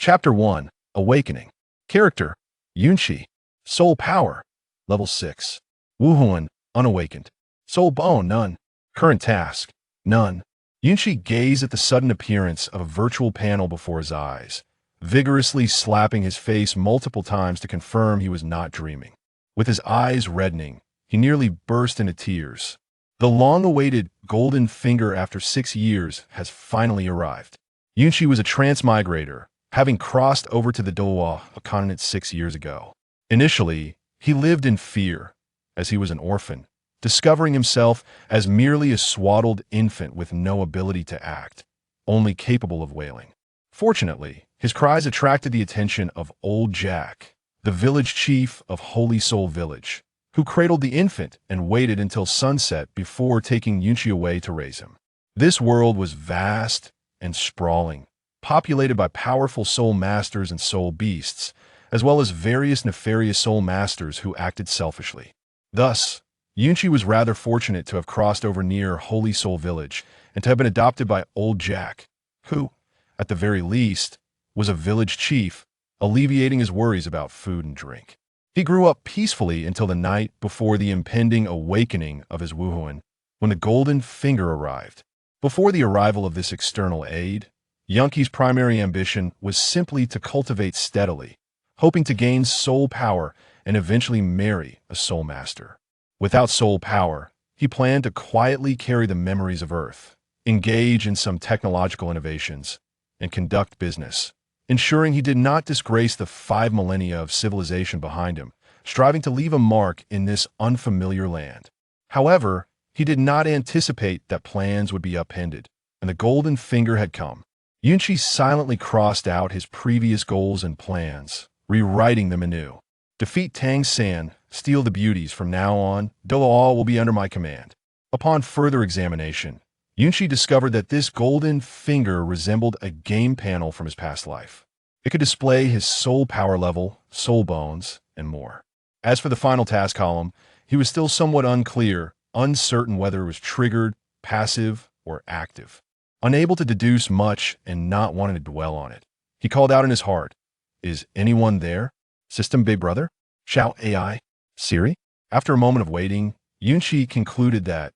Chapter 1, Awakening. Character, Yunqi. Soul Power, Level 6. Wuhuan, Unawakened. Soul Bone, none. Current task, none. Yunqi gazed at the sudden appearance of a virtual panel before his eyes, vigorously slapping his face multiple times to confirm he was not dreaming. With his eyes reddening, he nearly burst into tears. The long-awaited golden finger after 6 years has finally arrived. Yunqi was a transmigrator, having crossed over to the Douluo Continent 6 years ago. Initially, he lived in fear, as he was an orphan, discovering himself as merely a swaddled infant with no ability to act, only capable of wailing. Fortunately, his cries attracted the attention of Old Jack, the village chief of Holy Soul Village, who cradled the infant and waited until sunset before taking Yunqi away to raise him. This world was vast and sprawling, populated by powerful soul masters and soul beasts, as well as various nefarious soul masters who acted selfishly. Thus, Yunqi was rather fortunate to have crossed over near Holy Soul Village and to have been adopted by Old Jack, who, at the very least, was a village chief, alleviating his worries about food and drink. He grew up peacefully until the night before the impending awakening of his Wuhuan, when the golden finger arrived. Before the arrival of this external aid, Yunqi's primary ambition was simply to cultivate steadily, hoping to gain soul power and eventually marry a soul master. Without soul power, he planned to quietly carry the memories of Earth, engage in some technological innovations, and conduct business, ensuring he did not disgrace the 5 millennia of civilization behind him, striving to leave a mark in this unfamiliar land. However, he did not anticipate that plans would be upended, and the golden finger had come. Yunqi silently crossed out his previous goals and plans, rewriting them anew. Defeat Tang San, steal the beauties. From now on, Douluo will be under my command. Upon further examination, Yunqi discovered that this golden finger resembled a game panel from his past life. It could display his soul power level, soul bones, and more. As for the final task column, he was still somewhat unclear, uncertain whether it was triggered, passive, or active. Unable to deduce much and not wanting to dwell on it, he called out in his heart, "Is anyone there? System Big Brother? Xiao AI? Siri?" After a moment of waiting, Yunqi concluded that,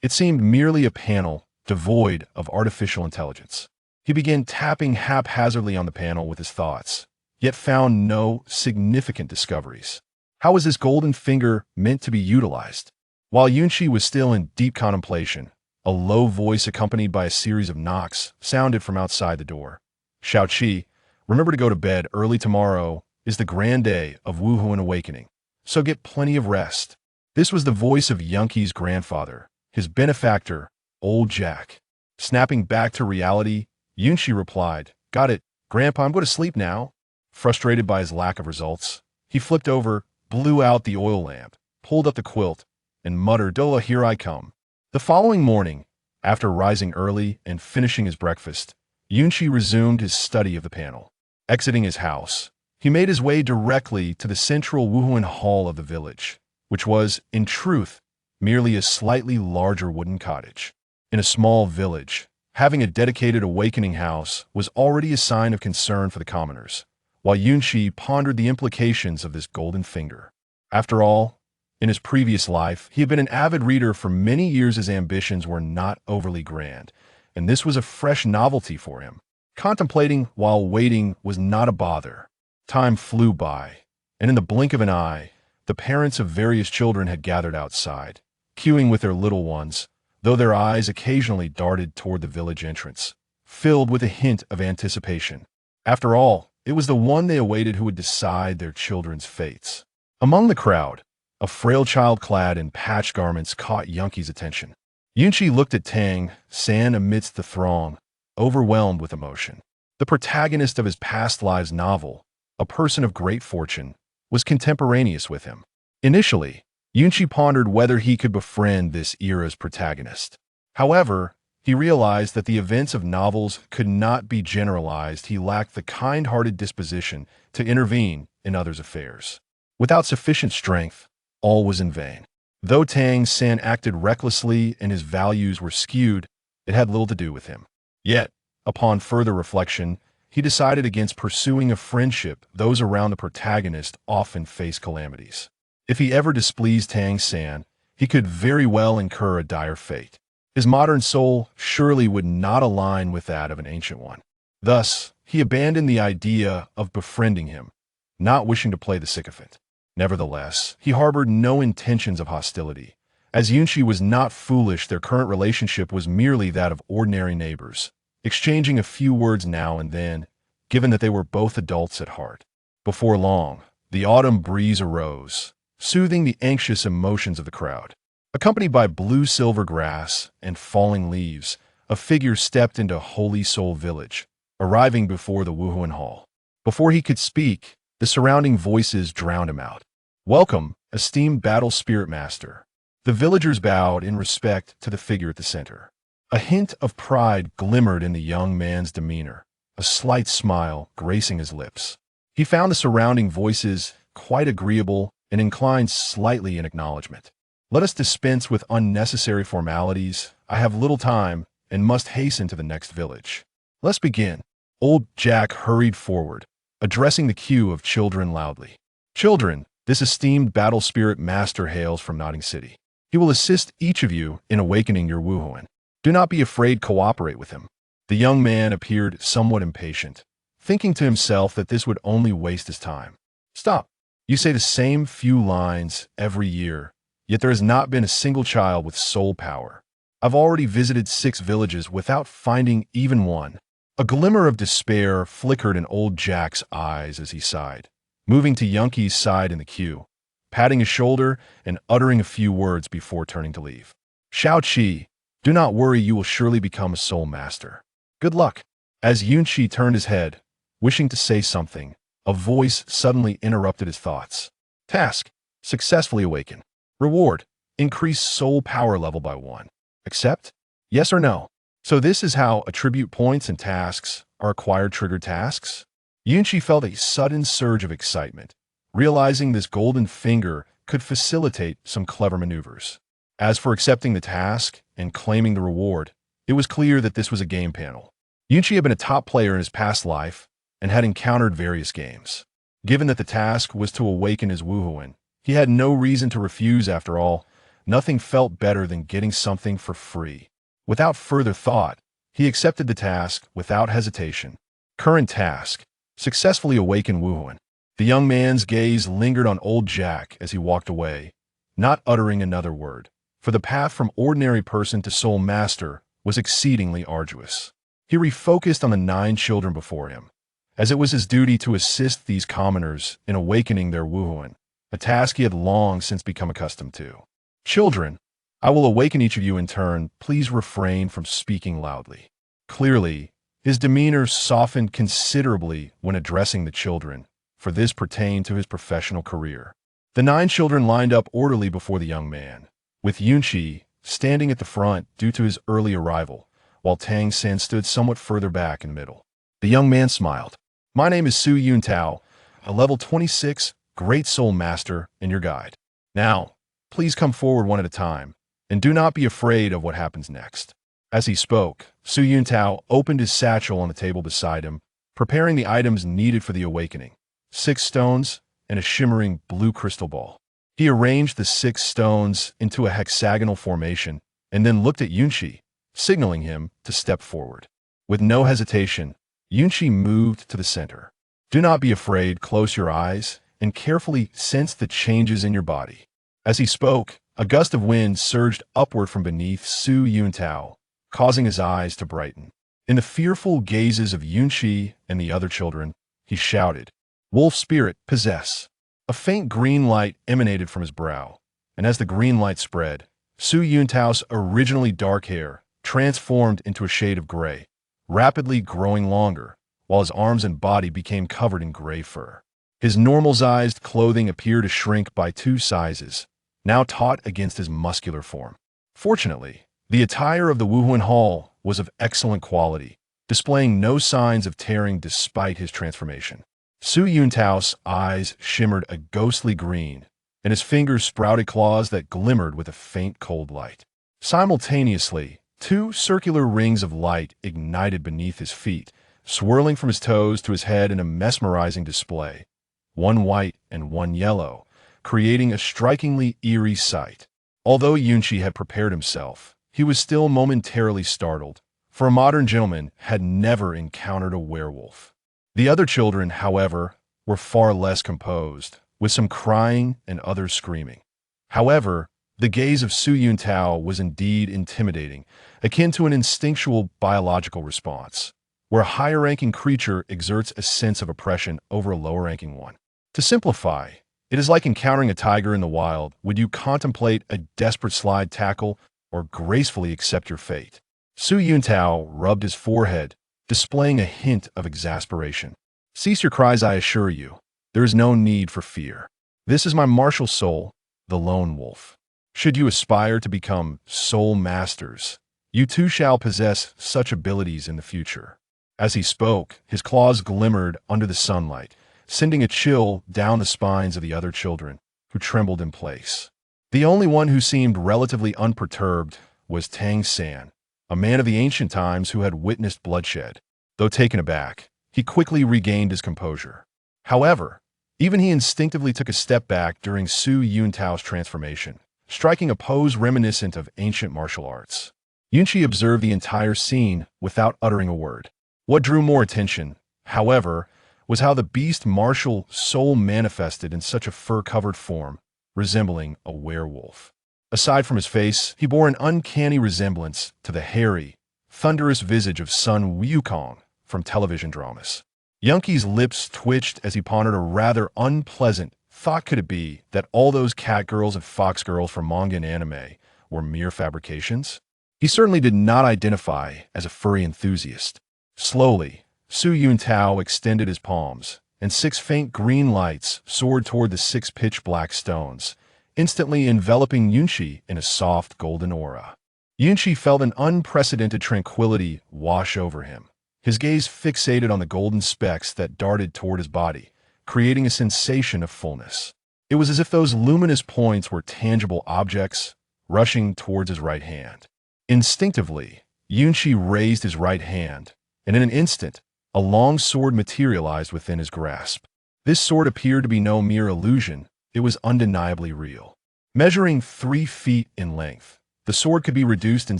it seemed merely a panel devoid of artificial intelligence. He began tapping haphazardly on the panel with his thoughts, yet found no significant discoveries. How was this golden finger meant to be utilized? While Yunqi was still in deep contemplation, a low voice accompanied by a series of knocks sounded from outside the door. "Xiao Qi, remember to go to bed early. Tomorrow is the grand day of Wuhuan awakening, so get plenty of rest." This was the voice of Yunqi's grandfather, his benefactor, Old Jack. Snapping back to reality, Yunqi replied, "Got it, Grandpa, I'm going to sleep now." Frustrated by his lack of results, he flipped over, blew out the oil lamp, pulled up the quilt, and muttered, "Dola, here I come." The following morning, after rising early and finishing his breakfast, Yunqi resumed his study of the panel. Exiting his house, he made his way directly to the central Wuhuan hall of the village, which was, in truth, merely a slightly larger wooden cottage. In a small village, having a dedicated awakening house was already a sign of concern for the commoners, while Yunqi pondered the implications of this golden finger. After all, in his previous life, he had been an avid reader for many years. His ambitions were not overly grand, and this was a fresh novelty for him. Contemplating while waiting was not a bother. Time flew by, and in the blink of an eye, the parents of various children had gathered outside, queuing with their little ones, though their eyes occasionally darted toward the village entrance, filled with a hint of anticipation. After all, it was the one they awaited who would decide their children's fates. Among the crowd, a frail child clad in patched garments caught Yunqi's attention. Yunqi looked at Tang San amidst the throng, overwhelmed with emotion. The protagonist of his past lives novel, a person of great fortune, was contemporaneous with him. Initially, Yunqi pondered whether he could befriend this era's protagonist. However, he realized that the events of novels could not be generalized. He lacked the kind-hearted disposition to intervene in others' affairs. Without sufficient strength, all was in vain. Though Tang San acted recklessly and his values were skewed, it had little to do with him. Yet, upon further reflection, he decided against pursuing a friendship. Those around the protagonist often face calamities. If he ever displeased Tang San, he could very well incur a dire fate. His modern soul surely would not align with that of an ancient one. Thus, he abandoned the idea of befriending him, not wishing to play the sycophant. Nevertheless, he harbored no intentions of hostility. As Yunqi was not foolish, their current relationship was merely that of ordinary neighbors, exchanging a few words now and then, given that they were both adults at heart. Before long, the autumn breeze arose, soothing the anxious emotions of the crowd. Accompanied by blue-silver grass and falling leaves, a figure stepped into Holy Soul Village, arriving before the Wuhuan Hall. Before he could speak, the surrounding voices drowned him out. "Welcome, esteemed battle spirit master." The villagers bowed in respect to the figure at the center. A hint of pride glimmered in the young man's demeanor, a slight smile gracing his lips. He found the surrounding voices quite agreeable and inclined slightly in acknowledgement. "Let us dispense with unnecessary formalities. I have little time and must hasten to the next village. Let's begin." Old Jack hurried forward, addressing the queue of children loudly. "Children, this esteemed battle spirit master hails from Notting City. He will assist each of you in awakening your Wuhuan. Do not be afraid, cooperate with him." The young man appeared somewhat impatient, thinking to himself that this would only waste his time. "Stop. You say the same few lines every year, yet there has not been a single child with soul power. I've already visited 6 villages without finding even one." A glimmer of despair flickered in old Jack's eyes as he sighed, moving to Yunqi's side in the queue, patting his shoulder and uttering a few words before turning to leave. "Xiao Qi, do not worry, you will surely become a soul master. Good luck." As Yunqi turned his head, wishing to say something, a voice suddenly interrupted his thoughts. "Task: successfully awaken. Reward: increase soul power level by 1. Accept? Yes or no?" So this is how attribute points and tasks are acquired. Triggered tasks? Yunqi felt a sudden surge of excitement, realizing this golden finger could facilitate some clever maneuvers. As for accepting the task and claiming the reward, it was clear that this was a game panel. Yunqi had been a top player in his past life and had encountered various games. Given that the task was to awaken his Wuhuan, he had no reason to refuse. After all, nothing felt better than getting something for free. Without further thought, he accepted the task without hesitation. Current task: successfully awaken Wuhuan. The young man's gaze lingered on old Jack as he walked away, not uttering another word, for the path from ordinary person to soul master was exceedingly arduous. He refocused on the 9 children before him, as it was his duty to assist these commoners in awakening their Wuhuan, a task he had long since become accustomed to. "Children, I will awaken each of you in turn. Please refrain from speaking loudly." Clearly, his demeanor softened considerably when addressing the children, for this pertained to his professional career. The 9 children lined up orderly before the young man, with Yunqi standing at the front due to his early arrival, while Tang San stood somewhat further back in the middle. The young man smiled. "My name is Su Yuntao, a level 26 Great Soul Master and your guide. Now, please come forward one at a time, and do not be afraid of what happens next." As he spoke, Su Yuntao opened his satchel on the table beside him, preparing the items needed for the awakening: 6 stones and a shimmering blue crystal ball. He arranged the 6 stones into a hexagonal formation and then looked at Yunqi, signaling him to step forward. With no hesitation, Yunqi moved to the center. "Do not be afraid, close your eyes and carefully sense the changes in your body." As he spoke, a gust of wind surged upward from beneath Su Yuntao, causing his eyes to brighten. In the fearful gazes of Yunqi and the other children, he shouted, "Wolf spirit, possess." A faint green light emanated from his brow, and as the green light spread, Su Yuntao's originally dark hair transformed into a shade of gray, rapidly growing longer, while his arms and body became covered in gray fur. His normal-sized clothing appeared to shrink by 2 sizes, now taut against his muscular form. Fortunately, the attire of the Wuhuan Hall was of excellent quality, displaying no signs of tearing despite his transformation. Su Yuntao's eyes shimmered a ghostly green, and his fingers sprouted claws that glimmered with a faint cold light. Simultaneously, 2 circular rings of light ignited beneath his feet, swirling from his toes to his head in a mesmerizing display, one white and one yellow, creating a strikingly eerie sight. Although Yunqi had prepared himself, he was still momentarily startled, for a modern gentleman had never encountered a werewolf. The other children, however, were far less composed, with some crying and others screaming. However, the gaze of Su Yuntao was indeed intimidating, akin to an instinctual biological response, where a higher-ranking creature exerts a sense of oppression over a lower-ranking one. To simplify, it is like encountering a tiger in the wild. Would you contemplate a desperate slide tackle or gracefully accept your fate? Su Yuntao rubbed his forehead, displaying a hint of exasperation. Cease your cries, I assure you. There is no need for fear. This is my martial soul, the lone wolf. Should you aspire to become soul masters, you too shall possess such abilities in the future. As he spoke, his claws glimmered under the sunlight, sending a chill down the spines of the other children, who trembled in place. The only one who seemed relatively unperturbed was Tang San, a man of the ancient times who had witnessed bloodshed. Though taken aback, he quickly regained his composure. However, even he instinctively took a step back during Su Yuntao's transformation, striking a pose reminiscent of ancient martial arts. Yunqi observed the entire scene without uttering a word. What drew more attention, however, was how the beast martial soul manifested in such a fur-covered form, resembling a werewolf. Aside from his face, he bore an uncanny resemblance to the hairy, thunderous visage of Sun Wukong from television dramas. Yunqi's lips twitched as he pondered a rather unpleasant thought. Could it be that all those cat girls and fox girls from manga and anime were mere fabrications? He certainly did not identify as a furry enthusiast. Slowly, Su Yuntao extended his palms, and 6 faint green lights soared toward the 6 pitch-black stones, instantly enveloping Yunqi in a soft golden aura. Yunqi felt an unprecedented tranquility wash over him, his gaze fixated on the golden specks that darted toward his body, creating a sensation of fullness. It was as if those luminous points were tangible objects rushing towards his right hand. Instinctively, Yunqi raised his right hand, and in an instant, a long sword materialized within his grasp. This sword appeared to be no mere illusion, it was undeniably real. Measuring 3 feet in length, the sword could be reduced in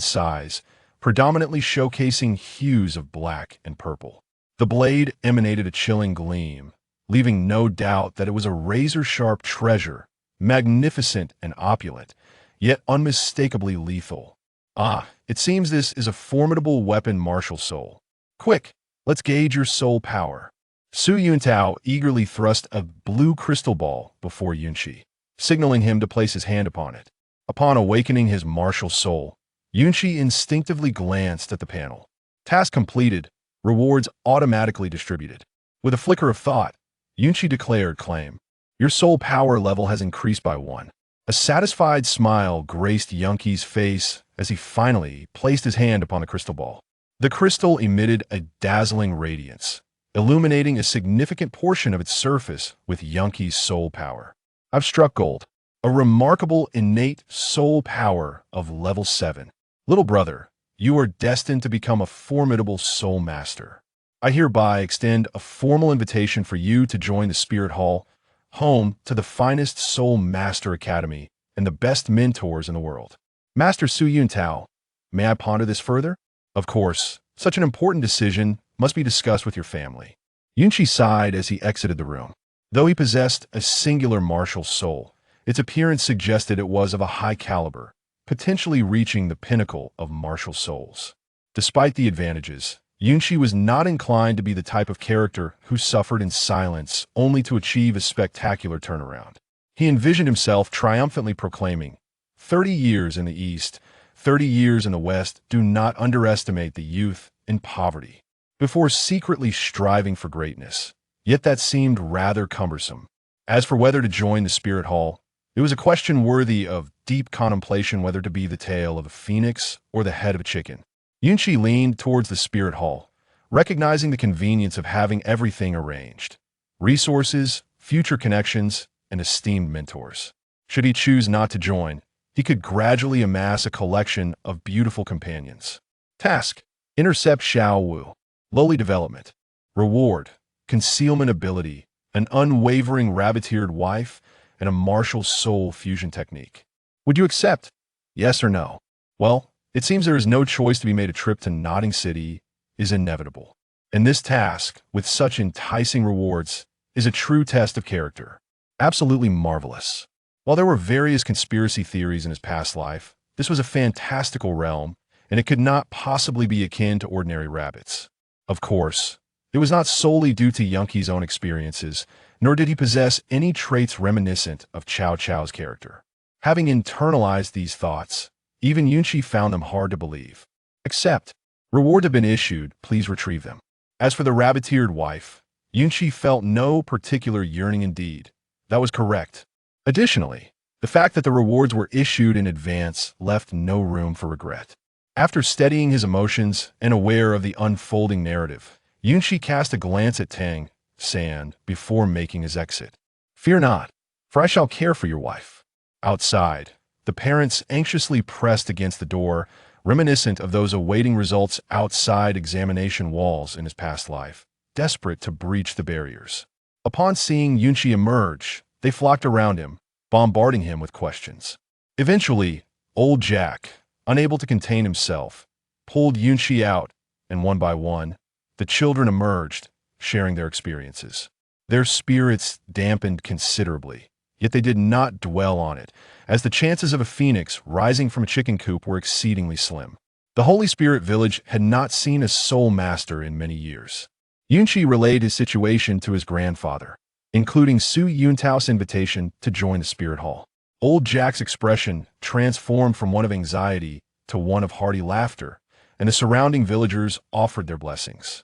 size, predominantly showcasing hues of black and purple. The blade emanated a chilling gleam, leaving no doubt that it was a razor-sharp treasure, magnificent and opulent, yet unmistakably lethal. Ah, it seems this is a formidable weapon, martial soul. Quick, let's gauge your soul power. Su Yuntao eagerly thrust a blue crystal ball before Yunqi, signaling him to place his hand upon it. Upon awakening his martial soul, Yunqi instinctively glanced at the panel. Task completed, rewards automatically distributed. With a flicker of thought, Yunqi declared claim. Your soul power level has increased by 1. A satisfied smile graced Yunqi's face as he finally placed his hand upon the crystal ball. The crystal emitted a dazzling radiance, illuminating a significant portion of its surface with Yunqi's soul power. I've struck gold, a remarkable innate soul power of level 7. Little brother, you are destined to become a formidable soul master. I hereby extend a formal invitation for you to join the Spirit Hall, home to the finest Soul Master Academy and the best mentors in the world. Master Su Yuntao, may I ponder this further? Of course, such an important decision must be discussed with your family. Yunqi sighed as he exited the room. Though he possessed a singular martial soul, its appearance suggested it was of a high caliber, potentially reaching the pinnacle of martial souls. Despite the advantages, Yunqi was not inclined to be the type of character who suffered in silence only to achieve a spectacular turnaround. He envisioned himself triumphantly proclaiming, 30 years in the East, 30 years in the West, do not underestimate the youth in poverty, before secretly striving for greatness. Yet that seemed rather cumbersome. As for whether to join the Spirit Hall, it was a question worthy of deep contemplation, whether to be the tail of a phoenix or the head of a chicken. Yunqi leaned towards the Spirit Hall, recognizing the convenience of having everything arranged: resources, future connections, and esteemed mentors. Should he choose not to join, he could gradually amass a collection of beautiful companions. Task: intercept Xiao Wu. Lowly development. Reward. Concealment ability. An unwavering rabbit-eared wife, and a martial soul fusion technique. Would you accept? Yes or no? Well, it seems there is no choice to be made. A trip to Notting City is inevitable. And this task, with such enticing rewards, is a true test of character. Absolutely marvelous. While there were various conspiracy theories in his past life, this was a fantastical realm, and it could not possibly be akin to ordinary rabbits. Of course, it was not solely due to Yunqi's own experiences, nor did he possess any traits reminiscent of Cao Cao's character. Having internalized these thoughts, even Yunqi found them hard to believe. Accept. Reward have been issued, please retrieve them. As for the rabbit-eared wife, Yunqi felt no particular yearning indeed. That was correct. Additionally, the fact that the rewards were issued in advance left no room for regret. After steadying his emotions and aware of the unfolding narrative, Yunqi cast a glance at Tang San before making his exit. Fear not, for I shall care for your wife. Outside, the parents anxiously pressed against the door, reminiscent of those awaiting results outside examination walls in his past life, desperate to breach the barriers. Upon seeing Yunqi emerge, they flocked around him, bombarding him with questions. Eventually, old Jack, unable to contain himself, pulled Yunqi out, and one by one, the children emerged, sharing their experiences. Their spirits dampened considerably, yet they did not dwell on it, as the chances of a phoenix rising from a chicken coop were exceedingly slim. The Holy Spirit Village had not seen a soul master in many years. Yunqi relayed his situation to his grandfather, including Su Yuntao's invitation to join the Spirit Hall. Old Jack's expression transformed from one of anxiety to one of hearty laughter, and the surrounding villagers offered their blessings.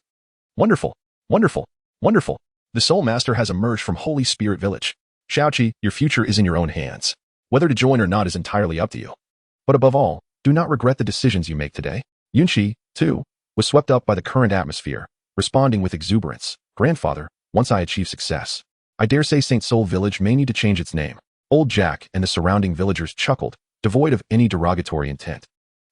Wonderful, wonderful, wonderful. The Soul Master has emerged from Holy Spirit Village. Xiaoqi, your future is in your own hands. Whether to join or not is entirely up to you. But above all, do not regret the decisions you make today. Yunqi, too, was swept up by the current atmosphere, responding with exuberance. Grandfather, once I achieve success, I dare say St. Soul Village may need to change its name. Old Jack and the surrounding villagers chuckled, devoid of any derogatory intent.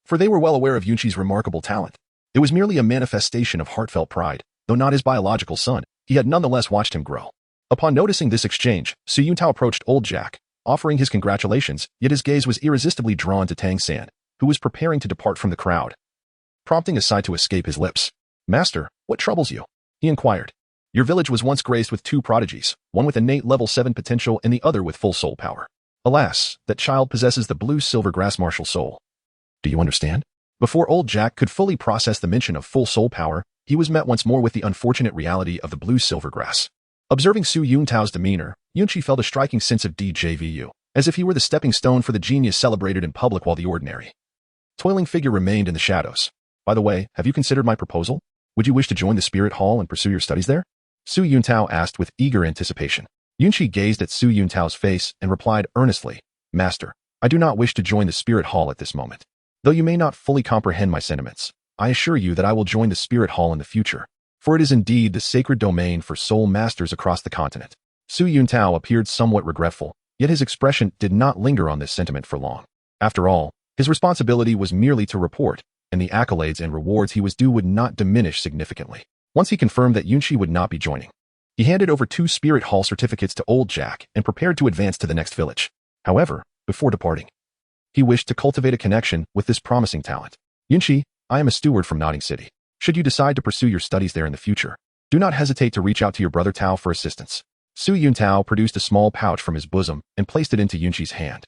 For they were well aware of Yunqi's remarkable talent. It was merely a manifestation of heartfelt pride. Though not his biological son, he had nonetheless watched him grow. Upon noticing this exchange, Su Yuntao approached old Jack, offering his congratulations, yet his gaze was irresistibly drawn to Tang San, who was preparing to depart from the crowd, prompting a sigh to escape his lips. Master, what troubles you? He inquired. Your village was once graced with two prodigies, one with innate level 7 potential and the other with full soul power. Alas, that child possesses the blue-silver grass martial soul. Do you understand? Before old Jack could fully process the mention of full soul power, he was met once more with the unfortunate reality of the blue-silver grass. Observing Su Yuntao's demeanor, Yunqi felt a striking sense of DJVU, as if he were the stepping stone for the genius celebrated in public while the ordinary toiling figure remained in the shadows. By the way, have you considered my proposal? Would you wish to join the Spirit Hall and pursue your studies there? Su Yuntao asked with eager anticipation. Yunqi gazed at Su Yuntao's face and replied earnestly, Master, I do not wish to join the Spirit Hall at this moment. Though you may not fully comprehend my sentiments, I assure you that I will join the Spirit Hall in the future, for it is indeed the sacred domain for soul masters across the continent. Su Yuntao appeared somewhat regretful, yet his expression did not linger on this sentiment for long. After all, his responsibility was merely to report, and the accolades and rewards he was due would not diminish significantly. Once he confirmed that Yunqi would not be joining, he handed over 2 Spirit Hall certificates to old Jack and prepared to advance to the next village. However, before departing, he wished to cultivate a connection with this promising talent. Yunqi, I am a steward from Notting City. Should you decide to pursue your studies there in the future, do not hesitate to reach out to your brother Tao for assistance. Su Yuntao produced a small pouch from his bosom and placed it into Yunqi's hand,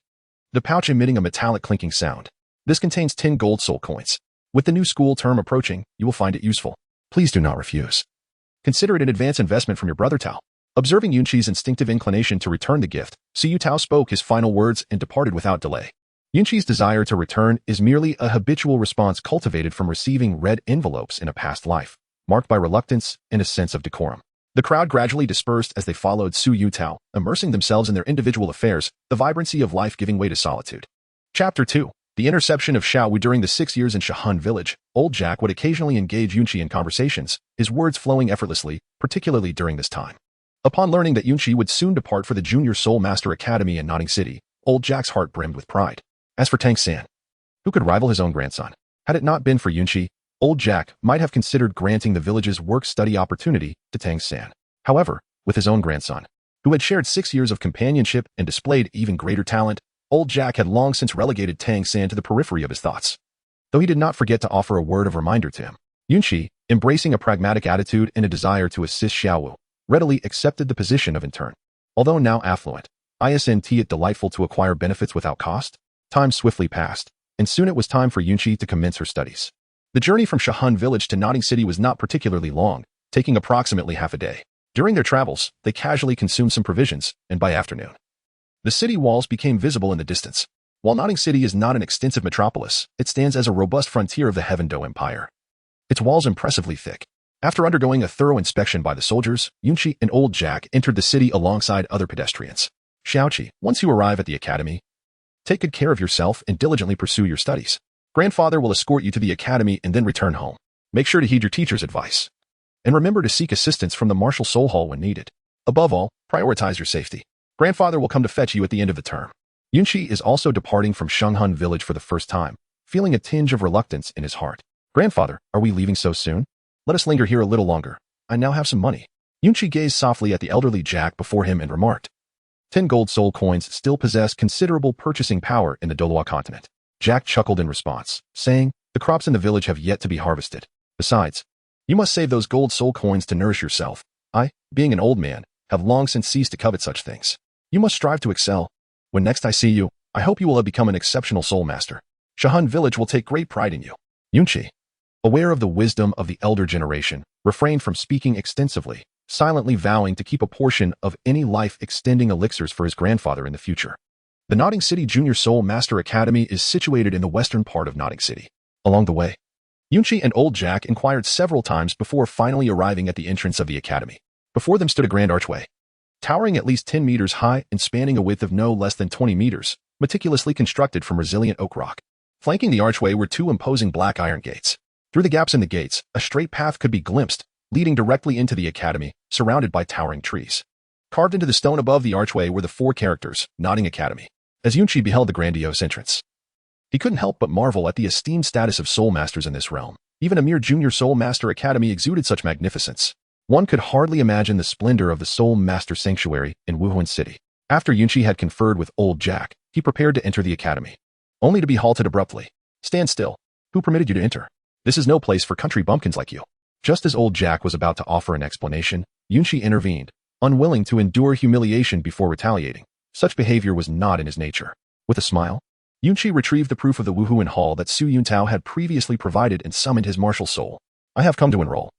the pouch emitting a metallic clinking sound. This contains 10 gold soul coins. With the new school term approaching, you will find it useful. Please do not refuse. Consider it an advance investment from your brother Tao. Observing Yunqi's instinctive inclination to return the gift, Su Yutao spoke his final words and departed without delay. Yunqi's desire to return is merely a habitual response cultivated from receiving red envelopes in a past life, marked by reluctance and a sense of decorum. The crowd gradually dispersed as they followed Su Yutao, immersing themselves in their individual affairs, the vibrancy of life giving way to solitude. Chapter 2. The interception of Xiao Wu. During the 6 years in Shahun village, old Jack would occasionally engage Yunqi in conversations, his words flowing effortlessly, particularly during this time. Upon learning that Yunqi would soon depart for the Junior Soul Master Academy in Notting City, old Jack's heart brimmed with pride. As for Tang San, who could rival his own grandson? Had it not been for Yunqi, Old Jack might have considered granting the village's work-study opportunity to Tang San. However, with his own grandson, who had shared 6 years of companionship and displayed even greater talent, Old Jack had long since relegated Tang San to the periphery of his thoughts. Though he did not forget to offer a word of reminder to him, Yunqi, embracing a pragmatic attitude and a desire to assist Xiao Wu, readily accepted the position of intern. Although now affluent, isn't it delightful to acquire benefits without cost? Time swiftly passed, and soon it was time for Yunqi to commence her studies. The journey from Shahun village to Notting City was not particularly long, taking approximately half a day. During their travels, they casually consumed some provisions, and by afternoon, the city walls became visible in the distance. While Notting City is not an extensive metropolis, it stands as a robust frontier of the Heaven Do Empire. Its walls impressively thick. After undergoing a thorough inspection by the soldiers, Yunqi and Old Jack entered the city alongside other pedestrians. Xiaoqi, once you arrive at the academy, take good care of yourself and diligently pursue your studies. Grandfather will escort you to the academy and then return home. Make sure to heed your teacher's advice. And remember to seek assistance from the Martial Soul Hall when needed. Above all, prioritize your safety. Grandfather will come to fetch you at the end of the term. Yunqi is also departing from Shenghun village for the first time, feeling a tinge of reluctance in his heart. Grandfather, are we leaving so soon? Let us linger here a little longer. I now have some money. Yunqi gazed softly at the elderly Jack before him and remarked, 10 gold soul coins still possess considerable purchasing power in the Douluo Continent. Jack chuckled in response, saying, the crops in the village have yet to be harvested. Besides, you must save those gold soul coins to nourish yourself. I, being an old man, have long since ceased to covet such things. You must strive to excel. When next I see you, I hope you will have become an exceptional soul master. Shahun village will take great pride in you. Yunqi, aware of the wisdom of the elder generation, refrained from speaking extensively, silently vowing to keep a portion of any life-extending elixirs for his grandfather in the future. The Notting City Junior Soul Master Academy is situated in the western part of Notting City. Along the way, Yunqi and Old Jack inquired several times before finally arriving at the entrance of the academy. Before them stood a grand archway, towering at least 10 meters high and spanning a width of no less than 20 meters, meticulously constructed from resilient oak rock. Flanking the archway were 2 imposing black iron gates. Through the gaps in the gates, a straight path could be glimpsed, leading directly into the academy, surrounded by towering trees. Carved into the stone above the archway were the 4 characters, Notting Academy. As Yunqi beheld the grandiose entrance, he couldn't help but marvel at the esteemed status of soul masters in this realm. Even a mere junior soul master academy exuded such magnificence. One could hardly imagine the splendor of the soul master sanctuary in Wuhuan City. After Yunqi had conferred with Old Jack, he prepared to enter the academy, only to be halted abruptly. Stand still. Who permitted you to enter? This is no place for country bumpkins like you. Just as Old Jack was about to offer an explanation, Yunqi intervened, unwilling to endure humiliation before retaliating. Such behavior was not in his nature. With a smile, Yunqi retrieved the proof of the Wuhuan Hall that Su Yuntao had previously provided and summoned his martial soul. I have come to enroll.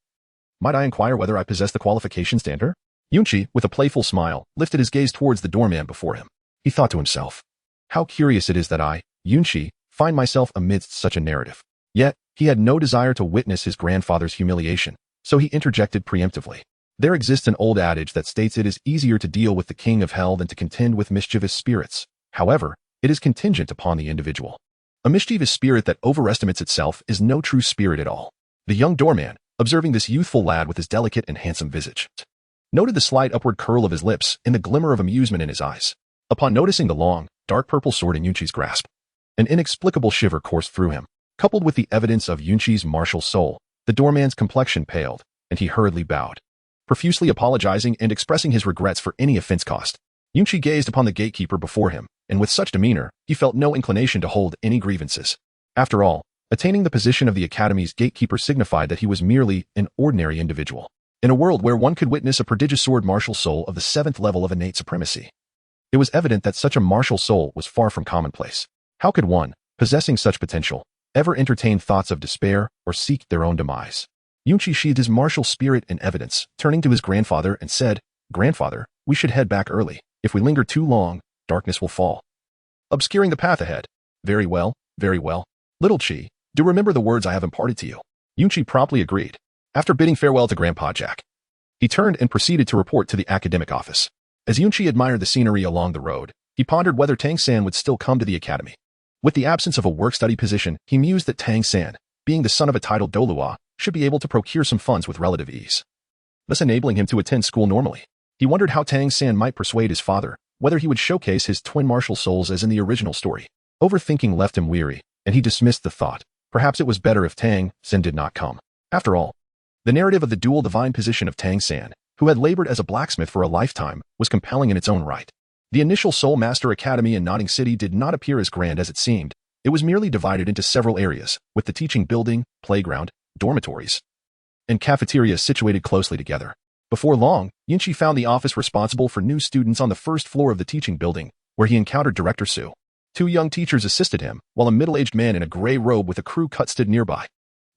Might I inquire whether I possess the qualifications to enter? Yunqi, with a playful smile, lifted his gaze towards the doorman before him. He thought to himself, how curious it is that I, Yunqi, find myself amidst such a narrative. Yet, he had no desire to witness his grandfather's humiliation, so he interjected preemptively. There exists an old adage that states it is easier to deal with the king of hell than to contend with mischievous spirits. However, it is contingent upon the individual. A mischievous spirit that overestimates itself is no true spirit at all. The young doorman, observing this youthful lad with his delicate and handsome visage, noted the slight upward curl of his lips and the glimmer of amusement in his eyes. Upon noticing the long, dark purple sword in Yunqi's grasp, an inexplicable shiver coursed through him. Coupled with the evidence of Yunqi's martial soul, the doorman's complexion paled, and he hurriedly bowed, profusely apologizing and expressing his regrets for any offense caused. Yunqi gazed upon the gatekeeper before him, and with such demeanor, he felt no inclination to hold any grievances. After all, attaining the position of the academy's gatekeeper signified that he was merely an ordinary individual. In a world where one could witness a prodigious sword martial soul of the 7th level of innate supremacy, it was evident that such a martial soul was far from commonplace. How could one, possessing such potential, ever entertain thoughts of despair or seek their own demise? Yunqi sheathed his martial spirit in evidence, turning to his grandfather and said, Grandfather, we should head back early. If we linger too long, darkness will fall, obscuring the path ahead. Very well, very well. Little Chi, do remember the words I have imparted to you. Yunqi promptly agreed. After bidding farewell to Grandpa Jack, he turned and proceeded to report to the academic office. As Yunqi admired the scenery along the road, he pondered whether Tang San would still come to the academy. With the absence of a work-study position, he mused that Tang San, being the son of a titled Douluo, should be able to procure some funds with relative ease, thus enabling him to attend school normally. He wondered how Tang San might persuade his father, whether he would showcase his twin martial souls as in the original story. Overthinking left him weary, and he dismissed the thought, Perhaps it was better if Tang San did not come. After all, the narrative of the dual divine position of Tang San, who had labored as a blacksmith for a lifetime, was compelling in its own right. The initial Soul Master Academy in Nodding City did not appear as grand as it seemed. It was merely divided into several areas, with the teaching building, playground, dormitories, and cafeteria situated closely together. Before long, Yunqi found the office responsible for new students on the first floor of the teaching building, where he encountered Director Su. Two young teachers assisted him, while a middle-aged man in a gray robe with a crew cut stood nearby.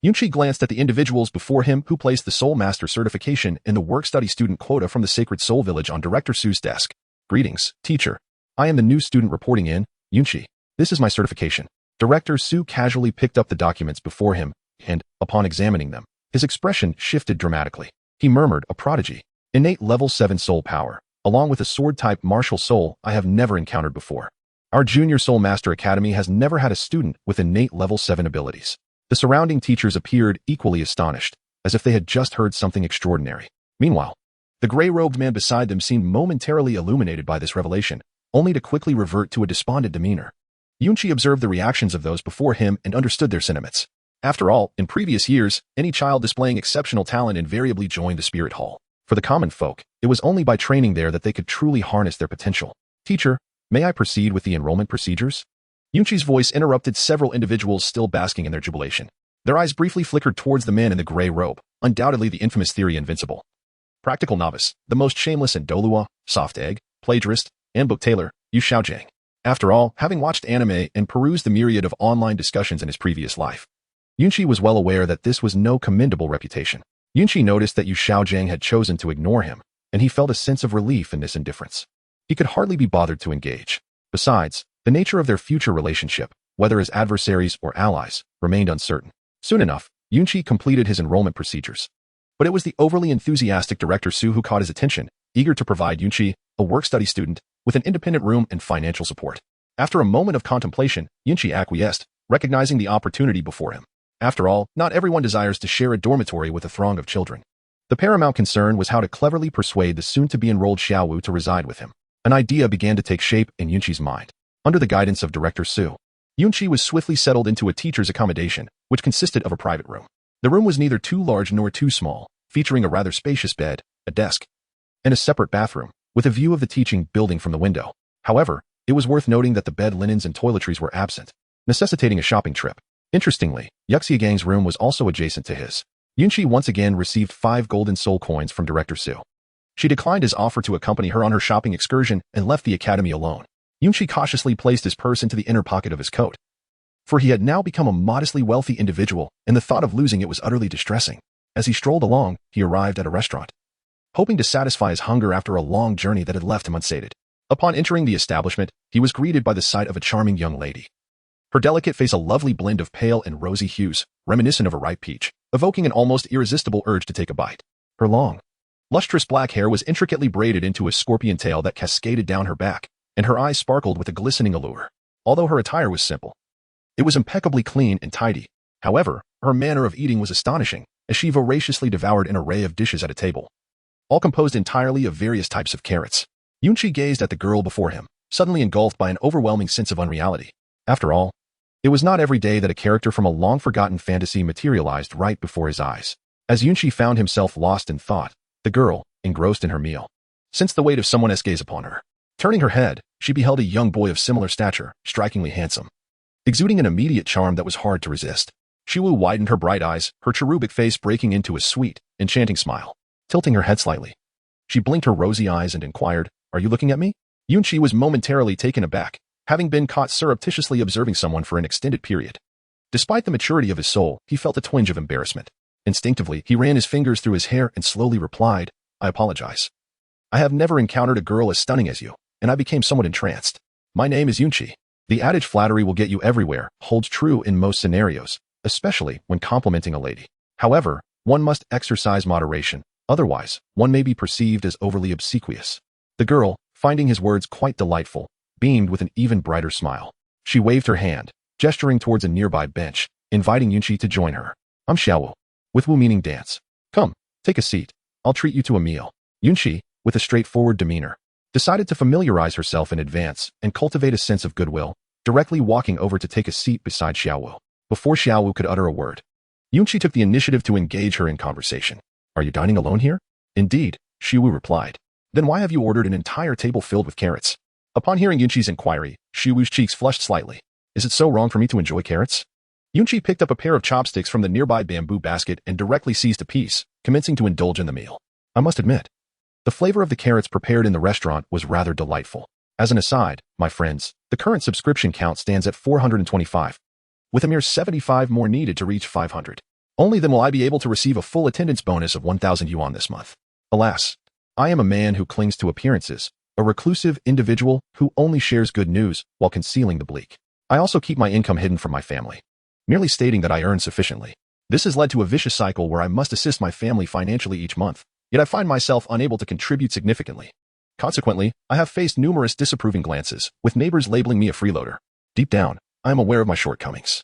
Yunqi glanced at the individuals before him who placed the Soul Master certification and the work-study student quota from the Sacred Soul Village on Director Su's desk. Greetings, teacher. I am the new student reporting in, Yunqi. This is my certification. Director Su casually picked up the documents before him, and, upon examining them, his expression shifted dramatically. He murmured, a prodigy. Innate level 7 soul power, along with a sword-type martial soul I have never encountered before. Our Junior Soul Master Academy has never had a student with innate level 7 abilities. The surrounding teachers appeared equally astonished, as if they had just heard something extraordinary. Meanwhile, the gray-robed man beside them seemed momentarily illuminated by this revelation, only to quickly revert to a despondent demeanor. Yunqi observed the reactions of those before him and understood their sentiments. After all, in previous years, any child displaying exceptional talent invariably joined the Spirit Hall. For the common folk, it was only by training there that they could truly harness their potential. Teacher, may I proceed with the enrollment procedures? Yunqi's voice interrupted several individuals still basking in their jubilation. Their eyes briefly flickered towards the man in the gray robe, undoubtedly the infamous Theory Invincible. Practical novice, the most shameless in Douluo, soft egg, plagiarist, and book tailor, Yu Xiaogang. After all, having watched anime and perused the myriad of online discussions in his previous life, Yunqi was well aware that this was no commendable reputation. Yunqi noticed that Yu Xiaogang had chosen to ignore him, and he felt a sense of relief in this indifference. He could hardly be bothered to engage. Besides, the nature of their future relationship, whether as adversaries or allies, remained uncertain. Soon enough, Yunqi completed his enrollment procedures. But it was the overly enthusiastic Director Su who caught his attention, eager to provide Yunqi, a work-study student, with an independent room and financial support. After a moment of contemplation, Yunqi acquiesced, recognizing the opportunity before him. After all, not everyone desires to share a dormitory with a throng of children. The paramount concern was how to cleverly persuade the soon-to-be enrolled Xiao Wu to reside with him. An idea began to take shape in Yunqi's mind. Under the guidance of Director Su, Yunqi was swiftly settled into a teacher's accommodation, which consisted of a private room. The room was neither too large nor too small, featuring a rather spacious bed, a desk, and a separate bathroom, with a view of the teaching building from the window. However, it was worth noting that the bed linens and toiletries were absent, necessitating a shopping trip. Interestingly, Yu Xiaogang's room was also adjacent to his. Yunqi once again received 5 golden soul coins from Director Su. She declined his offer to accompany her on her shopping excursion and left the academy alone. Yunqi cautiously placed his purse into the inner pocket of his coat, for he had now become a modestly wealthy individual, and the thought of losing it was utterly distressing. As he strolled along, he arrived at a restaurant, hoping to satisfy his hunger after a long journey that had left him unsated. Upon entering the establishment, he was greeted by the sight of a charming young lady. Her delicate face a lovely blend of pale and rosy hues, reminiscent of a ripe peach, evoking an almost irresistible urge to take a bite. Her long, lustrous black hair was intricately braided into a scorpion tail that cascaded down her back, and her eyes sparkled with a glistening allure. Although her attire was simple, it was impeccably clean and tidy. However, her manner of eating was astonishing, as she voraciously devoured an array of dishes at a table, all composed entirely of various types of carrots. Yunqi gazed at the girl before him, suddenly engulfed by an overwhelming sense of unreality. After all, it was not every day that a character from a long-forgotten fantasy materialized right before his eyes. As Yunqi found himself lost in thought, the girl, engrossed in her meal, sensed the weight of someone else's gaze upon her. Turning her head, she beheld a young boy of similar stature, strikingly handsome, exuding an immediate charm that was hard to resist. Xiao Wu widened her bright eyes, her cherubic face breaking into a sweet, enchanting smile. Tilting her head slightly, she blinked her rosy eyes and inquired, "Are you looking at me?" Yunqi was momentarily taken aback, having been caught surreptitiously observing someone for an extended period. Despite the maturity of his soul, he felt a twinge of embarrassment. Instinctively, he ran his fingers through his hair and slowly replied, "I apologize. I have never encountered a girl as stunning as you, and I became somewhat entranced. My name is Yunqi. The adage flattery will get you everywhere holds true in most scenarios, especially when complimenting a lady. However, one must exercise moderation, otherwise, one may be perceived as overly obsequious." The girl, finding his words quite delightful, beamed with an even brighter smile. She waved her hand, gesturing towards a nearby bench, inviting Yunqi to join her. "I'm Xiao Wu, with Wu meaning dance. Come, take a seat. I'll treat you to a meal." Yunqi, with a straightforward demeanor, decided to familiarize herself in advance and cultivate a sense of goodwill, directly walking over to take a seat beside Xiao Wu. Before Xiao Wu could utter a word, Yunqi took the initiative to engage her in conversation. Are you dining alone here? Indeed, Xiao Wu replied. Then why have you ordered an entire table filled with carrots? Upon hearing Yunqi's inquiry, Xiao Wu's cheeks flushed slightly. Is it so wrong for me to enjoy carrots? Yunqi picked up a pair of chopsticks from the nearby bamboo basket and directly seized a piece, commencing to indulge in the meal. I must admit, the flavor of the carrots prepared in the restaurant was rather delightful. As an aside, my friends, the current subscription count stands at 425, with a mere 75 more needed to reach 500. Only then will I be able to receive a full attendance bonus of 1,000 yuan this month. Alas, I am a man who clings to appearances, a reclusive individual who only shares good news while concealing the bleak. I also keep my income hidden from my family, merely stating that I earn sufficiently. This has led to a vicious cycle where I must assist my family financially each month, yet I find myself unable to contribute significantly. Consequently, I have faced numerous disapproving glances, with neighbors labeling me a freeloader. Deep down, I am aware of my shortcomings.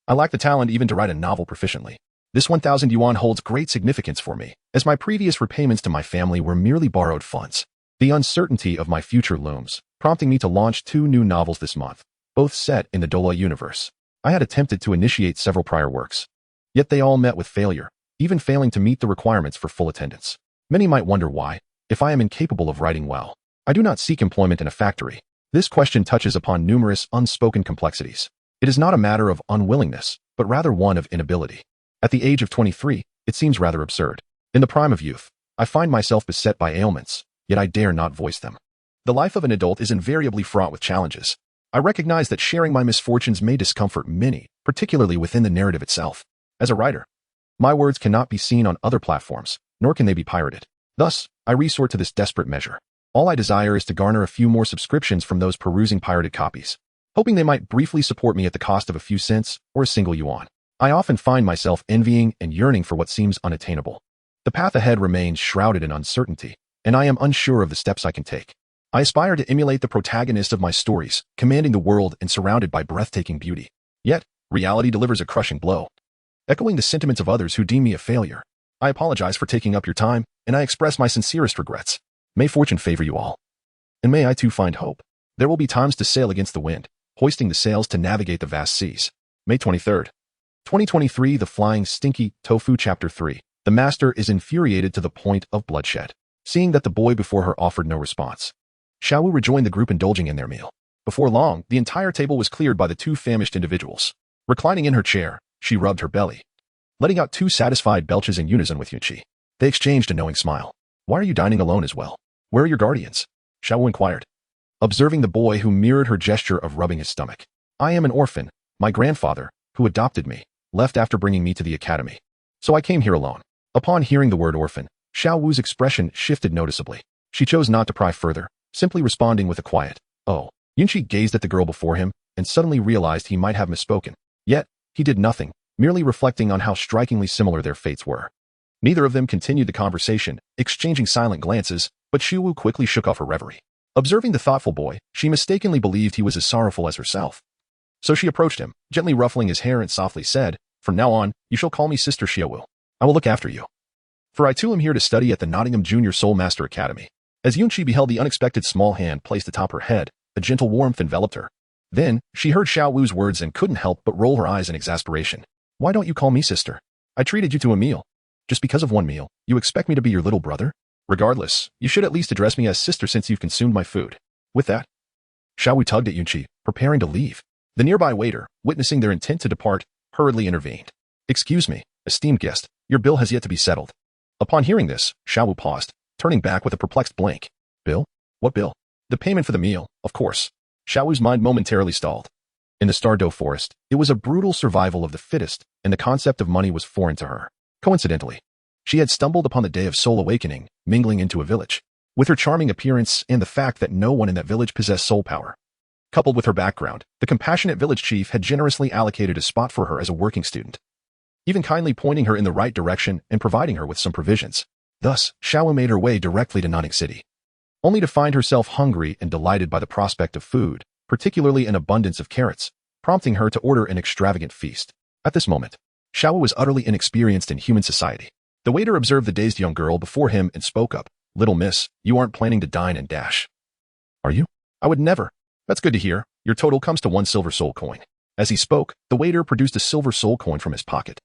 I lack the talent even to write a novel proficiently. This 1,000 yuan holds great significance for me, as my previous repayments to my family were merely borrowed funds. The uncertainty of my future looms, prompting me to launch 2 new novels this month, both set in the Douluo universe. I had attempted to initiate several prior works, yet they all met with failure, even failing to meet the requirements for full attendance. Many might wonder why, if I am incapable of writing well. I do not seek employment in a factory. This question touches upon numerous unspoken complexities. It is not a matter of unwillingness, but rather one of inability. At the age of 23, it seems rather absurd. In the prime of youth, I find myself beset by ailments, yet I dare not voice them. The life of an adult is invariably fraught with challenges. I recognize that sharing my misfortunes may discomfort many, particularly within the narrative itself. As a writer, my words cannot be seen on other platforms, nor can they be pirated. Thus, I resort to this desperate measure. All I desire is to garner a few more subscriptions from those perusing pirated copies, hoping they might briefly support me at the cost of a few cents or a single yuan. I often find myself envying and yearning for what seems unattainable. The path ahead remains shrouded in uncertainty, and I am unsure of the steps I can take. I aspire to emulate the protagonist of my stories, commanding the world and surrounded by breathtaking beauty. Yet, reality delivers a crushing blow. Echoing the sentiments of others who deem me a failure, I apologize for taking up your time, and I express my sincerest regrets. May fortune favor you all. And may I too find hope. There will be times to sail against the wind, hoisting the sails to navigate the vast seas. May 23rd, 2023, The Flying Stinky Tofu Chapter 3. The master is infuriated to the point of bloodshed. Seeing that the boy before her offered no response, Xiao Wu rejoined the group indulging in their meal. Before long, the entire table was cleared by the 2 famished individuals. Reclining in her chair, she rubbed her belly, letting out 2 satisfied belches in unison with Yunqi. They exchanged a knowing smile. Why are you dining alone as well? Where are your guardians? Xiao Wu inquired, observing the boy who mirrored her gesture of rubbing his stomach. I am an orphan. My grandfather, who adopted me, left after bringing me to the academy. So I came here alone. Upon hearing the word orphan, Xiao Wu's expression shifted noticeably. She chose not to pry further, simply responding with a quiet, "Oh." Yunqi gazed at the girl before him and suddenly realized he might have misspoken. Yet, he did nothing, merely reflecting on how strikingly similar their fates were. Neither of them continued the conversation, exchanging silent glances, but Xiao Wu quickly shook off her reverie. Observing the thoughtful boy, she mistakenly believed he was as sorrowful as herself. So she approached him, gently ruffling his hair and softly said, "From now on, you shall call me Sister Xiao Wu. I will look after you. For I too am here to study at the Nottingham Junior Soul Master Academy." As Yunqi beheld the unexpected small hand placed atop her head, a gentle warmth enveloped her. Then, she heard Xiao Wu's words and couldn't help but roll her eyes in exasperation. "Why don't you call me sister? I treated you to a meal. Just because of one meal, you expect me to be your little brother? Regardless, you should at least address me as sister since you've consumed my food." With that, Xiao Wu tugged at Yunqi, preparing to leave. The nearby waiter, witnessing their intent to depart, hurriedly intervened. "Excuse me, esteemed guest, your bill has yet to be settled." Upon hearing this, Xiao Wu paused, turning back with a perplexed blank. "Bill? What bill?" "The payment for the meal, of course." Xiao Wu's mind momentarily stalled. In the Stardow Forest, it was a brutal survival of the fittest, and the concept of money was foreign to her. Coincidentally, she had stumbled upon the day of soul awakening, mingling into a village. With her charming appearance and the fact that no one in that village possessed soul power, coupled with her background, the compassionate village chief had generously allocated a spot for her as a working student, even kindly pointing her in the right direction and providing her with some provisions. Thus, Xiao Wu made her way directly to Nottingham City, only to find herself hungry and delighted by the prospect of food, particularly an abundance of carrots, prompting her to order an extravagant feast. At this moment, Xiao Wu was utterly inexperienced in human society. The waiter observed the dazed young girl before him and spoke up. "Little miss, you aren't planning to dine and dash, are you?" "I would never." "That's good to hear. Your total comes to 1 silver soul coin." As he spoke, the waiter produced a silver soul coin from his pocket,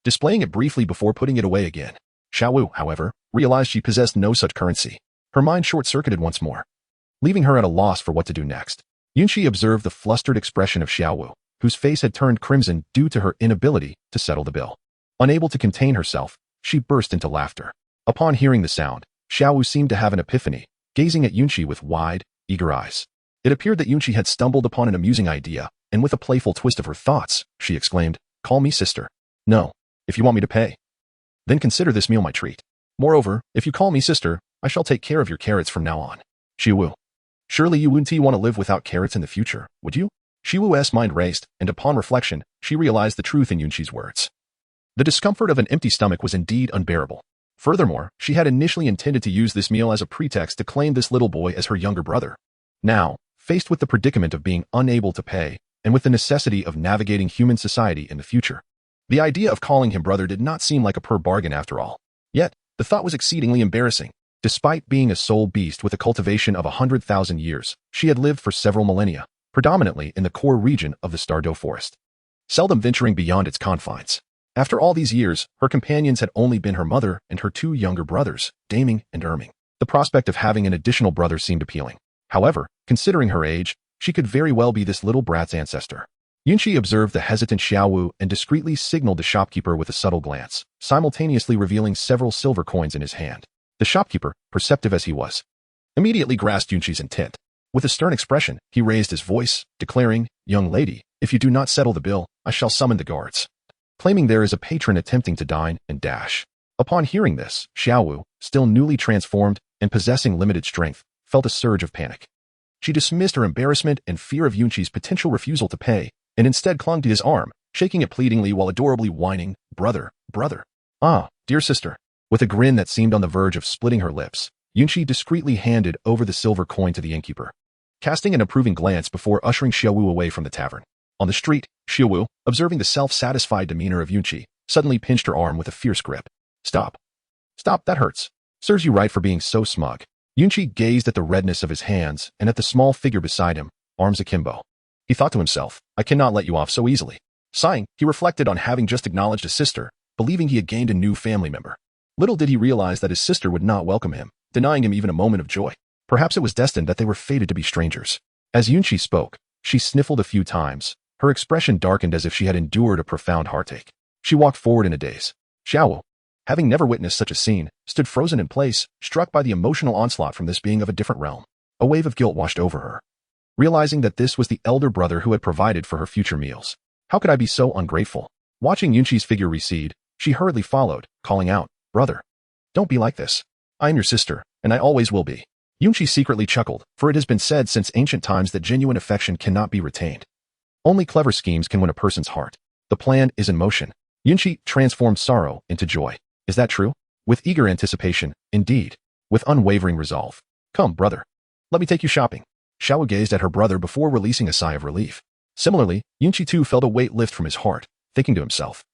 displaying it briefly before putting it away again. Xiao Wu, however, realized she possessed no such currency. Her mind short-circuited once more, leaving her at a loss for what to do next. Yunqi observed the flustered expression of Xiao Wu, whose face had turned crimson due to her inability to settle the bill. Unable to contain herself, she burst into laughter. Upon hearing the sound, Xiao Wu seemed to have an epiphany, gazing at Yunqi with wide, eager eyes. It appeared that Yunqi had stumbled upon an amusing idea, and with a playful twist of her thoughts, she exclaimed, "Call me sister. No, if you want me to pay, then consider this meal my treat. Moreover, if you call me sister, I shall take care of your carrots from now on." Xiao Wu. Surely you wouldn't want to live without carrots in the future, would you? Xiao Wu's mind raced, and upon reflection, she realized the truth in Yunqi's words. The discomfort of an empty stomach was indeed unbearable. Furthermore, she had initially intended to use this meal as a pretext to claim this little boy as her younger brother. Now, faced with the predicament of being unable to pay, and with the necessity of navigating human society in the future, the idea of calling him brother did not seem like a poor bargain after all. Yet, the thought was exceedingly embarrassing. Despite being a soul beast with a cultivation of 100,000 years, she had lived for several millennia, predominantly in the core region of the Stardew Forest, seldom venturing beyond its confines. After all these years, her companions had only been her mother and her two younger brothers, Daming and Erming. The prospect of having an additional brother seemed appealing. However, considering her age, she could very well be this little brat's ancestor. Yunqi observed the hesitant Xiao Wu and discreetly signaled the shopkeeper with a subtle glance, simultaneously revealing several silver coins in his hand. The shopkeeper, perceptive as he was, immediately grasped Yunqi's intent. With a stern expression, he raised his voice, declaring, "Young lady, if you do not settle the bill, I shall summon the guards," claiming there is a patron attempting to dine and dash. Upon hearing this, Xiao Wu, still newly transformed and possessing limited strength, felt a surge of panic. She dismissed her embarrassment and fear of Yunqi's potential refusal to pay, and instead clung to his arm, shaking it pleadingly while adorably whining, "Brother, brother. Ah, dear sister." With a grin that seemed on the verge of splitting her lips, Yunqi discreetly handed over the silver coin to the innkeeper, casting an approving glance before ushering Xiao Wu away from the tavern. On the street, Xiao Wu, observing the self-satisfied demeanor of Yunqi, suddenly pinched her arm with a fierce grip. "Stop. Stop, that hurts. Serves you right for being so smug." Yunqi gazed at the redness of his hands and at the small figure beside him, arms akimbo. He thought to himself, "I cannot let you off so easily." Sighing, he reflected on having just acknowledged a sister, believing he had gained a new family member. Little did he realize that his sister would not welcome him, denying him even a moment of joy. Perhaps it was destined that they were fated to be strangers. As Yunqi spoke, she sniffled a few times. Her expression darkened as if she had endured a profound heartache. She walked forward in a daze. Xiao Wu, having never witnessed such a scene, stood frozen in place, struck by the emotional onslaught from this being of a different realm. A wave of guilt washed over her, realizing that this was the elder brother who had provided for her future meals. How could I be so ungrateful? Watching Yunqi's figure recede, she hurriedly followed, calling out, "Brother, don't be like this. I am your sister, and I always will be." Yunqi secretly chuckled, for it has been said since ancient times that genuine affection cannot be retained. Only clever schemes can win a person's heart. The plan is in motion. Yunqi transformed sorrow into joy. Is that true? With eager anticipation, indeed. With unwavering resolve. "Come, brother. Let me take you shopping." Xiao Wu gazed at her brother before releasing a sigh of relief. Similarly, Yunqi too felt a weight lift from his heart, thinking to himself,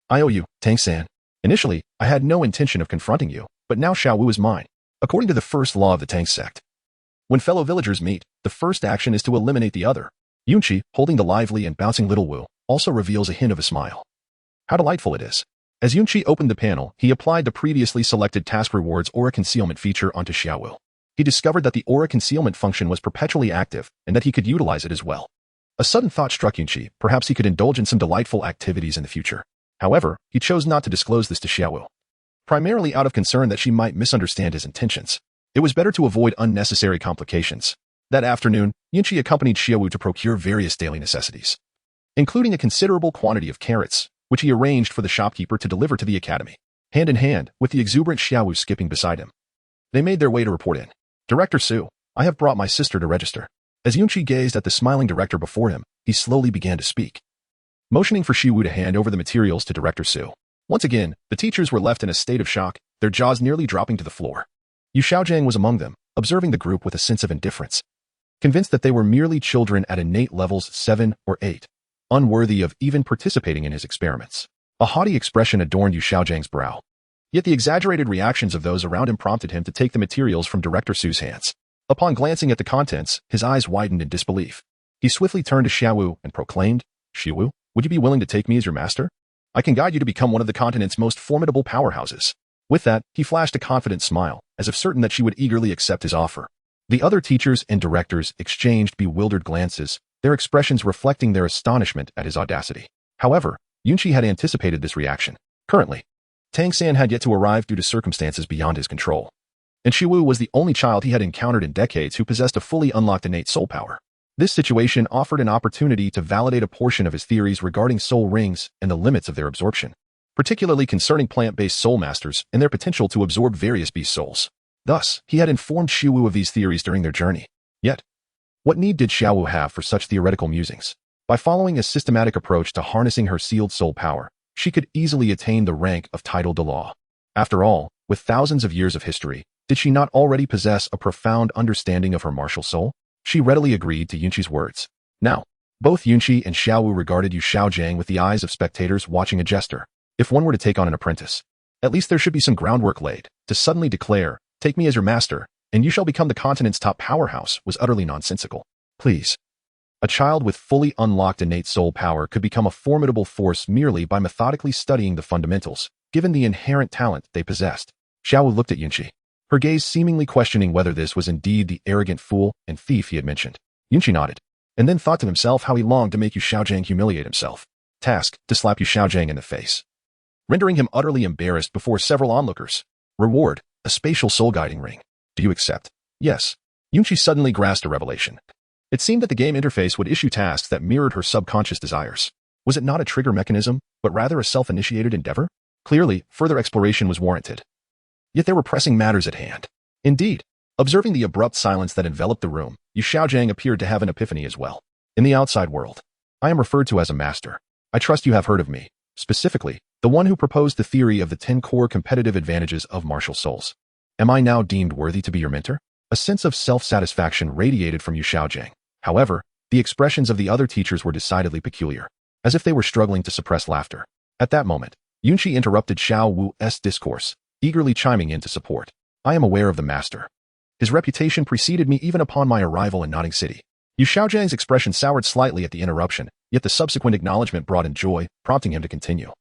"I owe you, Tang-san. Initially, I had no intention of confronting you, but now Xiao Wu is mine." According to the first law of the Tang sect, when fellow villagers meet, the first action is to eliminate the other. Yunqi, holding the lively and bouncing little Wu, also reveals a hint of a smile. How delightful it is. As Yunqi opened the panel, he applied the previously selected task rewards aura concealment feature onto Xiao Wu. He discovered that the aura concealment function was perpetually active and that he could utilize it as well. A sudden thought struck Yunqi, perhaps he could indulge in some delightful activities in the future. However, he chose not to disclose this to Xiao Wu, primarily out of concern that she might misunderstand his intentions. It was better to avoid unnecessary complications. That afternoon, Yunqi accompanied Xiao Wu to procure various daily necessities, including a considerable quantity of carrots, which he arranged for the shopkeeper to deliver to the academy, hand in hand with the exuberant Xiao Wu skipping beside him. They made their way to report in. "Director Su, I have brought my sister to register." As Yunqi gazed at the smiling director before him, he slowly began to speak, motioning for Xiao Wu to hand over the materials to Director Su. Once again, the teachers were left in a state of shock, their jaws nearly dropping to the floor. Yu Xiaogang was among them, observing the group with a sense of indifference, convinced that they were merely children at innate levels 7 or 8, unworthy of even participating in his experiments. A haughty expression adorned Yu Xiaogang's brow. Yet the exaggerated reactions of those around him prompted him to take the materials from Director Su's hands. Upon glancing at the contents, his eyes widened in disbelief. He swiftly turned to Xiao Wu and proclaimed, Xiao Wu, would you be willing to take me as your master? I can guide you to become one of the continent's most formidable powerhouses. With that, he flashed a confident smile, as if certain that she would eagerly accept his offer. The other teachers and directors exchanged bewildered glances, their expressions reflecting their astonishment at his audacity. However, Yunqi had anticipated this reaction. Currently, Tang San had yet to arrive due to circumstances beyond his control. And Xiao Wu was the only child he had encountered in decades who possessed a fully unlocked innate soul power. This situation offered an opportunity to validate a portion of his theories regarding soul rings and the limits of their absorption, particularly concerning plant-based soul masters and their potential to absorb various beast souls. Thus, he had informed Xiao Wu of these theories during their journey. Yet, what need did Xiao Wu have for such theoretical musings? By following a systematic approach to harnessing her sealed soul power, she could easily attain the rank of title de law. After all, with thousands of years of history, did she not already possess a profound understanding of her martial soul? She readily agreed to Yunqi's words. Now, both Yunqi and Xiao Wu regarded Yu Xiaogang with the eyes of spectators watching a jester. If one were to take on an apprentice, at least there should be some groundwork laid. To suddenly declare, "Take me as your master, and you shall become the continent's top powerhouse," was utterly nonsensical. Please. A child with fully unlocked innate soul power could become a formidable force merely by methodically studying the fundamentals, given the inherent talent they possessed. Xiao Wu looked at Yunqi, her gaze seemingly questioning whether this was indeed the arrogant fool and thief he had mentioned. Yunqi nodded, and then thought to himself how he longed to make Yu Xiaogang humiliate himself. Task, to slap Yu Xiaogang in the face, rendering him utterly embarrassed before several onlookers. Reward, a spatial soul-guiding ring. Do you accept? Yes. Yunqi suddenly grasped a revelation. It seemed that the game interface would issue tasks that mirrored her subconscious desires. Was it not a trigger mechanism, but rather a self-initiated endeavor? Clearly, further exploration was warranted. Yet there were pressing matters at hand. Indeed, observing the abrupt silence that enveloped the room, Yu Xiaogang appeared to have an epiphany as well. In the outside world, I am referred to as a master. I trust you have heard of me, specifically, the one who proposed the theory of the 10 core competitive advantages of martial souls. Am I now deemed worthy to be your mentor? A sense of self-satisfaction radiated from Yu Xiaogang. However, the expressions of the other teachers were decidedly peculiar, as if they were struggling to suppress laughter. At that moment, Yunqi interrupted Xiao Wu's discourse, eagerly chiming in to support. I am aware of the master. His reputation preceded me even upon my arrival in Notting City. Yu Xiaogang's expression soured slightly at the interruption, yet the subsequent acknowledgement brought him joy, prompting him to continue.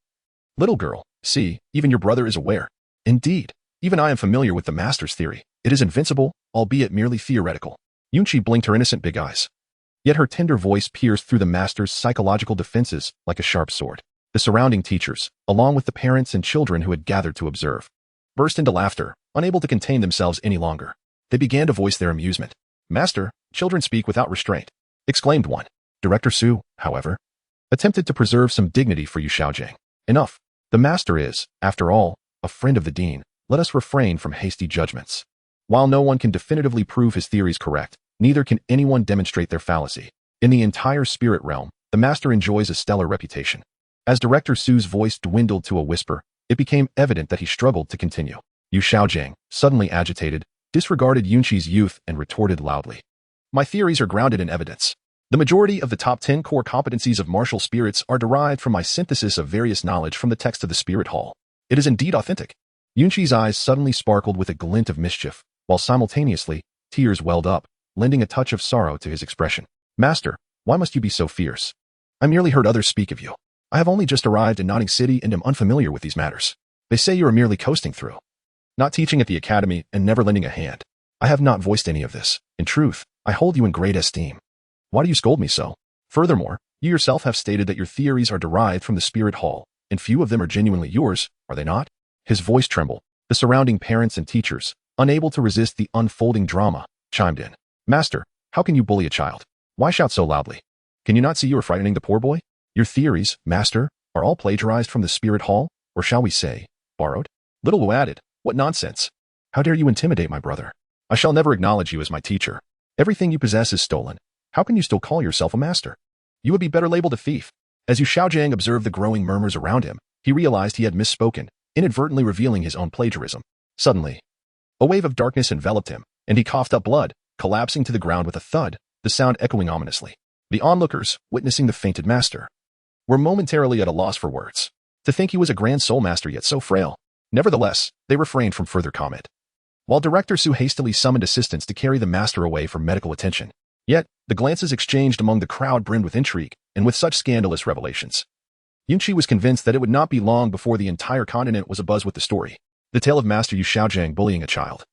Little girl, see, even your brother is aware. Indeed, even I am familiar with the master's theory. It is invincible, albeit merely theoretical. Yunqi blinked her innocent big eyes. Yet her tender voice pierced through the master's psychological defenses like a sharp sword. The surrounding teachers, along with the parents and children who had gathered to observe, burst into laughter, unable to contain themselves any longer. They began to voice their amusement. Master, children speak without restraint, exclaimed one. Director Su, however, attempted to preserve some dignity for Yu Xiaogang. Enough. The master is, after all, a friend of the dean. Let us refrain from hasty judgments. While no one can definitively prove his theories correct, neither can anyone demonstrate their fallacy. In the entire spirit realm, the master enjoys a stellar reputation. As Director Su's voice dwindled to a whisper, it became evident that he struggled to continue. Yu Xiaogang, suddenly agitated, disregarded Yunqi's youth and retorted loudly. My theories are grounded in evidence. The majority of the top 10 core competencies of martial spirits are derived from my synthesis of various knowledge from the text of the Spirit Hall. It is indeed authentic. Yunqi's eyes suddenly sparkled with a glint of mischief, while simultaneously, tears welled up, lending a touch of sorrow to his expression. Master, why must you be so fierce? I merely heard others speak of you. I have only just arrived in Notting City and am unfamiliar with these matters. They say you are merely coasting through, not teaching at the academy and never lending a hand. I have not voiced any of this. In truth, I hold you in great esteem. Why do you scold me so? Furthermore, you yourself have stated that your theories are derived from the Spirit Hall, and few of them are genuinely yours, are they not? His voice trembled. The surrounding parents and teachers, unable to resist the unfolding drama, chimed in. Master, how can you bully a child? Why shout so loudly? Can you not see you are frightening the poor boy? Your theories, master, are all plagiarized from the Spirit Hall, or shall we say, borrowed? Little Wu added, what nonsense. How dare you intimidate my brother? I shall never acknowledge you as my teacher. Everything you possess is stolen. How can you still call yourself a master? You would be better labeled a thief. As Yu Xiaogang observed the growing murmurs around him, he realized he had misspoken, inadvertently revealing his own plagiarism. Suddenly, a wave of darkness enveloped him, and he coughed up blood, collapsing to the ground with a thud, the sound echoing ominously. The onlookers, witnessing the fainted master, were momentarily at a loss for words. To think he was a grand soul master yet so frail. Nevertheless, they refrained from further comment. While Director Su hastily summoned assistants to carry the master away for medical attention. Yet, the glances exchanged among the crowd brimmed with intrigue, and with such scandalous revelations. Yunqi was convinced that it would not be long before the entire continent was abuzz with the story. The tale of Master Yu Xiaogang bullying a child,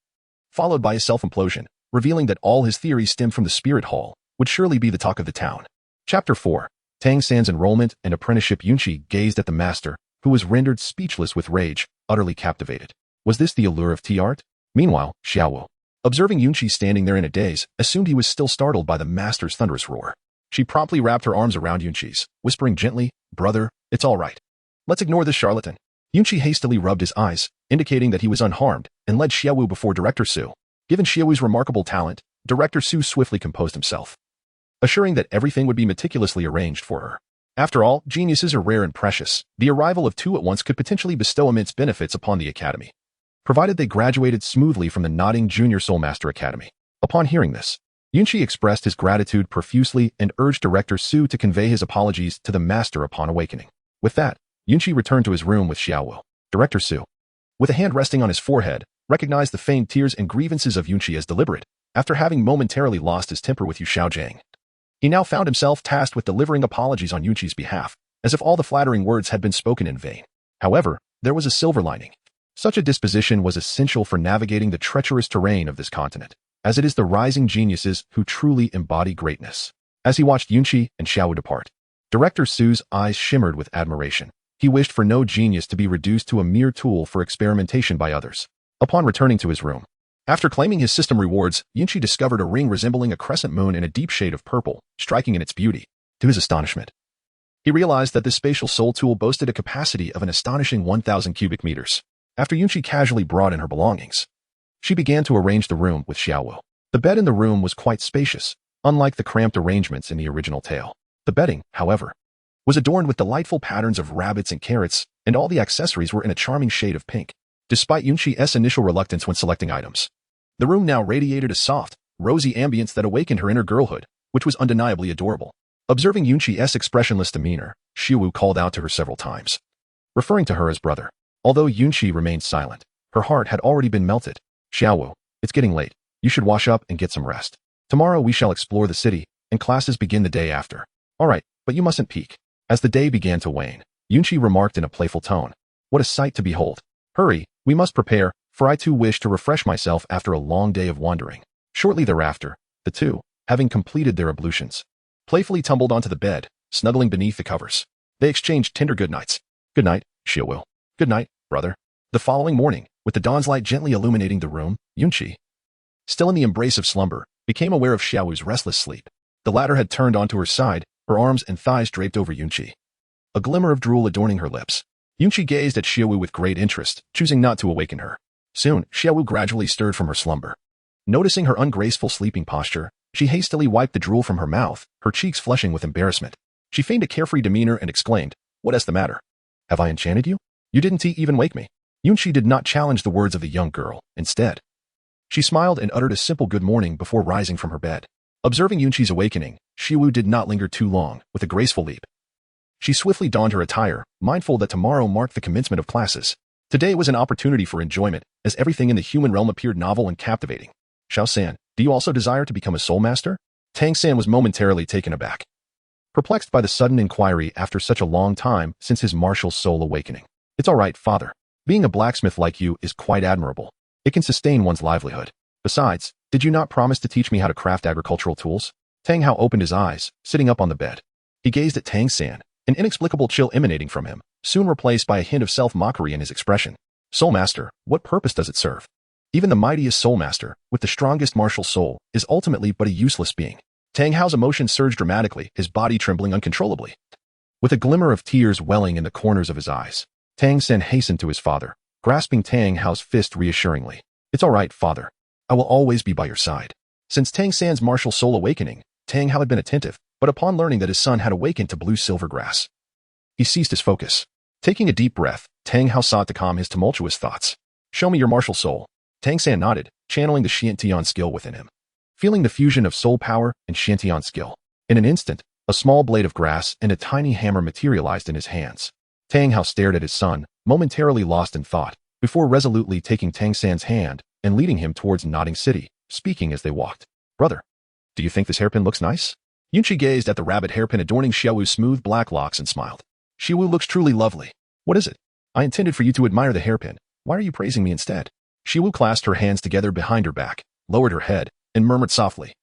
followed by his self-implosion, revealing that all his theories stemmed from the spirit hall, would surely be the talk of the town. Chapter 4. Tang San's enrollment and apprenticeship. Yunqi gazed at the master, who was rendered speechless with rage, utterly captivated. Was this the allure of tea art? Meanwhile, Xiao Wu, observing Yunqi standing there in a daze, assumed he was still startled by the master's thunderous roar. She promptly wrapped her arms around Yunqi's, whispering gently, "Brother, it's all right. Let's ignore this charlatan." Yunqi hastily rubbed his eyes, indicating that he was unharmed, and led Xiao Wu before Director Su. Given Xiao Wu's remarkable talent, Director Su swiftly composed himself, assuring that everything would be meticulously arranged for her. After all, geniuses are rare and precious. The arrival of two at once could potentially bestow immense benefits upon the academy, provided they graduated smoothly from the nodding Junior Soulmaster Academy. Upon hearing this, Yunqi expressed his gratitude profusely and urged Director Su to convey his apologies to the master upon awakening. With that, Yunqi returned to his room with Xiao Wu. Director Su, with a hand resting on his forehead, recognized the feigned tears and grievances of Yunqi as deliberate, after having momentarily lost his temper with Yu Xiaogang. He now found himself tasked with delivering apologies on Yunqi's behalf, as if all the flattering words had been spoken in vain. However, there was a silver lining. Such a disposition was essential for navigating the treacherous terrain of this continent, as it is the rising geniuses who truly embody greatness. As he watched Yunqi and Xiao Wu depart, Director Su's eyes shimmered with admiration. He wished for no genius to be reduced to a mere tool for experimentation by others. Upon returning to his room, after claiming his system rewards, Yunqi discovered a ring resembling a crescent moon in a deep shade of purple, striking in its beauty. To his astonishment, he realized that this spatial soul tool boasted a capacity of an astonishing 1,000 cubic meters. After Yunqi casually brought in her belongings, she began to arrange the room with Xiao Wu. The bed in the room was quite spacious, unlike the cramped arrangements in the original tale. The bedding, however, was adorned with delightful patterns of rabbits and carrots, and all the accessories were in a charming shade of pink. Despite Yunqi's initial reluctance when selecting items, the room now radiated a soft, rosy ambience that awakened her inner girlhood, which was undeniably adorable. Observing Yunqi's expressionless demeanor, Xiao Wu called out to her several times, referring to her as brother. Although Yunqi remained silent, her heart had already been melted. "Xiao Wu, it's getting late. You should wash up and get some rest. Tomorrow we shall explore the city, and classes begin the day after." "All right, but you mustn't peek." As the day began to wane, Yunqi remarked in a playful tone, "What a sight to behold. Hurry, we must prepare, for I too wish to refresh myself after a long day of wandering." Shortly thereafter, the two, having completed their ablutions, playfully tumbled onto the bed, snuggling beneath the covers. They exchanged tender goodnights. "Good night, Xiao Wu. Good night, brother." The following morning, with the dawn's light gently illuminating the room, Yunqi, still in the embrace of slumber, became aware of Xiao Wu's restless sleep. The latter had turned onto her side, her arms and thighs draped over Yunqi, a glimmer of drool adorning her lips. Yunqi gazed at Xiao Wu with great interest, choosing not to awaken her. Soon, Xiao Wu gradually stirred from her slumber. Noticing her ungraceful sleeping posture, she hastily wiped the drool from her mouth, her cheeks flushing with embarrassment. She feigned a carefree demeanor and exclaimed, "What is the matter? Have I enchanted you? You didn't even wake me." Yunqi did not challenge the words of the young girl. Instead, she smiled and uttered a simple good morning before rising from her bed. Observing Yunqi's awakening, Xiao Wu did not linger too long. With a graceful leap, she swiftly donned her attire, mindful that tomorrow marked the commencement of classes. Today was an opportunity for enjoyment, as everything in the human realm appeared novel and captivating. "Xiao San, do you also desire to become a soul master?" Tang San was momentarily taken aback, perplexed by the sudden inquiry after such a long time since his martial soul awakening. "It's all right, father. Being a blacksmith like you is quite admirable. It can sustain one's livelihood. Besides, did you not promise to teach me how to craft agricultural tools?" Tang Hao opened his eyes, sitting up on the bed. He gazed at Tang San, an inexplicable chill emanating from him, soon replaced by a hint of self-mockery in his expression. "Soul Master, what purpose does it serve? Even the mightiest Soul Master, with the strongest martial soul, is ultimately but a useless being." Tang Hao's emotions surged dramatically, his body trembling uncontrollably. With a glimmer of tears welling in the corners of his eyes, Tang San hastened to his father, grasping Tang Hao's fist reassuringly. "It's all right, father. I will always be by your side." Since Tang San's martial soul awakening, Tang Hao had been attentive, but upon learning that his son had awakened to blue silver grass, he ceased his focus. Taking a deep breath, Tang Hao sought to calm his tumultuous thoughts. "Show me your martial soul." Tang San nodded, channeling the Xiantian skill within him. Feeling the fusion of soul power and Xiantian skill, in an instant, a small blade of grass and a tiny hammer materialized in his hands. Tang Hao stared at his son, momentarily lost in thought, before resolutely taking Tang San's hand and leading him towards Nodding City, speaking as they walked. "Brother, do you think this hairpin looks nice?" Yunqi gazed at the rabbit hairpin adorning Xiao Wu's smooth black locks and smiled. Xiao Wu looks truly lovely. What is it? I intended for you to admire the hairpin. Why are you praising me instead? Xiao Wu clasped her hands together behind her back, lowered her head, and murmured softly.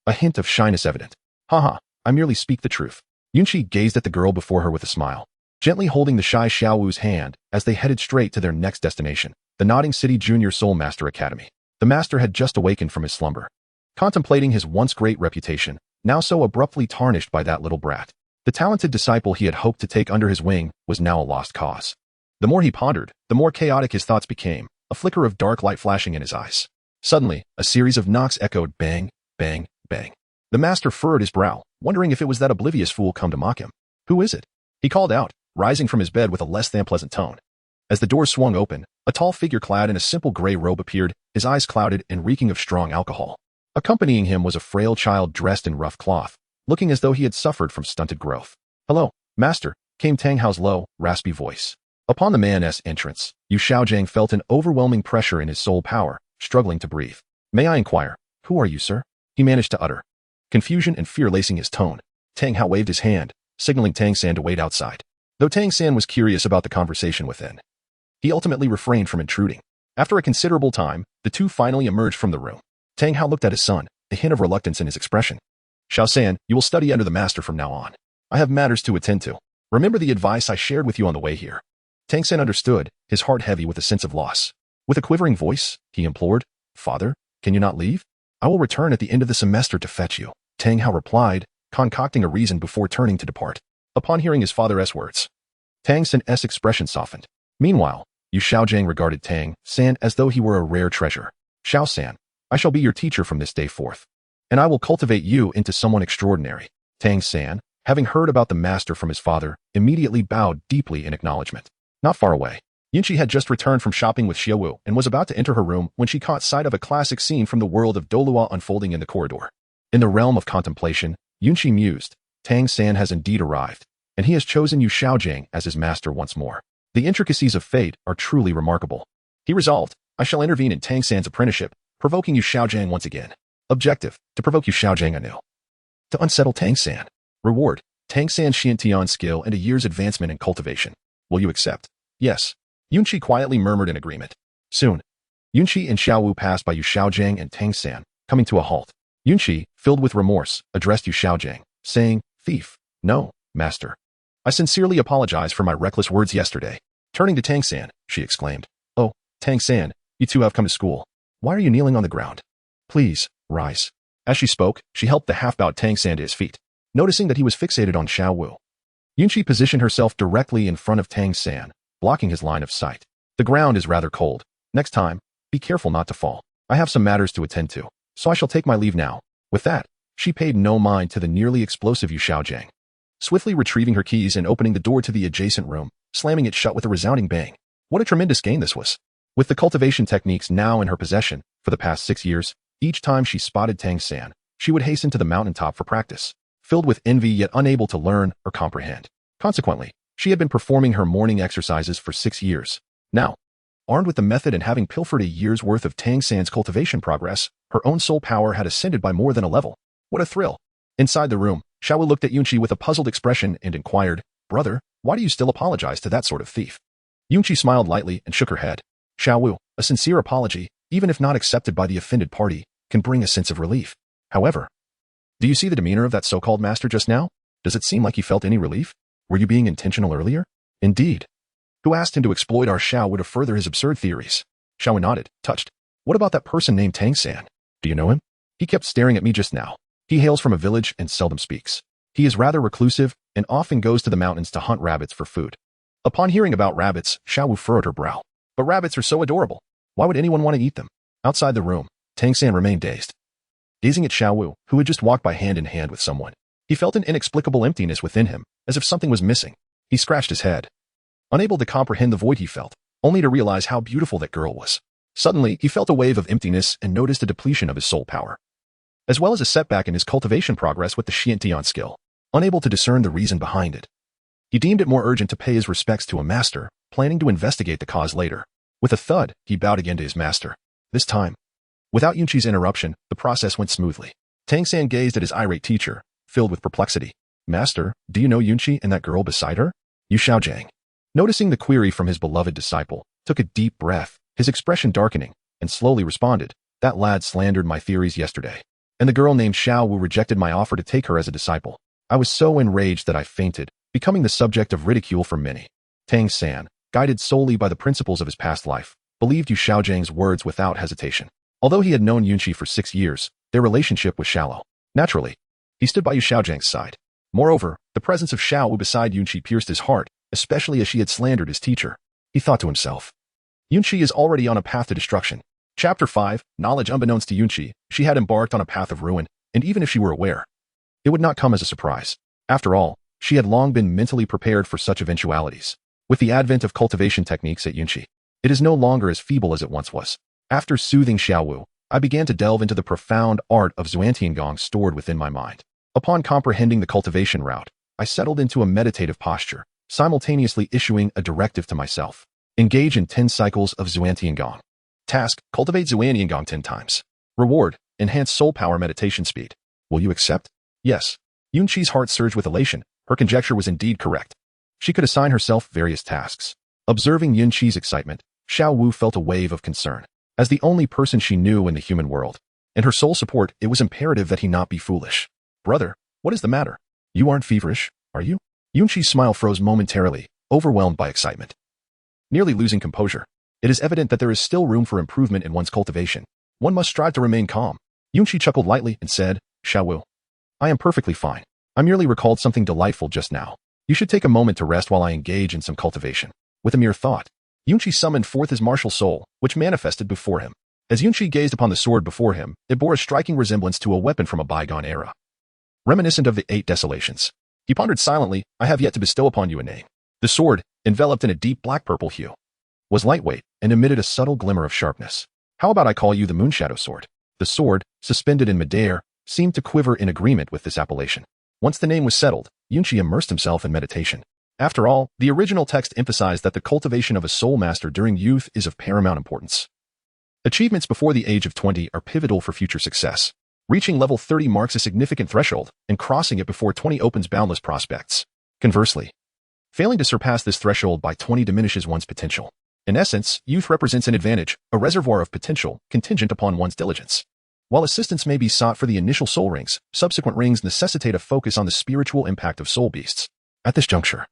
A hint of shyness evident. Haha, I merely speak the truth. Yunqi gazed at the girl before her with a smile, gently holding the shy Xiao Wu's hand as they headed straight to their next destination, the Nodding City Junior Soul Master Academy. The master had just awakened from his slumber, contemplating his once great reputation, now so abruptly tarnished by that little brat. The talented disciple he had hoped to take under his wing was now a lost cause. The more he pondered, the more chaotic his thoughts became, a flicker of dark light flashing in his eyes. Suddenly, a series of knocks echoed bang, bang, bang. The master furrowed his brow, wondering if it was that oblivious fool come to mock him. Who is it? He called out, rising from his bed with a less than pleasant tone. As the door swung open, a tall figure clad in a simple gray robe appeared, his eyes clouded and reeking of strong alcohol. Accompanying him was a frail child dressed in rough cloth, looking as though he had suffered from stunted growth. Hello, master, came Tang Hao's low, raspy voice. Upon the man's entrance, Yu Xiaogang felt an overwhelming pressure in his soul power, struggling to breathe. May I inquire, who are you, sir? He managed to utter. Confusion and fear lacing his tone. Tang Hao waved his hand, signaling Tang San to wait outside. Though Tang San was curious about the conversation within, he ultimately refrained from intruding. After a considerable time, the two finally emerged from the room. Tang Hao looked at his son, a hint of reluctance in his expression. Xiao San, you will study under the master from now on. I have matters to attend to. Remember the advice I shared with you on the way here. Tang San understood, his heart heavy with a sense of loss. With a quivering voice, he implored, Father, can you not leave? I will return at the end of the semester to fetch you. Tang Hao replied, concocting a reason before turning to depart. Upon hearing his father's words, Tang San's expression softened. Meanwhile, Yu Xiaogang regarded Tang San as though he were a rare treasure. Xiao San, I shall be your teacher from this day forth, and I will cultivate you into someone extraordinary. Tang San, having heard about the master from his father, immediately bowed deeply in acknowledgement. Not far away, Yunqi had just returned from shopping with Xiao Wu and was about to enter her room when she caught sight of a classic scene from the world of Douluo unfolding in the corridor. In the realm of contemplation, Yunqi mused, Tang San has indeed arrived, and he has chosen Yu Xiaogang as his master once more. The intricacies of fate are truly remarkable. He resolved, I shall intervene in Tang San's apprenticeship, provoking Yu Xiaogang once again. Objective, to provoke Yu Xiaogang anew. To unsettle Tang San. Reward, Tang San's Xiantian skill and a year's advancement in cultivation. Will you accept? Yes. Yunqi quietly murmured in agreement. Soon, Yunqi and Xiao Wu passed by Yu Xiaogang and Tang San, coming to a halt. Yunqi, filled with remorse, addressed Yu Xiaogang, saying, Thief. No, master. I sincerely apologize for my reckless words yesterday. Turning to Tang San, she exclaimed. Oh, Tang San, you two have come to school. Why are you kneeling on the ground? Please, rise. As she spoke, she helped the half-bowed Tang San to his feet. Noticing that he was fixated on Xiao Wu, Yunqi positioned herself directly in front of Tang San, blocking his line of sight. The ground is rather cold. Next time, be careful not to fall. I have some matters to attend to, so I shall take my leave now. With that, she paid no mind to the nearly explosive Yu Xiaogang, swiftly retrieving her keys and opening the door to the adjacent room, slamming it shut with a resounding bang. What a tremendous gain this was. With the cultivation techniques now in her possession, for the past 6 years, each time she spotted Tang San, she would hasten to the mountaintop for practice, filled with envy yet unable to learn or comprehend. Consequently, she had been performing her morning exercises for 6 years. Now, armed with the method and having pilfered a year's worth of Tang San's cultivation progress, her own soul power had ascended by more than a level. What a thrill. Inside the room, Xiao Wu looked at Yunqi with a puzzled expression and inquired, Brother, why do you still apologize to that sort of thief? Yunqi smiled lightly and shook her head. Xiao Wu, a sincere apology, even if not accepted by the offended party, can bring a sense of relief. However, do you see the demeanor of that so-called master just now? Does it seem like he felt any relief? Were you being intentional earlier? Indeed. Who asked him to exploit our Xiao Wu to further his absurd theories? Xiao Wu nodded, touched. What about that person named Tang San? Do you know him? He kept staring at me just now. He hails from a village and seldom speaks. He is rather reclusive and often goes to the mountains to hunt rabbits for food. Upon hearing about rabbits, Xiao Wu furrowed her brow. But rabbits are so adorable. Why would anyone want to eat them? Outside the room, Tang San remained dazed, gazing at Xiao Wu, who had just walked by hand in hand with someone. He felt an inexplicable emptiness within him, as if something was missing. He scratched his head, unable to comprehend the void he felt, only to realize how beautiful that girl was. Suddenly, he felt a wave of emptiness and noticed a depletion of his soul power, as well as a setback in his cultivation progress with the Xiantian skill. Unable to discern the reason behind it, he deemed it more urgent to pay his respects to a master, planning to investigate the cause later. With a thud, he bowed again to his master. This time, without Yunqi's interruption, the process went smoothly. Tang San gazed at his irate teacher, filled with perplexity. Master, do you know Yunqi and that girl beside her? Yu Xiaogang. Noticing the query from his beloved disciple, took a deep breath, his expression darkening, and slowly responded, that lad slandered my theories yesterday. And the girl named Xiao Wu rejected my offer to take her as a disciple. I was so enraged that I fainted, becoming the subject of ridicule from many. Tang San, guided solely by the principles of his past life, believed Yu Xiaojiang's words without hesitation. Although he had known Yunqi for 6 years, their relationship was shallow. Naturally, he stood by Yu Xiaojiang's side. Moreover, the presence of Xiao Wu beside Yunqi pierced his heart, especially as she had slandered his teacher. He thought to himself, Yunqi is already on a path to destruction. Chapter 5, Knowledge. Unbeknownst to Yunqi, she had embarked on a path of ruin, and even if she were aware, it would not come as a surprise. After all, she had long been mentally prepared for such eventualities. With the advent of cultivation techniques at Yunqi, it is no longer as feeble as it once was. After soothing Xiao Wu, I began to delve into the profound art of Xuantiangong stored within my mind. Upon comprehending the cultivation route, I settled into a meditative posture, simultaneously issuing a directive to myself. Engage in 10 cycles of Xuantiangong. Task, cultivate Xuantiangong 10 times. Reward, enhance soul power meditation speed. Will you accept? Yes. Yunqi's heart surged with elation. Her conjecture was indeed correct. She could assign herself various tasks. Observing Yunqi's excitement, Xiao Wu felt a wave of concern. As the only person she knew in the human world, and her sole support, it was imperative that he not be foolish. Brother, what is the matter? You aren't feverish, are you? Yunqi's smile froze momentarily, overwhelmed by excitement. Nearly losing composure, it is evident that there is still room for improvement in one's cultivation. One must strive to remain calm. Yunqi chuckled lightly and said, Xiao Wu, I am perfectly fine. I merely recalled something delightful just now. You should take a moment to rest while I engage in some cultivation. With a mere thought, Yunqi summoned forth his martial soul, which manifested before him. As Yunqi gazed upon the sword before him, it bore a striking resemblance to a weapon from a bygone era. Reminiscent of the 8 desolations. He pondered silently, I have yet to bestow upon you a name. The sword, enveloped in a deep black-purple hue, was lightweight and emitted a subtle glimmer of sharpness. How about I call you the Moonshadow Sword? The sword, suspended in midair, seemed to quiver in agreement with this appellation. Once the name was settled, Yunqi immersed himself in meditation. After all, the original text emphasized that the cultivation of a soul master during youth is of paramount importance. Achievements before the age of 20 are pivotal for future success. Reaching level 30 marks a significant threshold, and crossing it before 20 opens boundless prospects. Conversely, failing to surpass this threshold by 20 diminishes one's potential. In essence, youth represents an advantage, a reservoir of potential, contingent upon one's diligence. While assistance may be sought for the initial soul rings, subsequent rings necessitate a focus on the spiritual impact of soul beasts. At this juncture,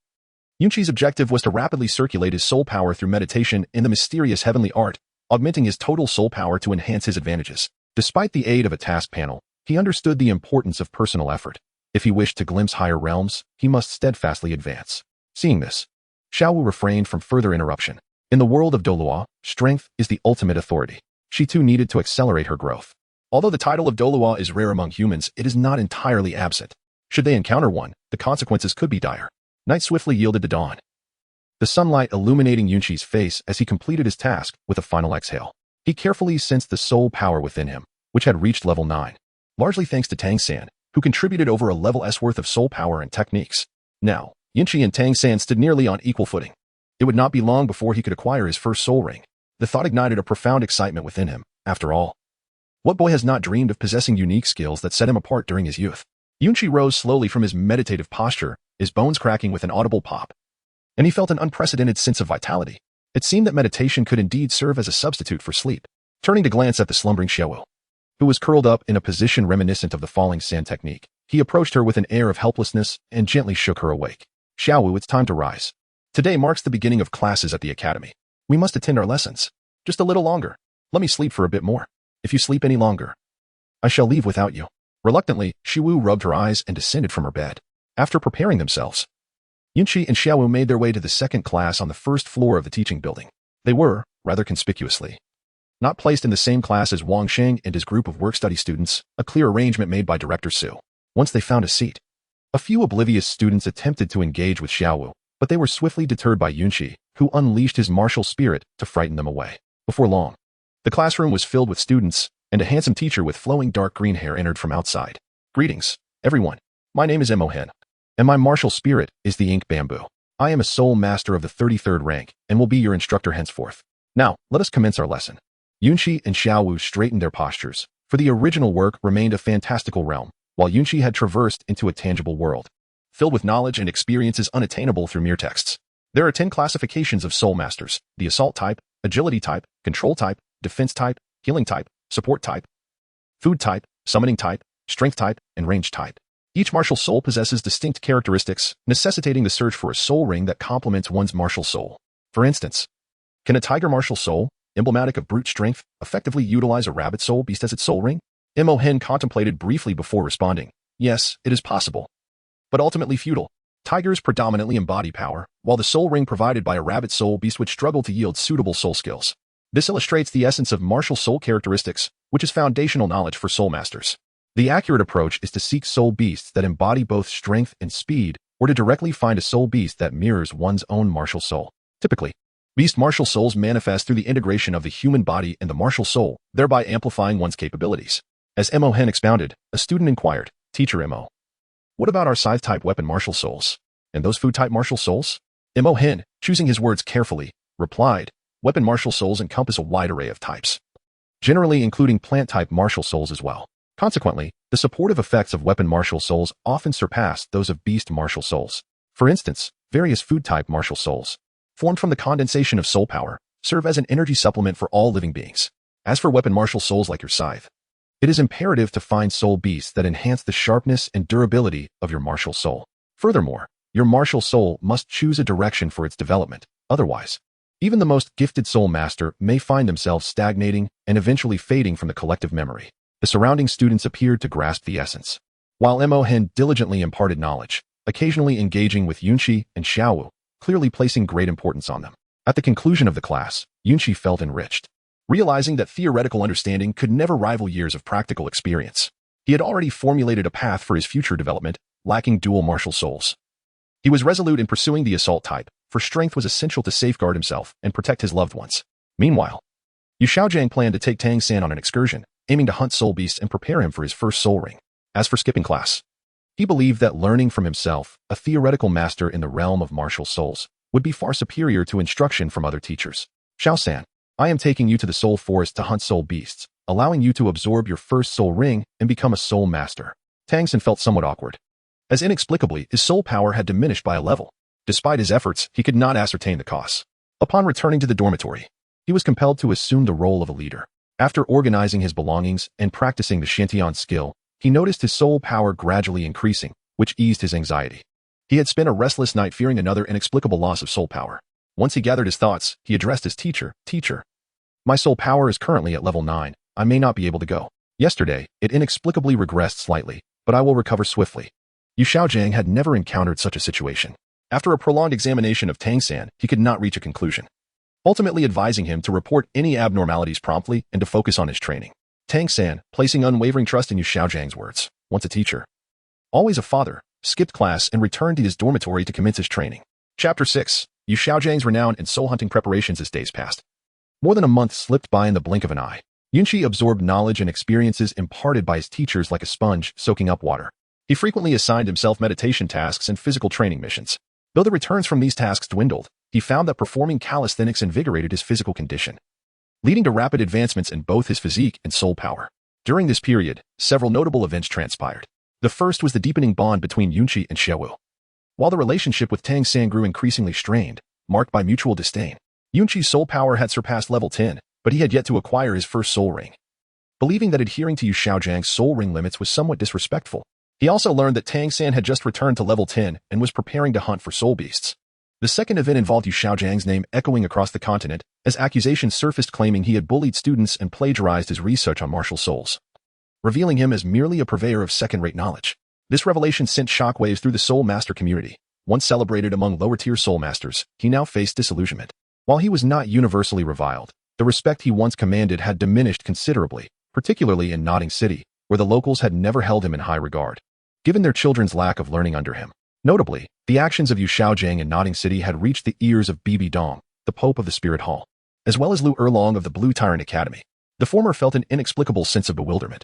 Yunqi's objective was to rapidly circulate his soul power through meditation in the mysterious heavenly art, augmenting his total soul power to enhance his advantages. Despite the aid of a task panel, he understood the importance of personal effort. If he wished to glimpse higher realms, he must steadfastly advance. Seeing this, Xiao Wu refrained from further interruption. In the world of Douluo, strength is the ultimate authority. She too needed to accelerate her growth. Although the title of Douluo is rare among humans, it is not entirely absent. Should they encounter one, the consequences could be dire. Night swiftly yielded to dawn, the sunlight illuminating Yunqi's face as he completed his task with a final exhale. He carefully sensed the soul power within him, which had reached level 9, largely thanks to Tang San, who contributed over a level S worth of soul power and techniques. Now, Yunqi and Tang San stood nearly on equal footing. It would not be long before he could acquire his first soul ring. The thought ignited a profound excitement within him. After all, what boy has not dreamed of possessing unique skills that set him apart during his youth? Yunqi rose slowly from his meditative posture, his bones cracking with an audible pop. And he felt an unprecedented sense of vitality. It seemed that meditation could indeed serve as a substitute for sleep. Turning to glance at the slumbering Xiao Wu, who was curled up in a position reminiscent of the falling sand technique, he approached her with an air of helplessness and gently shook her awake. Xiao Wu, it's time to rise. Today marks the beginning of classes at the academy. We must attend our lessons. Just a little longer. Let me sleep for a bit more. If you sleep any longer, I shall leave without you. Reluctantly, Xiao Wu rubbed her eyes and descended from her bed. After preparing themselves, Yunqi and Xiao Wu made their way to the second class on the first floor of the teaching building. They were, rather conspicuously, not placed in the same class as Wang Sheng and his group of work-study students, a clear arrangement made by Director Su. Once they found a seat, a few oblivious students attempted to engage with Xiao Wu, but they were swiftly deterred by Yunqi, who unleashed his martial spirit to frighten them away. Before long, the classroom was filled with students, and a handsome teacher with flowing dark green hair entered from outside. Greetings, everyone. My name is Mohen, and my martial spirit is the ink bamboo. I am a soul master of the 33rd rank, and will be your instructor henceforth. Now, let us commence our lesson. Yunqi and Xiao Wu straightened their postures, for the original work remained a fantastical realm, while Yunqi had traversed into a tangible world, filled with knowledge and experiences unattainable through mere texts. There are 10 classifications of soul masters: the assault type, agility type, control type, defense type, healing type, support type, food type, summoning type, strength type, and range type. Each martial soul possesses distinct characteristics, necessitating the search for a soul ring that complements one's martial soul. For instance, can a tiger martial soul, emblematic of brute strength, effectively utilize a rabbit soul beast as its soul ring? Mo Hen contemplated briefly before responding. Yes, it is possible, but ultimately futile. Tigers predominantly embody power, while the soul ring provided by a rabbit soul beast would struggle to yield suitable soul skills. This illustrates the essence of martial soul characteristics, which is foundational knowledge for soul masters. The accurate approach is to seek soul beasts that embody both strength and speed, or to directly find a soul beast that mirrors one's own martial soul. Typically, beast martial souls manifest through the integration of the human body and the martial soul, thereby amplifying one's capabilities. As Mo Hen expounded, a student inquired, "Teacher Mo, what about our scythe-type weapon martial souls? And those food-type martial souls?" Mo Hen, choosing his words carefully, replied, "Weapon martial souls encompass a wide array of types, generally including plant-type martial souls as well. Consequently, the supportive effects of weapon martial souls often surpass those of beast martial souls. For instance, various food-type martial souls, formed from the condensation of soul power, serve as an energy supplement for all living beings. As for weapon martial souls like your scythe, it is imperative to find soul beasts that enhance the sharpness and durability of your martial soul. Furthermore, your martial soul must choose a direction for its development. Otherwise, even the most gifted soul master may find themselves stagnating and eventually fading from the collective memory." The surrounding students appeared to grasp the essence. While Mo Hen diligently imparted knowledge, occasionally engaging with Yunqi and Xiao Wu, clearly placing great importance on them. At the conclusion of the class, Yunqi felt enriched, realizing that theoretical understanding could never rival years of practical experience. He had already formulated a path for his future development, lacking dual martial souls. He was resolute in pursuing the assault type, for strength was essential to safeguard himself and protect his loved ones. Meanwhile, Yu Xiaogang planned to take Tang San on an excursion, aiming to hunt soul beasts and prepare him for his first soul ring. As for skipping class, he believed that learning from himself, a theoretical master in the realm of martial souls, would be far superior to instruction from other teachers. "Xiao San, I am taking you to the soul forest to hunt soul beasts, allowing you to absorb your first soul ring and become a soul master." Tang San felt somewhat awkward, as inexplicably his soul power had diminished by a level. Despite his efforts, he could not ascertain the cause. Upon returning to the dormitory, he was compelled to assume the role of a leader. After organizing his belongings and practicing the Shantian skill, he noticed his soul power gradually increasing, which eased his anxiety. He had spent a restless night fearing another inexplicable loss of soul power. Once he gathered his thoughts, he addressed his teacher, "Teacher, my soul power is currently at level 9. I may not be able to go. Yesterday, it inexplicably regressed slightly, but I will recover swiftly." Yu Xiaogang had never encountered such a situation. After a prolonged examination of Tang San, he could not reach a conclusion, ultimately advising him to report any abnormalities promptly and to focus on his training. Tang San, placing unwavering trust in Yu Xiaogangs words, once a teacher, always a father, skipped class and returned to his dormitory to commence his training. Chapter 6. Yu Xiaogangs renown in soul hunting preparations as days passed. More than a month slipped by in the blink of an eye. Yunqi absorbed knowledge and experiences imparted by his teachers like a sponge soaking up water. He frequently assigned himself meditation tasks and physical training missions. Though the returns from these tasks dwindled, he found that performing calisthenics invigorated his physical condition, leading to rapid advancements in both his physique and soul power. During this period, several notable events transpired. The first was the deepening bond between Yunqi and Xiao Wu. While the relationship with Tang San grew increasingly strained, marked by mutual disdain, Yunqi's soul power had surpassed level 10, but he had yet to acquire his first soul ring. Believing that adhering to Yu Xiaogangs' soul ring limits was somewhat disrespectful, he also learned that Tang San had just returned to level 10 and was preparing to hunt for soul beasts. The second event involved Yu Xiaogangs' name echoing across the continent, as accusations surfaced claiming he had bullied students and plagiarized his research on martial souls, revealing him as merely a purveyor of second-rate knowledge. This revelation sent shockwaves through the soul master community. Once celebrated among lower-tier soul masters, he now faced disillusionment. While he was not universally reviled, the respect he once commanded had diminished considerably, particularly in Nodding City, where the locals had never held him in high regard, given their children's lack of learning under him. Notably, the actions of Yu Xiaogang in Nodding City had reached the ears of Bibi Dong, the Pope of the Spirit Hall, as well as Lu Erlong of the Blue Tyrant Academy. The former felt an inexplicable sense of bewilderment,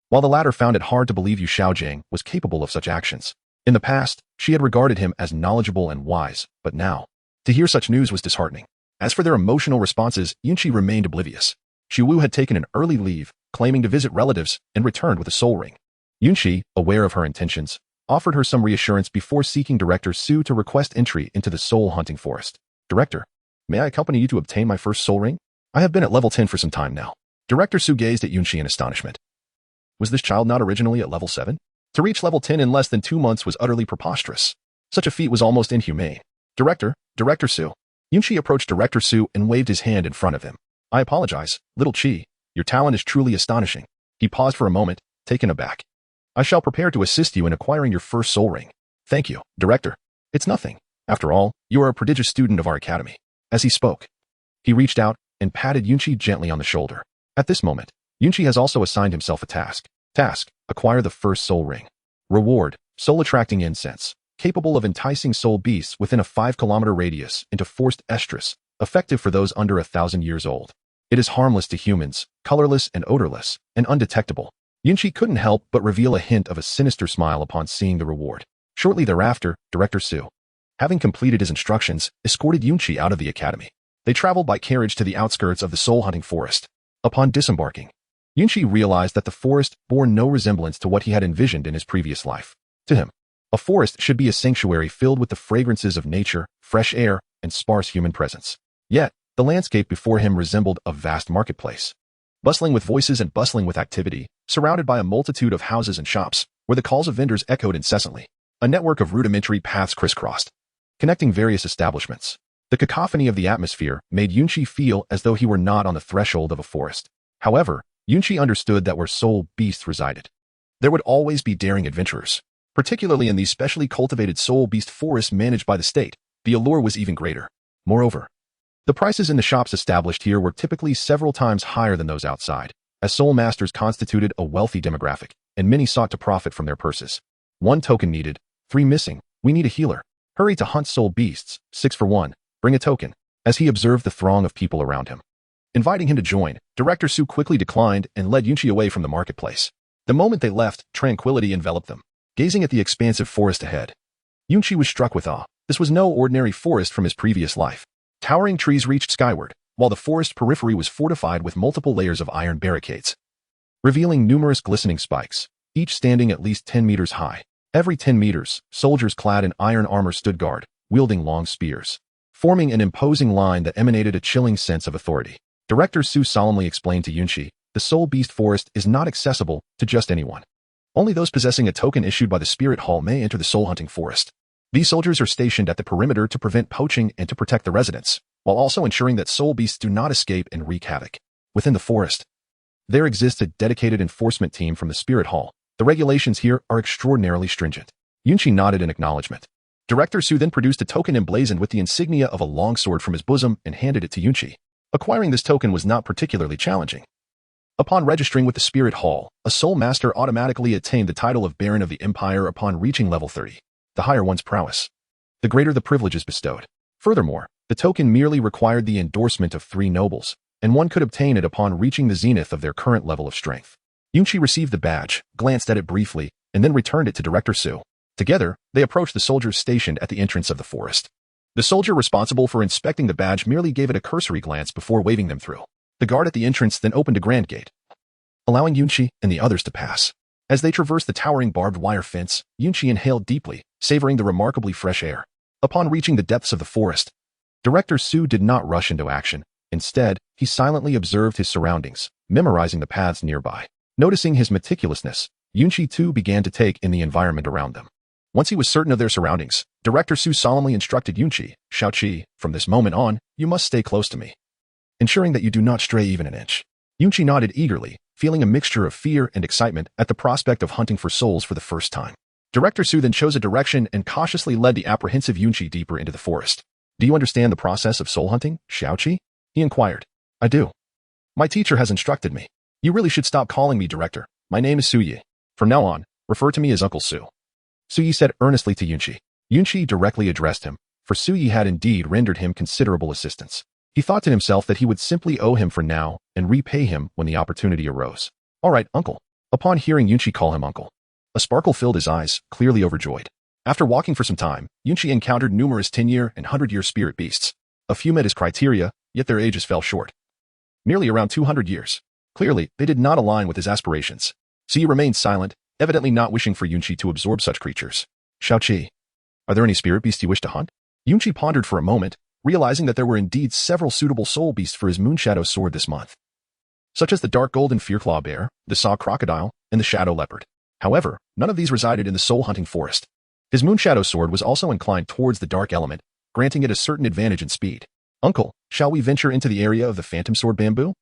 while the latter found it hard to believe Yu Xiaogang was capable of such actions. In the past, she had regarded him as knowledgeable and wise, but now, to hear such news was disheartening. As for their emotional responses, Yunqi remained oblivious. Xiao Wu had taken an early leave, claiming to visit relatives, and returned with a soul ring. Yunqi, aware of her intentions, offered her some reassurance before seeking Director Su to request entry into the soul hunting forest. Director, may I accompany you to obtain my first soul ring? I have been at level 10 for some time now. Director Su gazed at Yunqi in astonishment. Was this child not originally at level 7? To reach level 10 in less than 2 months was utterly preposterous. Such a feat was almost inhumane. Director Su. Yunqi approached Director Su and waved his hand in front of him. I apologize, little Qi. Your talent is truly astonishing. He paused for a moment, taken aback. I shall prepare to assist you in acquiring your first soul ring. Thank you, Director. It's nothing. After all, you are a prodigious student of our academy. As he spoke, he reached out and patted Yunqi gently on the shoulder. At this moment, Yunqi has also assigned himself a task. Acquire the first soul ring. Reward, soul-attracting incense, capable of enticing soul beasts within a 5-kilometer radius into forced estrus, effective for those under 1,000 years old. It is harmless to humans, colorless and odorless, and undetectable. Yunqi couldn't help but reveal a hint of a sinister smile upon seeing the reward. Shortly thereafter, Director Su, having completed his instructions, escorted Yunqi out of the academy. They traveled by carriage to the outskirts of the soul-hunting forest. Upon disembarking, Yunqi realized that the forest bore no resemblance to what he had envisioned in his previous life. To him, a forest should be a sanctuary filled with the fragrances of nature, fresh air, and sparse human presence. Yet, the landscape before him resembled a vast marketplace. Bustling with voices and bustling with activity, surrounded by a multitude of houses and shops, where the calls of vendors echoed incessantly. A network of rudimentary paths crisscrossed, connecting various establishments. The cacophony of the atmosphere made Yunqi feel as though he were not on the threshold of a forest. However, Yunqi understood that where soul beasts resided, there would always be daring adventurers. Particularly in these specially cultivated soul beast forests managed by the state, the allure was even greater. Moreover, the prices in the shops established here were typically several times higher than those outside, as soul masters constituted a wealthy demographic, and many sought to profit from their purses. 1 token needed, 3 missing, we need a healer. Hurry to hunt soul beasts, 6 for 1, bring a token, as he observed the throng of people around him. Inviting him to join, Director Su quickly declined and led Yunqi away from the marketplace. The moment they left, tranquility enveloped them. Gazing at the expansive forest ahead, Yunqi was struck with awe. This was no ordinary forest from his previous life. Towering trees reached skyward, while the forest periphery was fortified with multiple layers of iron barricades, revealing numerous glistening spikes, each standing at least 10 meters high. Every 10 meters, soldiers clad in iron armor stood guard, wielding long spears, forming an imposing line that emanated a chilling sense of authority. Director Su solemnly explained to Yunqi, the Soul Beast Forest is not accessible to just anyone. Only those possessing a token issued by the Spirit Hall may enter the soul hunting forest. These soldiers are stationed at the perimeter to prevent poaching and to protect the residents, while also ensuring that soul beasts do not escape and wreak havoc. Within the forest, there exists a dedicated enforcement team from the Spirit Hall. The regulations here are extraordinarily stringent. Yunqi nodded in acknowledgement. Director Su then produced a token emblazoned with the insignia of a longsword from his bosom and handed it to Yunqi. Acquiring this token was not particularly challenging. Upon registering with the Spirit Hall, a Soul Master automatically attained the title of Baron of the Empire upon reaching level 30. The higher one's prowess, the greater the privileges bestowed. Furthermore, the token merely required the endorsement of 3 nobles, and one could obtain it upon reaching the zenith of their current level of strength. Yunqi received the badge, glanced at it briefly, and then returned it to Director Su. Together, they approached the soldiers stationed at the entrance of the forest. The soldier responsible for inspecting the badge merely gave it a cursory glance before waving them through. The guard at the entrance then opened a grand gate, allowing Yunqi and the others to pass. As they traversed the towering barbed wire fence, Yunqi inhaled deeply, savoring the remarkably fresh air. Upon reaching the depths of the forest, Director Su did not rush into action. Instead, he silently observed his surroundings, memorizing the paths nearby. Noticing his meticulousness, Yunqi too began to take in the environment around them. Once he was certain of their surroundings, Director Su solemnly instructed Yunqi, Xiao, from this moment on, you must stay close to me, ensuring that you do not stray even an inch. Yunqi nodded eagerly, feeling a mixture of fear and excitement at the prospect of hunting for souls for the first time. Director Su then chose a direction and cautiously led the apprehensive Yunqi deeper into the forest. Do you understand the process of soul hunting, Xiao? He inquired. I do. My teacher has instructed me. You really should stop calling me Director. My name is Su Yi. From now on, refer to me as Uncle Su. Su Yi said earnestly to Yunqi. Yunqi directly addressed him, for Su Yi had indeed rendered him considerable assistance. He thought to himself that he would simply owe him for now and repay him when the opportunity arose. All right, Uncle. Upon hearing Yunqi call him Uncle, a sparkle filled his eyes, clearly overjoyed. After walking for some time, Yunqi encountered numerous 10-year and 100-year spirit beasts. A few met his criteria, yet their ages fell short. Merely around 200 years. Clearly, they did not align with his aspirations. So he remained silent, evidently not wishing for Yunqi to absorb such creatures. Xiaoqi, are there any spirit beasts you wish to hunt? Yunqi pondered for a moment, realizing that there were indeed several suitable soul beasts for his Moonshadow sword this month, such as the dark golden fearclaw bear, the saw crocodile, and the shadow leopard. However, none of these resided in the soul-hunting forest. His Moonshadow sword was also inclined towards the dark element, granting it a certain advantage in speed. Uncle, shall we venture into the area of the phantom sword bamboo?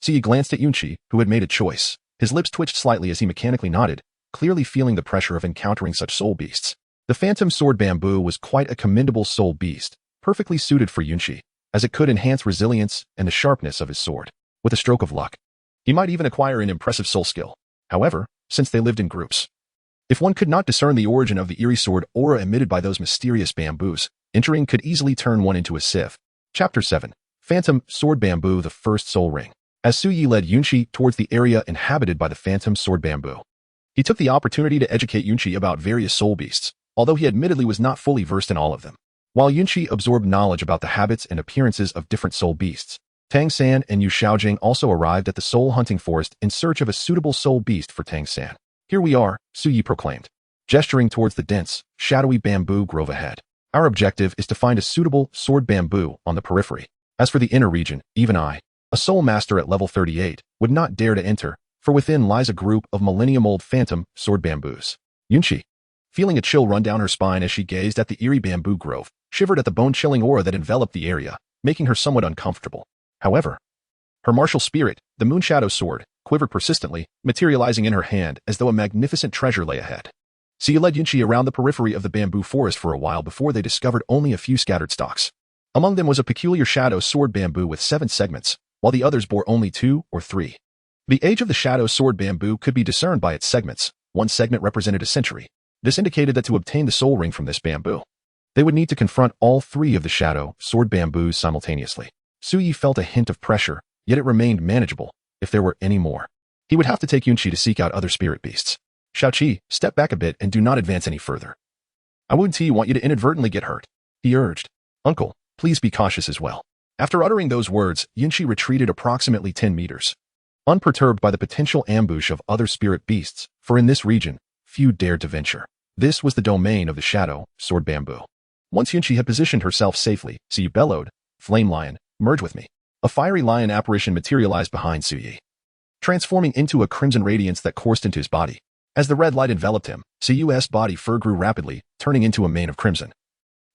He glanced at Yunqi, who had made a choice. His lips twitched slightly as he mechanically nodded, clearly feeling the pressure of encountering such soul beasts. The phantom sword bamboo was quite a commendable soul beast, perfectly suited for Yunqi, as it could enhance resilience and the sharpness of his sword. With a stroke of luck, he might even acquire an impressive soul skill. However, since they lived in groups, if one could not discern the origin of the eerie sword aura emitted by those mysterious bamboos, entering could easily turn one into a sieve. Chapter 7. Phantom Sword Bamboo, the First Soul Ring. As Su Yi led Yunqi towards the area inhabited by the phantom sword bamboo, he took the opportunity to educate Yunqi about various soul beasts, although he admittedly was not fully versed in all of them. While Yunqi absorbed knowledge about the habits and appearances of different soul beasts, Tang San and Yu Xiaogang also arrived at the soul hunting forest in search of a suitable soul beast for Tang San. Here we are, Su Yi proclaimed, gesturing towards the dense, shadowy bamboo grove ahead. Our objective is to find a suitable sword bamboo on the periphery. As for the inner region, even I, a soul master at level 38, would not dare to enter, for within lies a group of millennium-old phantom sword bamboos. Yunqi, feeling a chill run down her spine as she gazed at the eerie bamboo grove, shivered at the bone-chilling aura that enveloped the area, making her somewhat uncomfortable. However, her martial spirit, the Moonshadow sword, quivered persistently, materializing in her hand as though a magnificent treasure lay ahead. Xia led Yunqi around the periphery of the bamboo forest for a while before they discovered only a few scattered stalks. Among them was a peculiar shadow sword bamboo with 7 segments, while the others bore only 2 or 3. The age of the shadow sword bamboo could be discerned by its segments. One segment represented a century. This indicated that to obtain the soul ring from this bamboo, they would need to confront all 3 of the shadow sword bamboos simultaneously. Su Yi felt a hint of pressure, yet it remained manageable. If there were any more, he would have to take Yunqi to seek out other spirit beasts. Xiaoqi, step back a bit and do not advance any further. I wouldn't want you to inadvertently get hurt, he urged. Uncle, please be cautious as well. After uttering those words, Yunqi retreated approximately 10 meters, unperturbed by the potential ambush of other spirit beasts, for in this region, few dared to venture. This was the domain of the shadow sword bamboo. Once Yunqi had positioned herself safely, Su Yi bellowed, Flame Lion, merge with me. A fiery lion apparition materialized behind Su Yi, transforming into a crimson radiance that coursed into his body. As the red light enveloped him, Su Yi's body fur grew rapidly, turning into a mane of crimson.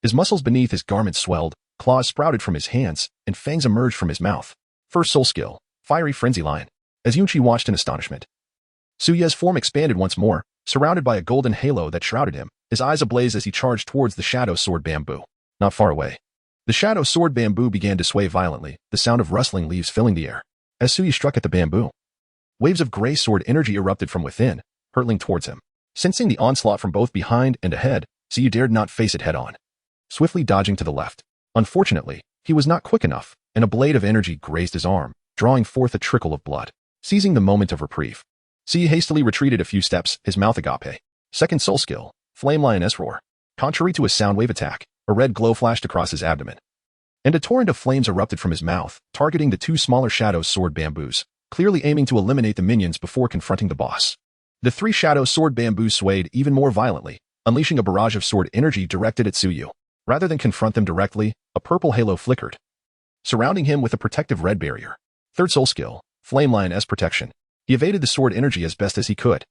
His muscles beneath his garments swelled, claws sprouted from his hands, and fangs emerged from his mouth. First soul skill, Fiery Frenzy Lion. As Yunqi watched in astonishment, Su Yi's form expanded once more, surrounded by a golden halo that shrouded him, his eyes ablaze as he charged towards the shadow sword bamboo. Not far away, the shadow sword bamboo began to sway violently, the sound of rustling leaves filling the air. As Su Yi struck at the bamboo, waves of gray sword energy erupted from within, hurtling towards him. Sensing the onslaught from both behind and ahead, Su Yi dared not face it head-on, swiftly dodging to the left. Unfortunately, he was not quick enough, and a blade of energy grazed his arm, drawing forth a trickle of blood. Seizing the moment of reprieve, Su Yi hastily retreated a few steps, his mouth agape. Second soul skill, Flame Lioness Roar. Contrary to his sound wave attack, a red glow flashed across his abdomen, and a torrent of flames erupted from his mouth, targeting the 2 smaller shadow sword bamboos, clearly aiming to eliminate the minions before confronting the boss. The 3 shadow sword bamboos swayed even more violently, unleashing a barrage of sword energy directed at Su Yi. Rather than confront them directly, a purple halo flickered, surrounding him with a protective red barrier. Third soul skill, Flame Lioness Protection. He evaded the sword energy as best as he could,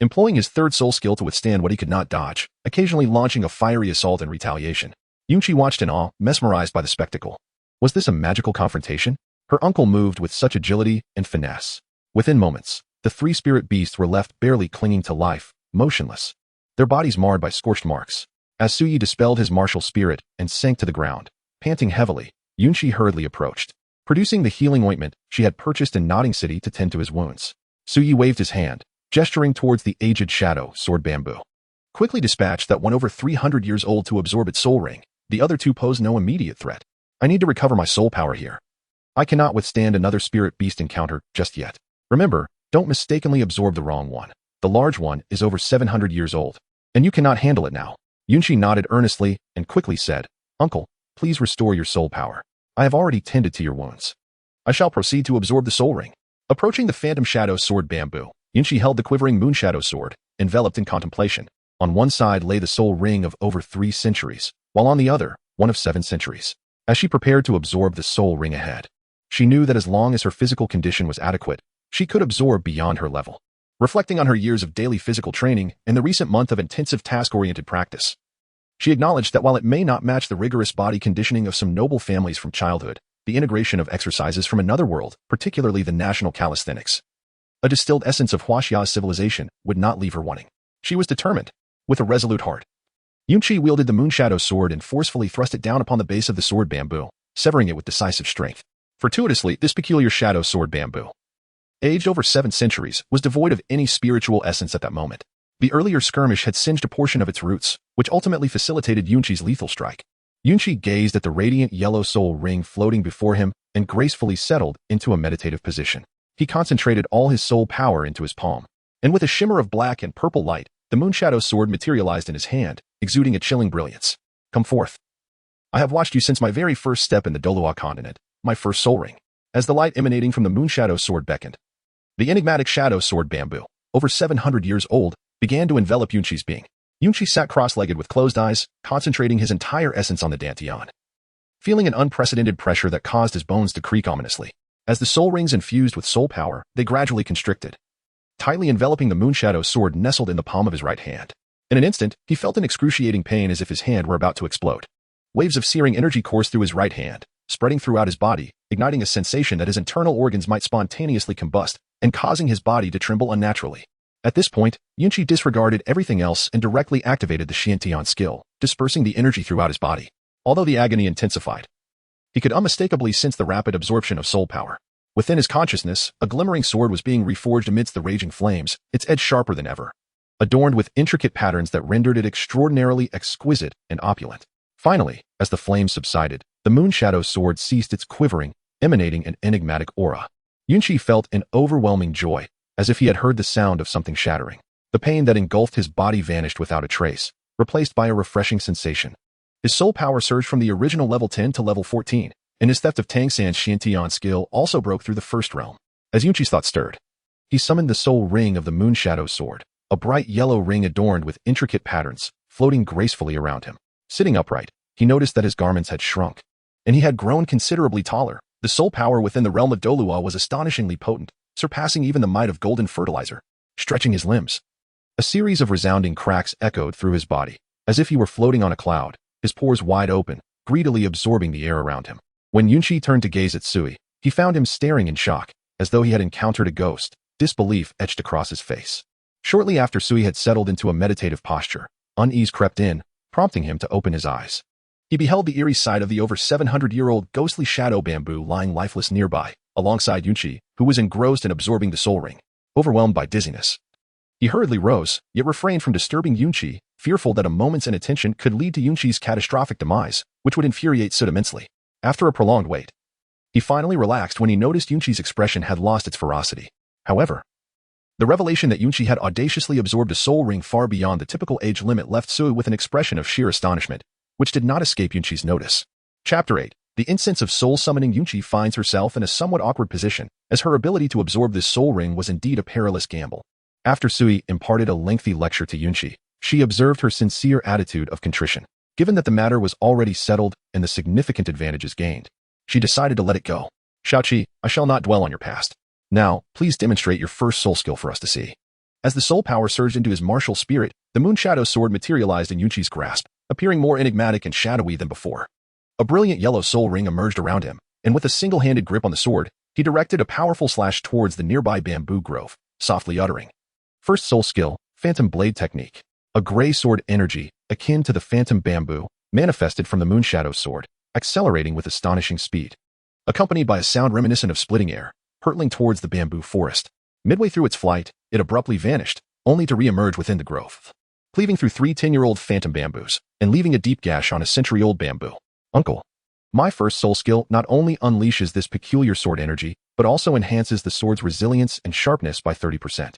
employing his third soul skill to withstand what he could not dodge, occasionally launching a fiery assault in retaliation. Yunqi watched in awe, mesmerized by the spectacle. Was this a magical confrontation? Her uncle moved with such agility and finesse. Within moments, the 3 spirit beasts were left barely clinging to life, motionless, their bodies marred by scorched marks. As Su Yi dispelled his martial spirit and sank to the ground, panting heavily, Yunqi hurriedly approached, producing the healing ointment she had purchased in Nodding City to tend to his wounds. Su Yi waved his hand, gesturing towards the aged shadow sword bamboo. Quickly dispatched that one over 300 years old to absorb its soul ring. The other 2 pose no immediate threat. I need to recover my soul power here. I cannot withstand another spirit beast encounter just yet. Remember, don't mistakenly absorb the wrong one. The large one is over 700 years old, and you cannot handle it now. Yunqi nodded earnestly and quickly said, Uncle, please restore your soul power. I have already tended to your wounds. I shall proceed to absorb the soul ring. Approaching the phantom shadow sword bamboo, Yunqi held the quivering Moonshadow sword, enveloped in contemplation. On one side lay the soul ring of over 3 centuries, while on the other, one of 7 centuries. As she prepared to absorb the soul ring ahead, she knew that as long as her physical condition was adequate, she could absorb beyond her level. Reflecting on her years of daily physical training and the recent month of intensive task-oriented practice, she acknowledged that while it may not match the rigorous body conditioning of some noble families from childhood, the integration of exercises from another world, particularly the national calisthenics, a distilled essence of Huaxia's civilization, would not leave her wanting. She was determined, with a resolute heart. Yunqi wielded the Moonshadow sword and forcefully thrust it down upon the base of the sword bamboo, severing it with decisive strength. Fortuitously, this peculiar shadow sword bamboo, aged over 7 centuries, was devoid of any spiritual essence at that moment. The earlier skirmish had singed a portion of its roots, which ultimately facilitated Yunqi's lethal strike. Yunqi gazed at the radiant yellow soul ring floating before him and gracefully settled into a meditative position. He concentrated all his soul power into his palm, and with a shimmer of black and purple light, the Moonshadow sword materialized in his hand, exuding a chilling brilliance. Come forth. I have watched you since my very first step in the Douluo Continent, my first soul ring. As the light emanating from the Moonshadow sword beckoned, the enigmatic shadow sword bamboo, over 700 years old, began to envelop Yunqi's being. Yunqi sat cross-legged with closed eyes, concentrating his entire essence on the dantian, feeling an unprecedented pressure that caused his bones to creak ominously. As the soul rings infused with soul power, they gradually constricted, tightly enveloping the Moonshadow sword nestled in the palm of his right hand. In an instant, he felt an excruciating pain as if his hand were about to explode. Waves of searing energy coursed through his right hand, spreading throughout his body, igniting a sensation that his internal organs might spontaneously combust, and causing his body to tremble unnaturally. At this point, Yunqi disregarded everything else and directly activated the Xiantian skill, dispersing the energy throughout his body. Although the agony intensified, he could unmistakably sense the rapid absorption of soul power. Within his consciousness, a glimmering sword was being reforged amidst the raging flames, its edge sharper than ever, adorned with intricate patterns that rendered it extraordinarily exquisite and opulent. Finally, as the flames subsided, the Moonshadow sword ceased its quivering, emanating an enigmatic aura. Yunqi felt an overwhelming joy, as if he had heard the sound of something shattering. The pain that engulfed his body vanished without a trace, replaced by a refreshing sensation. His soul power surged from the original level 10 to level 14, and his theft of Tang San's Xiantian skill also broke through the first realm. As Yunqi's thought stirred, he summoned the soul ring of the Moonshadow sword, a bright yellow ring adorned with intricate patterns, floating gracefully around him. Sitting upright, he noticed that his garments had shrunk, and he had grown considerably taller. The soul power within the realm of Douluo was astonishingly potent, surpassing even the might of golden fertilizer. Stretching his limbs, a series of resounding cracks echoed through his body, as if he were floating on a cloud, his pores wide open, greedily absorbing the air around him. When Yunqi turned to gaze at Sui, he found him staring in shock, as though he had encountered a ghost, disbelief etched across his face. Shortly after Sui had settled into a meditative posture, unease crept in, prompting him to open his eyes. He beheld the eerie sight of the over 700-year-old ghostly shadow bamboo lying lifeless nearby, alongside Yunqi, who was engrossed in absorbing the soul ring. Overwhelmed by dizziness, he hurriedly rose, yet refrained from disturbing Yunqi, fearful that a moment's inattention could lead to Yunqi's catastrophic demise, which would infuriate Sud immensely. After a prolonged wait, he finally relaxed when he noticed Yunqi's expression had lost its ferocity. However, the revelation that Yunqi had audaciously absorbed a soul ring far beyond the typical age limit left Sui with an expression of sheer astonishment, which did not escape Yunqi's notice. Chapter 8. The incense of soul summoning. Yunqi finds herself in a somewhat awkward position, as her ability to absorb this soul ring was indeed a perilous gamble. After Sui imparted a lengthy lecture to Yunqi, she observed her sincere attitude of contrition. Given that the matter was already settled and the significant advantages gained, she decided to let it go. Xiaoqi, I shall not dwell on your past. Now, please demonstrate your first soul skill for us to see. As the soul power surged into his martial spirit, the Moonshadow sword materialized in Yunqi's grasp, appearing more enigmatic and shadowy than before. A brilliant yellow soul ring emerged around him, and with a single-handed grip on the sword, he directed a powerful slash towards the nearby bamboo grove, softly uttering. First soul skill, Phantom Blade Technique. A gray sword energy, akin to the phantom bamboo, manifested from the Moonshadow sword, accelerating with astonishing speed, accompanied by a sound reminiscent of splitting air, hurtling towards the bamboo forest. Midway through its flight, it abruptly vanished, only to re-emerge within the grove, cleaving through 3 10-year-old phantom bamboos, and leaving a deep gash on a century-old bamboo. Uncle, my first soul skill not only unleashes this peculiar sword energy, but also enhances the sword's resilience and sharpness by 30%,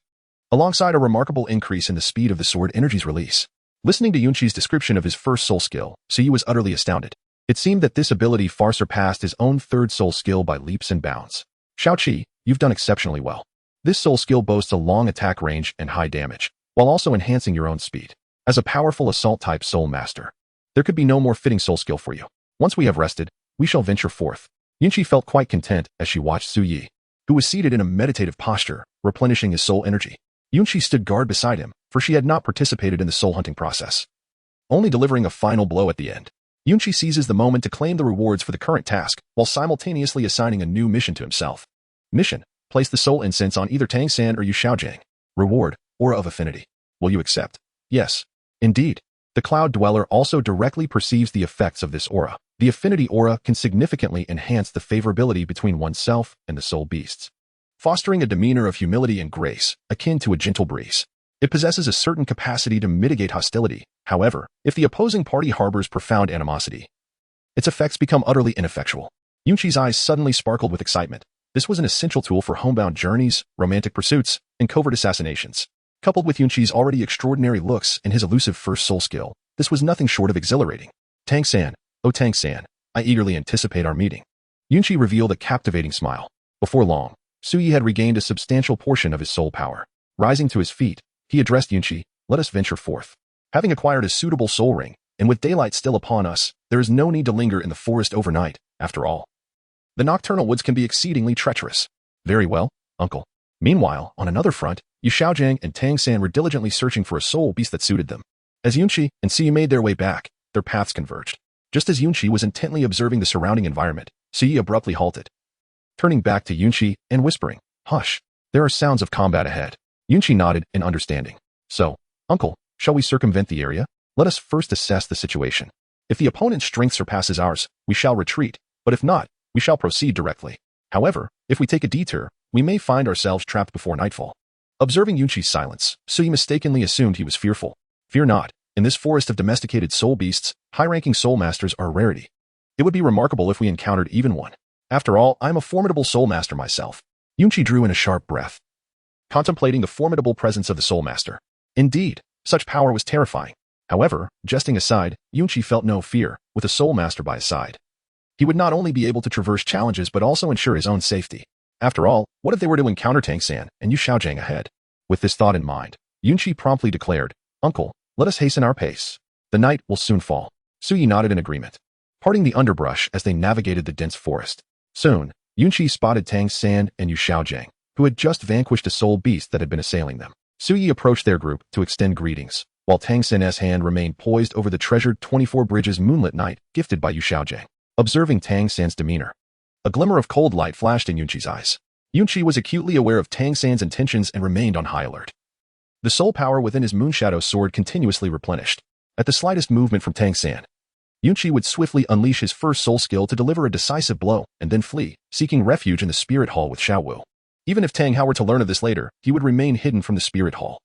alongside a remarkable increase in the speed of the sword energy's release. Listening to Yunqi's description of his first soul skill, Sui was utterly astounded. It seemed that this ability far surpassed his own third soul skill by leaps and bounds. Xiaoqi, you've done exceptionally well. This soul skill boasts a long attack range and high damage. while also enhancing your own speed. As a powerful assault-type soul master, there could be no more fitting soul skill for you. Once we have rested, we shall venture forth. Yunqi felt quite content as she watched Su Yi, who was seated in a meditative posture, replenishing his soul energy. Yunqi stood guard beside him, for she had not participated in the soul hunting process, only delivering a final blow at the end. Yunqi seizes the moment to claim the rewards for the current task, while simultaneously assigning a new mission to himself. Mission: place the soul incense on either Tang San or Yu Xiaogang. Reward: Aura of Affinity. Will you accept? Yes. Indeed. The Cloud Dweller also directly perceives the effects of this aura. The affinity aura can significantly enhance the favorability between oneself and the soul beasts, fostering a demeanor of humility and grace, akin to a gentle breeze. It possesses a certain capacity to mitigate hostility. However, if the opposing party harbors profound animosity, its effects become utterly ineffectual. Yunqi's eyes suddenly sparkled with excitement. This was an essential tool for homebound journeys, romantic pursuits, and covert assassinations. Coupled with Yunqi's already extraordinary looks and his elusive first soul skill, this was nothing short of exhilarating. Tang San, oh Tang San, I eagerly anticipate our meeting. Yunqi revealed a captivating smile. Before long, Su Yi had regained a substantial portion of his soul power. Rising to his feet, he addressed Yunqi, let us venture forth. Having acquired a suitable soul ring, and with daylight still upon us, there is no need to linger in the forest overnight, after all. The nocturnal woods can be exceedingly treacherous. Very well, uncle. Meanwhile, on another front, Yu Xiaogang and Tang San were diligently searching for a soul beast that suited them. As Yunqi and Su Yi made their way back, their paths converged. Just as Yunqi was intently observing the surrounding environment, Su Yi abruptly halted, turning back to Yunqi and whispering, hush, there are sounds of combat ahead. Yunqi nodded in understanding. So, uncle, shall we circumvent the area? Let us first assess the situation. If the opponent's strength surpasses ours, we shall retreat, but if not, we shall proceed directly. However, if we take a detour, we may find ourselves trapped before nightfall. Observing Yunqi's silence, Su Yi mistakenly assumed he was fearful. Fear not. In this forest of domesticated soul beasts, high-ranking soul masters are a rarity. It would be remarkable if we encountered even one. After all, I am a formidable soul master myself. Yunqi drew in a sharp breath, contemplating the formidable presence of the soul master. Indeed, such power was terrifying. However, jesting aside, Yunqi felt no fear. With a soul master by his side, he would not only be able to traverse challenges but also ensure his own safety. After all, what if they were to encounter Tang San and Yu Xiaogang ahead? With this thought in mind, Yunqi promptly declared, Uncle, let us hasten our pace. The night will soon fall. Su Yi nodded in agreement, parting the underbrush as they navigated the dense forest. Soon, Yunqi spotted Tang San and Yu Xiaogang, who had just vanquished a soul beast that had been assailing them. Su Yi approached their group to extend greetings, while Tang San's hand remained poised over the treasured 24 Bridges moonlit night gifted by Yu Xiaogang. Observing Tang San's demeanor, a glimmer of cold light flashed in Yunqi's eyes. Yunqi was acutely aware of Tang San's intentions and remained on high alert. The soul power within his Moonshadow sword continuously replenished. At the slightest movement from Tang San, Yunqi would swiftly unleash his first soul skill to deliver a decisive blow and then flee, seeking refuge in the Spirit Hall with Xiao Wu. Even if Tang Hao were to learn of this later, he would remain hidden from the Spirit Hall,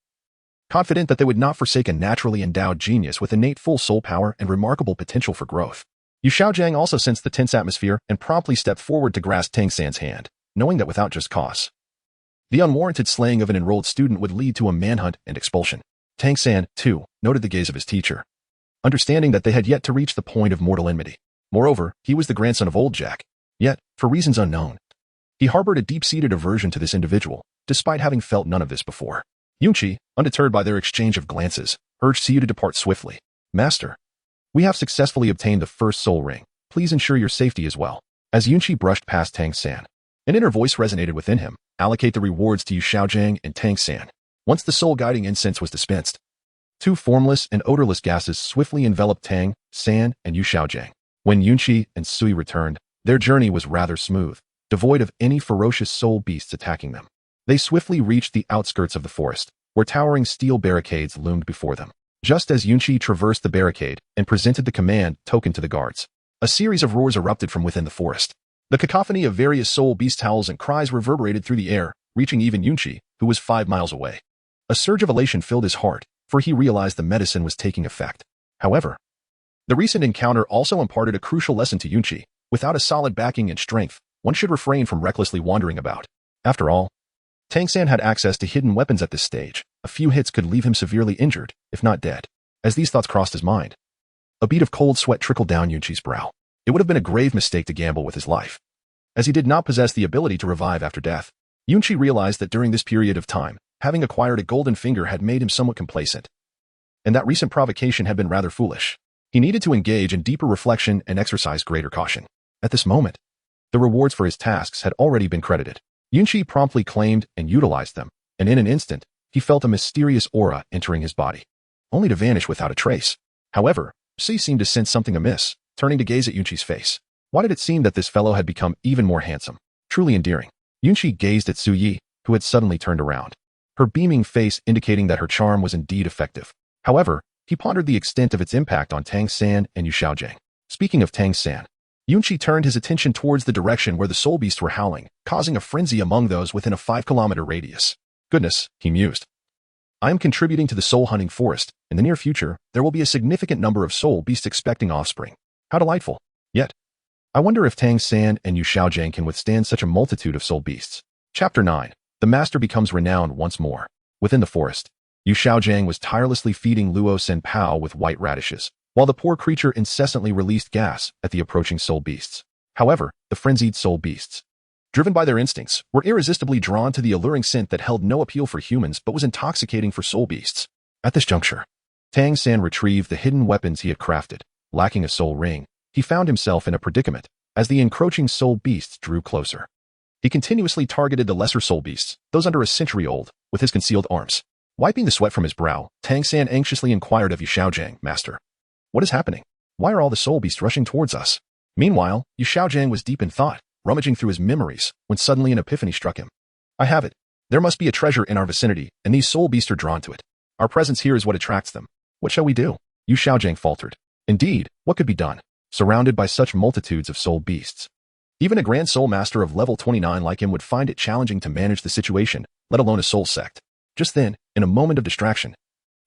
confident that they would not forsake a naturally endowed genius with innate full soul power and remarkable potential for growth. Yu Xiaogang also sensed the tense atmosphere and promptly stepped forward to grasp Tang San's hand, knowing that without just cause, the unwarranted slaying of an enrolled student would lead to a manhunt and expulsion. Tang San, too, noted the gaze of his teacher, understanding that they had yet to reach the point of mortal enmity. Moreover, he was the grandson of Old Jack. Yet, for reasons unknown, he harbored a deep-seated aversion to this individual, despite having felt none of this before. Yunqi, undeterred by their exchange of glances, urged Su Yi to depart swiftly. Master, we have successfully obtained the first soul ring. Please ensure your safety as well. As Yunqi brushed past Tang San, an inner voice resonated within him. Allocate the rewards to Yu Xiaogang and Tang San. Once the soul-guiding incense was dispensed, two formless and odorless gases swiftly enveloped Tang San and Yu Xiaogang. When Yunqi and Su Yi returned, their journey was rather smooth, devoid of any ferocious soul beasts attacking them. They swiftly reached the outskirts of the forest, where towering steel barricades loomed before them. Just as Yunqi traversed the barricade and presented the command token to the guards, a series of roars erupted from within the forest. The cacophony of various soul beast howls and cries reverberated through the air, reaching even Yunqi, who was 5 miles away. A surge of elation filled his heart, for he realized the medicine was taking effect. However, the recent encounter also imparted a crucial lesson to Yunqi. Without a solid backing and strength, one should refrain from recklessly wandering about. After all, Tang San had access to hidden weapons at this stage. A few hits could leave him severely injured, if not dead. As these thoughts crossed his mind, a bead of cold sweat trickled down Yunqi's brow. It would have been a grave mistake to gamble with his life, as he did not possess the ability to revive after death. Yunqi realized that during this period of time, having acquired a golden finger had made him somewhat complacent. And that recent provocation had been rather foolish. He needed to engage in deeper reflection and exercise greater caution. At this moment, the rewards for his tasks had already been credited. Yunqi promptly claimed and utilized them, and in an instant, he felt a mysterious aura entering his body, only to vanish without a trace. However, Xi seemed to sense something amiss, turning to gaze at Yunqi's face. Why did it seem that this fellow had become even more handsome, truly endearing? Yunqi gazed at Su Yi, who had suddenly turned around, her beaming face indicating that her charm was indeed effective. However, he pondered the extent of its impact on Tang San and Yu Xiaogang. Speaking of Tang San, Yunqi turned his attention towards the direction where the soul beasts were howling, causing a frenzy among those within a 5-kilometer radius. Goodness, he mused. I am contributing to the soul hunting forest. In the near future, there will be a significant number of soul beasts expecting offspring. How delightful. Yet, I wonder if Tang San and Yu Xiaogang can withstand such a multitude of soul beasts. Chapter 9. The master becomes renowned once more. Within the forest, Yu Xiaogang was tirelessly feeding Luo Senpao with white radishes, while the poor creature incessantly released gas at the approaching soul beasts. However, the frenzied soul beasts, driven by their instincts, were irresistibly drawn to the alluring scent that held no appeal for humans but was intoxicating for soul beasts. At this juncture, Tang San retrieved the hidden weapons he had crafted. Lacking a soul ring, he found himself in a predicament as the encroaching soul beasts drew closer. He continuously targeted the lesser soul beasts, those under a century old, with his concealed arms. Wiping the sweat from his brow, Tang San anxiously inquired of Yu Xiaogang, Master, what is happening? Why are all the soul beasts rushing towards us? Meanwhile, Yu Xiaogang was deep in thought, rummaging through his memories, when suddenly an epiphany struck him. I have it. There must be a treasure in our vicinity, and these soul beasts are drawn to it. Our presence here is what attracts them. What shall we do? Yu Xiaogang faltered. Indeed, what could be done? Surrounded by such multitudes of soul beasts, even a grand soul master of level 29 like him would find it challenging to manage the situation, let alone a soul sect. Just then, in a moment of distraction,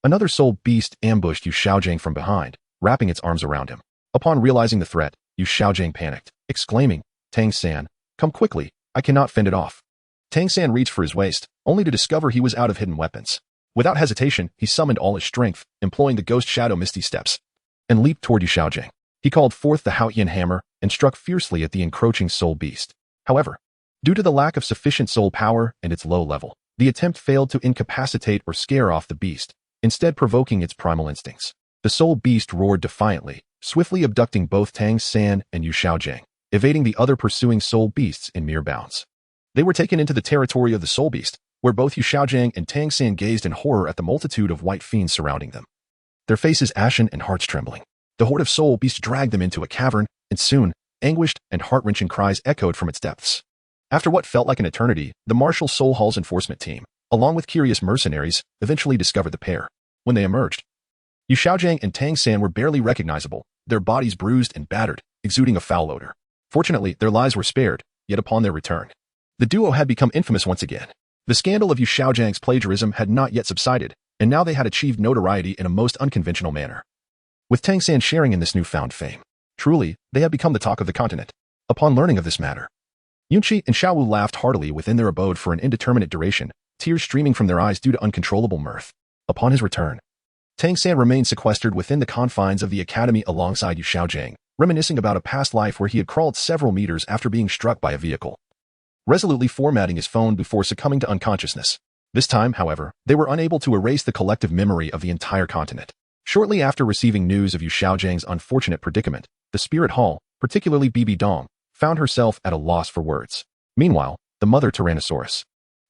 another soul beast ambushed Yu Xiaogang from behind, wrapping its arms around him. Upon realizing the threat, Yu Xiaogang panicked, exclaiming, Tang San, come quickly, I cannot fend it off. Tang San reached for his waist, only to discover he was out of hidden weapons. Without hesitation, he summoned all his strength, employing the ghost shadow misty steps, and leaped toward Yu Xiaogang. He called forth the Haotian hammer and struck fiercely at the encroaching soul beast. However, due to the lack of sufficient soul power and its low level, the attempt failed to incapacitate or scare off the beast, instead provoking its primal instincts. The soul beast roared defiantly, swiftly abducting both Tang San and Yu Xiaogang, evading the other pursuing soul beasts in mere bounds. They were taken into the territory of the soul beast, where both Yu Xiaogang and Tang San gazed in horror at the multitude of white fiends surrounding them, their faces ashen and hearts trembling. The horde of soul beasts dragged them into a cavern, and soon, anguished and heart-wrenching cries echoed from its depths. After what felt like an eternity, the Martial Soul Hall's enforcement team, along with curious mercenaries, eventually discovered the pair. When they emerged, Yu Xiaogang and Tang San were barely recognizable, their bodies bruised and battered, exuding a foul odor. Fortunately, their lives were spared, yet upon their return, the duo had become infamous once again. The scandal of Yu Xiaogangs plagiarism had not yet subsided, and now they had achieved notoriety in a most unconventional manner, with Tang San sharing in this newfound fame. Truly, they had become the talk of the continent. Upon learning of this matter, Yunqi and Xiao Wu laughed heartily within their abode for an indeterminate duration, tears streaming from their eyes due to uncontrollable mirth. Upon his return, Tang San remained sequestered within the confines of the academy alongside Yu Xiaogang, reminiscing about a past life where he had crawled several meters after being struck by a vehicle, resolutely formatting his phone before succumbing to unconsciousness. This time, however, they were unable to erase the collective memory of the entire continent. Shortly after receiving news of Yu Xiaogangs' unfortunate predicament, the Spirit Hall, particularly Bibi Dong, found herself at a loss for words. Meanwhile, the mother Tyrannosaurus,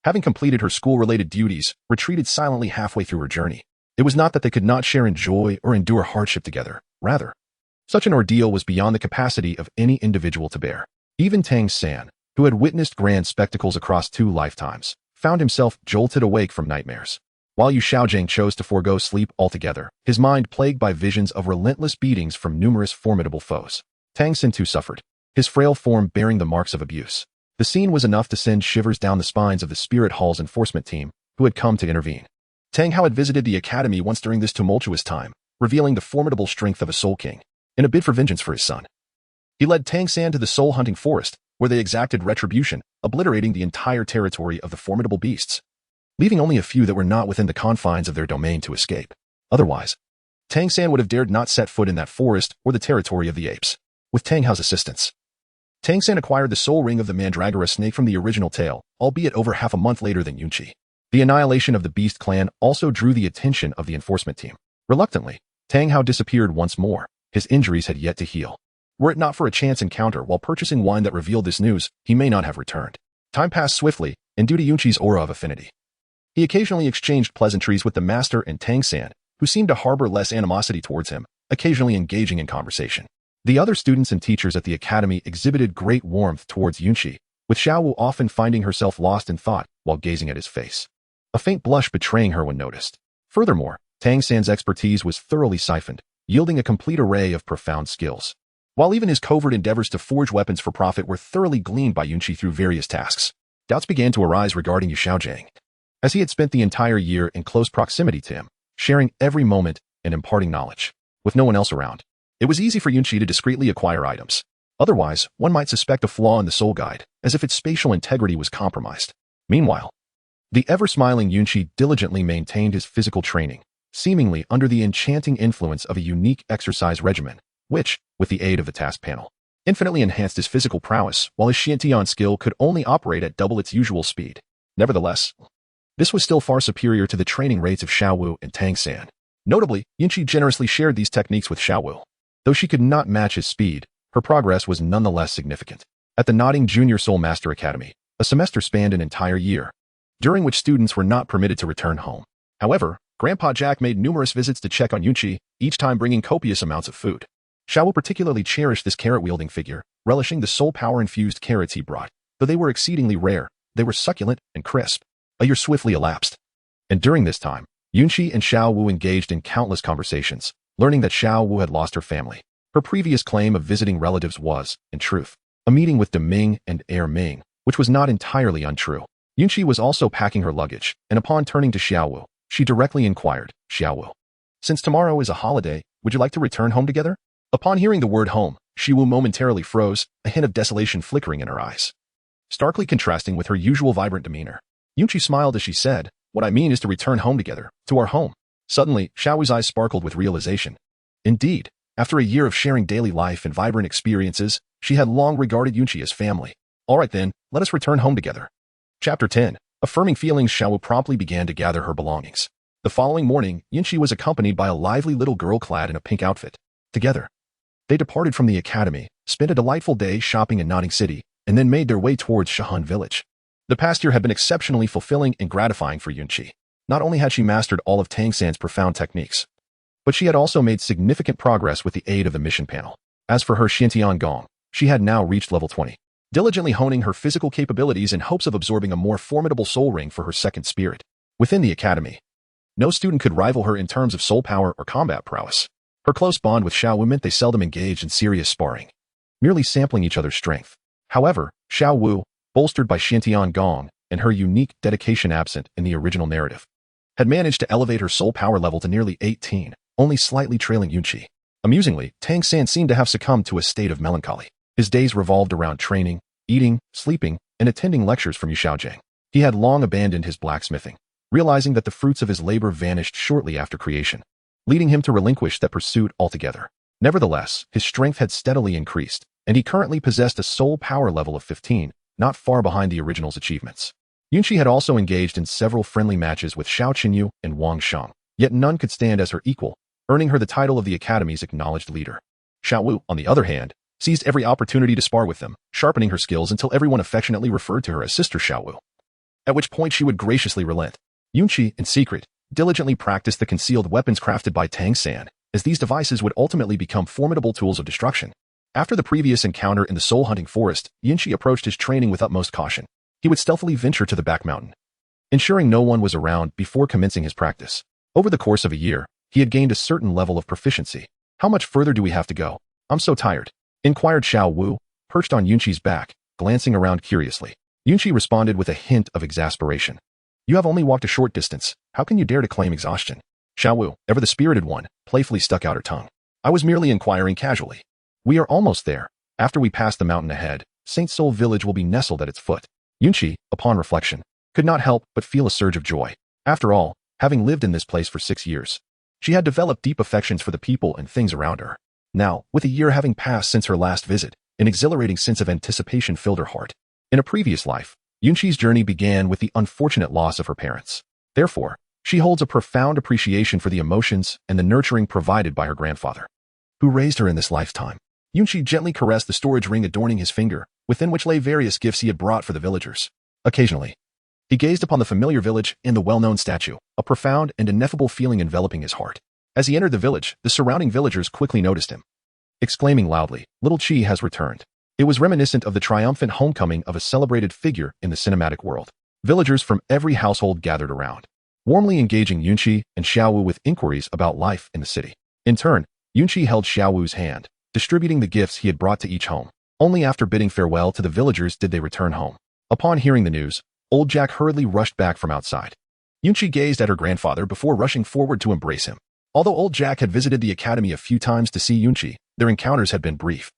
having completed her school-related duties, retreated silently halfway through her journey. It was not that they could not share in joy or endure hardship together. Rather, such an ordeal was beyond the capacity of any individual to bear. Even Tang San, who had witnessed grand spectacles across 2 lifetimes, found himself jolted awake from nightmares. While Yu Xiaogang chose to forego sleep altogether, his mind plagued by visions of relentless beatings from numerous formidable foes. Tang San too suffered, his frail form bearing the marks of abuse. The scene was enough to send shivers down the spines of the Spirit Hall's enforcement team, who had come to intervene. Tang Hao had visited the academy once during this tumultuous time, revealing the formidable strength of a Soul King, in a bid for vengeance for his son. He led Tang San to the Soul Hunting Forest, where they exacted retribution, obliterating the entire territory of the formidable beasts, leaving only a few that were not within the confines of their domain to escape. Otherwise, Tang San would have dared not set foot in that forest or the territory of the apes. With Tang Hao's assistance, Tang San acquired the soul ring of the Mandragora snake from the original tale, albeit over half a month later than Yunqi. The annihilation of the Beast clan also drew the attention of the enforcement team. Reluctantly, Tang Hao disappeared once more. His injuries had yet to heal. Were it not for a chance encounter while purchasing wine that revealed this news, he may not have returned. Time passed swiftly, and due to Yunqi's aura of affinity, he occasionally exchanged pleasantries with the master and Tang San, who seemed to harbor less animosity towards him, occasionally engaging in conversation. The other students and teachers at the academy exhibited great warmth towards Yunqi, with Xiao Wu often finding herself lost in thought while gazing at his face, a faint blush betraying her when noticed. Furthermore, Tang San's expertise was thoroughly siphoned, yielding a complete array of profound skills. While even his covert endeavors to forge weapons for profit were thoroughly gleaned by Yunqi through various tasks, doubts began to arise regarding Yu Xiaogang, as he had spent the entire year in close proximity to him, sharing every moment and imparting knowledge. With no one else around, it was easy for Yunqi to discreetly acquire items. Otherwise, one might suspect a flaw in the soul guide, as if its spatial integrity was compromised. Meanwhile, the ever-smiling Yunqi diligently maintained his physical training, seemingly under the enchanting influence of a unique exercise regimen, which, with the aid of the task panel, infinitely enhanced his physical prowess, while his Xiantian skill could only operate at double its usual speed. Nevertheless, this was still far superior to the training rates of Xiao Wu and Tang San. Notably, Yunqi generously shared these techniques with Xiao Wu. Though she could not match his speed, her progress was nonetheless significant. At the Nodding Junior Soul Master Academy, a semester spanned an entire year, during which students were not permitted to return home. However, Grandpa Jack made numerous visits to check on Yunqi, each time bringing copious amounts of food. Xiao Wu particularly cherished this carrot-wielding figure, relishing the soul power-infused carrots he brought. Though they were exceedingly rare, they were succulent and crisp. A year swiftly elapsed, and during this time, Yunqi and Xiao Wu engaged in countless conversations, learning that Xiao Wu had lost her family. Her previous claim of visiting relatives was, in truth, a meeting with De Ming and Heir Ming, which was not entirely untrue. Yunqi was also packing her luggage, and upon turning to Xiao Wu, she directly inquired, "Xiao Wu, since tomorrow is a holiday, would you like to return home together?" Upon hearing the word home, Xiao Wu momentarily froze, a hint of desolation flickering in her eyes, starkly contrasting with her usual vibrant demeanor. Yunqi smiled as she said, "What I mean is to return home together, to our home." Suddenly, Xiao Wu's eyes sparkled with realization. Indeed, after a year of sharing daily life and vibrant experiences, she had long regarded Yunqi as family. "All right then, let us return home together." Chapter 10. Affirming feelings, Xiao Wu promptly began to gather her belongings. The following morning, Yunqi was accompanied by a lively little girl clad in a pink outfit. Together, they departed from the academy, spent a delightful day shopping in Nodding City, and then made their way towards Shahan Village. The past year had been exceptionally fulfilling and gratifying for Yunqi. Not only had she mastered all of Tang San's profound techniques, but she had also made significant progress with the aid of the mission panel. As for her Xiantian, she had now reached level 20, diligently honing her physical capabilities in hopes of absorbing a more formidable soul ring for her second spirit. Within the academy, no student could rival her in terms of soul power or combat prowess. Her close bond with Xiao Wu meant they seldom engaged in serious sparring, merely sampling each other's strength. However, Xiao Wu, bolstered by Xiantian and her unique dedication absent in the original narrative, had managed to elevate her soul power level to nearly 18, only slightly trailing Yunqi. Amusingly, Tang San seemed to have succumbed to a state of melancholy. His days revolved around training, eating, sleeping, and attending lectures from Yu Xiaogang. He had long abandoned his blacksmithing, realizing that the fruits of his labor vanished shortly after creation, leading him to relinquish that pursuit altogether. Nevertheless, his strength had steadily increased, and he currently possessed a soul power level of 15, not far behind the original's achievements. Yunqi had also engaged in several friendly matches with Xiao Qinyu and Wang Shang, yet none could stand as her equal, earning her the title of the academy's acknowledged leader. Xiao Wu, on the other hand, seized every opportunity to spar with them, sharpening her skills until everyone affectionately referred to her as Sister Xiao Wu, at which point she would graciously relent. Yunqi, in secret, diligently practiced the concealed weapons crafted by Tang San, as these devices would ultimately become formidable tools of destruction. After the previous encounter in the soul-hunting forest, Yunqi approached his training with utmost caution. He would stealthily venture to the back mountain, ensuring no one was around before commencing his practice. Over the course of a year, he had gained a certain level of proficiency. "How much further do we have to go? I'm so tired," inquired Xiao Wu, perched on Yunqi's back, glancing around curiously. Yunqi responded with a hint of exasperation. "You have only walked a short distance. How can you dare to claim exhaustion?" Xiao Wu, ever the spirited one, playfully stuck out her tongue. "I was merely inquiring casually. We are almost there. After we pass the mountain ahead, Saint Soul Village will be nestled at its foot." Yunqi, upon reflection, could not help but feel a surge of joy. After all, having lived in this place for 6 years, she had developed deep affections for the people and things around her. Now, with a year having passed since her last visit, an exhilarating sense of anticipation filled her heart. In a previous life, Yunqi's journey began with the unfortunate loss of her parents. Therefore, she holds a profound appreciation for the emotions and the nurturing provided by her grandfather, who raised her in this lifetime. Yunqi gently caressed the storage ring adorning his finger, within which lay various gifts he had brought for the villagers. Occasionally, he gazed upon the familiar village and the well-known statue, a profound and ineffable feeling enveloping his heart. As he entered the village, the surrounding villagers quickly noticed him, exclaiming loudly, "Little Qi has returned." It was reminiscent of the triumphant homecoming of a celebrated figure in the cinematic world. Villagers from every household gathered around, warmly engaging Yunqi and Xiao Wu with inquiries about life in the city. In turn, Yunqi held Xiao Wu's hand, distributing the gifts he had brought to each home. Only after bidding farewell to the villagers did they return home. Upon hearing the news, old Jack hurriedly rushed back from outside. Yunqi gazed at her grandfather before rushing forward to embrace him. Although old Jack had visited the academy a few times to see Yunqi, their encounters had been brief,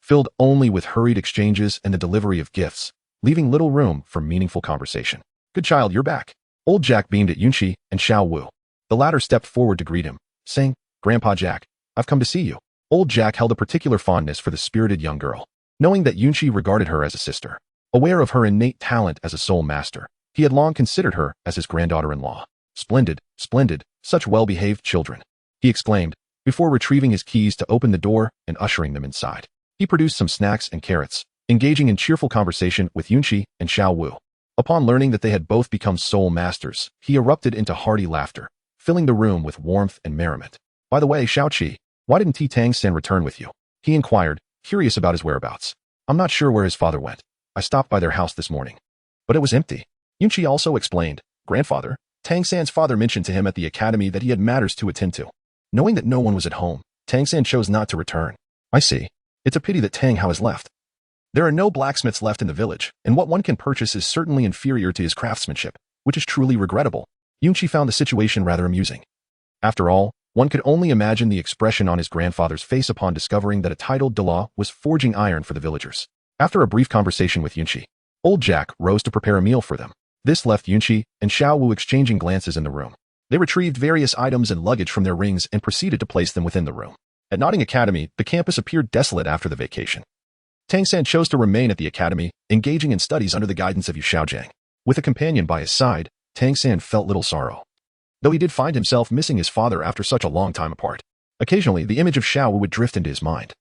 filled only with hurried exchanges and the delivery of gifts, leaving little room for meaningful conversation. "Good child, you're back." Old Jack beamed at Yunqi and Xiao Wu. The latter stepped forward to greet him, saying, "Grandpa Jack, I've come to see you." Old Jack held a particular fondness for the spirited young girl, knowing that Yunqi regarded her as a sister. Aware of her innate talent as a soul master, he had long considered her as his granddaughter-in-law. "Splendid, splendid, such well-behaved children," he exclaimed, before retrieving his keys to open the door and ushering them inside. He produced some snacks and carrots, engaging in cheerful conversation with Yunqi and Xiao Wu. Upon learning that they had both become soul masters, he erupted into hearty laughter, filling the room with warmth and merriment. "By the way, Xiaoqi, why didn't Tang-san return with you?" he inquired, curious about his whereabouts. "I'm not sure where his father went. I stopped by their house this morning, but it was empty." Yunqi also explained, "Grandfather, Tang-san's father mentioned to him at the academy that he had matters to attend to. Knowing that no one was at home, Tang-san chose not to return." "I see. It's a pity that Tang Hao has left. There are no blacksmiths left in the village, and what one can purchase is certainly inferior to his craftsmanship, which is truly regrettable." Yunqi found the situation rather amusing. After all, one could only imagine the expression on his grandfather's face upon discovering that a titled Douluo was forging iron for the villagers. After a brief conversation with Yunqi, old Jack rose to prepare a meal for them. This left Yunqi and Xiao Wu exchanging glances in the room. They retrieved various items and luggage from their rings and proceeded to place them within the room. At Notting Academy, the campus appeared desolate after the vacation. Tang-san chose to remain at the academy, engaging in studies under the guidance of Yu Xiaogang. With a companion by his side, Tang-san felt little sorrow, though he did find himself missing his father after such a long time apart. Occasionally, the image of Xiao Wu would drift into his mind,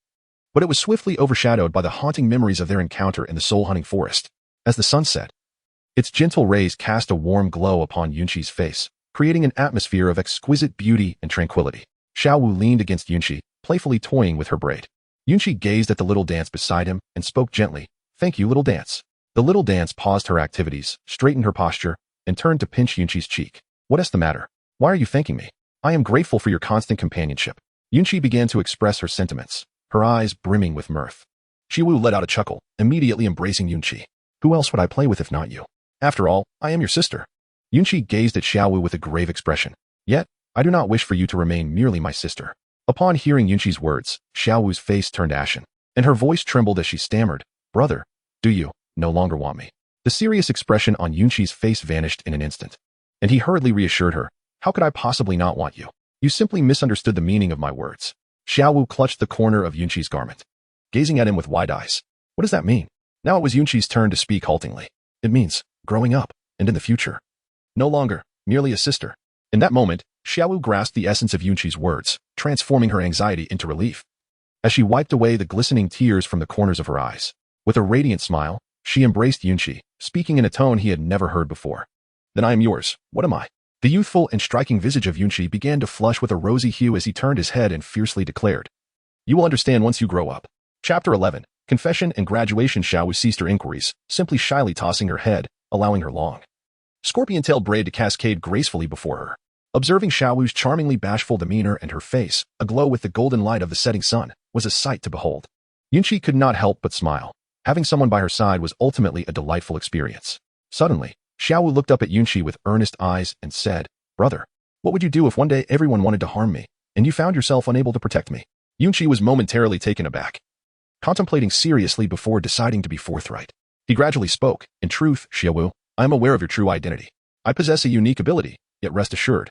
but it was swiftly overshadowed by the haunting memories of their encounter in the soul-hunting forest. As the sun set, its gentle rays cast a warm glow upon Yunqi's face, creating an atmosphere of exquisite beauty and tranquility. Xiao Wu leaned against Yunqi, playfully toying with her braid. Yunqi gazed at the little dance beside him and spoke gently, "Thank you, little dance." The little dance paused her activities, straightened her posture, and turned to pinch Yunqi's cheek. "What is the matter? Why are you thanking me?" "I am grateful for your constant companionship." Yunqi began to express her sentiments, her eyes brimming with mirth. Xiao Wu let out a chuckle, immediately embracing Yunqi. "Who else would I play with if not you? After all, I am your sister." Yunqi gazed at Xiao Wu with a grave expression. "Yet, I do not wish for you to remain merely my sister." Upon hearing Yunqi's words, Xiao Wu's face turned ashen, and her voice trembled as she stammered, "Brother, do you no longer want me?" The serious expression on Yunqi's face vanished in an instant, and he hurriedly reassured her, "How could I possibly not want you? You simply misunderstood the meaning of my words." Xiao Wu clutched the corner of Yunqi's garment, gazing at him with wide eyes. "What does that mean?" Now it was Yunqi's turn to speak haltingly. "It means, growing up, and in the future. No longer, merely a sister." In that moment, Xiao Wu grasped the essence of Yunqi's words, transforming her anxiety into relief. As she wiped away the glistening tears from the corners of her eyes, with a radiant smile, she embraced Yunqi, speaking in a tone he had never heard before. "Then I am yours. What am I?" The youthful and striking visage of Yunqi began to flush with a rosy hue as he turned his head and fiercely declared, "You will understand once you grow up." Chapter 11. Confession and Graduation. Xiao Wu ceased her inquiries, simply shyly tossing her head, allowing her long scorpion-tailed braid to cascade gracefully before her. Observing Xiao Wu's charmingly bashful demeanor and her face, aglow with the golden light of the setting sun, was a sight to behold. Yunqi could not help but smile. Having someone by her side was ultimately a delightful experience. Suddenly, Xiao Wu looked up at Yunqi with earnest eyes and said, "Brother, what would you do if one day everyone wanted to harm me, and you found yourself unable to protect me?" Yunqi was momentarily taken aback, contemplating seriously before deciding to be forthright. He gradually spoke, "In truth, Xiao Wu, I am aware of your true identity. I possess a unique ability, yet rest assured,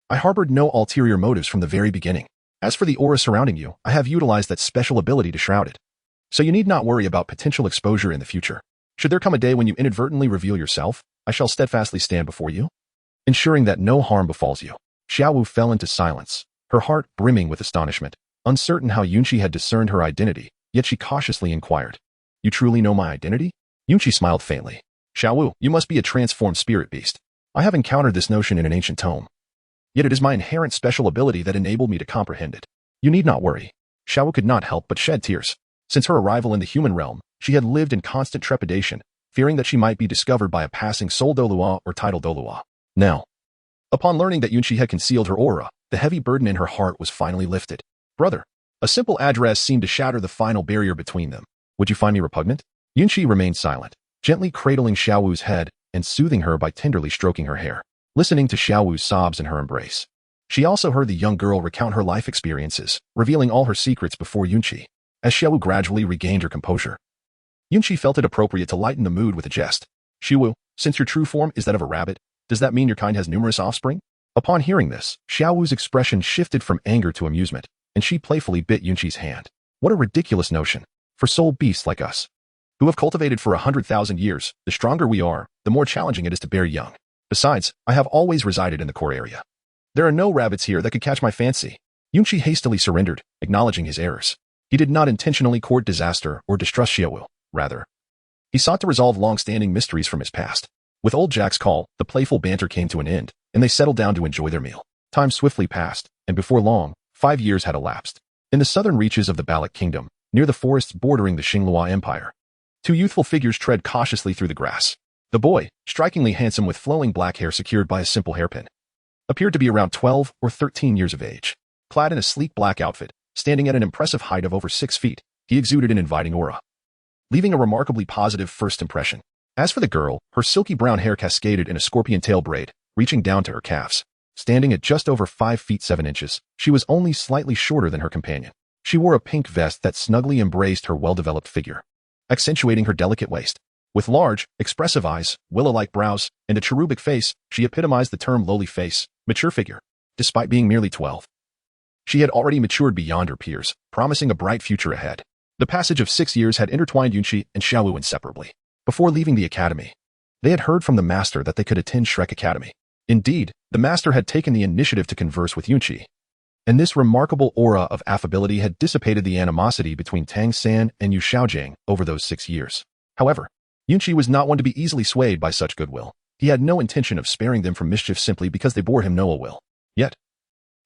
I harbored no ulterior motives from the very beginning. As for the aura surrounding you, I have utilized that special ability to shroud it. So you need not worry about potential exposure in the future." Should there come a day when you inadvertently reveal yourself, I shall steadfastly stand before you, ensuring that no harm befalls you. Xiao Wu fell into silence, her heart brimming with astonishment. Uncertain how Yunqi had discerned her identity, yet she cautiously inquired, "You truly know my identity?" Yunqi smiled faintly. "Xiao Wu, you must be a transformed spirit beast. I have encountered this notion in an ancient tome. Yet it is my inherent special ability that enabled me to comprehend it. You need not worry." Xiao Wu could not help but shed tears. Since her arrival in the human realm, she had lived in constant trepidation, fearing that she might be discovered by a passing soul Douluo or title Douluo. Now, upon learning that Yunqi had concealed her aura, the heavy burden in her heart was finally lifted. "Brother." A simple address seemed to shatter the final barrier between them. "Would you find me repugnant?" Yunqi remained silent, gently cradling Xiao Wu's head and soothing her by tenderly stroking her hair, listening to Xiao Wu's sobs in her embrace. She also heard the young girl recount her life experiences, revealing all her secrets before Yunqi. As Xiao Wu gradually regained her composure, Yunqi felt it appropriate to lighten the mood with a jest. "Xiao Wu, since your true form is that of a rabbit, does that mean your kind has numerous offspring?" Upon hearing this, Xiao Wu's expression shifted from anger to amusement, and she playfully bit Yunqi's hand. "What a ridiculous notion. For soul beasts like us, who have cultivated for 100,000 years, the stronger we are, the more challenging it is to bear young. Besides, I have always resided in the core area. There are no rabbits here that could catch my fancy." Yunqi hastily surrendered, acknowledging his errors. He did not intentionally court disaster or distrust Xiao Wu. Rather, he sought to resolve long-standing mysteries from his past. With old Jack's call, the playful banter came to an end, and they settled down to enjoy their meal. Time swiftly passed, and before long, 5 years had elapsed. In the southern reaches of the Balak Kingdom, near the forests bordering the Xinglua Empire, two youthful figures tread cautiously through the grass. The boy, strikingly handsome with flowing black hair secured by a simple hairpin, appeared to be around 12 or 13 years of age. Clad in a sleek black outfit, standing at an impressive height of over 6 feet, he exuded an inviting aura, leaving a remarkably positive first impression. As for the girl, her silky brown hair cascaded in a scorpion tail braid, reaching down to her calves. Standing at just over 5 feet 7 inches, she was only slightly shorter than her companion. She wore a pink vest that snugly embraced her well-developed figure, accentuating her delicate waist. With large, expressive eyes, willow-like brows, and a cherubic face, she epitomized the term lowly face, mature figure. Despite being merely 12, she had already matured beyond her peers, promising a bright future ahead. The passage of 6 years had intertwined Yunqi and Xiao Wu inseparably. Before leaving the academy, they had heard from the master that they could attend Shrek Academy. Indeed, the master had taken the initiative to converse with Yunqi, and this remarkable aura of affability had dissipated the animosity between Tang San and Yu Xiaogang over those 6 years. However, Yunqi was not one to be easily swayed by such goodwill. He had no intention of sparing them from mischief simply because they bore him no ill will. Yet,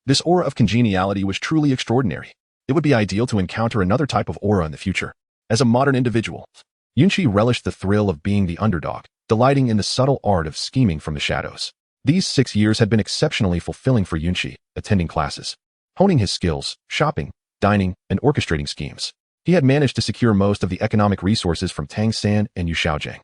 this aura of congeniality was truly extraordinary. It would be ideal to encounter another type of aura in the future. As a modern individual, Yunqi relished the thrill of being the underdog, delighting in the subtle art of scheming from the shadows. These 6 years had been exceptionally fulfilling for Yunqi, attending classes, honing his skills, shopping, dining, and orchestrating schemes. He had managed to secure most of the economic resources from Tang San and Yu Xiaogang.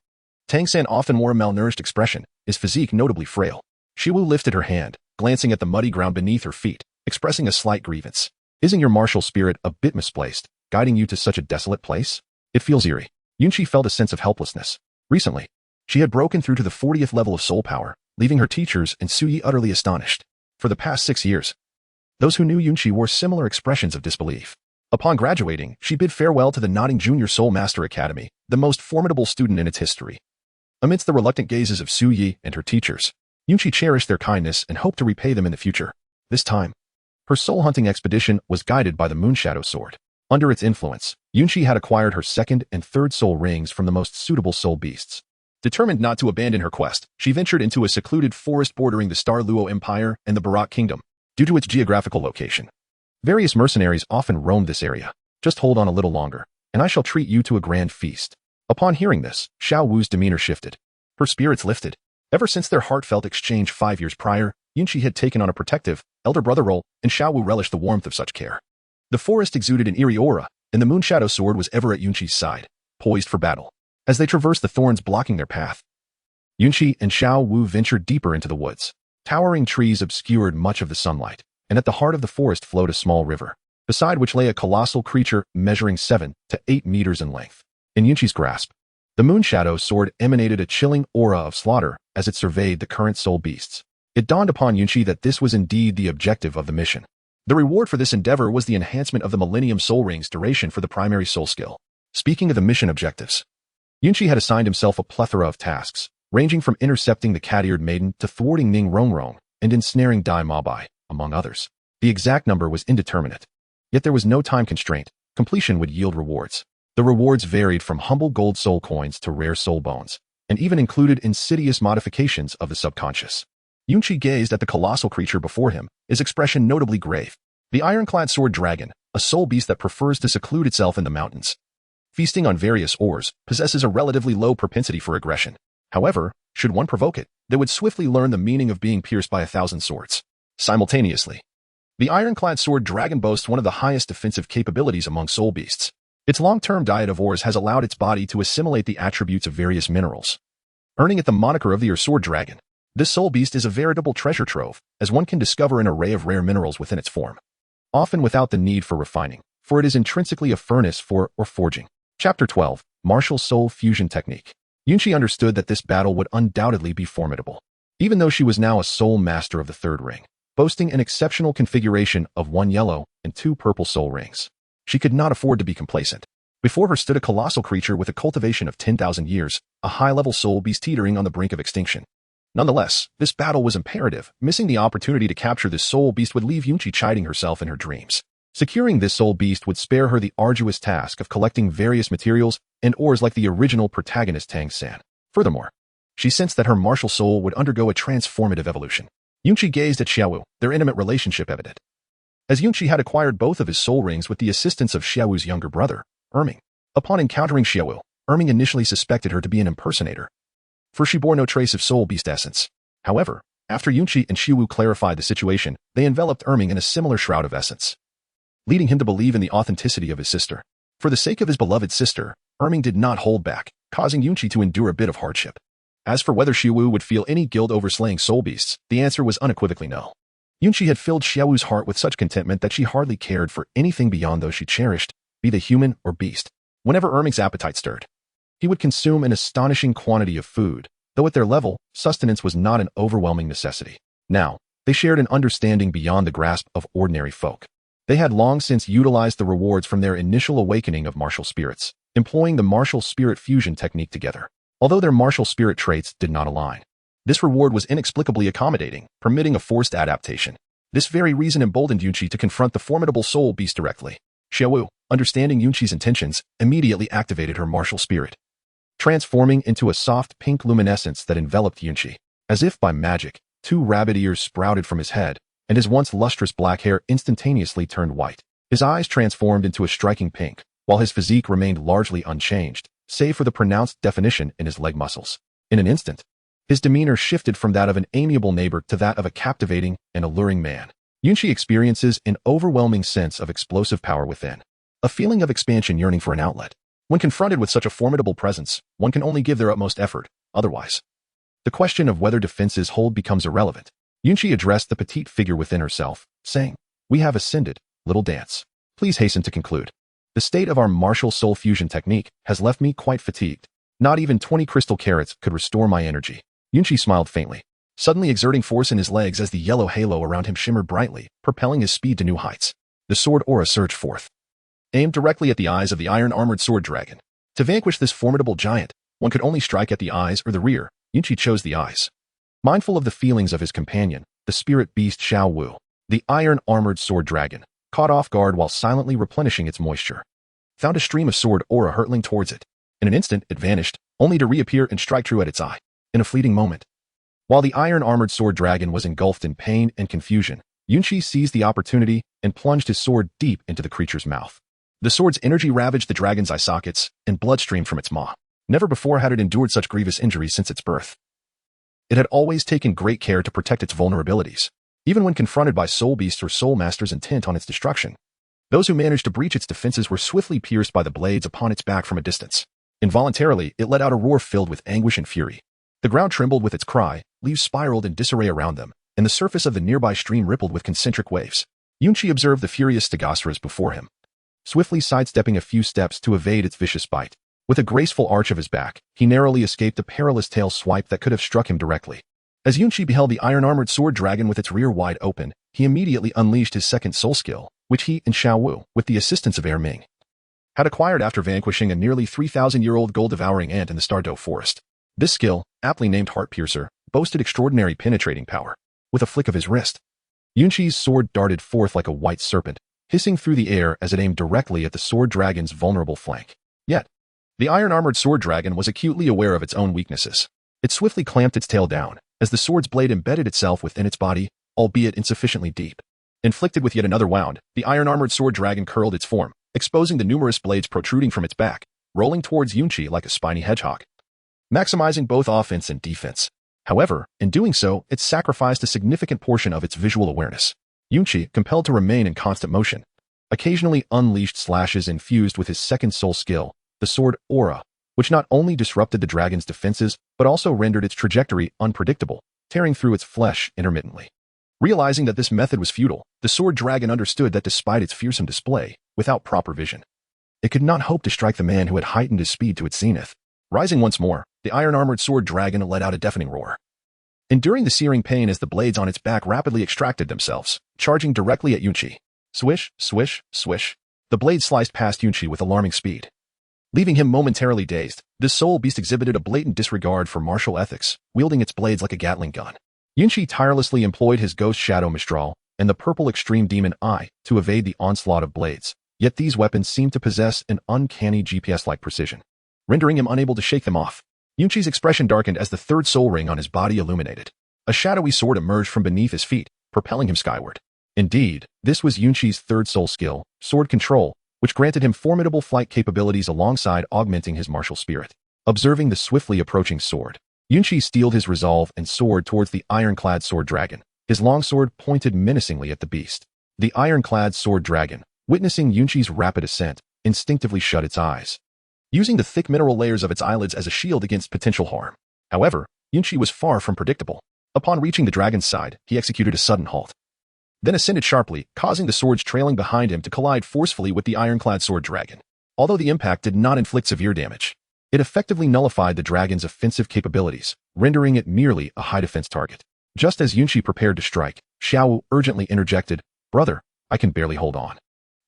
Tang San often wore a malnourished expression, his physique notably frail. Xiao Wu lifted her hand, glancing at the muddy ground beneath her feet, expressing a slight grievance. "Isn't your martial spirit a bit misplaced, guiding you to such a desolate place? It feels eerie." Yunqi felt a sense of helplessness. Recently, she had broken through to the 40th level of soul power, leaving her teachers and Suyi utterly astonished. For the past 6 years, those who knew Yunqi wore similar expressions of disbelief. Upon graduating, she bid farewell to the nodding Junior Soul Master Academy, the most formidable student in its history. Amidst the reluctant gazes of Suyi and her teachers, Yunqi cherished their kindness and hoped to repay them in the future. This time, her soul-hunting expedition was guided by the Moonshadow Sword. Under its influence, Yunqi had acquired her 2nd and 3rd soul rings from the most suitable soul beasts. Determined not to abandon her quest, she ventured into a secluded forest bordering the Star Luo Empire and the Barak Kingdom. Due to its geographical location, various mercenaries often roamed this area. "Just hold on a little longer, and I shall treat you to a grand feast." Upon hearing this, Xiao Wu's demeanor shifted. Her spirits lifted. Ever since their heartfelt exchange 5 years prior, Yunqi had taken on a protective, elder brother role, and Xiao Wu relished the warmth of such care. The forest exuded an eerie aura, and the Moonshadow Sword was ever at Yunqi's side, poised for battle. As they traversed the thorns blocking their path, Yunqi and Xiao Wu ventured deeper into the woods. Towering trees obscured much of the sunlight, and at the heart of the forest flowed a small river, beside which lay a colossal creature measuring 7 to 8 meters in length. In Yunqi's grasp, the Moonshadow Sword emanated a chilling aura of slaughter as it surveyed the current soul beasts. It dawned upon Yunqi that this was indeed the objective of the mission. The reward for this endeavor was the enhancement of the Millennium Soul Ring's duration for the primary soul skill. Speaking of the mission objectives, Yunqi had assigned himself a plethora of tasks, ranging from intercepting the cat-eared maiden to thwarting Ning Rongrong and ensnaring Dai Mabai, among others. The exact number was indeterminate. Yet there was no time constraint. Completion would yield rewards. The rewards varied from humble gold soul coins to rare soul bones, and even included insidious modifications of the subconscious. Yunqi gazed at the colossal creature before him, his expression notably grave. The ironclad sword dragon, a soul beast that prefers to seclude itself in the mountains, feasting on various ores, possesses a relatively low propensity for aggression. However, should one provoke it, they would swiftly learn the meaning of being pierced by 1,000 swords. Simultaneously, the ironclad sword dragon boasts one of the highest defensive capabilities among soul beasts. Its long-term diet of ores has allowed its body to assimilate the attributes of various minerals, earning it the moniker of the sword dragon. This soul beast is a veritable treasure trove, as one can discover an array of rare minerals within its form, often without the need for refining, for it is intrinsically a furnace for forging. Chapter 12, Martial Soul Fusion Technique. Yunqi understood that this battle would undoubtedly be formidable. Even though she was now a soul master of the third ring, boasting an exceptional configuration of 1 yellow and 2 purple soul rings, she could not afford to be complacent. Before her stood a colossal creature with a cultivation of 10,000 years, a high-level soul beast teetering on the brink of extinction. Nonetheless, this battle was imperative. Missing the opportunity to capture this soul beast would leave Yunqi chiding herself in her dreams. Securing this soul beast would spare her the arduous task of collecting various materials and ores like the original protagonist Tang San. Furthermore, she sensed that her martial soul would undergo a transformative evolution. Yunqi gazed at Xiao Wu, their intimate relationship evident. As Yunqi had acquired both of his soul rings with the assistance of Xiao Wu's younger brother, Erming. Upon encountering Xiao Wu, Erming initially suspected her to be an impersonator, for she bore no trace of soul beast essence. However, after Yunqi and Xiao Wu clarified the situation, they enveloped Erming in a similar shroud of essence, leading him to believe in the authenticity of his sister. For the sake of his beloved sister, Erming did not hold back, causing Yunqi to endure a bit of hardship. As for whether Xiao Wu would feel any guilt over slaying soul beasts, the answer was unequivocally no. Yunqi had filled Xiao Wu's heart with such contentment that she hardly cared for anything beyond those she cherished, be they human or beast. Whenever Erming's appetite stirred, he would consume an astonishing quantity of food, though at their level, sustenance was not an overwhelming necessity. Now, they shared an understanding beyond the grasp of ordinary folk. They had long since utilized the rewards from their initial awakening of martial spirits, employing the martial spirit fusion technique together. Although their martial spirit traits did not align, this reward was inexplicably accommodating, permitting a forced adaptation. This very reason emboldened Yunqi to confront the formidable soul beast directly. Xiao Wu, understanding Yunqi's intentions, immediately activated her martial spirit, transforming into a soft pink luminescence that enveloped Yunqi. As if by magic, 2 rabbit ears sprouted from his head, and his once lustrous black hair instantaneously turned white. His eyes transformed into a striking pink, while his physique remained largely unchanged, save for the pronounced definition in his leg muscles. In an instant, his demeanor shifted from that of an amiable neighbor to that of a captivating and alluring man. Yunqi experiences an overwhelming sense of explosive power within, a feeling of expansion yearning for an outlet. When confronted with such a formidable presence, one can only give their utmost effort, otherwise, the question of whether defenses hold becomes irrelevant. Yunqi addressed the petite figure within herself, saying, "We have ascended, little dance. Please hasten to conclude. The state of our martial soul fusion technique has left me quite fatigued. Not even 20 crystal carats could restore my energy." Yunqi smiled faintly, suddenly exerting force in his legs as the yellow halo around him shimmered brightly, propelling his speed to new heights. The sword aura surged forth, aimed directly at the eyes of the iron-armored sword dragon. To vanquish this formidable giant, one could only strike at the eyes or the rear. Yunqi chose the eyes. Mindful of the feelings of his companion, the spirit beast Xiao Wu, the iron-armored sword dragon, caught off guard while silently replenishing its moisture, found a stream of sword aura hurtling towards it. In an instant, it vanished, only to reappear and strike true at its eye. In a fleeting moment, while the iron-armored sword dragon was engulfed in pain and confusion, Yunqi seized the opportunity and plunged his sword deep into the creature's mouth. The sword's energy ravaged the dragon's eye sockets, and blood streamed from its maw. Never before had it endured such grievous injuries since its birth. It had always taken great care to protect its vulnerabilities, even when confronted by soul beasts or soul masters intent on its destruction. Those who managed to breach its defenses were swiftly pierced by the blades upon its back from a distance. Involuntarily, it let out a roar filled with anguish and fury. The ground trembled with its cry, leaves spiraled in disarray around them, and the surface of the nearby stream rippled with concentric waves. Yunqi observed the furious Stegosaurus before him, swiftly sidestepping a few steps to evade its vicious bite. With a graceful arch of his back, he narrowly escaped a perilous tail swipe that could have struck him directly. As Yunqi beheld the iron-armored sword dragon with its rear wide open, he immediately unleashed his second soul skill, which he and Xiao Wu, with the assistance of Erming, had acquired after vanquishing a nearly 3,000-year-old gold-devouring ant in the Stardow Forest. This skill, aptly named Heart Piercer, boasted extraordinary penetrating power. With a flick of his wrist, Yunqi's sword darted forth like a white serpent, hissing through the air as it aimed directly at the sword dragon's vulnerable flank. Yet, the iron-armored sword dragon was acutely aware of its own weaknesses. It swiftly clamped its tail down, as the sword's blade embedded itself within its body, albeit insufficiently deep. Inflicted with yet another wound, the iron-armored sword dragon curled its form, exposing the numerous blades protruding from its back, rolling towards Yunqi like a spiny hedgehog, maximizing both offense and defense. However, in doing so, it sacrificed a significant portion of its visual awareness. Yunqi, compelled to remain in constant motion, occasionally unleashed slashes infused with his second soul skill, the sword aura, which not only disrupted the dragon's defenses, but also rendered its trajectory unpredictable, tearing through its flesh intermittently. Realizing that this method was futile, the sword dragon understood that despite its fearsome display, without proper vision, it could not hope to strike the man who had heightened his speed to its zenith. Rising once more, the iron-armored sword dragon let out a deafening roar, enduring the searing pain as the blades on its back rapidly extracted themselves, charging directly at Yunqi. Swish, swish, swish. The blade sliced past Yunqi with alarming speed. Leaving him momentarily dazed, this soul beast exhibited a blatant disregard for martial ethics, wielding its blades like a Gatling gun. Yunqi tirelessly employed his Ghost Shadow Mistral and the purple Extreme Demon Eye to evade the onslaught of blades, yet these weapons seemed to possess an uncanny GPS-like precision, rendering him unable to shake them off. Yunqi's expression darkened as the third soul ring on his body illuminated. A shadowy sword emerged from beneath his feet, propelling him skyward. Indeed, this was Yunqi's third soul skill, Sword Control, which granted him formidable flight capabilities alongside augmenting his martial spirit. Observing the swiftly approaching sword, Yunqi steeled his resolve and soared towards the ironclad sword dragon, his longsword pointed menacingly at the beast. The ironclad sword dragon, witnessing Yunqi's rapid ascent, instinctively shut its eyes, using the thick mineral layers of its eyelids as a shield against potential harm. However, Yunqi was far from predictable. Upon reaching the dragon's side, he executed a sudden halt, then ascended sharply, causing the swords trailing behind him to collide forcefully with the ironclad sword dragon. Although the impact did not inflict severe damage, it effectively nullified the dragon's offensive capabilities, rendering it merely a high defense target. Just as Yunqi prepared to strike, Xiao Wu urgently interjected, "Brother, I can barely hold on.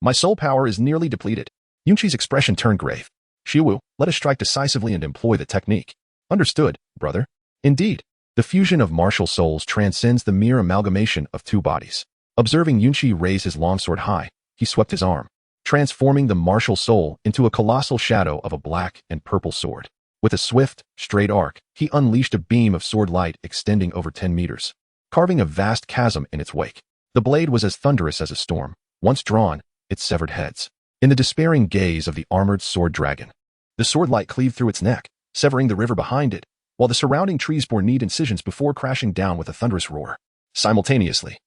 My soul power is nearly depleted." Yunqi's expression turned grave. "Xiao Wu, let us strike decisively and employ the technique." "Understood, brother." Indeed, the fusion of martial souls transcends the mere amalgamation of two bodies. Observing Yunqi raise his longsword high, he swept his arm, transforming the martial soul into a colossal shadow of a black and purple sword. With a swift, straight arc, he unleashed a beam of sword light extending over 10 meters, carving a vast chasm in its wake. The blade was as thunderous as a storm. Once drawn, it severed heads. In the despairing gaze of the armored sword dragon, the sword light cleaved through its neck, severing the river behind it, while the surrounding trees bore neat incisions before crashing down with a thunderous roar. Simultaneously,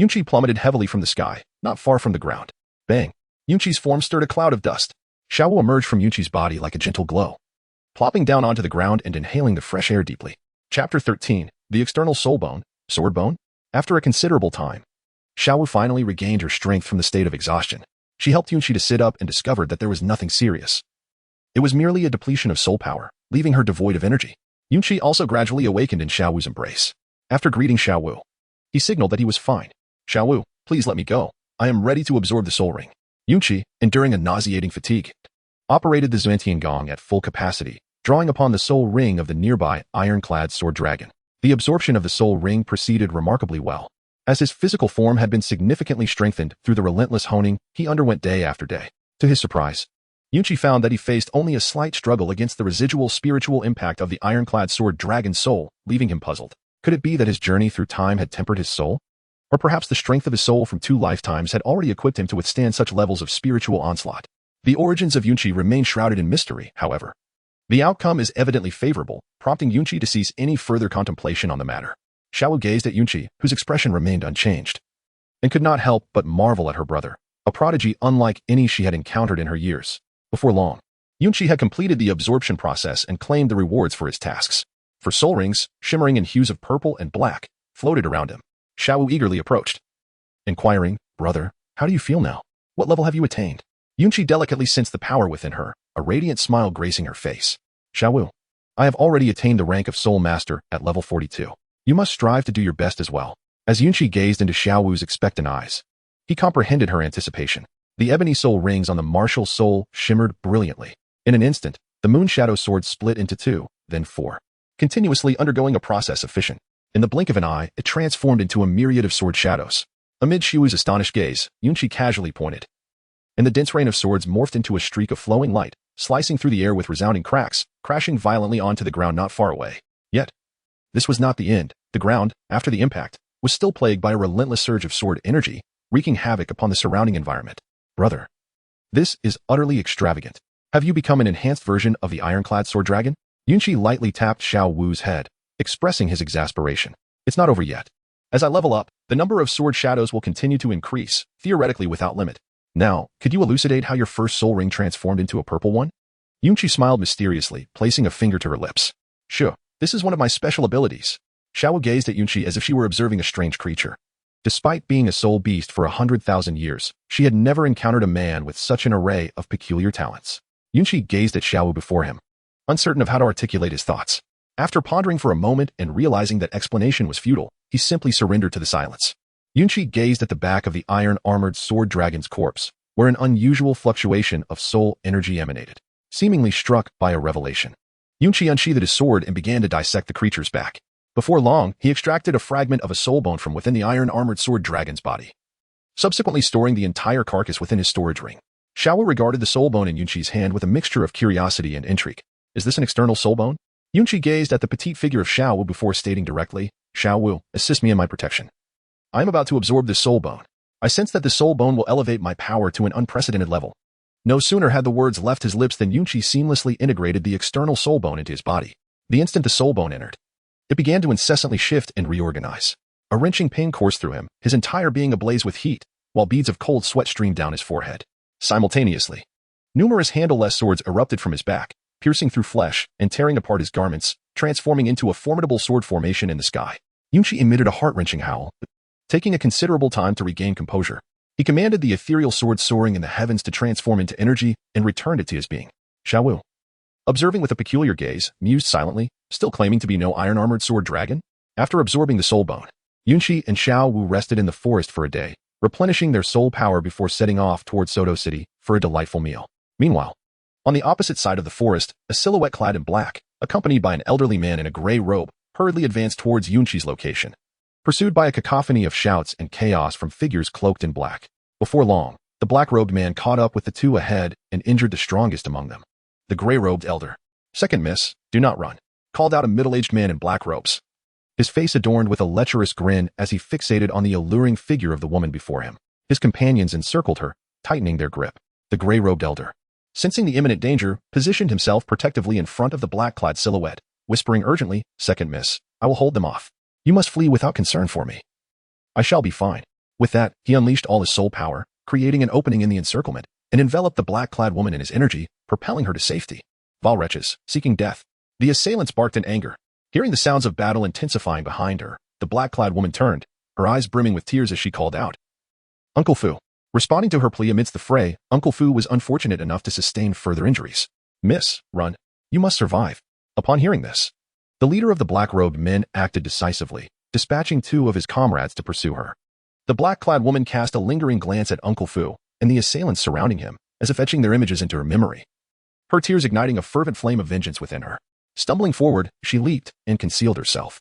Yunqi plummeted heavily from the sky, not far from the ground. Bang! Yunqi's form stirred a cloud of dust. Xiao Wu emerged from Yunqi's body like a gentle glow, plopping down onto the ground and inhaling the fresh air deeply. Chapter 13, The External Soul Bone, Sword Bone. After a considerable time, Xiao Wu finally regained her strength from the state of exhaustion. She helped Yunqi to sit up and discovered that there was nothing serious. It was merely a depletion of soul power, leaving her devoid of energy. Yunqi also gradually awakened in Xiao Wu's embrace. After greeting Xiao Wu, he signaled that he was fine. "Xiao Wu, please let me go. I am ready to absorb the soul ring." Yunqi, enduring a nauseating fatigue, operated the Xuantian Gong at full capacity, drawing upon the soul ring of the nearby ironclad sword dragon. The absorption of the soul ring proceeded remarkably well. As his physical form had been significantly strengthened through the relentless honing he underwent day after day. To his surprise, Yunqi found that he faced only a slight struggle against the residual spiritual impact of the ironclad sword dragon's soul, leaving him puzzled. Could it be that his journey through time had tempered his soul? Or perhaps the strength of his soul from 2 lifetimes had already equipped him to withstand such levels of spiritual onslaught. The origins of Yunqi remain shrouded in mystery, however. The outcome is evidently favorable, prompting Yunqi to cease any further contemplation on the matter. Xiao Wu gazed at Yunqi, whose expression remained unchanged, and could not help but marvel at her brother, a prodigy unlike any she had encountered in her years. Before long, Yunqi had completed the absorption process and claimed the rewards for his tasks. For soul rings, shimmering in hues of purple and black, floated around him. Xiao Wu eagerly approached, inquiring, "Brother, how do you feel now? What level have you attained?" Yunqi delicately sensed the power within her, a radiant smile gracing her face. "Xiao Wu, I have already attained the rank of Soul Master at level 42. You must strive to do your best as well." As Yunqi gazed into Xiao Wu's expectant eyes, he comprehended her anticipation. The ebony soul rings on the martial soul shimmered brilliantly. In an instant, the moon shadow sword split into 2, then 4, continuously undergoing a process of fission. In the blink of an eye, it transformed into a myriad of sword shadows. Amid Xiaowu's astonished gaze, Yunqi casually pointed, and the dense rain of swords morphed into a streak of flowing light, slicing through the air with resounding cracks, crashing violently onto the ground not far away. Yet, this was not the end. The ground, after the impact, was still plagued by a relentless surge of sword energy, wreaking havoc upon the surrounding environment. Brother, this is utterly extravagant. Have you become an enhanced version of the ironclad sword dragon? Yunqi lightly tapped Xiao Wu's head, expressing his exasperation. It's not over yet. As I level up, the number of sword shadows will continue to increase, theoretically without limit. Now, could you elucidate how your first soul ring transformed into a purple one? Yunqi smiled mysteriously, placing a finger to her lips. Sure, this is one of my special abilities. Xiao Wu gazed at Yunqi as if she were observing a strange creature. Despite being a soul beast for 100,000 years, she had never encountered a man with such an array of peculiar talents. Yunqi gazed at Xiao Wu before him, uncertain of how to articulate his thoughts. After pondering for a moment and realizing that explanation was futile, he simply surrendered to the silence. Yunqi gazed at the back of the iron-armored sword dragon's corpse, where an unusual fluctuation of soul energy emanated. Seemingly struck by a revelation, Yunqi unsheathed his sword and began to dissect the creature's back. Before long, he extracted a fragment of a soul bone from within the iron-armored sword dragon's body, subsequently storing the entire carcass within his storage ring. Xiao Wu regarded the soul bone in Yunqi's hand with a mixture of curiosity and intrigue. Is this an external soul bone? Yunqi gazed at the petite figure of Xiao Wu before stating directly, Xiao Wu, assist me in my protection. I am about to absorb this soul bone. I sense that the soul bone will elevate my power to an unprecedented level. No sooner had the words left his lips than Yunqi seamlessly integrated the external soul bone into his body. The instant the soul bone entered, it began to incessantly shift and reorganize. A wrenching pain coursed through him, his entire being ablaze with heat, while beads of cold sweat streamed down his forehead. Simultaneously, numerous handleless swords erupted from his back, piercing through flesh and tearing apart his garments, transforming into a formidable sword formation in the sky. Yunqi emitted a heart-wrenching howl. Taking a considerable time to regain composure, he commanded the ethereal sword soaring in the heavens to transform into energy and returned it to his being. Xiao Wu, observing with a peculiar gaze, mused silently, still claiming to be no iron-armored sword dragon. After absorbing the soul bone, Yunqi and Xiao Wu rested in the forest for a day, replenishing their soul power before setting off towards Soto City for a delightful meal. Meanwhile, on the opposite side of the forest, a silhouette clad in black, accompanied by an elderly man in a gray robe, hurriedly advanced towards Yunqi's location, pursued by a cacophony of shouts and chaos from figures cloaked in black. Before long, the black-robed man caught up with the two ahead and injured the strongest among them. The gray-robed elder. Second miss, do not run, called out a middle-aged man in black robes, his face adorned with a lecherous grin as he fixated on the alluring figure of the woman before him. His companions encircled her, tightening their grip. The gray-robed elder, sensing the imminent danger, positioned himself protectively in front of the black-clad silhouette, whispering urgently, Second miss, I will hold them off. You must flee without concern for me. I shall be fine. With that, he unleashed all his soul power, creating an opening in the encirclement, and enveloped the black-clad woman in his energy, propelling her to safety. Vile wretches, seeking death. The assailants barked in anger. Hearing the sounds of battle intensifying behind her, the black-clad woman turned, her eyes brimming with tears as she called out, Uncle Fu. Responding to her plea amidst the fray, Uncle Fu was unfortunate enough to sustain further injuries. Miss, run. You must survive. Upon hearing this, the leader of the black-robed men acted decisively, dispatching two of his comrades to pursue her. The black-clad woman cast a lingering glance at Uncle Fu and the assailants surrounding him, as if etching their images into her memory, her tears igniting a fervent flame of vengeance within her. Stumbling forward, she leaped and concealed herself.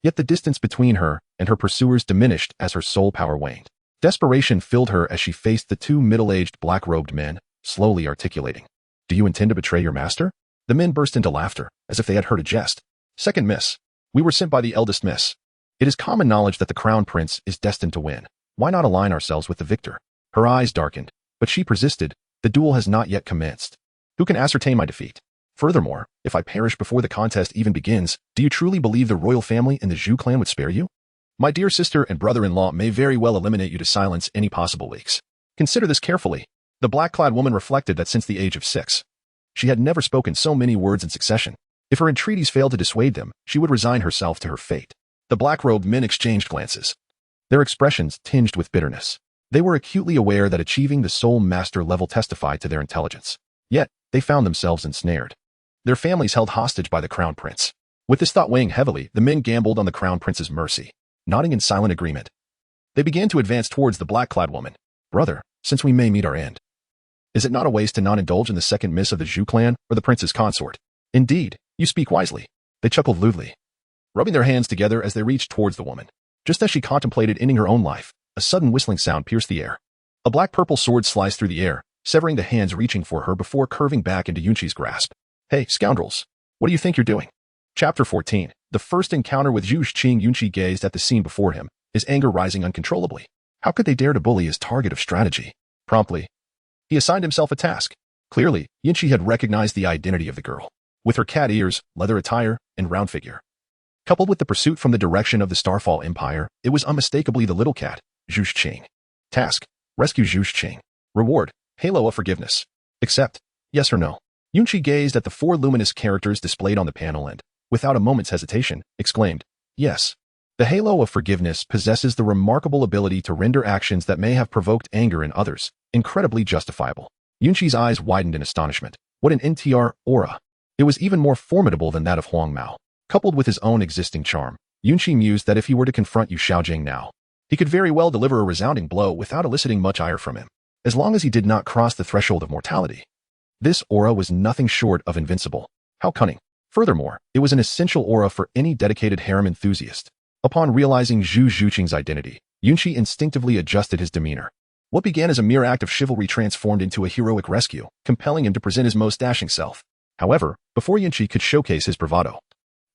Yet the distance between her and her pursuers diminished as her soul power waned. Desperation filled her as she faced the two middle-aged black-robed men, slowly articulating, Do you intend to betray your master? The men burst into laughter, as if they had heard a jest. Second miss. We were sent by the eldest miss. It is common knowledge that the crown prince is destined to win. Why not align ourselves with the victor? Her eyes darkened, but she persisted. The duel has not yet commenced. Who can ascertain my defeat? Furthermore, if I perish before the contest even begins, do you truly believe the royal family and the Zhu clan would spare you? My dear sister and brother-in-law may very well eliminate you to silence any possible leaks. Consider this carefully. The black-clad woman reflected that since the age of 6, she had never spoken so many words in succession. If her entreaties failed to dissuade them, she would resign herself to her fate. The black-robed men exchanged glances, their expressions tinged with bitterness. They were acutely aware that achieving the soul master level testified to their intelligence. Yet, they found themselves ensnared, their families held hostage by the crown prince. With this thought weighing heavily, the men gambled on the crown prince's mercy. Nodding in silent agreement, they began to advance towards the black-clad woman. Brother, since we may meet our end. Is it not a waste to not indulge in the second miss of the Zhu clan or the prince's consort? Indeed, you speak wisely. They chuckled lewdly, rubbing their hands together as they reached towards the woman. Just as she contemplated ending her own life, a sudden whistling sound pierced the air. A black-purple sword sliced through the air, severing the hands reaching for her before curving back into Yunqi's grasp. Hey, scoundrels! What do you think you're doing? Chapter 14. The first encounter with Zhu Qing. Yunqi gazed at the scene before him, his anger rising uncontrollably. How could they dare to bully his target of strategy? Promptly, he assigned himself a task. Clearly, Yunqi had recognized the identity of the girl, with her cat ears, leather attire, and round figure. Coupled with the pursuit from the direction of the Starfall Empire, it was unmistakably the little cat, Zhu Qing. Task: rescue Zhu Qing. Reward: halo of forgiveness. Accept. Yes or no? Yunqi gazed at the four luminous characters displayed on the panel and, without a moment's hesitation, exclaimed, yes. The halo of forgiveness possesses the remarkable ability to render actions that may have provoked anger in others incredibly justifiable. Yunqi's eyes widened in astonishment. What an NTR aura! It was even more formidable than that of Huang Mao. Coupled with his own existing charm, Yunqi mused that if he were to confront Yu Xiaogang now, he could very well deliver a resounding blow without eliciting much ire from him, as long as he did not cross the threshold of mortality. This aura was nothing short of invincible. How cunning! Furthermore, it was an essential aura for any dedicated harem enthusiast. Upon realizing Zhu Zhuqing's identity, Yunqi instinctively adjusted his demeanor. What began as a mere act of chivalry transformed into a heroic rescue, compelling him to present his most dashing self. However, before Yunqi could showcase his bravado,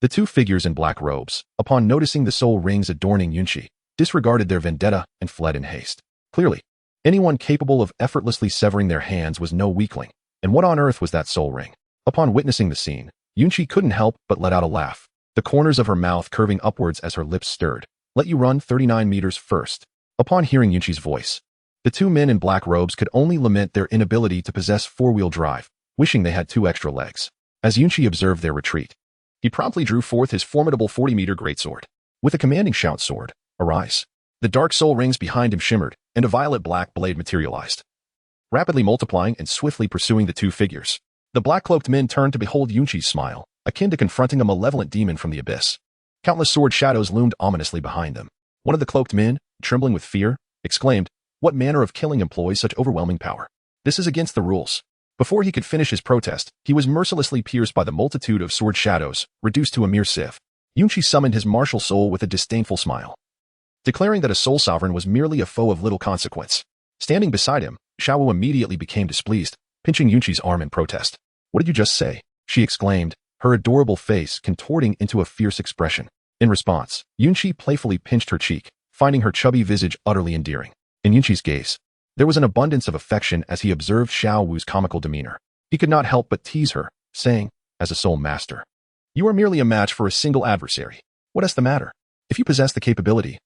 the two figures in black robes, upon noticing the soul rings adorning Yunqi, disregarded their vendetta and fled in haste. Clearly, anyone capable of effortlessly severing their hands was no weakling. And what on earth was that soul ring? Upon witnessing the scene, Yunqi couldn't help but let out a laugh, the corners of her mouth curving upwards as her lips stirred. Let you run 39 meters first. Upon hearing Yunqi's voice, the two men in black robes could only lament their inability to possess four-wheel drive, wishing they had 2 extra legs. As Yunqi observed their retreat, he promptly drew forth his formidable 40-meter greatsword. With a commanding shout, sword, arise. The dark soul rings behind him shimmered, and a violet-black blade materialized, rapidly multiplying and swiftly pursuing the two figures. The black-cloaked men turned to behold Yunqi's smile, akin to confronting a malevolent demon from the abyss. Countless sword shadows loomed ominously behind them. One of the cloaked men, trembling with fear, exclaimed, "What manner of killing employs such overwhelming power? This is against the rules." Before he could finish his protest, he was mercilessly pierced by the multitude of sword shadows, reduced to a mere sieve. Yunqi summoned his martial soul with a disdainful smile, declaring that a soul sovereign was merely a foe of little consequence. Standing beside him, Xiao Wu immediately became displeased, pinching Yunqi's arm in protest. "What did you just say?" she exclaimed, her adorable face contorting into a fierce expression. In response, Yunqi playfully pinched her cheek, finding her chubby visage utterly endearing. In Yunqi's gaze, there was an abundance of affection as he observed Xiao Wu's comical demeanor. He could not help but tease her, saying, as a soul master, "You are merely a match for a single adversary. What is the matter? If you possess the capability,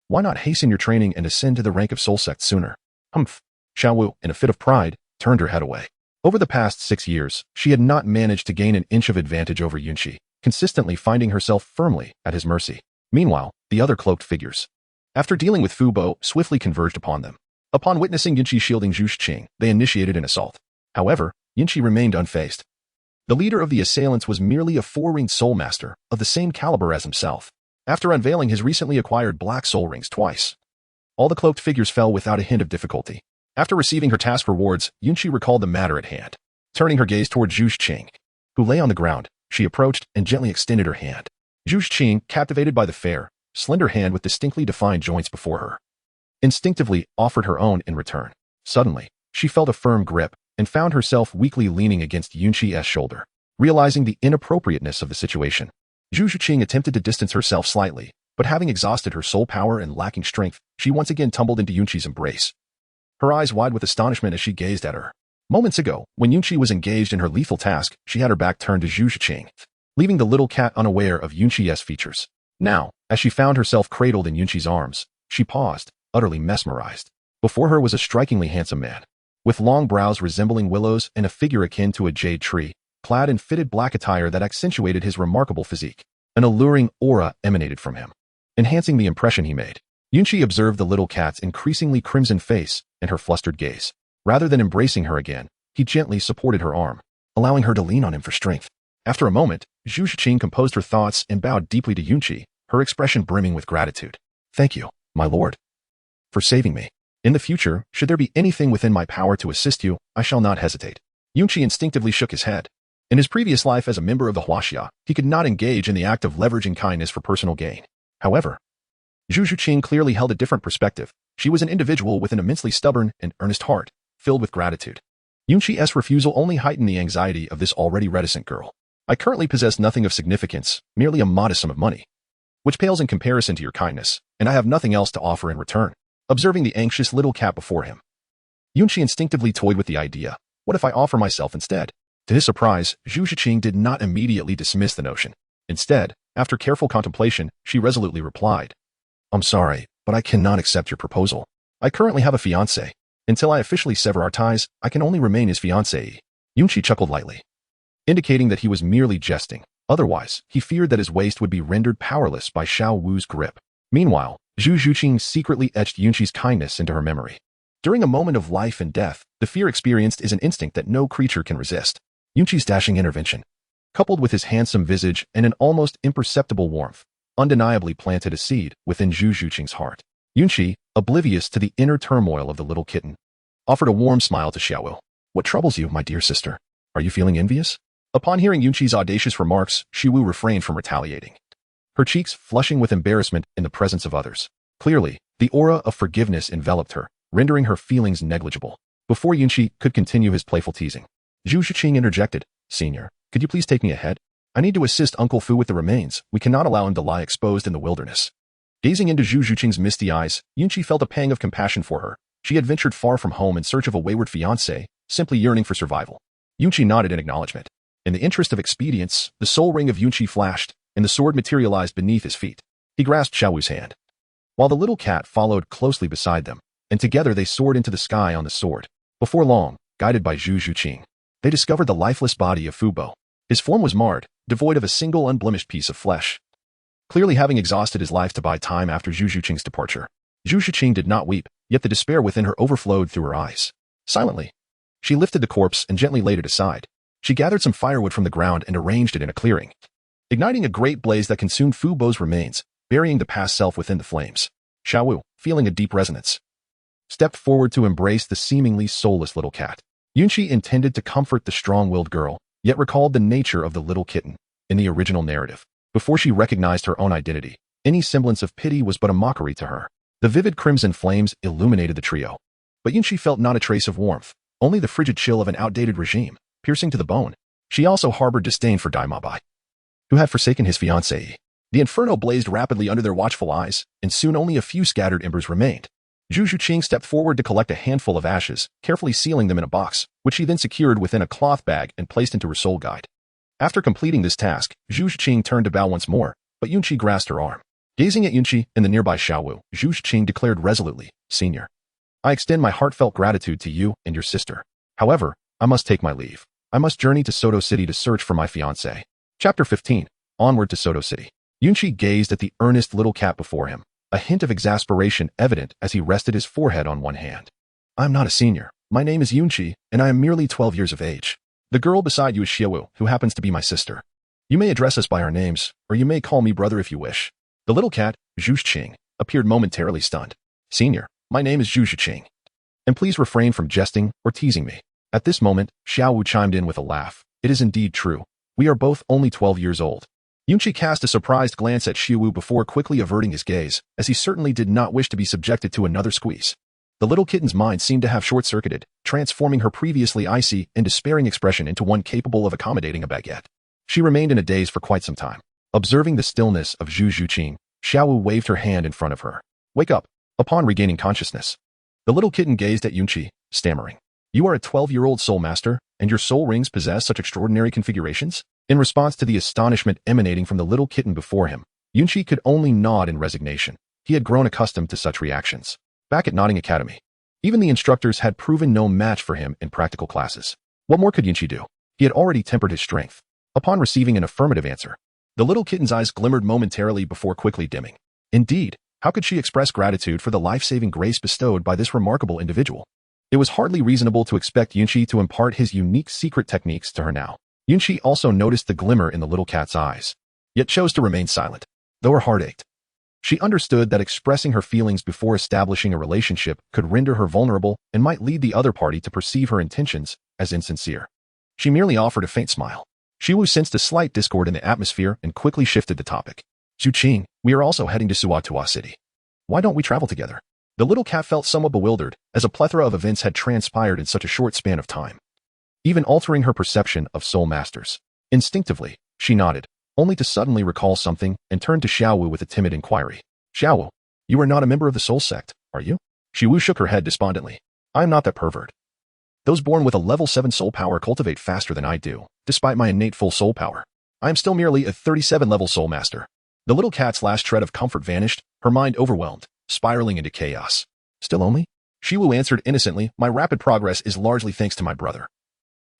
why not hasten your training and ascend to the rank of soul sect sooner?" Humph. Xiao Wu, in a fit of pride, turned her head away. Over the past 6 years, she had not managed to gain an inch of advantage over Yunqi, consistently finding herself firmly at his mercy. Meanwhile, the other cloaked figures, after dealing with Fu Bo, swiftly converged upon them. Upon witnessing Yunqi shielding Zhu Qing, they initiated an assault. However, Yunqi remained unfazed. The leader of the assailants was merely a 4-ringed soul master of the same caliber as himself. After unveiling his recently acquired black soul rings twice, all the cloaked figures fell without a hint of difficulty. After receiving her task rewards, Yunqi recalled the matter at hand. Turning her gaze toward Zhu Qing, who lay on the ground, she approached and gently extended her hand. Zhu Qing, captivated by the fair, slender hand with distinctly defined joints before her, instinctively offered her own in return. Suddenly, she felt a firm grip and found herself weakly leaning against Yunqi's shoulder. Realizing the inappropriateness of the situation, Zhu Qing attempted to distance herself slightly, but having exhausted her soul power and lacking strength, she once again tumbled into Yunqi's embrace, her eyes wide with astonishment as she gazed at her. Moments ago, when Yunqi was engaged in her lethal task, she had her back turned to Zhu Qing, leaving the little cat unaware of Yunqi's features. Now, as she found herself cradled in Yunqi's arms, she paused, utterly mesmerized. Before her was a strikingly handsome man, with long brows resembling willows and a figure akin to a jade tree, clad in fitted black attire that accentuated his remarkable physique. An alluring aura emanated from him, enhancing the impression he made. Yunqi observed the little cat's increasingly crimson face and her flustered gaze. Rather than embracing her again, he gently supported her arm, allowing her to lean on him for strength. After a moment, Zhu Qing composed her thoughts and bowed deeply to Yunqi, her expression brimming with gratitude. "Thank you, my lord, for saving me." In the future, should there be anything within my power to assist you, I shall not hesitate. Yunqi instinctively shook his head. In his previous life as a member of the Huaxia, he could not engage in the act of leveraging kindness for personal gain. However, Zhu Zhuqing clearly held a different perspective. She was an individual with an immensely stubborn and earnest heart, filled with gratitude. Yunqi's refusal only heightened the anxiety of this already reticent girl. I currently possess nothing of significance, merely a modest sum of money, which pales in comparison to your kindness, and I have nothing else to offer in return. Observing the anxious little cat before him, Yunqi instinctively toyed with the idea. What if I offer myself instead? To his surprise, Zhu Zhuqing did not immediately dismiss the notion. Instead, after careful contemplation, she resolutely replied, I'm sorry, but I cannot accept your proposal. I currently have a fiancé. Until I officially sever our ties, I can only remain his fiancée. Yunqi chuckled lightly, indicating that he was merely jesting. Otherwise, he feared that his waist would be rendered powerless by Xiao Wu's grip. Meanwhile, Zhu Zhuqing secretly etched Yunqi's kindness into her memory. During a moment of life and death, the fear experienced is an instinct that no creature can resist. Yunqi's dashing intervention, coupled with his handsome visage and an almost imperceptible warmth, undeniably planted a seed within Zhu Zhuqing's heart. Yunqi, oblivious to the inner turmoil of the little kitten, offered a warm smile to Xiao Wu. What troubles you, my dear sister? Are you feeling envious? Upon hearing Yunqi's audacious remarks, Xiao Wu refrained from retaliating, her cheeks flushing with embarrassment in the presence of others. Clearly, the aura of forgiveness enveloped her, rendering her feelings negligible. Before Yunqi could continue his playful teasing, Zhu Zhuqing interjected, Senior, could you please take me ahead? I need to assist Uncle Fu with the remains. We cannot allow him to lie exposed in the wilderness. Gazing into Zhu Zhuqing's misty eyes, Yunqi felt a pang of compassion for her. She had ventured far from home in search of a wayward fiancé, simply yearning for survival. Yunqi nodded in acknowledgement. In the interest of expedience, the soul ring of Yunqi flashed, and the sword materialized beneath his feet. He grasped Xiao Wu's hand, while the little cat followed closely beside them, and together they soared into the sky on the sword. Before long, guided by Zhu Zhuqing, they discovered the lifeless body of Fu Bo. His form was marred, devoid of a single unblemished piece of flesh, clearly having exhausted his life to buy time after Zhu Zhuqing's departure. Zhu Zhuqing did not weep, yet the despair within her overflowed through her eyes. Silently, she lifted the corpse and gently laid it aside. She gathered some firewood from the ground and arranged it in a clearing, igniting a great blaze that consumed Fu Bo's remains, burying the past self within the flames. Xiao Wu, feeling a deep resonance, stepped forward to embrace the seemingly soulless little cat. Yunqi intended to comfort the strong-willed girl, yet recalled the nature of the little kitten in the original narrative. Before she recognized her own identity, any semblance of pity was but a mockery to her. The vivid crimson flames illuminated the trio, but Yunqi felt not a trace of warmth, only the frigid chill of an outdated regime, piercing to the bone. She also harbored disdain for Dai Mabai, who had forsaken his fiancée. The inferno blazed rapidly under their watchful eyes, and soon only a few scattered embers remained. Zhu Zhuqing stepped forward to collect a handful of ashes, carefully sealing them in a box, which she then secured within a cloth bag and placed into her soul guide. After completing this task, Zhu Zhuqing turned to bow once more, but Yunqi grasped her arm. Gazing at Yunqi and the nearby Xiao Wu, Zhu Zhuqing declared resolutely, Senior, I extend my heartfelt gratitude to you and your sister. However, I must take my leave. I must journey to Soto City to search for my fiancé. Chapter 15. Onward to Soto City. Yunqi gazed at the earnest little cat before him, a hint of exasperation evident as he rested his forehead on one hand. I am not a senior. My name is Yunqi, and I am merely 12 years of age. The girl beside you is Xiao Wu, who happens to be my sister. You may address us by our names, or you may call me brother if you wish. The little cat, Zhu Zhuqing, appeared momentarily stunned. Senior, my name is Zhu Zhuqing, and please refrain from jesting or teasing me. At this moment, Xiao Wu chimed in with a laugh. It is indeed true. We are both only 12 years old. Yunqi cast a surprised glance at Xiao Wu before quickly averting his gaze, as he certainly did not wish to be subjected to another squeeze. The little kitten's mind seemed to have short-circuited, transforming her previously icy and despairing expression into one capable of accommodating a baguette. She remained in a daze for quite some time. Observing the stillness of Zhu Zhuqing, Xiao Wu waved her hand in front of her. Wake up. Upon regaining consciousness, the little kitten gazed at Yunqi, stammering. You are a 12-year-old soul master, and your soul rings possess such extraordinary configurations? In response to the astonishment emanating from the little kitten before him, Yunqi could only nod in resignation. He had grown accustomed to such reactions. Back at Nodding Academy, even the instructors had proven no match for him in practical classes. What more could Yunqi do? He had already tempered his strength. Upon receiving an affirmative answer, the little kitten's eyes glimmered momentarily before quickly dimming. Indeed, how could she express gratitude for the life-saving grace bestowed by this remarkable individual? It was hardly reasonable to expect Yunqi to impart his unique secret techniques to her now. Yunqi also noticed the glimmer in the little cat's eyes, yet chose to remain silent, though her heart ached. She understood that expressing her feelings before establishing a relationship could render her vulnerable and might lead the other party to perceive her intentions as insincere. She merely offered a faint smile. Xiao Wu sensed a slight discord in the atmosphere and quickly shifted the topic. Zhu Qing, we are also heading to Suatua City. Why don't we travel together? The little cat felt somewhat bewildered, as a plethora of events had transpired in such a short span of time, even altering her perception of soul masters. Instinctively, she nodded, only to suddenly recall something and turned to Xiao Wu with a timid inquiry. Xiao Wu, you are not a member of the soul sect, are you? Xiao Wu shook her head despondently. I am not that pervert. Those born with a level 7 soul power cultivate faster than I do, despite my innate full soul power. I am still merely a 37 level soul master. The little cat's last shred of comfort vanished, her mind overwhelmed, spiraling into chaos. Still only? Xiao Wu answered innocently, my rapid progress is largely thanks to my brother.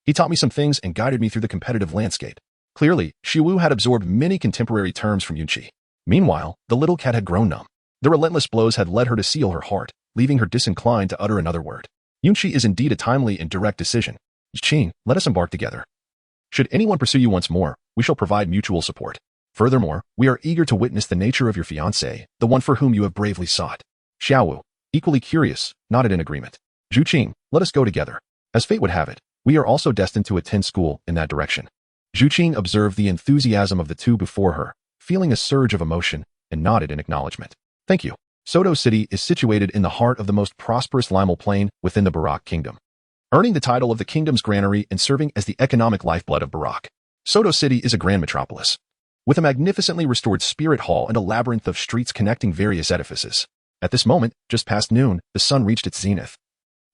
He taught me some things and guided me through the competitive landscape. Clearly, Xiao Wu had absorbed many contemporary terms from Yunqi. Meanwhile, the little cat had grown numb. The relentless blows had led her to seal her heart, leaving her disinclined to utter another word. Yunqi is indeed a timely and direct decision. Qing, let us embark together. Should anyone pursue you once more, we shall provide mutual support. Furthermore, we are eager to witness the nature of your fiancé, the one for whom you have bravely sought. Xiao Wu, equally curious, nodded in agreement. Zhu Qing, let us go together. As fate would have it, we are also destined to attend school in that direction. Zhu Qing observed the enthusiasm of the two before her, feeling a surge of emotion, and nodded in acknowledgement. Thank you. Soto City is situated in the heart of the most prosperous limal plain within the Barak Kingdom, earning the title of the kingdom's granary and serving as the economic lifeblood of Barak. Soto City is a grand metropolis, with a magnificently restored spirit hall and a labyrinth of streets connecting various edifices. At this moment, just past noon, the sun reached its zenith,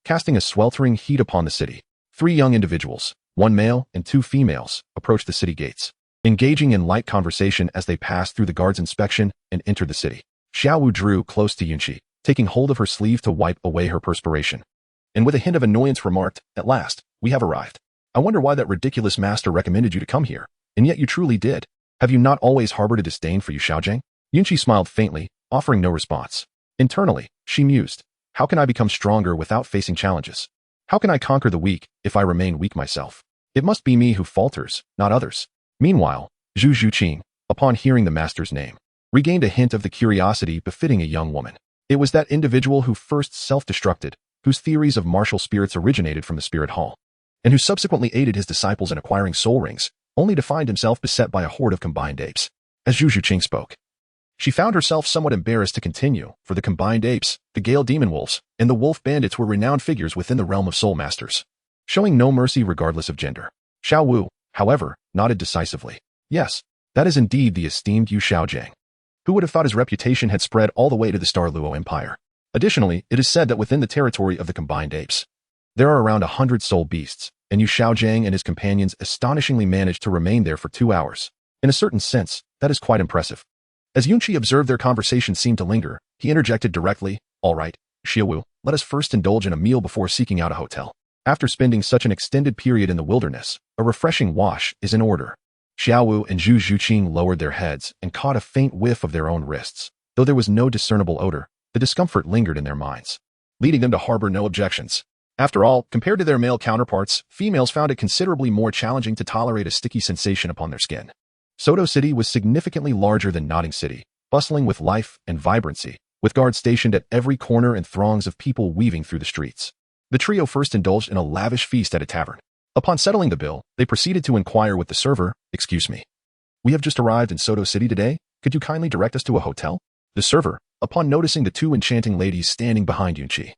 casting a sweltering heat upon the city. 3 young individuals, 1 male and 2 females, approached the city gates, engaging in light conversation as they passed through the guard's inspection and entered the city. Xiao Wu drew close to Yunqi, taking hold of her sleeve to wipe away her perspiration, and with a hint of annoyance remarked, at last, we have arrived. I wonder why that ridiculous master recommended you to come here, and yet you truly did. Have you not always harbored a disdain for Yu Xiaogang? Yunqi smiled faintly, offering no response. Internally, she mused, how can I become stronger without facing challenges? How can I conquer the weak if I remain weak myself? It must be me who falters, not others. Meanwhile, Zhu Qing, upon hearing the master's name, regained a hint of the curiosity befitting a young woman. It was that individual who first self-destructed, whose theories of martial spirits originated from the spirit hall, and who subsequently aided his disciples in acquiring soul rings, only to find himself beset by a horde of combined apes. As Zhu Qing spoke, she found herself somewhat embarrassed to continue, for the combined apes, the Gale Demon Wolves, and the Wolf Bandits were renowned figures within the realm of soul masters, showing no mercy regardless of gender. Xiao Wu, however, nodded decisively. Yes, that is indeed the esteemed Yu Xiaogang. Who would have thought his reputation had spread all the way to the Star Luo Empire? Additionally, it is said that within the territory of the combined apes, there are around 100 soul beasts, and Yu Xiaogang and his companions astonishingly managed to remain there for 2 hours. In a certain sense, that is quite impressive. As Yunqi observed their conversation seemed to linger, he interjected directly, all right, Xiao Wu, let us first indulge in a meal before seeking out a hotel. After spending such an extended period in the wilderness, a refreshing wash is in order. Xiao Wu and Zhu Qing lowered their heads and caught a faint whiff of their own wrists. Though there was no discernible odor, the discomfort lingered in their minds, leading them to harbor no objections. After all, compared to their male counterparts, females found it considerably more challenging to tolerate a sticky sensation upon their skin. Soto City was significantly larger than Notting City, bustling with life and vibrancy, with guards stationed at every corner and throngs of people weaving through the streets. The trio first indulged in a lavish feast at a tavern. Upon settling the bill, they proceeded to inquire with the server, excuse me. We have just arrived in Soto City today. Could you kindly direct us to a hotel? The server, upon noticing the 2 enchanting ladies standing behind Yunqi,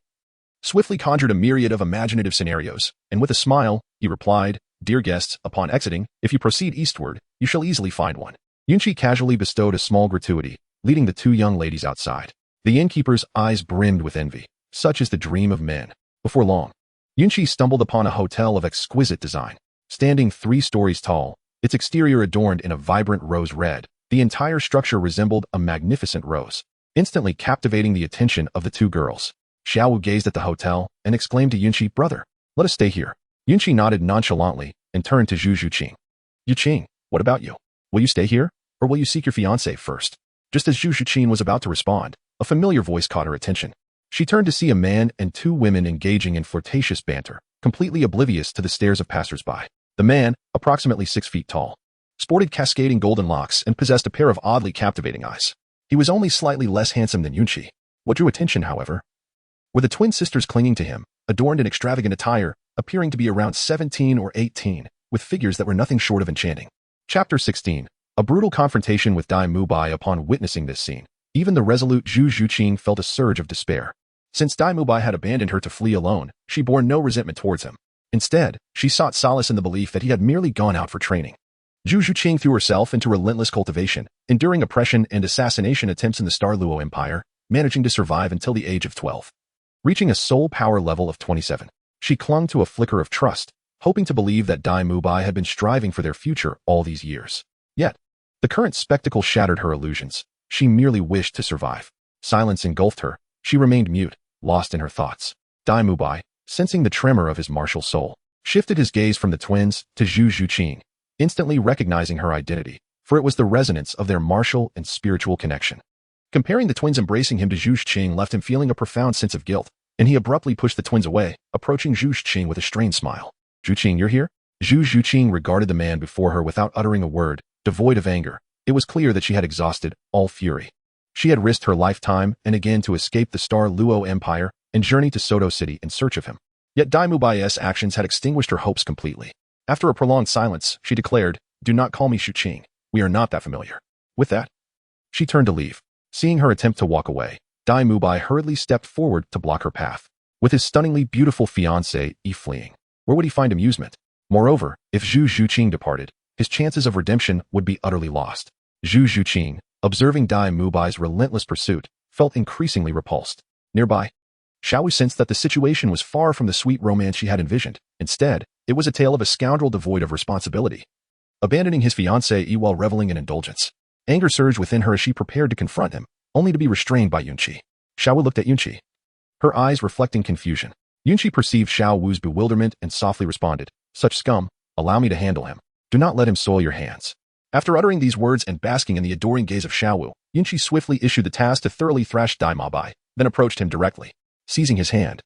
swiftly conjured a myriad of imaginative scenarios, and with a smile, he replied, Dear guests, upon exiting, if you proceed eastward, you shall easily find one. Yunqi casually bestowed a small gratuity, leading the 2 young ladies outside. The innkeeper's eyes brimmed with envy. Such is the dream of men. Before long, Yunqi stumbled upon a hotel of exquisite design. Standing 3 stories tall, its exterior adorned in a vibrant rose red, the entire structure resembled a magnificent rose, instantly captivating the attention of the 2 girls. Xiao Wu gazed at the hotel and exclaimed to Yunqi, Brother, let us stay here. Yunqi nodded nonchalantly and turned to Zhu Qing. Yu Qing, what about you? Will you stay here, or will you seek your fiancé first? Just as Zhu Qing was about to respond, a familiar voice caught her attention. She turned to see a man and 2 women engaging in flirtatious banter, completely oblivious to the stares of passers-by. The man, approximately 6 feet tall, sported cascading golden locks and possessed a pair of oddly captivating eyes. He was only slightly less handsome than Yunqi. What drew attention, however, were the twin sisters clinging to him, adorned in extravagant attire, appearing to be around 17 or 18, with figures that were nothing short of enchanting. Chapter 16. A brutal confrontation with Dai Mubai. Upon witnessing this scene, even the resolute Zhu Zhuqing felt a surge of despair. Since Dai Mubai had abandoned her to flee alone, she bore no resentment towards him. Instead, she sought solace in the belief that he had merely gone out for training. Zhu Zhuqing threw herself into relentless cultivation, enduring oppression and assassination attempts in the Star Luo Empire, managing to survive until the age of 12. Reaching a soul power level of 27, she clung to a flicker of trust, hoping to believe that Dai Mubai had been striving for their future all these years. Yet, the current spectacle shattered her illusions. She merely wished to survive. Silence engulfed her. She remained mute, lost in her thoughts. Dai Mubai, sensing the tremor of his martial soul, shifted his gaze from the twins to Zhu Zhuqing, instantly recognizing her identity, for it was the resonance of their martial and spiritual connection. Comparing the twins embracing him to Zhu Zhuqing left him feeling a profound sense of guilt, and he abruptly pushed the twins away, approaching Zhu Zhuqing with a strained smile. Zhuqing, you're here? Zhu Zhuqing regarded the man before her without uttering a word, devoid of anger. It was clear that she had exhausted all fury. She had risked her lifetime and again to escape the Star Luo Empire and journey to Soto City in search of him. Yet Dai Mubai's actions had extinguished her hopes completely. After a prolonged silence, she declared, "Do not call me Zhuqing. We are not that familiar." With that, she turned to leave. Seeing her attempt to walk away, Dai Mubai hurriedly stepped forward to block her path. With his stunningly beautiful fiancée fleeing, where would he find amusement? Moreover, if Zhu Zhuqing departed, his chances of redemption would be utterly lost. Zhu Zhuqing, observing Dai Mubai's relentless pursuit, felt increasingly repulsed. Nearby, Xiao Wu sensed that the situation was far from the sweet romance she had envisioned. Instead, it was a tale of a scoundrel devoid of responsibility, abandoning his fiancée while reveling in indulgence. Anger surged within her as she prepared to confront him, only to be restrained by Yunqi. Xiao Wu looked at Yunqi, her eyes reflecting confusion. Yunqi perceived Xiao Wu's bewilderment and softly responded, "Such scum, allow me to handle him. Do not let him soil your hands." After uttering these words and basking in the adoring gaze of Xiao Wu, Yunqi swiftly issued the task to thoroughly thrash Dai Mabai, then approached him directly, seizing his hand.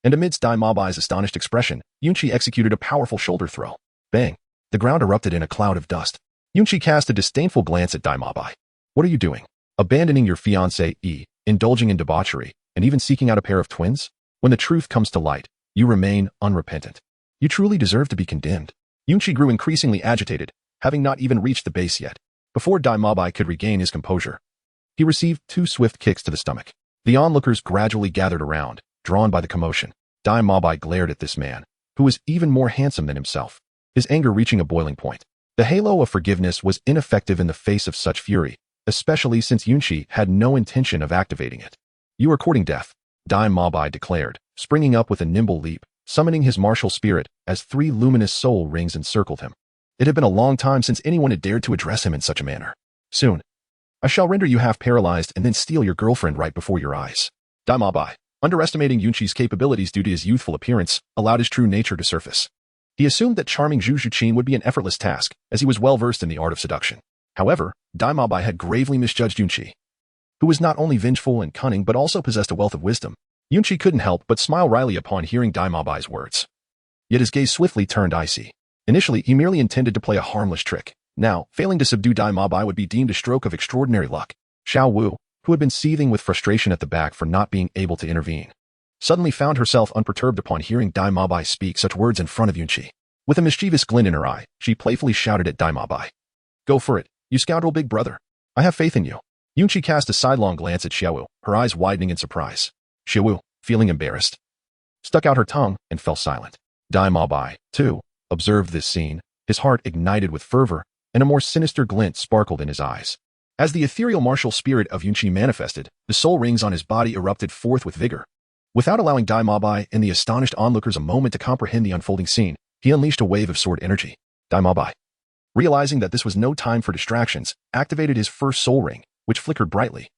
And amidst Dai Mabai's astonished expression, Yunqi executed a powerful shoulder throw. Bang! The ground erupted in a cloud of dust. Yunqi cast a disdainful glance at Dai Mabai. "What are you doing? Abandoning your fiancée, indulging in debauchery, and even seeking out a pair of twins? When the truth comes to light, you remain unrepentant. You truly deserve to be condemned." Yunqi grew increasingly agitated, having not even reached the base yet. Before Dai Mabai could regain his composure, he received 2 swift kicks to the stomach. The onlookers gradually gathered around, drawn by the commotion. Dai Mabai glared at this man, who was even more handsome than himself, his anger reaching a boiling point. The halo of forgiveness was ineffective in the face of such fury, especially since Yunqi had no intention of activating it. "You are courting death," Dai Mabai declared, springing up with a nimble leap, summoning his martial spirit as 3 luminous soul rings encircled him. It had been a long time since anyone had dared to address him in such a manner. "Soon, I shall render you half paralyzed and then steal your girlfriend right before your eyes." Dai Mabai, underestimating Yunqi's capabilities due to his youthful appearance, allowed his true nature to surface. He assumed that charming Zhu Zhuqing would be an effortless task, as he was well versed in the art of seduction. However, Dai Mabai had gravely misjudged Yunqi, who was not only vengeful and cunning but also possessed a wealth of wisdom. Yunqi couldn't help but smile wryly upon hearing Dai Mabai's words. Yet his gaze swiftly turned icy. Initially, he merely intended to play a harmless trick. Now, failing to subdue Dai Mabai would be deemed a stroke of extraordinary luck. Xiao Wu, who had been seething with frustration at the back for not being able to intervene, suddenly found herself unperturbed upon hearing Dai Mabai speak such words in front of Yunqi. With a mischievous glint in her eye, she playfully shouted at Dai Mabai, "Go for it, you scoundrel big brother. I have faith in you." Yunqi cast a sidelong glance at Xiao Wu, her eyes widening in surprise. Xiao Wu, feeling embarrassed, stuck out her tongue and fell silent. Dai Mabai, too, observed this scene, his heart ignited with fervor, and a more sinister glint sparkled in his eyes. As the ethereal martial spirit of Yunqi manifested, the soul rings on his body erupted forth with vigor. Without allowing Dai Mabai and the astonished onlookers a moment to comprehend the unfolding scene, he unleashed a wave of sword energy. Dai Mabai, realizing that this was no time for distractions, activated his first soul ring, which flickered brightly,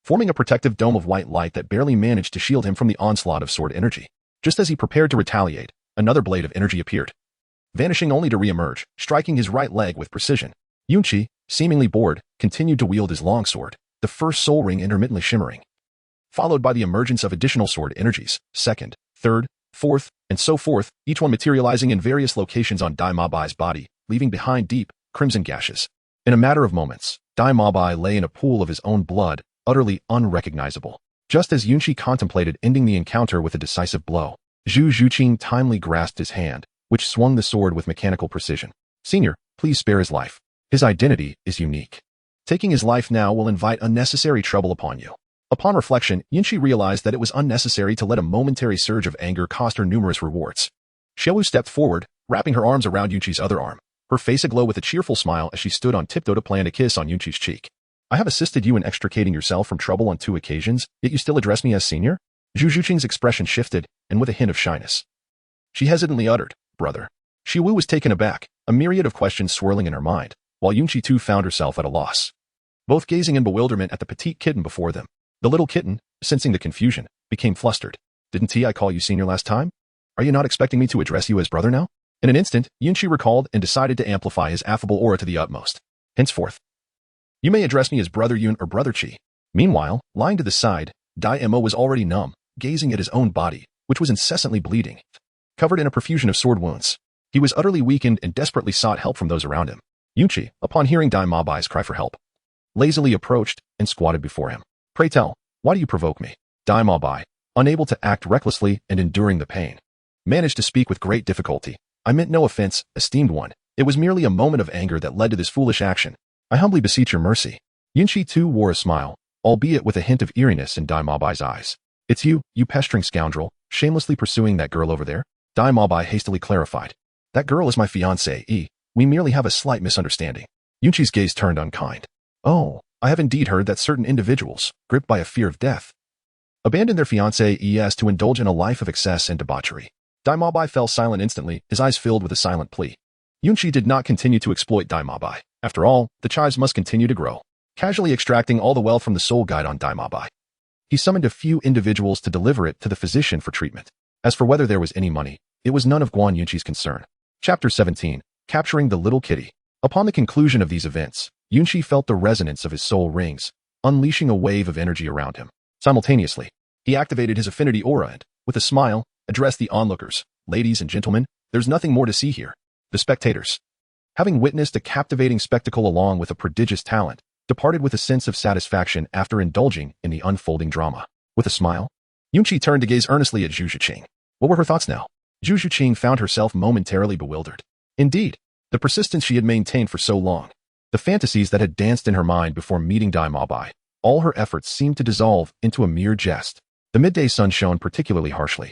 forming a protective dome of white light that barely managed to shield him from the onslaught of sword energy. Just as he prepared to retaliate, another blade of energy appeared, vanishing only to re-emerge, striking his right leg with precision. Yunqi, seemingly bored, continued to wield his longsword, the first soul ring intermittently shimmering, followed by the emergence of additional sword energies, second, third, fourth, and so forth, each one materializing in various locations on Dai Mabai's body, leaving behind deep, crimson gashes. In a matter of moments, Dai Mabai lay in a pool of his own blood, utterly unrecognizable. Just as Yunqi contemplated ending the encounter with a decisive blow, Zhu Zhuqing timely grasped his hand, which swung the sword with mechanical precision. Senior, please spare his life. His identity is unique. Taking his life now will invite unnecessary trouble upon you. Upon reflection, Yunqi realized that it was unnecessary to let a momentary surge of anger cost her numerous rewards. Xiao Wu stepped forward, wrapping her arms around Yunqi's other arm, her face aglow with a cheerful smile as she stood on tiptoe to plant a kiss on Yunqi's cheek. I have assisted you in extricating yourself from trouble on 2 occasions, yet you still address me as senior? Zhu Zhuqing's expression shifted, and with a hint of shyness. She hesitantly uttered, brother. Xiao Wu was taken aback, a myriad of questions swirling in her mind, while Yunqi too found herself at a loss. Both gazing in bewilderment at the petite kitten before them. The little kitten, sensing the confusion, became flustered. Didn't I call you senior last time? Are you not expecting me to address you as brother now? In an instant, Yunqi recalled and decided to amplify his affable aura to the utmost. Henceforth, you may address me as Brother Yun or Brother Qi. Meanwhile, lying to the side, Dai Mo was already numb, gazing at his own body, which was incessantly bleeding, covered in a profusion of sword wounds. He was utterly weakened and desperately sought help from those around him. Yunqi, upon hearing Dai Mabai's cry for help, lazily approached and squatted before him. Pray tell, why do you provoke me? Dai Mabai, unable to act recklessly and enduring the pain, managed to speak with great difficulty. I meant no offense, esteemed one. It was merely a moment of anger that led to this foolish action. I humbly beseech your mercy. Yunqi too wore a smile, albeit with a hint of eeriness in Dai Mabai's eyes. It's you, you pestering scoundrel, shamelessly pursuing that girl over there? Dai Mabai hastily clarified. That girl is my fiancée. We merely have a slight misunderstanding. Yunqi's gaze turned unkind. Oh, I have indeed heard that certain individuals, gripped by a fear of death, abandon their fiancées to indulge in a life of excess and debauchery. Dai Mabai fell silent instantly, his eyes filled with a silent plea. Yunqi did not continue to exploit Dai Mabai. After all, the chives must continue to grow. Casually extracting all the wealth from the soul guide on Dai Mabai, he summoned a few individuals to deliver it to the physician for treatment. As for whether there was any money, it was none of Guan Yunqi's concern. Chapter 17. Capturing the Little Kitty. Upon the conclusion of these events, Yunqi felt the resonance of his soul rings, unleashing a wave of energy around him. Simultaneously, he activated his affinity aura and, with a smile, addressed the onlookers. Ladies and gentlemen, there's nothing more to see here. The spectators, having witnessed a captivating spectacle along with a prodigious talent, departed with a sense of satisfaction after indulging in the unfolding drama. With a smile, Yunqi turned to gaze earnestly at Zhu Zhuqing. What were her thoughts now? Zhu Zhuqing found herself momentarily bewildered. Indeed, the persistence she had maintained for so long, the fantasies that had danced in her mind before meeting Dai Mabai, all her efforts seemed to dissolve into a mere jest. The midday sun shone particularly harshly,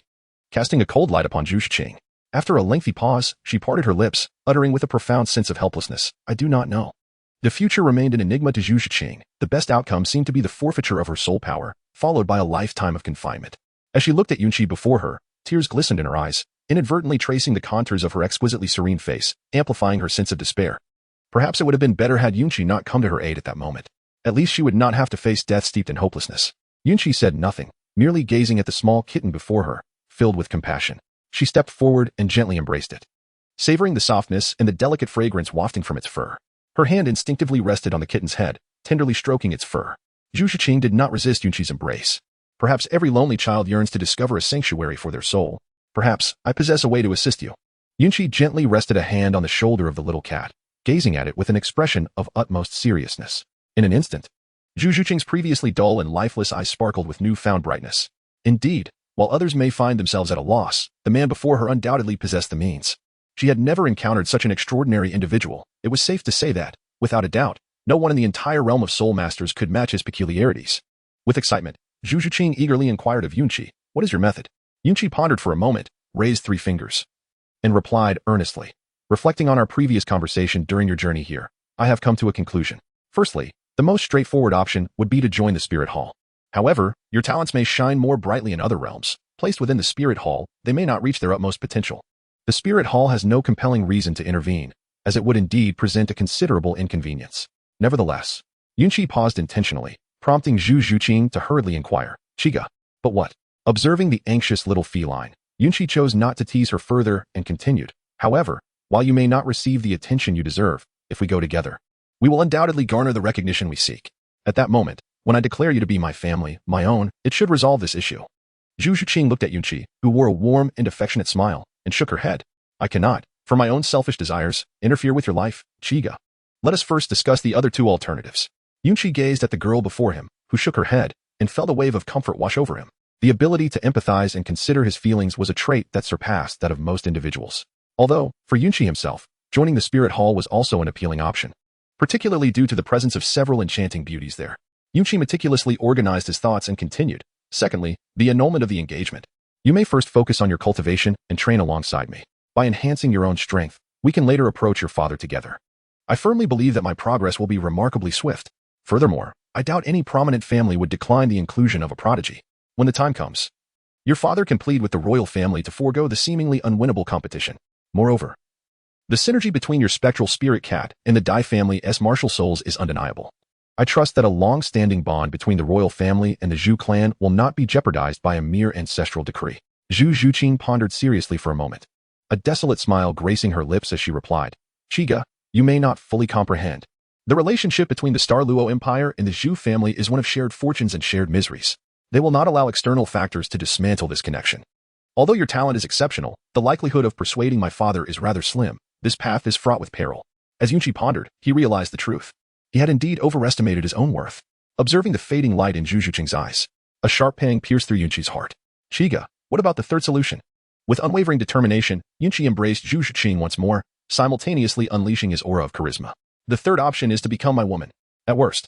casting a cold light upon Zhu Zhuqing. After a lengthy pause, she parted her lips, uttering with a profound sense of helplessness, I do not know. The future remained an enigma to Zhu Zhuqing. The best outcome seemed to be the forfeiture of her soul power, followed by a lifetime of confinement. As she looked at Yunqi before her, tears glistened in her eyes, inadvertently tracing the contours of her exquisitely serene face, amplifying her sense of despair. Perhaps it would have been better had Yunqi not come to her aid at that moment. At least she would not have to face death steeped in hopelessness. Yunqi said nothing, merely gazing at the small kitten before her, filled with compassion. She stepped forward and gently embraced it, savoring the softness and the delicate fragrance wafting from its fur. Her hand instinctively rested on the kitten's head, tenderly stroking its fur. Zhu Zhuqing did not resist Yunqi's embrace. Perhaps every lonely child yearns to discover a sanctuary for their soul. Perhaps I possess a way to assist you. Yunqi gently rested a hand on the shoulder of the little cat, gazing at it with an expression of utmost seriousness. In an instant, Zhu Zhuqing's previously dull and lifeless eyes sparkled with newfound brightness. Indeed, while others may find themselves at a loss, the man before her undoubtedly possessed the means. She had never encountered such an extraordinary individual. It was safe to say that, without a doubt, no one in the entire realm of soul masters could match his peculiarities. With excitement, Zhu Zhuqing eagerly inquired of Yunqi, what is your method? Yunqi pondered for a moment, raised 3 fingers, and replied earnestly, reflecting on our previous conversation during your journey here, I have come to a conclusion. Firstly, the most straightforward option would be to join the Spirit Hall. However, your talents may shine more brightly in other realms. Placed within the Spirit Hall, they may not reach their utmost potential. The Spirit Hall has no compelling reason to intervene, as it would indeed present a considerable inconvenience. Nevertheless, Yunqi paused intentionally, prompting Zhu Zhuqing to hurriedly inquire, Chiga, but what? Observing the anxious little feline, Yunqi chose not to tease her further and continued, however, while you may not receive the attention you deserve, if we go together, we will undoubtedly garner the recognition we seek. At that moment, when I declare you to be my family, my own, it should resolve this issue. Zhu Zhuqing looked at Yunqi, who wore a warm and affectionate smile, and shook her head. I cannot, for my own selfish desires, interfere with your life, Chiga. Let us first discuss the other 2 alternatives. Yunqi gazed at the girl before him, who shook her head, and felt a wave of comfort wash over him. The ability to empathize and consider his feelings was a trait that surpassed that of most individuals. Although, for Yunqi himself, joining the spirit hall was also an appealing option, particularly due to the presence of several enchanting beauties there. Yunqi meticulously organized his thoughts and continued. Secondly, the annulment of the engagement. You may first focus on your cultivation and train alongside me. By enhancing your own strength, we can later approach your father together. I firmly believe that my progress will be remarkably swift. Furthermore, I doubt any prominent family would decline the inclusion of a prodigy. When the time comes, your father can plead with the royal family to forego the seemingly unwinnable competition. Moreover, the synergy between your spectral spirit cat and the Dai family's martial souls is undeniable. I trust that a long-standing bond between the royal family and the Zhu clan will not be jeopardized by a mere ancestral decree. Zhu Zhuqing pondered seriously for a moment, a desolate smile gracing her lips as she replied, Chiga, you may not fully comprehend. The relationship between the Star Luo Empire and the Zhu family is one of shared fortunes and shared miseries. They will not allow external factors to dismantle this connection. Although your talent is exceptional, the likelihood of persuading my father is rather slim. This path is fraught with peril. As Yunqi pondered, he realized the truth. He had indeed overestimated his own worth. Observing the fading light in Zhu Zhuqing's eyes, a sharp pang pierced through Yunqi's heart. Chiga, what about the third solution? With unwavering determination, Yunqi embraced Zhu Zhuqing once more, simultaneously unleashing his aura of charisma. The third option is to become my woman. At worst,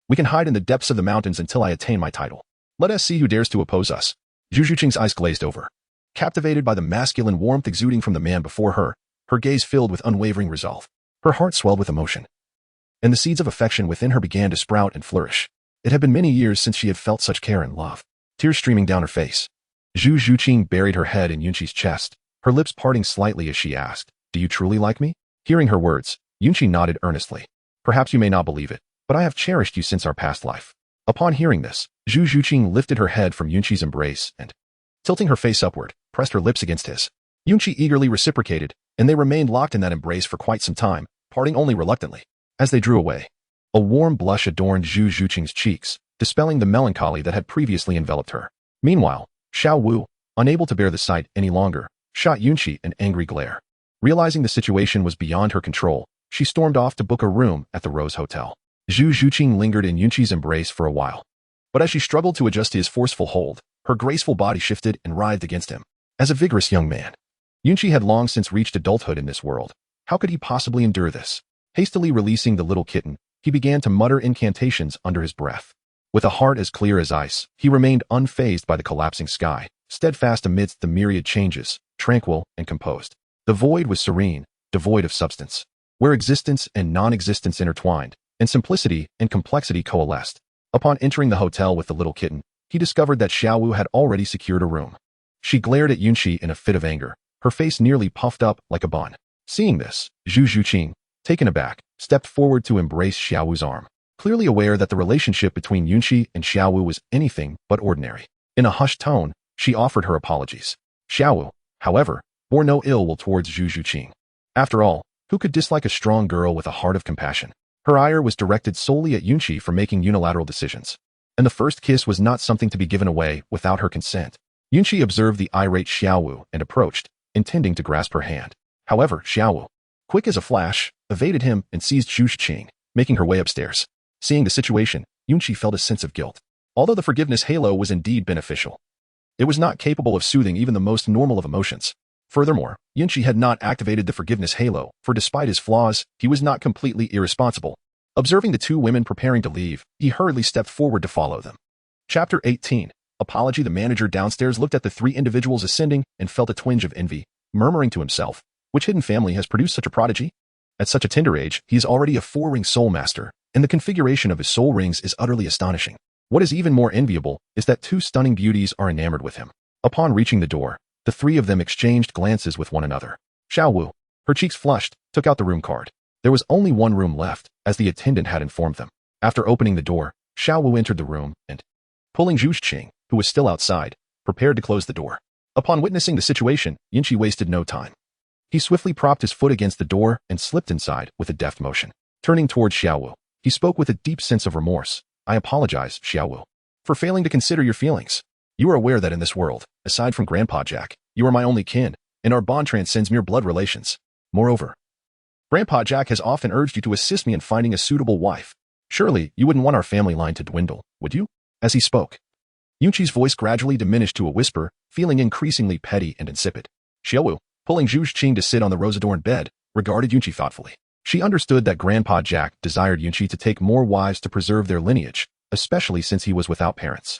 we can hide in the depths of the mountains until I attain my title. Let us see who dares to oppose us. Zhu Zhuqing's eyes glazed over. Captivated by the masculine warmth exuding from the man before her, her gaze filled with unwavering resolve. Her heart swelled with emotion, and the seeds of affection within her began to sprout and flourish. It had been many years since she had felt such care and love. Tears streaming down her face. Zhu Zhuqing buried her head in Yunqi's chest, her lips parting slightly as she asked, Do you truly like me? Hearing her words, Yunqi nodded earnestly. Perhaps you may not believe it, but I have cherished you since our past life. Upon hearing this, Zhu Zhuqing lifted her head from Yunqi's embrace and, tilting her face upward, pressed her lips against his. Yunqi eagerly reciprocated, and they remained locked in that embrace for quite some time, parting only reluctantly. As they drew away, a warm blush adorned Zhu Zhuqing's cheeks, dispelling the melancholy that had previously enveloped her. Meanwhile, Xiao Wu, unable to bear the sight any longer, shot Yunqi an angry glare. Realizing the situation was beyond her control, she stormed off to book a room at the Rose Hotel. Zhu Zhuqing lingered in Yunqi's embrace for a while, but as she struggled to adjust to his forceful hold, her graceful body shifted and writhed against him. As a vigorous young man, Yunqi had long since reached adulthood in this world. How could he possibly endure this? Hastily releasing the little kitten, he began to mutter incantations under his breath. With a heart as clear as ice, he remained unfazed by the collapsing sky, steadfast amidst the myriad changes, tranquil and composed. The void was serene, devoid of substance, where existence and non-existence intertwined, and simplicity and complexity coalesced. Upon entering the hotel with the little kitten, he discovered that Xiao Wu had already secured a room. She glared at Yunqi in a fit of anger, her face nearly puffed up like a bun. Seeing this, Zhu Zhuqing, taken aback, stepped forward to embrace Xiao Wu's arm, clearly aware that the relationship between Yunqi and Xiao Wu was anything but ordinary. In a hushed tone, she offered her apologies. Xiao Wu, however, bore no ill will towards Zhu Zhuqing. After all, who could dislike a strong girl with a heart of compassion? Her ire was directed solely at Yunqi for making unilateral decisions, and the first kiss was not something to be given away without her consent. Yunqi observed the irate Xiao Wu and approached, intending to grasp her hand. However, Xiao Wu, quick as a flash, evaded him and seized Zhu Zhuqing, making her way upstairs. Seeing the situation, Yunqi felt a sense of guilt. Although the forgiveness halo was indeed beneficial, it was not capable of soothing even the most normal of emotions. Furthermore, Yunqi had not activated the forgiveness halo, for despite his flaws, he was not completely irresponsible. Observing the two women preparing to leave, he hurriedly stepped forward to follow them. Chapter 18. Apology. The manager downstairs looked at the three individuals ascending and felt a twinge of envy, murmuring to himself, which hidden family has produced such a prodigy? At such a tender age, he is already a 4-ring soul master, and the configuration of his soul rings is utterly astonishing. What is even more enviable is that 2 stunning beauties are enamored with him. Upon reaching the door, the 3 of them exchanged glances with one another. Xiao Wu, her cheeks flushed, took out the room card. There was only one room left, as the attendant had informed them. After opening the door, Xiao Wu entered the room and, pulling Zhu Zhuqing, who was still outside, prepared to close the door. Upon witnessing the situation, Yunqi wasted no time. He swiftly propped his foot against the door and slipped inside with a deft motion. Turning towards Xiao Wu, he spoke with a deep sense of remorse. I apologize, Xiao Wu, for failing to consider your feelings. You are aware that in this world, aside from Grandpa Jack, you are my only kin, and our bond transcends mere blood relations. Moreover, Grandpa Jack has often urged you to assist me in finding a suitable wife. Surely, you wouldn't want our family line to dwindle, would you? As he spoke, Yunqi's voice gradually diminished to a whisper, feeling increasingly petty and insipid. Xiao Wu, pulling Zhu Qing to sit on the rose-adorned bed, regarded Yunqi thoughtfully. She understood that Grandpa Jack desired Yunqi to take more wives to preserve their lineage, especially since he was without parents.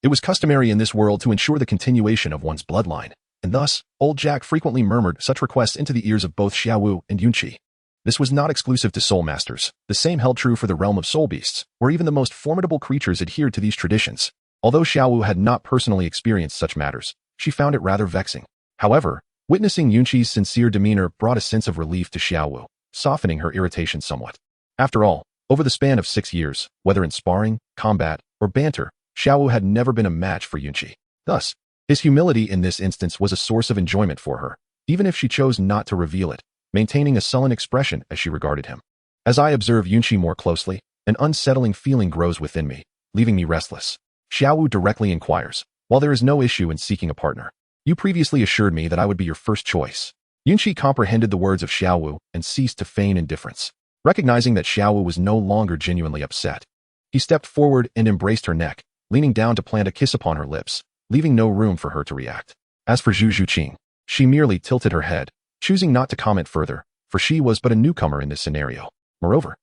It was customary in this world to ensure the continuation of one's bloodline, and thus, old Jack frequently murmured such requests into the ears of both Xiao Wu and Yunqi. This was not exclusive to soul masters. The same held true for the realm of soul beasts, where even the most formidable creatures adhered to these traditions. Although Xiao Wu had not personally experienced such matters, she found it rather vexing. However, witnessing Yunqi's sincere demeanor brought a sense of relief to Xiao Wu, softening her irritation somewhat. After all, over the span of 6 years, whether in sparring, combat, or banter, Xiao Wu had never been a match for Yunqi. Thus, his humility in this instance was a source of enjoyment for her, even if she chose not to reveal it, maintaining a sullen expression as she regarded him. As I observe Yunqi more closely, an unsettling feeling grows within me, leaving me restless. Xiao Wu directly inquires, while there is no issue in seeking a partner. You previously assured me that I would be your first choice. Yunqi comprehended the words of Xiao Wu and ceased to feign indifference. Recognizing that Xiao Wu was no longer genuinely upset, he stepped forward and embraced her neck, leaning down to plant a kiss upon her lips, leaving no room for her to react. As for Zhu Qing, she merely tilted her head, choosing not to comment further, for she was but a newcomer in this scenario. Moreover,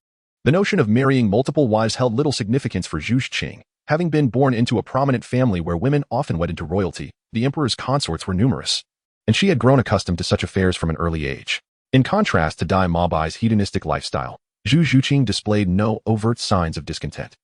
the notion of marrying multiple wives held little significance for Zhu Qing. Having been born into a prominent family where women often wed into royalty, the emperor's consorts were numerous, and she had grown accustomed to such affairs from an early age. In contrast to Dai Mabai's hedonistic lifestyle, Zhu Qing displayed no overt signs of discontent.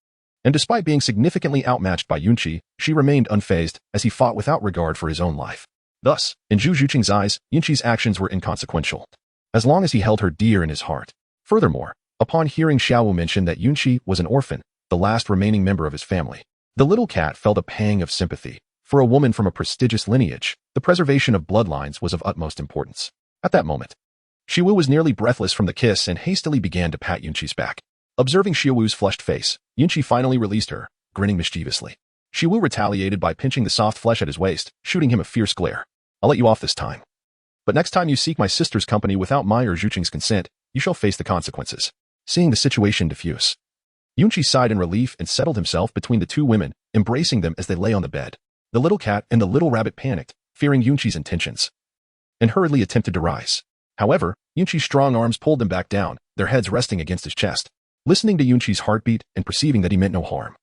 And despite being significantly outmatched by Yunqi, she remained unfazed as he fought without regard for his own life. Thus, in Zhu Qing's eyes, Yunqi's actions were inconsequential, as long as he held her dear in his heart. Furthermore, upon hearing Xiao Wu mention that Yunqi was an orphan, the last remaining member of his family, the little cat felt a pang of sympathy. For a woman from a prestigious lineage, the preservation of bloodlines was of utmost importance. At that moment, Xiao Wu was nearly breathless from the kiss and hastily began to pat Yunqi's back. Observing Xiao Wu's flushed face, Yunqi finally released her, grinning mischievously. Xiao Wu retaliated by pinching the soft flesh at his waist, shooting him a fierce glare. I'll let you off this time. But next time you seek my sister's company without my or Zhu Qing's consent, you shall face the consequences. Seeing the situation diffuse, Yunqi sighed in relief and settled himself between the two women, embracing them as they lay on the bed. The little cat and the little rabbit panicked, fearing Yunqi's intentions, and hurriedly attempted to rise. However, Yunqi's strong arms pulled them back down, their heads resting against his chest. Listening to Yunqi's heartbeat and perceiving that he meant no harm,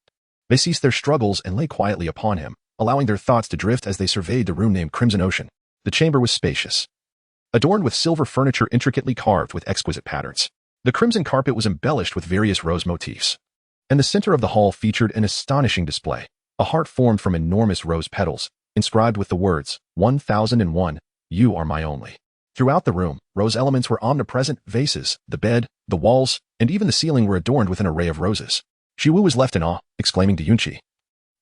they ceased their struggles and lay quietly upon him, allowing their thoughts to drift as they surveyed the room named Crimson Ocean. The chamber was spacious, adorned with silver furniture intricately carved with exquisite patterns. The crimson carpet was embellished with various rose motifs, and the center of the hall featured an astonishing display, a heart formed from enormous rose petals, inscribed with the words, 1001, you are my only. Throughout the room, rose elements were omnipresent. Vases, the bed, the walls, and even the ceiling were adorned with an array of roses. Xiao Wu was left in awe, exclaiming to Yunqi,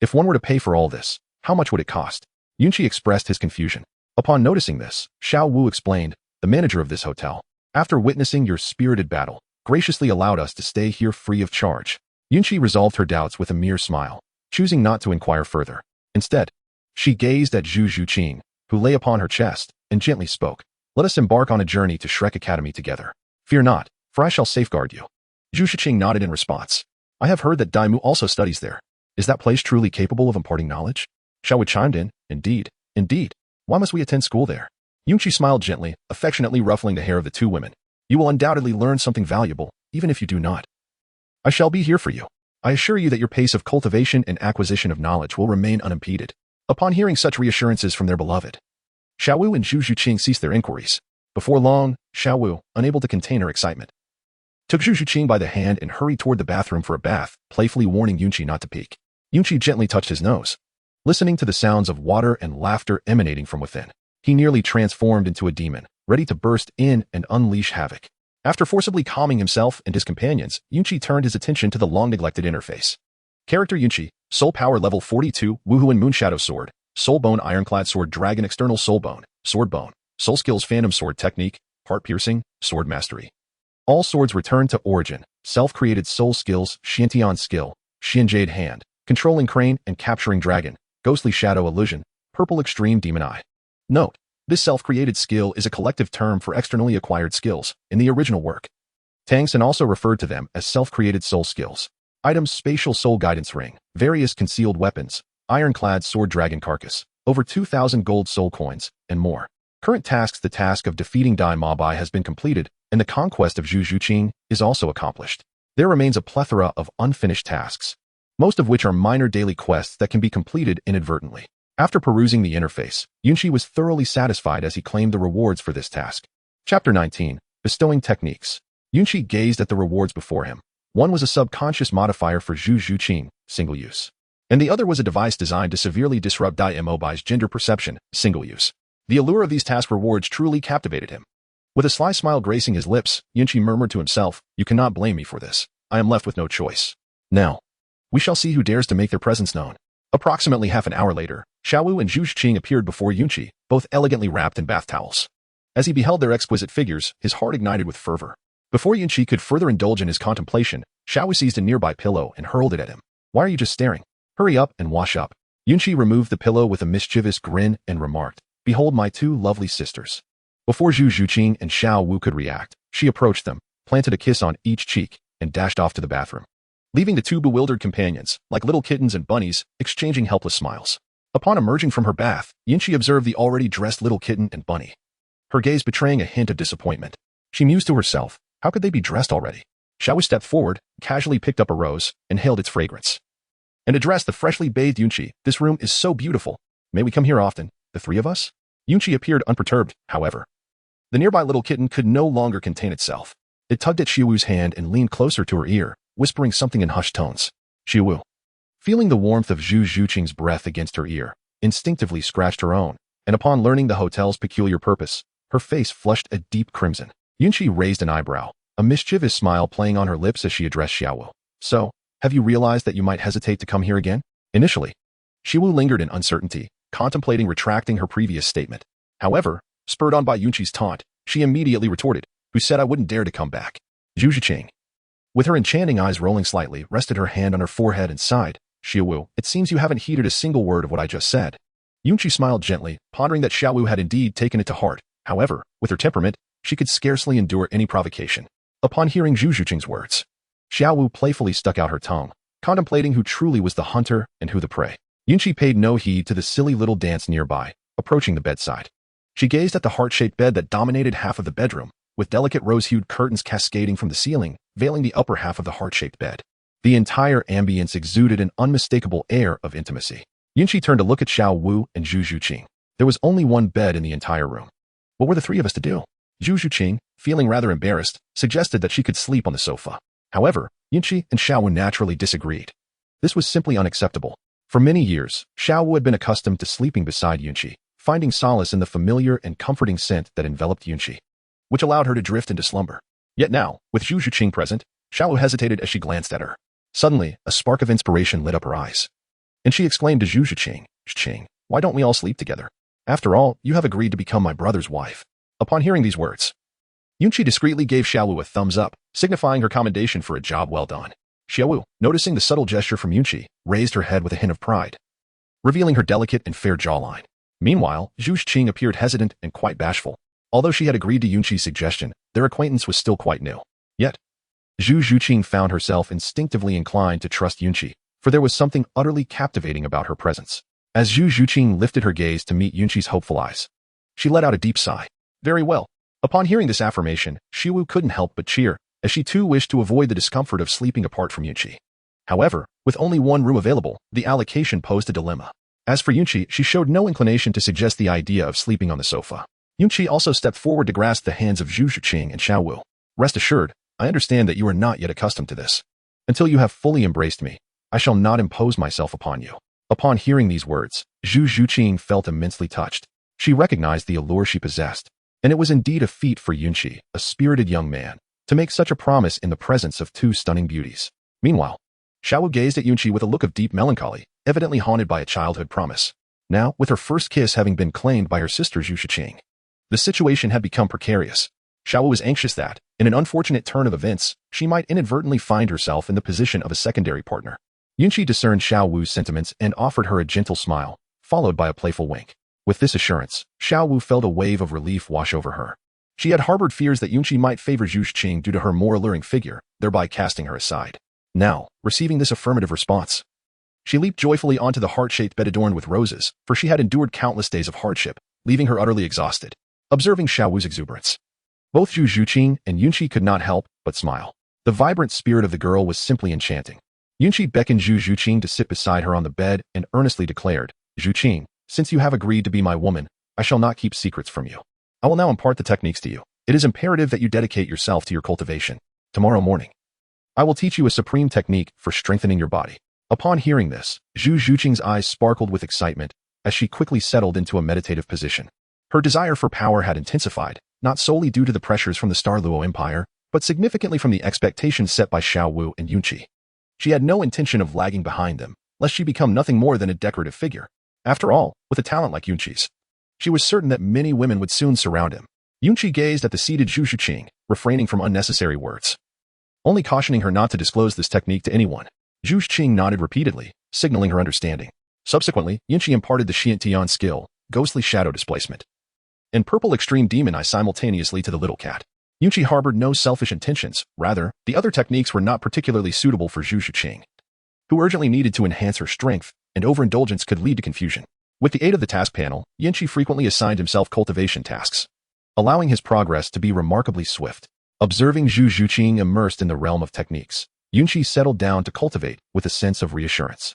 if one were to pay for all this, how much would it cost? Yunqi expressed his confusion. Upon noticing this, Xiao Wu explained, the manager of this hotel, after witnessing your spirited battle, graciously allowed us to stay here free of charge. Yunqi resolved her doubts with a mere smile, choosing not to inquire further. Instead, she gazed at Zhu Qing, who lay upon her chest, and gently spoke. Let us embark on a journey to Shrek Academy together. Fear not, for I shall safeguard you. Zhu Qing nodded in response. I have heard that Daimu also studies there. Is that place truly capable of imparting knowledge? Xiao Wu chimed in. Indeed, indeed. Why must we attend school there? Yunqi smiled gently, affectionately ruffling the hair of the two women. You will undoubtedly learn something valuable, even if you do not. I shall be here for you. I assure you that your pace of cultivation and acquisition of knowledge will remain unimpeded. Upon hearing such reassurances from their beloved, Xiao Wu and Zhu Qing ceased their inquiries. Before long, Xiao Wu, unable to contain her excitement, took Zhu Qing by the hand and hurried toward the bathroom for a bath, playfully warning Yunqi not to peek. Yunqi gently touched his nose, listening to the sounds of water and laughter emanating from within. He nearly transformed into a demon, ready to burst in and unleash havoc. After forcibly calming himself and his companions, Yunqi turned his attention to the long-neglected interface. Character Yunqi, Soul Power Level 42, Wuhuan Moonshadow Sword, Soul Bone Ironclad Sword Dragon External Soul Bone, Sword Bone, Soul Skills Phantom Sword Technique, Heart Piercing, Sword Mastery. All swords return to origin, self-created soul skills, Xiantian Skill, Xian Jade Hand, Controlling Crane and Capturing Dragon, Ghostly Shadow Illusion, Purple Extreme Demon Eye. Note, this self-created skill is a collective term for externally acquired skills. In the original work, Tang Sen also referred to them as self-created soul skills. Items: spatial soul guidance ring, various concealed weapons, ironclad sword dragon carcass, over 2,000 gold soul coins, and more. Current tasks: the task of defeating Dai Mabai has been completed, and the conquest of Zhu Zhuqing is also accomplished. There remains a plethora of unfinished tasks, most of which are minor daily quests that can be completed inadvertently. After perusing the interface, Yunqi was thoroughly satisfied as he claimed the rewards for this task. Chapter 19. Bestowing Techniques. Yunqi gazed at the rewards before him. One was a subconscious modifier for Zhu Zhuqing, single use, and the other was a device designed to severely disrupt Dai Mobai's gender perception, single use. The allure of these task rewards truly captivated him. With a sly smile gracing his lips, Yunqi murmured to himself, "You cannot blame me for this. I am left with no choice. Now, we shall see who dares to make their presence known." Approximately half an hour later, Xiao Wu and Zhu Zhuqing appeared before Yunqi, both elegantly wrapped in bath towels. As he beheld their exquisite figures, his heart ignited with fervor. Before Yunqi could further indulge in his contemplation, Xiao Wu seized a nearby pillow and hurled it at him. "Why are you just staring? Hurry up and wash up." Yunqi removed the pillow with a mischievous grin and remarked, "Behold my two lovely sisters." Before Zhu Zhuqing and Xiao Wu could react, she approached them, planted a kiss on each cheek, and dashed off to the bathroom, leaving the two bewildered companions, like little kittens and bunnies, exchanging helpless smiles. Upon emerging from her bath, Yunqi observed the already dressed little kitten and bunny, her gaze betraying a hint of disappointment. She mused to herself, how could they be dressed already? Xiao Wu stepped forward, casually picked up a rose, and inhaled its fragrance, and addressed the freshly bathed Yunqi. "This room is so beautiful. May we come here often, the three of us?" Yunqi appeared unperturbed, however. The nearby little kitten could no longer contain itself. It tugged at Xiao Wu's hand and leaned closer to her ear, whispering something in hushed tones. Xiao Wu, feeling the warmth of Zhu Zhuqing's breath against her ear, instinctively scratched her own, and upon learning the hotel's peculiar purpose, her face flushed a deep crimson. Yunqi raised an eyebrow, a mischievous smile playing on her lips as she addressed Xiao Wu. "So, have you realized that you might hesitate to come here again?" Initially, Xiao Wu lingered in uncertainty, contemplating retracting her previous statement. However, spurred on by Yunqi's taunt, she immediately retorted, "Who said I wouldn't dare to come back?" Zhu Zhuqing, with her enchanting eyes rolling slightly, rested her hand on her forehead and sighed. "Xiao Wu, it seems you haven't heeded a single word of what I just said." Yunqi smiled gently, pondering that Xiao Wu had indeed taken it to heart. However, with her temperament, she could scarcely endure any provocation. Upon hearing Zhu Zhuqing's words, Xiao Wu playfully stuck out her tongue, contemplating who truly was the hunter and who the prey. Yunqi paid no heed to the silly little dance nearby, approaching the bedside. She gazed at the heart-shaped bed that dominated half of the bedroom, with delicate rose-hued curtains cascading from the ceiling, veiling the upper half of the heart-shaped bed. The entire ambience exuded an unmistakable air of intimacy. Yunqi turned to look at Xiao Wu and Zhu Zhuqing. There was only one bed in the entire room. What were the three of us to do? Zhu Zhuqing, feeling rather embarrassed, suggested that she could sleep on the sofa. However, Yunqi and Xiao Wu naturally disagreed. This was simply unacceptable. For many years, Xiao Wu had been accustomed to sleeping beside Yunqi, finding solace in the familiar and comforting scent that enveloped Yunqi, which allowed her to drift into slumber. Yet now, with Zhu Zhuqing present, Xiao Wu hesitated as she glanced at her. Suddenly, a spark of inspiration lit up her eyes, and she exclaimed to Zhu Zhuqing, "Zhuqing, why don't we all sleep together? After all, you have agreed to become my brother's wife." Upon hearing these words, Yunqi discreetly gave Xiao Wu a thumbs up, signifying her commendation for a job well done. Xiao Wu, noticing the subtle gesture from Yunqi, raised her head with a hint of pride, revealing her delicate and fair jawline. Meanwhile, Zhu Zhuqing appeared hesitant and quite bashful. Although she had agreed to Yunqi's suggestion, their acquaintance was still quite new. Yet, Zhu Zhuqing found herself instinctively inclined to trust Yunqi, for there was something utterly captivating about her presence. As Zhu Zhuqing lifted her gaze to meet Yunqi's hopeful eyes, she let out a deep sigh. Very well. Upon hearing this affirmation, Xiao Wu couldn't help but cheer, as she too wished to avoid the discomfort of sleeping apart from Yunqi. However, with only one room available, the allocation posed a dilemma. As for Yunqi, she showed no inclination to suggest the idea of sleeping on the sofa. Yunqi also stepped forward to grasp the hands of Zhu Zhuqing and Xiao Wu. "Rest assured, I understand that you are not yet accustomed to this. Until you have fully embraced me, I shall not impose myself upon you." Upon hearing these words, Zhu Zhuqing felt immensely touched. She recognized the allure she possessed, and it was indeed a feat for Yunqi, a spirited young man, to make such a promise in the presence of two stunning beauties. Meanwhile, Xiao Wu gazed at Yunqi with a look of deep melancholy, evidently haunted by a childhood promise. Now, with her first kiss having been claimed by her sister Zhu Zhuqing, the situation had become precarious. Xiao Wu was anxious that, in an unfortunate turn of events, she might inadvertently find herself in the position of a secondary partner. Yunqi discerned Xiao Wu's sentiments and offered her a gentle smile, followed by a playful wink. With this assurance, Xiao Wu felt a wave of relief wash over her. She had harbored fears that Yunqi might favor Zhu Zhuqing due to her more alluring figure, thereby casting her aside. Now, receiving this affirmative response, she leaped joyfully onto the heart-shaped bed adorned with roses, for she had endured countless days of hardship, leaving her utterly exhausted. Observing Xiao Wu's exuberance, both Zhu Zhuqing and Yunqi could not help but smile. The vibrant spirit of the girl was simply enchanting. Yunqi beckoned Zhu Zhuqing to sit beside her on the bed and earnestly declared, "Zhuqing, since you have agreed to be my woman, I shall not keep secrets from you. I will now impart the techniques to you. It is imperative that you dedicate yourself to your cultivation. Tomorrow morning, I will teach you a supreme technique for strengthening your body." Upon hearing this, Zhu Zhuqing's eyes sparkled with excitement as she quickly settled into a meditative position. Her desire for power had intensified, not solely due to the pressures from the Star Luo Empire, but significantly from the expectations set by Xiao Wu and Yunqi. She had no intention of lagging behind them, lest she become nothing more than a decorative figure. After all, with a talent like Yunqi's, she was certain that many women would soon surround him. Yunqi gazed at the seated Zhu Zhuqing, refraining from unnecessary words, only cautioning her not to disclose this technique to anyone. Zhu Zhuqing nodded repeatedly, signaling her understanding. Subsequently, Yunqi imparted the Xiantian skill, ghostly shadow displacement, and purple extreme demon eye simultaneously to the little cat. Yunqi harbored no selfish intentions. Rather, the other techniques were not particularly suitable for Zhu Zhuqing, who urgently needed to enhance her strength, and overindulgence could lead to confusion. With the aid of the task panel, Yunqi frequently assigned himself cultivation tasks, allowing his progress to be remarkably swift. Observing Zhu Zhuqing immersed in the realm of techniques, Yunqi settled down to cultivate with a sense of reassurance.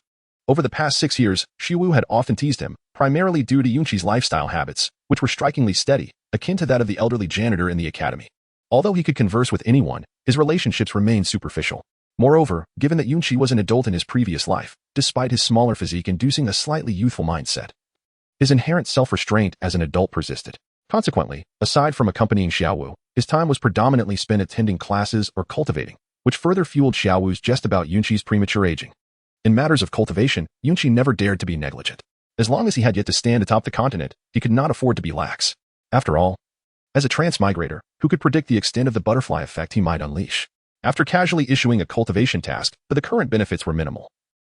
Over the past 6 years, Xiao Wu had often teased him, primarily due to Yunqi's lifestyle habits, which were strikingly steady, akin to that of the elderly janitor in the academy. Although he could converse with anyone, his relationships remained superficial. Moreover, given that Yunqi was an adult in his previous life, despite his smaller physique inducing a slightly youthful mindset, his inherent self-restraint as an adult persisted. Consequently, aside from accompanying Xiao Wu, his time was predominantly spent attending classes or cultivating, which further fueled Xiao Wu's jest about Yunqi's premature aging. In matters of cultivation, Yunqi never dared to be negligent. As long as he had yet to stand atop the continent, he could not afford to be lax. After all, as a transmigrator, who could predict the extent of the butterfly effect he might unleash? After casually issuing a cultivation task, but the current benefits were minimal,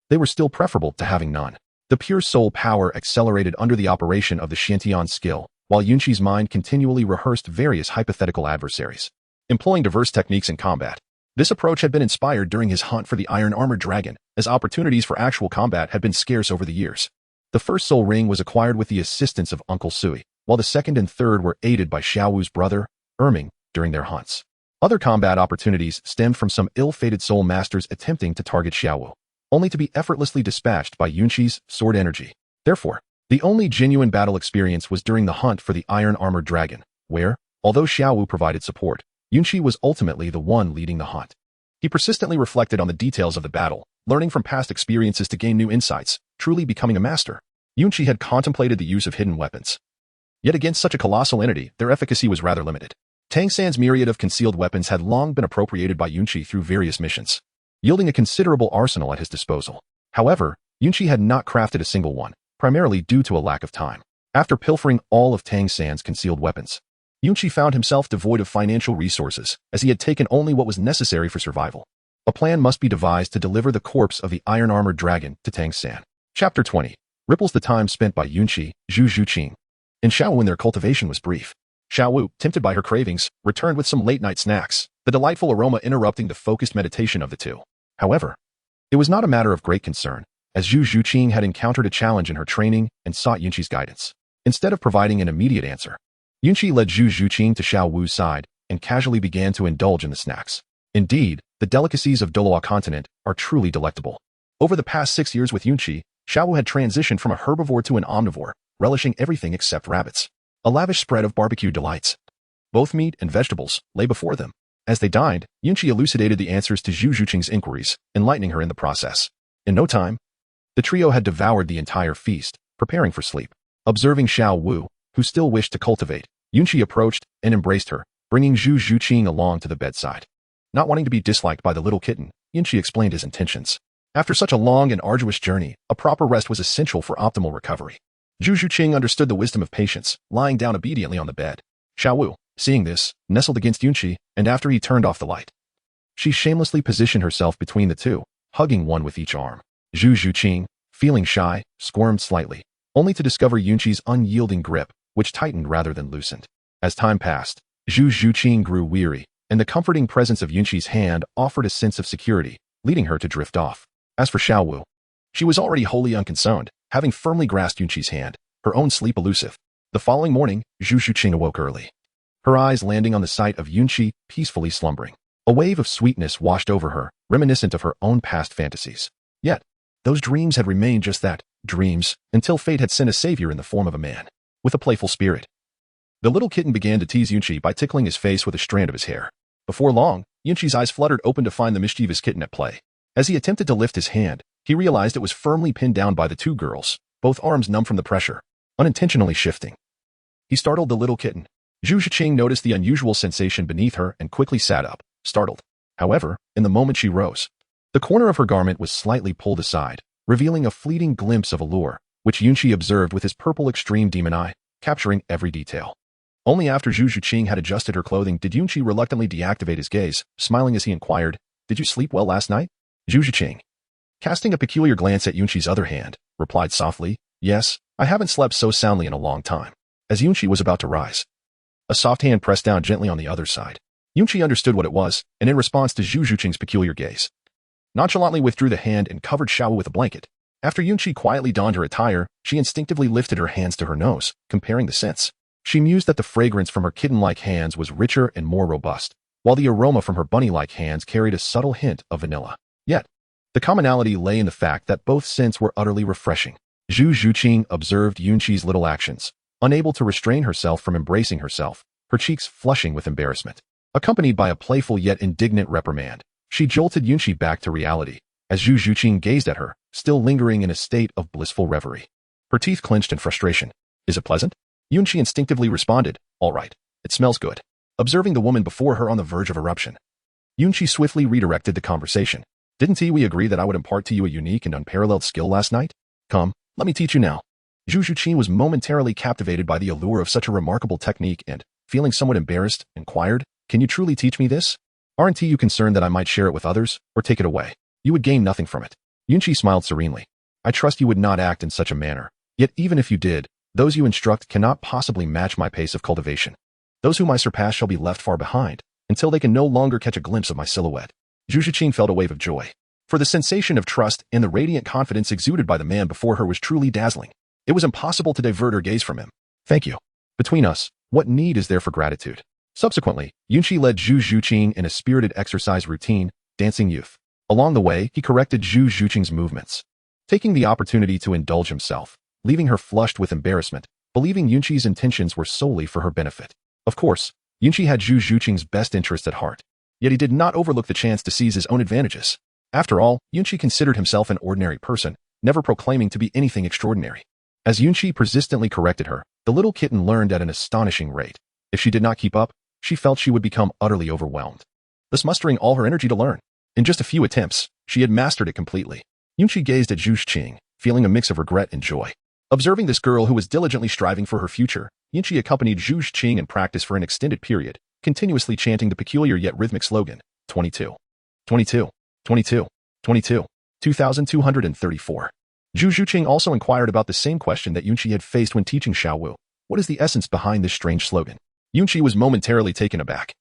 they were still preferable to having none. The pure soul power accelerated under the operation of the Xiantian skill, while Yunqi's mind continually rehearsed various hypothetical adversaries, employing diverse techniques in combat. This approach had been inspired during his hunt for the iron-armored dragon, as opportunities for actual combat had been scarce over the years. The first soul ring was acquired with the assistance of Uncle Sui, while the second and third were aided by Xiao Wu's brother, Erming, during their hunts. Other combat opportunities stemmed from some ill-fated soul masters attempting to target Xiao Wu, only to be effortlessly dispatched by Yunqi's sword energy. Therefore, the only genuine battle experience was during the hunt for the iron-armored dragon, where, although Xiao Wu provided support, Yunqi was ultimately the one leading the hunt. He persistently reflected on the details of the battle, learning from past experiences to gain new insights, truly becoming a master. Yunqi had contemplated the use of hidden weapons. Yet against such a colossal entity, their efficacy was rather limited. Tang San's myriad of concealed weapons had long been appropriated by Yunqi through various missions, yielding a considerable arsenal at his disposal. However, Yunqi had not crafted a single one, primarily due to a lack of time. After pilfering all of Tang San's concealed weapons, Yunqi found himself devoid of financial resources, as he had taken only what was necessary for survival. A plan must be devised to deliver the corpse of the iron-armored dragon to Tang San. Chapter 20 ripples the time spent by Yunqi, Zhu Zhuqing, and Xiao Wu in their cultivation was brief. Xiao Wu, tempted by her cravings, returned with some late-night snacks, the delightful aroma interrupting the focused meditation of the two. However, it was not a matter of great concern, as Zhu Zhuqing had encountered a challenge in her training and sought Yunqi's guidance. Instead of providing an immediate answer, Yunqi led Zhu Zhuqing to Xiao Wu's side and casually began to indulge in the snacks. Indeed, the delicacies of Douluo Continent are truly delectable. Over the past 6 years with Yunqi, Xiao Wu had transitioned from a herbivore to an omnivore, relishing everything except rabbits. A lavish spread of barbecue delights, both meat and vegetables, lay before them. As they dined, Yunqi elucidated the answers to Zhu Zhuqing's inquiries, enlightening her in the process. In no time, the trio had devoured the entire feast, preparing for sleep. Observing Xiao Wu, who still wished to cultivate, Yunqi approached and embraced her, bringing Zhu Zhuqing along to the bedside. Not wanting to be disliked by the little kitten, Yunqi explained his intentions. After such a long and arduous journey, a proper rest was essential for optimal recovery. Zhu Zhuqing understood the wisdom of patience, lying down obediently on the bed. Xiao Wu, seeing this, nestled against Yunqi, and after he turned off the light, she shamelessly positioned herself between the two, hugging one with each arm. Zhu Zhuqing, feeling shy, squirmed slightly, only to discover Yunqi's unyielding grip, which tightened rather than loosened. As time passed, Zhu Zhuqing grew weary, and the comforting presence of Yunqi's hand offered a sense of security, leading her to drift off. As for Xiao Wu, she was already wholly unconcerned, having firmly grasped Yunqi's hand, her own sleep elusive. The following morning, Zhu Xuqing awoke early, her eyes landing on the sight of Yunqi peacefully slumbering. A wave of sweetness washed over her, reminiscent of her own past fantasies. Yet, those dreams had remained just that, dreams, until fate had sent a savior in the form of a man, with a playful spirit. The little kitten began to tease Yunqi by tickling his face with a strand of his hair. Before long, Yunqi's eyes fluttered open to find the mischievous kitten at play. As he attempted to lift his hand, he realized it was firmly pinned down by the two girls, both arms numb from the pressure, unintentionally shifting. He startled the little kitten. Zhu Xuqing noticed the unusual sensation beneath her and quickly sat up, startled. However, in the moment she rose, the corner of her garment was slightly pulled aside, revealing a fleeting glimpse of allure, which Yunqi observed with his purple extreme demon eye, capturing every detail. Only after Zhu Xuqing had adjusted her clothing did Yunqi reluctantly deactivate his gaze, smiling as he inquired, "Did you sleep well last night?" Zhu Xuqing, casting a peculiar glance at Yunqi's other hand, replied softly, "Yes, I haven't slept so soundly in a long time." As Yunqi was about to rise, a soft hand pressed down gently on the other side. Yunqi understood what it was, and in response to Zhu Xuqing's peculiar gaze, nonchalantly withdrew the hand and covered Xiao Wu with a blanket. After Yunqi quietly donned her attire, she instinctively lifted her hands to her nose, comparing the scents. She mused that the fragrance from her kitten-like hands was richer and more robust, while the aroma from her bunny-like hands carried a subtle hint of vanilla. Yet, the commonality lay in the fact that both scents were utterly refreshing. Zhu Xuqing observed Yunqi's little actions, unable to restrain herself from embracing herself, her cheeks flushing with embarrassment. Accompanied by a playful yet indignant reprimand, she jolted Yunqi back to reality, as Zhu Xuqing gazed at her, still lingering in a state of blissful reverie. Her teeth clenched in frustration. "Is it pleasant?" Yunqi instinctively responded, "All right, it smells good." Observing the woman before her on the verge of eruption, Yunqi swiftly redirected the conversation. "Didn't we agree that I would impart to you a unique and unparalleled skill last night? Come, let me teach you now." Zhu Xuqing was momentarily captivated by the allure of such a remarkable technique and, feeling somewhat embarrassed, inquired, "Can you truly teach me this? Aren't you concerned that I might share it with others, or take it away? You would gain nothing from it." Yunqi smiled serenely. "I trust you would not act in such a manner. Yet even if you did, those you instruct cannot possibly match my pace of cultivation. Those whom I surpass shall be left far behind, until they can no longer catch a glimpse of my silhouette." Zhu Xuqing felt a wave of joy, for the sensation of trust and the radiant confidence exuded by the man before her was truly dazzling. It was impossible to divert her gaze from him. "Thank you. Between us, what need is there for gratitude?" Subsequently, Yunqi led Zhu Xuqing in a spirited exercise routine, dancing youth. Along the way, he corrected Zhu Xuqing's movements, taking the opportunity to indulge himself, leaving her flushed with embarrassment, believing Yunqi's intentions were solely for her benefit. Of course, Yunqi had Zhu Xuqing's best interests at heart, yet he did not overlook the chance to seize his own advantages. After all, Yunqi considered himself an ordinary person, never proclaiming to be anything extraordinary. As Yunqi persistently corrected her, the little kitten learned at an astonishing rate. If she did not keep up, she felt she would become utterly overwhelmed, thus mustering all her energy to learn. In just a few attempts, she had mastered it completely. Yunqi gazed at Zhu Xuqing, feeling a mix of regret and joy. Observing this girl who was diligently striving for her future, Yunqi accompanied Zhu Xuqing in practice for an extended period, continuously chanting the peculiar yet rhythmic slogan, 22, 22, 22, 22, 2234. Zhu Xuqing also inquired about the same question that Yunqi had faced when teaching Xiao Wu. What is the essence behind this strange slogan? Yunqi was momentarily taken aback,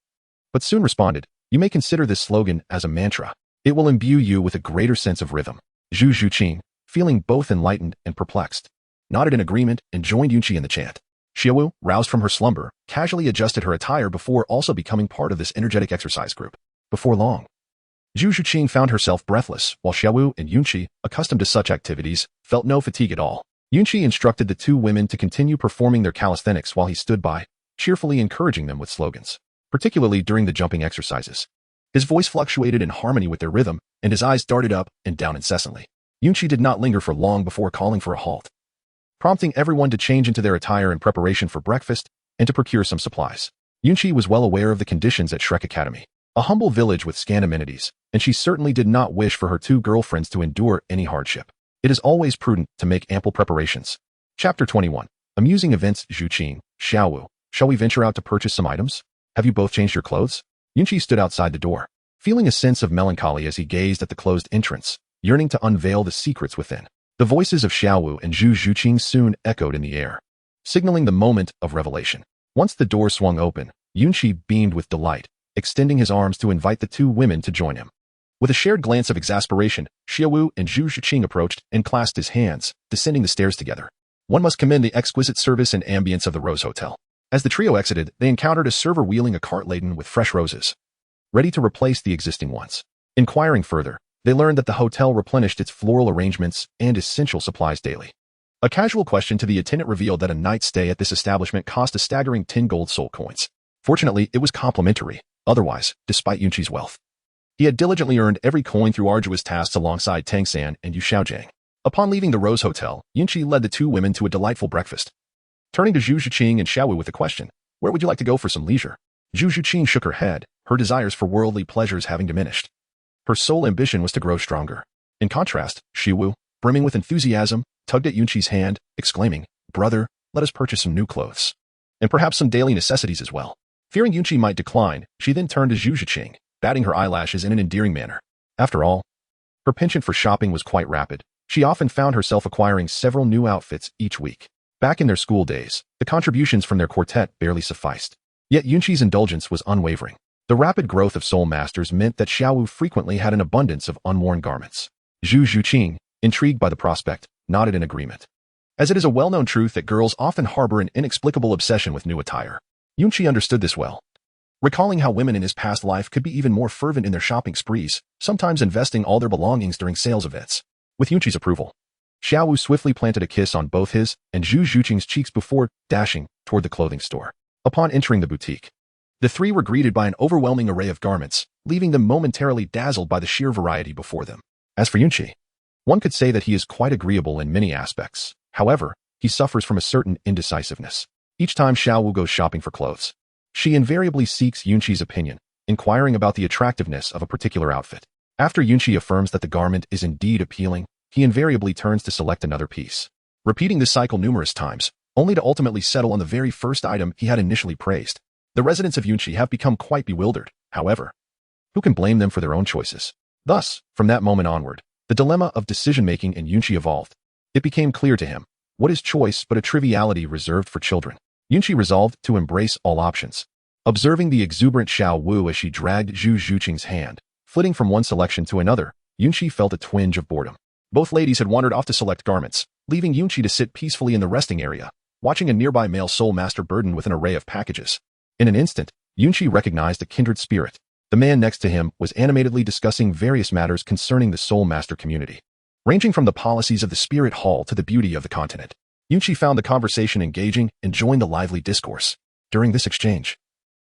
but soon responded, "You may consider this slogan as a mantra. It will imbue you with a greater sense of rhythm." Zhu Xuqing, feeling both enlightened and perplexed, nodded in agreement and joined Yunqi in the chant. Xiao Wu, roused from her slumber, casually adjusted her attire before also becoming part of this energetic exercise group. Before long, Zhu Xuqing found herself breathless, while Xiao Wu and Yunqi, accustomed to such activities, felt no fatigue at all. Yunqi instructed the two women to continue performing their calisthenics while he stood by, cheerfully encouraging them with slogans, particularly during the jumping exercises. His voice fluctuated in harmony with their rhythm, and his eyes darted up and down incessantly. Yunqi did not linger for long before calling for a halt, prompting everyone to change into their attire in preparation for breakfast and to procure some supplies. Yunqi was well aware of the conditions at Shrek Academy, a humble village with scant amenities, and she certainly did not wish for her two girlfriends to endure any hardship. It is always prudent to make ample preparations. Chapter 21. Amusing events. Zhu Xuqing, Xiao Wu, shall we venture out to purchase some items? Have you both changed your clothes? Yunqi stood outside the door, feeling a sense of melancholy as he gazed at the closed entrance, yearning to unveil the secrets within. The voices of Xiao Wu and Zhu Xuqing soon echoed in the air, signaling the moment of revelation. Once the door swung open, Yunqi beamed with delight, extending his arms to invite the two women to join him. With a shared glance of exasperation, Xiao Wu and Zhu Zhiqing approached and clasped his hands, descending the stairs together. One must commend the exquisite service and ambience of the Rose Hotel. As the trio exited, they encountered a server wheeling a cart laden with fresh roses, ready to replace the existing ones. Inquiring further, they learned that the hotel replenished its floral arrangements and essential supplies daily. A casual question to the attendant revealed that a night's stay at this establishment cost a staggering 10 gold soul coins. Fortunately, it was complimentary. Otherwise, despite Yunqi's wealth, he had diligently earned every coin through arduous tasks alongside Tang San and Yu Xiaogang. Upon leaving the Rose Hotel, Yunqi led the two women to a delightful breakfast. Turning to Zhu Zhiqing and Xiao Wu with a question, "Where would you like to go for some leisure?" Zhu Zhiqing shook her head, her desires for worldly pleasures having diminished. Her sole ambition was to grow stronger. In contrast, Xiao Wu, brimming with enthusiasm, tugged at Yunqi's hand, exclaiming, "Brother, let us purchase some new clothes. And perhaps some daily necessities as well." Fearing Yunqi might decline, she then turned to Zhu Zhiqing, batting her eyelashes in an endearing manner. After all, her penchant for shopping was quite rapid. She often found herself acquiring several new outfits each week. Back in their school days, the contributions from their quartet barely sufficed. Yet Yunqi's indulgence was unwavering. The rapid growth of soul masters meant that Xiao Wu frequently had an abundance of unworn garments. Zhu Zhiqing, intrigued by the prospect, nodded in agreement. As it is a well-known truth that girls often harbor an inexplicable obsession with new attire, Yunqi understood this well. Recalling how women in his past life could be even more fervent in their shopping sprees, sometimes investing all their belongings during sales events. With Yunqi's approval, Xiao Wu swiftly planted a kiss on both his and Zhu Zhiqing's cheeks before dashing toward the clothing store. Upon entering the boutique, the three were greeted by an overwhelming array of garments, leaving them momentarily dazzled by the sheer variety before them. As for Yunqi, one could say that he is quite agreeable in many aspects. However, he suffers from a certain indecisiveness. Each time Xiao Wu goes shopping for clothes, she invariably seeks Yunqi's opinion, inquiring about the attractiveness of a particular outfit. After Yunqi affirms that the garment is indeed appealing, he invariably turns to select another piece, repeating this cycle numerous times, only to ultimately settle on the very first item he had initially praised. The residents of Yunqi have become quite bewildered, however. Who can blame them for their own choices? Thus, from that moment onward, the dilemma of decision-making in Yunqi evolved. It became clear to him, what is choice but a triviality reserved for children? Yunqi resolved to embrace all options. Observing the exuberant Xiao Wu as she dragged Zhu Zhiqing's hand, flitting from one selection to another, Yunqi felt a twinge of boredom. Both ladies had wandered off to select garments, leaving Yunqi to sit peacefully in the resting area, watching a nearby male soul master burdened with an array of packages. In an instant, Yunqi recognized a kindred spirit. The man next to him was animatedly discussing various matters concerning the soul master community, ranging from the policies of the spirit hall to the beauty of the continent. Yunqi found the conversation engaging and joined the lively discourse. During this exchange,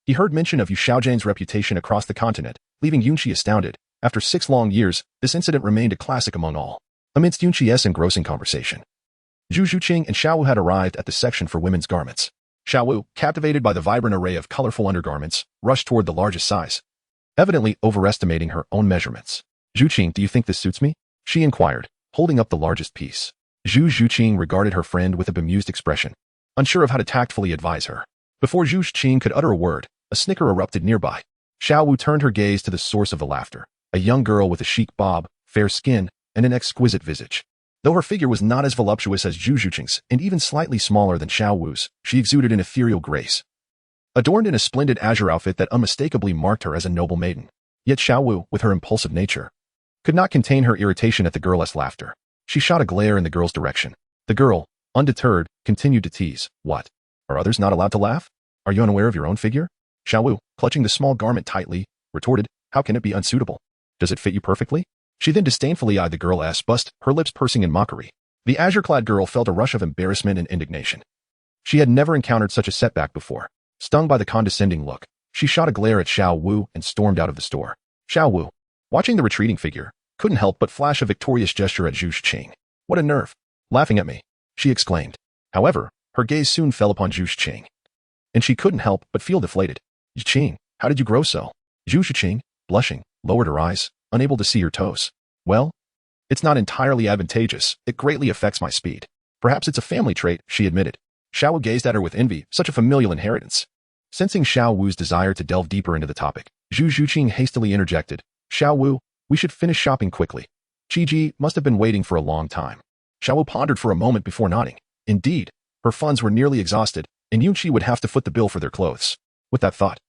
he heard mention of Yu Xiaogang's reputation across the continent, leaving Yunqi astounded. After 6 long years, this incident remained a classic among all. Amidst Yunqi's engrossing conversation, Zhu Zhiqing and Xiao Wu had arrived at the section for women's garments. Xiao Wu, captivated by the vibrant array of colorful undergarments, rushed toward the largest size, evidently overestimating her own measurements. "Zhiqing, do you think this suits me?" she inquired, holding up the largest piece. Zhu Zhiqing regarded her friend with a bemused expression, unsure of how to tactfully advise her. Before Zhu Zhiqing could utter a word, a snicker erupted nearby. Xiao Wu turned her gaze to the source of the laughter, a young girl with a chic bob, fair skin, and an exquisite visage. Though her figure was not as voluptuous as Zhu Zhiqing's and even slightly smaller than Xiao Wu's, she exuded an ethereal grace, adorned in a splendid azure outfit that unmistakably marked her as a noble maiden. Yet Xiao Wu, with her impulsive nature, could not contain her irritation at the girl's laughter. She shot a glare in the girl's direction. The girl, undeterred, continued to tease. "What? Are others not allowed to laugh? Are you unaware of your own figure?" Xiao Wu, clutching the small garment tightly, retorted, "How can it be unsuitable? Does it fit you perfectly?" She then disdainfully eyed the girl's bust, her lips pursing in mockery. The azure-clad girl felt a rush of embarrassment and indignation. She had never encountered such a setback before. Stung by the condescending look, she shot a glare at Xiao Wu and stormed out of the store. Xiao Wu, watching the retreating figure, couldn't help but flash a victorious gesture at Zhu Zhiqing. "What a nerve! Laughing at me!" she exclaimed. However, her gaze soon fell upon Zhu Zhiqing, and she couldn't help but feel deflated. "Zhiqing, how did you grow so?" Zhu Zhiqing, blushing, lowered her eyes, unable to see her toes. "Well, it's not entirely advantageous. It greatly affects my speed. Perhaps it's a family trait," she admitted. Xiao Wu gazed at her with envy, such a familial inheritance. Sensing Xiao Wu's desire to delve deeper into the topic, Zhu Zhiqing hastily interjected, "Xiao Wu, we should finish shopping quickly. Qi must have been waiting for a long time." Xiao Wu pondered for a moment before nodding. Indeed, her funds were nearly exhausted, and Yunqi would have to foot the bill for their clothes. With that thought,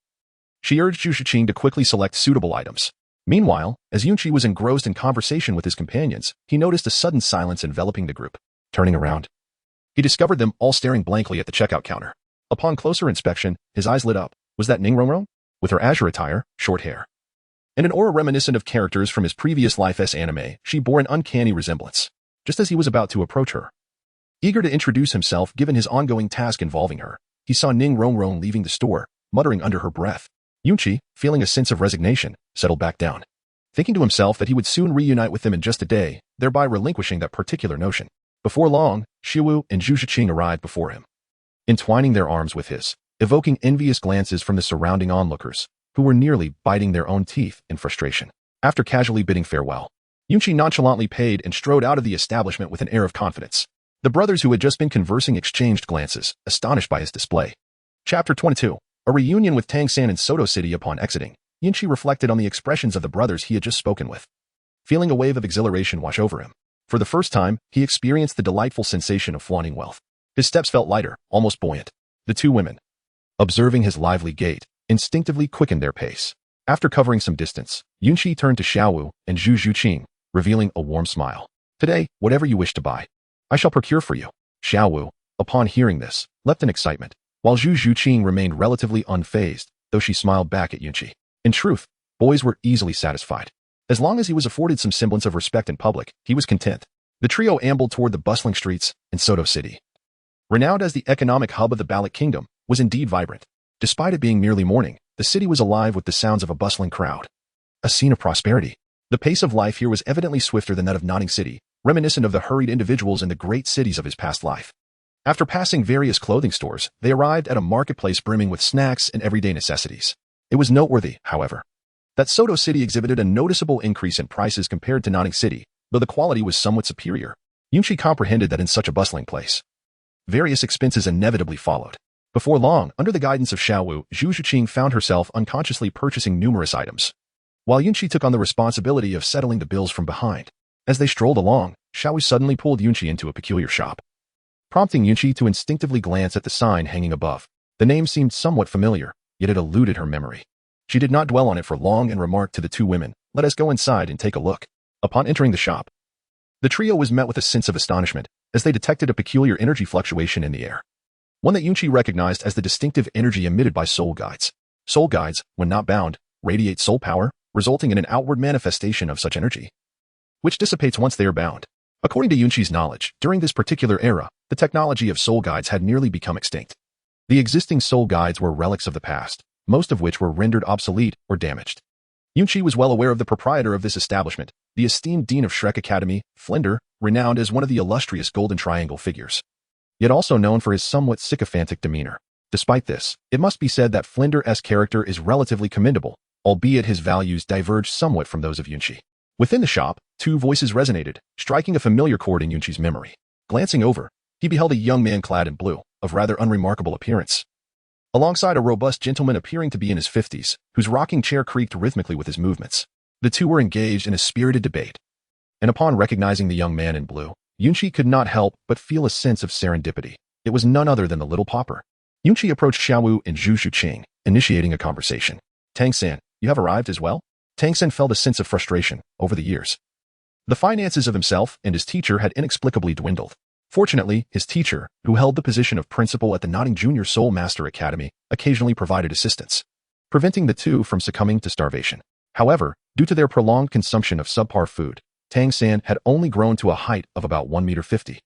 she urged Zhu Zhiqing to quickly select suitable items. Meanwhile, as Yunqi was engrossed in conversation with his companions, he noticed a sudden silence enveloping the group. Turning around, he discovered them all staring blankly at the checkout counter. Upon closer inspection, his eyes lit up. Was that Ning Rongrong? With her azure attire, short hair, and an aura reminiscent of characters from his previous life's anime, she bore an uncanny resemblance. Just as he was about to approach her, eager to introduce himself given his ongoing task involving her, he saw Ning Rongrong leaving the store, muttering under her breath. Yunqi, feeling a sense of resignation, settled back down, thinking to himself that he would soon reunite with them in just a day, thereby relinquishing that particular notion. Before long, Xiao Wu and Zhu Shiqing arrived before him, entwining their arms with his, evoking envious glances from the surrounding onlookers, who were nearly biting their own teeth in frustration. After casually bidding farewell, Yunqi nonchalantly paid and strode out of the establishment with an air of confidence. The brothers who had just been conversing exchanged glances, astonished by his display. Chapter 22. A reunion with Tang San in Soto City. Upon exiting, Yunqi reflected on the expressions of the brothers he had just spoken with. Feeling a wave of exhilaration wash over him, for the first time, he experienced the delightful sensation of flaunting wealth. His steps felt lighter, almost buoyant. The two women, observing his lively gait, instinctively quickened their pace. After covering some distance, Yunqi turned to Xiao Wu and Zhu Shiqing, revealing a warm smile. Today, whatever you wish to buy, I shall procure for you. Xiao Wu, upon hearing this, leapt in excitement, while Zhu Shiqing remained relatively unfazed, though she smiled back at Yunqi. In truth, boys were easily satisfied. As long as he was afforded some semblance of respect in public, he was content. The trio ambled toward the bustling streets in Soto City. Renowned as the economic hub of the Balik Kingdom, was indeed vibrant. Despite it being merely morning, the city was alive with the sounds of a bustling crowd. A scene of prosperity. The pace of life here was evidently swifter than that of Notting City, reminiscent of the hurried individuals in the great cities of his past life. After passing various clothing stores, they arrived at a marketplace brimming with snacks and everyday necessities. It was noteworthy, however, that Soto City exhibited a noticeable increase in prices compared to Notting City, though the quality was somewhat superior. Yunqi comprehended that in such a bustling place, various expenses inevitably followed. Before long, under the guidance of Xiao Wu, Zhu Shiqing found herself unconsciously purchasing numerous items, while Yunqi took on the responsibility of settling the bills from behind. As they strolled along, Xiao Wu suddenly pulled Yunqi into a peculiar shop, prompting Yunqi to instinctively glance at the sign hanging above. The name seemed somewhat familiar, yet it eluded her memory. She did not dwell on it for long and remarked to the two women, "Let us go inside and take a look." Upon entering the shop, the trio was met with a sense of astonishment, as they detected a peculiar energy fluctuation in the air. One that Yunqi recognized as the distinctive energy emitted by soul guides. Soul guides, when not bound, radiate soul power, resulting in an outward manifestation of such energy, which dissipates once they are bound. According to Yunqi's knowledge, during this particular era, the technology of soul guides had nearly become extinct. The existing soul guides were relics of the past, most of which were rendered obsolete or damaged. Yunqi was well aware of the proprietor of this establishment, the esteemed dean of Shrek Academy, Flinder, renowned as one of the illustrious Golden Triangle figures, yet also known for his somewhat sycophantic demeanor. Despite this, it must be said that Flinder's character is relatively commendable, albeit his values diverge somewhat from those of Yunqi. Within the shop, two voices resonated, striking a familiar chord in Yunqi's memory. Glancing over, he beheld a young man clad in blue, of rather unremarkable appearance, alongside a robust gentleman appearing to be in his 50s, whose rocking chair creaked rhythmically with his movements. The two were engaged in a spirited debate, and upon recognizing the young man in blue, Yunqi could not help but feel a sense of serendipity. It was none other than the little pauper. Yunqi approached Xiao Wu and Zhu Shiqing, initiating a conversation. "Tang San, you have arrived as well?" Tang San felt a sense of frustration. Over the years, the finances of himself and his teacher had inexplicably dwindled. Fortunately, his teacher, who held the position of principal at the Notting Junior Soul Master Academy, occasionally provided assistance, preventing the two from succumbing to starvation. However, due to their prolonged consumption of subpar food, Tang San had only grown to a height of about 1.50 meters,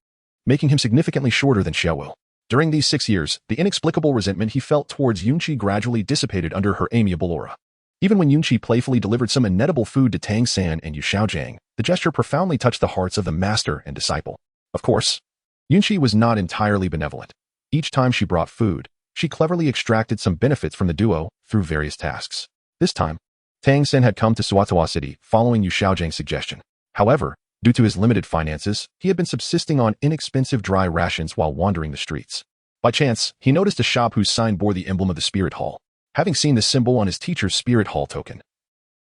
making him significantly shorter than Xiao Wu. During these 6 years, the inexplicable resentment he felt towards Yunqi gradually dissipated under her amiable aura. Even when Yunqi playfully delivered some inedible food to Tang San and Yu Xiaogang, the gesture profoundly touched the hearts of the master and disciple. Of course, Yunqi was not entirely benevolent. Each time she brought food, she cleverly extracted some benefits from the duo through various tasks. This time, Tang San had come to Soto City following Yu Xiaogang's suggestion. However, due to his limited finances, he had been subsisting on inexpensive dry rations while wandering the streets. By chance, he noticed a shop whose sign bore the emblem of the Spirit Hall. Having seen the symbol on his teacher's Spirit Hall token,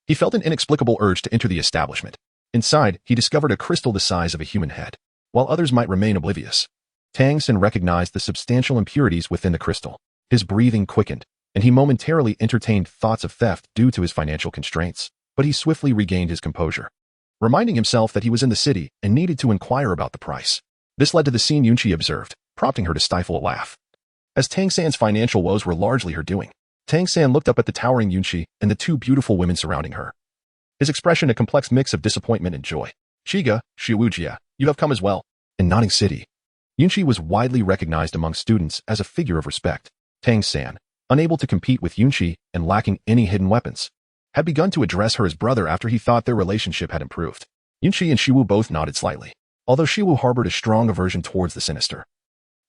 he felt an inexplicable urge to enter the establishment. Inside, he discovered a crystal the size of a human head. While others might remain oblivious, Tang San recognized the substantial impurities within the crystal. His breathing quickened, and he momentarily entertained thoughts of theft due to his financial constraints. but he swiftly regained his composure, reminding himself that he was in the city and needed to inquire about the price. This led to the scene Yunqi observed, prompting her to stifle a laugh. As Tang San's financial woes were largely her doing, Tang San looked up at the towering Yunqi and the two beautiful women surrounding her, his expression a complex mix of disappointment and joy. Shiga, Xiaojia, you have come as well. In Nodding City, Yunqi was widely recognized among students as a figure of respect. Tang San, unable to compete with Yunqi and lacking any hidden weapons, had begun to address her as brother after he thought their relationship had improved. Yunqi and Xiu Wu both nodded slightly. Although Xiu Wu harbored a strong aversion towards the sinister,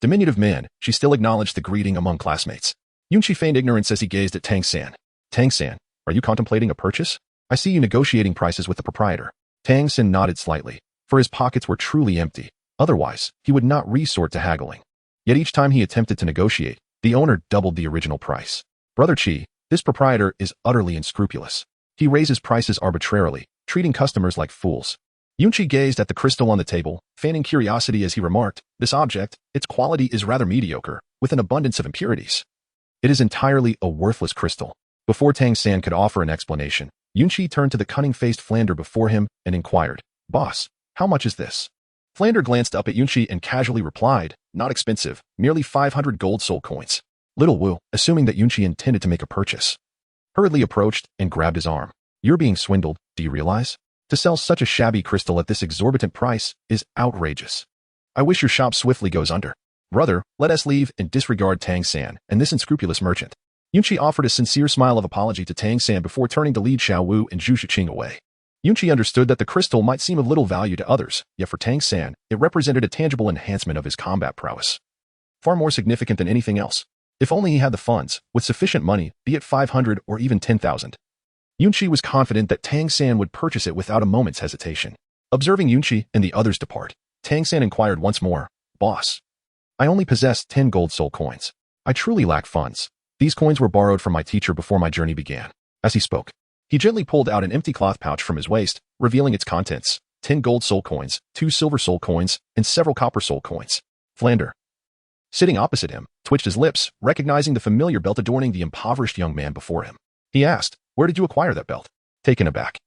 diminutive man, she still acknowledged the greeting among classmates. Yunqi feigned ignorance as he gazed at Tang San. Tang San, are you contemplating a purchase? I see you negotiating prices with the proprietor. Tang San nodded slightly, for his pockets were truly empty. Otherwise, he would not resort to haggling. Yet each time he attempted to negotiate, the owner doubled the original price. Brother Qi, this proprietor is utterly unscrupulous. He raises prices arbitrarily, treating customers like fools. Yunqi gazed at the crystal on the table, feigning curiosity as he remarked, this object, its quality is rather mediocre, with an abundance of impurities. It is entirely a worthless crystal. Before Tang San could offer an explanation, Yunqi turned to the cunning-faced Flander before him and inquired, Boss, how much is this? Flander glanced up at Yunqi and casually replied, not expensive, merely 500 gold soul coins. Little Wu, assuming that Yunqi intended to make a purchase, hurriedly approached and grabbed his arm. You're being swindled, do you realize? To sell such a shabby crystal at this exorbitant price is outrageous. I wish your shop swiftly goes under. Brother, let us leave and disregard Tang San and this unscrupulous merchant. Yunqi offered a sincere smile of apology to Tang San before turning to lead Xiao Wu and Zhu Shiqing away. Yunqi understood that the crystal might seem of little value to others, yet for Tang San, it represented a tangible enhancement of his combat prowess. Far more significant than anything else. If only he had the funds, with sufficient money, be it 500 or even 10,000. Yunqi was confident that Tang San would purchase it without a moment's hesitation. Observing Yunqi and the others depart, Tang San inquired once more, Boss, I only possess 10 gold soul coins. I truly lack funds. These coins were borrowed from my teacher before my journey began. As he spoke, he gently pulled out an empty cloth pouch from his waist, revealing its contents, 10 gold soul coins, 2 silver soul coins, and several copper soul coins. Flander, sitting opposite him, twitched his lips, recognizing the familiar belt adorning the impoverished young man before him. He asked, Where did you acquire that belt? Taken aback,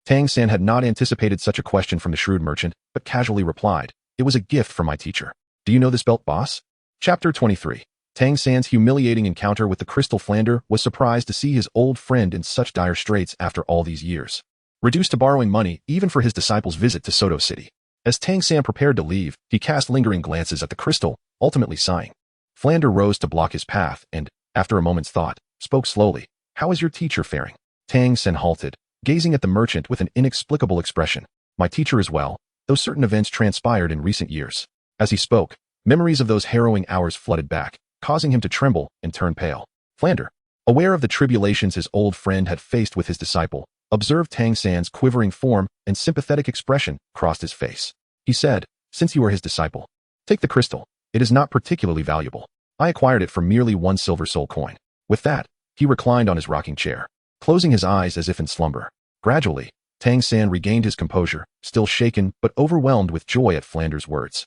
Tang San had not anticipated such a question from the shrewd merchant, but casually replied, It was a gift from my teacher. Do you know this belt, boss? Chapter 23. Tang San's humiliating encounter with the crystal Flander was surprised to see his old friend in such dire straits after all these years, reduced to borrowing money even for his disciple's visit to Soto City. As Tang San prepared to leave, he cast lingering glances at the crystal, ultimately sighing. Flander rose to block his path and, after a moment's thought, spoke slowly. How is your teacher faring? Tang San halted, gazing at the merchant with an inexplicable expression. My teacher is well, though certain events transpired in recent years. As he spoke, memories of those harrowing hours flooded back, causing him to tremble and turn pale. Flander, aware of the tribulations his old friend had faced with his disciple, observed Tang San's quivering form and sympathetic expression crossed his face. He said, Since you are his disciple, take the crystal. It is not particularly valuable. I acquired it for merely 1 silver soul coin. With that, he reclined on his rocking chair, closing his eyes as if in slumber. Gradually, Tang San regained his composure, still shaken but overwhelmed with joy at Flander's words.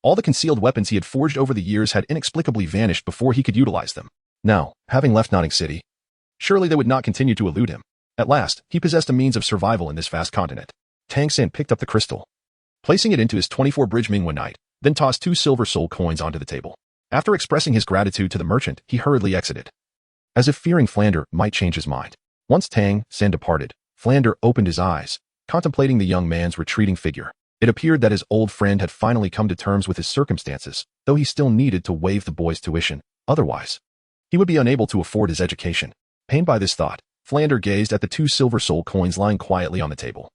All the concealed weapons he had forged over the years had inexplicably vanished before he could utilize them. Now, having left Nodding City, surely they would not continue to elude him. At last, he possessed a means of survival in this vast continent. Tang San picked up the crystal, placing it into his 24 bridge Mingwen Knight, then tossed 2 silver soul coins onto the table. After expressing his gratitude to the merchant, he hurriedly exited, as if fearing Flander might change his mind. Once Tang San departed, Flander opened his eyes, contemplating the young man's retreating figure. It appeared that his old friend had finally come to terms with his circumstances, though he still needed to waive the boy's tuition. Otherwise, he would be unable to afford his education. Pained by this thought, Flander gazed at the 2 silver soul coins lying quietly on the table,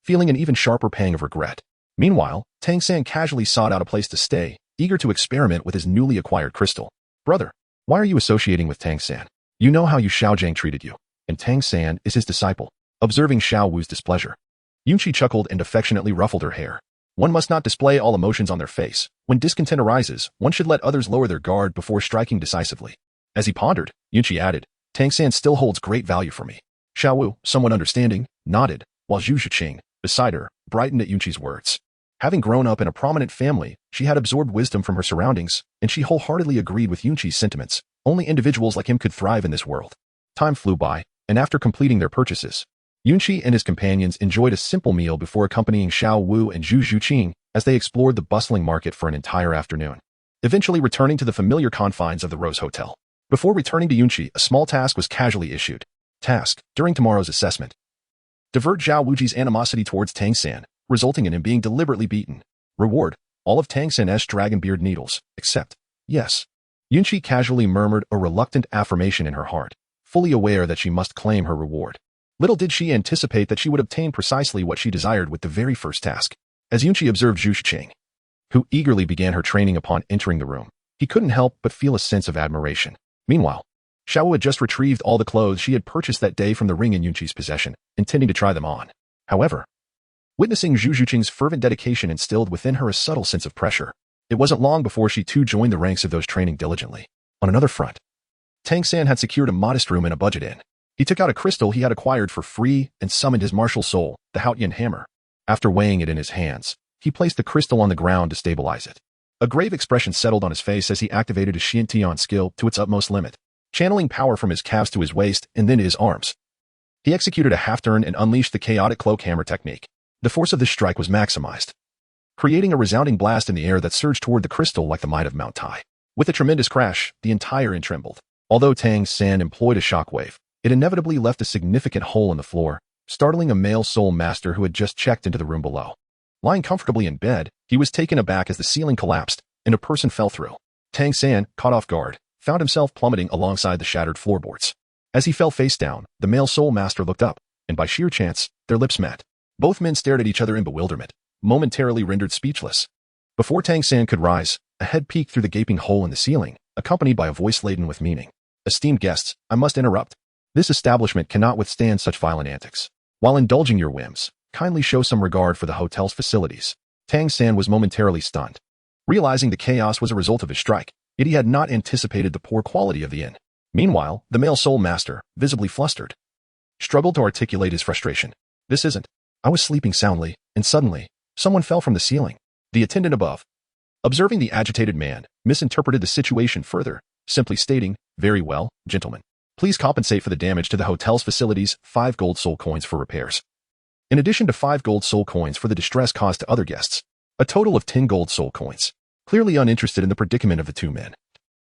feeling an even sharper pang of regret. Meanwhile, Tang San casually sought out a place to stay, eager to experiment with his newly acquired crystal. Brother, why are you associating with Tang San? You know how Yu Xiaogang treated you, and Tang San is his disciple. Observing Xiao Wu's displeasure, Yunqi chuckled and affectionately ruffled her hair. One must not display all emotions on their face. When discontent arises, one should let others lower their guard before striking decisively. As he pondered, Yunqi added, Tang San still holds great value for me. Xiao Wu, somewhat understanding, nodded, while Zhu Shiqing, beside her, brightened at Yunqi's words. Having grown up in a prominent family, she had absorbed wisdom from her surroundings, and she wholeheartedly agreed with Yunqi's sentiments. Only individuals like him could thrive in this world. Time flew by, and after completing their purchases, Yunqi and his companions enjoyed a simple meal before accompanying Xiao Wu and Zhu Zhuqing as they explored the bustling market for an entire afternoon, eventually returning to the familiar confines of the Rose Hotel. Before returning to Yunqi, a small task was casually issued. Task, during tomorrow's assessment. Divert Zhao Wuji's animosity towards Tang San, resulting in him being deliberately beaten. Reward, all of Tang San's dragon beard needles, except, yes. Yunqi casually murmured a reluctant affirmation in her heart, fully aware that she must claim her reward. Little did she anticipate that she would obtain precisely what she desired with the very first task. As Yunqi observed Zhu Xiqing, who eagerly began her training upon entering the room, he couldn't help but feel a sense of admiration. Meanwhile, Xiao Wu had just retrieved all the clothes she had purchased that day from the ring in Yunqi's possession, intending to try them on. However, witnessing Zhu Zhuqing's fervent dedication instilled within her a subtle sense of pressure. It wasn't long before she too joined the ranks of those training diligently. On another front, Tang San had secured a modest room in a budget inn. He took out a crystal he had acquired for free and summoned his martial soul, the Haotian hammer. After weighing it in his hands, he placed the crystal on the ground to stabilize it. A grave expression settled on his face as he activated his Xiantian skill to its utmost limit, channeling power from his calves to his waist and then to his arms. He executed a half-turn and unleashed the chaotic cloak hammer technique. The force of this strike was maximized, creating a resounding blast in the air that surged toward the crystal like the might of Mount Tai. With a tremendous crash, the entire inn trembled. Although Tang San employed a shockwave, it inevitably left a significant hole in the floor, startling a male soul master who had just checked into the room below. Lying comfortably in bed, he was taken aback as the ceiling collapsed and a person fell through. Tang San, caught off guard, found himself plummeting alongside the shattered floorboards. As he fell face down, the male soul master looked up, and by sheer chance, their lips met. Both men stared at each other in bewilderment, momentarily rendered speechless. Before Tang San could rise, a head peeked through the gaping hole in the ceiling, accompanied by a voice laden with meaning. Esteemed guests, I must interrupt. This establishment cannot withstand such violent antics. While indulging your whims, kindly show some regard for the hotel's facilities. Tang San was momentarily stunned. Realizing the chaos was a result of his strike, yet he had not anticipated the poor quality of the inn. Meanwhile, the male soul master, visibly flustered, struggled to articulate his frustration. This isn't. I was sleeping soundly, and suddenly, someone fell from the ceiling. The attendant above, observing the agitated man, misinterpreted the situation further, simply stating, very well, gentlemen. Please compensate for the damage to the hotel's facilities, 5 gold soul coins for repairs. In addition to 5 gold soul coins for the distress caused to other guests, a total of 10 gold soul coins. Clearly uninterested in the predicament of the two men,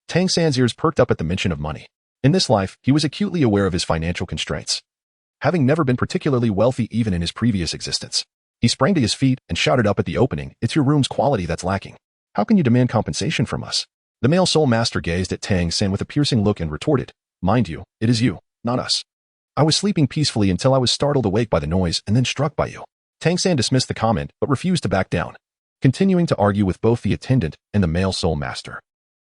Tang San's ears perked up at the mention of money. In this life, he was acutely aware of his financial constraints, having never been particularly wealthy even in his previous existence. He sprang to his feet and shouted up at the opening, it's your room's quality that's lacking. How can you demand compensation from us? The male soul master gazed at Tang San with a piercing look and retorted, mind you, it is you, not us. I was sleeping peacefully until I was startled awake by the noise and then struck by you. Tang San dismissed the comment but refused to back down, continuing to argue with both the attendant and the male soul master.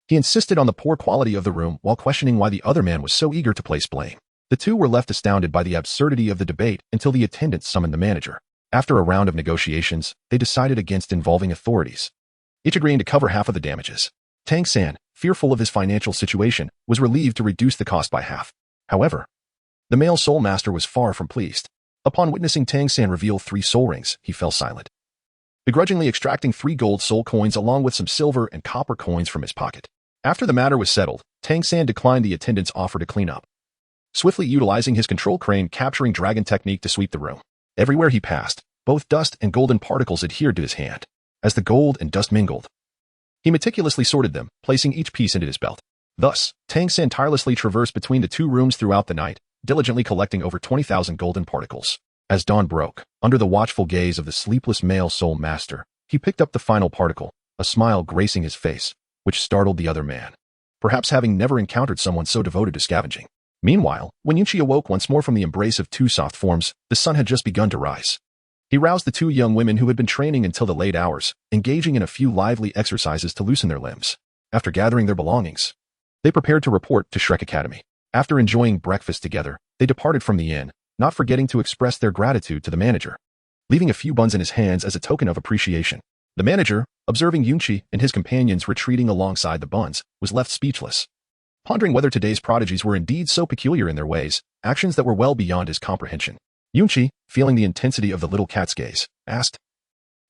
He insisted on the poor quality of the room while questioning why the other man was so eager to place blame. The two were left astounded by the absurdity of the debate until the attendant summoned the manager. After a round of negotiations, they decided against involving authorities, each agreeing to cover half of the damages. Tang San, fearful of his financial situation, was relieved to reduce the cost by half. However, the male soul master was far from pleased. Upon witnessing Tang San reveal 3 soul rings, he fell silent, begrudgingly extracting 3 gold soul coins along with some silver and copper coins from his pocket. After the matter was settled, Tang San declined the attendant's offer to clean up, swiftly utilizing his control crane capturing dragon technique to sweep the room. Everywhere he passed, both dust and golden particles adhered to his hand. As the gold and dust mingled, he meticulously sorted them, placing each piece into his belt. Thus, Tang San tirelessly traversed between the 2 rooms throughout the night, diligently collecting over 20,000 golden particles. As dawn broke, under the watchful gaze of the sleepless male soul master, he picked up the final particle, a smile gracing his face, which startled the other man, perhaps having never encountered someone so devoted to scavenging. Meanwhile, when Yunqi awoke once more from the embrace of 2 soft forms, the sun had just begun to rise. He roused the 2 young women who had been training until the late hours, engaging in a few lively exercises to loosen their limbs. After gathering their belongings, they prepared to report to Shrek Academy. After enjoying breakfast together, they departed from the inn, not forgetting to express their gratitude to the manager, leaving a few buns in his hands as a token of appreciation. The manager, observing Yunqi and his companions retreating alongside the buns, was left speechless, pondering whether today's prodigies were indeed so peculiar in their ways, actions that were well beyond his comprehension. Yunqi, feeling the intensity of the little cat's gaze, asked,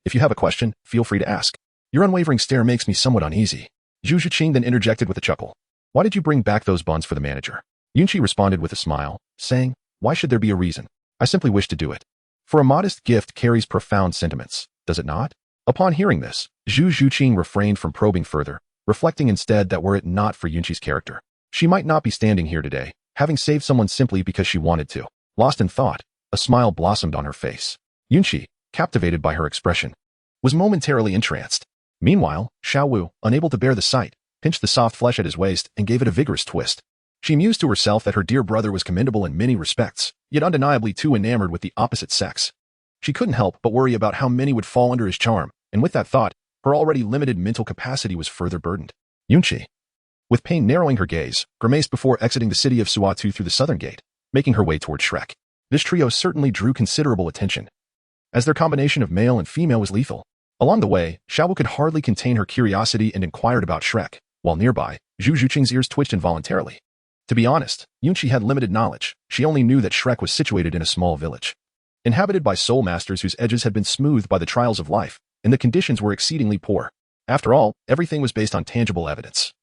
if you have a question, feel free to ask. Your unwavering stare makes me somewhat uneasy. Zhu Zhuqing then interjected with a chuckle. Why did you bring back those buns for the manager? Yunqi responded with a smile, saying, why should there be a reason? I simply wish to do it. For a modest gift carries profound sentiments, does it not? Upon hearing this, Zhu Zhuqing refrained from probing further, reflecting instead that were it not for Yunqi's character, she might not be standing here today, having saved someone simply because she wanted to. Lost in thought, a smile blossomed on her face. Yunqi, captivated by her expression, was momentarily entranced. Meanwhile, Xiao Wu, unable to bear the sight, pinched the soft flesh at his waist and gave it a vigorous twist. She mused to herself that her dear brother was commendable in many respects, yet undeniably too enamored with the opposite sex. She couldn't help but worry about how many would fall under his charm, and with that thought, her already limited mental capacity was further burdened. Yunqi, with pain narrowing her gaze, grimaced before exiting the city of Suatu through the southern gate, making her way toward Shrek. This trio certainly drew considerable attention, as their combination of male and female was lethal. Along the way, Xiao Wu could hardly contain her curiosity and inquired about Shrek, while nearby, Zhu Zhuqing's ears twitched involuntarily. To be honest, Yunqi had limited knowledge. She only knew that Shrek was situated in a small village, inhabited by soul masters whose edges had been smoothed by the trials of life, and the conditions were exceedingly poor. After all, everything was based on tangible evidence,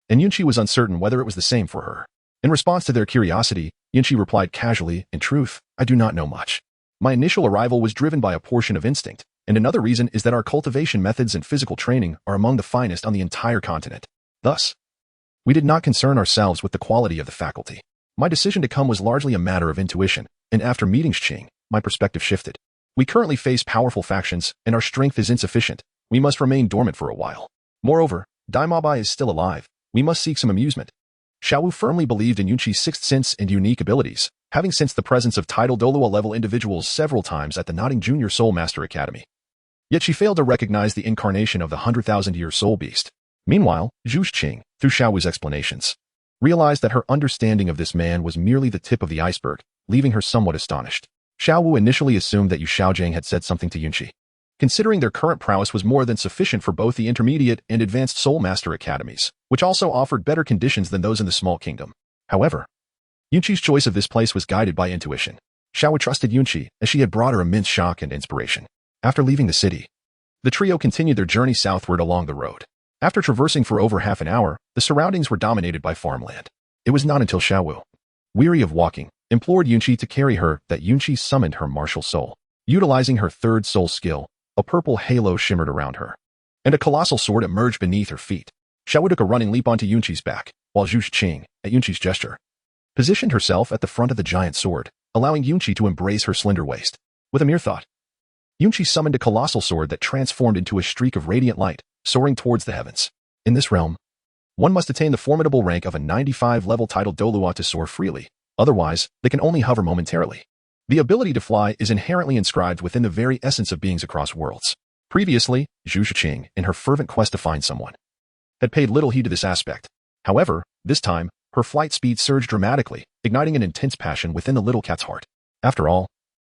and Yunqi was uncertain whether it was the same for her. In response to their curiosity, Yunqi replied casually, "In truth, I do not know much. My initial arrival was driven by a portion of instinct, and another reason is that our cultivation methods and physical training are among the finest on the entire continent. Thus, we did not concern ourselves with the quality of the faculty. My decision to come was largely a matter of intuition, and after meeting Xing, my perspective shifted. We currently face powerful factions, and our strength is insufficient. We must remain dormant for a while. Moreover, Daimabai is still alive. We must seek some amusement." Xiao Wu firmly believed in Yunqi's sixth sense and unique abilities, having sensed the presence of title Douluo-level individuals several times at the Nodding Junior Soul Master Academy. Yet she failed to recognize the incarnation of the 100,000-year soul beast. Meanwhile, Zhu Zhuqing, through Xiao Wu's explanations, realized that her understanding of this man was merely the tip of the iceberg, leaving her somewhat astonished. Xiao Wu initially assumed that Yu Xiaogang had said something to Yunqi, considering their current prowess was more than sufficient for both the intermediate and advanced soul master academies, which also offered better conditions than those in the small kingdom. However, Yunqi's choice of this place was guided by intuition. Xiao Wu trusted Yunqi as she had brought her immense shock and inspiration. After leaving the city, the trio continued their journey southward along the road. After traversing for over half an hour, the surroundings were dominated by farmland. It was not until Xiao Wu, weary of walking, implored Yunqi to carry her that Yunqi summoned her martial soul. Utilizing her third soul skill, a purple halo shimmered around her, and a colossal sword emerged beneath her feet. Xiao Wu took a running leap onto Yunqi's back, while Zhu Zhuqing, at Yunqi's gesture, positioned herself at the front of the giant sword, allowing Yunqi to embrace her slender waist. With a mere thought, Yunqi summoned a colossal sword that transformed into a streak of radiant light, soaring towards the heavens. In this realm, one must attain the formidable rank of a 95-level title Douluo to soar freely. Otherwise, they can only hover momentarily. The ability to fly is inherently inscribed within the very essence of beings across worlds. Previously, Zhu Zhuqing, in her fervent quest to find someone, had paid little heed to this aspect. However, this time, her flight speed surged dramatically, igniting an intense passion within the little cat's heart. After all,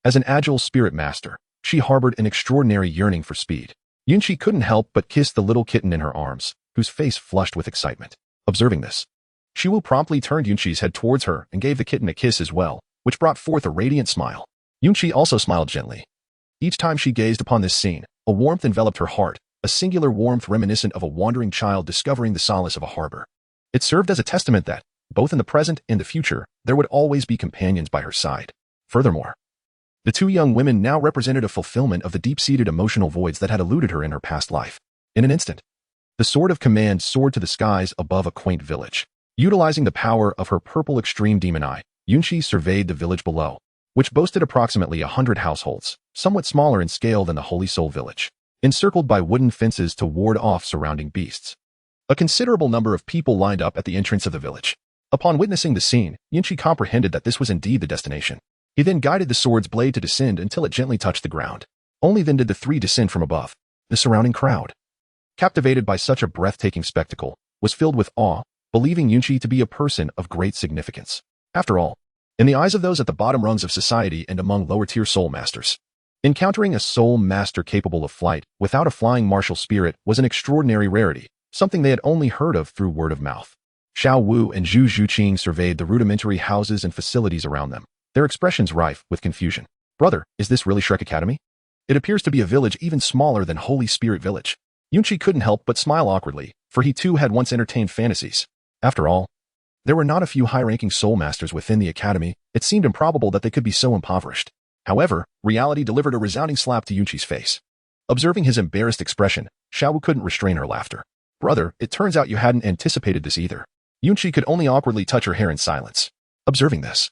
as an agile spirit master, she harbored an extraordinary yearning for speed. Yunqi couldn't help but kiss the little kitten in her arms, whose face flushed with excitement. Observing this, Xiao Wu promptly turned Yunqi's head towards her and gave the kitten a kiss as well, which brought forth a radiant smile. Yunqi also smiled gently. Each time she gazed upon this scene, a warmth enveloped her heart, a singular warmth reminiscent of a wandering child discovering the solace of a harbor. It served as a testament that, both in the present and the future, there would always be companions by her side. Furthermore, the two young women now represented a fulfillment of the deep-seated emotional voids that had eluded her in her past life. In an instant, the sword of command soared to the skies above a quaint village. Utilizing the power of her purple extreme demon eye, Yunqi surveyed the village below, which boasted approximately 100 households, somewhat smaller in scale than the Holy Soul village, encircled by wooden fences to ward off surrounding beasts. A considerable number of people lined up at the entrance of the village. Upon witnessing the scene, Yunqi comprehended that this was indeed the destination. He then guided the sword's blade to descend until it gently touched the ground. Only then did the three descend from above. The surrounding crowd, captivated by such a breathtaking spectacle, was filled with awe, believing Yunqi to be a person of great significance. After all, in the eyes of those at the bottom rungs of society and among lower-tier soul masters, encountering a soul master capable of flight without a flying martial spirit was an extraordinary rarity, something they had only heard of through word of mouth. Xiao Wu and Zhu Zhuqing surveyed the rudimentary houses and facilities around them, their expressions rife with confusion. "Brother, is this really Shrek Academy? It appears to be a village even smaller than Holy Spirit Village." Yunqi couldn't help but smile awkwardly, for he too had once entertained fantasies. After all, There were not a few high-ranking soul masters within the academy. It seemed improbable that they could be so impoverished. However, reality delivered a resounding slap to Yunqi's face. Observing his embarrassed expression, Xiao Wu couldn't restrain her laughter. Brother, it turns out you hadn't anticipated this either. Yunqi could only awkwardly touch her hair in silence. Observing this,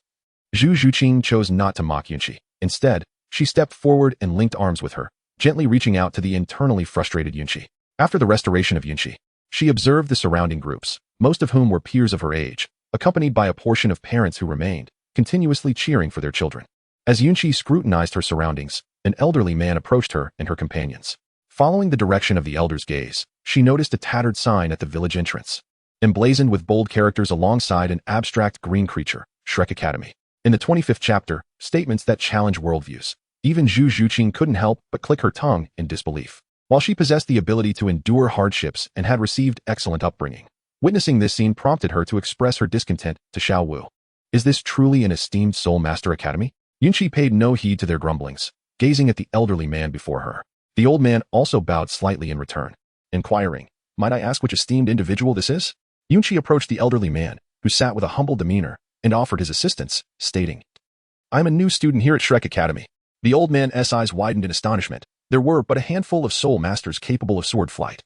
Zhu Zhuqing chose not to mock Yunqi. Instead, she stepped forward and linked arms with her, gently reaching out to the internally frustrated Yunqi. After the restoration of Yunqi, she observed the surrounding groups, most of whom were peers of her age, accompanied by a portion of parents who remained, continuously cheering for their children. As Yunqi scrutinized her surroundings, an elderly man approached her and her companions. Following the direction of the elder's gaze, she noticed a tattered sign at the village entrance, emblazoned with bold characters alongside an abstract green creature, Shrek Academy. In the 25th chapter, statements that challenge worldviews. Even Zhu Zhuqing couldn't help but click her tongue in disbelief. While she possessed the ability to endure hardships and had received excellent upbringing, witnessing this scene prompted her to express her discontent to Xiao Wu. Is this truly an esteemed Soul Master Academy? Yunqi paid no heed to their grumblings, gazing at the elderly man before her. The old man also bowed slightly in return, inquiring, "Might I ask which esteemed individual this is?" Yunqi approached the elderly man, who sat with a humble demeanor, and offered his assistance, stating, "I am a new student here at Shrek Academy." The old man's eyes widened in astonishment. There were but a handful of soul masters capable of sword flight,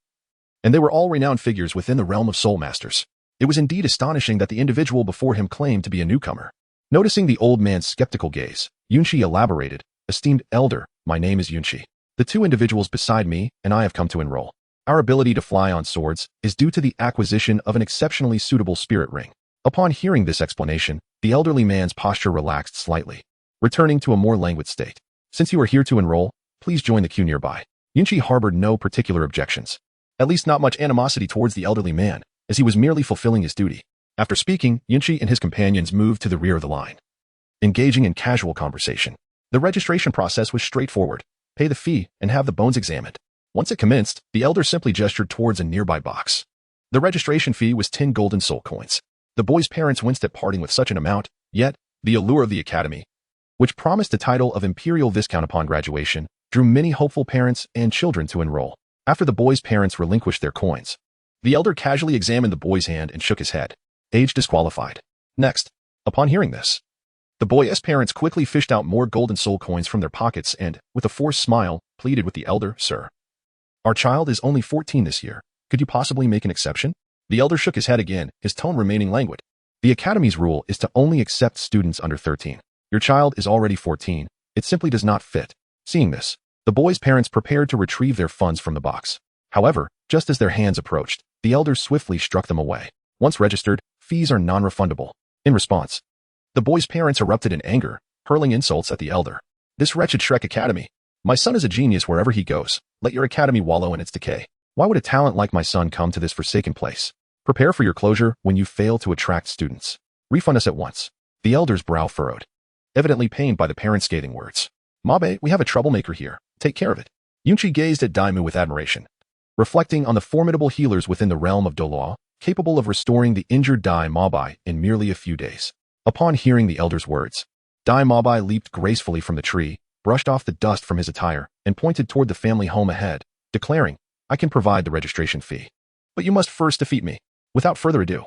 and they were all renowned figures within the realm of soul masters. It was indeed astonishing that the individual before him claimed to be a newcomer. Noticing the old man's skeptical gaze, Yunqi elaborated, "Esteemed elder, my name is Yunqi. The two individuals beside me and I have come to enroll. Our ability to fly on swords is due to the acquisition of an exceptionally suitable spirit ring." Upon hearing this explanation, the elderly man's posture relaxed slightly, returning to a more languid state. "Since you are here to enroll, please join the queue nearby." Yunqi harbored no particular objections, at least not much animosity towards the elderly man, as he was merely fulfilling his duty. After speaking, Yunqi and his companions moved to the rear of the line, engaging in casual conversation. The registration process was straightforward. Pay the fee and have the bones examined. Once it commenced, the elder simply gestured towards a nearby box. The registration fee was 10 golden soul coins. The boy's parents winced at parting with such an amount, yet, the allure of the academy, which promised the title of Imperial Viscount upon graduation, drew many hopeful parents and children to enroll. After the boy's parents relinquished their coins, the elder casually examined the boy's hand and shook his head. Age disqualified. Next, upon hearing this, the boy's parents quickly fished out more golden soul coins from their pockets and, with a forced smile, pleaded with the elder, "Sir, our child is only 14 this year. Could you possibly make an exception?" The elder shook his head again, his tone remaining languid. "The academy's rule is to only accept students under 13. Your child is already 14. It simply does not fit." Seeing this, the boy's parents prepared to retrieve their funds from the box. However, just as their hands approached, the elder swiftly struck them away. Once registered, fees are non-refundable. In response, the boy's parents erupted in anger, hurling insults at the elder. "This wretched Shrek Academy. My son is a genius wherever he goes. Let your academy wallow in its decay. Why would a talent like my son come to this forsaken place? Prepare for your closure when you fail to attract students. Refund us at once." The elder's brow furrowed, evidently pained by the parents' scathing words. "Mabe, we have a troublemaker here. Take care of it." Yunqi gazed at Daimu with admiration, reflecting on the formidable healers within the realm of Douluo, capable of restoring the injured Dai Mabai in merely a few days. Upon hearing the elder's words, Dai Mabai leaped gracefully from the tree, brushed off the dust from his attire, and pointed toward the family home ahead, declaring, "I can provide the registration fee. But you must first defeat me." Without further ado,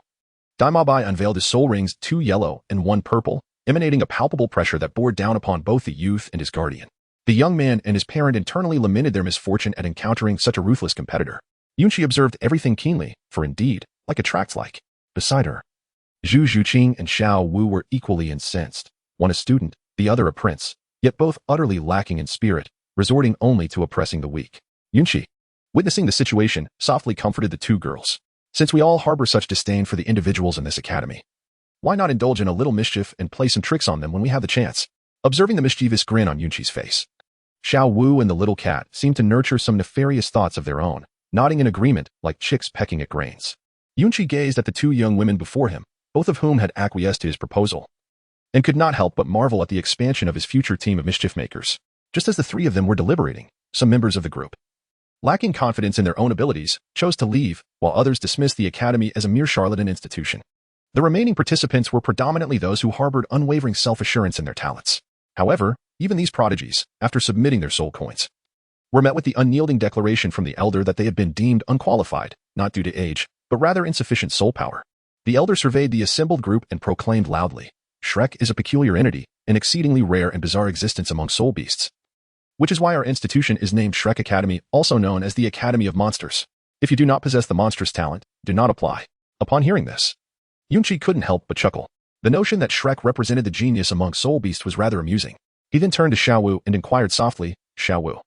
Dai Mabai unveiled his soul rings, 2 yellow and 1 purple, emanating a palpable pressure that bore down upon both the youth and his guardian. The young man and his parent internally lamented their misfortune at encountering such a ruthless competitor. Yunqi observed everything keenly, for indeed, like attracts like. Beside her, Zhu Zhuqing and Xiao Wu were equally incensed, one a student, the other a prince, yet both utterly lacking in spirit, resorting only to oppressing the weak. Yunqi, witnessing the situation, softly comforted the two girls. "Since we all harbor such disdain for the individuals in this academy, why not indulge in a little mischief and play some tricks on them when we have the chance?" Observing the mischievous grin on Yunqi's face, Xiao Wu and the little cat seemed to nurture some nefarious thoughts of their own, nodding in agreement like chicks pecking at grains. Yunqi gazed at the two young women before him, both of whom had acquiesced to his proposal, and could not help but marvel at the expansion of his future team of mischief makers. Just as the three of them were deliberating, some members of the group, lacking confidence in their own abilities, chose to leave, while others dismissed the academy as a mere charlatan institution. The remaining participants were predominantly those who harbored unwavering self-assurance in their talents. However, even these prodigies, after submitting their soul coins, were met with the unyielding declaration from the elder that they had been deemed unqualified, not due to age, but rather insufficient soul power. The elder surveyed the assembled group and proclaimed loudly, Shrek is a peculiar entity, an exceedingly rare and bizarre existence among soul beasts. Which is why our institution is named Shrek Academy, also known as the Academy of Monsters. If you do not possess the monstrous talent, do not apply. Upon hearing this, Yunqi couldn't help but chuckle. The notion that Shrek represented the genius among soul beasts was rather amusing. He then turned to Xiao Wu and inquired softly, Xiao Wu,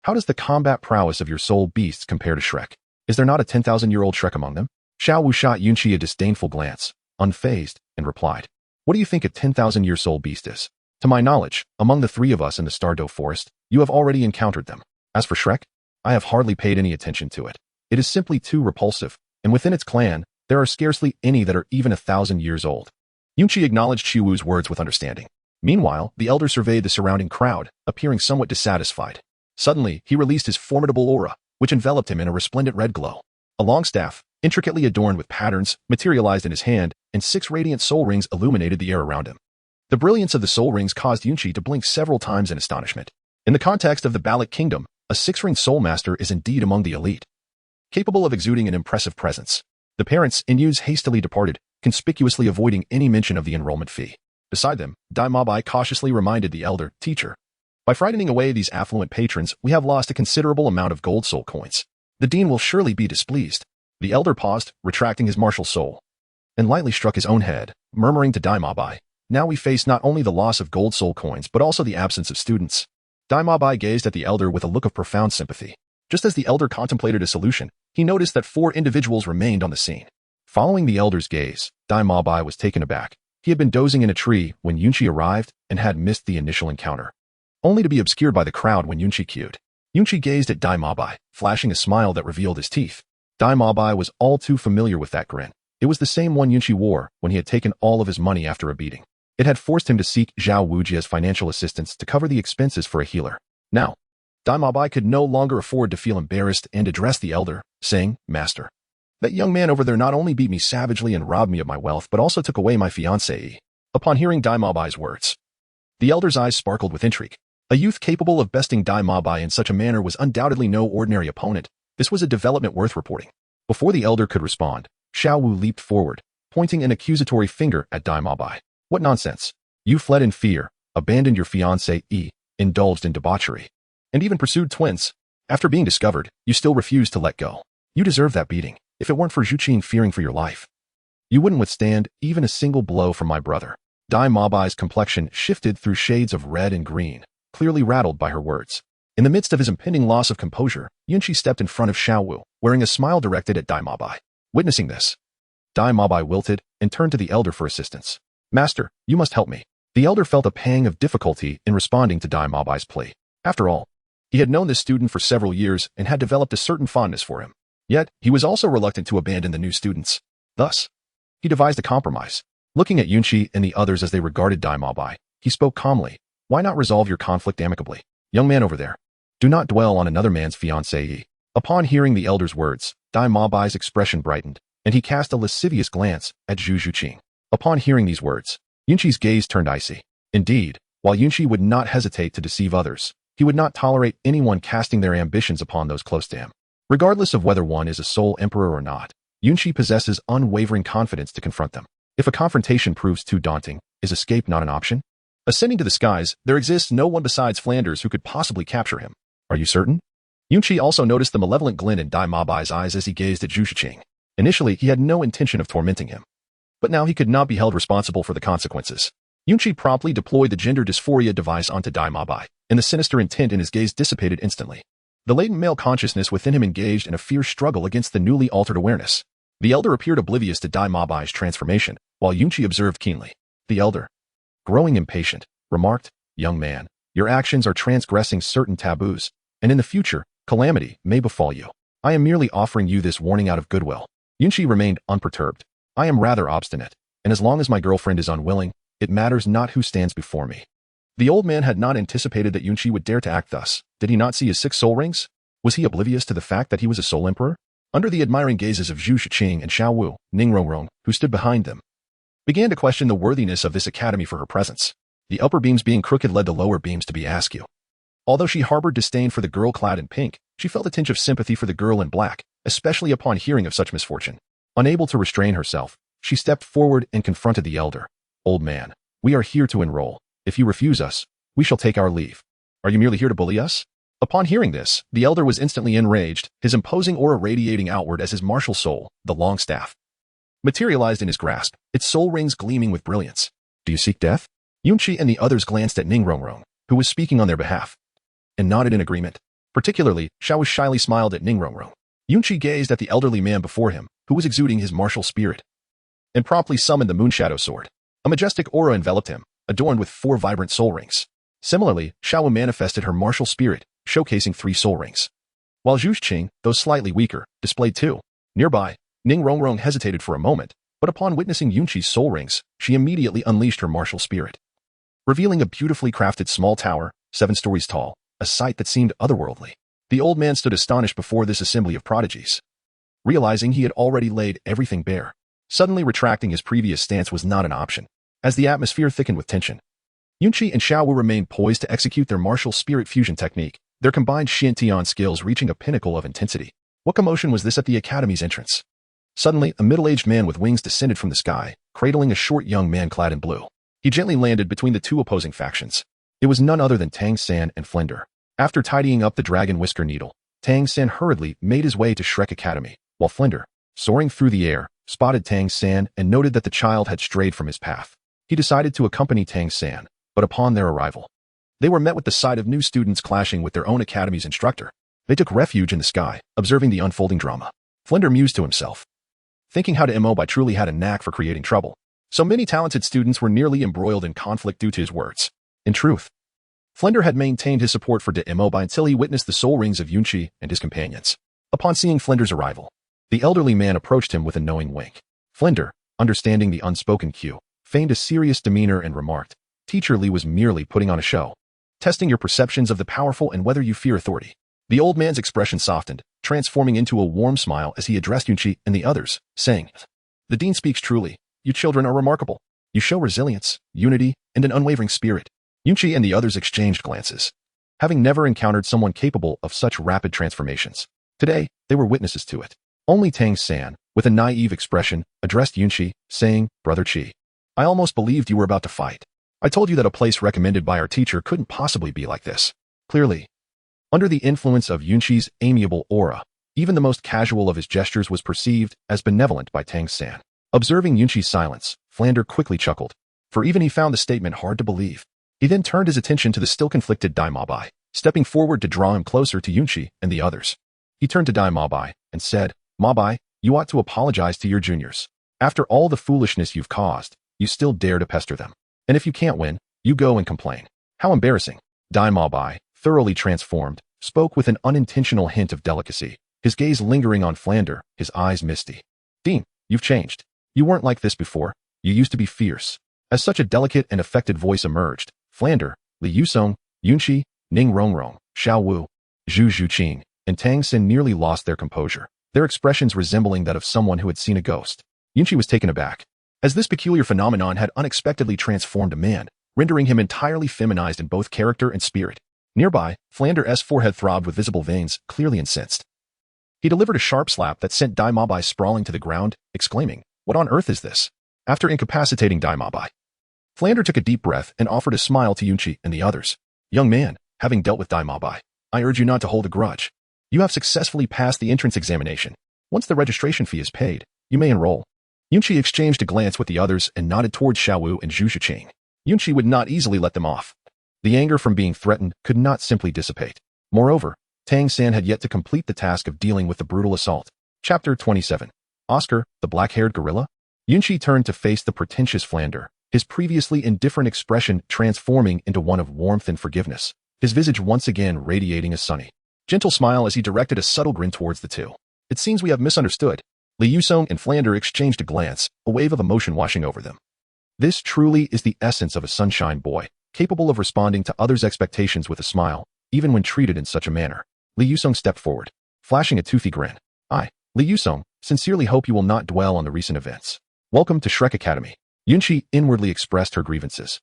how does the combat prowess of your soul beasts compare to Shrek? Is there not a 10,000-year-old Shrek among them? Xiao Wu shot Yunqi a disdainful glance, unfazed, and replied, what do you think a 10,000-year soul beast is? To my knowledge, among the three of us in the Stardow Forest, you have already encountered them. As for Shrek, I have hardly paid any attention to it. It is simply too repulsive, and within its clan, there are scarcely any that are even 1,000 years old. Yunqi acknowledged Xiao Wu's words with understanding. Meanwhile, the elder surveyed the surrounding crowd, appearing somewhat dissatisfied. Suddenly, he released his formidable aura, which enveloped him in a resplendent red glow. A long staff, intricately adorned with patterns, materialized in his hand, and 6 radiant soul rings illuminated the air around him. The brilliance of the soul rings caused Yunqi to blink several times in astonishment. In the context of the Balik Kingdom, a 6-ring soul master is indeed among the elite, capable of exuding an impressive presence. The parents and youths hastily departed, conspicuously avoiding any mention of the enrollment fee. Beside them, Dai Mabai cautiously reminded the elder, teacher, by frightening away these affluent patrons, we have lost a considerable amount of gold soul coins. The dean will surely be displeased. The elder paused, retracting his martial soul, and lightly struck his own head, murmuring to Dai Mabai, now we face not only the loss of gold soul coins but also the absence of students. Dai Mabai gazed at the elder with a look of profound sympathy. Just as the elder contemplated a solution, he noticed that 4 individuals remained on the scene. Following the elder's gaze, Dai Mabai was taken aback. He had been dozing in a tree when Yunqi arrived and had missed the initial encounter, only to be obscured by the crowd when Yunqi cued. Yunqi gazed at Dai Mabai, flashing a smile that revealed his teeth. Dai Mabai was all too familiar with that grin. It was the same one Yunqi wore when he had taken all of his money after a beating. It had forced him to seek Xiao Wujia's financial assistance to cover the expenses for a healer. Now, Dai Mabai could no longer afford to feel embarrassed and addressed the elder, saying, Master, that young man over there not only beat me savagely and robbed me of my wealth but also took away my fiancée. Upon hearing Dai Mabai's words, the elder's eyes sparkled with intrigue. A youth capable of besting Dai Mabai in such a manner was undoubtedly no ordinary opponent. This was a development worth reporting. Before the elder could respond, Xiao Wu leaped forward, pointing an accusatory finger at Dai Mabai. What nonsense! You fled in fear, abandoned your fiancée, indulged in debauchery, and even pursued twins. After being discovered, you still refused to let go. You deserve that beating. If it weren't for Zhu Qing fearing for your life, you wouldn't withstand even a single blow from my brother. Dai Mabai's complexion shifted through shades of red and green, clearly rattled by her words. In the midst of his impending loss of composure, Yunqi stepped in front of Xiao Wu, wearing a smile directed at Dai Mabai. Witnessing this, Dai Mabai wilted and turned to the elder for assistance. Master, you must help me. The elder felt a pang of difficulty in responding to Dai Mabai's plea. After all, he had known this student for several years and had developed a certain fondness for him. Yet, he was also reluctant to abandon the new students. Thus, he devised a compromise. Looking at Yunqi and the others as they regarded Dai Mabai, he spoke calmly. Why not resolve your conflict amicably? Young man over there, do not dwell on another man's fiancée. Upon hearing the elder's words, Dai Mabai's expression brightened, and he cast a lascivious glance at Zhu Qing. Upon hearing these words, Yunqi's gaze turned icy. Indeed, while Yunqi would not hesitate to deceive others, he would not tolerate anyone casting their ambitions upon those close to him. Regardless of whether one is a soul emperor or not, Yunqi possesses unwavering confidence to confront them. If a confrontation proves too daunting, is escape not an option? Ascending to the skies, there exists no one besides Flanders who could possibly capture him. Are you certain? Yunqi also noticed the malevolent glint in Dai Mabai's eyes as he gazed at Zhu Qing. Initially, he had no intention of tormenting him, but now he could not be held responsible for the consequences. Yunqi promptly deployed the gender dysphoria device onto Dai Mabai, and the sinister intent in his gaze dissipated instantly. The latent male consciousness within him engaged in a fierce struggle against the newly altered awareness. The elder appeared oblivious to Dai Mabai's transformation, while Yunqi observed keenly. The elder, growing impatient, remarked, Young man, your actions are transgressing certain taboos, and in the future, calamity may befall you. I am merely offering you this warning out of goodwill. Yunqi remained unperturbed. I am rather obstinate, and as long as my girlfriend is unwilling, it matters not who stands before me. The old man had not anticipated that Yunqi would dare to act thus. Did he not see his 6 soul rings? Was he oblivious to the fact that he was a soul emperor? Under the admiring gazes of Zhu Qing and Xiao Wu, Ning Rongrong, who stood behind them, began to question the worthiness of this academy for her presence. The upper beams being crooked led the lower beams to be askew. Although she harbored disdain for the girl clad in pink, she felt a tinge of sympathy for the girl in black, especially upon hearing of such misfortune. Unable to restrain herself, She stepped forward and confronted the elder. Old man, we are here to enroll. If you refuse us, we shall take our leave. Are you merely here to bully us? Upon hearing this, the elder was instantly enraged, his imposing aura radiating outward as his martial soul, the long staff, materialized in his grasp, its soul rings gleaming with brilliance. Do you seek death? Yunqi and the others glanced at Ningrongrong, who was speaking on their behalf, and nodded in agreement. Particularly, Xiao Wu shyly smiled at Ningrongrong. Yunqi gazed at the elderly man before him, who was exuding his martial spirit, and promptly summoned the Moonshadow Sword. A majestic aura enveloped him, adorned with 4 vibrant soul rings. Similarly, Xiao Wu manifested her martial spirit, showcasing 3 soul rings, while Zhu Qing, though slightly weaker, displayed 2. Nearby, Ningrongrong hesitated for a moment, but upon witnessing Yunqi's soul rings, she immediately unleashed her martial spirit, revealing a beautifully crafted small tower, 7 stories tall, a sight that seemed otherworldly. The old man stood astonished before this assembly of prodigies, realizing he had already laid everything bare. Suddenly retracting his previous stance was not an option, as the atmosphere thickened with tension. Yunqi and Xiao Wu remained poised to execute their martial spirit fusion technique, their combined Xiantian skills reaching a pinnacle of intensity. What commotion was this at the academy's entrance? Suddenly, a middle-aged man with wings descended from the sky, cradling a short young man clad in blue. He gently landed between the 2 opposing factions. It was none other than Tang San and Flender. After tidying up the dragon whisker needle, Tang San hurriedly made his way to Shrek Academy, while Flender, soaring through the air, spotted Tang San and noted that the child had strayed from his path. He decided to accompany Tang San, but upon their arrival, they were met with the sight of new students clashing with their own academy's instructor. They took refuge in the sky, observing the unfolding drama. Flender mused to himself, thinking how Bai truly had a knack for creating trouble. So many talented students were nearly embroiled in conflict due to his words. In truth, Flender had maintained his support for Bai until he witnessed the soul rings of Yunqi and his companions. Upon seeing Flender's arrival, the elderly man approached him with a knowing wink. Flender, understanding the unspoken cue, feigned a serious demeanor and remarked, Teacher Li was merely putting on a show, testing your perceptions of the powerful and whether you fear authority. The old man's expression softened, transforming into a warm smile as he addressed Yunqi and the others, saying, The dean speaks truly. You children are remarkable. You show resilience, unity, and an unwavering spirit. Yunqi and the others exchanged glances, having never encountered someone capable of such rapid transformations. Today, they were witnesses to it. Only Tang San, with a naive expression, addressed Yunqi, saying, Brother Qi, I almost believed you were about to fight. I told you that a place recommended by our teacher couldn't possibly be like this. Clearly, under the influence of Yunqi's amiable aura, even the most casual of his gestures was perceived as benevolent by Tang San. Observing Yunqi's silence, Flender quickly chuckled, for even he found the statement hard to believe. He then turned his attention to the still conflicted Bai, stepping forward to draw him closer to Yunqi and the others. He turned to Bai and said, Bai, you ought to apologize to your juniors. After all the foolishness you've caused, you still dare to pester them. And if you can't win, you go and complain. How embarrassing. Bai, thoroughly transformed, spoke with an unintentional hint of delicacy, his gaze lingering on Flender, his eyes misty. Dean, you've changed. You weren't like this before. You used to be fierce. As such a delicate and affected voice emerged, Flender, Li Yusong, Yunqi, Ningrongrong, Xiao Wu, Zhu Qing, and Tang Sin nearly lost their composure, their expressions resembling that of someone who had seen a ghost. Yunqi was taken aback, as this peculiar phenomenon had unexpectedly transformed a man, rendering him entirely feminized in both character and spirit. Nearby, Flander's forehead throbbed with visible veins, clearly incensed. He delivered a sharp slap that sent Bai sprawling to the ground, exclaiming, What on earth is this? After incapacitating Bai, Flander took a deep breath and offered a smile to Yunqi and the others. Young man, having dealt with Bai, I urge you not to hold a grudge. You have successfully passed the entrance examination. Once the registration fee is paid, you may enroll. Yunqi exchanged a glance with the others and nodded towards Xiao Wu and Zhu Qing. Yunqi would not easily let them off. The anger from being threatened could not simply dissipate. Moreover, Tang San had yet to complete the task of dealing with the brutal assault. Chapter 27. Oscar, the black-haired gorilla? Yunqi turned to face the pretentious Flander, his previously indifferent expression transforming into one of warmth and forgiveness, his visage once again radiating a sunny, gentle smile as he directed a subtle grin towards the two. It seems we have misunderstood. Li Yusong and Flander exchanged a glance, a wave of emotion washing over them. This truly is the essence of a sunshine boy, capable of responding to others' expectations with a smile, even when treated in such a manner. Li Yusong stepped forward, flashing a toothy grin. I, Li Yusong, sincerely hope you will not dwell on the recent events. Welcome to Shrek Academy. Yunqi inwardly expressed her grievances,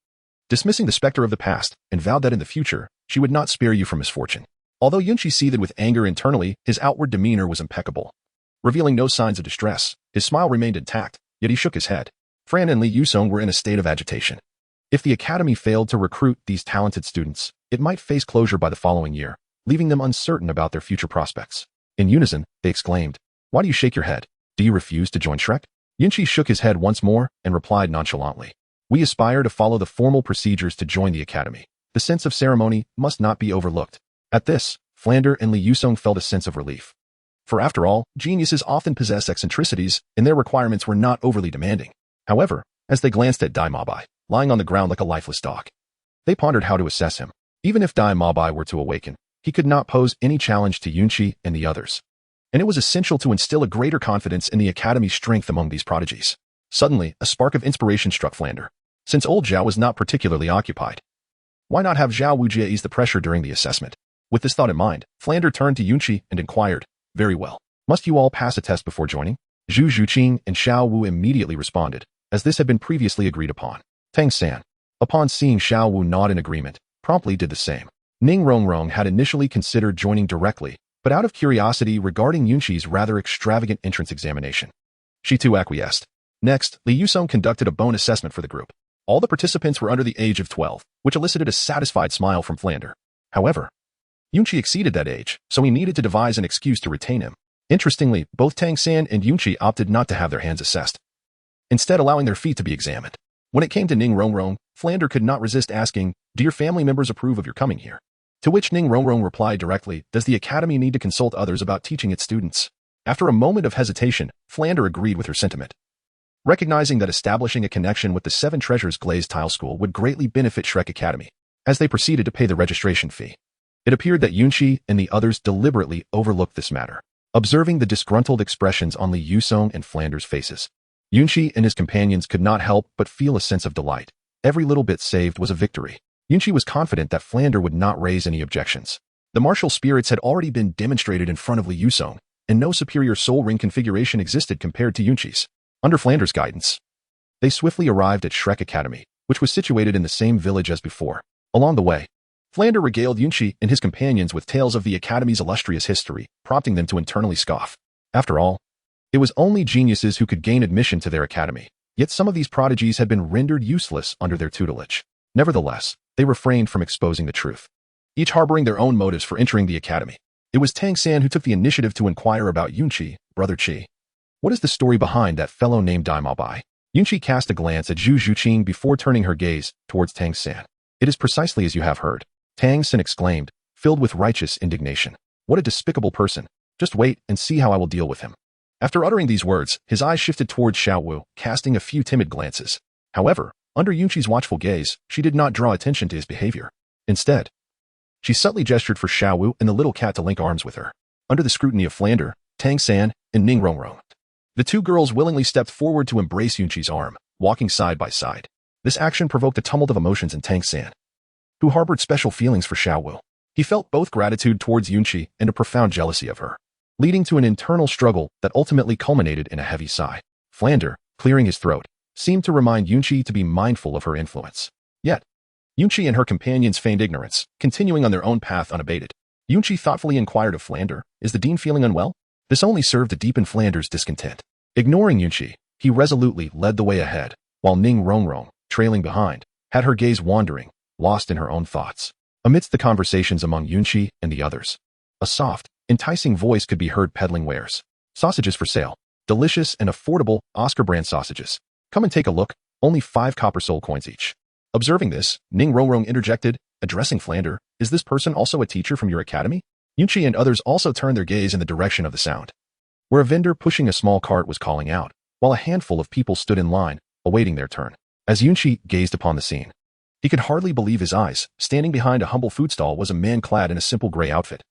dismissing the specter of the past, and vowed that in the future, she would not spare you from misfortune. Although Yunqi seethed with anger internally, his outward demeanor was impeccable. Revealing no signs of distress, his smile remained intact, yet he shook his head. Fran and Li Yusong were in a state of agitation. If the academy failed to recruit these talented students, it might face closure by the following year, leaving them uncertain about their future prospects. In unison, they exclaimed, "Why do you shake your head? Do you refuse to join Shrek?" Yunqi shook his head once more and replied nonchalantly, "We aspire to follow the formal procedures to join the academy. The sense of ceremony must not be overlooked." At this, Flander and Li Yusong felt a sense of relief. For after all, geniuses often possess eccentricities, and their requirements were not overly demanding. However, as they glanced at Dai Mabai, lying on the ground like a lifeless dog, they pondered how to assess him. Even if Dai Mabai were to awaken, he could not pose any challenge to Yunqi and the others. And it was essential to instill a greater confidence in the academy's strength among these prodigies. Suddenly, a spark of inspiration struck Flander. Since old Zhao was not particularly occupied, why not have Xiao Wu ease the pressure during the assessment? With this thought in mind, Flander turned to Yunqi and inquired, "Very well. Must you all pass a test before joining?" Zhu Zhuqing and Xiao Wu immediately responded, as this had been previously agreed upon. Tang San, upon seeing Xiao Wu nod in agreement, promptly did the same. Ning Rongrong had initially considered joining directly, but out of curiosity regarding Yunqi's rather extravagant entrance examination, she too acquiesced. Next, Li Yusong conducted a bone assessment for the group. All the participants were under the age of 12, which elicited a satisfied smile from Flander. However, Yunqi exceeded that age, so he needed to devise an excuse to retain him. Interestingly, both Tang San and Yunqi opted not to have their hands assessed, instead allowing their feet to be examined. When it came to Ning Rongrong, Flander could not resist asking, "Do your family members approve of your coming here?" To which Ning Rongrong replied directly, "Does the academy need to consult others about teaching its students?" After a moment of hesitation, Flander agreed with her sentiment. Recognizing that establishing a connection with the Seven Treasures Glazed Tile School would greatly benefit Shrek Academy, as they proceeded to pay the registration fee. It appeared that Yunqi and the others deliberately overlooked this matter. Observing the disgruntled expressions on Li Yusong and Flander's faces, Yunqi and his companions could not help but feel a sense of delight. Every little bit saved was a victory. Yunqi was confident that Flander would not raise any objections. The martial spirits had already been demonstrated in front of Li Yusong, and no superior soul ring configuration existed compared to Yunqi's. Under Flander's guidance, they swiftly arrived at Shrek Academy, which was situated in the same village as before. Along the way, Flander regaled Yunqi and his companions with tales of the Academy's illustrious history, prompting them to internally scoff. After all, it was only geniuses who could gain admission to their academy, yet some of these prodigies had been rendered useless under their tutelage. Nevertheless, they refrained from exposing the truth, each harboring their own motives for entering the academy. It was Tang San who took the initiative to inquire about Yunqi, Brother Qi. What is the story behind that fellow named Dai Mabai? Yunqi cast a glance at Zhu Zhuqing before turning her gaze towards Tang San. "It is precisely as you have heard," Tang San exclaimed, filled with righteous indignation. "What a despicable person. Just wait and see how I will deal with him." After uttering these words, his eyes shifted towards Xiao Wu, casting a few timid glances. However, under Yunqi's watchful gaze, she did not draw attention to his behavior. Instead, she subtly gestured for Xiao Wu and the little cat to link arms with her. Under the scrutiny of Flander, Tang San, and Ning Rongrong, the two girls willingly stepped forward to embrace Yunqi's arm, walking side by side. This action provoked a tumult of emotions in Tang San, who harbored special feelings for Xiao Wu. He felt both gratitude towards Yunqi and a profound jealousy of her, leading to an internal struggle that ultimately culminated in a heavy sigh. Flander, clearing his throat, seemed to remind Yunqi to be mindful of her influence. Yet, Yunqi and her companions feigned ignorance, continuing on their own path unabated. Yunqi thoughtfully inquired of Flander, "Is the dean feeling unwell?" This only served to deepen Flander's discontent. Ignoring Yunqi, he resolutely led the way ahead, while Ning Rongrong, trailing behind, had her gaze wandering, lost in her own thoughts. Amidst the conversations among Yunqi and the others, a soft, enticing voice could be heard peddling wares. "Sausages for sale. Delicious and affordable Oscar brand sausages. Come and take a look, only 5 copper soul coins each." Observing this, Ning Rongrong interjected, addressing Flander, "Is this person also a teacher from your academy?" Yunqi and others also turned their gaze in the direction of the sound, where a vendor pushing a small cart was calling out, while a handful of people stood in line, awaiting their turn. As Yunqi gazed upon the scene, he could hardly believe his eyes. Standing behind a humble food stall was a man clad in a simple gray outfit,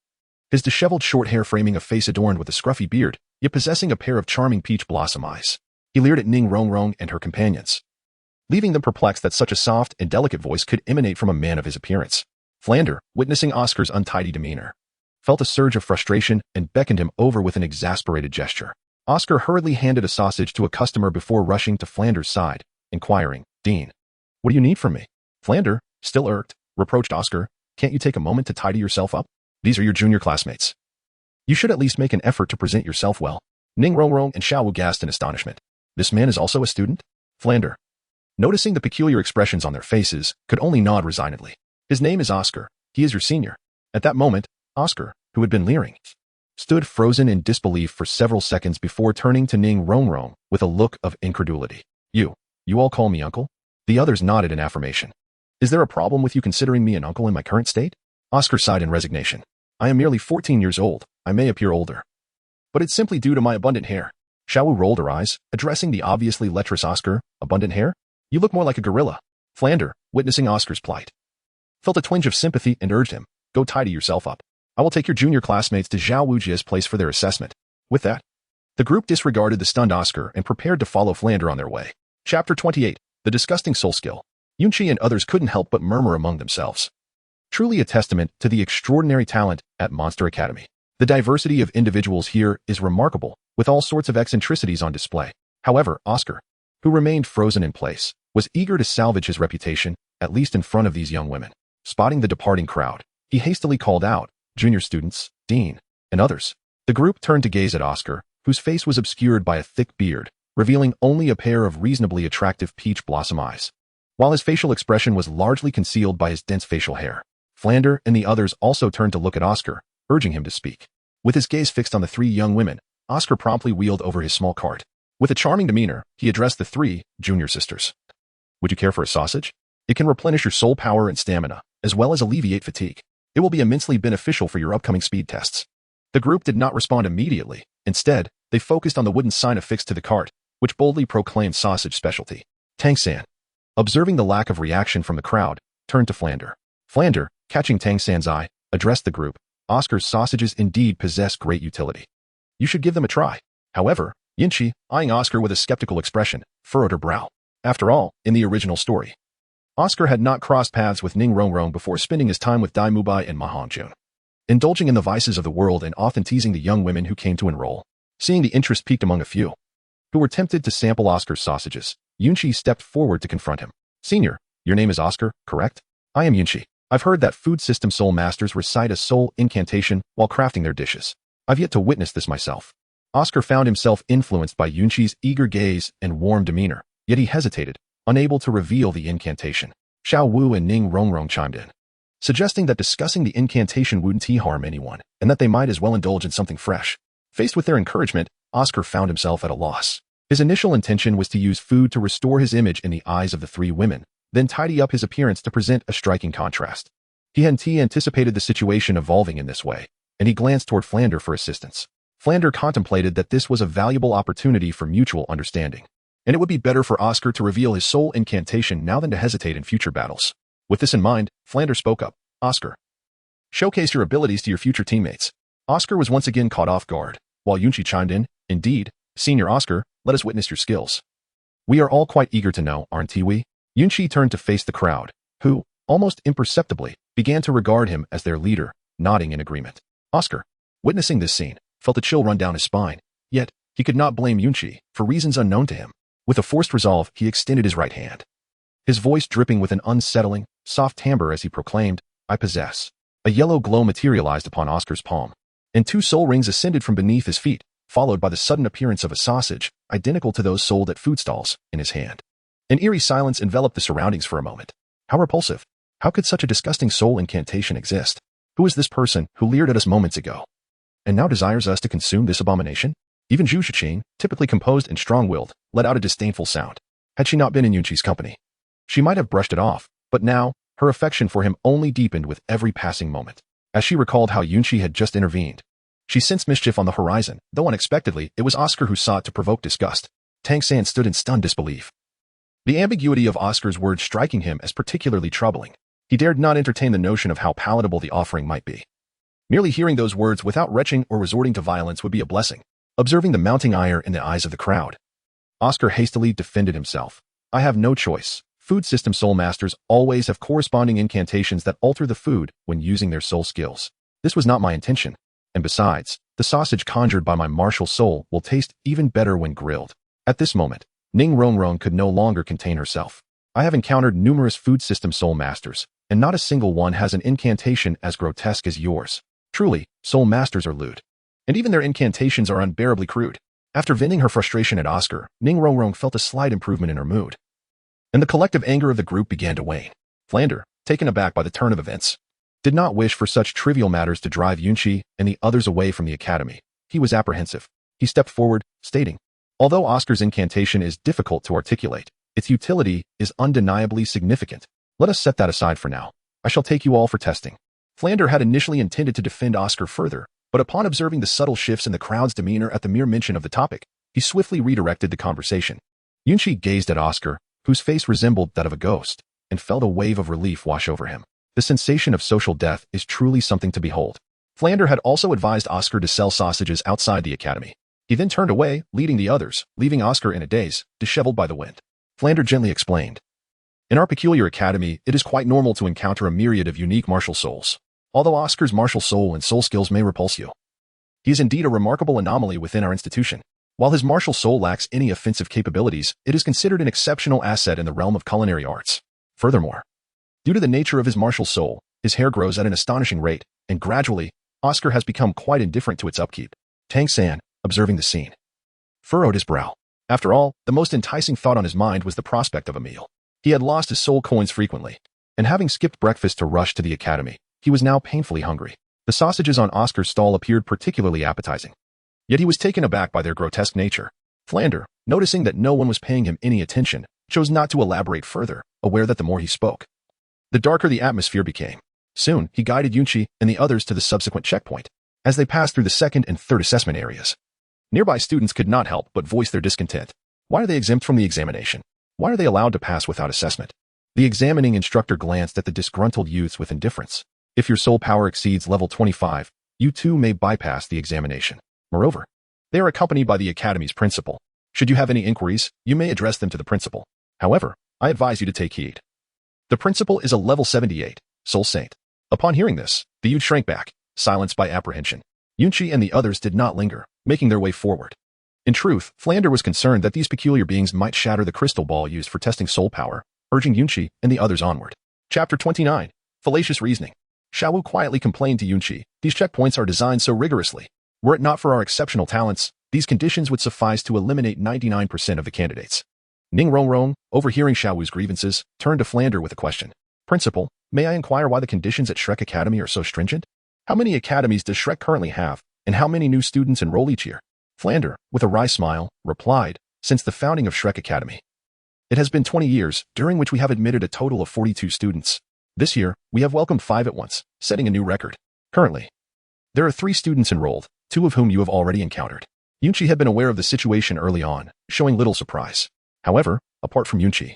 his disheveled short hair framing a face adorned with a scruffy beard, yet possessing a pair of charming peach blossom eyes. He leered at Ning Rongrong and her companions, leaving them perplexed that such a soft and delicate voice could emanate from a man of his appearance. Flander, witnessing Oscar's untidy demeanor, felt a surge of frustration and beckoned him over with an exasperated gesture. Oscar hurriedly handed a sausage to a customer before rushing to Flander's side, inquiring, "Dean, what do you need from me?" Flander, still irked, reproached Oscar, "Can't you take a moment to tidy yourself up? These are your junior classmates. You should at least make an effort to present yourself well." Ning Rongrong and Xiao Wu gasped in astonishment. This man is also a student? Flander, noticing the peculiar expressions on their faces, could only nod resignedly. His name is Oscar. He is your senior. At that moment, Oscar, who had been leering, stood frozen in disbelief for several seconds before turning to Ning Rongrong with a look of incredulity. You all call me uncle? The others nodded in affirmation. Is there a problem with you considering me an uncle in my current state? Oscar sighed in resignation. I am merely 14 years old. I may appear older, but it's simply due to my abundant hair. Xiao Wu rolled her eyes, addressing the obviously lecherous Oscar. Abundant hair? You look more like a gorilla. Flander, witnessing Oscar's plight, felt a twinge of sympathy and urged him, go tidy yourself up. I will take your junior classmates to Xiao Wujia's place for their assessment. With that, the group disregarded the stunned Oscar and prepared to follow Flander on their way. Chapter 28, The Disgusting Soul Skill. Yunqi and others couldn't help but murmur among themselves. Truly a testament to the extraordinary talent at Monster Academy. The diversity of individuals here is remarkable, with all sorts of eccentricities on display. However, Oscar, who remained frozen in place, was eager to salvage his reputation, at least in front of these young women. Spotting the departing crowd, he hastily called out, junior students, dean, and others. The group turned to gaze at Oscar, whose face was obscured by a thick beard, revealing only a pair of reasonably attractive peach blossom eyes, while his facial expression was largely concealed by his dense facial hair. Flander and the others also turned to look at Oscar, urging him to speak. With his gaze fixed on the three young women, Oscar promptly wheeled over his small cart. With a charming demeanor, he addressed the three junior sisters. Would you care for a sausage? It can replenish your soul power and stamina, as well as alleviate fatigue. It will be immensely beneficial for your upcoming speed tests. The group did not respond immediately. Instead, they focused on the wooden sign affixed to the cart, which boldly proclaimed sausage specialty. Tang-san, observing the lack of reaction from the crowd, turned to Flander. Flander, catching Tang-san's eye, addressed the group. Oscar's sausages indeed possess great utility. You should give them a try. However, Yunqi, eyeing Oscar with a skeptical expression, furrowed her brow. After all, in the original story, Oscar had not crossed paths with Ning Rongrong before spending his time with Dai Mubai and Ma Hongjun, indulging in the vices of the world and often teasing the young women who came to enroll. Seeing the interest peaked among a few who were tempted to sample Oscar's sausages, Yunqi stepped forward to confront him. Senior, your name is Oscar, correct? I am Yunqi. I've heard that food system soul masters recite a soul incantation while crafting their dishes. I've yet to witness this myself. Oscar found himself influenced by Yunqi's eager gaze and warm demeanor, yet he hesitated, unable to reveal the incantation. Xiao Wu and Ning Rongrong chimed in, suggesting that discussing the incantation wouldn't harm anyone, and that they might as well indulge in something fresh. Faced with their encouragement, Oscar found himself at a loss. His initial intention was to use food to restore his image in the eyes of the three women, then tidy up his appearance to present a striking contrast. He hadn't anticipated the situation evolving in this way, and he glanced toward Flander for assistance. Flander contemplated that this was a valuable opportunity for mutual understanding, and it would be better for Oscar to reveal his soul incantation now than to hesitate in future battles. With this in mind, Flander spoke up. Oscar, showcase your abilities to your future teammates. Oscar was once again caught off guard, while Yunqi chimed in, indeed, Senior Oscar, let us witness your skills. We are all quite eager to know, aren't we? Yunqi turned to face the crowd, who, almost imperceptibly, began to regard him as their leader, nodding in agreement. Oscar, witnessing this scene, felt a chill run down his spine, yet he could not blame Yunqi for reasons unknown to him. With a forced resolve, he extended his right hand, his voice dripping with an unsettling, soft timbre as he proclaimed, I possess. A yellow glow materialized upon Oscar's palm, and two soul rings ascended from beneath his feet, followed by the sudden appearance of a sausage, identical to those sold at food stalls, in his hand. An eerie silence enveloped the surroundings for a moment. How repulsive. How could such a disgusting soul incantation exist? Who is this person who leered at us moments ago, and now desires us to consume this abomination? Even Zhu Shiqing, typically composed and strong-willed, let out a disdainful sound. Had she not been in Yunqi's company, she might have brushed it off, but now, her affection for him only deepened with every passing moment. As she recalled how Yunqi had just intervened, she sensed mischief on the horizon, though unexpectedly, it was Oscar who sought to provoke disgust. Tang-san stood in stunned disbelief, the ambiguity of Oscar's words striking him as particularly troubling. He dared not entertain the notion of how palatable the offering might be. Merely hearing those words without retching or resorting to violence would be a blessing. Observing the mounting ire in the eyes of the crowd, Oscar hastily defended himself. I have no choice. Food system soul masters always have corresponding incantations that alter the food when using their soul skills. This was not my intention. And besides, the sausage conjured by my martial soul will taste even better when grilled. At this moment, Ning Rongrong could no longer contain herself. I have encountered numerous food system soul masters, and not a single one has an incantation as grotesque as yours. Truly, soul masters are lewd, and even their incantations are unbearably crude. After venting her frustration at Oscar, Ning Rongrong felt a slight improvement in her mood, and the collective anger of the group began to wane. Flander, taken aback by the turn of events, did not wish for such trivial matters to drive Yunqi and the others away from the academy. He was apprehensive. He stepped forward, stating, "Although Oscar's incantation is difficult to articulate, its utility is undeniably significant. Let us set that aside for now. I shall take you all for testing." Flander had initially intended to defend Oscar further, but upon observing the subtle shifts in the crowd's demeanor at the mere mention of the topic, he swiftly redirected the conversation. Yunqi gazed at Oscar, whose face resembled that of a ghost, and felt a wave of relief wash over him. The sensation of social death is truly something to behold. Flander had also advised Oscar to sell sausages outside the academy. He then turned away, leading the others, leaving Oscar in a daze, disheveled by the wind. Flander gently explained, "In our peculiar academy, it is quite normal to encounter a myriad of unique martial souls. Although Oscar's martial soul and soul skills may repulse you, he is indeed a remarkable anomaly within our institution. While his martial soul lacks any offensive capabilities, it is considered an exceptional asset in the realm of culinary arts. Furthermore, due to the nature of his martial soul, his hair grows at an astonishing rate, and gradually, Oscar has become quite indifferent to its upkeep." Tang San, observing the scene, furrowed his brow. After all, the most enticing thought on his mind was the prospect of a meal. He had lost his soul coins frequently, and having skipped breakfast to rush to the academy, he was now painfully hungry. The sausages on Oscar's stall appeared particularly appetizing, yet he was taken aback by their grotesque nature. Flander, noticing that no one was paying him any attention, chose not to elaborate further, aware that the more he spoke, the darker the atmosphere became. Soon, he guided Yunqi and the others to the subsequent checkpoint. As they passed through the second and third assessment areas, nearby students could not help but voice their discontent. Why are they exempt from the examination? Why are they allowed to pass without assessment? The examining instructor glanced at the disgruntled youths with indifference. If your soul power exceeds level 25, you too may bypass the examination. Moreover, they are accompanied by the academy's principal. Should you have any inquiries, you may address them to the principal. However, I advise you to take heed. The principal is a level 78, soul saint." Upon hearing this, the youth shrank back, silenced by apprehension. Yunqi and the others did not linger, making their way forward. In truth, Flander was concerned that these peculiar beings might shatter the crystal ball used for testing soul power, urging Yunqi and the others onward. Chapter 29. Fallacious Reasoning. Xiao Wu quietly complained to Yunqi, "These checkpoints are designed so rigorously. Were it not for our exceptional talents, these conditions would suffice to eliminate 99% of the candidates." Ning Rongrong, overhearing Xiao Wu's grievances, turned to Flander with a question. "Principal, may I inquire why the conditions at Shrek Academy are so stringent? How many academies does Shrek currently have, and how many new students enroll each year?" Flander, with a wry smile, replied, "Since the founding of Shrek Academy, it has been 20 years, during which we have admitted a total of 42 students. This year, we have welcomed 5 at once, setting a new record. Currently, there are 3 students enrolled, 2 of whom you have already encountered." Yunqi had been aware of the situation early on, showing little surprise. However, apart from Yunqi,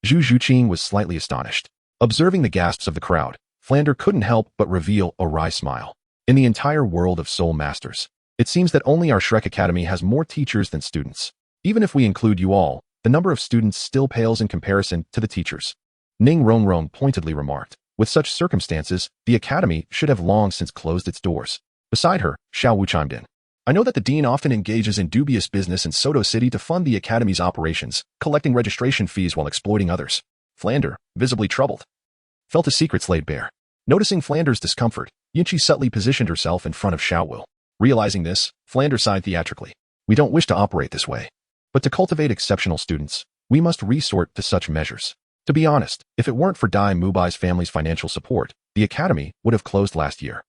Zhu Zhuqing was slightly astonished. Observing the gasps of the crowd, Flander couldn't help but reveal a wry smile. In the entire world of soul masters, it seems that only our Shrek Academy has more teachers than students. Even if we include you all, the number of students still pales in comparison to the teachers. Ning Rongrong pointedly remarked, "With such circumstances, the academy should have long since closed its doors." Beside her, Xiao Wu chimed in, "I know that the dean often engages in dubious business in Soto City to fund the academy's operations, collecting registration fees while exploiting others." Flander, visibly troubled, felt his secrets laid bare. Noticing Flander's discomfort, Yunqi subtly positioned herself in front of Xiao Wu. Realizing this, Flander sighed theatrically. "We don't wish to operate this way. But to cultivate exceptional students, we must resort to such measures. To be honest, if it weren't for Dai Mubai's family's financial support, the academy would have closed last year.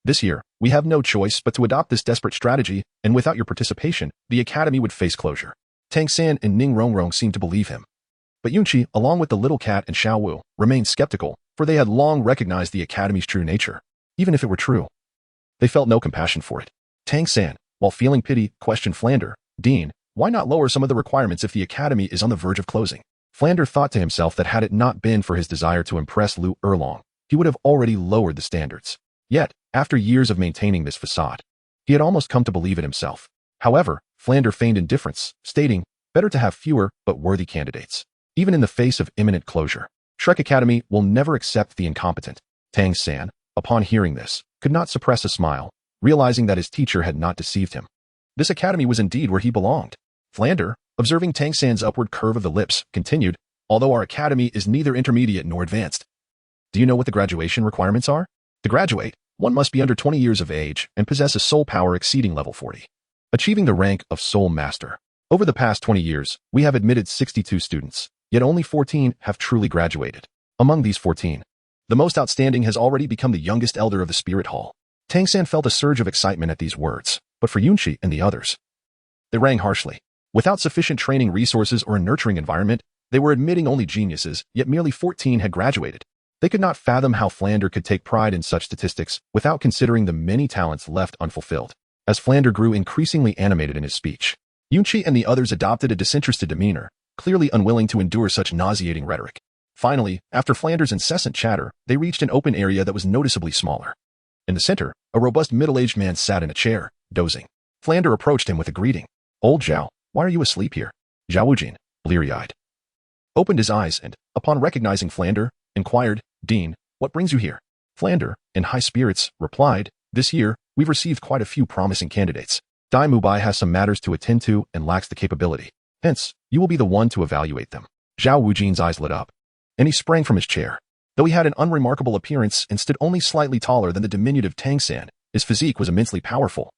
This year, we have no choice but to adopt this desperate strategy, and without your participation, the academy would face closure." Tang San and Ning Rongrong seemed to believe him. But Yunqi, along with the little cat and Xiao Wu, remained skeptical, for they had long recognized the academy's true nature. Even if it were true, they felt no compassion for it. Tang San, while feeling pity, questioned Flander, "Dean, why not lower some of the requirements if the academy is on the verge of closing?" Flander thought to himself that had it not been for his desire to impress Lu Erlong, he would have already lowered the standards. Yet, after years of maintaining this facade, he had almost come to believe it himself. However, Flander feigned indifference, stating, "Better to have fewer but worthy candidates." Even in the face of imminent closure, Shrek Academy will never accept the incompetent. Tang San, upon hearing this, could not suppress a smile, realizing that his teacher had not deceived him. This academy was indeed where he belonged. Flander, observing Tang San's upward curve of the lips, continued, "Although our academy is neither intermediate nor advanced. Do you know what the graduation requirements are? To graduate, one must be under 20 years of age and possess a soul power exceeding level 40. achieving the rank of Soul Master. Over the past 20 years, we have admitted 62 students, yet only 14 have truly graduated. Among these 14, the most outstanding has already become the youngest elder of the Spirit Hall. Tang San felt a surge of excitement at these words, but for Yunqi and the others, they rang harshly. Without sufficient training resources or a nurturing environment, they were admitting only geniuses, yet merely 14 had graduated. They could not fathom how Flander could take pride in such statistics without considering the many talents left unfulfilled. As Flander grew increasingly animated in his speech, Yunqi and the others adopted a disinterested demeanor, clearly unwilling to endure such nauseating rhetoric. Finally, after Flander's incessant chatter, they reached an open area that was noticeably smaller. In the center, a robust middle-aged man sat in a chair, dozing. Flander approached him with a greeting. "Old Zhao, why are you asleep here?" Xiao Wu, bleary-eyed, opened his eyes and, upon recognizing Flander, inquired, "Dean, what brings you here?" Flander, in high spirits, replied, "This year, we've received quite a few promising candidates. Dai Mubai has some matters to attend to and lacks the capability. Hence, you will be the one to evaluate them." Xiao Wu's eyes lit up, and he sprang from his chair. Though he had an unremarkable appearance and stood only slightly taller than the diminutive Tang San, his physique was immensely powerful,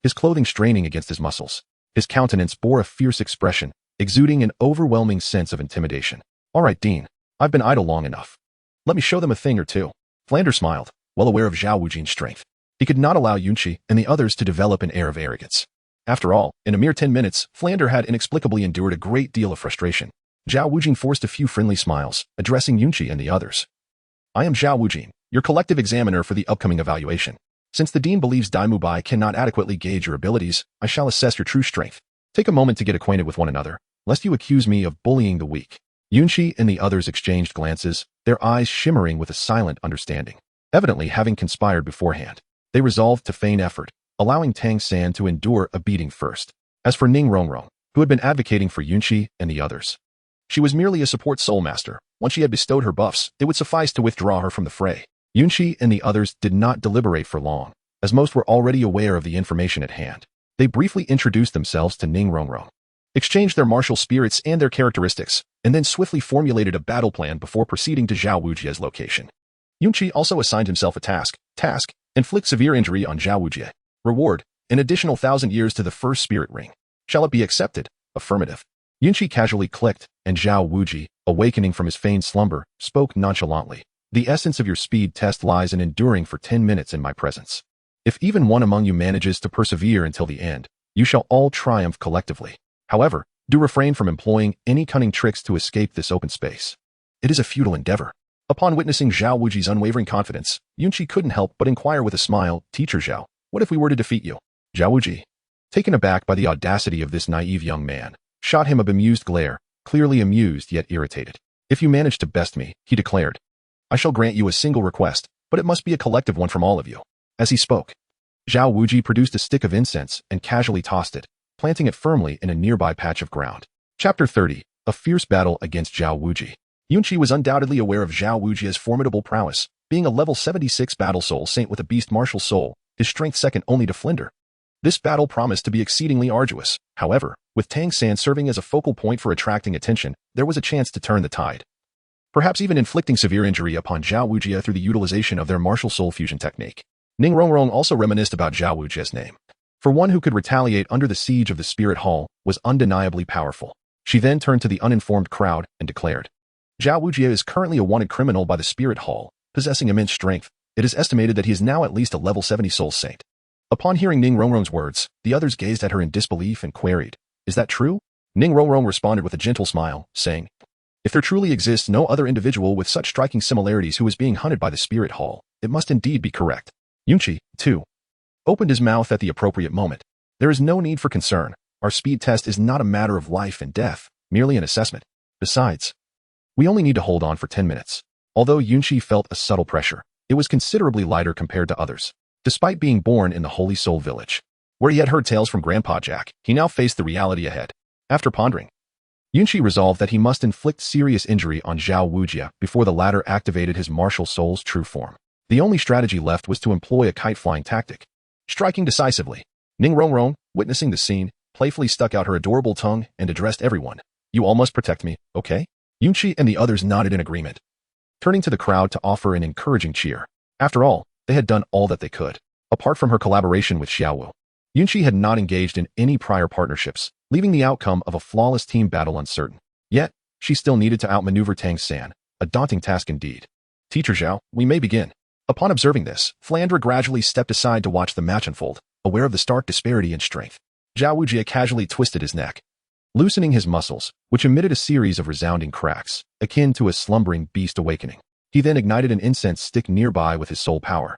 his clothing straining against his muscles. His countenance bore a fierce expression, exuding an overwhelming sense of intimidation. "All right, Dean, I've been idle long enough. Let me show them a thing or two." Flander smiled, well aware of Xiao Wu's strength. He could not allow Yunqi and the others to develop an air of arrogance. After all, in a mere 10 minutes, Flander had inexplicably endured a great deal of frustration. Xiao Wu forced a few friendly smiles, addressing Yunqi and the others. "I am Xiao Wu, your collective examiner for the upcoming evaluation. Since the Dean believes Dai Mubai cannot adequately gauge your abilities, I shall assess your true strength. Take a moment to get acquainted with one another, lest you accuse me of bullying the weak." Yunqi and the others exchanged glances, their eyes shimmering with a silent understanding. Evidently having conspired beforehand, they resolved to feign effort, allowing Tang San to endure a beating first. As for Ning Rongrong, who had been advocating for Yunqi and the others, she was merely a support soul master. Once she had bestowed her buffs, it would suffice to withdraw her from the fray. Yunqi and the others did not deliberate for long, as most were already aware of the information at hand. They briefly introduced themselves to Ning Rongrong, exchanged their martial spirits and their characteristics, and then swiftly formulated a battle plan before proceeding to Xiao Wu's location. Yunqi also assigned himself a task, inflict severe injury on Xiao Wu. Reward, an additional 1,000 years to the first spirit ring. Shall it be accepted? Affirmative. Yunqi casually clicked, and Xiao Wu, awakening from his feigned slumber, spoke nonchalantly. "The essence of your speed test lies in enduring for 10 minutes in my presence. If even one among you manages to persevere until the end, you shall all triumph collectively. However, do refrain from employing any cunning tricks to escape this open space. It is a futile endeavor." Upon witnessing Xiao Wu's unwavering confidence, Yunqi couldn't help but inquire with a smile, "Teacher Xiao, what if we were to defeat you?" Xiao Wu, taken aback by the audacity of this naive young man, shot him a bemused glare, clearly amused yet irritated. "If you manage to best me," he declared, "I shall grant you a single request, but it must be a collective one from all of you." As he spoke, Xiao Wu produced a stick of incense and casually tossed it, planting it firmly in a nearby patch of ground. Chapter 30. A fierce battle against Xiao Wu. Yunqi was undoubtedly aware of Xiao Wu's formidable prowess, being a level 76 battle soul saint with a beast martial soul, his strength second only to Flinder. This battle promised to be exceedingly arduous. However, with Tang San serving as a focal point for attracting attention, there was a chance to turn the tide. Perhaps even inflicting severe injury upon Xiao Wu through the utilization of their martial soul fusion technique. Ning Rongrong also reminisced about Xiao Wu's name. For one who could retaliate under the siege of the Spirit Hall, was undeniably powerful. She then turned to the uninformed crowd and declared, "Xiao Wu is currently a wanted criminal by the Spirit Hall, possessing immense strength. It is estimated that he is now at least a level 70 soul saint." Upon hearing Ning Rongrong's words, the others gazed at her in disbelief and queried, "Is that true?" Ning Rongrong responded with a gentle smile, saying, "If there truly exists no other individual with such striking similarities who is being hunted by the Spirit Hall, it must indeed be correct." Yunqi, too, opened his mouth at the appropriate moment. "There is no need for concern. Our speed test is not a matter of life and death, merely an assessment. Besides, we only need to hold on for 10 minutes. Although Yunqi felt a subtle pressure, it was considerably lighter compared to others. Despite being born in the Holy Soul Village, where he had heard tales from Grandpa Jack, he now faced the reality ahead. After pondering, Yunqi resolved that he must inflict serious injury on Xiao Wu before the latter activated his martial soul's true form. The only strategy left was to employ a kite-flying tactic. Striking decisively, Ning Rongrong, witnessing the scene, playfully stuck out her adorable tongue and addressed everyone. "You all must protect me, okay?" Yunqi and the others nodded in agreement, turning to the crowd to offer an encouraging cheer. After all, they had done all that they could. Apart from her collaboration with Xiao Wu, Yunqi had not engaged in any prior partnerships, leaving the outcome of a flawless team battle uncertain. Yet, she still needed to outmaneuver Tang San, a daunting task indeed. Teacher Xiao, we may begin. Upon observing this, Flandra gradually stepped aside to watch the match unfold, aware of the stark disparity in strength. Xiao Wu casually twisted his neck, loosening his muscles, which emitted a series of resounding cracks, akin to a slumbering beast awakening. He then ignited an incense stick nearby with his soul power,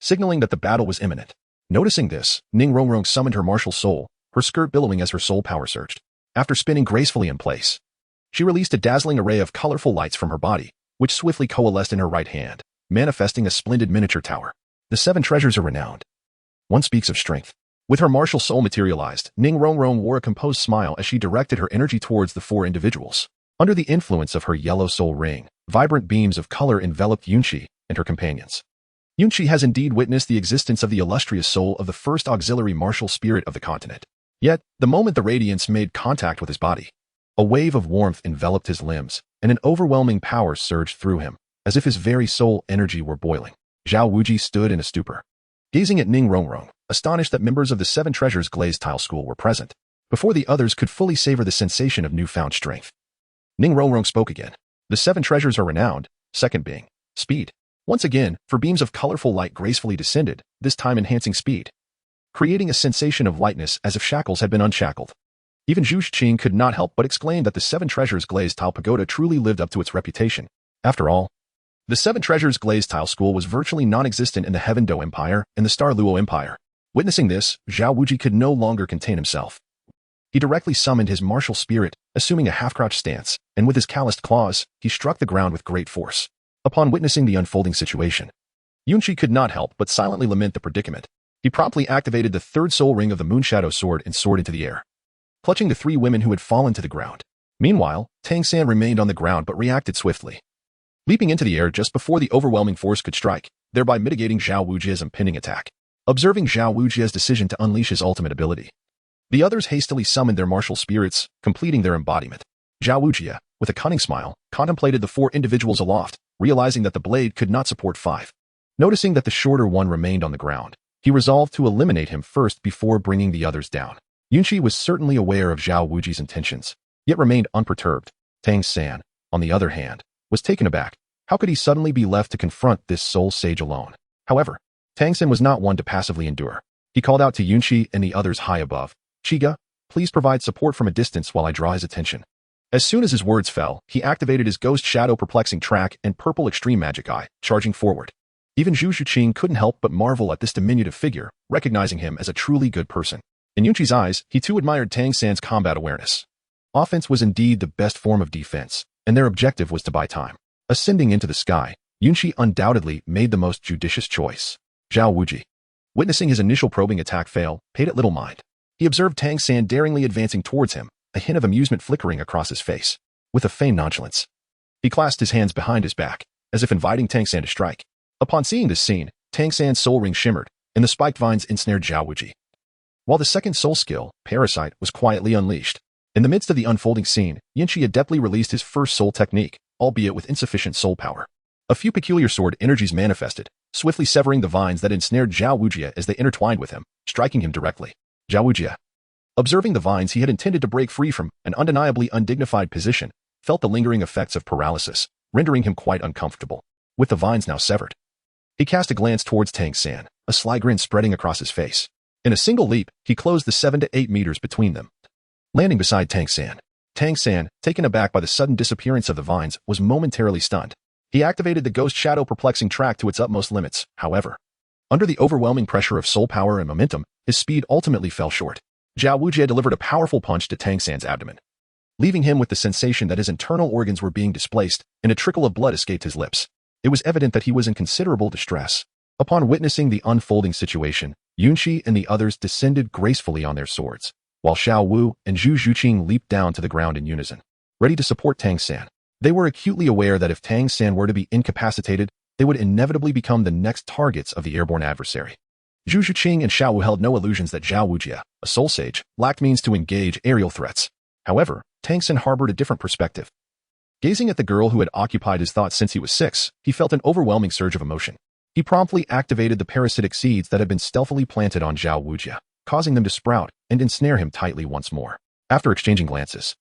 signaling that the battle was imminent. Noticing this, Ning Rongrong summoned her martial soul, her skirt billowing as her soul power surged. After spinning gracefully in place, she released a dazzling array of colorful lights from her body, which swiftly coalesced in her right hand, manifesting a splendid miniature tower. The 7 treasures are renowned. One speaks of strength. With her martial soul materialized, Ning Rongrong wore a composed smile as she directed her energy towards the 4 individuals. Under the influence of her yellow soul ring, vibrant beams of color enveloped Yunqi and her companions. Yunqi has indeed witnessed the existence of the illustrious soul of the first auxiliary martial spirit of the continent. Yet, the moment the radiance made contact with his body, a wave of warmth enveloped his limbs, and an overwhelming power surged through him, as if his very soul energy were boiling. Xiao Wu stood in a stupor, gazing at Ning Rongrong, astonished that members of the 7 Treasures Glazed Tile School were present, before the others could fully savor the sensation of newfound strength. Ning Rongrong spoke again. The 7 treasures are renowned, second being speed. Once again, 4 beams of colorful light gracefully descended, this time enhancing speed, creating a sensation of lightness as if shackles had been unshackled. Even Zhu Qing could not help but exclaim that the 7 Treasures Glazed Tile Pagoda truly lived up to its reputation. After all, the 7 Treasures Glazed Tile School was virtually non-existent in the Heaven Do Empire and the Star Luo Empire. Witnessing this, Xiao Wu could no longer contain himself. He directly summoned his martial spirit, assuming a half-crouched stance, and with his calloused claws, he struck the ground with great force. Upon witnessing the unfolding situation, Yunqi could not help but silently lament the predicament. He promptly activated the 3rd soul ring of the Moonshadow Sword and soared into the air, clutching the 3 women who had fallen to the ground. Meanwhile, Tang San remained on the ground but reacted swiftly, leaping into the air just before the overwhelming force could strike, thereby mitigating Xiao Wu's impending attack. Observing Xiao Wu's decision to unleash his ultimate ability, the others hastily summoned their martial spirits, completing their embodiment. Xiao Wu, with a cunning smile, contemplated the 4 individuals aloft, realizing that the blade could not support 5. Noticing that the shorter one remained on the ground, he resolved to eliminate him first before bringing the others down. Yunqi was certainly aware of Xiao Wu's intentions, yet remained unperturbed. Tang San, on the other hand, was taken aback. How could he suddenly be left to confront this soul sage alone? However, Tang San was not one to passively endure. He called out to Yunqi and the others high above. Chiga, please provide support from a distance while I draw his attention. As soon as his words fell, he activated his Ghost Shadow Perplexing Track and Purple Extreme Magic Eye, charging forward. Even Zhu Qing couldn't help but marvel at this diminutive figure, recognizing him as a truly good person. In Yunqi's eyes, he too admired Tang San's combat awareness. Offense was indeed the best form of defense, and their objective was to buy time. Ascending into the sky, Yunqi undoubtedly made the most judicious choice. Xiao Wu, witnessing his initial probing attack fail, paid it little mind. He observed Tang San daringly advancing towards him, a hint of amusement flickering across his face. With a feigned nonchalance, he clasped his hands behind his back, as if inviting Tang San to strike. Upon seeing this scene, Tang San's soul ring shimmered, and the spiked vines ensnared Xiao Wu. While the second soul skill, Parasite, was quietly unleashed. In the midst of the unfolding scene, Yunqi adeptly released his first soul technique, albeit with insufficient soul power. A few peculiar sword energies manifested, swiftly severing the vines that ensnared Xiao Wu as they intertwined with him, striking him directly. Xiao Wu, observing the vines he had intended to break free from an undeniably undignified position, felt the lingering effects of paralysis, rendering him quite uncomfortable. With the vines now severed, he cast a glance towards Tang San, a sly grin spreading across his face. In a single leap, he closed the 7 to 8 meters between them, landing beside Tang San. Tang San, taken aback by the sudden disappearance of the vines, was momentarily stunned. He activated the Ghost Shadow Perplexing Track to its utmost limits, however. Under the overwhelming pressure of soul power and momentum, his speed ultimately fell short. Xiao Wu delivered a powerful punch to Tang San's abdomen, leaving him with the sensation that his internal organs were being displaced, and a trickle of blood escaped his lips. It was evident that he was in considerable distress. Upon witnessing the unfolding situation, Yunqi and the others descended gracefully on their swords, while Xiao Wu and Zhu Qing leaped down to the ground in unison, ready to support Tang San. They were acutely aware that if Tang San were to be incapacitated, they would inevitably become the next targets of the airborne adversary. Zhu Qing and Xiao Wu held no illusions that Xiao Wu, a soul sage, lacked means to engage aerial threats. However, Tang San harbored a different perspective. Gazing at the girl who had occupied his thoughts since he was 6, he felt an overwhelming surge of emotion. He promptly activated the parasitic seeds that had been stealthily planted on Xiao Wu. causing them to sprout and ensnare him tightly once more. After exchanging glances,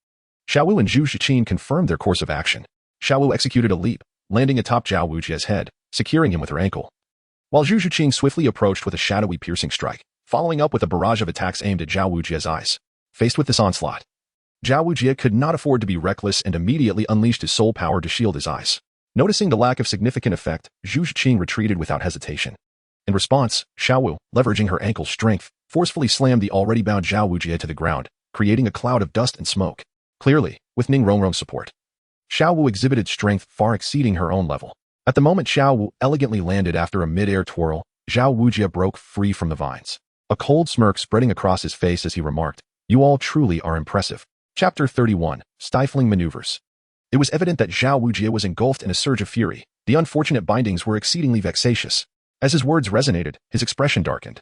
Xiao Wu and Zhu Shiqing confirmed their course of action. Xiao Wu executed a leap, landing atop Zhao Wujie's head, securing him with her ankle, while Zhu Shiqing swiftly approached with a shadowy piercing strike, following up with a barrage of attacks aimed at Zhao Wujie's eyes. Faced with this onslaught, Zhao Wujie could not afford to be reckless and immediately unleashed his soul power to shield his eyes. Noticing the lack of significant effect, Zhu Shiqing retreated without hesitation. In response, Xiao Wu, leveraging her ankle's strength, forcefully slammed the already bound Zhao Wujie to the ground, creating a cloud of dust and smoke. Clearly, with Ning Rongrong's support, Xiao Wu exhibited strength far exceeding her own level. At the moment Xiao Wu elegantly landed after a mid-air twirl, Zhao Wujie broke free from the vines. A cold smirk spreading across his face as he remarked, "You all truly are impressive." Chapter 31, Stifling Maneuvers. It was evident that Zhao Wujie was engulfed in a surge of fury. The unfortunate bindings were exceedingly vexatious. As his words resonated, his expression darkened,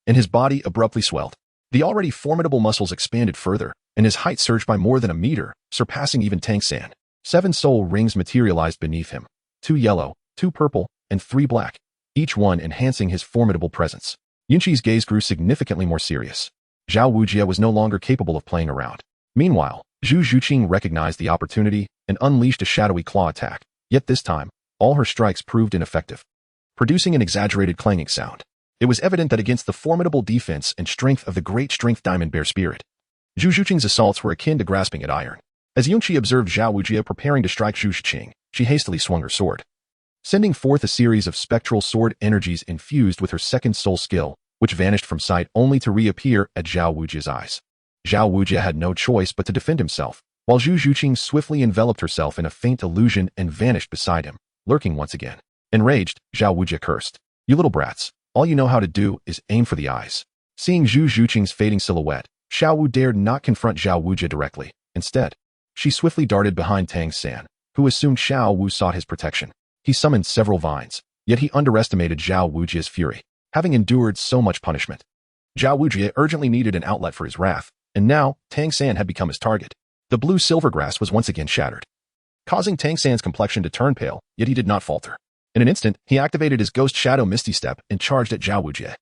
and his body abruptly swelled. The already formidable muscles expanded further, and his height surged by more than a meter, surpassing even Tang San. 7 soul rings materialized beneath him, 2 yellow, 2 purple, and 3 black, each one enhancing his formidable presence. Yunqi's gaze grew significantly more serious. Zhao Wujie was no longer capable of playing around. Meanwhile, Zhu Shiqing recognized the opportunity and unleashed a shadowy claw attack, yet this time, all her strikes proved ineffective, producing an exaggerated clanging sound. It was evident that against the formidable defense and strength of the great strength diamond bear spirit, Zhu Shiqing's assaults were akin to grasping at iron. As Yunqi observed Zhao Wujie preparing to strike Zhu Shiqing, she hastily swung her sword, sending forth a series of spectral sword energies infused with her second soul skill, which vanished from sight only to reappear at Zhao Wujie's eyes. Zhao Wujie had no choice but to defend himself, while Zhu Shiqing swiftly enveloped herself in a faint illusion and vanished beside him, lurking once again. Enraged, Zhao Wujie cursed, "You little brats, all you know how to do is aim for the eyes." Seeing Zhu Shiqing's fading silhouette, Xiao Wu dared not confront Zhao Wujie directly. Instead, she swiftly darted behind Tang San, who assumed Xiao Wu sought his protection. He summoned several vines, yet he underestimated Zhao Wujie's fury. Having endured so much punishment, Zhao Wujie urgently needed an outlet for his wrath, and now Tang San had become his target. The blue silver grass was once again shattered, causing Tang San's complexion to turn pale, yet he did not falter. In an instant, he activated his ghost shadow Misty Step and charged at Zhao Wujie.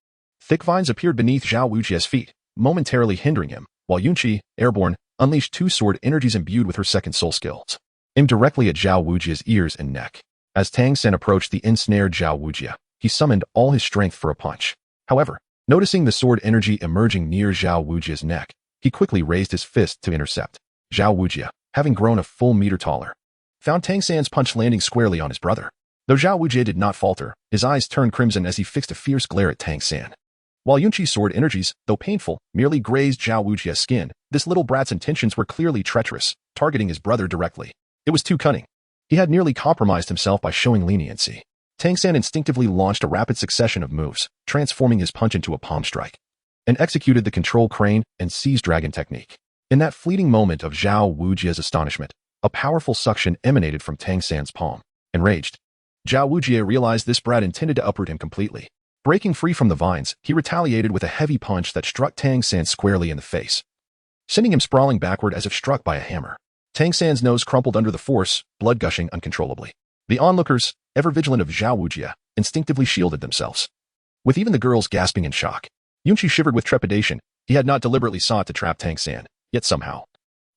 Thick vines appeared beneath Zhao Wujie's feet, momentarily hindering him, while Yunqi, airborne, unleashed 2 sword energies imbued with her second soul skills, aimed directly at Zhao Wujie's ears and neck. As Tang San approached the ensnared Zhao Wujie, he summoned all his strength for a punch. However, noticing the sword energy emerging near Zhao Wujie's neck, he quickly raised his fist to intercept. Zhao Wujie, having grown a full meter taller, found Tang San's punch landing squarely on his brother. Though Zhao Wujie did not falter, his eyes turned crimson as he fixed a fierce glare at Tang San. While Yunqi's sword energies, though painful, merely grazed Zhao Wujie's skin, this little brat's intentions were clearly treacherous, targeting his brother directly. It was too cunning. He had nearly compromised himself by showing leniency. Tang San instinctively launched a rapid succession of moves, transforming his punch into a palm strike, and executed the control crane and seize dragon technique. In that fleeting moment of Zhao Wujie's astonishment, a powerful suction emanated from Tang San's palm. Enraged, Zhao Wujie realized this brat intended to uproot him completely. Breaking free from the vines, he retaliated with a heavy punch that struck Tang San squarely in the face, sending him sprawling backward as if struck by a hammer. Tang San's nose crumpled under the force, blood gushing uncontrollably. The onlookers, ever vigilant of Zhao Wujie, instinctively shielded themselves, with even the girls gasping in shock. Yunqi shivered with trepidation. He had not deliberately sought to trap Tang San, yet somehow,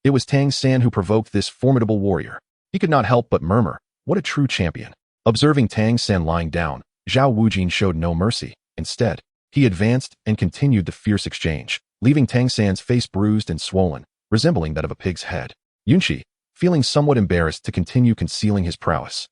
it was Tang San who provoked this formidable warrior. He could not help but murmur, "What a true champion." Observing Tang San lying down, Zhao Wujie showed no mercy. Instead, he advanced and continued the fierce exchange, leaving Tang San's face bruised and swollen, resembling that of a pig's head. Yunqi, feeling somewhat embarrassed to continue concealing his prowess,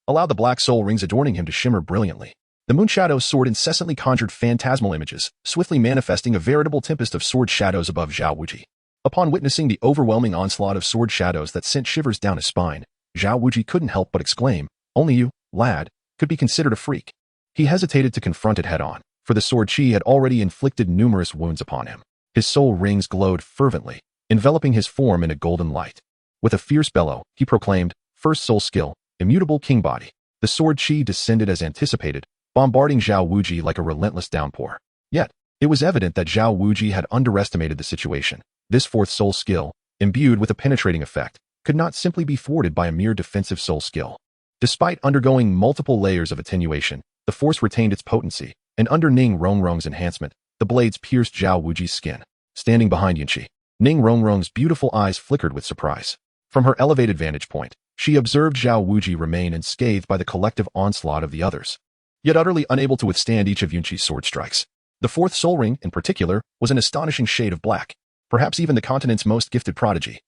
allowed the black soul rings adorning him to shimmer brilliantly. The Moonshadow's sword incessantly conjured phantasmal images, swiftly manifesting a veritable tempest of sword shadows above Zhao Wujie. Upon witnessing the overwhelming onslaught of sword shadows that sent shivers down his spine, Zhao Wujie couldn't help but exclaim, "Only you, lad, could be considered a freak." He hesitated to confront it head-on, for the sword chi had already inflicted numerous wounds upon him. His soul rings glowed fervently, enveloping his form in a golden light. With a fierce bellow, he proclaimed, "First soul skill, immutable king body." The sword chi descended as anticipated, bombarding Zhao Wujie like a relentless downpour. Yet, it was evident that Zhao Wujie had underestimated the situation. This fourth soul skill, imbued with a penetrating effect, could not simply be thwarted by a mere defensive soul skill. Despite undergoing multiple layers of attenuation, the force retained its potency, and under Ning Rongrong's enhancement, the the blades pierced Xiao Wuji's skin. Standing behind Yunqi, Ning Rongrong's beautiful eyes flickered with surprise. From her elevated vantage point, she observed Xiao Wuji remain unscathed by the collective onslaught of the others, yet utterly unable to withstand each of Yunqi's sword strikes. The fourth soul ring, in particular, was an astonishing shade of black, perhaps even the continent's most gifted prodigy.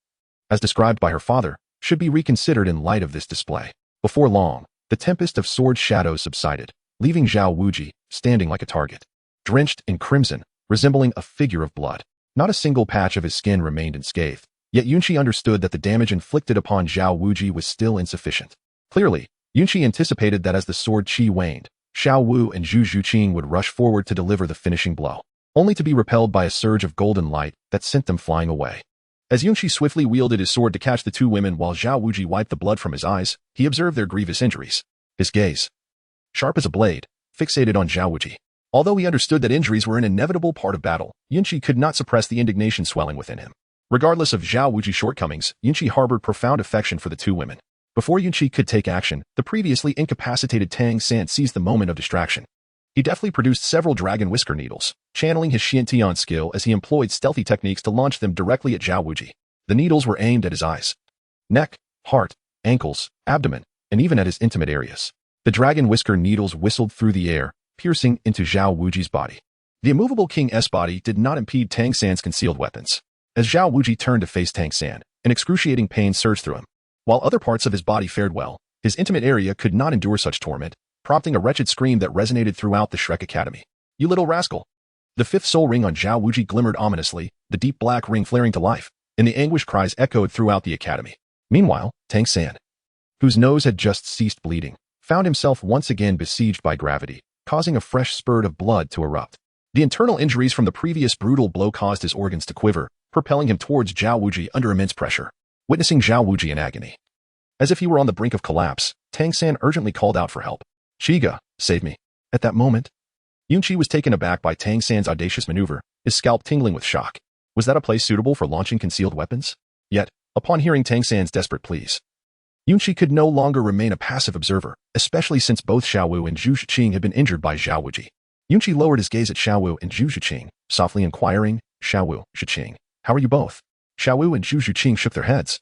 As described by her father, should be reconsidered in light of this display. Before long, the tempest of sword shadows subsided, leaving Xiao Wuji standing like a target, drenched in crimson, resembling a figure of blood. Not a single patch of his skin remained unscathed, yet Yunqi understood that the damage inflicted upon Xiao Wuji was still insufficient. Clearly, Yunqi anticipated that as the sword chi waned, Xiao Wu and Zhu Zhuqing would rush forward to deliver the finishing blow, only to be repelled by a surge of golden light that sent them flying away. As Yunqi swiftly wielded his sword to catch the two women while Xiao Wuji wiped the blood from his eyes, he observed their grievous injuries. His gaze, sharp as a blade, fixated on Xiao Wuji. Although he understood that injuries were an inevitable part of battle, Yunqi could not suppress the indignation swelling within him. Regardless of Xiao Wuji's shortcomings, Yunqi harbored profound affection for the two women. Before Yunqi could take action, the previously incapacitated Tang San seized the moment of distraction. He deftly produced several dragon whisker needles, channeling his Xiantian skill as he employed stealthy techniques to launch them directly at Xiao Wuji. The needles were aimed at his eyes, neck, heart, ankles, abdomen, and even at his intimate areas. The dragon whisker needles whistled through the air, piercing into Xiao Wuji's body. The immovable King's body did not impede Tang San's concealed weapons. As Xiao Wuji turned to face Tang San, an excruciating pain surged through him. While other parts of his body fared well, his intimate area could not endure such torment, prompting a wretched scream that resonated throughout the Shrek Academy. "You little rascal!" The fifth soul ring on Xiao Wuji glimmered ominously, the deep black ring flaring to life, and the anguished cries echoed throughout the academy. Meanwhile, Tang San, whose nose had just ceased bleeding, found himself once again besieged by gravity, causing a fresh spurt of blood to erupt. The internal injuries from the previous brutal blow caused his organs to quiver, propelling him towards Xiao Wuji under immense pressure. Witnessing Xiao Wuji in agony, as if he were on the brink of collapse, Tang San urgently called out for help. "Shiga, save me." At that moment, Yunqi was taken aback by Tang San's audacious maneuver, his scalp tingling with shock. Was that a place suitable for launching concealed weapons? Yet, upon hearing Tang San's desperate pleas, Yunqi could no longer remain a passive observer, especially since both Xiao Wu and Zhu Zhuqing had been injured by Xiao Wuji. Yunqi lowered his gaze at Xiao Wu and Zhu Zhuqing, softly inquiring, "Xiao Wu, Zhuqing, how are you both?" Xiao Wu and Zhu Zhuqing shook their heads,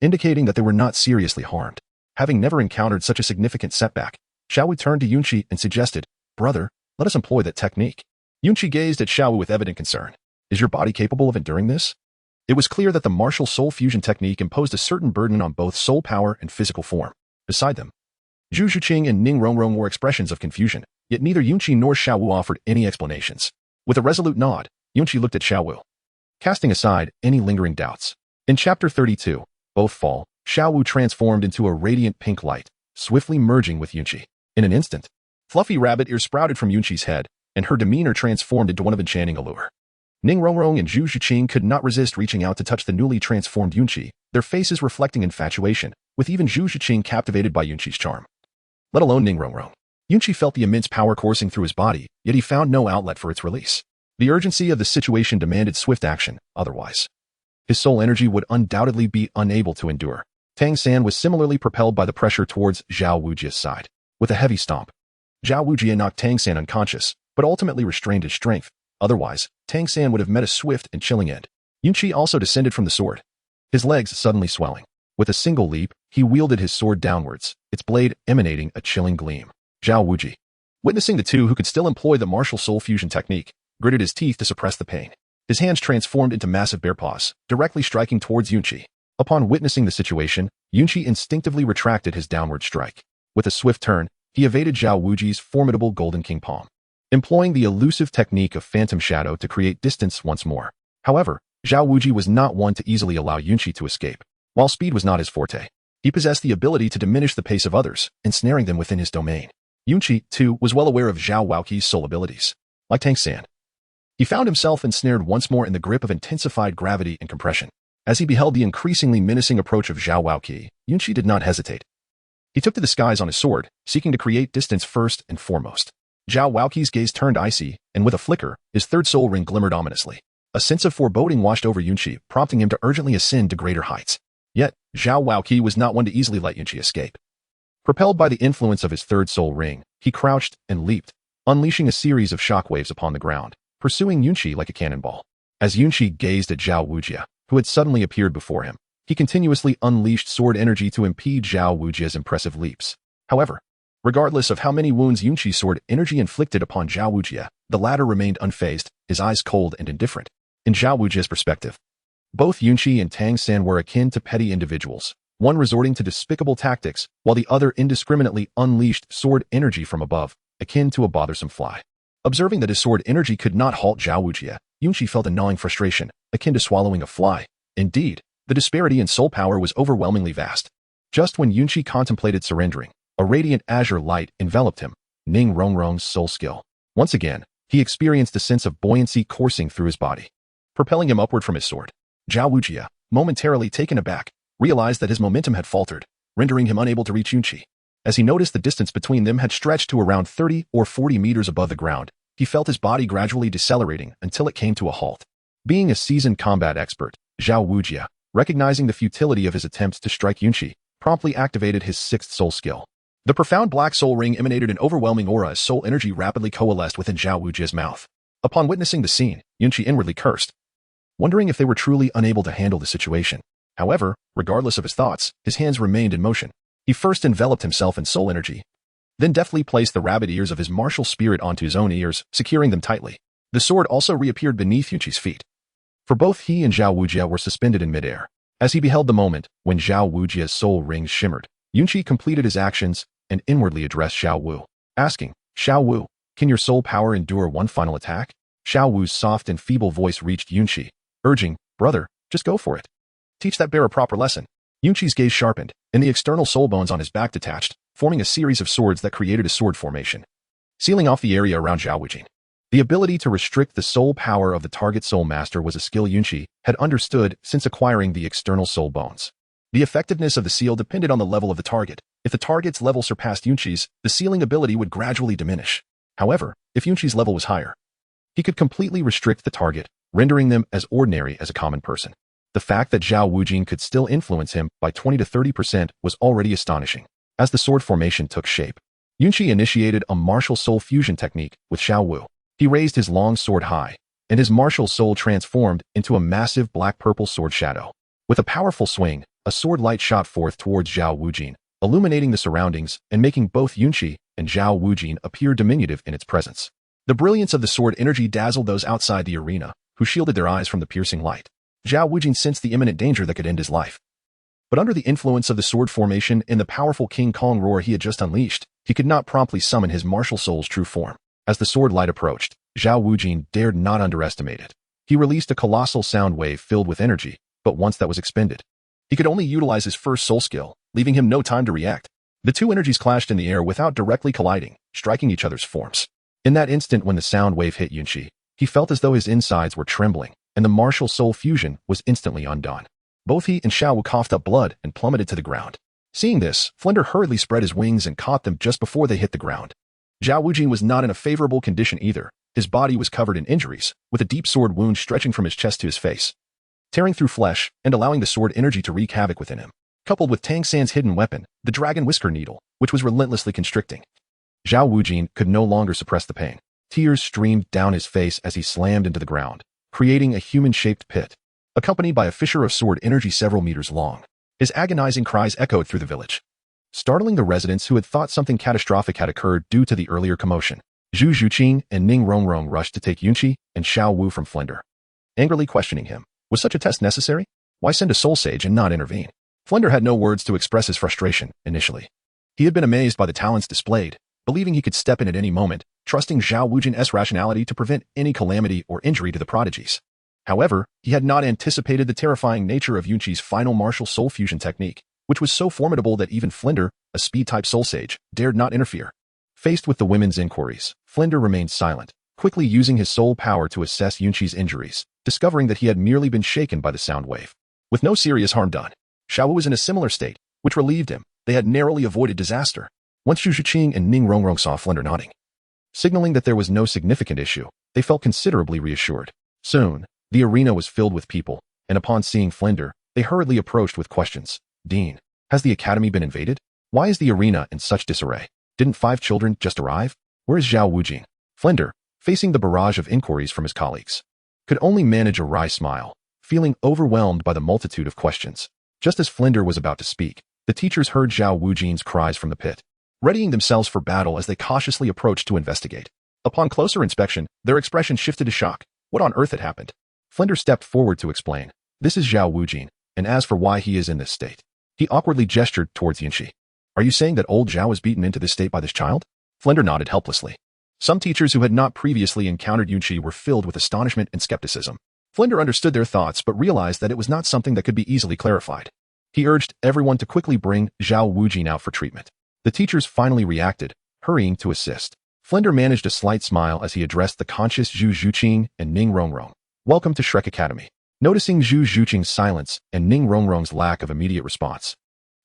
indicating that they were not seriously harmed. Having never encountered such a significant setback, Xiao Wu turned to Yunqi and suggested, "Brother, let us employ that technique." Yunqi gazed at Xiao Wu with evident concern. "Is your body capable of enduring this?" It was clear that the martial soul fusion technique imposed a certain burden on both soul power and physical form. Beside them, Zhu Zhuqing and Ning Rongrong were expressions of confusion, yet neither Yunqi nor Xiao Wu offered any explanations. With a resolute nod, Yunqi looked at Xiao Wu, casting aside any lingering doubts. In Chapter 32, Both Fall, Xiao Wu transformed into a radiant pink light, swiftly merging with Yunqi. In an instant, fluffy rabbit ears sprouted from Yunqi's head, and her demeanor transformed into one of enchanting allure. Ning Rongrong and Zhu Zhuqing could not resist reaching out to touch the newly transformed Yunqi, their faces reflecting infatuation, with even Zhu Zhuqing captivated by Yunqi's charm. Let alone Ning Rongrong. Yunqi felt the immense power coursing through his body, yet he found no outlet for its release. The urgency of the situation demanded swift action, otherwise his soul energy would undoubtedly be unable to endure. Tang San was similarly propelled by the pressure towards Xiao Wuji's side. With a heavy stomp, Xiao Wuji knocked Tang San unconscious, but ultimately restrained his strength. Otherwise, Tang San would have met a swift and chilling end. Yunqi also descended from the sword, his legs suddenly swelling. With a single leap, he wielded his sword downwards, its blade emanating a chilling gleam. Xiao Wuji, witnessing the two who could still employ the martial soul fusion technique, gritted his teeth to suppress the pain. His hands transformed into massive bear paws, directly striking towards Yunqi. Upon witnessing the situation, Yunqi instinctively retracted his downward strike. With a swift turn, he evaded Xiao Wuji's formidable Golden King palm, employing the elusive technique of phantom shadow to create distance once more. However, Xiao Wuji was not one to easily allow Yunqi to escape. While speed was not his forte, he possessed the ability to diminish the pace of others, ensnaring them within his domain. Yunqi, too, was well aware of Xiao Wuqi's soul abilities. Like Tang San, he found himself ensnared once more in the grip of intensified gravity and compression. As he beheld the increasingly menacing approach of Xiao Wuqi, Yunqi did not hesitate. He took to the skies on his sword, seeking to create distance first and foremost. Xiao Wuqi's gaze turned icy, and with a flicker, his third soul ring glimmered ominously. A sense of foreboding washed over Yunqi, prompting him to urgently ascend to greater heights. Yet, Xiao Wuqi was not one to easily let Yunqi escape. Propelled by the influence of his third soul ring, he crouched and leaped, unleashing a series of shockwaves upon the ground. pursuing Yunqi like a cannonball. As Yunqi gazed at Xiao Wujie, who had suddenly appeared before him, he continuously unleashed sword energy to impede Xiao Wujie's impressive leaps. However, regardless of how many wounds Yunqi's sword energy inflicted upon Xiao Wujie, the latter remained unfazed, his eyes cold and indifferent. In Xiao Wujie's perspective, both Yunqi and Tang San were akin to petty individuals, one resorting to despicable tactics, while the other indiscriminately unleashed sword energy from above, akin to a bothersome fly. Observing that his sword energy could not halt Xiao Wujie, Yunqi felt a gnawing frustration, akin to swallowing a fly. Indeed, the disparity in soul power was overwhelmingly vast. Just when Yunqi contemplated surrendering, a radiant azure light enveloped him, Ning Rongrong's soul skill. Once again, he experienced a sense of buoyancy coursing through his body, propelling him upward from his sword. Xiao Wujie, momentarily taken aback, realized that his momentum had faltered, rendering him unable to reach Yunqi. As he noticed the distance between them had stretched to around 30 or 40 meters above the ground, he felt his body gradually decelerating until it came to a halt. Being a seasoned combat expert, Xiao Wujie, recognizing the futility of his attempts to strike Yunqi, promptly activated his sixth soul skill. The profound black soul ring emanated an overwhelming aura as soul energy rapidly coalesced within Xiao Wujie's mouth. Upon witnessing the scene, Yunqi inwardly cursed, wondering if they were truly unable to handle the situation. However, regardless of his thoughts, his hands remained in motion. He first enveloped himself in soul energy, then deftly placed the rabbit ears of his martial spirit onto his own ears, securing them tightly. The sword also reappeared beneath Yunqi's feet. For both he and Xiao Wujie were suspended in midair. As he beheld the moment when Xiao Wujie's soul rings shimmered, Yunqi completed his actions and inwardly addressed Xiao Wu, asking, "Xiao Wu, can your soul power endure one final attack?" Xiao Wu's soft and feeble voice reached Yunqi, urging, "Brother, just go for it. Teach that bear a proper lesson." Yunqi's gaze sharpened, and the external soul bones on his back detached, forming a series of swords that created a sword formation, sealing off the area around Xiao Wujie. The ability to restrict the soul power of the target soul master was a skill Yunqi had understood since acquiring the external soul bones. The effectiveness of the seal depended on the level of the target. If the target's level surpassed Yunqi's, the sealing ability would gradually diminish. However, if Yunqi's level was higher, he could completely restrict the target, rendering them as ordinary as a common person. The fact that Xiao Wujie could still influence him by 20 to 30% was already astonishing. As the sword formation took shape, Yunqi initiated a martial soul fusion technique with Xiao Wu. He raised his long sword high, and his martial soul transformed into a massive black-purple sword shadow. With a powerful swing, a sword light shot forth towards Xiao Wujie, illuminating the surroundings and making both Yunqi and Xiao Wujie appear diminutive in its presence. The brilliance of the sword energy dazzled those outside the arena, who shielded their eyes from the piercing light. Xiao Wujie sensed the imminent danger that could end his life. But under the influence of the sword formation and the powerful King Kong roar he had just unleashed, he could not promptly summon his martial soul's true form. As the sword light approached, Xiao Wujie dared not underestimate it. He released a colossal sound wave filled with energy, but once that was expended, he could only utilize his first soul skill, leaving him no time to react. The two energies clashed in the air without directly colliding, striking each other's forms. In that instant when the sound wave hit Yunqi, he felt as though his insides were trembling, and the martial soul fusion was instantly undone. Both he and Xiao Wu coughed up blood and plummeted to the ground. Seeing this, Flinder hurriedly spread his wings and caught them just before they hit the ground. Xiao Wujie was not in a favorable condition either. His body was covered in injuries, with a deep sword wound stretching from his chest to his face, tearing through flesh and allowing the sword energy to wreak havoc within him. Coupled with Tang San's hidden weapon, the dragon whisker needle, which was relentlessly constricting, Xiao Wujie could no longer suppress the pain. Tears streamed down his face as he slammed into the ground, creating a human-shaped pit, accompanied by a fissure of sword energy several meters long. His agonizing cries echoed through the village, startling the residents who had thought something catastrophic had occurred due to the earlier commotion. Zhu Zhuqing and Ning Rongrong rushed to take Yunqi and Xiao Wu from Flinder, angrily questioning him. Was such a test necessary? Why send a soul sage and not intervene? Flinder had no words to express his frustration initially. He had been amazed by the talents displayed, believing he could step in at any moment, trusting Xiao Wujie's rationality to prevent any calamity or injury to the prodigies. However, he had not anticipated the terrifying nature of Yunqi's final martial soul fusion technique, which was so formidable that even Flinder, a speed-type soul sage, dared not interfere. Faced with the women's inquiries, Flinder remained silent, quickly using his soul power to assess Yunqi's injuries, discovering that he had merely been shaken by the sound wave, with no serious harm done. Xiao Wu was in a similar state, which relieved him. They had narrowly avoided disaster. Once Zhu Zhuqing and Ning Rongrong saw Flinder nodding, signaling that there was no significant issue, they felt considerably reassured. Soon, the arena was filled with people, and upon seeing Flinder, they hurriedly approached with questions. "Dean, has the academy been invaded? Why is the arena in such disarray? Didn't 5 children just arrive? Where is Xiao Wujie?" Flinder, facing the barrage of inquiries from his colleagues. Could only manage a wry smile, feeling overwhelmed by the multitude of questions. Just as Flinder was about to speak, the teachers heard Xiao Wujin's cries from the pit, readying themselves for battle as they cautiously approached to investigate. Upon closer inspection, their expression shifted to shock. What on earth had happened? Flinder stepped forward to explain. This is Xiao Wujin, and as for why he is in this state. He awkwardly gestured towards Yunxi. Are you saying that old Xiao was beaten into this state by this child? Flinder nodded helplessly. Some teachers who had not previously encountered Yunxi were filled with astonishment and skepticism. Flinder understood their thoughts but realized that it was not something that could be easily clarified. He urged everyone to quickly bring Xiao Wujin out for treatment. The teachers finally reacted, hurrying to assist. Flinder managed a slight smile as he addressed the conscious Zhu Zhuqing and Ning Rongrong. Welcome to Shrek Academy. Noticing Zhu Zhuqing's silence and Ning Rongrong's lack of immediate response,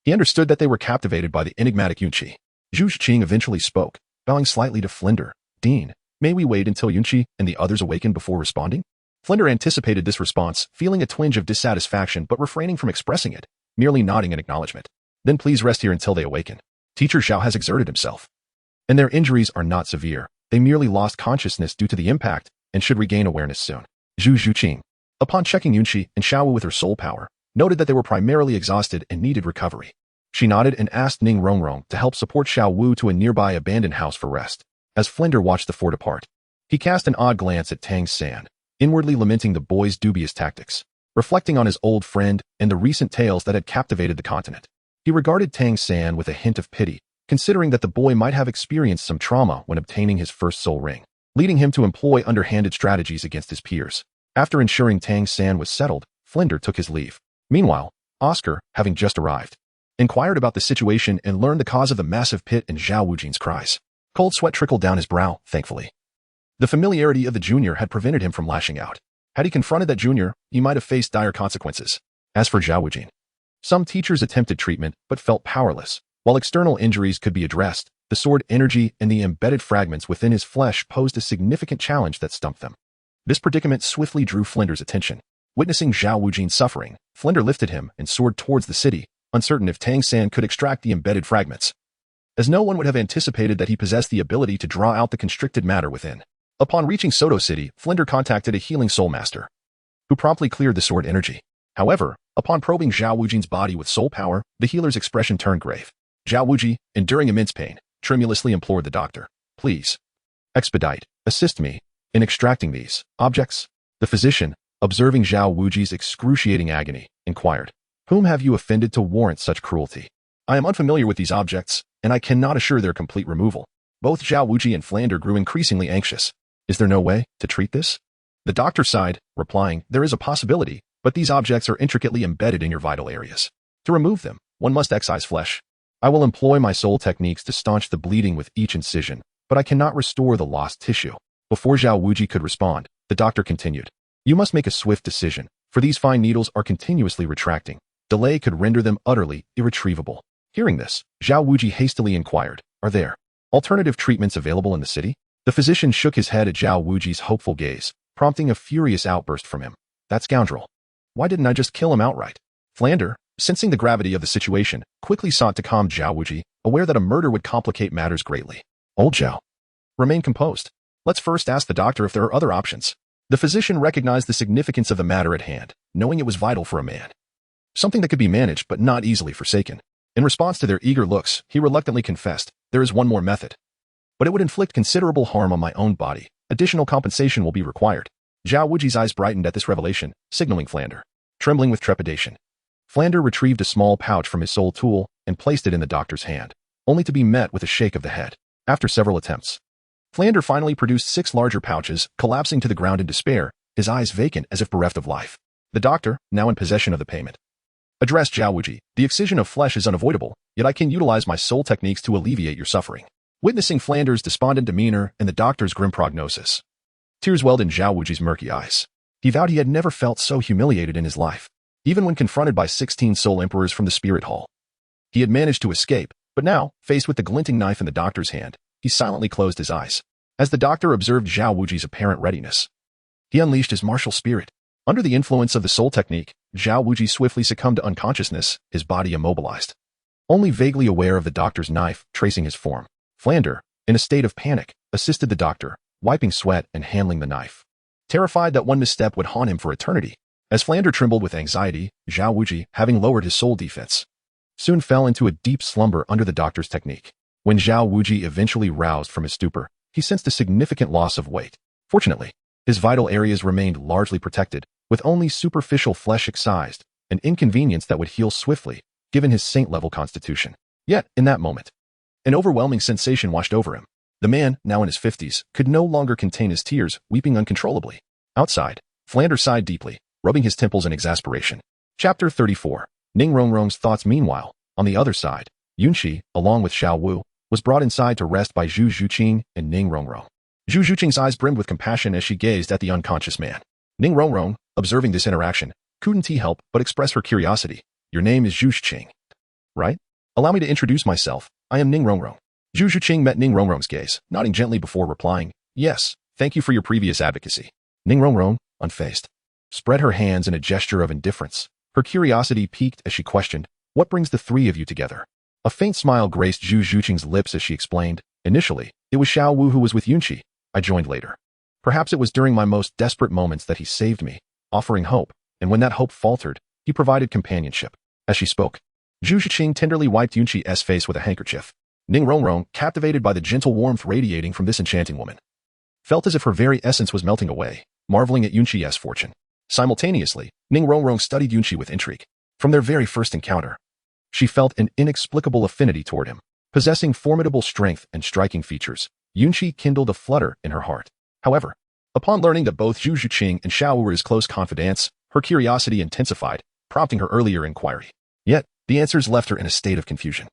he understood that they were captivated by the enigmatic Yunxi. Zhu Zhuqing eventually spoke, bowing slightly to Flinder. Dean, may we wait until Yunxi and the others awaken before responding? Flinder anticipated this response, feeling a twinge of dissatisfaction but refraining from expressing it, merely nodding in acknowledgement. Then please rest here until they awaken. Teacher Xiao has exerted himself, and their injuries are not severe. They merely lost consciousness due to the impact and should regain awareness soon. Zhu Zhuqing, upon checking Yunxi and Xiao Wu with her soul power, noted that they were primarily exhausted and needed recovery. She nodded and asked Ning Rongrong to help support Xiao Wu to a nearby abandoned house for rest. As Flinder watched the four depart, he cast an odd glance at Tang San, inwardly lamenting the boy's dubious tactics, reflecting on his old friend and the recent tales that had captivated the continent. He regarded Tang San with a hint of pity, considering that the boy might have experienced some trauma when obtaining his first soul ring, leading him to employ underhanded strategies against his peers. After ensuring Tang San was settled, Flinder took his leave. Meanwhile, Oscar, having just arrived, inquired about the situation and learned the cause of the massive pit and Xiao Wujin's cries. Cold sweat trickled down his brow, thankfully. The familiarity of the junior had prevented him from lashing out. Had he confronted that junior, he might have faced dire consequences. As for Xiao Wujin, some teachers attempted treatment but felt powerless. While external injuries could be addressed, the sword energy and the embedded fragments within his flesh posed a significant challenge that stumped them. This predicament swiftly drew Flinder's attention. Witnessing Xiao Wujin's suffering, Flinder lifted him and soared towards the city, uncertain if Tang San could extract the embedded fragments, as no one would have anticipated that he possessed the ability to draw out the constricted matter within. Upon reaching Soto City, Flinder contacted a healing soul master, who promptly cleared the sword energy. However, upon probing Xiao Wujin's body with soul power, the healer's expression turned grave. Xiao Wuji, enduring immense pain, tremulously implored the doctor, please, expedite, assist me, in extracting these objects. The physician, observing Xiao Wuji's excruciating agony, inquired, whom have you offended to warrant such cruelty? I am unfamiliar with these objects, and I cannot assure their complete removal. Both Xiao Wuji and Flinder grew increasingly anxious. Is there no way to treat this? The doctor sighed, replying, there is a possibility, but these objects are intricately embedded in your vital areas. To remove them, one must excise flesh. I will employ my soul techniques to staunch the bleeding with each incision, but I cannot restore the lost tissue. Before Xiao Wuji could respond, the doctor continued, you must make a swift decision, for these fine needles are continuously retracting. Delay could render them utterly irretrievable. Hearing this, Xiao Wuji hastily inquired, are there alternative treatments available in the city? The physician shook his head at Xiao Wuji's hopeful gaze, prompting a furious outburst from him. That scoundrel. Why didn't I just kill him outright? Flinder, sensing the gravity of the situation, quickly sought to calm Xiao Wuji, aware that a murder would complicate matters greatly. Old Xiao, remain composed. Let's first ask the doctor if there are other options. The physician recognized the significance of the matter at hand, knowing it was vital for a man. Something that could be managed but not easily forsaken. In response to their eager looks, he reluctantly confessed, there is one more method. But it would inflict considerable harm on my own body. Additional compensation will be required. Xiao Wuji's eyes brightened at this revelation, signaling Flinder. Trembling with trepidation, Flinder retrieved a small pouch from his soul tool and placed it in the doctor's hand, only to be met with a shake of the head. After several attempts, Flinder finally produced 6 larger pouches, collapsing to the ground in despair, his eyes vacant as if bereft of life. The doctor, now in possession of the payment, addressed Xiao Wuji. The excision of flesh is unavoidable, yet I can utilize my soul techniques to alleviate your suffering. Witnessing Flinder's despondent demeanor and the doctor's grim prognosis, tears welled in Xiao Wuji's murky eyes. He vowed he had never felt so humiliated in his life, even when confronted by 16 soul emperors from the spirit hall. He had managed to escape, but now, faced with the glinting knife in the doctor's hand, he silently closed his eyes. As the doctor observed Xiao Wuji's apparent readiness, he unleashed his martial spirit. Under the influence of the soul technique, Xiao Wuji swiftly succumbed to unconsciousness, his body immobilized. Only vaguely aware of the doctor's knife tracing his form, Flinder, in a state of panic, assisted the doctor, wiping sweat and handling the knife. Terrified that one misstep would haunt him for eternity, as Flander trembled with anxiety, Xiao Wu, having lowered his soul defense, soon fell into a deep slumber under the doctor's technique. When Xiao Wu eventually roused from his stupor, he sensed a significant loss of weight. Fortunately, his vital areas remained largely protected, with only superficial flesh excised, an inconvenience that would heal swiftly, given his saint-level constitution. Yet, in that moment, an overwhelming sensation washed over him. The man, now in his 50s, could no longer contain his tears, weeping uncontrollably. Outside, Flander sighed deeply, rubbing his temples in exasperation. Chapter 34. Ning Rongrong's thoughts. Meanwhile, on the other side, Yunqi, along with Xiao Wu, was brought inside to rest by Zhu Zhuqing and Ning Rongrong. Zhu Zhuqing's eyes brimmed with compassion as she gazed at the unconscious man. Ning Rongrong, observing this interaction, couldn't help but express her curiosity. Your name is Zhu Zhuqing, right? Allow me to introduce myself. I am Ning Rongrong. Zhu Zhuqing met Ning Rongrong's gaze, nodding gently before replying, yes, thank you for your previous advocacy. Ning Rongrong, unfazed, spread her hands in a gesture of indifference. Her curiosity piqued as she questioned, what brings the three of you together? A faint smile graced Zhu Zhuqing's lips as she explained, initially, it was Xiao Wu who was with Yunqi. I joined later. Perhaps it was during my most desperate moments that he saved me, offering hope, and when that hope faltered, he provided companionship. As she spoke, Zhu Zhuqing tenderly wiped Yunqi's face with a handkerchief. Ning Rongrong, captivated by the gentle warmth radiating from this enchanting woman, felt as if her very essence was melting away, marveling at Yunqi's fortune. Simultaneously, Ning Rongrong studied Yunqi with intrigue. From their very first encounter, she felt an inexplicable affinity toward him. Possessing formidable strength and striking features, Yunqi kindled a flutter in her heart. However, upon learning that both Zhu Zhuqing and Xiao Wu were his close confidants, her curiosity intensified, prompting her earlier inquiry. Yet, the answers left her in a state of confusion.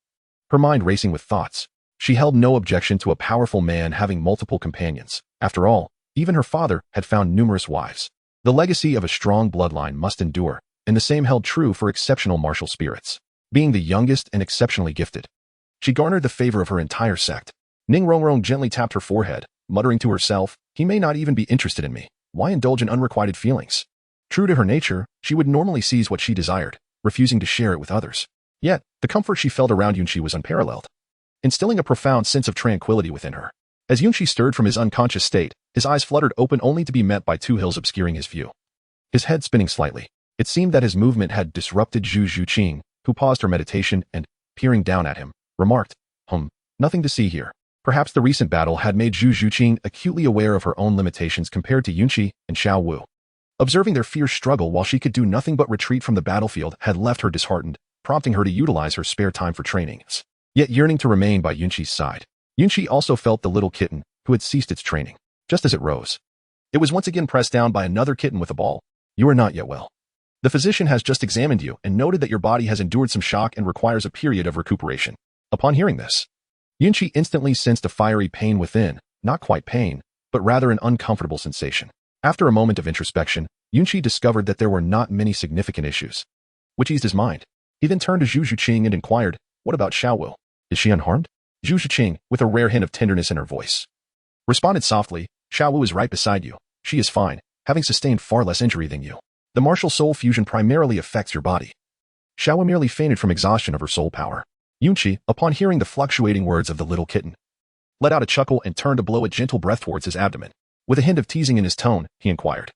Her mind racing with thoughts. She held no objection to a powerful man having multiple companions. After all, even her father had found numerous wives. The legacy of a strong bloodline must endure, and the same held true for exceptional martial spirits. Being the youngest and exceptionally gifted, she garnered the favor of her entire sect. Ning Rongrong gently tapped her forehead, muttering to herself, he may not even be interested in me. Why indulge in unrequited feelings? True to her nature, she would normally seize what she desired, refusing to share it with others. Yet, the comfort she felt around Yunqi was unparalleled, instilling a profound sense of tranquility within her. As Yunqi stirred from his unconscious state, his eyes fluttered open only to be met by two hills obscuring his view. His head spinning slightly, it seemed that his movement had disrupted Zhu Zhuqing, who paused her meditation and, peering down at him, remarked, nothing to see here. Perhaps the recent battle had made Zhu Zhuqing acutely aware of her own limitations compared to Yunqi and Xiao Wu. Observing their fierce struggle while she could do nothing but retreat from the battlefield had left her disheartened, prompting her to utilize her spare time for trainings, yet yearning to remain by Yunqi's side. Yunqi also felt the little kitten, who had ceased its training. Just as it rose, it was once again pressed down by another kitten with a ball. You are not yet well. The physician has just examined you and noted that your body has endured some shock and requires a period of recuperation. Upon hearing this, Yunqi instantly sensed a fiery pain within, not quite pain, but rather an uncomfortable sensation. After a moment of introspection, Yunqi discovered that there were not many significant issues, which eased his mind. He then turned to Zhu Zhuqing and inquired, what about Xiao Wu? Is she unharmed? Zhu Zhuqing, with a rare hint of tenderness in her voice, responded softly, Xiao Wu is right beside you. She is fine, having sustained far less injury than you. The martial soul fusion primarily affects your body. Xiao Wu merely fainted from exhaustion of her soul power. Yunqi, upon hearing the fluctuating words of the little kitten, let out a chuckle and turned to blow a gentle breath towards his abdomen. With a hint of teasing in his tone, he inquired,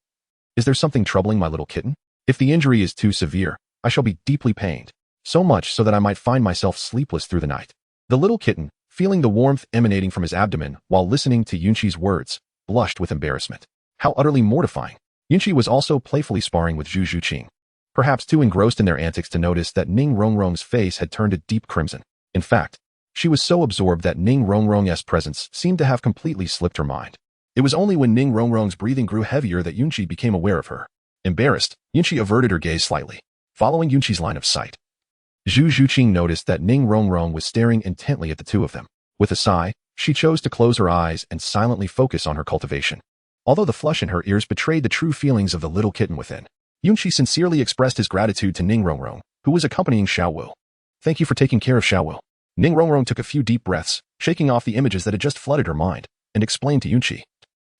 is there something troubling my little kitten? If the injury is too severe, I shall be deeply pained, so much so that I might find myself sleepless through the night. The little kitten, feeling the warmth emanating from his abdomen while listening to Yunqi's words, blushed with embarrassment. How utterly mortifying. Yunqi was also playfully sparring with Zhu Zhuqing, perhaps too engrossed in their antics to notice that Ning Rongrong's face had turned a deep crimson. In fact, she was so absorbed that Ning Rongrong's presence seemed to have completely slipped her mind. It was only when Ning Rongrong's breathing grew heavier that Yunqi became aware of her. Embarrassed, Yunqi averted her gaze slightly, following Yunqi's line of sight. Zhu Zhuqing noticed that Ning Rongrong was staring intently at the two of them. With a sigh, she chose to close her eyes and silently focus on her cultivation. Although the flush in her ears betrayed the true feelings of the little kitten within, Yunqi sincerely expressed his gratitude to Ning Rongrong, who was accompanying Xiao Wu. Thank you for taking care of Xiao Wu. Ning Rongrong took a few deep breaths, shaking off the images that had just flooded her mind, and explained to Yunqi,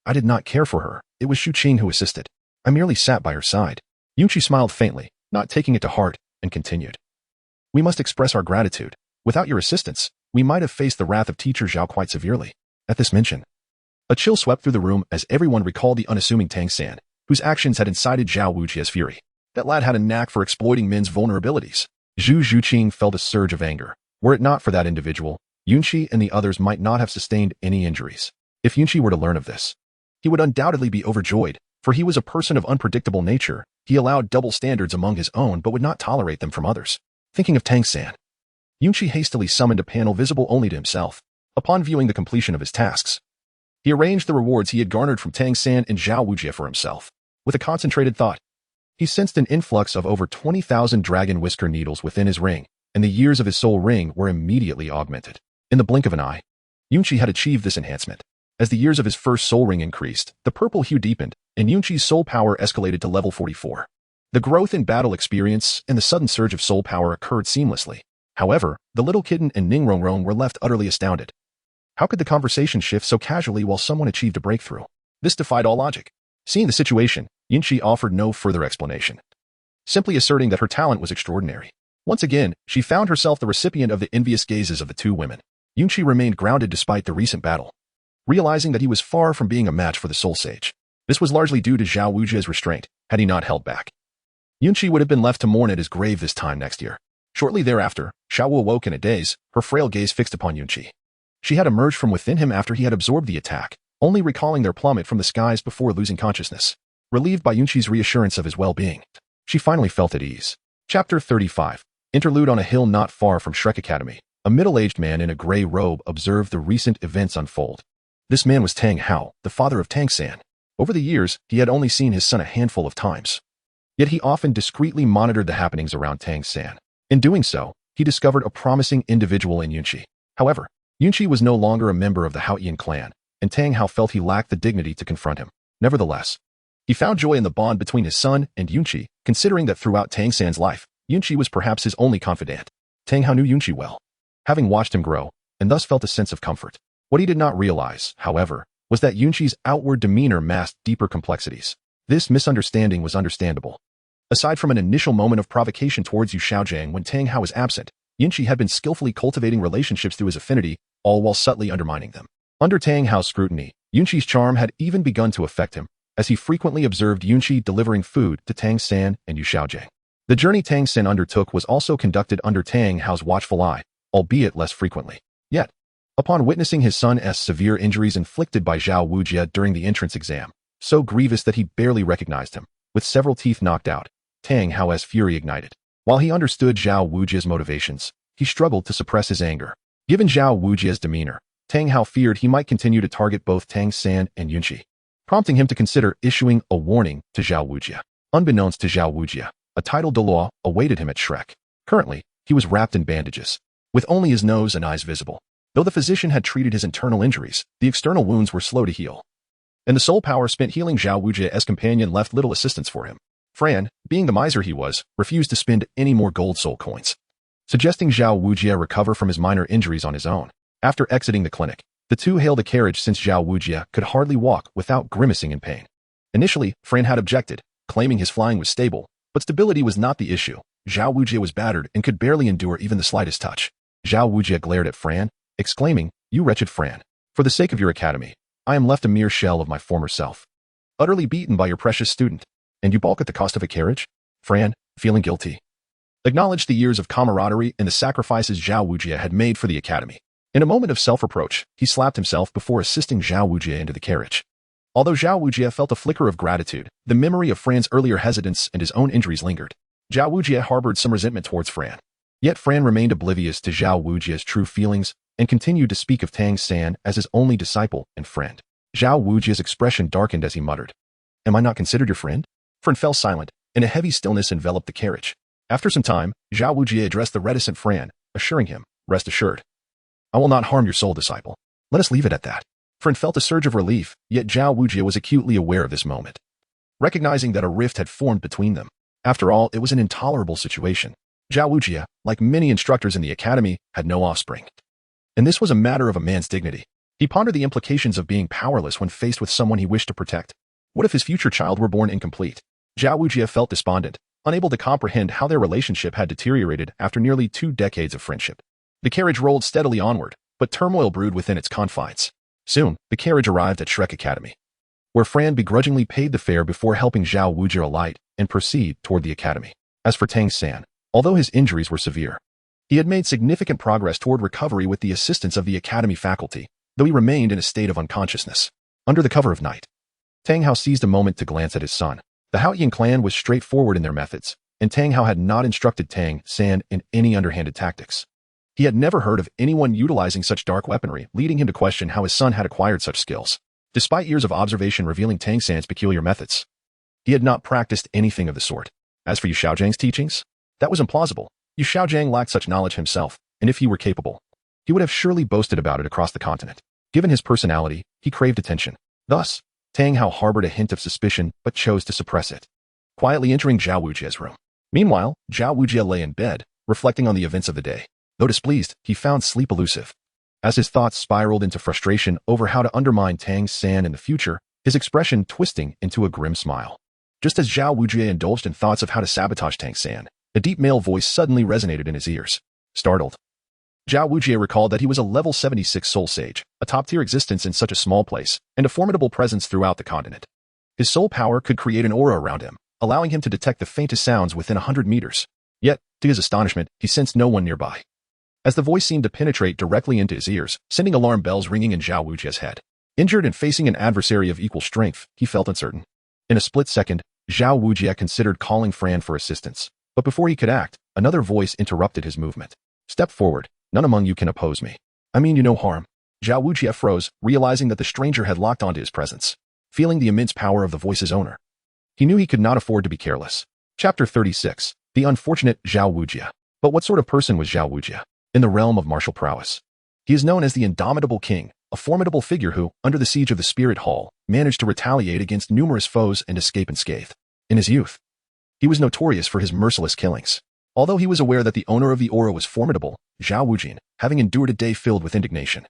I did not care for her, it was Zhuqing who assisted. I merely sat by her side. Yunqi smiled faintly, not taking it to heart, and continued. We must express our gratitude. Without your assistance, we might have faced the wrath of teacher Zhao quite severely. At this mention, A chill swept through the room as everyone recalled the unassuming Tang San, whose actions had incited Xiao Wujia's fury. That lad had a knack for exploiting men's vulnerabilities. Zhu Zhuqing felt a surge of anger. Were it not for that individual, Yunqi and the others might not have sustained any injuries. If Yunqi were to learn of this, he would undoubtedly be overjoyed, for he was a person of unpredictable nature. He allowed double standards among his own but would not tolerate them from others. Thinking of Tang San, Yunqi hastily summoned a panel visible only to himself. Upon viewing the completion of his tasks, he arranged the rewards he had garnered from Tang San and Xiao Wujie for himself. With a concentrated thought, he sensed an influx of over 20,000 dragon whisker needles within his ring, and the years of his soul ring were immediately augmented. In the blink of an eye, Yunqi had achieved this enhancement. As the years of his first soul ring increased, the purple hue deepened, and Yunqi's soul power escalated to level 44. The growth in battle experience and the sudden surge of soul power occurred seamlessly. However, the little kitten and Ningrongrong were left utterly astounded. How could the conversation shift so casually while someone achieved a breakthrough? This defied all logic. Seeing the situation, Yunqi offered no further explanation, simply asserting that her talent was extraordinary. Once again, she found herself the recipient of the envious gazes of the two women. Yunqi remained grounded despite the recent battle, realizing that he was far from being a match for the Soul Sage. This was largely due to Xiao Wujie's restraint. Had he not held back, Yunqi would have been left to mourn at his grave this time next year. Shortly thereafter, Xiao Wu awoke in a daze, her frail gaze fixed upon Yunqi. She had emerged from within him after he had absorbed the attack, only recalling their plummet from the skies before losing consciousness. Relieved by Yunqi's reassurance of his well-being, she finally felt at ease. Chapter 35. Interlude. On a hill not far from Shrek Academy, a middle-aged man in a gray robe observed the recent events unfold. This man was Tang Hao, the father of Tang San. Over the years, he had only seen his son a handful of times. Yet he often discreetly monitored the happenings around Tang San. In doing so, he discovered a promising individual in Yunqi. However, Yunqi was no longer a member of the Haoyan clan, and Tang Hao felt he lacked the dignity to confront him. Nevertheless, he found joy in the bond between his son and Yunqi, considering that throughout Tang San's life, Yunqi was perhaps his only confidant. Tang Hao knew Yunqi well, having watched him grow, and thus felt a sense of comfort. What he did not realize, however, was that Yunqi's outward demeanor masked deeper complexities. This misunderstanding was understandable. Aside from an initial moment of provocation towards Yu Xiaogang when Tang Hao was absent, Yunqi had been skillfully cultivating relationships through his affinity, all while subtly undermining them. Under Tang Hao's scrutiny, Yunqi's charm had even begun to affect him, as he frequently observed Yunqi delivering food to Tang San and Yu Xiaogang. The journey Tang San undertook was also conducted under Tang Hao's watchful eye, albeit less frequently. Yet, upon witnessing his son's severe injuries inflicted by Xiao Wujie during the entrance exam, so grievous that he barely recognized him, with several teeth knocked out, Tang Hao's fury ignited. While he understood Xiao Wujie's motivations, he struggled to suppress his anger. Given Xiao Wujie's demeanor, Tang Hao feared he might continue to target both Tang San and Yunqi, prompting him to consider issuing a warning to Xiao Wujie. Unbeknownst to Xiao Wujie, a title Douluo awaited him at Shrek. Currently, he was wrapped in bandages, with only his nose and eyes visible. Though the physician had treated his internal injuries, the external wounds were slow to heal, and the soul power spent healing Xiao Wujie's companion left little assistance for him. Fran, being the miser he was, refused to spend any more gold soul coins, suggesting Xiao Wujie recover from his minor injuries on his own. After exiting the clinic, the two hailed a carriage since Xiao Wujie could hardly walk without grimacing in pain. Initially, Fran had objected, claiming his flying was stable, but stability was not the issue. Xiao Wujie was battered and could barely endure even the slightest touch. Xiao Wujie glared at Fran, exclaiming, "You wretched Fran. For the sake of your academy, I am left a mere shell of my former self. Utterly beaten by your precious student. And you balk at the cost of a carriage?" Fran, feeling guilty, acknowledged the years of camaraderie and the sacrifices Xiao Wujie had made for the academy. In a moment of self-reproach, he slapped himself before assisting Xiao Wujie into the carriage. Although Xiao Wujie felt a flicker of gratitude, the memory of Fran's earlier hesitance and his own injuries lingered. Xiao Wujie harbored some resentment towards Fran. Yet Fran remained oblivious to Xiao Wujie's true feelings and continued to speak of Tang San as his only disciple and friend. Xiao Wujie's expression darkened as he muttered, "Am I not considered your friend?" Fran fell silent, and a heavy stillness enveloped the carriage. After some time, Xiao Wujie addressed the reticent Fran, assuring him, "Rest assured, I will not harm your soul disciple. Let us leave it at that." Fran felt a surge of relief, yet Xiao Wujie was acutely aware of this moment, recognizing that a rift had formed between them. After all, it was an intolerable situation. Xiao Wujie, like many instructors in the academy, had no offspring, and this was a matter of a man's dignity. He pondered the implications of being powerless when faced with someone he wished to protect. What if his future child were born incomplete? Xiao Wujie felt despondent, unable to comprehend how their relationship had deteriorated after nearly 2 decades of friendship. The carriage rolled steadily onward, but turmoil brewed within its confines. Soon, the carriage arrived at Shrek Academy, where Fran begrudgingly paid the fare before helping Xiao Wu alight and proceed toward the academy. As for Tang San, although his injuries were severe, he had made significant progress toward recovery with the assistance of the academy faculty, though he remained in a state of unconsciousness. Under the cover of night, Tang Hao seized a moment to glance at his son. The Haoyan clan was straightforward in their methods, and Tang Hao had not instructed Tang San in any underhanded tactics. He had never heard of anyone utilizing such dark weaponry, leading him to question how his son had acquired such skills. Despite years of observation revealing Tang San's peculiar methods, he had not practiced anything of the sort. As for Yu Xiaogang's teachings, that was implausible. Yu Xiaogang lacked such knowledge himself, and if he were capable, he would have surely boasted about it across the continent. Given his personality, he craved attention. Thus, Tang Hao harbored a hint of suspicion but chose to suppress it, quietly entering Xiao Wujie's room. Meanwhile, Xiao Wujie lay in bed, reflecting on the events of the day. Though displeased, he found sleep elusive. As his thoughts spiraled into frustration over how to undermine Tang San in the future, his expression twisting into a grim smile. Just as Xiao Wujie indulged in thoughts of how to sabotage Tang San, a deep male voice suddenly resonated in his ears. Startled, Xiao Wujie recalled that he was a level 76 soul sage, a top-tier existence in such a small place, and a formidable presence throughout the continent. His soul power could create an aura around him, allowing him to detect the faintest sounds within 100 meters. Yet, to his astonishment, he sensed no one nearby, as the voice seemed to penetrate directly into his ears, sending alarm bells ringing in Xiao Wujie's head. Injured and facing an adversary of equal strength, he felt uncertain. In a split second, Xiao Wujie considered calling Fran for assistance, but before he could act, another voice interrupted his movement. Step forward. None among you can oppose me. I mean you no harm. Xiao Wujie froze, realizing that the stranger had locked onto his presence. Feeling the immense power of the voice's owner, he knew he could not afford to be careless. Chapter 36. The unfortunate Xiao Wujie. But what sort of person was Xiao Wujie? In the realm of martial prowess, he is known as the Indomitable King, a formidable figure who, under the siege of the Spirit Hall, managed to retaliate against numerous foes and escape unscathed. In his youth, he was notorious for his merciless killings. Although he was aware that the owner of the aura was formidable, Xiao Wujin, having endured a day filled with indignation,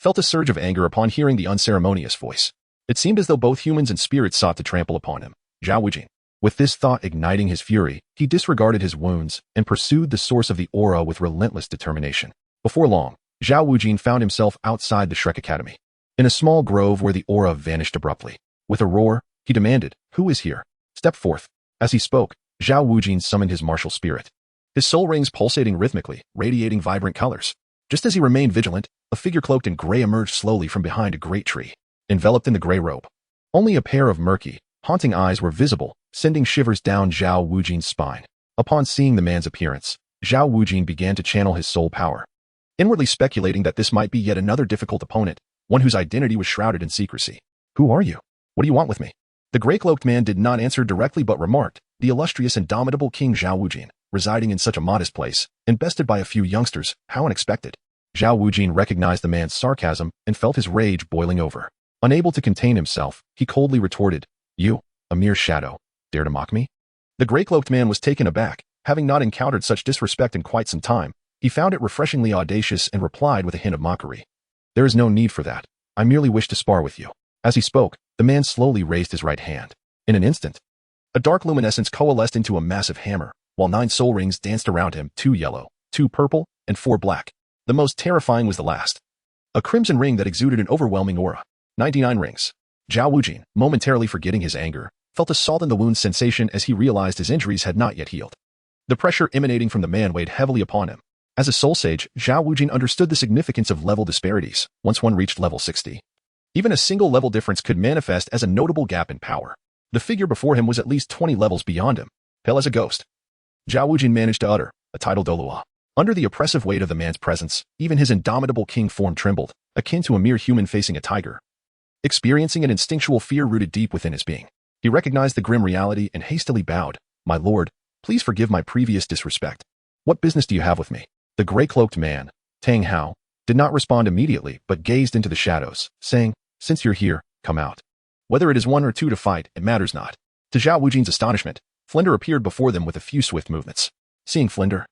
felt a surge of anger upon hearing the unceremonious voice. It seemed as though both humans and spirits sought to trample upon him. Xiao Wujin, with this thought igniting his fury, he disregarded his wounds and pursued the source of the aura with relentless determination. Before long, Xiao Wujin found himself outside the Shrek Academy, in a small grove where the aura vanished abruptly. With a roar, he demanded, "Who is here? Step forth." As he spoke, Xiao Wujin summoned his martial spirit, his soul rings pulsating rhythmically, radiating vibrant colors. Just as he remained vigilant, a figure cloaked in gray emerged slowly from behind a great tree, enveloped in the gray robe. Only a pair of murky, haunting eyes were visible, sending shivers down Xiao Wujin's spine. Upon seeing the man's appearance, Xiao Wujin began to channel his soul power, inwardly speculating that this might be yet another difficult opponent, one whose identity was shrouded in secrecy. "Who are you? What do you want with me?" The gray-cloaked man did not answer directly but remarked, "The illustrious Indomitable King Xiao Wujin, residing in such a modest place, and bested by a few youngsters, how unexpected." Xiao Wujin recognized the man's sarcasm and felt his rage boiling over. Unable to contain himself, he coldly retorted, "You, a mere shadow, dare to mock me?" The gray-cloaked man was taken aback, having not encountered such disrespect in quite some time. He found it refreshingly audacious and replied with a hint of mockery, "There is no need for that. I merely wish to spar with you." As he spoke, the man slowly raised his right hand. In an instant, a dark luminescence coalesced into a massive hammer, while 9 soul rings danced around him, 2 yellow, 2 purple, and 4 black. The most terrifying was the last, a crimson ring that exuded an overwhelming aura. 99 rings. Xiao Wujin, momentarily forgetting his anger, felt a salt-in-the-wound sensation as he realized his injuries had not yet healed. The pressure emanating from the man weighed heavily upon him. As a soul sage, Xiao Wujin understood the significance of level disparities. Once one reached level 60, even a single level difference could manifest as a notable gap in power. The figure before him was at least 20 levels beyond him, pale as a ghost. Xiao Wujin managed to utter a tidal Douluo. Under the oppressive weight of the man's presence, even his indomitable king form trembled, akin to a mere human facing a tiger. Experiencing an instinctual fear rooted deep within his being, he recognized the grim reality and hastily bowed. "My lord, please forgive my previous disrespect. What business do you have with me?" The gray-cloaked man, Tang Hao, did not respond immediately but gazed into the shadows, saying, "Since you're here, come out. Whether it is 1 or 2 to fight, it matters not." To Xiao Wujin's astonishment, Flinder appeared before them with a few swift movements. Seeing Flinder,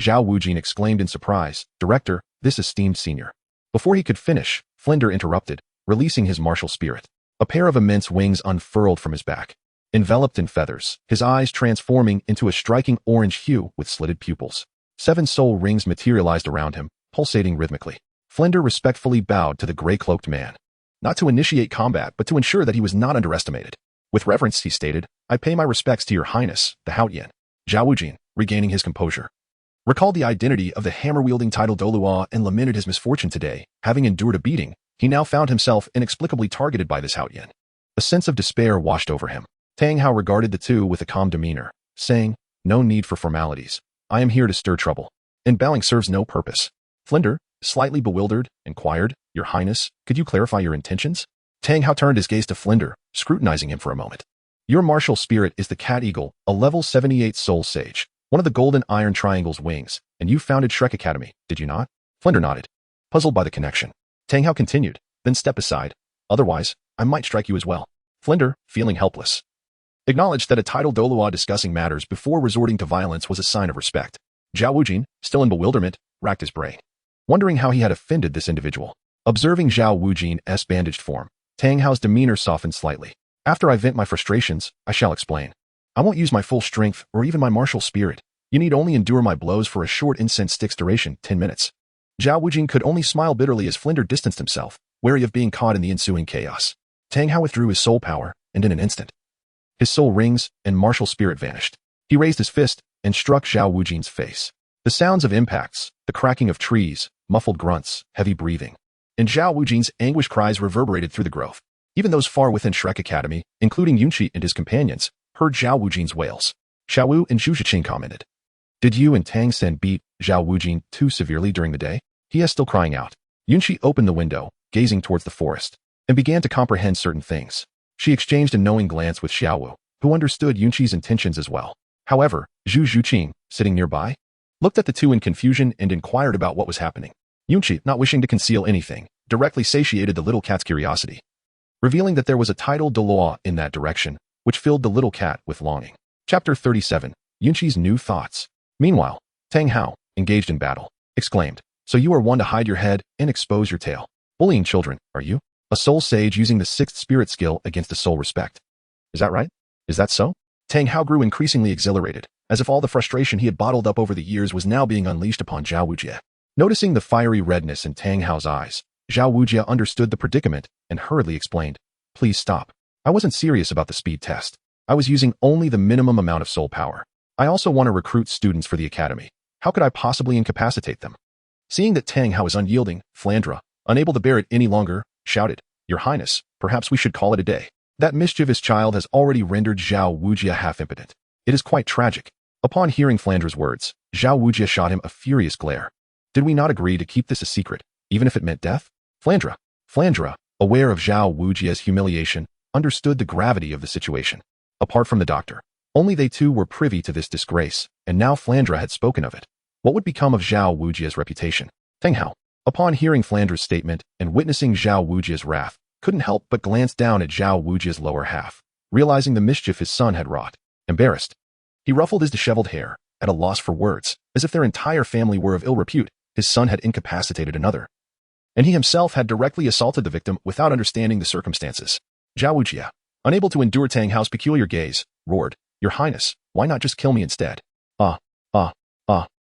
Xiao Wujin exclaimed in surprise, "Director, this esteemed senior." Before he could finish, Flinder interrupted, releasing his martial spirit. A pair of immense wings unfurled from his back, enveloped in feathers, his eyes transforming into a striking orange hue with slitted pupils. 7 soul rings materialized around him, pulsating rhythmically. Flinder respectfully bowed to the gray-cloaked man. not to initiate combat, but to ensure that he was not underestimated. With reverence, he stated, "I pay my respects to your highness, the Haotian." Xiao Wu, regaining his composure, recalled the identity of the hammer-wielding title Douluo and lamented his misfortune today. Having endured a beating, he now found himself inexplicably targeted by this Haotian. A sense of despair washed over him. Tang Hao regarded the two with a calm demeanor, saying, "No need for formalities. I am here to stir trouble, and bowing serves no purpose." Flinder, slightly bewildered, inquired, "Your Highness, could you clarify your intentions?" Tang Hao turned his gaze to Flinder, scrutinizing him for a moment. "Your martial spirit is the Cat Eagle, a level 78 soul sage, one of the golden iron triangle's wings, and you founded Shrek Academy, did you not?" Flinder nodded, puzzled by the connection. Tang Hao continued, "Then step aside. Otherwise, I might strike you as well." Flinder, feeling helpless, acknowledged that a title Douluo discussing matters before resorting to violence was a sign of respect. Xiao Wu, still in bewilderment, racked his brain, wondering how he had offended this individual. Observing Xiao Wu's bandaged form, Tang Hao's demeanor softened slightly. "After I vent my frustrations, I shall explain. I won't use my full strength or even my martial spirit. You need only endure my blows for a short incense stick's duration, 10 minutes. Xiao Wu could only smile bitterly as Flinder distanced himself, wary of being caught in the ensuing chaos. Tang Hao withdrew his soul power, and in an instant, his soul rings and martial spirit vanished. He raised his fist and struck Xiao Wu's face. The sounds of impacts, the cracking of trees, muffled grunts, heavy breathing, and Xiao Wu's anguished cries reverberated through the grove. Even those far within Shrek Academy, including Yunqi and his companions, heard Xiao Wu's wails. Xiao Wu and Zhu Zhiqing commented, "Did you and Tang Sen beat Xiao Wu too severely during the day?" He is still crying out. Yunqi opened the window, gazing towards the forest, and began to comprehend certain things. She exchanged a knowing glance with Xiao Wu, who understood Yunqi's intentions as well. However, Zhu Zhiqing, sitting nearby, looked at the two in confusion and inquired about what was happening. Yunqi, not wishing to conceal anything, directly satiated the little cat's curiosity, revealing that there was a title Douluo in that direction, which filled the little cat with longing. Chapter 37, Yunqi's New Thoughts. Meanwhile, Tang Hao, engaged in battle, exclaimed, "So you are one to hide your head and expose your tail. Bullying children, are you? A soul sage using the sixth spirit skill against a soul respect. Is that right? Is that so?" Tang Hao grew increasingly exhilarated, as if all the frustration he had bottled up over the years was now being unleashed upon Xiao Wu. Noticing the fiery redness in Tang Hao's eyes, Xiao Wu understood the predicament and hurriedly explained, "Please stop. I wasn't serious about the speed test. I was using only the minimum amount of soul power. I also want to recruit students for the academy. How could I possibly incapacitate them?" Seeing that Tang Hao is unyielding, Flandra, unable to bear it any longer, shouted, "Your Highness, perhaps we should call it a day. That mischievous child has already rendered Xiao Wu half impotent. It is quite tragic." Upon hearing Flandra's words, Xiao Wu shot him a furious glare. "Did we not agree to keep this a secret, even if it meant death?" Flandra, aware of Xiao Wu's humiliation, understood the gravity of the situation. Apart from the doctor, only they two were privy to this disgrace, and now Flandra had spoken of it. What would become of Xiao Wu's reputation? Tang Hao, upon hearing Flandra's statement and witnessing Xiao Wu's wrath, couldn't help but glance down at Xiao Wu's lower half, realizing the mischief his son had wrought. Embarrassed, he ruffled his disheveled hair, at a loss for words, as if their entire family were of ill repute. His son had incapacitated another, and he himself had directly assaulted the victim without understanding the circumstances. Xiao Wu, unable to endure Tang Hao's peculiar gaze, roared, "Your Highness, why not just kill me instead?"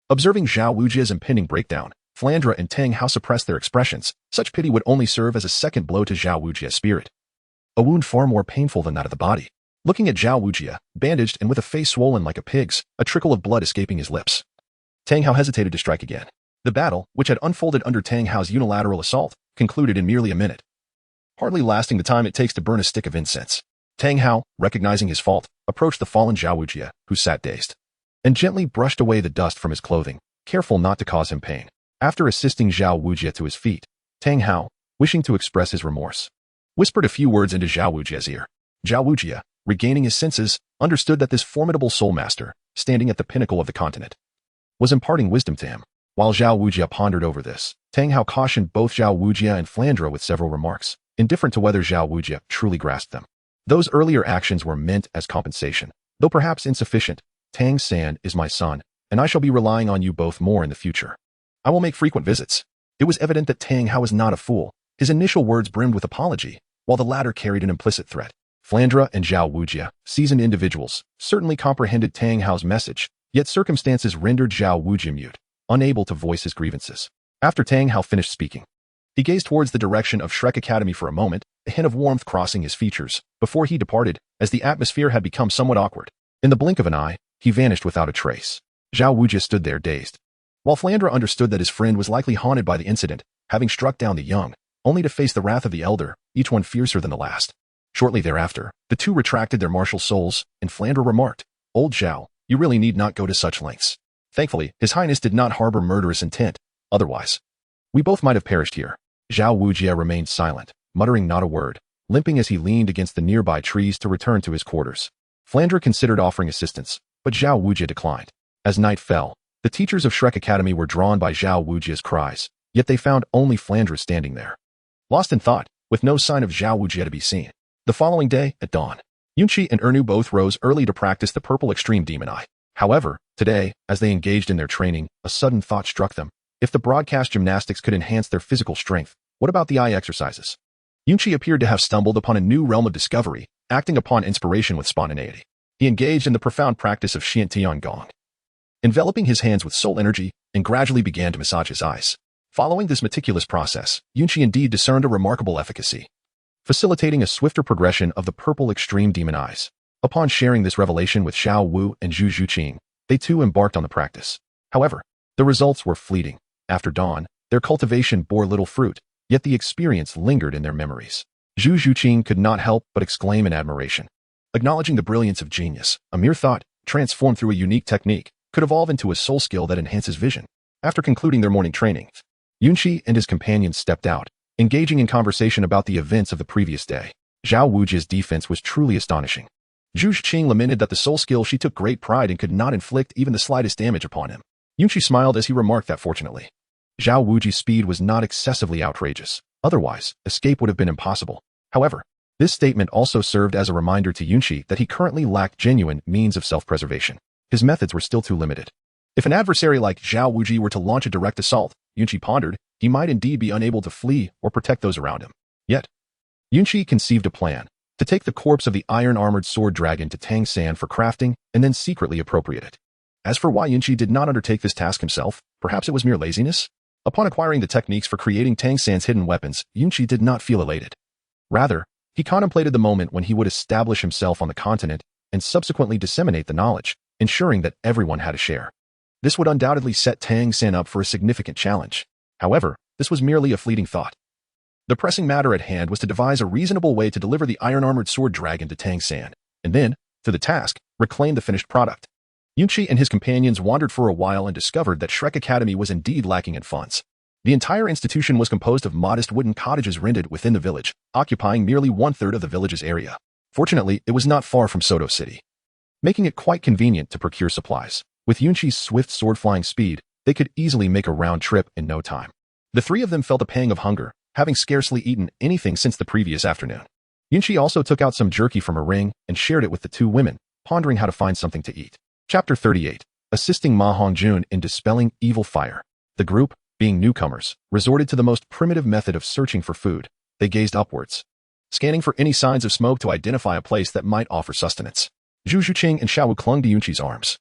Observing Xiao Wu's impending breakdown, Flandra and Tang Hao suppressed their expressions. Such pity would only serve as a second blow to Xiao Wu's spirit, a wound far more painful than that of the body. Looking at Xiao Wu, bandaged and with a face swollen like a pig's, a trickle of blood escaping his lips, Tang Hao hesitated to strike again. The battle, which had unfolded under Tang Hao's unilateral assault, concluded in merely a minute, hardly lasting the time it takes to burn a stick of incense. Tang Hao, recognizing his fault, approached the fallen Xiao Wu, who sat dazed, and gently brushed away the dust from his clothing, careful not to cause him pain. After assisting Xiao Wu to his feet, Tang Hao, wishing to express his remorse, whispered a few words into Xiao Wu's ear. Xiao Wu, regaining his senses, understood that this formidable soul master, standing at the pinnacle of the continent, was imparting wisdom to him. While Xiao Wu pondered over this, Tang Hao cautioned both Xiao Wu and Flandra with several remarks, indifferent to whether Xiao Wu truly grasped them. Those earlier actions were meant as compensation, though perhaps insufficient. "Tang San is my son, and I shall be relying on you both more in the future. I will make frequent visits." It was evident that Tang Hao was not a fool. His initial words brimmed with apology, while the latter carried an implicit threat. Flandra and Xiao Wu, seasoned individuals, certainly comprehended Tang Hao's message, yet circumstances rendered Xiao Wu mute, unable to voice his grievances. After Tang Hao finished speaking, He gazed towards the direction of Shrek Academy for a moment, a hint of warmth crossing his features, before he departed, as the atmosphere had become somewhat awkward. In the blink of an eye, he vanished without a trace. Xiao Wu just stood there dazed. While Flandre understood that his friend was likely haunted by the incident, having struck down the young, only to face the wrath of the elder, each one fiercer than the last. Shortly thereafter, the two retracted their martial souls, and Flandre remarked, "Old Xiao, you really need not go to such lengths." Thankfully, His Highness did not harbor murderous intent. Otherwise, we both might have perished here. Xiao Wujie remained silent, muttering not a word, limping as he leaned against the nearby trees to return to his quarters. Flandre considered offering assistance, but Xiao Wujie declined. As night fell, the teachers of Shrek Academy were drawn by Xiao Wujie's cries, yet they found only Flandre standing there, lost in thought, with no sign of Xiao Wujie to be seen. The following day, at dawn, Yunqi and Ernu both rose early to practice the Purple Extreme Demon Eye. However, today, as they engaged in their training, a sudden thought struck them. If the broadcast gymnastics could enhance their physical strength, what about the eye exercises? Yunqi appeared to have stumbled upon a new realm of discovery, acting upon inspiration with spontaneity. He engaged in the profound practice of Xiantiangong, enveloping his hands with soul energy, and gradually began to massage his eyes. Following this meticulous process, Yunqi indeed discerned a remarkable efficacy, facilitating a swifter progression of the Purple Extreme Demon Eyes. Upon sharing this revelation with Xiao Wu and Zhu Zhuqing, they too embarked on the practice. However, the results were fleeting. After dawn, their cultivation bore little fruit, yet the experience lingered in their memories. Zhu Zhuqing could not help but exclaim in admiration. Acknowledging the brilliance of genius, a mere thought, transformed through a unique technique, could evolve into a soul skill that enhances vision. After concluding their morning training, Yunqi and his companions stepped out, engaging in conversation about the events of the previous day. Xiao Wujie's defense was truly astonishing. Zhu Zhuqing lamented that the soul skill she took great pride in could not inflict even the slightest damage upon him. Yunqi smiled as he remarked that fortunately, Xiao Wujie's speed was not excessively outrageous. Otherwise, escape would have been impossible. However, this statement also served as a reminder to Yunqi that he currently lacked genuine means of self-preservation. His methods were still too limited. If an adversary like Xiao Wujie were to launch a direct assault, Yunqi pondered, he might indeed be unable to flee or protect those around him. Yet, Yunqi conceived a plan to take the corpse of the iron-armored sword dragon to Tang San for crafting and then secretly appropriate it. As for why Yunqi did not undertake this task himself, perhaps it was mere laziness? Upon acquiring the techniques for creating Tang San's hidden weapons, Yunqi did not feel elated. Rather, he contemplated the moment when he would establish himself on the continent and subsequently disseminate the knowledge, ensuring that everyone had a share. This would undoubtedly set Tang San up for a significant challenge. However, this was merely a fleeting thought. The pressing matter at hand was to devise a reasonable way to deliver the iron-armored sword dragon to Tang San, and then, to the task, reclaim the finished product. Yunqi and his companions wandered for a while and discovered that Shrek Academy was indeed lacking in funds. The entire institution was composed of modest wooden cottages rented within the village, occupying merely one-third of the village's area. Fortunately, it was not far from Soto City, making it quite convenient to procure supplies. With Yunqi's swift sword-flying speed, they could easily make a round trip in no time. The three of them felt a pang of hunger, having scarcely eaten anything since the previous afternoon. Yunqi also took out some jerky from a ring and shared it with the two women, pondering how to find something to eat. Chapter 38. Assisting Ma Hongjun in dispelling evil fire. The group, being newcomers, resorted to the most primitive method of searching for food. They gazed upwards, scanning for any signs of smoke to identify a place that might offer sustenance. Zhu Zhuqing and Xiao Wu clung to Yunqi's arms,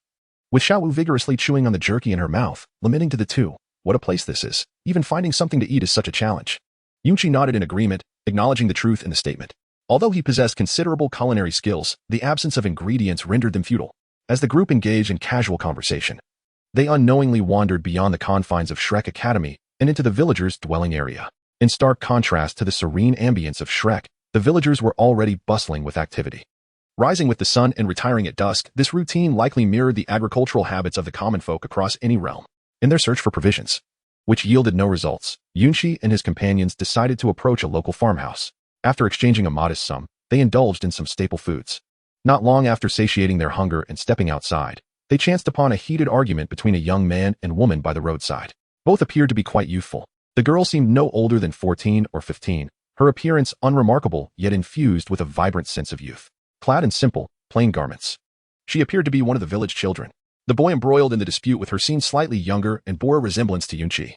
with Xiao Wu vigorously chewing on the jerky in her mouth, lamenting to the two, "What a place this is. Even finding something to eat is such a challenge." Yunqi nodded in agreement, acknowledging the truth in the statement. Although he possessed considerable culinary skills, the absence of ingredients rendered them futile. As the group engaged in casual conversation, they unknowingly wandered beyond the confines of Shrek Academy and into the villagers' dwelling area. In stark contrast to the serene ambience of Shrek, the villagers were already bustling with activity. Rising with the sun and retiring at dusk, this routine likely mirrored the agricultural habits of the common folk across any realm. In their search for provisions, which yielded no results, Yunqi and his companions decided to approach a local farmhouse. After exchanging a modest sum, they indulged in some staple foods. Not long after satiating their hunger and stepping outside, they chanced upon a heated argument between a young man and woman by the roadside. Both appeared to be quite youthful. The girl seemed no older than 14 or 15, her appearance unremarkable yet infused with a vibrant sense of youth. Clad in simple, plain garments, she appeared to be one of the village children. The boy embroiled in the dispute with her seemed slightly younger and bore a resemblance to Yunqi,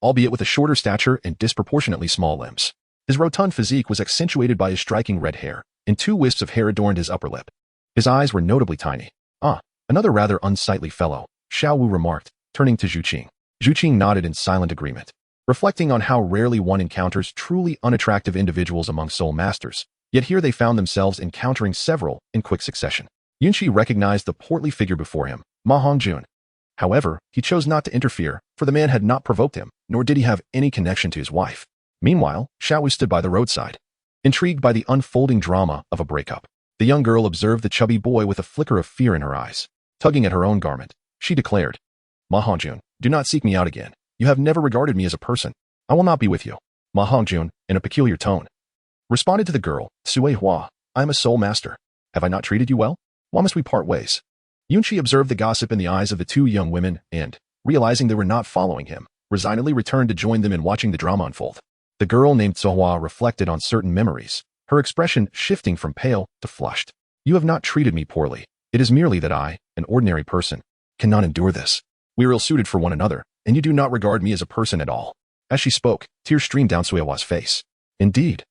albeit with a shorter stature and disproportionately small limbs. His rotund physique was accentuated by his striking red hair, and two wisps of hair adorned his upper lip. His eyes were notably tiny. "Ah, another rather unsightly fellow," Xiao Wu remarked, turning to Zhuqing. Zhuqing nodded in silent agreement. reflecting on how rarely one encounters truly unattractive individuals among soul masters. Yet here they found themselves encountering several in quick succession. Yunqi recognized the portly figure before him, Ma Hongjun. However, he chose not to interfere, for the man had not provoked him, nor did he have any connection to his wife. Meanwhile, Xiao Wu stood by the roadside, intrigued by the unfolding drama of a breakup. The young girl observed the chubby boy with a flicker of fear in her eyes. Tugging at her own garment, she declared, Ma Hongjun, do not seek me out again. You have never regarded me as a person. I will not be with you. Ma Hongjun, in a peculiar tone, responded to the girl, Sui Hua, I am a soul master. Have I not treated you well? Why must we part ways? Yunqi observed the gossip in the eyes of the two young women and, realizing they were not following him, resignedly returned to join them in watching the drama unfold. The girl named Zuhua reflected on certain memories, her expression shifting from pale to flushed. You have not treated me poorly. It is merely that I, an ordinary person, cannot endure this. We are ill-suited for one another, and you do not regard me as a person at all. As she spoke, tears streamed down Suihua's face. Indeed,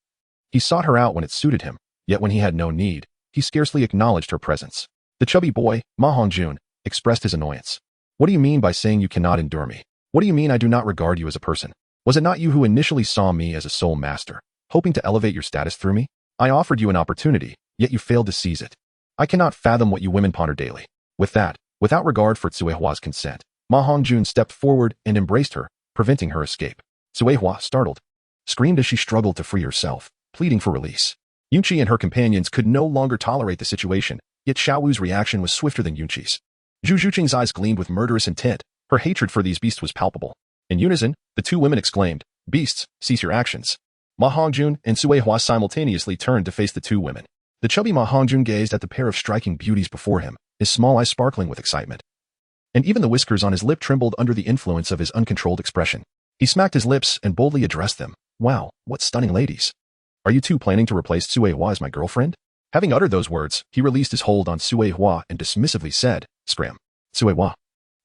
he sought her out when it suited him, yet when he had no need, he scarcely acknowledged her presence. The chubby boy, Ma Hongjun, expressed his annoyance. What do you mean by saying you cannot endure me? What do you mean I do not regard you as a person? Was it not you who initially saw me as a soul master, hoping to elevate your status through me? I offered you an opportunity, yet you failed to seize it. I cannot fathom what you women ponder daily. With that, without regard for Tsuehua's consent, Ma Hongjun stepped forward and embraced her, preventing her escape. Tsuehua, startled, screamed as she struggled to free herself, pleading for release. Yunqi and her companions could no longer tolerate the situation, yet Xiao Wu's reaction was swifter than Yunqi's. Zhu Zhuqing's eyes gleamed with murderous intent. Her hatred for these beasts was palpable. In unison, the two women exclaimed, Beasts, cease your actions. Ma Hongjun and Suehua simultaneously turned to face the two women. The chubby Ma Hongjun gazed at the pair of striking beauties before him, his small eyes sparkling with excitement. And even the whiskers on his lip trembled under the influence of his uncontrolled expression. He smacked his lips and boldly addressed them. Wow, what stunning ladies. Are you two planning to replace Suehua as my girlfriend? Having uttered those words, he released his hold on Suehua and dismissively said, Scram. Suehua,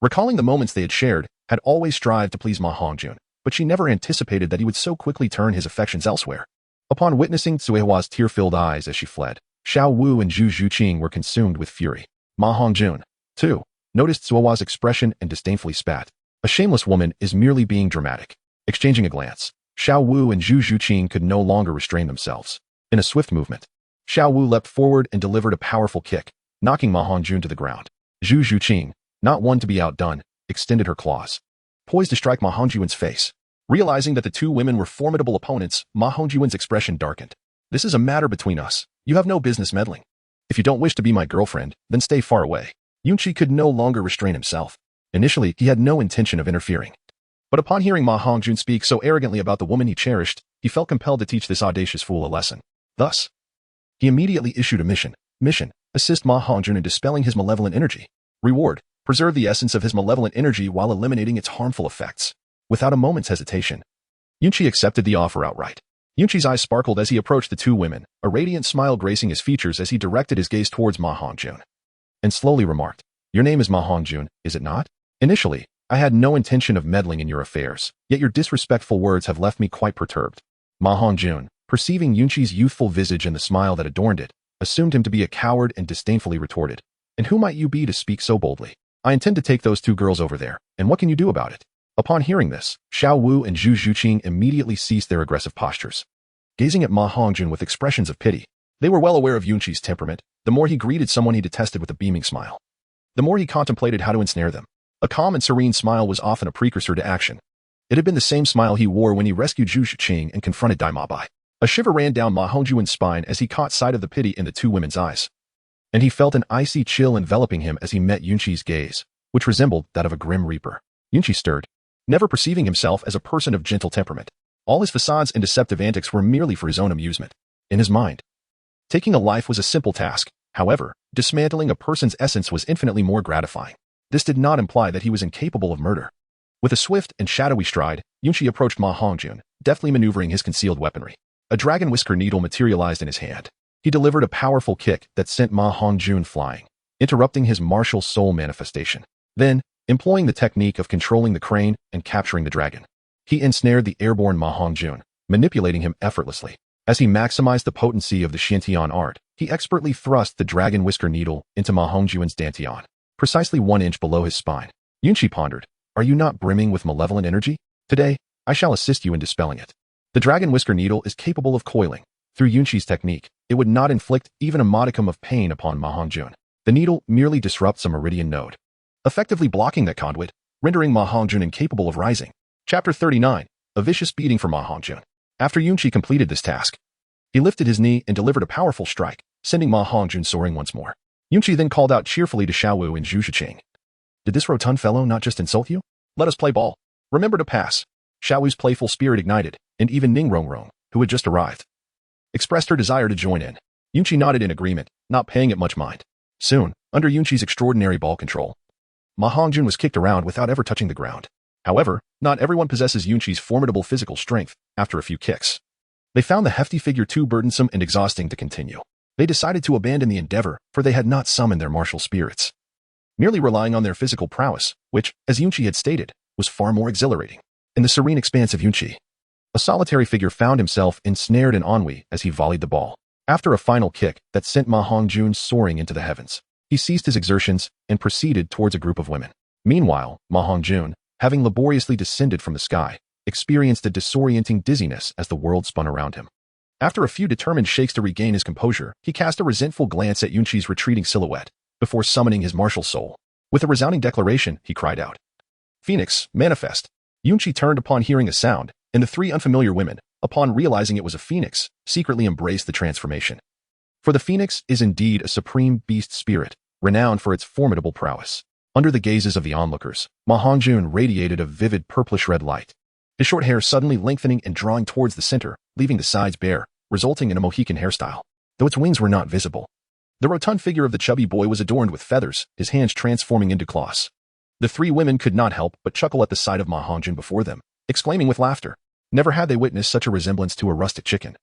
recalling the moments they had shared, had always strived to please Ma Hongjun, but she never anticipated that he would so quickly turn his affections elsewhere. Upon witnessing Suehua's tear-filled eyes as she fled, Xiao Wu and Zhu Zhuqing were consumed with fury. Ma Hongjun, too, noticed Suehua's expression and disdainfully spat. A shameless woman is merely being dramatic. Exchanging a glance, Xiao Wu and Zhu Zhuqing could no longer restrain themselves. In a swift movement, Xiao Wu leapt forward and delivered a powerful kick, knocking Ma Hongjun to the ground. Zhu Zhuqing, not one to be outdone, extended her claws, poised to strike Ma Hongjun's face. Realizing that the two women were formidable opponents, Ma Hongjun's expression darkened. This is a matter between us. You have no business meddling. If you don't wish to be my girlfriend, then stay far away. Yunqi could no longer restrain himself. Initially, he had no intention of interfering. But upon hearing Ma Hongjun speak so arrogantly about the woman he cherished, he felt compelled to teach this audacious fool a lesson. Thus, he immediately issued a mission. Mission, assist Ma Hongjun in dispelling his malevolent energy. Reward, preserve the essence of his malevolent energy while eliminating its harmful effects. Without a moment's hesitation, Yunqi accepted the offer outright. Yunqi's eyes sparkled as he approached the two women, a radiant smile gracing his features as he directed his gaze towards Ma Hongjun, and slowly remarked, Your name is Ma Hongjun, is it not? Initially, I had no intention of meddling in your affairs, yet your disrespectful words have left me quite perturbed. Ma Hongjun, perceiving Yunqi's youthful visage and the smile that adorned it, assumed him to be a coward and disdainfully retorted, And who might you be to speak so boldly? I intend to take those two girls over there, and what can you do about it? Upon hearing this, Xiao Wu and Zhu Zhuqing immediately ceased their aggressive postures. Gazing at Ma Hongjun with expressions of pity, they were well aware of Yunqi's temperament. The more he greeted someone he detested with a beaming smile, the more he contemplated how to ensnare them. A calm and serene smile was often a precursor to action. It had been the same smile he wore when he rescued Zhu Zhuqing and confronted Dai Ma Bai. A shiver ran down Ma Hongjun's spine as he caught sight of the pity in the two women's eyes, and he felt an icy chill enveloping him as he met Yunqi's gaze, which resembled that of a grim reaper. Yunqi stirred, never perceiving himself as a person of gentle temperament. All his facades and deceptive antics were merely for his own amusement. In his mind, taking a life was a simple task. However, dismantling a person's essence was infinitely more gratifying. This did not imply that he was incapable of murder. With a swift and shadowy stride, Yunqi approached Ma Hongjun, deftly maneuvering his concealed weaponry. A dragon whisker needle materialized in his hand. He delivered a powerful kick that sent Ma Hongjun flying, interrupting his martial soul manifestation. Then, employing the technique of controlling the crane and capturing the dragon, he ensnared the airborne Ma Hongjun, manipulating him effortlessly. As he maximized the potency of the Xiantian art, he expertly thrust the dragon whisker needle into Ma Hongjun's dantian, precisely 1 inch below his spine. Yunqi pondered, Are you not brimming with malevolent energy? Today, I shall assist you in dispelling it. The dragon whisker needle is capable of coiling. Through Yunqi's technique, it would not inflict even a modicum of pain upon Ma Hongjun. The needle merely disrupts a meridian node, effectively blocking that conduit, rendering Ma Hongjun incapable of rising. Chapter 39. A vicious beating for Ma Hongjun. After Yunqi completed this task, he lifted his knee and delivered a powerful strike, sending Ma Hongjun soaring once more. Yunqi then called out cheerfully to Xiao Wu and Zhu Shiqing. Did this rotund fellow not just insult you? Let us play ball. Remember to pass. Xiao Wu's playful spirit ignited, and even Ning Rongrong, who had just arrived, expressed her desire to join in. Yunqi nodded in agreement, not paying it much mind. Soon, under Yunqi's extraordinary ball control, Ma Hongjun was kicked around without ever touching the ground. However, not everyone possesses Yunqi's formidable physical strength. After a few kicks, they found the hefty figure too burdensome and exhausting to continue. They decided to abandon the endeavor, for they had not summoned their martial spirits, merely relying on their physical prowess, which, as Yunqi had stated, was far more exhilarating. In the serene expanse of Yunqi, a solitary figure found himself ensnared in ennui as he volleyed the ball. After a final kick that sent Ma Hongjun soaring into the heavens, he ceased his exertions and proceeded towards a group of women. Meanwhile, Ma Hongjun, having laboriously descended from the sky, experienced a disorienting dizziness as the world spun around him. After a few determined shakes to regain his composure, he cast a resentful glance at Yunqi's retreating silhouette, before summoning his martial soul. With a resounding declaration, he cried out, "Phoenix, manifest!" Yunqi turned upon hearing a sound, and the three unfamiliar women, upon realizing it was a phoenix, secretly embraced the transformation. For the phoenix is indeed a supreme beast spirit, renowned for its formidable prowess. Under the gazes of the onlookers, Ma Hongjun radiated a vivid purplish-red light, his short hair suddenly lengthening and drawing towards the center, leaving the sides bare, resulting in a Mohican hairstyle, though its wings were not visible. The rotund figure of the chubby boy was adorned with feathers, his hands transforming into claws. The three women could not help but chuckle at the sight of Ma Hongjun before them, exclaiming with laughter. Never had they witnessed such a resemblance to a rustic chicken.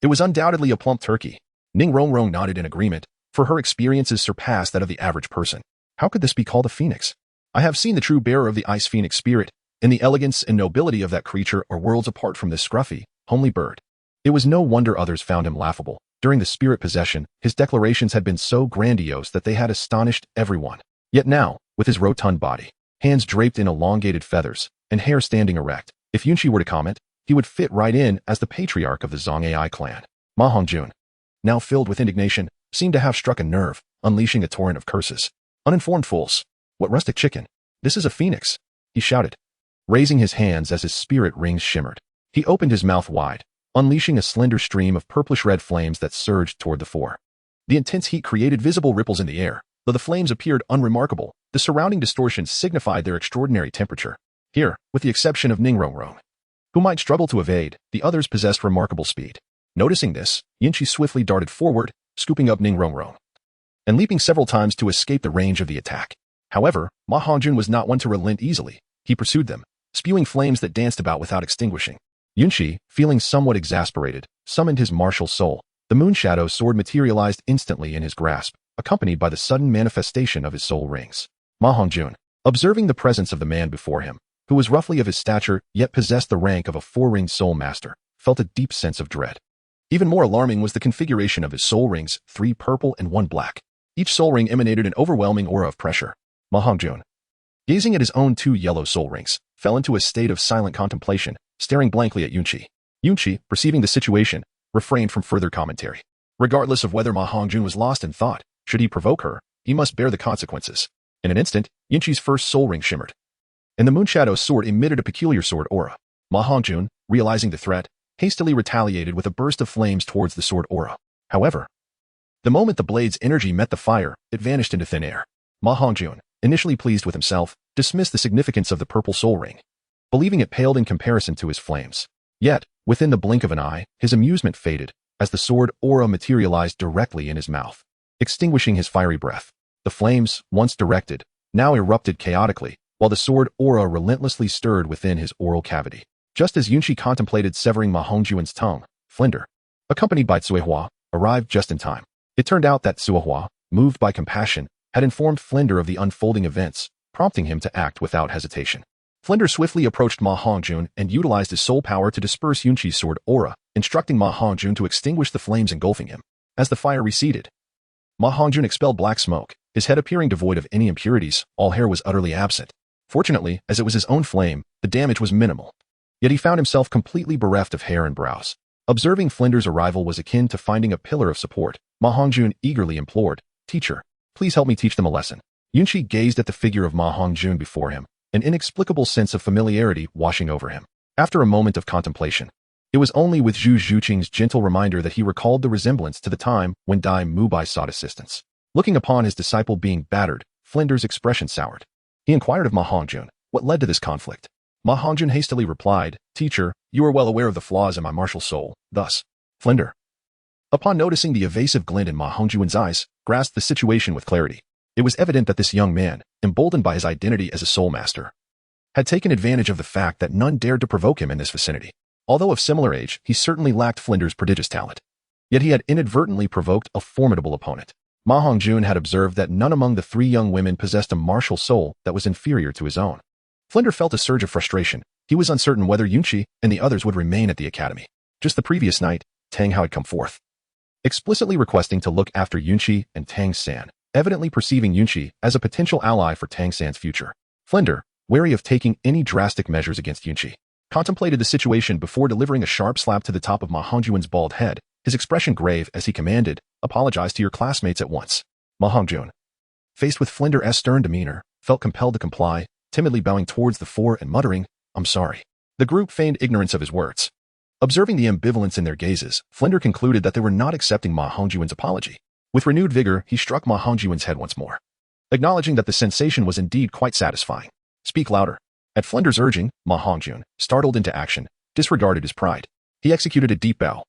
It was undoubtedly a plump turkey. Ning Rongrong nodded in agreement, for her experiences surpassed that of the average person. How could this be called a phoenix? I have seen the true bearer of the ice phoenix spirit, and the elegance and nobility of that creature are worlds apart from this scruffy, homely bird. It was no wonder others found him laughable. During the spirit possession, his declarations had been so grandiose that they had astonished everyone. Yet now, with his rotund body, hands draped in elongated feathers, and hair standing erect, if Yunqi were to comment, he would fit right in as the patriarch of the Zhang Ai clan. Ma Hongjun, now filled with indignation, seemed to have struck a nerve, unleashing a torrent of curses. Uninformed fools! What rustic chicken! This is a phoenix! He shouted, raising his hands as his spirit rings shimmered. He opened his mouth wide, unleashing a slender stream of purplish-red flames that surged toward the fore. The intense heat created visible ripples in the air. Though the flames appeared unremarkable, the surrounding distortions signified their extraordinary temperature. Here, with the exception of Ning Rongrong, who might struggle to evade, the others possessed remarkable speed. Noticing this, Yunqi swiftly darted forward, scooping up Ning Rongrong, and leaping several times to escape the range of the attack. However, Ma Hongjun was not one to relent easily. He pursued them, spewing flames that danced about without extinguishing. Yunqi, feeling somewhat exasperated, summoned his martial soul. The Moonshadow sword materialized instantly in his grasp, accompanied by the sudden manifestation of his soul rings. Ma Hongjun, observing the presence of the man before him, who was roughly of his stature yet possessed the rank of a four-ringed soul master, felt a deep sense of dread. Even more alarming was the configuration of his soul rings, 3 purple and 1 black. Each soul ring emanated an overwhelming aura of pressure. Ma Hongjun, gazing at his own 2 yellow soul rings, fell into a state of silent contemplation, staring blankly at Yunqi. Yunqi, perceiving the situation, refrained from further commentary. Regardless of whether Ma Hongjun was lost in thought, should he provoke her, he must bear the consequences. In an instant, Yunqi's first soul ring shimmered, and the Moonshadow's sword emitted a peculiar sword aura. Ma Hongjun, realizing the threat, hastily retaliated with a burst of flames towards the sword aura. However, the moment the blade's energy met the fire, it vanished into thin air. Ma Hongjun, initially pleased with himself, dismissed the significance of the purple soul ring, believing it paled in comparison to his flames. Yet, within the blink of an eye, his amusement faded, as the sword aura materialized directly in his mouth, extinguishing his fiery breath. The flames, once directed, now erupted chaotically, while the sword aura relentlessly stirred within his oral cavity. Just as Yunqi contemplated severing Ma Hongjun's tongue, Flinder, accompanied by Tsuehua, arrived just in time. It turned out that Tsuehua, moved by compassion, had informed Flinder of the unfolding events, prompting him to act without hesitation. Flinder swiftly approached Ma Hongjun and utilized his soul power to disperse Yunqi's sword aura, instructing Ma Hongjun to extinguish the flames engulfing him. As the fire receded, Ma Hongjun expelled black smoke, his head appearing devoid of any impurities. All hair was utterly absent. Fortunately, as it was his own flame, the damage was minimal. Yet he found himself completely bereft of hair and brows. Observing Flinder's arrival was akin to finding a pillar of support. Ma Hongjun eagerly implored, "Teacher, please help me teach them a lesson." Yunqi gazed at the figure of Ma Hongjun before him, an inexplicable sense of familiarity washing over him. After a moment of contemplation, it was only with Zhu Zhuqing's gentle reminder that he recalled the resemblance to the time when Dai Mubai sought assistance. Looking upon his disciple being battered, Flinder's expression soured. He inquired of Ma Hongjun, what led to this conflict? Ma Hongjun hastily replied, "Teacher, you are well aware of the flaws in my martial soul, thus." Flinder, upon noticing the evasive glint in Ma Hongjun's eyes, grasped the situation with clarity. It was evident that this young man, emboldened by his identity as a soul master, had taken advantage of the fact that none dared to provoke him in this vicinity. Although of similar age, he certainly lacked Flinder's prodigious talent. Yet he had inadvertently provoked a formidable opponent. Ma Hongjun had observed that none among the three young women possessed a martial soul that was inferior to his own. Flinder felt a surge of frustration. He was uncertain whether Yunqi and the others would remain at the academy. Just the previous night, Tang Hao had come forth, explicitly requesting to look after Yunqi and Tang San, evidently perceiving Yunqi as a potential ally for Tang San's future. Flinder, wary of taking any drastic measures against Yunqi, contemplated the situation before delivering a sharp slap to the top of Ma Hongjun's bald head, his expression grave as he commanded, "Apologize to your classmates at once." Ma Hongjun, faced with Flinder's stern demeanor, felt compelled to comply, timidly bowing towards the four and muttering, "I'm sorry." The group feigned ignorance of his words. Observing the ambivalence in their gazes, Flinder concluded that they were not accepting Ma Hongjun's apology. With renewed vigor, he struck Ma Hongjun's head once more, acknowledging that the sensation was indeed quite satisfying. "Speak louder." At Flinder's urging, Ma Hongjun, startled into action, disregarded his pride. He executed a deep bow,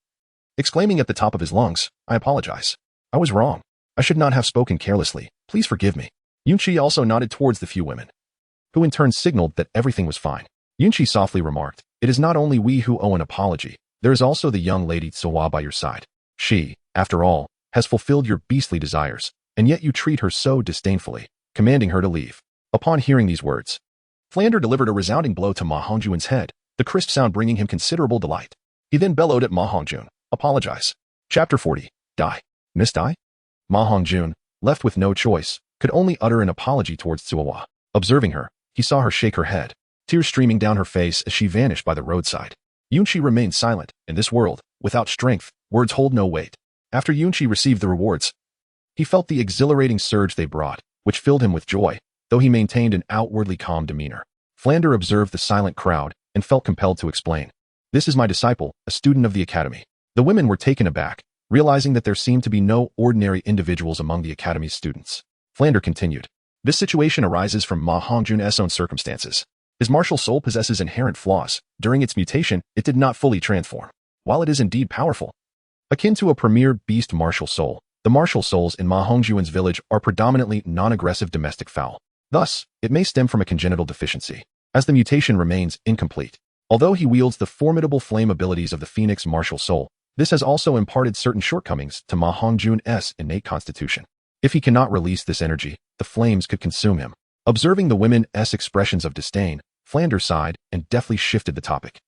exclaiming at the top of his lungs, "I apologize. I was wrong. I should not have spoken carelessly. Please forgive me." Yunqi also nodded towards the few women, who in turn signaled that everything was fine. Yunqi softly remarked, "It is not only we who owe an apology. There is also the young lady Tsuwa by your side. She, after all, has fulfilled your beastly desires, and yet you treat her so disdainfully, commanding her to leave." Upon hearing these words, Flinder delivered a resounding blow to Ma Hongjun's head, the crisp sound bringing him considerable delight. He then bellowed at Ma Hongjun, "Apologize." Chapter 40. Dai. Miss Dai? Ma Hongjun, left with no choice, could only utter an apology towards Tsuwa. Observing her, he saw her shake her head, tears streaming down her face as she vanished by the roadside. Yunqi remained silent. In this world, without strength, words hold no weight. After Yunqi received the rewards, he felt the exhilarating surge they brought, which filled him with joy, though he maintained an outwardly calm demeanor. Flinder observed the silent crowd and felt compelled to explain. "This is my disciple, a student of the academy." The women were taken aback, realizing that there seemed to be no ordinary individuals among the academy's students. Flinder continued, "This situation arises from Ma Hongjun's own circumstances. His martial soul possesses inherent flaws. During its mutation, it did not fully transform. While it is indeed powerful, akin to a premier beast martial soul, the martial souls in Ma Hongjun's village are predominantly non-aggressive domestic fowl. Thus, it may stem from a congenital deficiency, as the mutation remains incomplete. Although he wields the formidable flame abilities of the Phoenix martial soul, this has also imparted certain shortcomings to Ma Hongjun's innate constitution. If he cannot release this energy, the flames could consume him." Observing the women's expressions of disdain, Flinder sighed and deftly shifted the topic.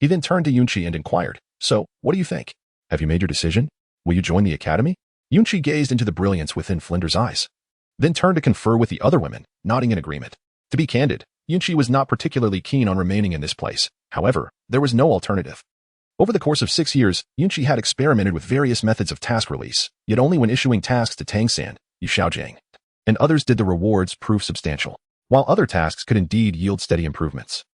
He then turned to Yunqi and inquired, "So, what do you think? Have you made your decision? Will you join the academy?" Yunqi gazed into the brilliance within Flinder's eyes, then turned to confer with the other women, nodding in agreement. To be candid, Yunqi was not particularly keen on remaining in this place. However, there was no alternative. Over the course of 6 years, Yunqi had experimented with various methods of task release, yet only when issuing tasks to Tang San, Yu Xiaogang, and others did the rewards prove substantial, while other tasks could indeed yield steady improvements.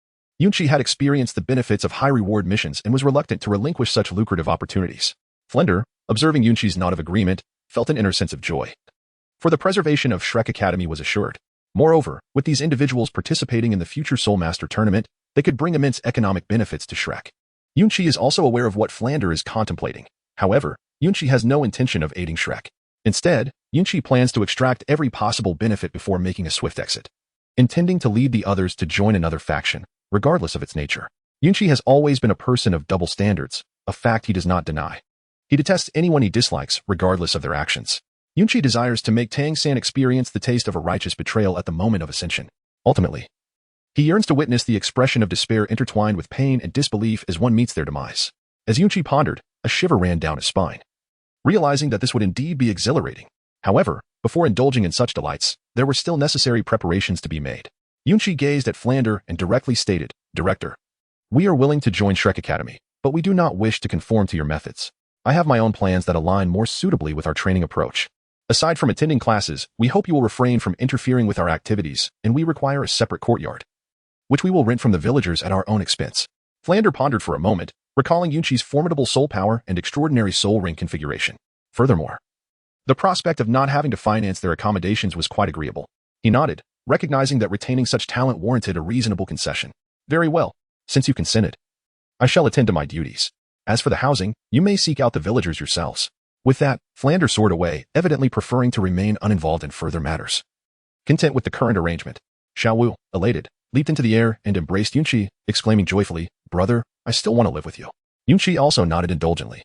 Yunqi had experienced the benefits of high-reward missions and was reluctant to relinquish such lucrative opportunities. Flinder, observing Yunqi's nod of agreement, felt an inner sense of joy, for the preservation of Shrek Academy was assured. Moreover, with these individuals participating in the future Soul Master tournament, they could bring immense economic benefits to Shrek. Yunqi is also aware of what Flinder is contemplating. However, Yunqi has no intention of aiding Shrek. Instead, Yunqi plans to extract every possible benefit before making a swift exit, intending to lead the others to join another faction, regardless of its nature. Yunqi has always been a person of double standards, a fact he does not deny. He detests anyone he dislikes, regardless of their actions. Yunqi desires to make Tang San experience the taste of a righteous betrayal at the moment of ascension. Ultimately, he yearns to witness the expression of despair intertwined with pain and disbelief as one meets their demise. As Yunqi pondered, a shiver ran down his spine, realizing that this would indeed be exhilarating. However, before indulging in such delights, there were still necessary preparations to be made. Yunqi gazed at Flinder and directly stated, "Director, We are willing to join Shrek Academy, but we do not wish to conform to your methods. I have my own plans that align more suitably with our training approach. Aside from attending classes, we hope you will refrain from interfering with our activities, and we require a separate courtyard, which we will rent from the villagers at our own expense. Flander pondered for a moment, recalling Yunqi's formidable soul power and extraordinary soul ring configuration. Furthermore, the prospect of not having to finance their accommodations was quite agreeable. He nodded, recognizing that retaining such talent warranted a reasonable concession. Very well, since you consented, I shall attend to my duties. As for the housing, you may seek out the villagers yourselves. With that, Flander soared away, evidently preferring to remain uninvolved in further matters. Content with the current arrangement, Xiao Wu, elated, leaped into the air and embraced Yunqi, exclaiming joyfully, "Brother, I still want to live with you." Yunqi also nodded indulgently.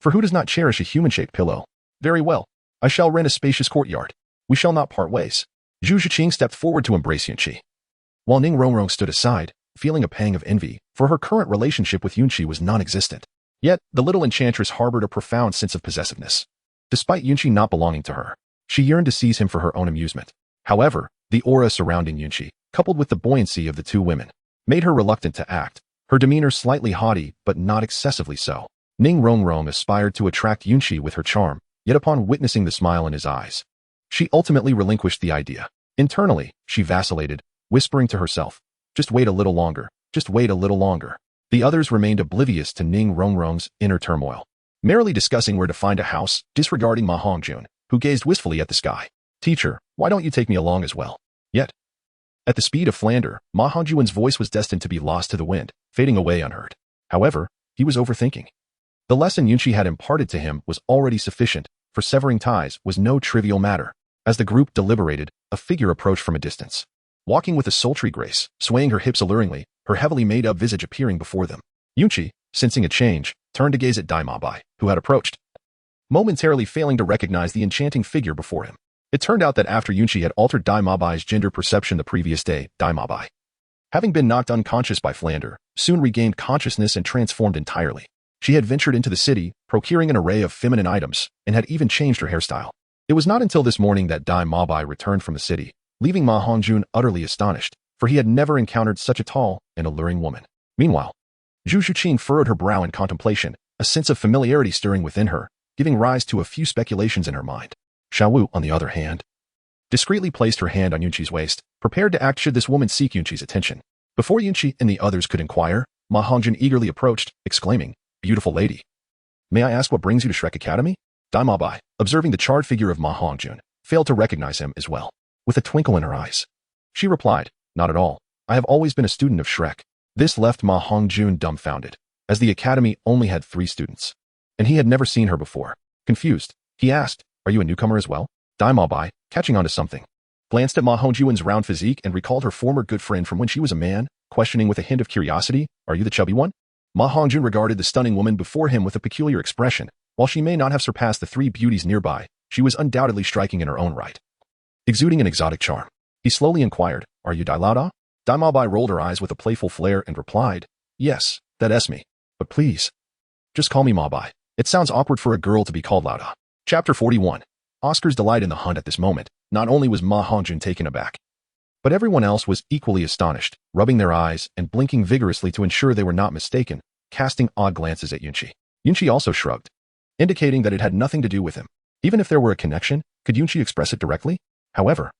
For who does not cherish a human-shaped pillow? Very well, I shall rent a spacious courtyard. We shall not part ways. Zhu Zhiqing stepped forward to embrace Yunqi, while Ning Rongrong stood aside, feeling a pang of envy, for her current relationship with Yunqi was non-existent. Yet, the little enchantress harbored a profound sense of possessiveness. Despite Yunqi not belonging to her, she yearned to seize him for her own amusement. However, the aura surrounding Yunqi, coupled with the buoyancy of the two women, made her reluctant to act, her demeanor slightly haughty but not excessively so. Ning Rongrong aspired to attract Yunqi with her charm, yet upon witnessing the smile in his eyes, she ultimately relinquished the idea. Internally, she vacillated, whispering to herself, "Just wait a little longer, just wait a little longer." The others remained oblivious to Ning Rongrong's inner turmoil, merrily discussing where to find a house, disregarding Ma Hongjun, who gazed wistfully at the sky. "Teacher, why don't you take me along as well?" Yet, at the speed of Flander, Ma Hongjun's voice was destined to be lost to the wind, fading away unheard. However, he was overthinking. The lesson Yunqi had imparted to him was already sufficient, for severing ties was no trivial matter. As the group deliberated, a figure approached from a distance, walking with a sultry grace, swaying her hips alluringly, her heavily made-up visage appearing before them. Yunqi, sensing a change, turned to gaze at Dai Mabai, who had approached, momentarily failing to recognize the enchanting figure before him. It turned out that after Yunqi had altered Dai Mabai's gender perception the previous day, Dai Mabai, having been knocked unconscious by Flander, soon regained consciousness and transformed entirely. She had ventured into the city, procuring an array of feminine items, and had even changed her hairstyle. It was not until this morning that Dai Mabai returned from the city, leaving Ma Hongjun utterly astonished, for he had never encountered such a tall and alluring woman. Meanwhile, Zhu Zhiqing furrowed her brow in contemplation, a sense of familiarity stirring within her, giving rise to a few speculations in her mind. Xiao Wu, on the other hand, discreetly placed her hand on Yunqi's waist, prepared to act should this woman seek Yunqi's attention. Before Yunqi and the others could inquire, Ma Hongjun eagerly approached, exclaiming, "Beautiful lady, may I ask what brings you to Shrek Academy?" Dai Mabai, observing the charred figure of Ma Hongjun, failed to recognize him as well. With a twinkle in her eyes, she replied, "Not at all. I have always been a student of Shrek." This left Ma Hongjun dumbfounded, as the academy only had 3 students, and he had never seen her before. Confused, he asked, "Are you a newcomer as well?" Dai Mabai, catching on to something, glanced at Ma Hongjun's round physique and recalled her former good friend from when she was a man, questioning with a hint of curiosity, "Are you the chubby one?" Ma Hongjun regarded the stunning woman before him with a peculiar expression. While she may not have surpassed the 3 beauties nearby, she was undoubtedly striking in her own right, exuding an exotic charm. He slowly inquired, "Are you Dai Lauda?" Dai Mabai rolled her eyes with a playful flare and replied, "Yes, that's me. But please, just call me Mabai. It sounds awkward for a girl to be called Lauda." Chapter 41. Oscar's delight in the hunt at this moment. Not only was Ma Hongjun taken aback, but everyone else was equally astonished, rubbing their eyes and blinking vigorously to ensure they were not mistaken, casting odd glances at Yunqi. Yunqi also shrugged, indicating that it had nothing to do with him. Even if there were a connection, could Yunqi express it directly? However,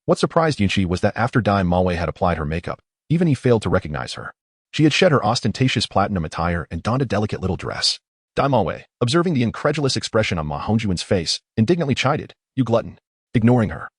what surprised Yunqi was that after Dai Mawe had applied her makeup, even he failed to recognize her. She had shed her ostentatious platinum attire and donned a delicate little dress. Dai Mawe, observing the incredulous expression on Ma Hongjun's face, indignantly chided, "You glutton." Ignoring her,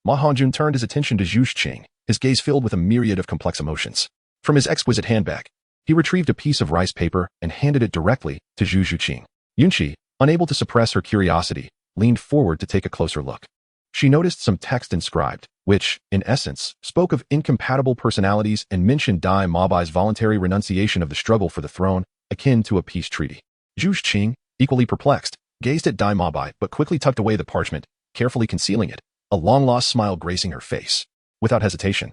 Ma Hongjun turned his attention to Zhu Zhiqing, his gaze filled with a myriad of complex emotions. From his exquisite handbag, he retrieved a piece of rice paper and handed it directly to Zhu Zhiqing. Yunqi, unable to suppress her curiosity, leaned forward to take a closer look. She noticed some text inscribed, which, in essence, spoke of incompatible personalities and mentioned Dai Mabai's voluntary renunciation of the struggle for the throne, akin to a peace treaty. Zhu Zhiqing, equally perplexed, gazed at Dai Mabai but quickly tucked away the parchment, carefully concealing it, a long-lost smile gracing her face. Without hesitation,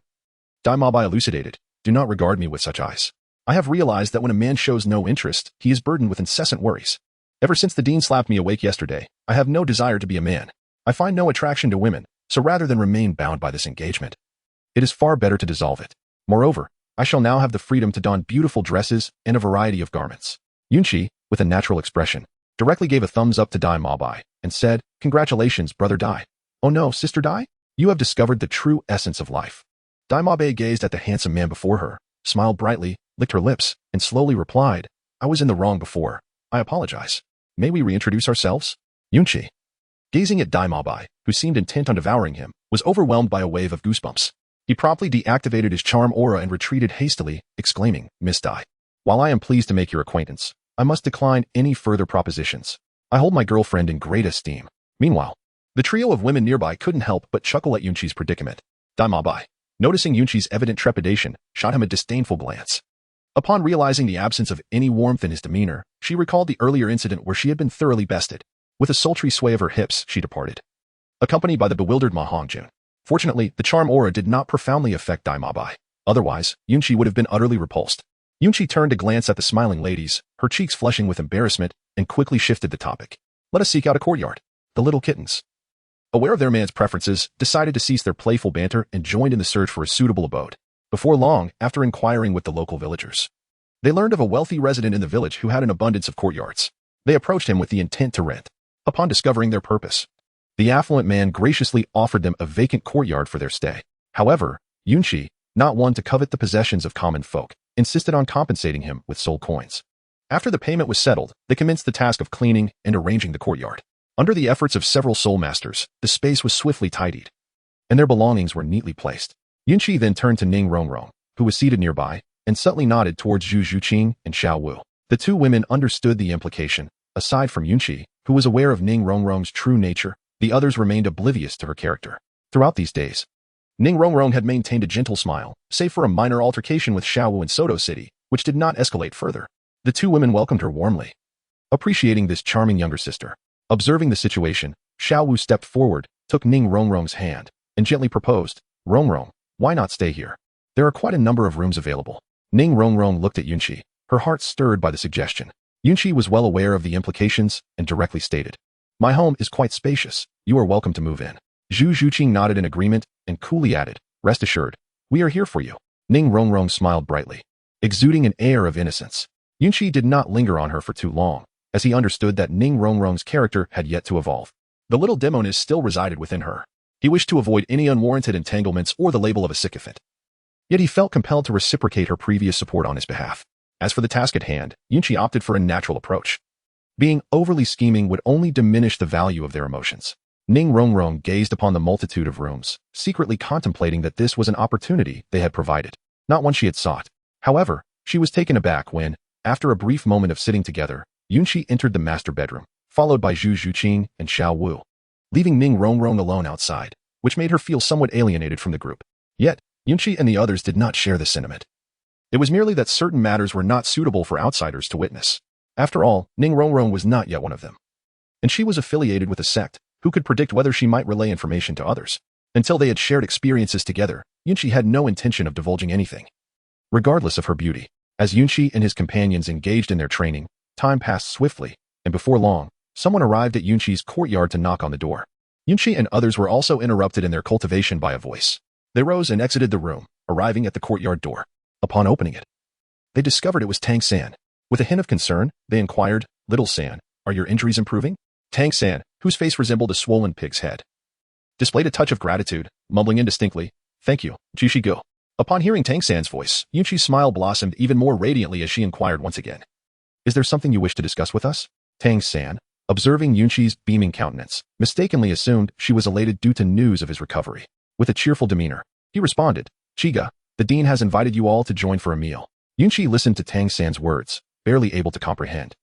Dai Mabai elucidated, "Do not regard me with such eyes. I have realized that when a man shows no interest, he is burdened with incessant worries. Ever since the dean slapped me awake yesterday, I have no desire to be a man. I find no attraction to women, so rather than remain bound by this engagement, it is far better to dissolve it. Moreover, I shall now have the freedom to don beautiful dresses and a variety of garments. Yunqi, with a natural expression, directly gave a thumbs up to Dai Mabai and said, "Congratulations, brother Dai." "Oh no, sister Dai? You have discovered the true essence of life." Dai Mabai gazed at the handsome man before her, smiled brightly, licked her lips, and slowly replied, "I was in the wrong before. I apologize. May we reintroduce ourselves?" Yunqi, gazing at Dai Mabai, who seemed intent on devouring him, was overwhelmed by a wave of goosebumps. He promptly deactivated his charm aura and retreated hastily, exclaiming, "Miss Dai, while I am pleased to make your acquaintance, I must decline any further propositions. I hold my girlfriend in great esteem." Meanwhile, the trio of women nearby couldn't help but chuckle at Yunqi's predicament. Dai Mabai, noticing Yunqi's evident trepidation, shot him a disdainful glance. Upon realizing the absence of any warmth in his demeanor, she recalled the earlier incident where she had been thoroughly bested. With a sultry sway of her hips, she departed, accompanied by the bewildered Ma Hongjun. Fortunately, the charm aura did not profoundly affect Dai Mabai. Otherwise, Yunqi would have been utterly repulsed. Yunqi turned to glance at the smiling ladies, her cheeks flushing with embarrassment, and quickly shifted the topic. "Let us seek out a courtyard." The little kittens, aware of their man's preferences, decided to cease their playful banter and joined in the search for a suitable abode. Before long, after inquiring with the local villagers, they learned of a wealthy resident in the village who had an abundance of courtyards. They approached him with the intent to rent. Upon discovering their purpose, the affluent man graciously offered them a vacant courtyard for their stay. However, Yunqi, not one to covet the possessions of common folk, insisted on compensating him with soul coins. After the payment was settled, they commenced the task of cleaning and arranging the courtyard. Under the efforts of several soul masters, the space was swiftly tidied, and their belongings were neatly placed. Yunqi then turned to Ning Rongrong, who was seated nearby, and subtly nodded towards Zhu Zhuqing and Xiao Wu. The two women understood the implication. Aside from Yunqi, who was aware of Ning Rongrong's true nature, the others remained oblivious to her character. Throughout these days, Ning Rongrong had maintained a gentle smile, save for a minor altercation with Xiao Wu in Soto City, which did not escalate further. The two women welcomed her warmly, appreciating this charming younger sister. Observing the situation, Xiao Wu stepped forward, took Ning Rongrong's hand, and gently proposed, "Rongrong, why not stay here? There are quite a number of rooms available." Ning Rongrong looked at Yunqi, her heart stirred by the suggestion. Yunqi was well aware of the implications and directly stated, "My home is quite spacious. You are welcome to move in." Zhu Zhuqing nodded in agreement and coolly added, "Rest assured, we are here for you." Ning Rongrong smiled brightly, exuding an air of innocence. Yunqi did not linger on her for too long, as he understood that Ning Rongrong's character had yet to evolve. The little demoness still resided within her. He wished to avoid any unwarranted entanglements or the label of a sycophant. Yet he felt compelled to reciprocate her previous support on his behalf. As for the task at hand, Yunqi opted for a natural approach. Being overly scheming would only diminish the value of their emotions. Ning Rongrong gazed upon the multitude of rooms, secretly contemplating that this was an opportunity they had provided, not one she had sought. However, she was taken aback when, after a brief moment of sitting together, Yunqi entered the master bedroom, followed by Zhu Zhuqing and Xiao Wu, leaving Ning Rongrong alone outside, which made her feel somewhat alienated from the group. Yet, Yunqi and the others did not share this sentiment. It was merely that certain matters were not suitable for outsiders to witness. After all, Ning Rongrong was not yet one of them. And she was affiliated with a sect. Who could predict whether she might relay information to others? Until they had shared experiences together, Yunqi had no intention of divulging anything. Regardless of her beauty, as Yunqi and his companions engaged in their training, time passed swiftly, and before long, someone arrived at Yunqi's courtyard to knock on the door. Yunqi and others were also interrupted in their cultivation by a voice. They rose and exited the room, arriving at the courtyard door. Upon opening it, they discovered it was Tang San. With a hint of concern, they inquired, "Little San, are your injuries improving?" Tang San, whose face resembled a swollen pig's head, displayed a touch of gratitude, mumbling indistinctly, "Thank you, Jushigo." Upon hearing Tang San's voice, Yunqi's smile blossomed even more radiantly as she inquired once again, "Is there something you wish to discuss with us?" Tang San, observing Yunqi's beaming countenance, mistakenly assumed she was elated due to news of his recovery. With a cheerful demeanor, he responded, "Chiga, the dean has invited you all to join for a meal." Yunqi listened to Tang San's words, barely able to comprehend,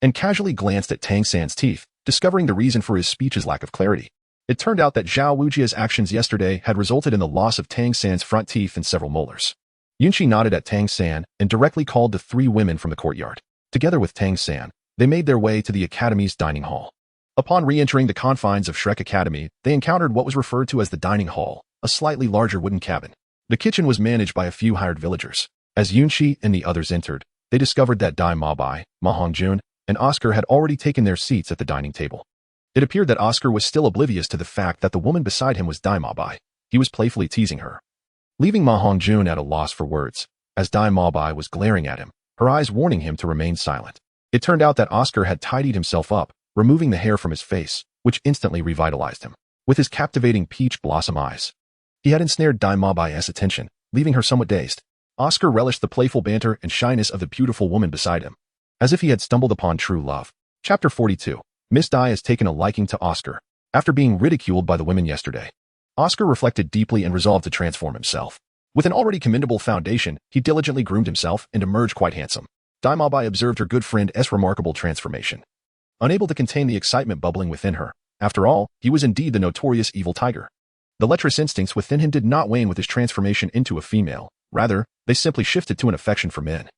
and casually glanced at Tang San's teeth, discovering the reason for his speech's lack of clarity. It turned out that Zhao Wujia's actions yesterday had resulted in the loss of Tang San's front teeth and several molars. Yunqi nodded at Tang San and directly called the three women from the courtyard. Together with Tang San, they made their way to the academy's dining hall. Upon re-entering the confines of Shrek Academy, they encountered what was referred to as the dining hall, a slightly larger wooden cabin. The kitchen was managed by a few hired villagers. As Yunqi and the others entered, they discovered that Dai Mabai, Ma Hongjun, and Oscar had already taken their seats at the dining table. It appeared that Oscar was still oblivious to the fact that the woman beside him was Dai Mabai. He was playfully teasing her. Leaving Ma Hongjun at a loss for words, as Dai Maobai was glaring at him, her eyes warning him to remain silent. It turned out that Oscar had tidied himself up, removing the hair from his face, which instantly revitalized him. With his captivating peach blossom eyes, he had ensnared Dai Maobai's attention, leaving her somewhat dazed. Oscar relished the playful banter and shyness of the beautiful woman beside him, as if he had stumbled upon true love. Chapter 42. Miss Dai has taken a liking to Oscar. After being ridiculed by the women yesterday, Oscar reflected deeply and resolved to transform himself. With an already commendable foundation, he diligently groomed himself and emerged quite handsome. Dai Maobai observed her good friend's remarkable transformation, unable to contain the excitement bubbling within her. After all, he was indeed the notorious evil tiger. The lecherous instincts within him did not wane with his transformation into a female. Rather, they simply shifted to an affection for men.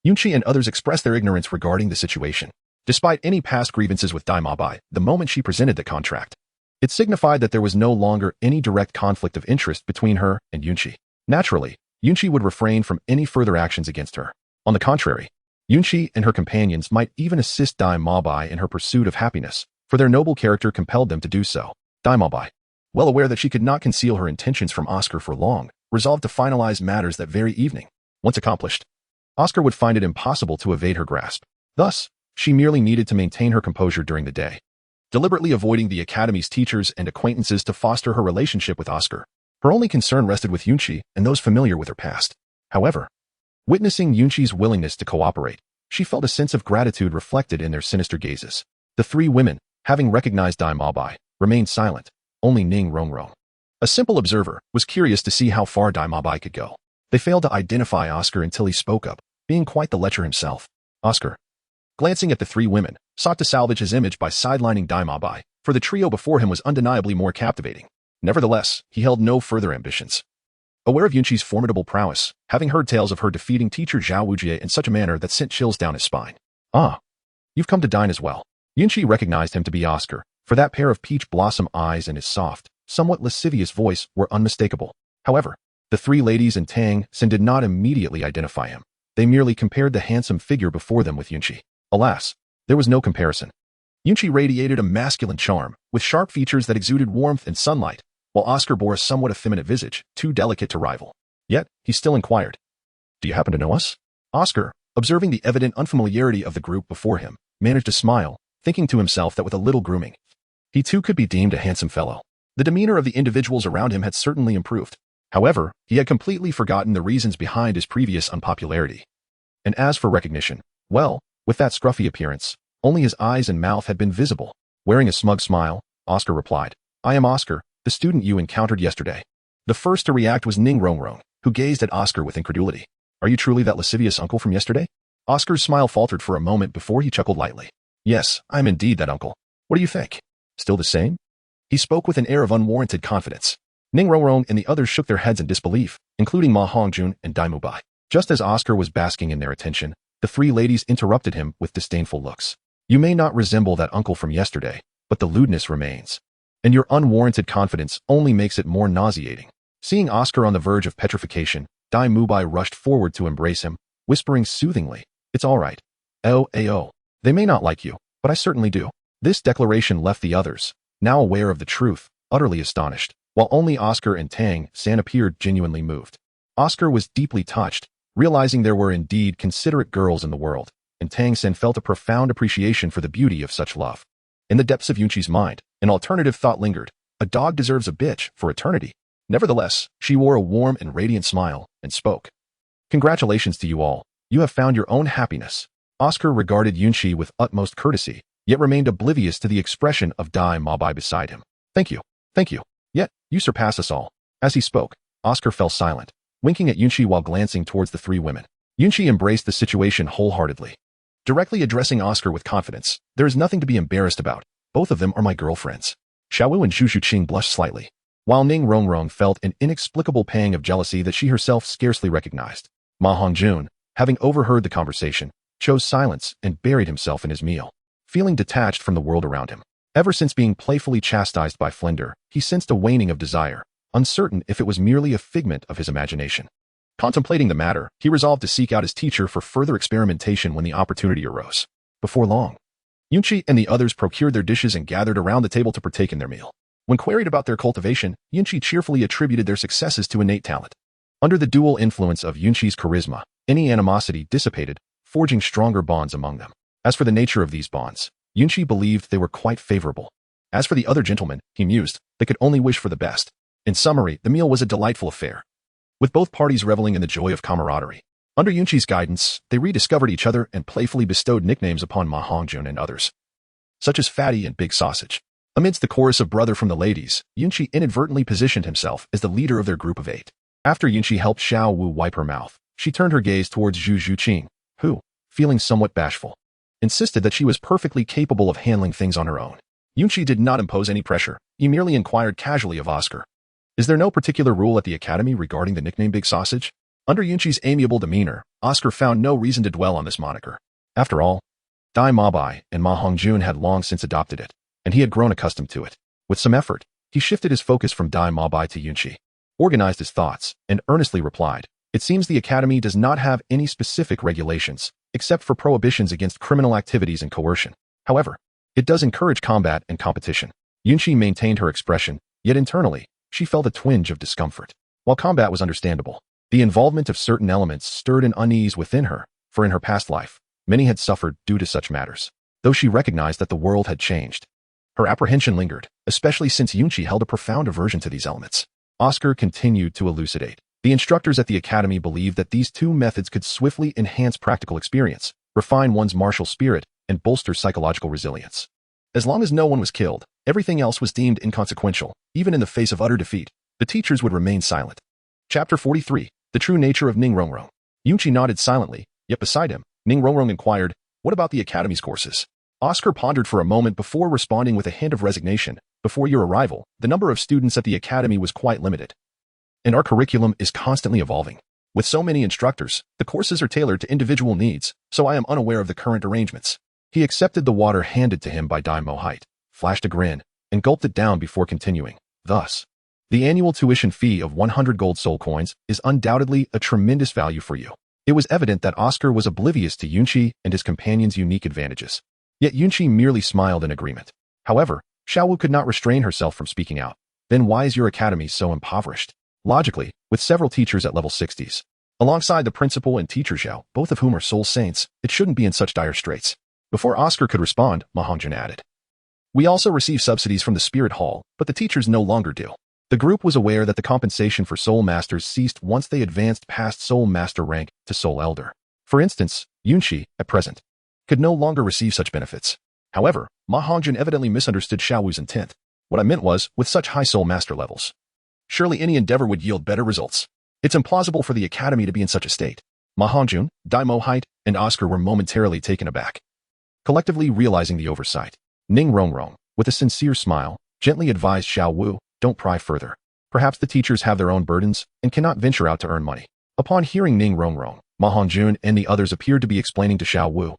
Yunqi and others expressed their ignorance regarding the situation. Despite any past grievances with Dai Maobai, the moment she presented the contract, it signified that there was no longer any direct conflict of interest between her and Yunqi. Naturally, Yunqi would refrain from any further actions against her. On the contrary, Yunqi and her companions might even assist Dai Maobai in her pursuit of happiness, for their noble character compelled them to do so. Dai Maobai, well aware that she could not conceal her intentions from Oscar for long, resolved to finalize matters that very evening. Once accomplished, Oscar would find it impossible to evade her grasp. Thus, she merely needed to maintain her composure during the day, deliberately avoiding the academy's teachers and acquaintances to foster her relationship with Oscar. Her only concern rested with Yunqi and those familiar with her past. However, witnessing Yunqi's willingness to cooperate, she felt a sense of gratitude reflected in their sinister gazes. The three women, having recognized Dai Maobai, remained silent. Only Ning Rongrong, a simple observer, was curious to see how far Dai Maobai could go. They failed to identify Oscar until he spoke up, being quite the lecher himself. Oscar, glancing at the three women, sought to salvage his image by sidelining Dai Maobai, for the trio before him was undeniably more captivating. Nevertheless, he held no further ambitions. Aware of Yunqi's formidable prowess, having heard tales of her defeating teacher Xiao Wu in such a manner that sent chills down his spine. Ah, you've come to dine as well. Yunqi recognized him to be Oscar, for that pair of peach blossom eyes and his soft, somewhat lascivious voice were unmistakable. However, the three ladies and Tang Xin did not immediately identify him. They merely compared the handsome figure before them with Yunqi. Alas, there was no comparison. Yunqi radiated a masculine charm, with sharp features that exuded warmth and sunlight, while Oscar bore a somewhat effeminate visage, too delicate to rival. Yet, he still inquired, "Do you happen to know us?" Oscar, observing the evident unfamiliarity of the group before him, managed to smile, thinking to himself that with a little grooming, he too could be deemed a handsome fellow. The demeanor of the individuals around him had certainly improved. However, he had completely forgotten the reasons behind his previous unpopularity. And as for recognition, well, with that scruffy appearance, only his eyes and mouth had been visible. Wearing a smug smile, Oscar replied, "I am Oscar, the student you encountered yesterday." The first to react was Ning Rongrong, who gazed at Oscar with incredulity. "Are you truly that lascivious uncle from yesterday?" Oscar's smile faltered for a moment before he chuckled lightly. "Yes, I am indeed that uncle. What do you think? Still the same?" He spoke with an air of unwarranted confidence. Ning Rongrong and the others shook their heads in disbelief, including Ma Hongjun and Dai Maobai. Just as Oscar was basking in their attention, the three ladies interrupted him with disdainful looks. "You may not resemble that uncle from yesterday, but the lewdness remains. And your unwarranted confidence only makes it more nauseating." Seeing Oscar on the verge of petrification, Dai Maobai rushed forward to embrace him, whispering soothingly, "It's all right. Oh. They may not like you, but I certainly do." This declaration left the others, now aware of the truth, utterly astonished, while only Oscar and Tang San appeared genuinely moved. Oscar was deeply touched, realizing there were indeed considerate girls in the world, and Tang San felt a profound appreciation for the beauty of such love. In the depths of Yunqi's mind, an alternative thought lingered. A dog deserves a bitch for eternity. Nevertheless, she wore a warm and radiant smile and spoke. "Congratulations to you all. You have found your own happiness." Oscar regarded Yunqi with utmost courtesy, yet remained oblivious to the expression of Dai Maobai beside him. Thank you. Yet, you surpass us all." As he spoke, Oscar fell silent, winking at Yunqi while glancing towards the three women. Yunqi embraced the situation wholeheartedly, directly addressing Oscar with confidence. "There is nothing to be embarrassed about. Both of them are my girlfriends." Xiao Wu and Zhu Xuqing blushed slightly, while Ning Rongrong felt an inexplicable pang of jealousy that she herself scarcely recognized. Ma Hongjun, having overheard the conversation, chose silence and buried himself in his meal, feeling detached from the world around him. Ever since being playfully chastised by Flender, he sensed a waning of desire, uncertain if it was merely a figment of his imagination. Contemplating the matter, he resolved to seek out his teacher for further experimentation when the opportunity arose. Before long, Yunqi and the others procured their dishes and gathered around the table to partake in their meal. When queried about their cultivation, Yunqi cheerfully attributed their successes to innate talent. Under the dual influence of Yunqi's charisma, any animosity dissipated, forging stronger bonds among them. As for the nature of these bonds, Yunqi believed they were quite favorable. As for the other gentlemen, he mused, they could only wish for the best. In summary, the meal was a delightful affair, with both parties reveling in the joy of camaraderie. Under Yunqi's guidance, they rediscovered each other and playfully bestowed nicknames upon Ma Hongjun and others, such as Fatty and Big Sausage. Amidst the chorus of brother from the ladies, Yunqi inadvertently positioned himself as the leader of their group of 8. After Yunqi helped Xiao Wu wipe her mouth, she turned her gaze towards Zhu Zhuqing, who, feeling somewhat bashful, insisted that she was perfectly capable of handling things on her own. Yunqi did not impose any pressure. He merely inquired casually of Oscar, "Is there no particular rule at the academy regarding the nickname Big Sausage?" Under Yunqi's amiable demeanor, Oscar found no reason to dwell on this moniker. After all, Dai Mabai and Ma Hongjun had long since adopted it, and he had grown accustomed to it. With some effort, he shifted his focus from Dai Mabai to Yunqi, organized his thoughts, and earnestly replied, "It seems the academy does not have any specific regulations, except for prohibitions against criminal activities and coercion. However, it does encourage combat and competition." Yunqi maintained her expression, yet internally, she felt a twinge of discomfort. While combat was understandable, the involvement of certain elements stirred an unease within her, for in her past life, many had suffered due to such matters. Though she recognized that the world had changed, her apprehension lingered, especially since Yunqi held a profound aversion to these elements. Oscar continued to elucidate. The instructors at the academy believed that these two methods could swiftly enhance practical experience, refine one's martial spirit, and bolster psychological resilience. As long as no one was killed, everything else was deemed inconsequential. Even in the face of utter defeat, the teachers would remain silent. Chapter 43. The True Nature of Ning Rongrong. Yunqi nodded silently, yet beside him, Ning Rongrong inquired, "What about the academy's courses?" Oscar pondered for a moment before responding with a hint of resignation. "Before your arrival, the number of students at the academy was quite limited, and our curriculum is constantly evolving. With so many instructors, the courses are tailored to individual needs, so I am unaware of the current arrangements." He accepted the water handed to him by Dai Mo Height, flashed a grin, and gulped it down before continuing. "Thus, the annual tuition fee of 100 gold soul coins is undoubtedly a tremendous value for you." It was evident that Oscar was oblivious to Yunqi and his companion's unique advantages. Yet Yunqi merely smiled in agreement. However, Xiao Wu could not restrain herself from speaking out. "Then why is your academy so impoverished?" Logically, with several teachers at level 60s, alongside the principal and teacher Xiao, both of whom are soul saints, it shouldn't be in such dire straits. Before Oscar could respond, Ma Hongjun added, "We also receive subsidies from the Spirit Hall, but the teachers no longer do." The group was aware that the compensation for Soul Masters ceased once they advanced past Soul Master rank to Soul Elder. For instance, Yunqi, at present, could no longer receive such benefits. However, Ma Hongjun evidently misunderstood Xiao Wu's intent. "What I meant was, with such high Soul Master levels, surely any endeavor would yield better results. It's implausible for the academy to be in such a state." Ma Hongjun, Dai Mo Height, and Oscar were momentarily taken aback, collectively realizing the oversight. Ning Rongrong, with a sincere smile, gently advised Xiao Wu, "Don't pry further. Perhaps the teachers have their own burdens and cannot venture out to earn money." Upon hearing Ning Rongrong, Ma Hongjun and the others appeared to be explaining to Xiao Wu.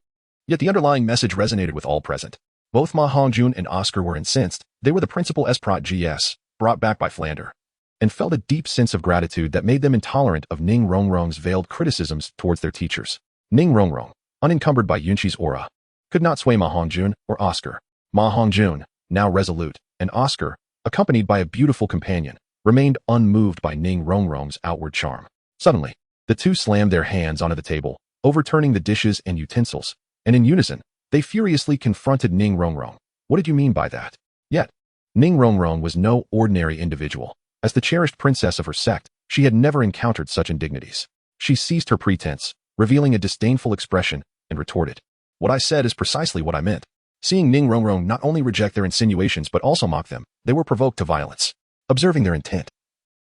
Yet the underlying message resonated with all present. Both Ma Hongjun and Oscar were incensed. They were the principal Esprot GS, brought back by Flander, and felt a deep sense of gratitude that made them intolerant of Ning Rongrong's veiled criticisms towards their teachers. Ning Rongrong, unencumbered by Yunqi's aura, could not sway Ma Hongjun or Oscar. Ma Hongjun, now resolute, and Oscar, accompanied by a beautiful companion, remained unmoved by Ning Rongrong's outward charm. Suddenly, the two slammed their hands onto the table, overturning the dishes and utensils, and in unison, they furiously confronted Ning Rongrong. "What did you mean by that?" Yet, Ning Rongrong was no ordinary individual. As the cherished princess of her sect, she had never encountered such indignities. She ceased her pretense, revealing a disdainful expression, and retorted, "What I said is precisely what I meant." Seeing Ning Rongrong not only reject their insinuations but also mock them, they were provoked to violence. Observing their intent,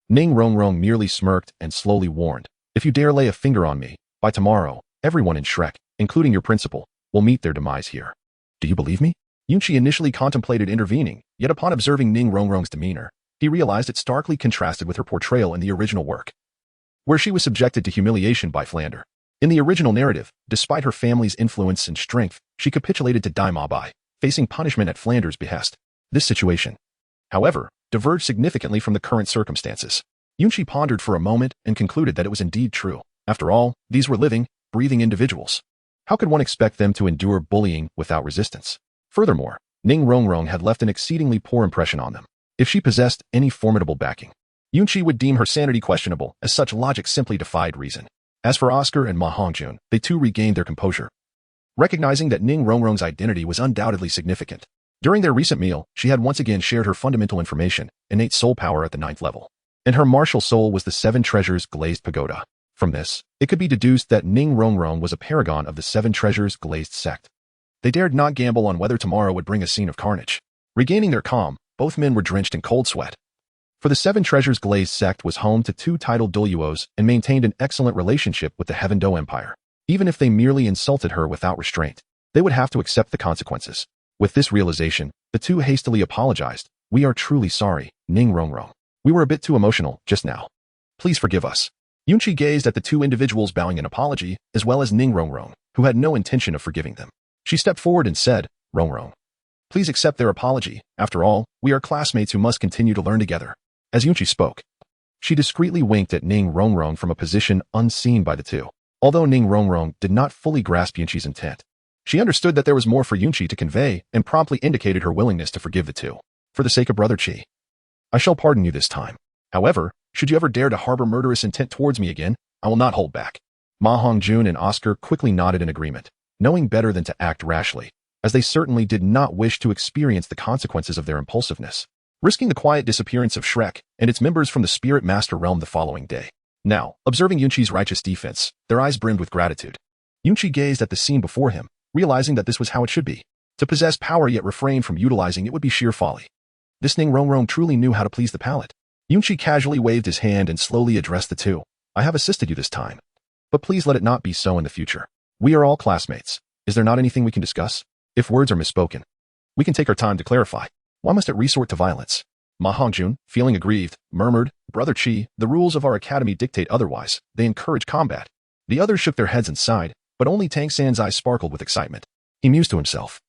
Ning Rongrong merely smirked and slowly warned, "If you dare lay a finger on me, by tomorrow, everyone in Shrek, including your principal, will meet their demise here." "Do you believe me?" Yunqi initially contemplated intervening, yet upon observing Ning Rongrong's demeanor, he realized it starkly contrasted with her portrayal in the original work, where she was subjected to humiliation by Flander. In the original narrative, despite her family's influence and strength, she capitulated to Dai Mabai, facing punishment at Flander's behest. This situation, however, diverged significantly from the current circumstances. Yunqi pondered for a moment and concluded that it was indeed true. After all, these were living, breathing individuals. How could one expect them to endure bullying without resistance? Furthermore, Ning Rongrong had left an exceedingly poor impression on them. If she possessed any formidable backing, Yunqi would deem her sanity questionable, as such logic simply defied reason. As for Oscar and Ma Hongjun, they too regained their composure, recognizing that Ning Rongrong's identity was undoubtedly significant. During their recent meal, she had once again shared her fundamental information, innate soul power at the 9th level. And her martial soul was the 7 treasures glazed pagoda. From this, it could be deduced that Ning Rongrong was a paragon of the 7 treasures glazed sect. They dared not gamble on whether tomorrow would bring a scene of carnage. Regaining their calm, both men were drenched in cold sweat. For the 7 treasures glazed sect was home to 2 titled Douluos and maintained an excellent relationship with the Heaven Do Empire. Even if they merely insulted her without restraint, they would have to accept the consequences. With this realization, the 2 hastily apologized. "We are truly sorry, Ning Rongrong. We were a bit too emotional just now. Please forgive us." Yunqi gazed at the 2 individuals bowing in apology, as well as Ning Rongrong, who had no intention of forgiving them. She stepped forward and said, "Rongrong, please accept their apology. After all, we are classmates who must continue to learn together." As Yunqi spoke, she discreetly winked at Ning Rongrong from a position unseen by the 2. Although Ning Rongrong did not fully grasp Yunqi's intent, she understood that there was more for Yunqi to convey and promptly indicated her willingness to forgive the 2. "For the sake of Brother Qi, I shall pardon you this time. However, should you ever dare to harbor murderous intent towards me again, I will not hold back." Ma Hongjun and Oscar quickly nodded in agreement, knowing better than to act rashly, as they certainly did not wish to experience the consequences of their impulsiveness, risking the quiet disappearance of Shrek and its members from the Spirit Master realm the following day. Now, observing Yunqi's righteous defense, their eyes brimmed with gratitude. Yunqi gazed at the scene before him, realizing that this was how it should be. To possess power yet refrain from utilizing it would be sheer folly. This Ning Rongrong truly knew how to please the palate. Yunqi casually waved his hand and slowly addressed the 2. "I have assisted you this time, but please let it not be so in the future. We are all classmates. Is there not anything we can discuss? If words are misspoken, we can take our time to clarify. Why must it resort to violence?" Ma Hongjun, feeling aggrieved, murmured, "Brother Qi, the rules of our academy dictate otherwise. They encourage combat." The others shook their heads and sighed, but only Tang San's eyes sparkled with excitement. He mused to himself.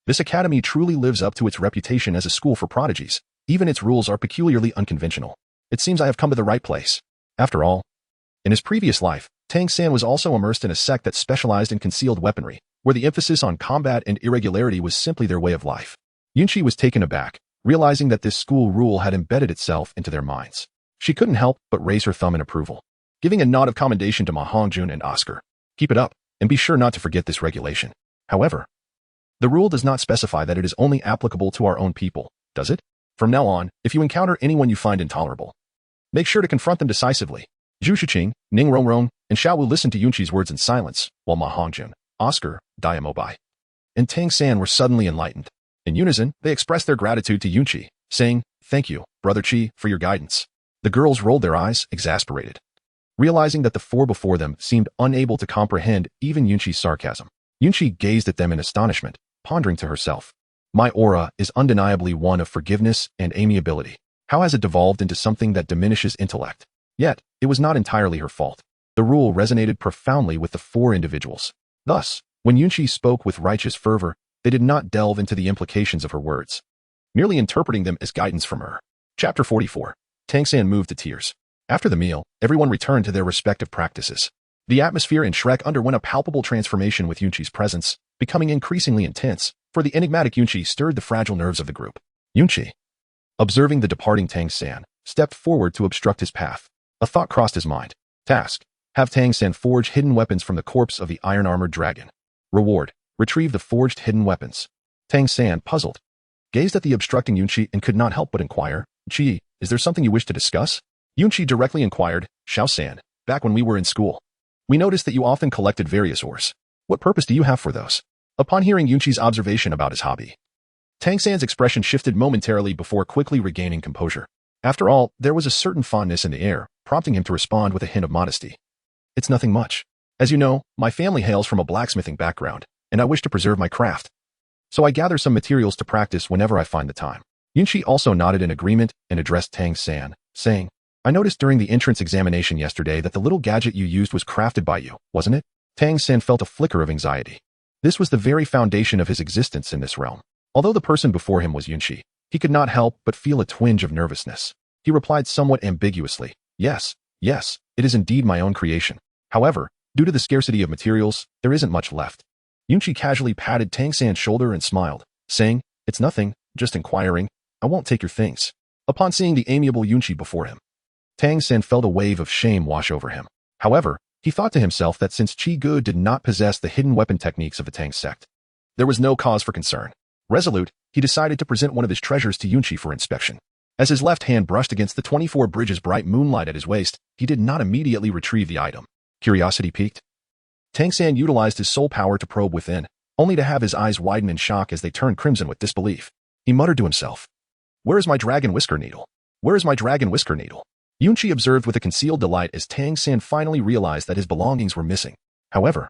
This academy truly lives up to its reputation as a school for prodigies. Even its rules are peculiarly unconventional. It seems I have come to the right place. After all, in his previous life, Tang San was also immersed in a sect that specialized in concealed weaponry, where the emphasis on combat and irregularity was simply their way of life. Yunqi was taken aback, realizing that this school rule had embedded itself into their minds. She couldn't help but raise her thumb in approval, giving a nod of commendation to Ma Hongjun and Oscar. "Keep it up, and be sure not to forget this regulation. However, the rule does not specify that it is only applicable to our own people, does it? From now on, if you encounter anyone you find intolerable, make sure to confront them decisively." Zhu Shiqing, Ning Rongrong, and Xiao Wu listened to Yunqi's words in silence, while Ma Hongjun, Oscar, Diamobai, and Tang San were suddenly enlightened. In unison, they expressed their gratitude to Yunqi, saying, "Thank you, Brother Qi, for your guidance." The girls rolled their eyes, exasperated, realizing that the 4 before them seemed unable to comprehend even Yunqi's sarcasm. Yunqi gazed at them in astonishment, pondering to herself, "My aura is undeniably one of forgiveness and amiability. How has it devolved into something that diminishes intellect?" Yet, it was not entirely her fault. The rule resonated profoundly with the 4 individuals. Thus, when Yunqi spoke with righteous fervor, they did not delve into the implications of her words, merely interpreting them as guidance from her. Chapter 44. Tang San moved to tears. After the meal, everyone returned to their respective practices. The atmosphere in Shrek underwent a palpable transformation with Yunqi's presence, becoming increasingly intense, for the enigmatic Yunqi stirred the fragile nerves of the group. Yunqi, observing the departing Tang San, stepped forward to obstruct his path. A thought crossed his mind. Task: have Tang San forge hidden weapons from the corpse of the iron-armored dragon. Reward: retrieve the forged hidden weapons. Tang San, puzzled, gazed at the obstructing Yunqi and could not help but inquire, "Qi, is there something you wish to discuss?" Yunqi directly inquired, "Xiao San, back when we were in school, we noticed that you often collected various ores. What purpose do you have for those?" Upon hearing Yunqi's observation about his hobby, Tang San's expression shifted momentarily before quickly regaining composure. After all, there was a certain fondness in the air, prompting him to respond with a hint of modesty. "It's nothing much. As you know, my family hails from a blacksmithing background, and I wish to preserve my craft. So I gather some materials to practice whenever I find the time." Yunqi also nodded in agreement and addressed Tang San, saying, "I noticed during the entrance examination yesterday that the little gadget you used was crafted by you, wasn't it?" Tang San felt a flicker of anxiety. This was the very foundation of his existence in this realm. Although the person before him was Yunqi, he could not help but feel a twinge of nervousness. He replied somewhat ambiguously, yes, it is indeed my own creation. However, due to the scarcity of materials, there isn't much left." Yunqi casually patted Tang San's shoulder and smiled, saying, "It's nothing, just inquiring. I won't take your things." Upon seeing the amiable Yunqi before him, Tang San felt a wave of shame wash over him. However, He thought to himself that since Qi Gu did not possess the hidden weapon techniques of the Tang sect, there was no cause for concern. Resolute, he decided to present one of his treasures to Yunqi for inspection. As his left hand brushed against the 24 bridges bright moonlight at his waist, he did not immediately retrieve the item. Curiosity piqued. Tang San utilized his soul power to probe within, only to have his eyes widen in shock as they turned crimson with disbelief. He muttered to himself, "Where is my dragon whisker needle? Where is my dragon whisker needle?" Yunqi observed with a concealed delight as Tang San finally realized that his belongings were missing. However,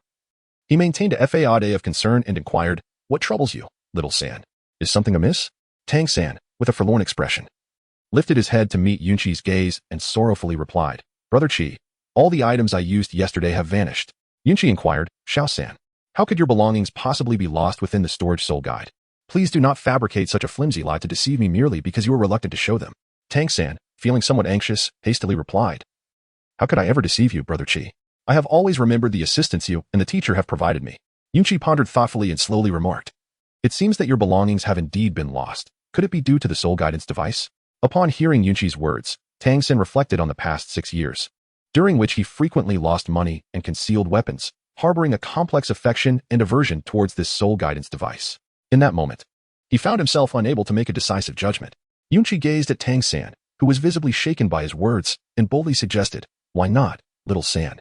he maintained a facade of concern and inquired, "What troubles you, little San? Is something amiss?" Tang San, with a forlorn expression, lifted his head to meet Yunqi's gaze and sorrowfully replied, "Brother Qi, all the items I used yesterday have vanished." Yunqi inquired, "Xiao San, how could your belongings possibly be lost within the storage soul guide? Please do not fabricate such a flimsy lie to deceive me merely because you are reluctant to show them." Tang San, feeling somewhat anxious, hastily replied, "How could I ever deceive you, Brother Qi? I have always remembered the assistance you and the teacher have provided me." Yunqi pondered thoughtfully and slowly remarked, "It seems that your belongings have indeed been lost. Could it be due to the soul guidance device?" Upon hearing Yunqi's words, Tang San reflected on the past 6 years, during which he frequently lost money and concealed weapons, harboring a complex affection and aversion towards this soul guidance device. In that moment, he found himself unable to make a decisive judgment. Yunqi gazed at Tang San, who was visibly shaken by his words, and boldly suggested, "Why not, little San?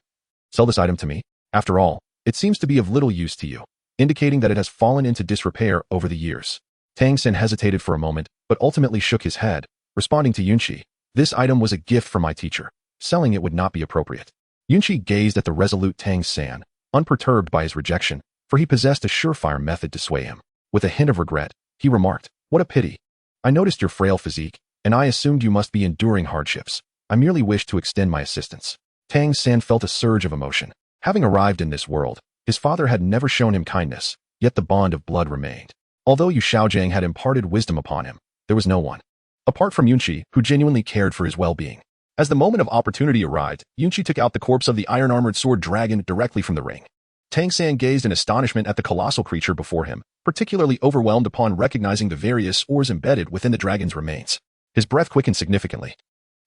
Sell this item to me. After all, it seems to be of little use to you," indicating that it has fallen into disrepair over the years. Tang San hesitated for a moment, but ultimately shook his head, responding to Yunqi, "This item was a gift from my teacher. Selling it would not be appropriate." Yunqi gazed at the resolute Tang San, unperturbed by his rejection, for he possessed a surefire method to sway him. With a hint of regret, he remarked, "What a pity. I noticed your frail physique, and I assumed you must be enduring hardships. I merely wished to extend my assistance." Tang San felt a surge of emotion. Having arrived in this world, his father had never shown him kindness, yet the bond of blood remained. Although Yu Xiaogang had imparted wisdom upon him, there was no one, apart from Yunqi, who genuinely cared for his well-being. As the moment of opportunity arrived, Yunqi took out the corpse of the iron-armored sword dragon directly from the ring. Tang San gazed in astonishment at the colossal creature before him, particularly overwhelmed upon recognizing the various ores embedded within the dragon's remains. His breath quickened significantly,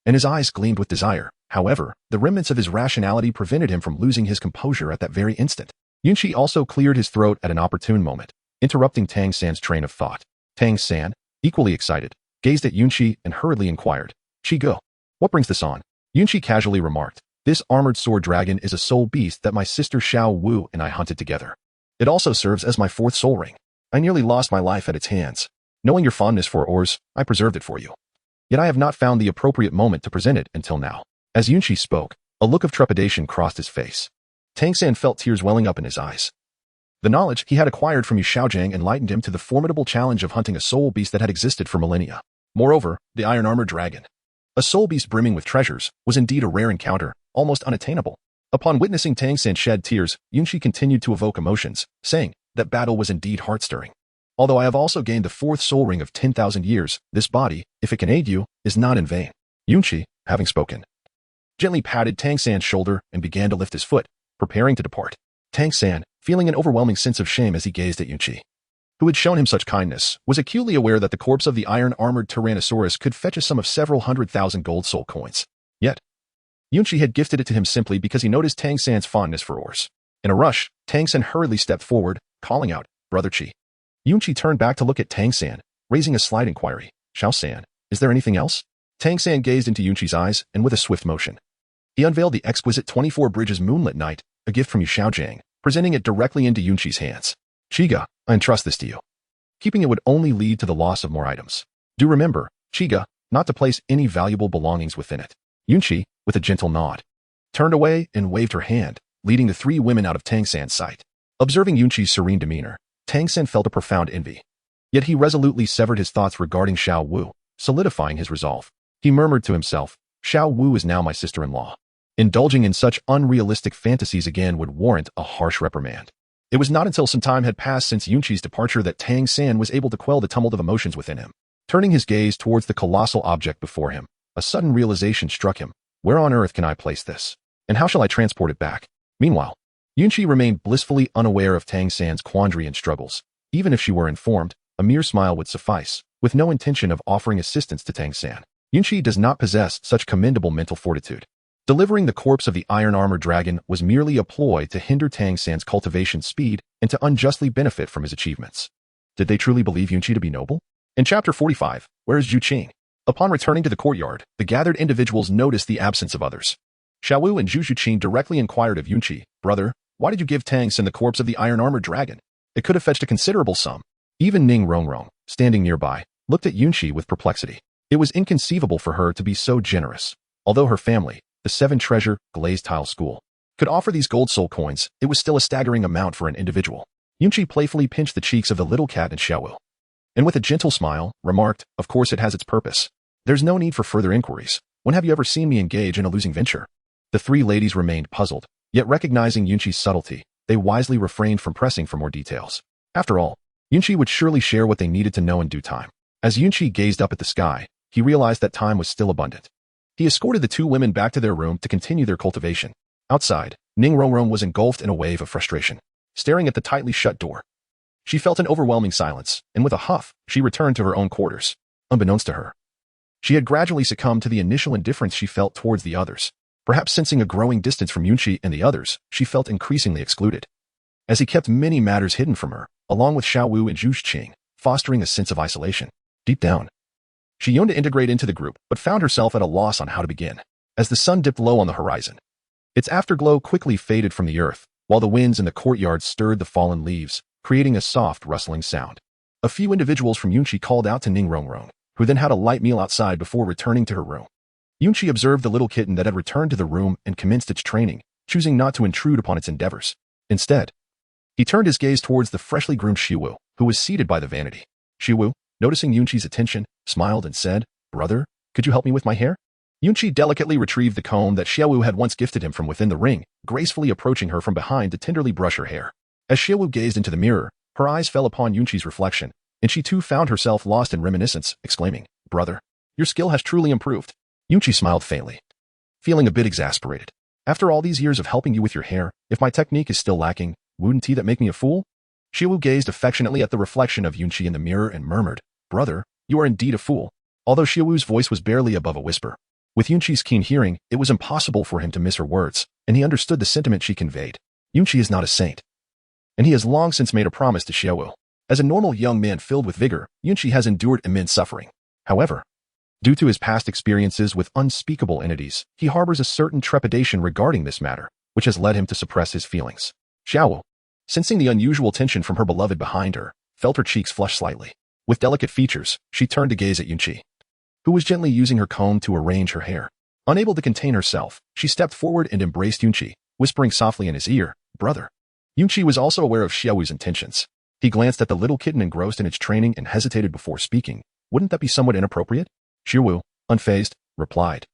and his eyes gleamed with desire. However, the remnants of his rationality prevented him from losing his composure at that very instant. Yunqi also cleared his throat at an opportune moment, interrupting Tang San's train of thought. Tang San, equally excited, gazed at Yunqi and hurriedly inquired, "Qi Gu, what brings this on?" Yunqi casually remarked, "This armored sword dragon is a soul beast that my sister Xiao Wu and I hunted together. It also serves as my 4th soul ring. I nearly lost my life at its hands. Knowing your fondness for ores, I preserved it for you. Yet I have not found the appropriate moment to present it until now." As Yunqi spoke, a look of trepidation crossed his face. Tang San felt tears welling up in his eyes. The knowledge he had acquired from Yu Xiaogang enlightened him to the formidable challenge of hunting a soul beast that had existed for millennia. Moreover, the iron-armored dragon, a soul beast brimming with treasures, was indeed a rare encounter, almost unattainable. Upon witnessing Tang San shed tears, Yunqi continued to evoke emotions, saying, "That battle was indeed heart-stirring. Although I have also gained the 4th soul ring of 10,000 years, this body, if it can aid you, is not in vain." Yunqi, having spoken, gently patted Tang San's shoulder and began to lift his foot, preparing to depart. Tang San, feeling an overwhelming sense of shame as he gazed at Yunqi, who had shown him such kindness, was acutely aware that the corpse of the iron-armored Tyrannosaurus could fetch a sum of several 100,000 gold soul coins. Yet, Yunqi had gifted it to him simply because he noticed Tang San's fondness for ores. In a rush, Tang San hurriedly stepped forward, calling out, "Brother Qi." Yunqi turned back to look at Tang San, raising a slight inquiry, "Xiao San, is there anything else?" Tang San gazed into Yunqi's eyes, and with a swift motion, he unveiled the exquisite 24 Bridges Moonlit Night, a gift from Yu Xiaogang, presenting it directly into Yunqi's hands. "Qi Gu, I entrust this to you. Keeping it would only lead to the loss of more items. Do remember, Qi Gu, not to place any valuable belongings within it." Yunqi, with a gentle nod, turned away and waved her hand, leading the 3 women out of Tang San's sight. Observing Yunqi's serene demeanor, Tang San felt a profound envy. Yet he resolutely severed his thoughts regarding Xiao Wu, solidifying his resolve. He murmured to himself, "Xiao Wu is now my sister-in-law. Indulging in such unrealistic fantasies again would warrant a harsh reprimand." It was not until some time had passed since Yunqi's departure that Tang San was able to quell the tumult of emotions within him. Turning his gaze towards the colossal object before him, a sudden realization struck him. Where on earth can I place this? And how shall I transport it back? Meanwhile, Yunqi remained blissfully unaware of Tang San's quandary and struggles. Even if she were informed, a mere smile would suffice, with no intention of offering assistance to Tang San. Yunqi does not possess such commendable mental fortitude. Delivering the corpse of the iron-armored dragon was merely a ploy to hinder Tang San's cultivation speed and to unjustly benefit from his achievements. Did they truly believe Yunqi to be noble? In Chapter 45, Where is Zhu Qing? Upon returning to the courtyard, the gathered individuals noticed the absence of others. Xiao Wu and Zhu Qing directly inquired of Yunqi, "Brother, why did you give Tang San the corpse of the iron-armored dragon? It could have fetched a considerable sum." Even Ning Rongrong, standing nearby, looked at Yunqi with perplexity. It was inconceivable for her to be so generous. Although her family, the Seven Treasure Glazed Tile School, could offer these gold soul coins, it was still a staggering amount for an individual. Yunqi playfully pinched the cheeks of the little cat and Xiao Wu, and with a gentle smile, remarked, "Of course it has its purpose. There's no need for further inquiries. When have you ever seen me engage in a losing venture?" The three ladies remained puzzled, yet recognizing Yunqi's subtlety, they wisely refrained from pressing for more details. After all, Yunqi would surely share what they needed to know in due time. As Yunqi gazed up at the sky, he realized that time was still abundant. He escorted the two women back to their room to continue their cultivation. Outside, Ning Rongrong was engulfed in a wave of frustration, staring at the tightly shut door. She felt an overwhelming silence, and with a huff, she returned to her own quarters. Unbeknownst to her, she had gradually succumbed to the initial indifference she felt towards the others. Perhaps sensing a growing distance from Yunqi and the others, she felt increasingly excluded. As he kept many matters hidden from her, along with Xiao Wu and Zhu Qing, fostering a sense of isolation. Deep down, she yearned to integrate into the group, but found herself at a loss on how to begin. As the sun dipped low on the horizon, its afterglow quickly faded from the earth, while the winds in the courtyard stirred the fallen leaves, creating a soft, rustling sound. A few individuals from Yunqi called out to Ning Rongrong, who then had a light meal outside before returning to her room. Yunqi observed the little kitten that had returned to the room and commenced its training, choosing not to intrude upon its endeavors. Instead, he turned his gaze towards the freshly groomed Xiao Wu, who was seated by the vanity. Xiao Wu, noticing Yunqi's attention, smiled and said, "Brother, could you help me with my hair?" Yunqi delicately retrieved the comb that Xiao Wu had once gifted him from within the ring, gracefully approaching her from behind to tenderly brush her hair. As Xiao Wu gazed into the mirror, her eyes fell upon Yunqi's reflection, and she too found herself lost in reminiscence, exclaiming, "Brother, your skill has truly improved." Yunqi smiled faintly, feeling a bit exasperated. "After all these years of helping you with your hair, if my technique is still lacking, wouldn't that make me a fool?" Xiao Wu gazed affectionately at the reflection of Yunqi in the mirror and murmured, "Brother, you are indeed a fool." Although Xiao Wu's voice was barely above a whisper, with Yunqi's keen hearing, it was impossible for him to miss her words, and he understood the sentiment she conveyed. Yunqi is not a saint, and he has long since made a promise to Xiao Wu. As a normal young man filled with vigor, Yunqi has endured immense suffering. However, due to his past experiences with unspeakable entities, he harbors a certain trepidation regarding this matter, which has led him to suppress his feelings. Xiao Wu, sensing the unusual tension from her beloved behind her, felt her cheeks flush slightly. With delicate features, she turned to gaze at Yunqi, who was gently using her comb to arrange her hair. Unable to contain herself, she stepped forward and embraced Yunqi, whispering softly in his ear, "Brother." Yunqi was also aware of Xiao Wu's intentions. He glanced at the little kitten engrossed in its training and hesitated before speaking. "Wouldn't that be somewhat inappropriate?" Xiao Wu, unfazed, replied,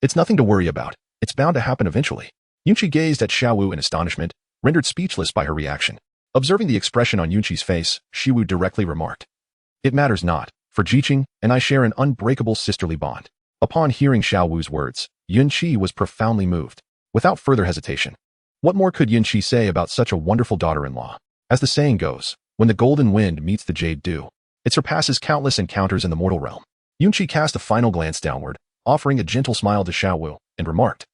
"It's nothing to worry about. It's bound to happen eventually." Yunqi gazed at Xiao Wu in astonishment, rendered speechless by her reaction. Observing the expression on Yunqi's face, Xiao Wu directly remarked, "It matters not, for Jiqing and I share an unbreakable sisterly bond." Upon hearing Xiao Wu's words, Yunqi was profoundly moved. Without further hesitation, what more could Yunqi say about such a wonderful daughter-in-law? As the saying goes, when the golden wind meets the jade dew, it surpasses countless encounters in the mortal realm. Yunqi cast a final glance downward, offering a gentle smile to Xiao Wu, and remarked,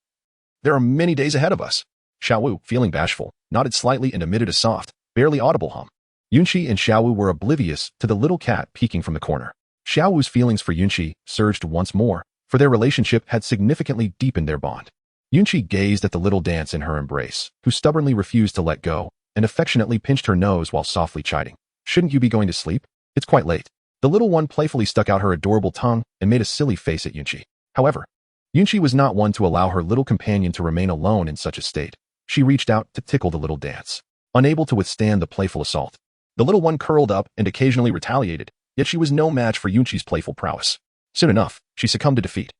"There are many days ahead of us." Xiao Wu, feeling bashful, nodded slightly and emitted a soft, barely audible hum. Yunqi and Xiao Wu were oblivious to the little cat peeking from the corner. Xiao Wu's feelings for Yunqi surged once more, for their relationship had significantly deepened their bond. Yunqi gazed at the little dance in her embrace, who stubbornly refused to let go, and affectionately pinched her nose while softly chiding, "Shouldn't you be going to sleep? It's quite late." The little one playfully stuck out her adorable tongue and made a silly face at Yunqi. However, Yunqi was not one to allow her little companion to remain alone in such a state. She reached out to tickle the little dance. Unable to withstand the playful assault, the little one curled up and occasionally retaliated, yet she was no match for Yunqi's playful prowess. Soon enough, she succumbed to defeat,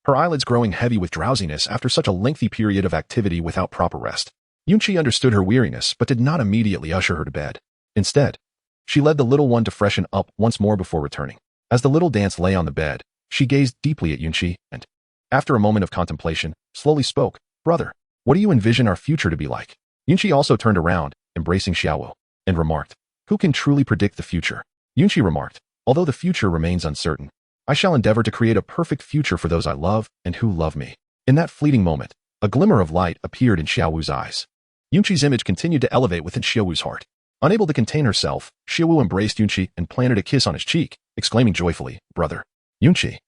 her eyelids growing heavy with drowsiness after such a lengthy period of activity without proper rest. Yunqi understood her weariness but did not immediately usher her to bed. Instead, she led the little one to freshen up once more before returning. As the little dance lay on the bed, she gazed deeply at Yunqi and, after a moment of contemplation, slowly spoke, "Brother, what do you envision our future to be like?" Yunqi also turned around, embracing Xiao Wu, and remarked, "Who can truly predict the future?" Yunqi remarked, "Although the future remains uncertain, I shall endeavor to create a perfect future for those I love and who love me." In that fleeting moment, a glimmer of light appeared in Xiao Wu's eyes. Yunqi's image continued to elevate within Xiao Wu's heart. Unable to contain herself, Xiao Wu embraced Yunqi and planted a kiss on his cheek, exclaiming joyfully, "Brother." Yunqi,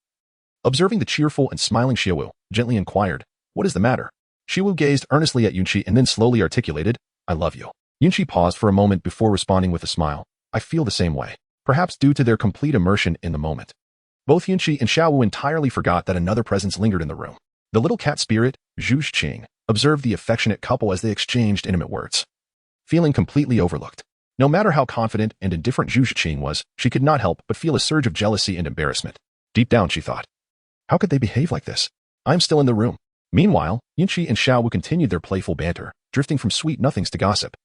observing the cheerful and smiling Xiao Wu, gently inquired, "What is the matter?" Xiao Wu gazed earnestly at Yunqi and then slowly articulated, "I love you." Yunqi paused for a moment before responding with a smile. "I feel the same way," perhaps due to their complete immersion in the moment. Both Yunqi and Xiao Wu entirely forgot that another presence lingered in the room. The little cat spirit, Zhu Xing, observed the affectionate couple as they exchanged intimate words. Feeling completely overlooked. No matter how confident and indifferent Zhu Xing was, she could not help but feel a surge of jealousy and embarrassment. Deep down, she thought, how could they behave like this? I'm still in the room. Meanwhile, Yunqi and Xiao Wu continued their playful banter, drifting from sweet nothings to gossip.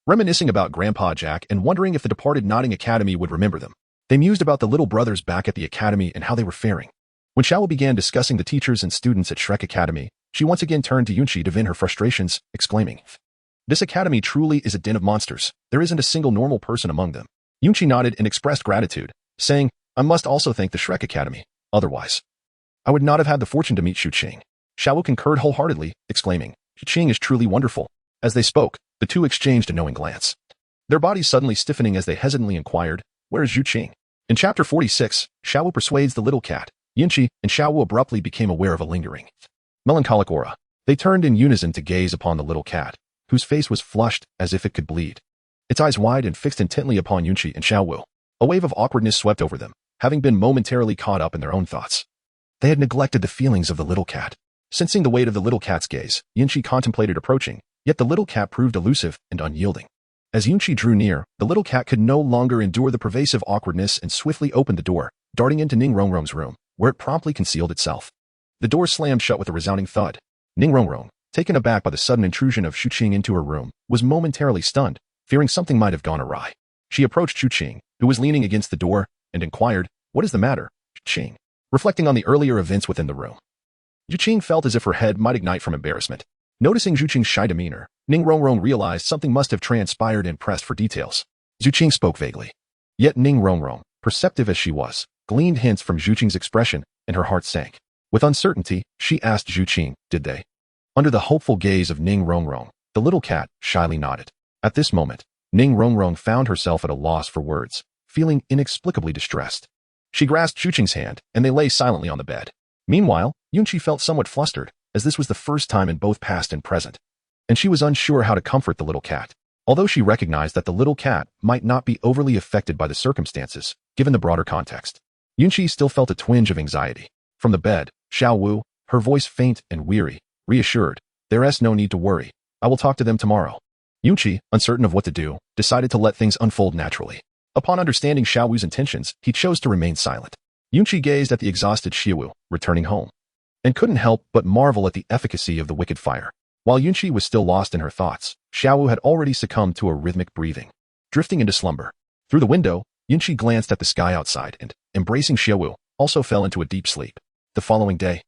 Reminiscing about Grandpa Jack and wondering if the departed Nodding Academy would remember them. They mused about the little brothers back at the academy and how they were faring. When Xiao Wu began discussing the teachers and students at Shrek Academy, she once again turned to Yunqi to vent her frustrations, exclaiming, "This academy truly is a den of monsters. There isn't a single normal person among them." Yunqi nodded and expressed gratitude, saying, "I must also thank the Shrek Academy. Otherwise, I would not have had the fortune to meet Zhu Xing." Xiao Wu concurred wholeheartedly, exclaiming, "Zhu Xing is truly wonderful." As they spoke, the two exchanged a knowing glance. Their bodies suddenly stiffening as they hesitantly inquired, "Where is Zhu Xing?" In Chapter 46, Xiao Wu persuades the little cat. Yunqi and Xiao Wu abruptly became aware of a lingering, melancholic aura. They turned in unison to gaze upon the little cat, whose face was flushed as if it could bleed. Its eyes wide and fixed intently upon Yunqi and Xiao Wu. A wave of awkwardness swept over them, having been momentarily caught up in their own thoughts. They had neglected the feelings of the little cat. Sensing the weight of the little cat's gaze, Yunqi contemplated approaching, yet the little cat proved elusive and unyielding. As Yunqi drew near, the little cat could no longer endure the pervasive awkwardness and swiftly opened the door, darting into Ning Rongrong's room, where it promptly concealed itself. The door slammed shut with a resounding thud. Ning Rongrong, taken aback by the sudden intrusion of Zhu Xing into her room, was momentarily stunned, fearing something might have gone awry. She approached Zhu Xing, who was leaning against the door, and inquired, "What is the matter, Zhu Xing?" Reflecting on the earlier events within the room, Zhu Xing felt as if her head might ignite from embarrassment. Noticing Zhu Xing's shy demeanor, Ning Rongrong realized something must have transpired and pressed for details. Zhu Xing spoke vaguely. Yet Ning Rongrong, perceptive as she was, gleaned hints from Zhu Xing's expression, and her heart sank. With uncertainty, she asked Zhu Xing, "Did they?" Under the hopeful gaze of Ning Rongrong, the little cat shyly nodded. At this moment, Ning Rongrong found herself at a loss for words, feeling inexplicably distressed. She grasped Zhu Xing's hand, and they lay silently on the bed. Meanwhile, Yunqi felt somewhat flustered, as this was the first time in both past and present, and she was unsure how to comfort the little cat. Although she recognized that the little cat might not be overly affected by the circumstances, given the broader context, Yunqi still felt a twinge of anxiety. From the bed, Xiao Wu, her voice faint and weary, reassured, "There's no need to worry. I will talk to them tomorrow." Yunqi, uncertain of what to do, decided to let things unfold naturally. Upon understanding Xiao Wu's intentions, he chose to remain silent. Yunqi gazed at the exhausted Xiao Wu, returning home, and couldn't help but marvel at the efficacy of the wicked fire. While Yunqi was still lost in her thoughts, Xiao Wu had already succumbed to a rhythmic breathing, drifting into slumber. Through the window, Yunqi glanced at the sky outside and, embracing Xiao Wu, also fell into a deep sleep. The following day,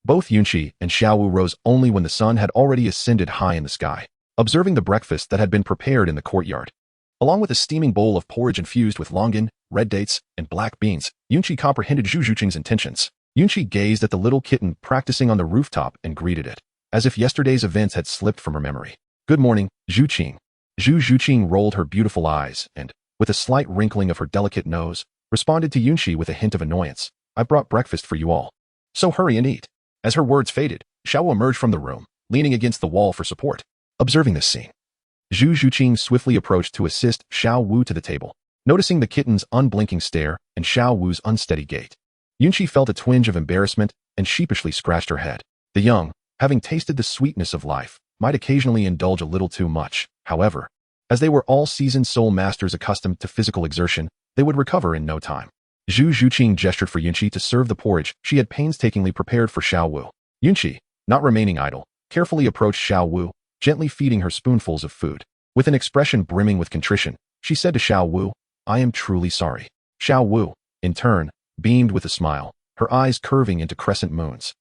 both Yunqi and Xiao Wu rose only when the sun had already ascended high in the sky. Observing the breakfast that had been prepared in the courtyard, along with a steaming bowl of porridge infused with longan, red dates, and black beans, Yunqi comprehended Zhu Xing's intentions. Yunqi gazed at the little kitten practicing on the rooftop and greeted it, as if yesterday's events had slipped from her memory. "Good morning, Zhu Xing." Zhu Xing rolled her beautiful eyes and, with a slight wrinkling of her delicate nose, responded to Yunqi with a hint of annoyance. "I brought breakfast for you all, so hurry and eat." As her words faded, Xiao Wu emerged from the room, leaning against the wall for support. Observing this scene, Zhu Xing swiftly approached to assist Xiao Wu to the table. Noticing the kitten's unblinking stare and Xiao Wu's unsteady gait, Yunqi felt a twinge of embarrassment and sheepishly scratched her head. The young, having tasted the sweetness of life, might occasionally indulge a little too much. However, as they were all seasoned soul masters accustomed to physical exertion, they would recover in no time. Zhu Xing gestured for Yunqi to serve the porridge she had painstakingly prepared for Xiao Wu. Yunqi, not remaining idle, carefully approached Xiao Wu, gently feeding her spoonfuls of food. With an expression brimming with contrition, she said to Xiao Wu, "I am truly sorry." Xiao Wu, in turn, beamed with a smile, her eyes curving into crescent moons,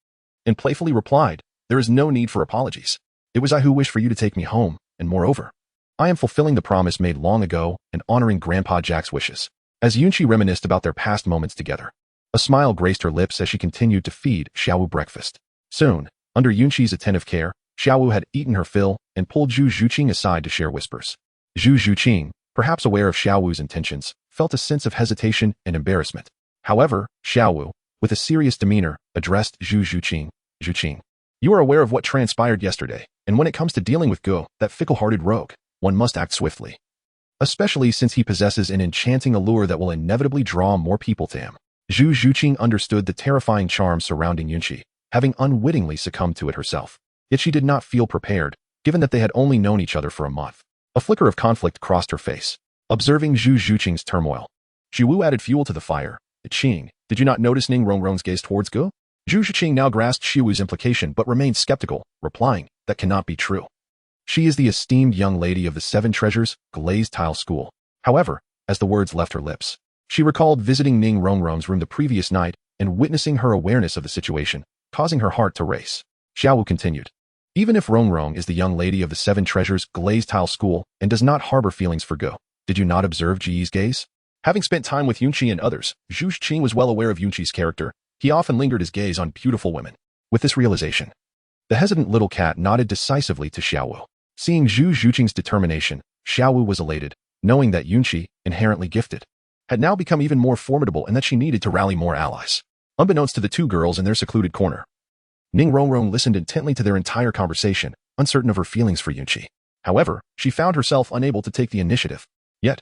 and playfully replied, "There is no need for apologies. It was I who wished for you to take me home, and moreover, I am fulfilling the promise made long ago and honoring Grandpa Jack's wishes." As Yunqi reminisced about their past moments together, a smile graced her lips as she continued to feed Xiao Wu breakfast. Soon, Under Yunqi's attentive care, Xiao Wu had eaten her fill and pulled Zhu Zhuqing aside to share whispers. Zhu Zhuqing, perhaps aware of Xiao Wu's intentions, felt a sense of hesitation and embarrassment. However, Xiao Wu, with a serious demeanor, addressed Zhu Zhuqing. Zhuqing, you are aware of what transpired yesterday, and when it comes to dealing with Go, that fickle-hearted rogue, one must act swiftly. Especially since he possesses an enchanting allure that will inevitably draw more people to him. Zhu Zhuqing understood the terrifying charm surrounding Yunqi, having unwittingly succumbed to it herself. Yet she did not feel prepared, given that they had only known each other for a month. A flicker of conflict crossed her face. Observing Zhu Zhuqing's turmoil, Xiao Wu added fuel to the fire. Qing, did you not notice Ning Rongrong's gaze towards Go? Zhu Zhuqing now grasped Xiao Wu's implication but remained skeptical, replying, that cannot be true. She is the esteemed young lady of the Seven Treasures, Glazed Tile School. However, as the words left her lips, she recalled visiting Ning Rongrong's room the previous night and witnessing her awareness of the situation, causing her heart to race. Xiao Wu continued. Even if Rongrong is the young lady of the Seven Treasures Glazed Tile School and does not harbor feelings for Go, did you not observe Ji's gaze? Having spent time with Yunqi and others, Zhu Zhuqing was well aware of Yunqi's character. He often lingered his gaze on beautiful women. With this realization, the hesitant little cat nodded decisively to Xiao Wu. Seeing Zhu Zhuqing's determination, Xiao Wu was elated, knowing that Yunqi, inherently gifted, had now become even more formidable and that she needed to rally more allies. Unbeknownst to the two girls in their secluded corner, Ning Rongrong listened intently to their entire conversation, uncertain of her feelings for Yunqi. However, she found herself unable to take the initiative. Yet,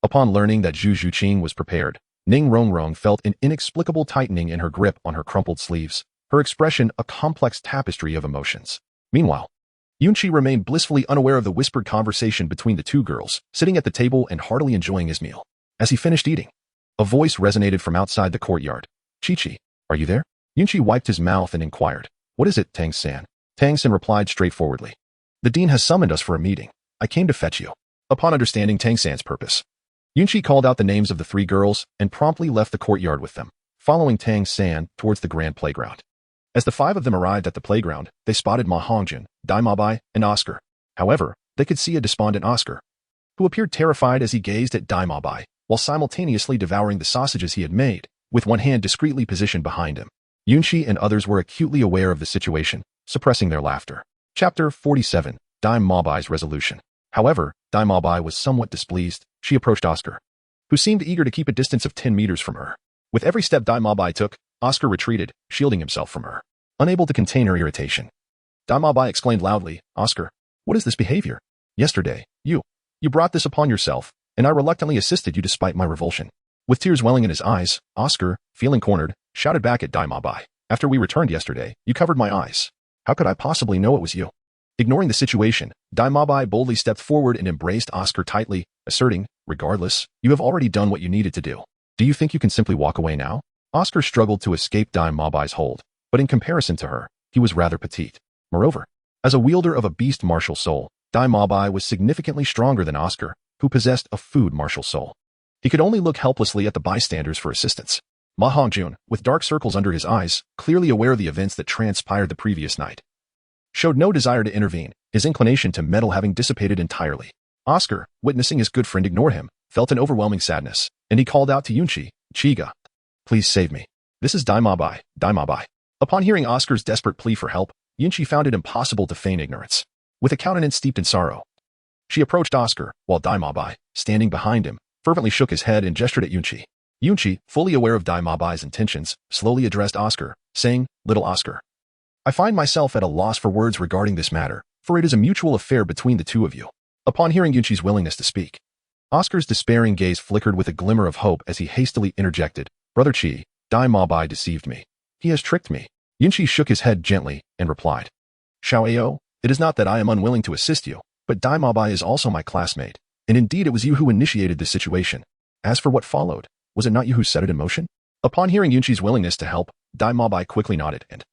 upon learning that Zhu Zhuqing was prepared, Ning Rongrong felt an inexplicable tightening in her grip on her crumpled sleeves, her expression a complex tapestry of emotions. Meanwhile, Yunqi remained blissfully unaware of the whispered conversation between the two girls, sitting at the table and heartily enjoying his meal. As he finished eating, a voice resonated from outside the courtyard. Chi-Chi, are you there? Yunqi wiped his mouth and inquired, what is it, Tang-san? Tang-san replied straightforwardly. The dean has summoned us for a meeting. I came to fetch you. Upon understanding Tang-san's purpose, Yunqi called out the names of the three girls and promptly left the courtyard with them, following Tang-san towards the grand playground. As the five of them arrived at the playground, they spotted Ma Hongjun, Dai Mabai, and Oscar. However, they could see a despondent Oscar, who appeared terrified as he gazed at Dai Mabai, while simultaneously devouring the sausages he had made, with one hand discreetly positioned behind him. Yunqi and others were acutely aware of the situation, suppressing their laughter. Chapter 47, Dai Mabai's Resolution. However, Dai Mabai was somewhat displeased. She approached Oscar, who seemed eager to keep a distance of 10 meters from her. With every step Dai Mabai took, Oscar retreated, shielding himself from her. Unable to contain her irritation, Dai Mabai exclaimed loudly, Oscar, what is this behavior? Yesterday, you brought this upon yourself, and I reluctantly assisted you despite my revulsion. With tears welling in his eyes, Oscar, feeling cornered, shouted back at Dai Mabai. After we returned yesterday, you covered my eyes. How could I possibly know it was you? Ignoring the situation, Dai Mabai boldly stepped forward and embraced Oscar tightly, asserting, regardless, you have already done what you needed to do. Do you think you can simply walk away now? Oscar struggled to escape Dai Mabai's hold, but in comparison to her, he was rather petite. Moreover, as a wielder of a beast martial soul, Dai Mabai was significantly stronger than Oscar, who possessed a food martial soul. He could only look helplessly at the bystanders for assistance. Ma Hongjun, with dark circles under his eyes, clearly aware of the events that transpired the previous night, showed no desire to intervene, his inclination to meddle having dissipated entirely. Oscar, witnessing his good friend ignore him, felt an overwhelming sadness, and he called out to Yunqi, Chiga, please save me. This is Dai Mabai, Dai Mabai. Upon hearing Oscar's desperate plea for help, Yunqi found it impossible to feign ignorance. With a countenance steeped in sorrow, she approached Oscar, while Dai Mabai, standing behind him, fervently shook his head and gestured at Yunqi. Yunqi, fully aware of Dai Mabai's intentions, slowly addressed Oscar, saying, Little Oscar, I find myself at a loss for words regarding this matter, for it is a mutual affair between the two of you. Upon hearing Yunqi's willingness to speak, Oscar's despairing gaze flickered with a glimmer of hope as he hastily interjected, Brother Qi, Dai Mabai deceived me. He has tricked me. Yunqi shook his head gently and replied, Xiao Ao, it is not that I am unwilling to assist you, but Dai Mabai is also my classmate, and indeed it was you who initiated this situation. As for what followed, was it not you who set it in motion? Upon hearing Yunqi's willingness to help, Dai Mabai quickly nodded and,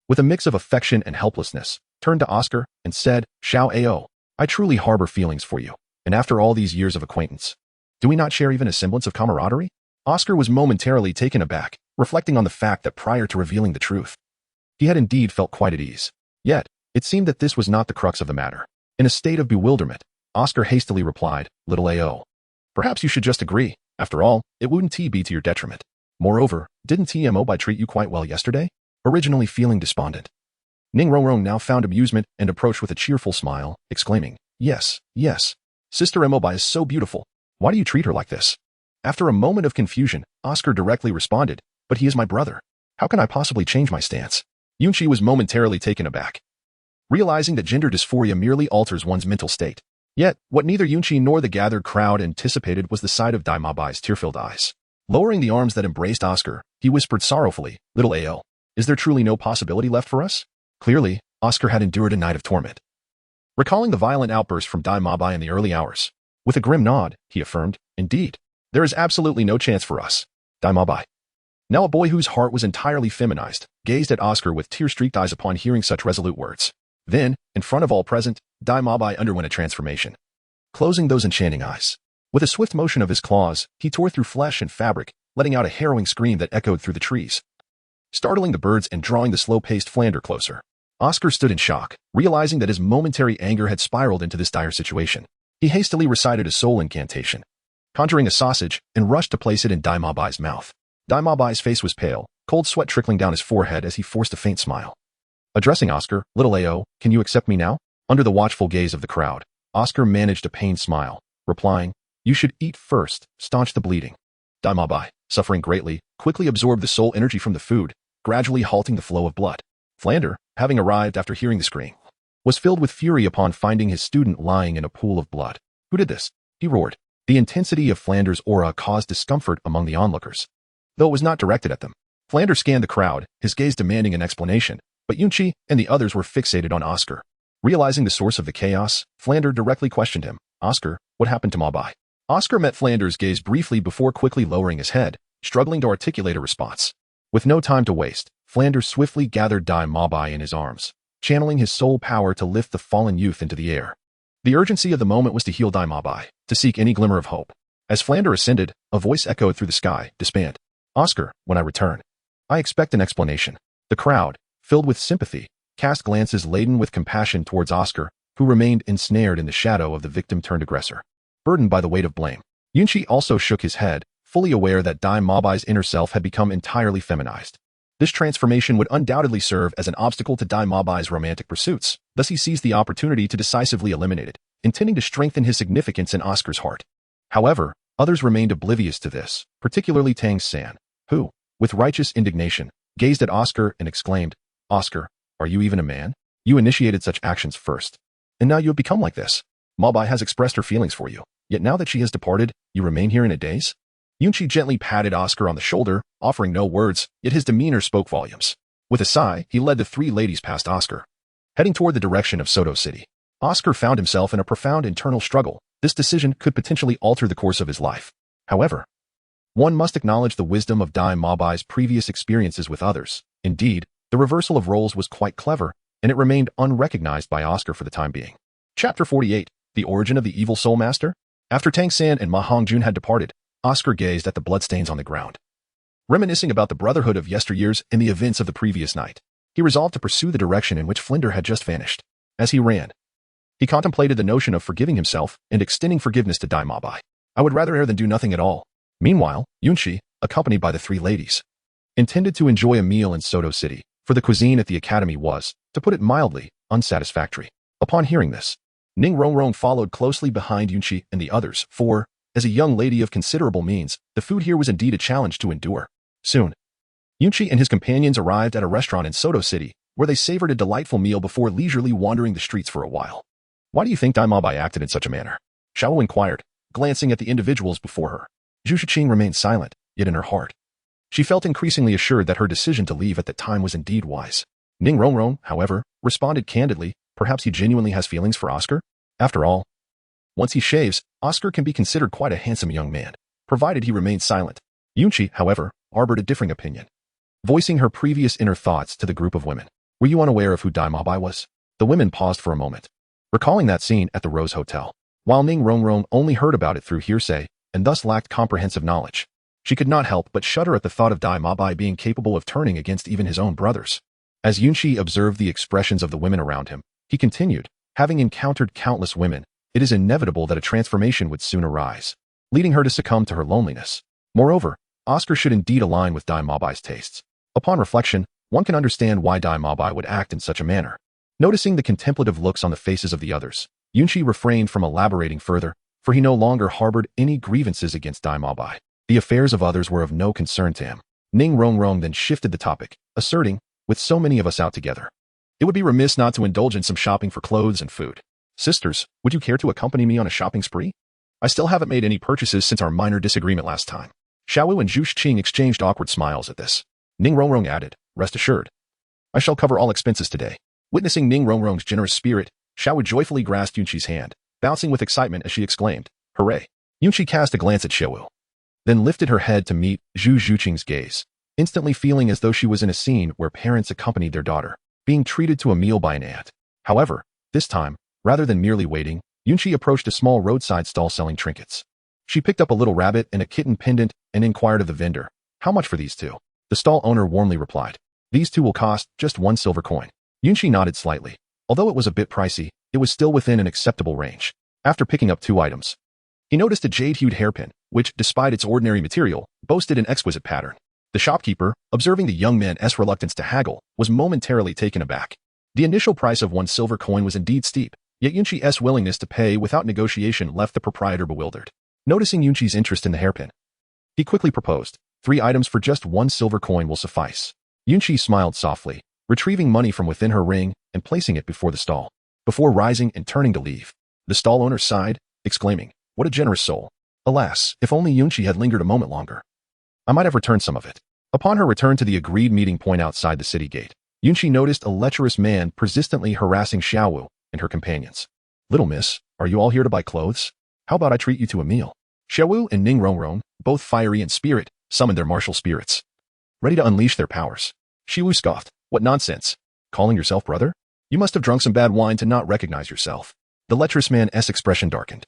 with a mix of affection and helplessness, turned to Oscar and said, Xiao Ao, I truly harbor feelings for you, and after all these years of acquaintance, do we not share even a semblance of camaraderie? Oscar was momentarily taken aback, reflecting on the fact that prior to revealing the truth, he had indeed felt quite at ease. Yet, it seemed that this was not the crux of the matter. In a state of bewilderment, Oscar hastily replied, Little Ao, perhaps you should just agree. After all, it wouldn't be to your detriment. Moreover, didn't Tmo treat you quite well yesterday? Originally feeling despondent, Ning Rongrong now found amusement and approached with a cheerful smile, exclaiming, "Yes, yes. Sister Emobai is so beautiful. Why do you treat her like this?" After a moment of confusion, Oscar directly responded, "But he is my brother. How can I possibly change my stance?" Yunqi was momentarily taken aback, realizing that gender dysphoria merely alters one's mental state. Yet, what neither Yunqi nor the gathered crowd anticipated was the sight of Dai Mabai's tear-filled eyes. Lowering the arms that embraced Oscar, he whispered sorrowfully, "Little Ao, is there truly no possibility left for us?" Clearly, Oscar had endured a night of torment. Recalling the violent outburst from Dai Mabai in the early hours, with a grim nod, he affirmed, "Indeed, there is absolutely no chance for us." Dai Mabai, now a boy whose heart was entirely feminized, gazed at Oscar with tear-streaked eyes upon hearing such resolute words. Then, in front of all present, Dai Mabai underwent a transformation. Closing those enchanting eyes, with a swift motion of his claws, he tore through flesh and fabric, letting out a harrowing scream that echoed through the trees, startling the birds and drawing the slow-paced Flander closer. Oscar stood in shock, realizing that his momentary anger had spiraled into this dire situation. He hastily recited a soul incantation, conjuring a sausage, and rushed to place it in Dai Mabai's mouth. Dai Mabai's face was pale, cold sweat trickling down his forehead as he forced a faint smile. Addressing Oscar, "Little Ao, can you accept me now?" Under the watchful gaze of the crowd, Oscar managed a pained smile, replying, "You should eat first, staunch the bleeding." Dai Mabai, suffering greatly, quickly absorbed the soul energy from the food, gradually halting the flow of blood. Flander, having arrived after hearing the scream, was filled with fury upon finding his student lying in a pool of blood. "Who did this?" he roared. The intensity of Flander's aura caused discomfort among the onlookers, though it was not directed at them. Flander scanned the crowd, his gaze demanding an explanation, but Yunqi and the others were fixated on Oscar. Realizing the source of the chaos, Flander directly questioned him, "Oscar, what happened to Mabai?" Oscar met Flander's gaze briefly before quickly lowering his head, struggling to articulate a response. With no time to waste, Flander swiftly gathered Dai Mabai in his arms, channeling his soul power to lift the fallen youth into the air. The urgency of the moment was to heal Dai Mabai, to seek any glimmer of hope. As Flander ascended, a voice echoed through the sky, "Disband. Oscar, when I return, I expect an explanation." The crowd, filled with sympathy, cast glances laden with compassion towards Oscar, who remained ensnared in the shadow of the victim-turned-aggressor, burdened by the weight of blame. Yunqi also shook his head, fully aware that Dai Mabai's inner self had become entirely feminized. This transformation would undoubtedly serve as an obstacle to Dai Mabai's romantic pursuits, thus he seized the opportunity to decisively eliminate it, intending to strengthen his significance in Oscar's heart. However, others remained oblivious to this, particularly Tang San, who, with righteous indignation, gazed at Oscar and exclaimed, "Oscar, are you even a man? You initiated such actions first, and now you have become like this. Mabai has expressed her feelings for you, yet now that she has departed, you remain here in a daze?" Yunqi gently patted Oscar on the shoulder, offering no words, yet his demeanor spoke volumes. With a sigh, he led the three ladies past Oscar, heading toward the direction of Soto City. Oscar found himself in a profound internal struggle. This decision could potentially alter the course of his life. However, one must acknowledge the wisdom of Dai Mabai's previous experiences with others. Indeed, the reversal of roles was quite clever, and it remained unrecognized by Oscar for the time being. Chapter 48, The Origin of the Evil Soul Master. After Tang San and Ma Hongjun had departed, Oscar gazed at the bloodstains on the ground. Reminiscing about the brotherhood of yesteryears and the events of the previous night, he resolved to pursue the direction in which Flinder had just vanished. As he ran, he contemplated the notion of forgiving himself and extending forgiveness to Dai Mabai. "I would rather err than do nothing at all." Meanwhile, Yunqi, accompanied by the three ladies, intended to enjoy a meal in Soto City, for the cuisine at the academy was, to put it mildly, unsatisfactory. Upon hearing this, Ning Rongrong followed closely behind Yunqi and the others, for, as a young lady of considerable means, the food here was indeed a challenge to endure. Soon, Yunqi and his companions arrived at a restaurant in Soto City, where they savored a delightful meal before leisurely wandering the streets for a while. "Why do you think Dai Mabai acted in such a manner?" Xiao Wu inquired, glancing at the individuals before her. Zhu Shiqing remained silent, yet in her heart, she felt increasingly assured that her decision to leave at that time was indeed wise. Ning Rongrong, however, responded candidly, "Perhaps he genuinely has feelings for Oscar? After all, once he shaves, Oscar can be considered quite a handsome young man, provided he remains silent." Yunqi, however, harbored a differing opinion, voicing her previous inner thoughts to the group of women. "Were you unaware of who Dai Mabai was?" The women paused for a moment, recalling that scene at the Rose Hotel. While Ning Rongrong only heard about it through hearsay, and thus lacked comprehensive knowledge, she could not help but shudder at the thought of Dai Mabai being capable of turning against even his own brothers. As Yunqi observed the expressions of the women around him, he continued, "Having encountered countless women, it is inevitable that a transformation would soon arise, leading her to succumb to her loneliness. Moreover, Oscar should indeed align with Dai Mabai's tastes. Upon reflection, One can understand why Dai Mabai would act in such a manner. Noticing the contemplative looks on the faces of the others, Yunqi refrained from elaborating further, for he no longer harbored any grievances against Dai Mabai. The affairs of others were of no concern to him. Ning Rongrong then shifted the topic, asserting, with so many of us out together, it would be remiss not to indulge in some shopping for clothes and food. Sisters, would you care to accompany me on a shopping spree? I still haven't made any purchases since our minor disagreement last time. Xiao Wu and Zhu Xing exchanged awkward smiles at this. Ning Rongrong added, rest assured, I shall cover all expenses today. Witnessing Ning Rongrong's generous spirit, Xiao Wu joyfully grasped Yunqi's hand, bouncing with excitement as she exclaimed, hooray. Yunqi cast a glance at Xiao Wu, then lifted her head to meet Zhu Xuqing's gaze, instantly feeling as though she was in a scene where parents accompanied their daughter, being treated to a meal by an aunt. However, this time, rather than merely waiting, Yunqi approached a small roadside stall selling trinkets. She picked up a little rabbit and a kitten pendant and inquired of the vendor, how much for these two? The stall owner warmly replied, these two will cost just 1 silver coin. Yunqi nodded slightly. Although it was a bit pricey, it was still within an acceptable range. After picking up 2 items, he noticed a jade-hued hairpin, which, despite its ordinary material, boasted an exquisite pattern. The shopkeeper, observing the young man's reluctance to haggle, was momentarily taken aback. The initial price of 1 silver coin was indeed steep, yet Yunqi's willingness to pay without negotiation left the proprietor bewildered. Noticing Yunqi's interest in the hairpin, he quickly proposed, 3 items for just 1 silver coin will suffice. Yunqi smiled softly, retrieving money from within her ring and placing it before the stall. Before rising and turning to leave, the stall owner sighed, exclaiming, what a generous soul. Alas, if only Yunqi had lingered a moment longer, I might have returned some of it. Upon her return to the agreed meeting point outside the city gate, Yunqi noticed a lecherous man persistently harassing Xiao Wu and her companions. Little miss, are you all here to buy clothes? How about I treat you to a meal? Xiao Wu and Ning Rongrong, both fiery in spirit, summoned their martial spirits, ready to unleash their powers. Xiao Wu scoffed, what nonsense? Calling yourself brother? You must have drunk some bad wine to not recognize yourself. The lecherous man's expression darkened.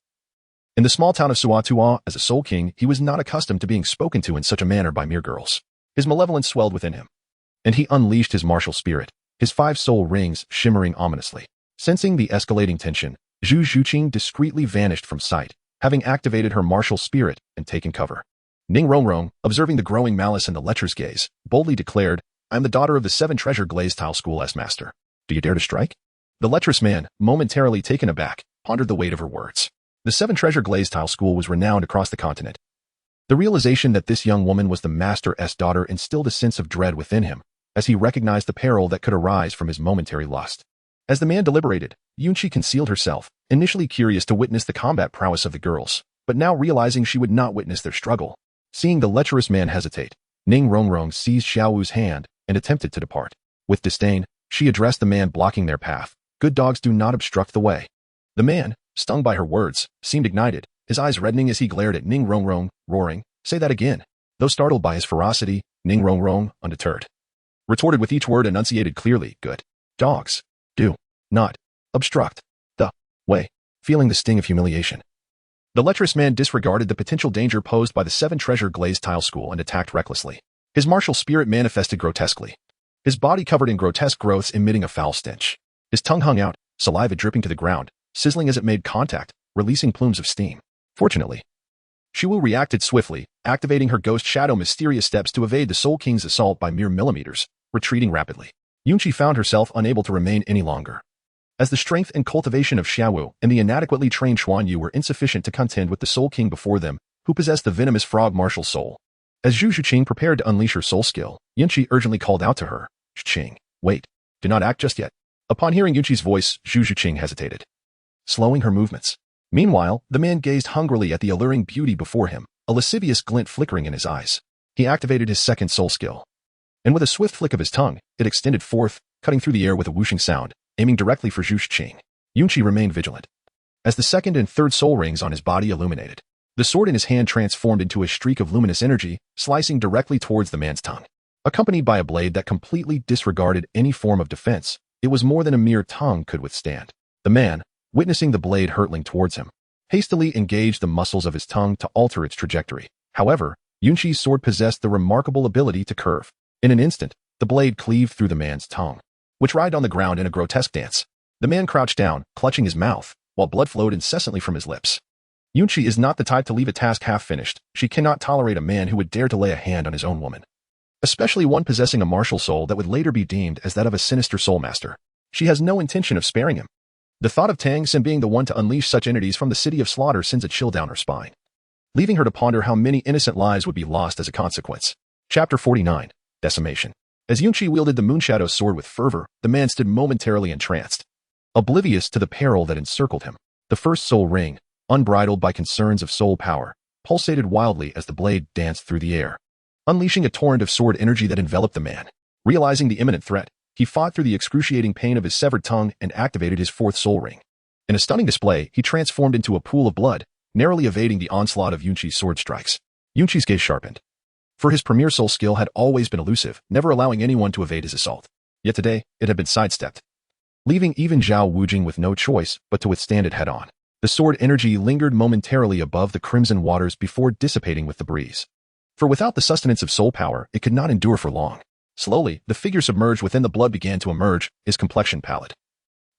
In the small town of Suatua, as a soul king, he was not accustomed to being spoken to in such a manner by mere girls. His malevolence swelled within him, and he unleashed his martial spirit, his 5 soul rings shimmering ominously. Sensing the escalating tension, Zhu Xuqing discreetly vanished from sight, having activated her martial spirit and taken cover. Ning Rongrong, observing the growing malice in the lecher's gaze, boldly declared, I am the daughter of the 7 Treasure Glazed Tile School's master. Do you dare to strike? The lecherous man, momentarily taken aback, pondered the weight of her words. The 7 Treasure Glazed Tile School was renowned across the continent. The realization that this young woman was the master's daughter instilled a sense of dread within him, as he recognized the peril that could arise from his momentary lust. As the man deliberated, Yunqi concealed herself, initially curious to witness the combat prowess of the girls, but now realizing she would not witness their struggle. Seeing the lecherous man hesitate, Ning Rongrong seized Xiao Wu's hand and attempted to depart. With disdain, she addressed the man blocking their path. Good dogs do not obstruct the way. The man, stung by her words, seemed ignited, his eyes reddening as he glared at Ning Rongrong, roaring, say that again. Though startled by his ferocity, Ning Rongrong, undeterred, retorted with each word enunciated clearly, good dogs do not obstruct the way. Feeling the sting of humiliation, the lecherous man disregarded the potential danger posed by the 7 Treasure Glazed Tile School and attacked recklessly. His martial spirit manifested grotesquely, his body covered in grotesque growths emitting a foul stench. His tongue hung out, saliva dripping to the ground, sizzling as it made contact, releasing plumes of steam. Fortunately, Xiao Wu reacted swiftly, activating her ghost shadow mysterious steps to evade the Soul King's assault by mere millimeters, retreating rapidly. Yunqi found herself unable to remain any longer, as the strength and cultivation of Xiao Wu and the inadequately trained Xuan Yu were insufficient to contend with the Soul King before them, who possessed the venomous frog martial soul. As Zhu Xuqing prepared to unleash her soul skill, Yunqi urgently called out to her, Xuqing, wait, do not act just yet. Upon hearing Yunqi's voice, Zhu Xuqing hesitated, slowing her movements. Meanwhile, the man gazed hungrily at the alluring beauty before him, a lascivious glint flickering in his eyes. He activated his second soul skill, and with a swift flick of his tongue, it extended forth, cutting through the air with a whooshing sound, aiming directly for Zhu Xuqing. Yunqi remained vigilant. As the second and third soul rings on his body illuminated, the sword in his hand transformed into a streak of luminous energy, slicing directly towards the man's tongue. Accompanied by a blade that completely disregarded any form of defense, it was more than a mere tongue could withstand. The man, witnessing the blade hurtling towards him, hastily engaged the muscles of his tongue to alter its trajectory. However, Yunqi's sword possessed the remarkable ability to curve. In an instant, the blade cleaved through the man's tongue, which writhed on the ground in a grotesque dance. The man crouched down, clutching his mouth, while blood flowed incessantly from his lips. Yunqi is not the type to leave a task half-finished. She cannot tolerate a man who would dare to lay a hand on his own woman, especially one possessing a martial soul that would later be deemed as that of a sinister soul master. She has no intention of sparing him. The thought of Tang Xin being the one to unleash such entities from the city of slaughter sends a chill down her spine, leaving her to ponder how many innocent lives would be lost as a consequence. Chapter 49. Decimation. As Yunqi wielded the Moonshadow's sword with fervor, the man stood momentarily entranced, oblivious to the peril that encircled him. The first soul ring, unbridled by concerns of soul power, pulsated wildly as the blade danced through the air, unleashing a torrent of sword energy that enveloped the man. Realizing the imminent threat, he fought through the excruciating pain of his severed tongue and activated his fourth soul ring. In a stunning display, he transformed into a pool of blood, narrowly evading the onslaught of Yunqi's sword strikes. Yunqi's gaze sharpened. For his premier soul skill had always been elusive, never allowing anyone to evade his assault. Yet today, it had been sidestepped, leaving even Xiao Wu with no choice but to withstand it head-on. The sword energy lingered momentarily above the crimson waters before dissipating with the breeze. For without the sustenance of soul power, it could not endure for long. Slowly, the figure submerged within the blood began to emerge, his complexion pallid,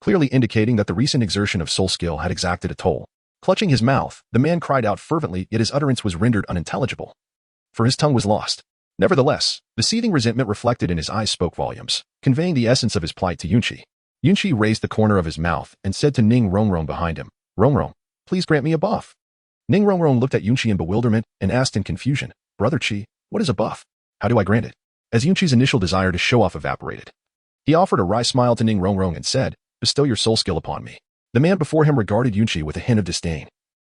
clearly indicating that the recent exertion of soul skill had exacted a toll. Clutching his mouth, the man cried out fervently, yet his utterance was rendered unintelligible, for his tongue was lost. Nevertheless, the seething resentment reflected in his eyes spoke volumes, conveying the essence of his plight to Yunqi. Yunqi raised the corner of his mouth and said to Ning Rongrong behind him, "Rongrong, please grant me a buff." Ning Rongrong looked at Yunqi in bewilderment and asked in confusion, "Brother Qi, what is a buff? How do I grant it?" As Yunqi's initial desire to show off evaporated, he offered a wry smile to Ning Rongrong and said, "Bestow your soul skill upon me." The man before him regarded Yunqi with a hint of disdain,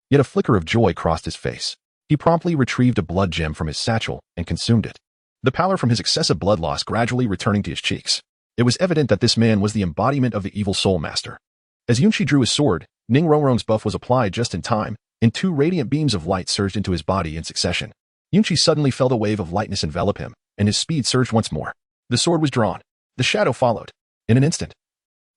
yet a flicker of joy crossed his face. He promptly retrieved a blood gem from his satchel and consumed it, the pallor from his excessive blood loss gradually returning to his cheeks. It was evident that this man was the embodiment of the evil soul master. As Yunqi drew his sword, Ning Rongrong's buff was applied just in time, and two radiant beams of light surged into his body in succession. Yunqi suddenly felt a wave of lightness envelop him, and his speed surged once more. The sword was drawn. The shadow followed. In an instant,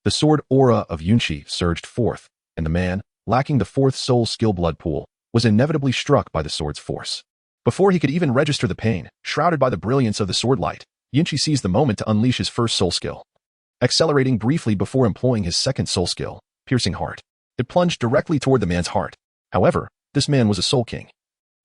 the sword aura of Yunqi surged forth, and the man, lacking the fourth soul skill blood pool, was inevitably struck by the sword's force. Before he could even register the pain, shrouded by the brilliance of the sword light, Yunqi seized the moment to unleash his first soul skill, accelerating briefly before employing his second soul skill, piercing heart. It plunged directly toward the man's heart. However, this man was a soul king,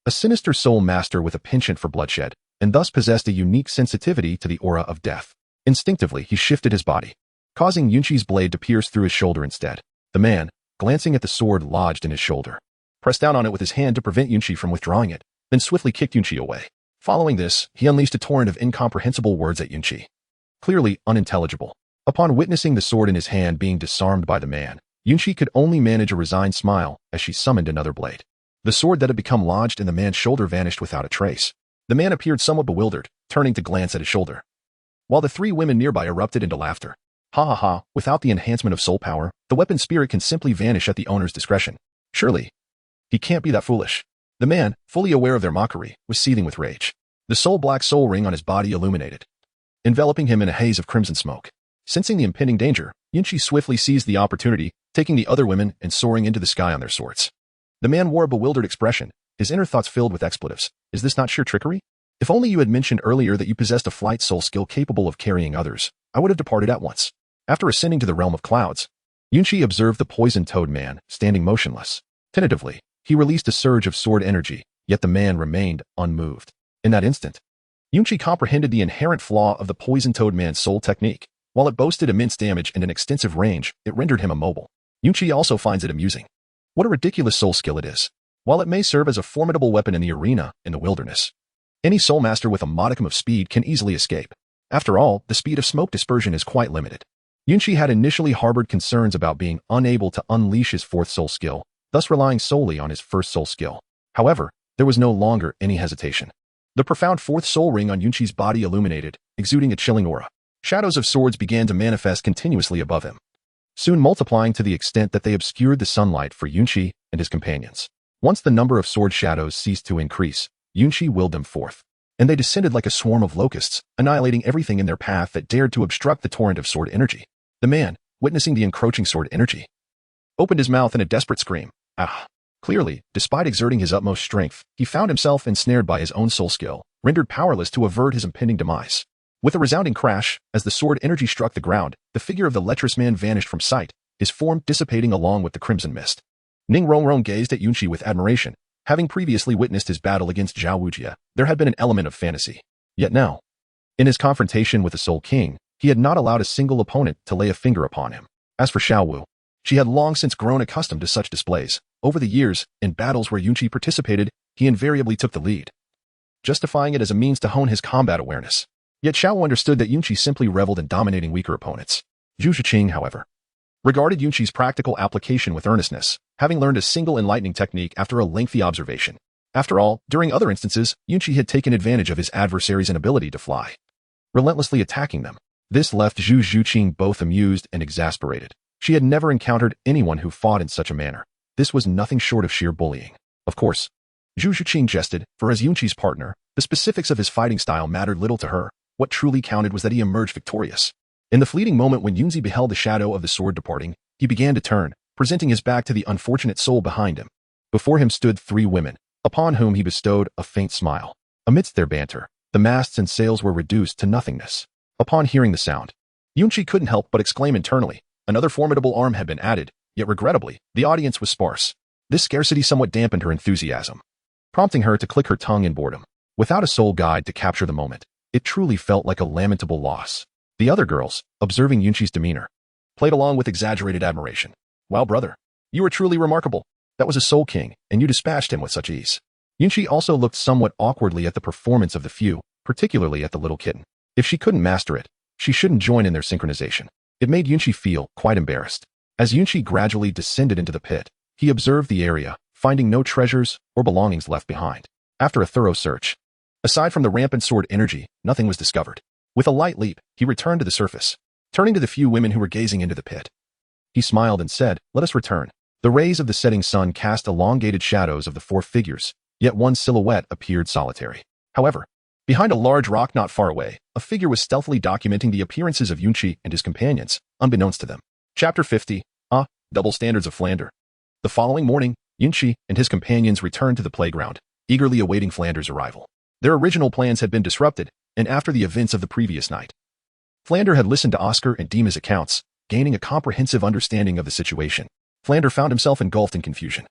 a sinister soul master with a penchant for bloodshed, and thus possessed a unique sensitivity to the aura of death. Instinctively, he shifted his body, causing Yunqi's blade to pierce through his shoulder instead. The man, glancing at the sword lodged in his shoulder, pressed down on it with his hand to prevent Yunqi from withdrawing it, then swiftly kicked Yunqi away. Following this, he unleashed a torrent of incomprehensible words at Yunqi, clearly unintelligible. Upon witnessing the sword in his hand being disarmed by the man, Yunqi could only manage a resigned smile as she summoned another blade. The sword that had become lodged in the man's shoulder vanished without a trace. The man appeared somewhat bewildered, turning to glance at his shoulder, while the three women nearby erupted into laughter. Ha ha ha, without the enhancement of soul power, the weapon spirit can simply vanish at the owner's discretion. Surely, he can't be that foolish. The man, fully aware of their mockery, was seething with rage. The soul-black soul ring on his body illuminated, enveloping him in a haze of crimson smoke. Sensing the impending danger, Yunqi swiftly seized the opportunity, taking the other women and soaring into the sky on their swords. The man wore a bewildered expression, his inner thoughts filled with expletives. Is this not sheer trickery? If only you had mentioned earlier that you possessed a flight soul skill capable of carrying others, I would have departed at once. After ascending to the realm of clouds, Yunqi observed the poison-toed man, standing motionless. Tentatively, he released a surge of sword energy, yet the man remained unmoved. In that instant, Yunqi comprehended the inherent flaw of the poison-toed man's soul technique. While it boasted immense damage and an extensive range, it rendered him immobile. Yunqi also finds it amusing. What a ridiculous soul skill it is. While it may serve as a formidable weapon in the arena, in the wilderness, any soul master with a modicum of speed can easily escape. After all, the speed of smoke dispersion is quite limited. Yunqi had initially harbored concerns about being unable to unleash his fourth soul skill, thus relying solely on his first soul skill. However, there was no longer any hesitation. The profound fourth soul ring on Yunqi's body illuminated, exuding a chilling aura. Shadows of swords began to manifest continuously above him, soon multiplying to the extent that they obscured the sunlight for Yunqi and his companions. Once the number of sword shadows ceased to increase, Yunqi willed them forth, and they descended like a swarm of locusts, annihilating everything in their path that dared to obstruct the torrent of sword energy. The man, witnessing the encroaching sword energy, opened his mouth in a desperate scream. Ah! Clearly, despite exerting his utmost strength, he found himself ensnared by his own soul skill, rendered powerless to avert his impending demise. With a resounding crash, as the sword energy struck the ground, the figure of the lecherous man vanished from sight, his form dissipating along with the crimson mist. Ning Rongrong gazed at Yunqi with admiration. Having previously witnessed his battle against Xiao Wu, there had been an element of fantasy. Yet now, In his confrontation with the Soul King, he had not allowed a single opponent to lay a finger upon him. As for Xiao Wu, she had long since grown accustomed to such displays. Over the years, in battles where Yunqi participated, he invariably took the lead, justifying it as a means to hone his combat awareness. Yet Xiao Wu understood that Yunqi simply reveled in dominating weaker opponents. Zhu Shiqing, however, regarded Yunqi's practical application with earnestness, having learned a single enlightening technique after a lengthy observation. After all, during other instances, Yunqi had taken advantage of his adversary's inability to fly, relentlessly attacking them. This left Zhu Shiqing both amused and exasperated. She had never encountered anyone who fought in such a manner. This was nothing short of sheer bullying. Of course, Zhu Shiqing jested, for as Yunqi's partner, the specifics of his fighting style mattered little to her. What truly counted was that he emerged victorious. In the fleeting moment when Yunzi beheld the shadow of the sword departing, he began to turn, presenting his back to the unfortunate soul behind him. Before him stood 3 women, upon whom he bestowed a faint smile. Amidst their banter, the masts and sails were reduced to nothingness. Upon hearing the sound, Yunqi couldn't help but exclaim internally. Another formidable arm had been added, yet regrettably, the audience was sparse. This scarcity somewhat dampened her enthusiasm, prompting her to click her tongue in boredom. Without a sole guide to capture the moment, it truly felt like a lamentable loss. The other girls, observing Yunqi's demeanor, played along with exaggerated admiration. Wow, brother, you are truly remarkable. That was a Soul King, and you dispatched him with such ease. Yunqi also looked somewhat awkwardly at the performance of the few, particularly at the little kitten. If she couldn't master it, she shouldn't join in their synchronization. It made Yunqi feel quite embarrassed. As Yunqi gradually descended into the pit, he observed the area, finding no treasures or belongings left behind. After a thorough search, aside from the rampant sword energy, nothing was discovered. With a light leap, he returned to the surface. Turning to the few women who were gazing into the pit, he smiled and said, "Let us return." The rays of the setting sun cast elongated shadows of the 4 figures, yet one silhouette appeared solitary. However, behind a large rock not far away, a figure was stealthily documenting the appearances of Yunqi and his companions, unbeknownst to them. Chapter 50. Double Standards of Flander. The following morning, Yunqi and his companions returned to the playground, eagerly awaiting Flander's arrival. Their original plans had been disrupted, and after the events of the previous night, Flander had listened to Oscar and Dima's accounts, gaining a comprehensive understanding of the situation. Flander found himself engulfed in confusion.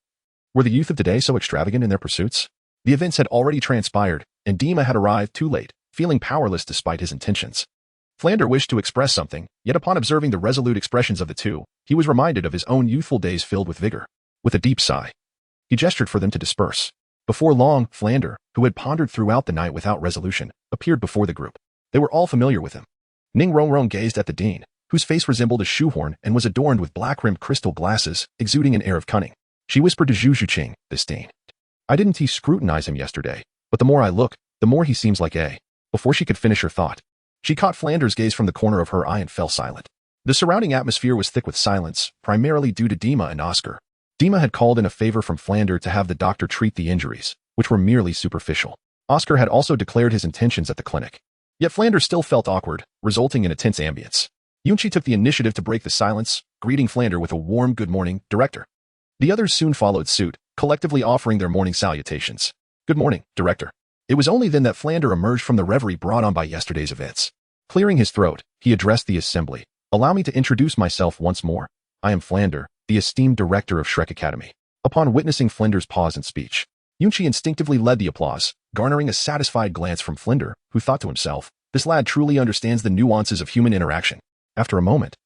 Were the youth of today so extravagant in their pursuits? The events had already transpired, and Dima had arrived too late, feeling powerless despite his intentions. Flander wished to express something, yet upon observing the resolute expressions of the two, he was reminded of his own youthful days filled with vigor. With a deep sigh, he gestured for them to disperse. Before long, Flander, who had pondered throughout the night without resolution, appeared before the group. They were all familiar with him. Ning Rongrong gazed at the dean, whose face resembled a shoehorn and was adorned with black-rimmed crystal glasses, exuding an air of cunning. She whispered to Zhu Shiqing, "This dean. I didn't scrutinize him yesterday, but the more I look, the more he seems like a..." Before she could finish her thought, she caught Flander's gaze from the corner of her eye and fell silent. The surrounding atmosphere was thick with silence, primarily due to Dima and Oscar. Dima had called in a favor from Flander to have the doctor treat the injuries, which were merely superficial. Oscar had also declared his intentions at the clinic. Yet Flander still felt awkward, resulting in a tense ambience. Yunqi took the initiative to break the silence, greeting Flander with a warm "Good morning, Director." The others soon followed suit, collectively offering their morning salutations. "Good morning, Director." It was only then that Flander emerged from the reverie brought on by yesterday's events. Clearing his throat, he addressed the assembly. "Allow me to introduce myself once more. I am Flander, the esteemed director of Shrek Academy." Upon witnessing Flander's pause in speech, Yunqi instinctively led the applause, garnering a satisfied glance from Flander, who thought to himself, "This lad truly understands the nuances of human interaction." After a moment,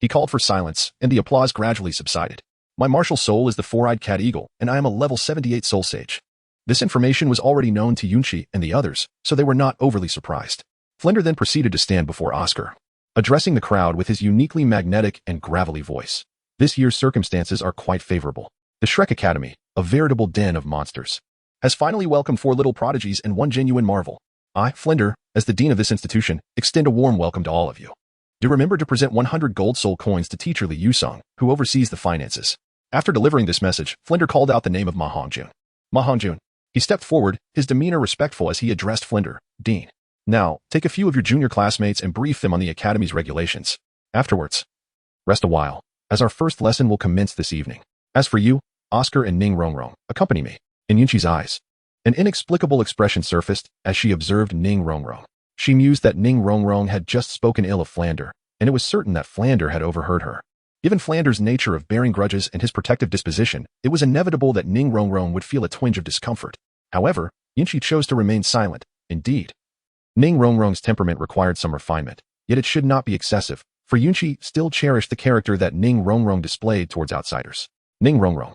he called for silence, and the applause gradually subsided. "My martial soul is the four-eyed cat eagle, and I am a level 78 soul sage." This information was already known to Yunqi and the others, so they were not overly surprised. Flander then proceeded to stand before Oscar, addressing the crowd with his uniquely magnetic and gravelly voice. "This year's circumstances are quite favorable. The Shrek Academy, a veritable den of monsters, has finally welcomed 4 little prodigies and 1 genuine marvel. I, Flander, as the dean of this institution, extend a warm welcome to all of you. Do remember to present 100 gold soul coins to teacher Li Yusong, who oversees the finances." After delivering this message, Flander called out the name of Ma Hongjun. "Ma Hongjun." He stepped forward, his demeanor respectful as he addressed Flander, "Dean. Now, take a few of your junior classmates and brief them on the Academy's regulations. Afterwards, rest a while, as our first lesson will commence this evening. As for you, Oscar and Ning Rongrong, accompany me." In Yunqi's eyes, an inexplicable expression surfaced as she observed Ning Rongrong. She mused that Ning Rongrong had just spoken ill of Flander, and it was certain that Flander had overheard her. Given Flander's nature of bearing grudges and his protective disposition, it was inevitable that Ning Rongrong would feel a twinge of discomfort. However, Yunqi chose to remain silent. Indeed, Ning Rongrong's temperament required some refinement, yet it should not be excessive, for Yunqi still cherished the character that Ning Rongrong displayed towards outsiders. Ning Rongrong,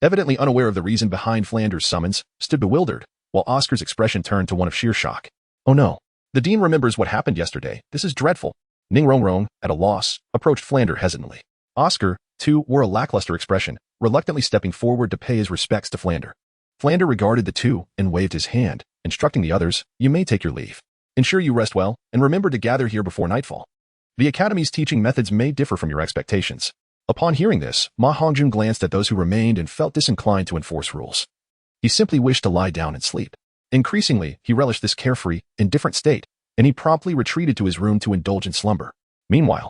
evidently unaware of the reason behind Flanders' summons, stood bewildered, while Oscar's expression turned to one of sheer shock. Oh no. The Dean remembers what happened yesterday. This is dreadful. Ning Rongrong, at a loss, approached Flanders hesitantly. Oscar, too, wore a lackluster expression, reluctantly stepping forward to pay his respects to Flanders. Flanders regarded the two and waved his hand, instructing the others, "You may take your leave. Ensure you rest well, and remember to gather here before nightfall. The Academy's teaching methods may differ from your expectations." Upon hearing this, Ma Hongjun glanced at those who remained and felt disinclined to enforce rules. He simply wished to lie down and sleep. Increasingly, he relished this carefree, indifferent state, and he promptly retreated to his room to indulge in slumber. Meanwhile,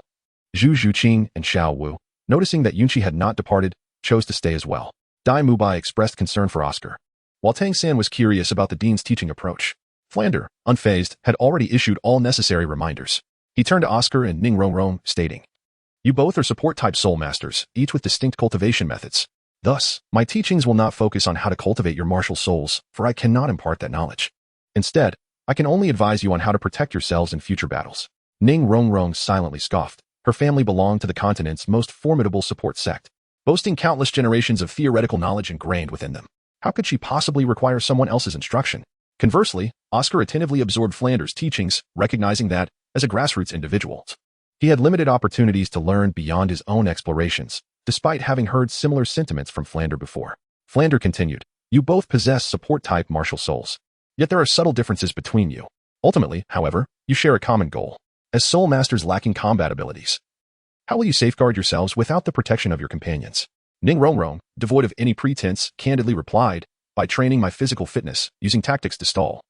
Zhu Zhuqing and Xiao Wu, noticing that Yunqi had not departed, chose to stay as well. Dai Mubai expressed concern for Oscar, while Tang San was curious about the dean's teaching approach. Flanders, unfazed, had already issued all necessary reminders. He turned to Oscar and Ning Rongrong, stating, "You both are support-type soul masters, each with distinct cultivation methods. Thus, my teachings will not focus on how to cultivate your martial souls, for I cannot impart that knowledge. Instead, I can only advise you on how to protect yourselves in future battles." Ning Rongrong silently scoffed. Her family belonged to the continent's most formidable support sect, boasting countless generations of theoretical knowledge ingrained within them. How could she possibly require someone else's instruction? Conversely, Oscar attentively absorbed Flanders' teachings, recognizing that, as a grassroots individual, he had limited opportunities to learn beyond his own explorations, despite having heard similar sentiments from Flanders before. Flanders continued, "You both possess support-type martial souls. Yet there are subtle differences between you. Ultimately, however, you share a common goal. As soul masters lacking combat abilities, how will you safeguard yourselves without the protection of your companions?" Ning Rongrong, devoid of any pretense, candidly replied, "By training my physical fitness, using tactics to stall,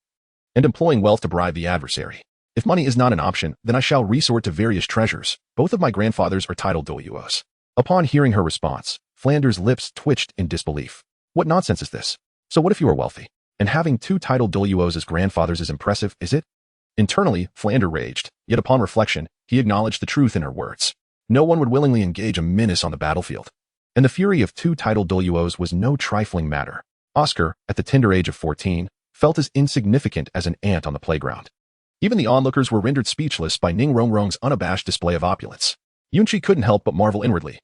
and employing wealth to bribe the adversary. If money is not an option, then I shall resort to various treasures. Both of my grandfathers are titled Douluos." Upon hearing her response, Flanders' lips twitched in disbelief. What nonsense is this? So what if you are wealthy? And having two titled Douluos as grandfathers is impressive, is it? Internally, Flanders raged, yet upon reflection, he acknowledged the truth in her words. No one would willingly engage a menace on the battlefield. And the fury of two titled Douluos was no trifling matter. Oscar, at the tender age of 14, felt as insignificant as an ant on the playground. Even the onlookers were rendered speechless by Ning Rongrong's unabashed display of opulence. Yunqi couldn't help but marvel inwardly,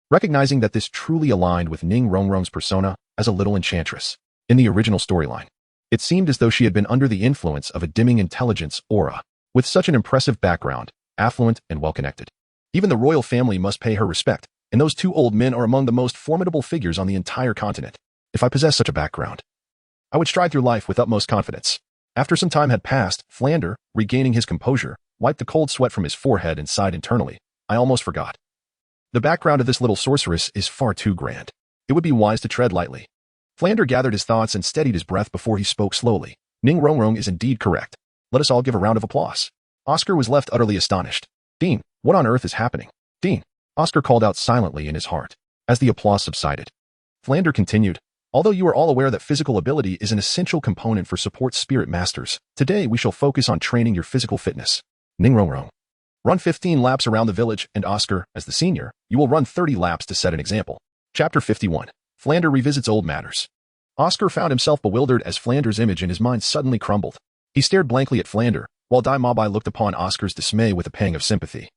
recognizing that this truly aligned with Ning Rongrong's persona as a little enchantress. In the original storyline, it seemed as though she had been under the influence of a dimming intelligence aura. With such an impressive background, affluent and well-connected, even the royal family must pay her respect, and those two old men are among the most formidable figures on the entire continent. If I possessed such a background, I would stride through life with utmost confidence. After some time had passed, Flanders, regaining his composure, wiped the cold sweat from his forehead and sighed internally. "I almost forgot. The background of this little sorceress is far too grand. It would be wise to tread lightly." Flanders gathered his thoughts and steadied his breath before he spoke slowly. "Ning Rongrong is indeed correct. Let us all give a round of applause." Oscar was left utterly astonished. "Dean, what on earth is happening?" "Dean," Oscar called out silently in his heart, as the applause subsided. Flanders continued, "Although you are all aware that physical ability is an essential component for support spirit masters, today we shall focus on training your physical fitness. Ning Rongrong, run 15 laps around the village, and Oscar, as the senior, you will run 30 laps to set an example." Chapter 51. Flanders revisits old matters. Oscar found himself bewildered as Flanders' image in his mind suddenly crumbled. He stared blankly at Flanders, while Dai Mabai looked upon Oscar's dismay with a pang of sympathy.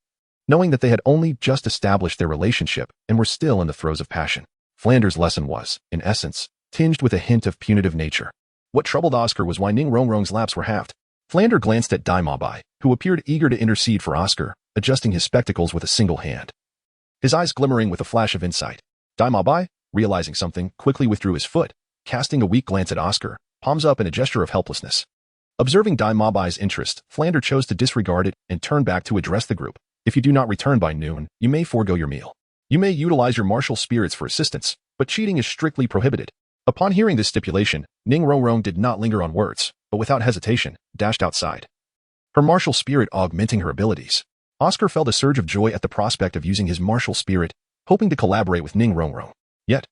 Knowing that they had only just established their relationship and were still in the throes of passion, Flanders' lesson was, in essence, tinged with a hint of punitive nature. What troubled Oscar was why Ning Rongrong's laps were halved. Flanders glanced at Dai Mabai, who appeared eager to intercede for Oscar, adjusting his spectacles with a single hand, his eyes glimmering with a flash of insight. Dai Mabai, realizing something, quickly withdrew his foot, casting a weak glance at Oscar, palms up in a gesture of helplessness. Observing Dai Mabai's interest, Flanders chose to disregard it and turn back to address the group. "If you do not return by noon, you may forego your meal. You may utilize your martial spirits for assistance, but cheating is strictly prohibited." Upon hearing this stipulation, Ning Rongrong did not linger on words, but without hesitation, dashed outside, her martial spirit augmenting her abilities. Oscar felt a surge of joy at the prospect of using his martial spirit, hoping to collaborate with Ning Rongrong. Yet,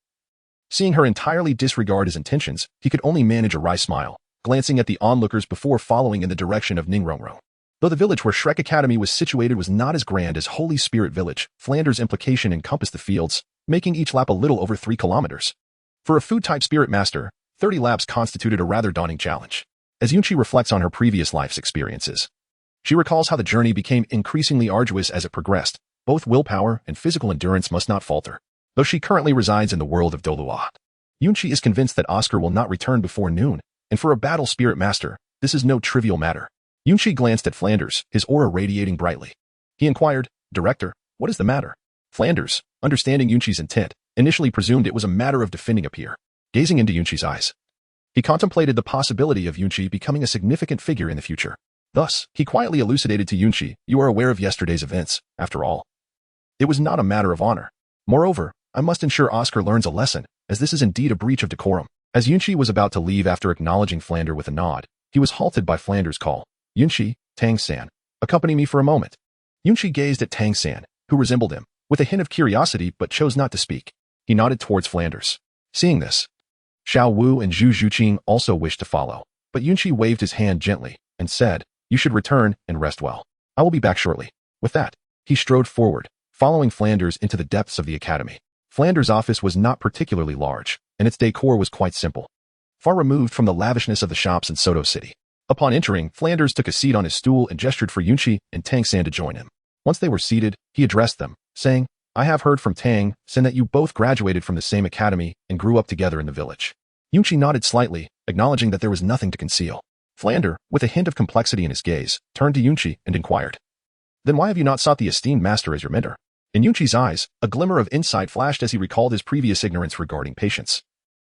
seeing her entirely disregard his intentions, he could only manage a wry smile, glancing at the onlookers before following in the direction of Ning Rongrong. Though the village where Shrek Academy was situated was not as grand as Holy Spirit Village, Flanders' implication encompassed the fields, making each lap a little over 3 kilometers. For a food-type spirit master, 30 laps constituted a rather daunting challenge. As Yunqi reflects on her previous life's experiences, she recalls how the journey became increasingly arduous as it progressed. Both willpower and physical endurance must not falter. Though she currently resides in the world of Douluo, Yunqi is convinced that Oscar will not return before noon, and for a battle spirit master, this is no trivial matter. Yunqi glanced at Flanders, his aura radiating brightly. He inquired, "Director, what is the matter?" Flanders, understanding Yunqi's intent, initially presumed it was a matter of defending a peer. Gazing into Yunqi's eyes, he contemplated the possibility of Yunqi becoming a significant figure in the future. Thus, he quietly elucidated to Yunqi, "You are aware of yesterday's events, after all. It was not a matter of honor. Moreover, I must ensure Oscar learns a lesson, as this is indeed a breach of decorum." As Yunqi was about to leave after acknowledging Flanders with a nod, he was halted by Flanders' call. "Yunqi, Tang-san, accompany me for a moment." Yunqi gazed at Tang-san, who resembled him, with a hint of curiosity but chose not to speak. He nodded towards Flanders. Seeing this, Xiao Wu and Zhu Zhuqing also wished to follow, but Yunqi waved his hand gently and said, "You should return and rest well. I will be back shortly." With that, he strode forward, following Flanders into the depths of the academy. Flanders' office was not particularly large, and its decor was quite simple, far removed from the lavishness of the shops in Soto City. Upon entering, Flanders took a seat on his stool and gestured for Yunqi and Tang-san to join him. Once they were seated, he addressed them, saying, "I have heard from Tang-san that you both graduated from the same academy and grew up together in the village." Yunqi nodded slightly, acknowledging that there was nothing to conceal. Flanders, with a hint of complexity in his gaze, turned to Yunqi and inquired, "Then why have you not sought the esteemed master as your mentor?" In Yunqi's eyes, a glimmer of insight flashed as he recalled his previous ignorance regarding patience.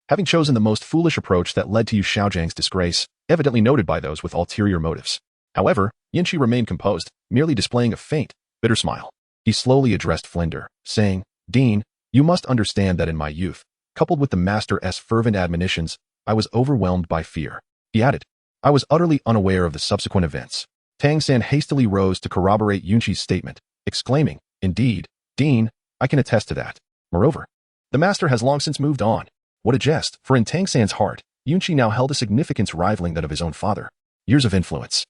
Having chosen the most foolish approach that led to Yu Xiaogang's disgrace, evidently noted by those with ulterior motives. However, Yunqi remained composed, merely displaying a faint, bitter smile. He slowly addressed Flanders, saying, "Dean, you must understand that in my youth, coupled with the master's fervent admonitions, I was overwhelmed by fear." He added, "I was utterly unaware of the subsequent events." Tang-san hastily rose to corroborate Yunqi's statement, exclaiming, "Indeed, Dean, I can attest to that. Moreover, the master has long since moved on." What a jest, for in Tang-san's heart, Yunqi now held a significance rivaling that of his own father. Years of influence,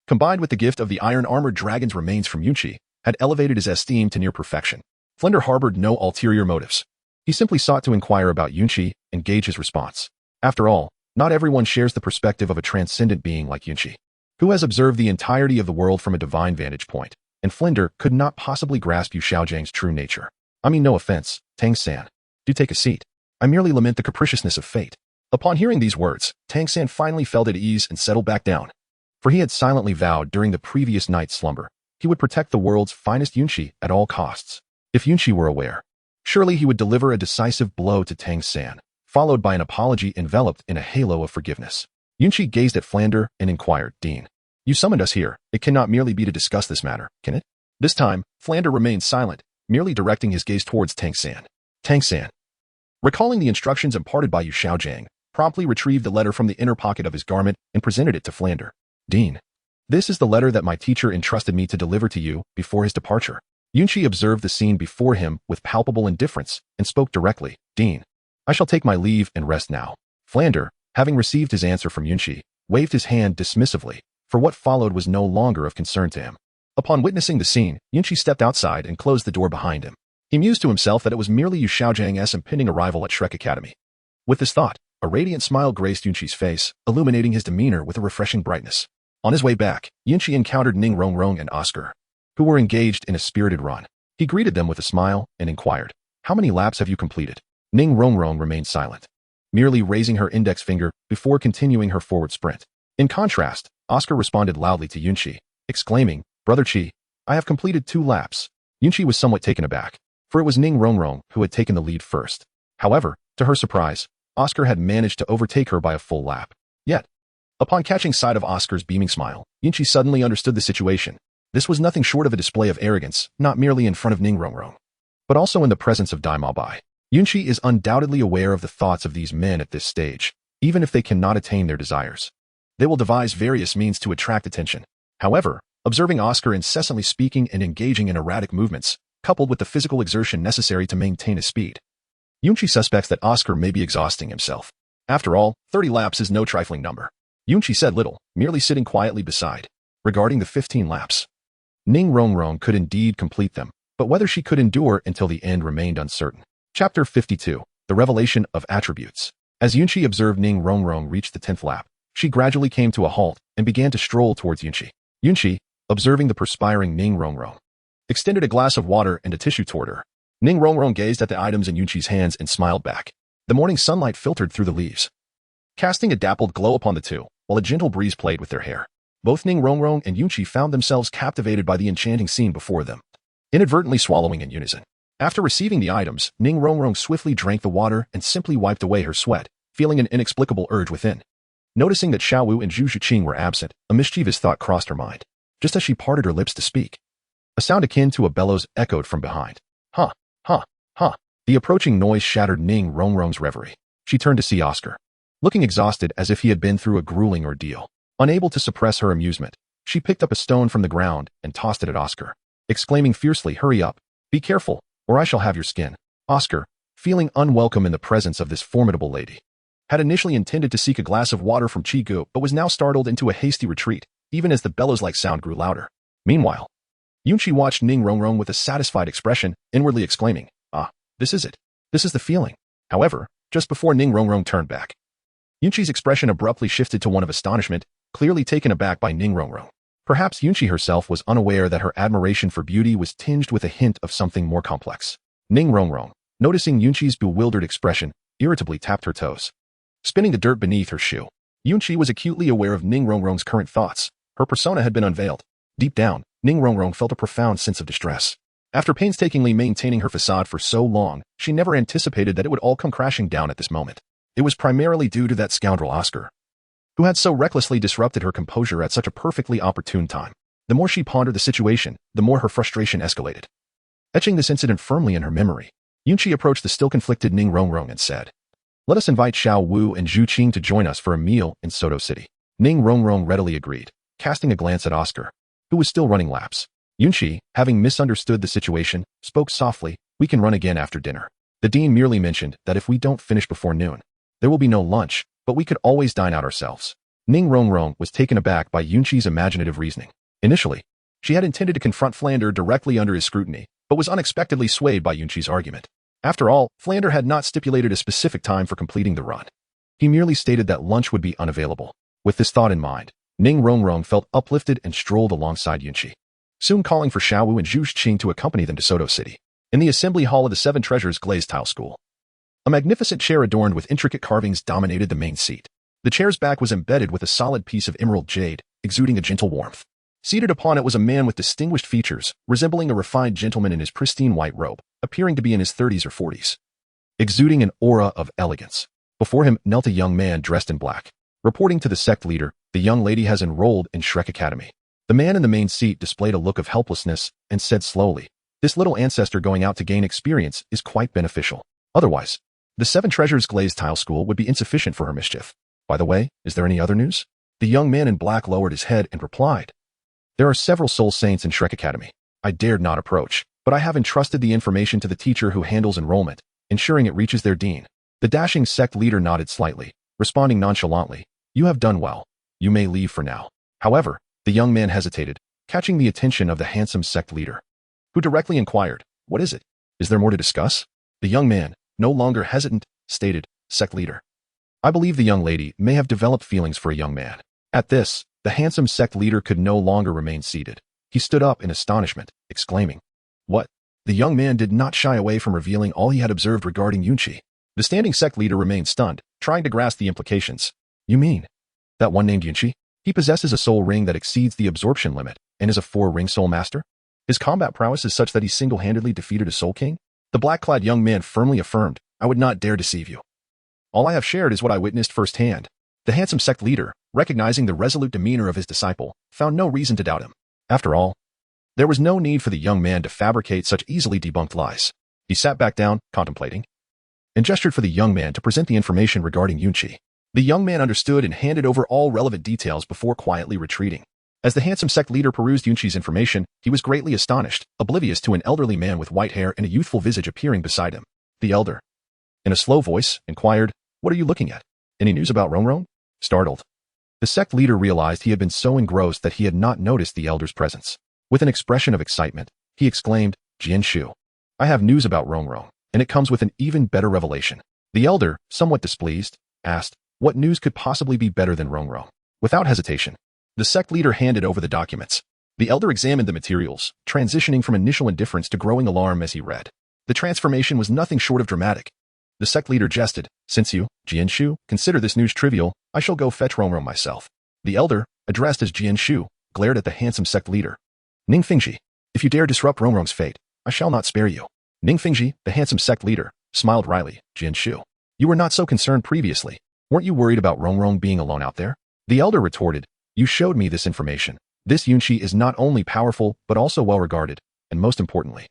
combined with the gift of the iron-armored dragon's remains from Yunqi, had elevated his esteem to near perfection. Flanders harbored no ulterior motives. He simply sought to inquire about Yunqi and gauge his response. After all, not everyone shares the perspective of a transcendent being like Yunqi, who has observed the entirety of the world from a divine vantage point, and Flanders could not possibly grasp Yu Xiaogang's true nature. "I mean no offense, Tang-san. Do take a seat. I merely lament the capriciousness of fate." Upon hearing these words, Tang-san finally felt at ease and settled back down. For he had silently vowed during the previous night's slumber, he would protect the world's finest Yunqi at all costs. If Yunqi were aware, surely he would deliver a decisive blow to Tang-san, followed by an apology enveloped in a halo of forgiveness. Yunqi gazed at Flanders and inquired, "Dean, you summoned us here. It cannot merely be to discuss this matter, can it?" This time, Flanders remained silent, merely directing his gaze towards Tang-san. Tang-san, recalling the instructions imparted by Yu Xiaogang, promptly retrieved the letter from the inner pocket of his garment and presented it to Flanders. "Dean, this is the letter that my teacher entrusted me to deliver to you before his departure." Yunqi observed the scene before him with palpable indifference and spoke directly, "Dean, I shall take my leave and rest now." Flanders, having received his answer from Yunqi, waved his hand dismissively, for what followed was no longer of concern to him. Upon witnessing the scene, Yunqi stepped outside and closed the door behind him. He mused to himself that it was merely Yu Xiaogang's impending arrival at Shrek Academy. With this thought, a radiant smile graced Yunqi's face, illuminating his demeanor with a refreshing brightness. On his way back, Yunqi encountered Ning Rongrong and Oscar, who were engaged in a spirited run. He greeted them with a smile and inquired, "How many laps have you completed?" Ning Rongrong remained silent, merely raising her index finger before continuing her forward sprint. In contrast, Oscar responded loudly to Yunqi, exclaiming, "Brother Qi, I have completed 2 laps." Yunqi was somewhat taken aback, for it was Ning Rongrong who had taken the lead first. However, to her surprise, Oscar had managed to overtake her by a full lap. Yet, upon catching sight of Oscar's beaming smile, Yunqi suddenly understood the situation. This was nothing short of a display of arrogance, not merely in front of Ning Rongrong, but also in the presence of Dai Mabai. Yunqi is undoubtedly aware of the thoughts of these men at this stage. Even if they cannot attain their desires, they will devise various means to attract attention. However, observing Oscar incessantly speaking and engaging in erratic movements, coupled with the physical exertion necessary to maintain his speed, Yunqi suspects that Oscar may be exhausting himself. After all, 30 laps is no trifling number. Yunqi said little, merely sitting quietly beside. Regarding the 15 laps, Ning Rongrong could indeed complete them, but whether she could endure until the end remained uncertain. Chapter 52. The Revelation of Attributes. As Yunqi observed Ning Rongrong reach the 10th lap, She gradually came to a halt and began to stroll towards Yunqi. Yunqi, observing the perspiring Ning Rongrong, extended a glass of water and a tissue toward her. Ning Rongrong gazed at the items in Yunqi's hands and smiled back. The morning sunlight filtered through the leaves, casting a dappled glow upon the two, while a gentle breeze played with their hair. Both Ning Rongrong and Yunqi found themselves captivated by the enchanting scene before them, inadvertently swallowing in unison. After receiving the items, Ning Rongrong swiftly drank the water and simply wiped away her sweat, feeling an inexplicable urge within. Noticing that Xiao Wu and Zhu Zhiqing were absent, a mischievous thought crossed her mind, just as she parted her lips to speak. A sound akin to a bellows echoed from behind. Ha, ha, ha. The approaching noise shattered Ning Rongrong's reverie. She turned to see Oscar, looking exhausted as if he had been through a grueling ordeal. Unable to suppress her amusement, she picked up a stone from the ground and tossed it at Oscar, exclaiming fiercely, "Hurry up! Be careful, or I shall have your skin." Oscar, feeling unwelcome in the presence of this formidable lady, had initially intended to seek a glass of water from Chi-Gu, but was now startled into a hasty retreat, even as the bellows-like sound grew louder. Meanwhile, Yunqi watched Ning Rongrong with a satisfied expression, inwardly exclaiming, "Ah, this is it. This is the feeling." However, just before Ning Rongrong turned back, Yunqi's expression abruptly shifted to one of astonishment, clearly taken aback by Ning Rongrong. Perhaps Yunqi herself was unaware that her admiration for beauty was tinged with a hint of something more complex. Ning Rongrong, noticing Yunqi's bewildered expression, irritably tapped her toes, spinning the dirt beneath her shoe. Yunqi was acutely aware of Ning Rongrong's current thoughts. Her persona had been unveiled. Deep down, Ning Rongrong felt a profound sense of distress. After painstakingly maintaining her facade for so long, she never anticipated that it would all come crashing down at this moment. It was primarily due to that scoundrel Oscar, who had so recklessly disrupted her composure at such a perfectly opportune time. The more she pondered the situation, the more her frustration escalated. Etching this incident firmly in her memory, Yunqi approached the still-conflicted Ning Rongrong and said, "Let us invite Xiao Wu and Zhu Qing to join us for a meal in Soto City." Ning Rongrong readily agreed, casting a glance at Oscar, who was still running laps. Yunqi, having misunderstood the situation, spoke softly, "We can run again after dinner. The dean merely mentioned that if we don't finish before noon, there will be no lunch, but we could always dine out ourselves." Ning Rongrong was taken aback by Yunqi's imaginative reasoning. Initially, she had intended to confront Flander directly under his scrutiny, but was unexpectedly swayed by Yunqi's argument. After all, Flander had not stipulated a specific time for completing the run. He merely stated that lunch would be unavailable. With this thought in mind, Ning Rongrong felt uplifted and strolled alongside Yunqi, soon calling for Xiao Wu and Zhu Qing to accompany them to Soto City. In the assembly hall of the Seven Treasures glazed tile school, a magnificent chair adorned with intricate carvings dominated the main seat. The chair's back was embedded with a solid piece of emerald jade, exuding a gentle warmth. Seated upon it was a man with distinguished features, resembling a refined gentleman in his pristine white robe, appearing to be in his 30s or 40s, exuding an aura of elegance. Before him knelt a young man dressed in black. Reporting to the sect leader, the young lady has enrolled in Shrek Academy. The man in the main seat displayed a look of helplessness and said slowly, "This little ancestor going out to gain experience is quite beneficial. Otherwise, the Seven Treasures glazed tile school would be insufficient for her mischief. By the way, is there any other news?" The young man in black lowered his head and replied, "There are several soul saints in Shrek Academy. I dared not approach, but I have entrusted the information to the teacher who handles enrollment, ensuring it reaches their dean." The dashing sect leader nodded slightly, responding nonchalantly, "You have done well. You may leave for now." However, the young man hesitated, catching the attention of the handsome sect leader, who directly inquired, "What is it? Is there more to discuss?" The young man, no longer hesitant, stated, "Sect leader, I believe the young lady may have developed feelings for a young man." At this, the handsome sect leader could no longer remain seated. He stood up in astonishment, exclaiming, "What?" The young man did not shy away from revealing all he had observed regarding Yunqi. The standing sect leader remained stunned, trying to grasp the implications. "You mean that one named Yunqi? He possesses a soul ring that exceeds the absorption limit and is a 4-ring soul master? His combat prowess is such that he single-handedly defeated a soul king?" The black-clad young man firmly affirmed, "I would not dare deceive you. All I have shared is what I witnessed firsthand." The handsome sect leader, recognizing the resolute demeanor of his disciple, found no reason to doubt him. After all, there was no need for the young man to fabricate such easily debunked lies. He sat back down, contemplating, and gestured for the young man to present the information regarding Yunqi. The young man understood and handed over all relevant details before quietly retreating. As the handsome sect leader perused Yunqi's information, he was greatly astonished, oblivious to an elderly man with white hair and a youthful visage appearing beside him. The elder, in a slow voice, inquired, "What are you looking at? Any news about Rongrong?" Startled, the sect leader realized he had been so engrossed that he had not noticed the elder's presence. With an expression of excitement, he exclaimed, "Jian Shu, I have news about Rongrong, and it comes with an even better revelation." The elder, somewhat displeased, asked, What news could possibly be better than Rongrong? Without hesitation, the sect leader handed over the documents. The elder examined the materials, transitioning from initial indifference to growing alarm as he read. The transformation was nothing short of dramatic. The sect leader jested, "Since you, Jianshu, consider this news trivial, I shall go fetch Rongrong myself." The elder, addressed as Jianshu, glared at the handsome sect leader. "Ning Fingji, if you dare disrupt Rongrong's fate, I shall not spare you." Ning Fingji, the handsome sect leader, smiled wryly. "Jianshu, you were not so concerned previously. Weren't you worried about Rongrong being alone out there?" The elder retorted, "You showed me this information. This Yunqi is not only powerful, but also well-regarded, and most importantly,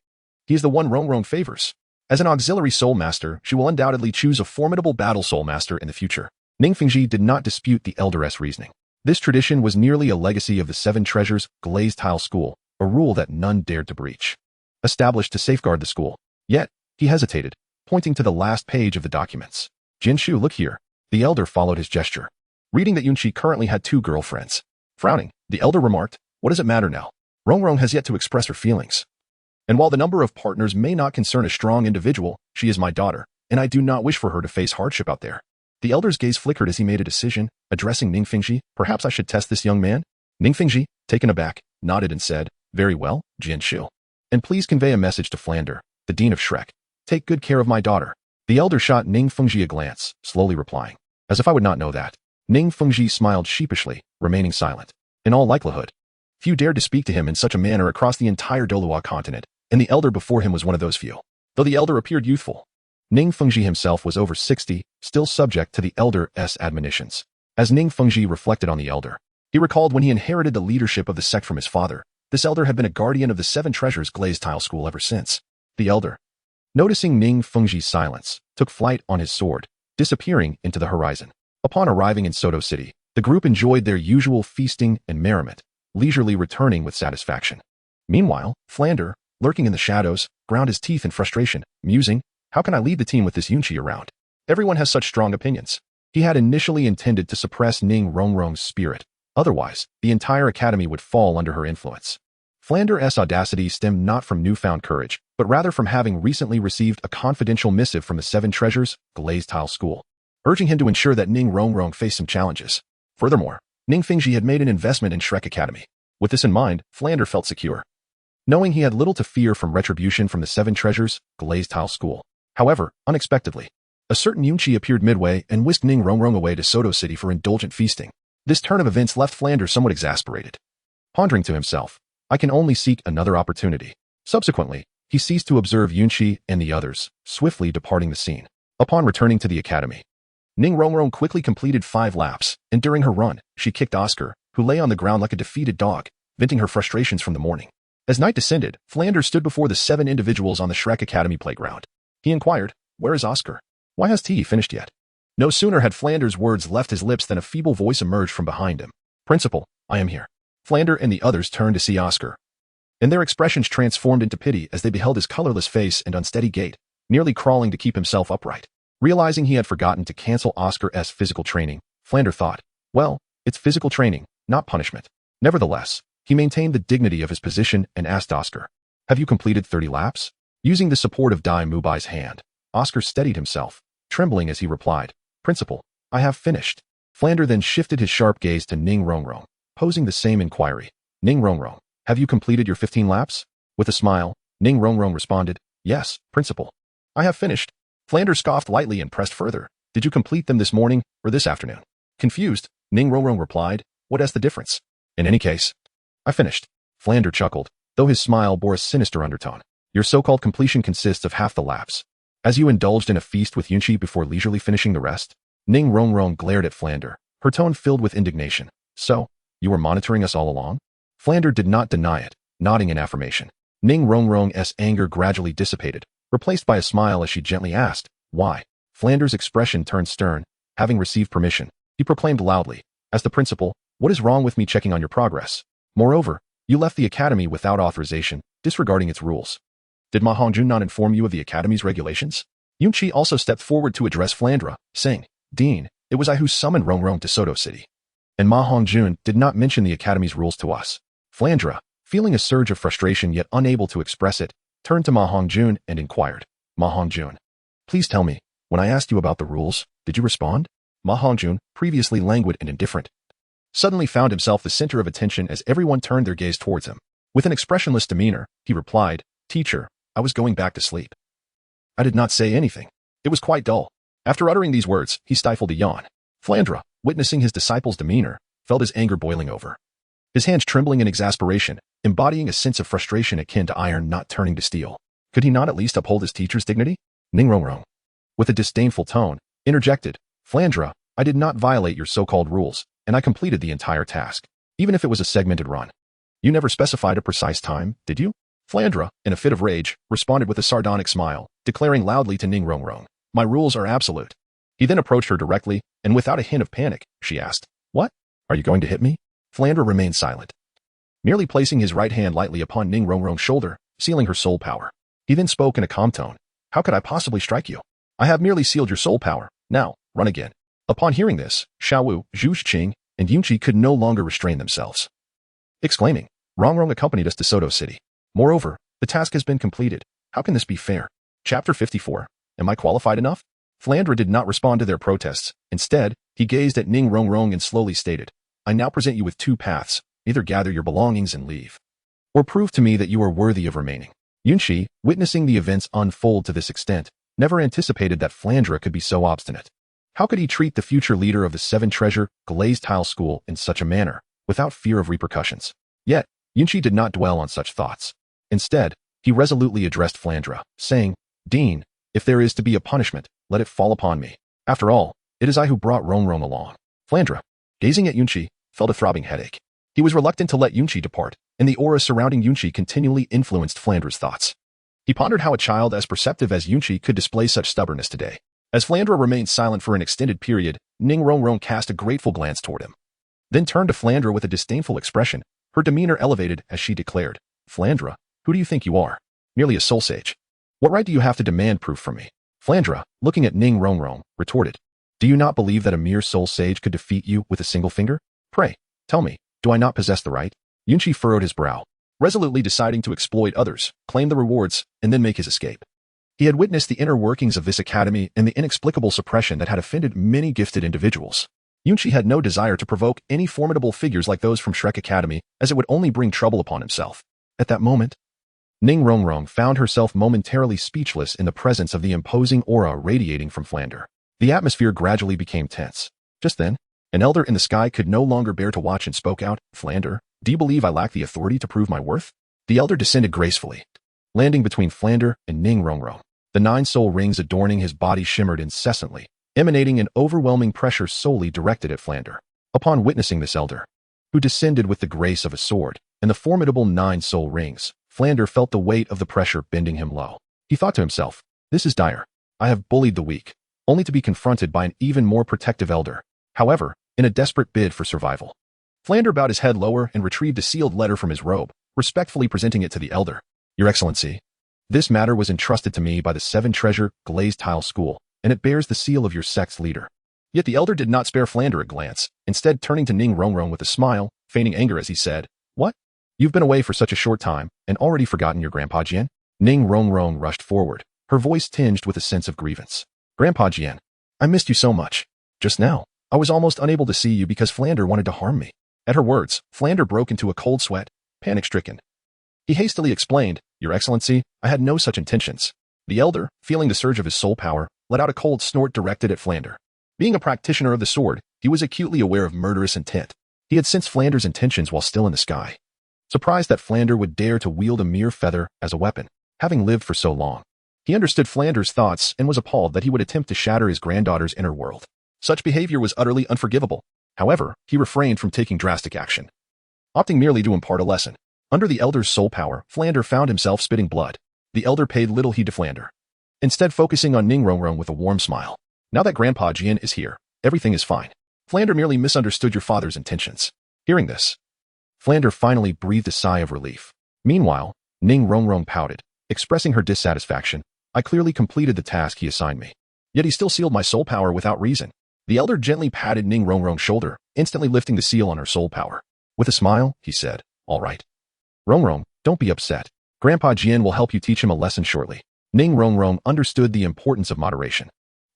he is the one Rongrong favors. As an auxiliary soul master, she will undoubtedly choose a formidable battle soul master in the future." Ning Fingji did not dispute the elder's reasoning. This tradition was nearly a legacy of the Seven Treasures glazed tile school, a rule that none dared to breach. Established to safeguard the school. Yet, he hesitated, pointing to the last page of the documents. "Jianshu, look here." The elder followed his gesture, reading that Yunqi currently had 2 girlfriends. Frowning, the elder remarked, "What does it matter now? Rongrong has yet to express her feelings. And while the number of partners may not concern a strong individual, she is my daughter, and I do not wish for her to face hardship out there." The elder's gaze flickered as he made a decision, addressing Ning Fingji. "Perhaps I should test this young man?" Ning Fingji, taken aback, nodded and said, "Very well, Jianshu. And please convey a message to Flander, the Dean of Shrek. Take good care of my daughter." The elder shot Ning Fengji a glance, slowly replying, "As if I would not know that." Ning Fengji smiled sheepishly, remaining silent. In all likelihood, few dared to speak to him in such a manner across the entire Douluo Continent, and the elder before him was one of those few. Though the elder appeared youthful, Ning Fengji himself was over 60, still subject to the elder's admonitions. As Ning Fengji reflected on the elder, he recalled when he inherited the leadership of the sect from his father. This elder had been a guardian of the Seven Treasures glazed tile school ever since. The elder, noticing Ning Fengji's silence, took flight on his sword, disappearing into the horizon. Upon arriving in Soto City, the group enjoyed their usual feasting and merriment, leisurely returning with satisfaction. Meanwhile, Flander, lurking in the shadows, ground his teeth in frustration, musing, "How can I lead the team with this Yunqi around? Everyone has such strong opinions." He had initially intended to suppress Ning Rongrong's spirit. Otherwise, the entire academy would fall under her influence. Flander's audacity stemmed not from newfound courage, but rather from having recently received a confidential missive from the Seven Treasures glazed tile school, urging him to ensure that Ning Rongrong faced some challenges. Furthermore, Ning Fengji had made an investment in Shrek Academy. With this in mind, Flander felt secure, knowing he had little to fear from retribution from the Seven Treasures glazed tile school. However, unexpectedly, a certain Yunqi appeared midway and whisked Ning Rongrong away to Soto City for indulgent feasting. This turn of events left Flander somewhat exasperated. Pondering to himself, "I can only seek another opportunity." Subsequently, he ceased to observe Yunqi and the others, swiftly departing the scene. Upon returning to the academy, Ning Rongrong quickly completed 5 laps, and during her run, she kicked Oscar, who lay on the ground like a defeated dog, venting her frustrations from the morning. As night descended, Flander stood before the 7 individuals on the Shrek Academy playground. He inquired, "Where is Oscar? Why has tea finished yet?" No sooner had Flander's words left his lips than a feeble voice emerged from behind him. "Principal, I am here." Flander and the others turned to see Oscar, and their expressions transformed into pity as they beheld his colorless face and unsteady gait, nearly crawling to keep himself upright. Realizing he had forgotten to cancel Oscar's physical training, Flander thought, well, it's physical training, not punishment. Nevertheless, he maintained the dignity of his position and asked Oscar, "Have you completed 30 laps?" Using the support of Dai Mubai's hand, Oscar steadied himself, trembling as he replied, "Principal, I have finished." Flander then shifted his sharp gaze to Ning Rongrong, posing the same inquiry. "Ning Rongrong, have you completed your 15 laps?" With a smile, Ning Rongrong responded, "Yes, Principal. I have finished." Flander scoffed lightly and pressed further, "Did you complete them this morning or this afternoon?" Confused, Ning Rongrong replied, "What is the difference? In any case, I finished." Flander chuckled, though his smile bore a sinister undertone. "Your so-called completion consists of half the laps. As you indulged in a feast with Yunqi before leisurely finishing the rest?" Ning Rongrong glared at Flander, her tone filled with indignation. "So, you were monitoring us all along?" Flander did not deny it, nodding in affirmation. Ning Rongrong's anger gradually dissipated, replaced by a smile as she gently asked, "Why?" Flander's expression turned stern. Having received permission, he proclaimed loudly, "As the principal, what is wrong with me checking on your progress? Moreover, you left the academy without authorization, disregarding its rules. Did Ma Hongjun not inform you of the academy's regulations?" Yunqi also stepped forward to address Flandra, saying, "Dean, it was I who summoned Rongrong to Soto City. And Ma Hongjun did not mention the academy's rules to us." Flandra, feeling a surge of frustration yet unable to express it, turned to Ma Hongjun and inquired, "Ma Hongjun, please tell me, when I asked you about the rules, did you respond?" Ma Hongjun, previously languid and indifferent, suddenly found himself the center of attention as everyone turned their gaze towards him. With an expressionless demeanor, he replied, "Teacher, I was going back to sleep." I did not say anything. It was quite dull. After uttering these words, he stifled a yawn. Flandre, witnessing his disciple's demeanor, felt his anger boiling over. His hands trembling in exasperation, embodying a sense of frustration akin to iron not turning to steel. Could he not at least uphold his teacher's dignity? Ningrongrong, with a disdainful tone, interjected, "Flandre, I did not violate your so-called rules, and I completed the entire task, even if it was a segmented run. You never specified a precise time, did you?" Flandre, in a fit of rage, responded with a sardonic smile, declaring loudly to Ningrongrong, "My rules are absolute." He then approached her directly, and without a hint of panic, she asked, "What? Are you going to hit me?" Flandre remained silent, merely placing his right hand lightly upon Ningrongrong's shoulder, sealing her soul power. He then spoke in a calm tone, "How could I possibly strike you? I have merely sealed your soul power. Now, run again." Upon hearing this, Xiao Wu, Zhu Xing, and Yunqi could no longer restrain themselves, exclaiming, "Rongrong accompanied us to Soto City. Moreover, the task has been completed. How can this be fair?" Chapter 54. Am I qualified enough? Flandre did not respond to their protests. Instead, he gazed at Ningrongrong and slowly stated, "I now present you with two paths. Either gather your belongings and leave, or prove to me that you are worthy of remaining." Yunqi, witnessing the events unfold to this extent, never anticipated that Flandre could be so obstinate. How could he treat the future leader of the Seven Treasure Glazed Tile School in such a manner, without fear of repercussions? Yet, Yunqi did not dwell on such thoughts. Instead, he resolutely addressed Flandre, saying, "Dean, if there is to be a punishment, let it fall upon me. After all, it is I who brought Rongrong along." Flandre, gazing at Yunqi, felt a throbbing headache. He was reluctant to let Yunqi depart, and the aura surrounding Yunqi continually influenced Flandre's thoughts. He pondered how a child as perceptive as Yunqi could display such stubbornness today. As Flandre remained silent for an extended period, Ningrongrong cast a grateful glance toward him, then turned to Flandre with a disdainful expression, her demeanor elevated as she declared, "Flandre, who do you think you are? Merely a soul sage. What right do you have to demand proof from me?" Flandre, looking at Ningrongrong, retorted, "Do you not believe that a mere soul sage could defeat you with a single finger? Pray, tell me, do I not possess the right?" Yunqi furrowed his brow, resolutely deciding to exploit others, claim the rewards, and then make his escape. He had witnessed the inner workings of this academy and the inexplicable suppression that had offended many gifted individuals. Yunqi had no desire to provoke any formidable figures like those from Shrek Academy, as it would only bring trouble upon himself. At that moment, Ningrongrong found herself momentarily speechless in the presence of the imposing aura radiating from Flandre. The atmosphere gradually became tense. Just then, an elder in the sky could no longer bear to watch and spoke out, "Flandre, do you believe I lack the authority to prove my worth?" The elder descended gracefully, landing between Flandre and Ningrongrong. The 9 soul rings adorning his body shimmered incessantly, emanating an overwhelming pressure solely directed at Flandre. Upon witnessing this elder, who descended with the grace of a sword, and the formidable 9 soul rings, Flandre felt the weight of the pressure bending him low. He thought to himself, "This is dire. I have bullied the weak, only to be confronted by an even more protective elder." However, in a desperate bid for survival, Flandre bowed his head lower and retrieved a sealed letter from his robe, respectfully presenting it to the elder. "Your Excellency, this matter was entrusted to me by the Seven Treasure Glazed Tile School, and it bears the seal of your sect's leader." Yet the elder did not spare Flandre a glance, instead turning to Ningrongrong with a smile, feigning anger as he said, "What? You've been away for such a short time, and already forgotten your Grandpa Jian?" Ningrongrong rushed forward, her voice tinged with a sense of grievance. "Grandpa Jian, I missed you so much. Just now, I was almost unable to see you because Flandre wanted to harm me." At her words, Flandre broke into a cold sweat, panic-stricken. He hastily explained, "Your Excellency, I had no such intentions." The elder, feeling the surge of his soul power, let out a cold snort directed at Flandre. Being a practitioner of the sword, he was acutely aware of murderous intent. He had sensed Flandre's intentions while still in the sky, surprised that Flandre would dare to wield a mere feather as a weapon, having lived for so long. He understood Flandre's thoughts and was appalled that he would attempt to shatter his granddaughter's inner world. Such behavior was utterly unforgivable. However, he refrained from taking drastic action, opting merely to impart a lesson. Under the elder's soul power, Flandre found himself spitting blood. The elder paid little heed to Flandre, instead focusing on Ningrongrong with a warm smile. "Now that Grandpa Jian is here, everything is fine. Flandre merely misunderstood your father's intentions." Hearing this, Flandre finally breathed a sigh of relief. Meanwhile, Ningrongrong pouted, expressing her dissatisfaction. "I clearly completed the task he assigned me. Yet he still sealed my soul power without reason." The elder gently patted Ningrongrong's shoulder, instantly lifting the seal on her soul power. With a smile, he said, "All right. Rongrong, don't be upset. Grandpa Jian will help you teach him a lesson shortly." Ningrongrong understood the importance of moderation,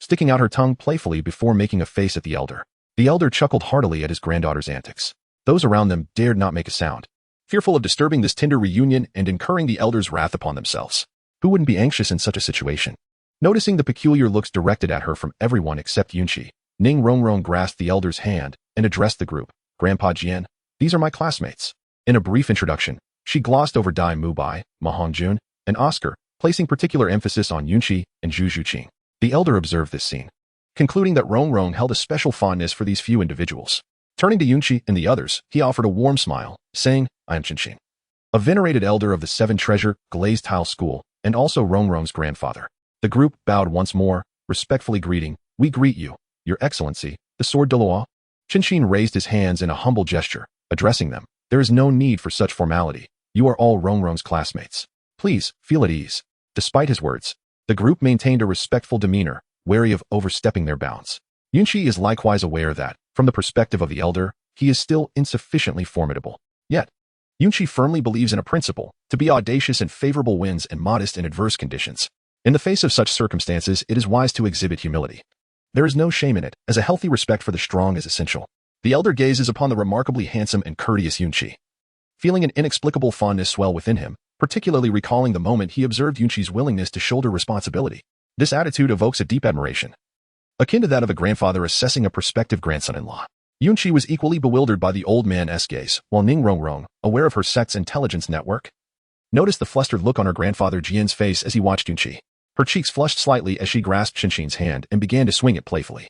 sticking out her tongue playfully before making a face at the elder. The elder chuckled heartily at his granddaughter's antics. Those around them dared not make a sound, fearful of disturbing this tender reunion and incurring the elder's wrath upon themselves. Who wouldn't be anxious in such a situation? Noticing the peculiar looks directed at her from everyone except Yunqi, Ning Rongrong grasped the elder's hand and addressed the group. Grandpa Jian, these are my classmates. In a brief introduction, she glossed over Dai Mubai, Ma Hongjun, and Oscar, placing particular emphasis on Yunqi and Zhu Zhuqing. The elder observed this scene, concluding that Rongrong held a special fondness for these few individuals. Turning to Yunqi and the others, he offered a warm smile, saying, I am Qinxin, a venerated elder of the Seven Treasure Glazed Tile School, and also Rongrong's grandfather. The group bowed once more, respectfully greeting, We greet you, Your Excellency, the Sword Douluo. Qinxin raised his hands in a humble gesture, addressing them. There is no need for such formality. You are all Rongrong's classmates. Please, feel at ease. Despite his words, the group maintained a respectful demeanor, wary of overstepping their bounds. Yunqi is likewise aware that, from the perspective of the elder, he is still insufficiently formidable. Yet, Yunqi firmly believes in a principle, to be audacious in favorable winds and modest in adverse conditions. In the face of such circumstances, it is wise to exhibit humility. There is no shame in it, as a healthy respect for the strong is essential. The elder gazes upon the remarkably handsome and courteous Yunqi, feeling an inexplicable fondness swell within him, particularly recalling the moment he observed Yunqi's willingness to shoulder responsibility. This attitude evokes a deep admiration, akin to that of a grandfather assessing a prospective grandson-in-law. Yunqi was equally bewildered by the old man's gaze, while Ning Rongrong, aware of her sect's intelligence network, noticed the flustered look on her grandfather Jian's face as he watched Yunqi. Her cheeks flushed slightly as she grasped Qinxin's hand and began to swing it playfully.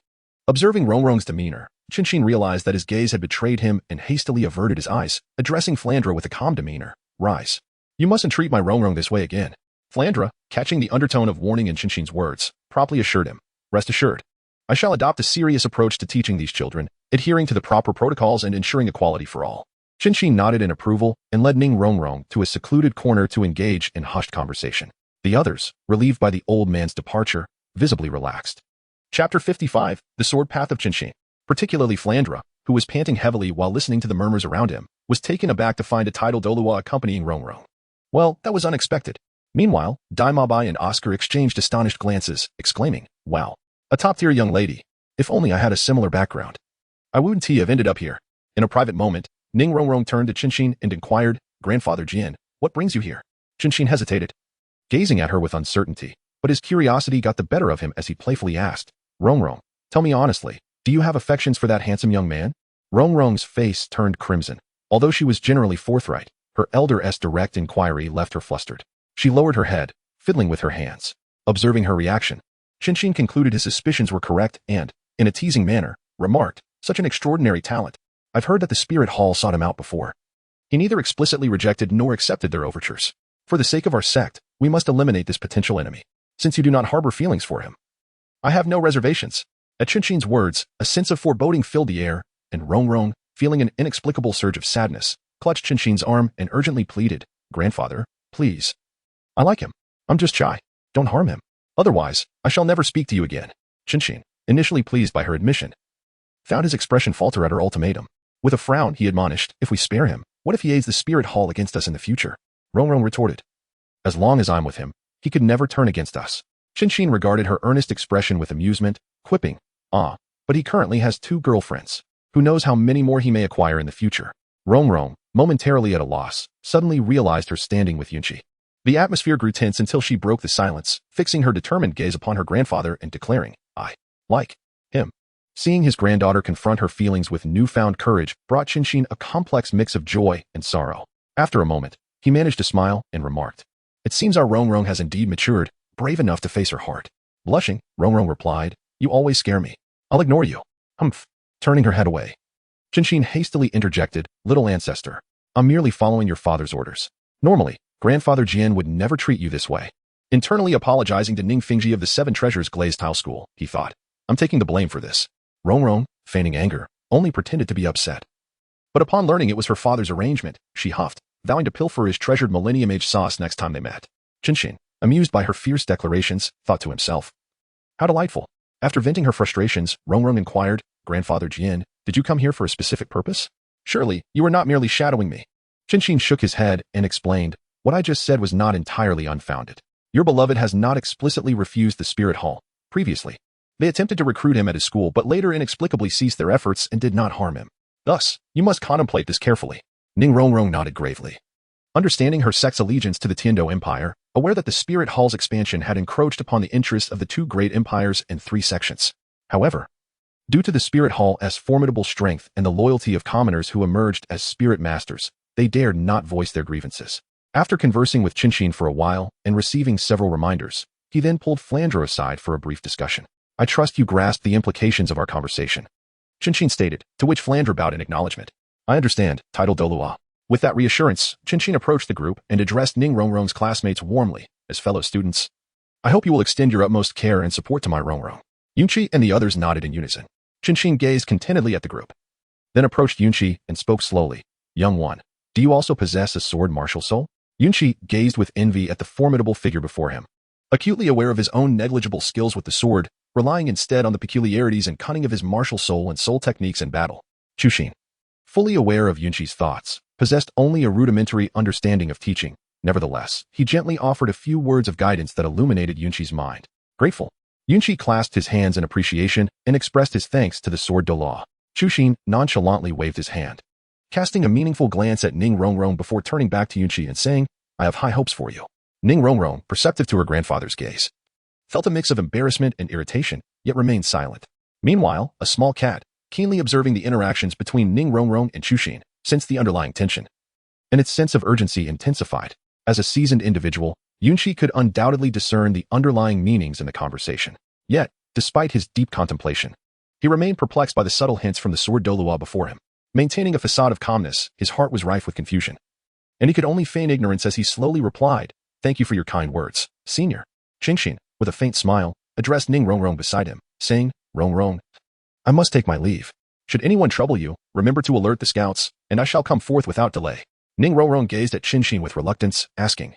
Observing Rongrong's demeanor, Qinxin realized that his gaze had betrayed him and hastily averted his eyes, addressing Flandra with a calm demeanor. Rise. You mustn't treat my Rongrong this way again. Flandra, catching the undertone of warning in Qinxin's words, promptly assured him. Rest assured, I shall adopt a serious approach to teaching these children, adhering to the proper protocols and ensuring equality for all. Qinxin nodded in approval and led Ning Rongrong to a secluded corner to engage in hushed conversation. The others, relieved by the old man's departure, visibly relaxed. Chapter 55, The Sword Path of Qinxin. Particularly Flandra, who was panting heavily while listening to the murmurs around him, was taken aback to find a titled Douluo accompanying Rongrong. Well, that was unexpected. Meanwhile, Dai Mabai and Oscar exchanged astonished glances, exclaiming, Wow, a top-tier young lady. If only I had a similar background. I wouldn't have ended up here. In a private moment, Ning Rongrong turned to Qinxin and inquired, Grandfather Jian, what brings you here? Qinxin hesitated, gazing at her with uncertainty, but his curiosity got the better of him as he playfully asked, Rongrong, tell me honestly, do you have affections for that handsome young man? Rongrong's face turned crimson. Although she was generally forthright, her elder's direct inquiry left her flustered. She lowered her head, fiddling with her hands. Observing her reaction, Qinxin concluded his suspicions were correct and, in a teasing manner, remarked, Such an extraordinary talent. I've heard that the Spirit Hall sought him out before. He neither explicitly rejected nor accepted their overtures. For the sake of our sect, we must eliminate this potential enemy, since you do not harbor feelings for him. I have no reservations. At Qinxin's words, a sense of foreboding filled the air, and Rongrong, feeling an inexplicable surge of sadness, clutched Qinxin's arm and urgently pleaded, Grandfather, please. I like him. I'm just shy. Don't harm him. Otherwise, I shall never speak to you again. Qinxin, initially pleased by her admission, found his expression falter at her ultimatum. With a frown, he admonished, If we spare him, what if he aids the Spirit Hall against us in the future? Rongrong retorted, As long as I'm with him, he could never turn against us. Qinxin regarded her earnest expression with amusement, quipping, but he currently has 2 girlfriends. Who knows how many more he may acquire in the future? Rongrong, momentarily at a loss, suddenly realized her standing with Yunqi. The atmosphere grew tense until she broke the silence, fixing her determined gaze upon her grandfather and declaring, I like him. Seeing his granddaughter confront her feelings with newfound courage brought Qinxin a complex mix of joy and sorrow. After a moment, he managed to smile and remarked, It seems our Rongrong has indeed matured, brave enough to face her heart. Blushing, Rongrong replied, You always scare me. I'll ignore you. Humph. Turning her head away, Qinxin hastily interjected, Little ancestor, I'm merely following your father's orders. Normally, Grandfather Jian would never treat you this way. Internally apologizing to Ning Fingji of the Seven Treasures Glazed Tile School, he thought, I'm taking the blame for this. Rongrong, feigning anger, only pretended to be upset. But upon learning it was her father's arrangement, she huffed, vowing to pilfer his treasured millennium-age sauce next time they met. Qinxin, amused by her fierce declarations, thought to himself, How delightful. After venting her frustrations, Rongrong inquired, Grandfather Jian, did you come here for a specific purpose? Surely, you are not merely shadowing me. Qinxin shook his head and explained, What I just said was not entirely unfounded. Your beloved has not explicitly refused the Spirit Hall, previously. They attempted to recruit him at his school but later inexplicably ceased their efforts and did not harm him. Thus, you must contemplate this carefully. Ning Rongrong nodded gravely. Understanding her sect's allegiance to the Tiando Empire, aware that the Spirit Hall's expansion had encroached upon the interests of the two great empires in 3 sections. However, due to the Spirit Hall's formidable strength and the loyalty of commoners who emerged as spirit masters, they dared not voice their grievances. After conversing with Qinxin for a while and receiving several reminders, he then pulled Flandre aside for a brief discussion. I trust you grasp the implications of our conversation, Qinxin stated, to which Flandre bowed in acknowledgement. I understand, titled Douluo. With that reassurance, Qinxin approached the group and addressed Ning Rongrong's classmates warmly, as fellow students. I hope you will extend your utmost care and support to my Rongrong. Yunqi and the others nodded in unison. Qinxin gazed contentedly at the group, then approached Yunqi and spoke slowly. Young one, do you also possess a sword martial soul? Yunqi gazed with envy at the formidable figure before him. Acutely aware of his own negligible skills with the sword, relying instead on the peculiarities and cunning of his martial soul and soul techniques in battle. Qinxin, fully aware of Yunqi's thoughts, possessed only a rudimentary understanding of teaching. Nevertheless, he gently offered a few words of guidance that illuminated Yunqi's mind. Grateful, Yunqi clasped his hands in appreciation and expressed his thanks to the sword Douluo. Qinxin nonchalantly waved his hand, casting a meaningful glance at Ning Rongrong before turning back to Yunqi and saying, I have high hopes for you. Ning Rongrong, perceptive to her grandfather's gaze, felt a mix of embarrassment and irritation, yet remained silent. Meanwhile, a small cat, keenly observing the interactions between Ning Rongrong and Qinxin, sensed the underlying tension, and its sense of urgency intensified. As a seasoned individual, Yunqi could undoubtedly discern the underlying meanings in the conversation. Yet, despite his deep contemplation, he remained perplexed by the subtle hints from the sword Douluo before him. Maintaining a facade of calmness, his heart was rife with confusion, and he could only feign ignorance as he slowly replied, Thank you for your kind words, senior. Qinxin, with a faint smile, addressed Ning Rongrong beside him, saying, Rongrong, I must take my leave. Should anyone trouble you, remember to alert the scouts, and I shall come forth without delay. Ning Rongrong gazed at Qinxin with reluctance, asking,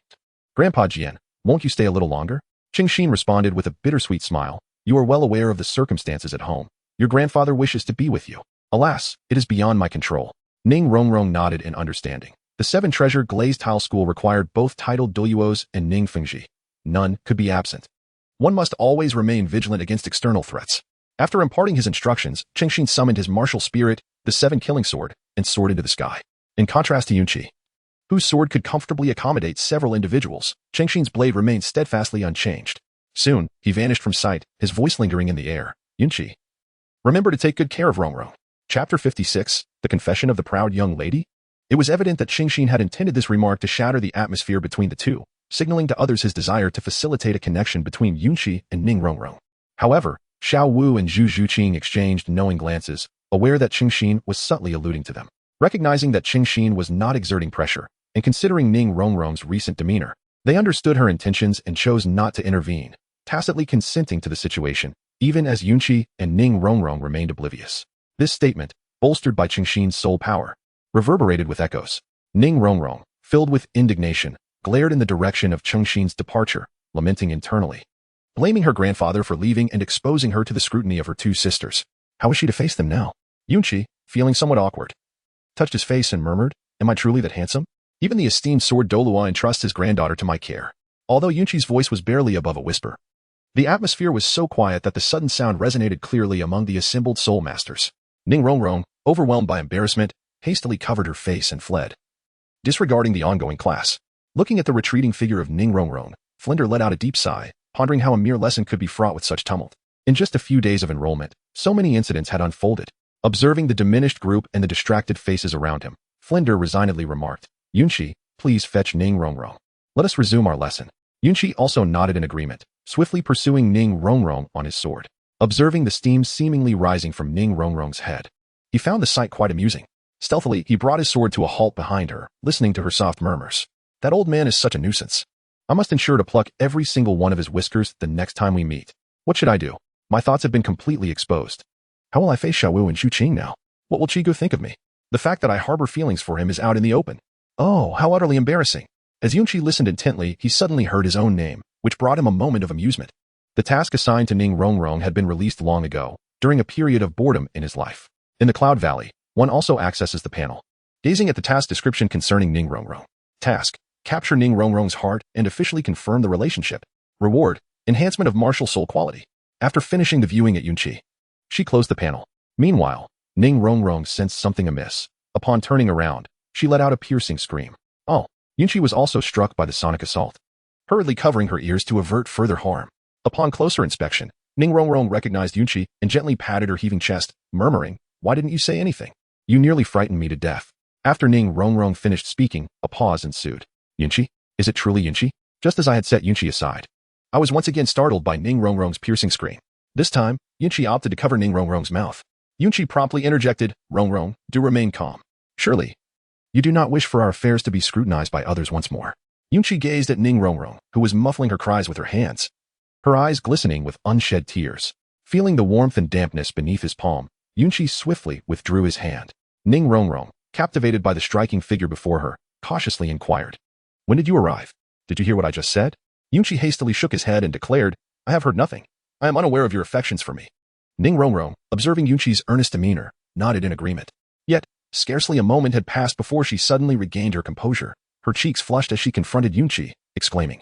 Grandpa Jian, won't you stay a little longer? Qinxin responded with a bittersweet smile, You are well aware of the circumstances at home. Your grandfather wishes to be with you. Alas, it is beyond my control. Ning Rongrong nodded in understanding. The 7-treasure glazed tile school required both titled Douluos and Ning Fengji. None could be absent. One must always remain vigilant against external threats. After imparting his instructions, Qinxin summoned his martial spirit, the 7-killing sword, and soared into the sky. In contrast to Yunqi, whose sword could comfortably accommodate several individuals, Qinxin's blade remained steadfastly unchanged. Soon, he vanished from sight, his voice lingering in the air. Yunqi, remember to take good care of Rongrong. Chapter 56, The Confession of the Proud Young Lady? It was evident that Qinxin had intended this remark to shatter the atmosphere between the two, signaling to others his desire to facilitate a connection between Yunqi and Ning Rongrong. However, Xiao Wu and Zhu Zhuqing exchanged knowing glances, aware that Qinxin was subtly alluding to them. Recognizing that Qinxin was not exerting pressure, and considering Ning Rongrong's recent demeanor, they understood her intentions and chose not to intervene, tacitly consenting to the situation, even as Yunqi and Ning Rongrong remained oblivious. This statement, bolstered by Qinxin's soul power, reverberated with echoes. Ning Rongrong, filled with indignation, glared in the direction of Qinxin's departure, lamenting internally, blaming her grandfather for leaving and exposing her to the scrutiny of her 2 sisters. How was she to face them now? Yunqi, feeling somewhat awkward, touched his face and murmured, Am I truly that handsome? Even the esteemed sword Douluo entrusts his granddaughter to my care. Although Yunqi's voice was barely above a whisper, the atmosphere was so quiet that the sudden sound resonated clearly among the assembled soul masters. Ning Rongrong, overwhelmed by embarrassment, hastily covered her face and fled, disregarding the ongoing class. Looking at the retreating figure of Ning Rongrong, Flinder let out a deep sigh, pondering how a mere lesson could be fraught with such tumult. In just a few days of enrollment, so many incidents had unfolded. Observing the diminished group and the distracted faces around him, Flinder resignedly remarked, Yunqi, please fetch Ning Rongrong. Let us resume our lesson. Yunqi also nodded in agreement, swiftly pursuing Ning Rongrong on his sword. Observing the steam seemingly rising from Ning Rongrong's head, he found the sight quite amusing. Stealthily, he brought his sword to a halt behind her, listening to her soft murmurs. That old man is such a nuisance. I must ensure to pluck every single one of his whiskers the next time we meet. What should I do? My thoughts have been completely exposed. How will I face Xiao Wu and Xu Qing now? What will Chigu think of me? The fact that I harbor feelings for him is out in the open. Oh, how utterly embarrassing. As Yunqi listened intently, he suddenly heard his own name, which brought him a moment of amusement. The task assigned to Ning Rongrong had been released long ago, during a period of boredom in his life. In the Cloud Valley, one also accesses the panel, gazing at the task description concerning Ning Rongrong. Task: capture Ning Rongrong's heart and officially confirm the relationship. Reward: enhancement of martial soul quality. After finishing the viewing at Yunqi, she closed the panel. Meanwhile, Ning Rongrong sensed something amiss. Upon turning around, she let out a piercing scream. Oh, Yunqi was also struck by the sonic assault, hurriedly covering her ears to avert further harm. Upon closer inspection, Ning Rongrong recognized Yunqi and gently patted her heaving chest, murmuring, "Why didn't you say anything? You nearly frightened me to death." After Ning Rongrong finished speaking, a pause ensued. Yunqi? Is it truly Yunqi? Just as I had set Yunqi aside, I was once again startled by Ning Rongrong's piercing scream. This time, Yunqi opted to cover Ning Rongrong's mouth. Yunqi promptly interjected, "Rongrong, do remain calm. Surely, you do not wish for our affairs to be scrutinized by others once more." Yunqi gazed at Ning Rongrong, who was muffling her cries with her hands, her eyes glistening with unshed tears. Feeling the warmth and dampness beneath his palm, Yunqi swiftly withdrew his hand. Ning Rongrong, captivated by the striking figure before her, cautiously inquired, "When did you arrive? Did you hear what I just said?" Yunqi hastily shook his head and declared, "I have heard nothing. I am unaware of your affections for me." Ning Rongrong, observing Yunqi's earnest demeanor, nodded in agreement. Yet, scarcely a moment had passed before she suddenly regained her composure. Her cheeks flushed as she confronted Yunqi, exclaiming,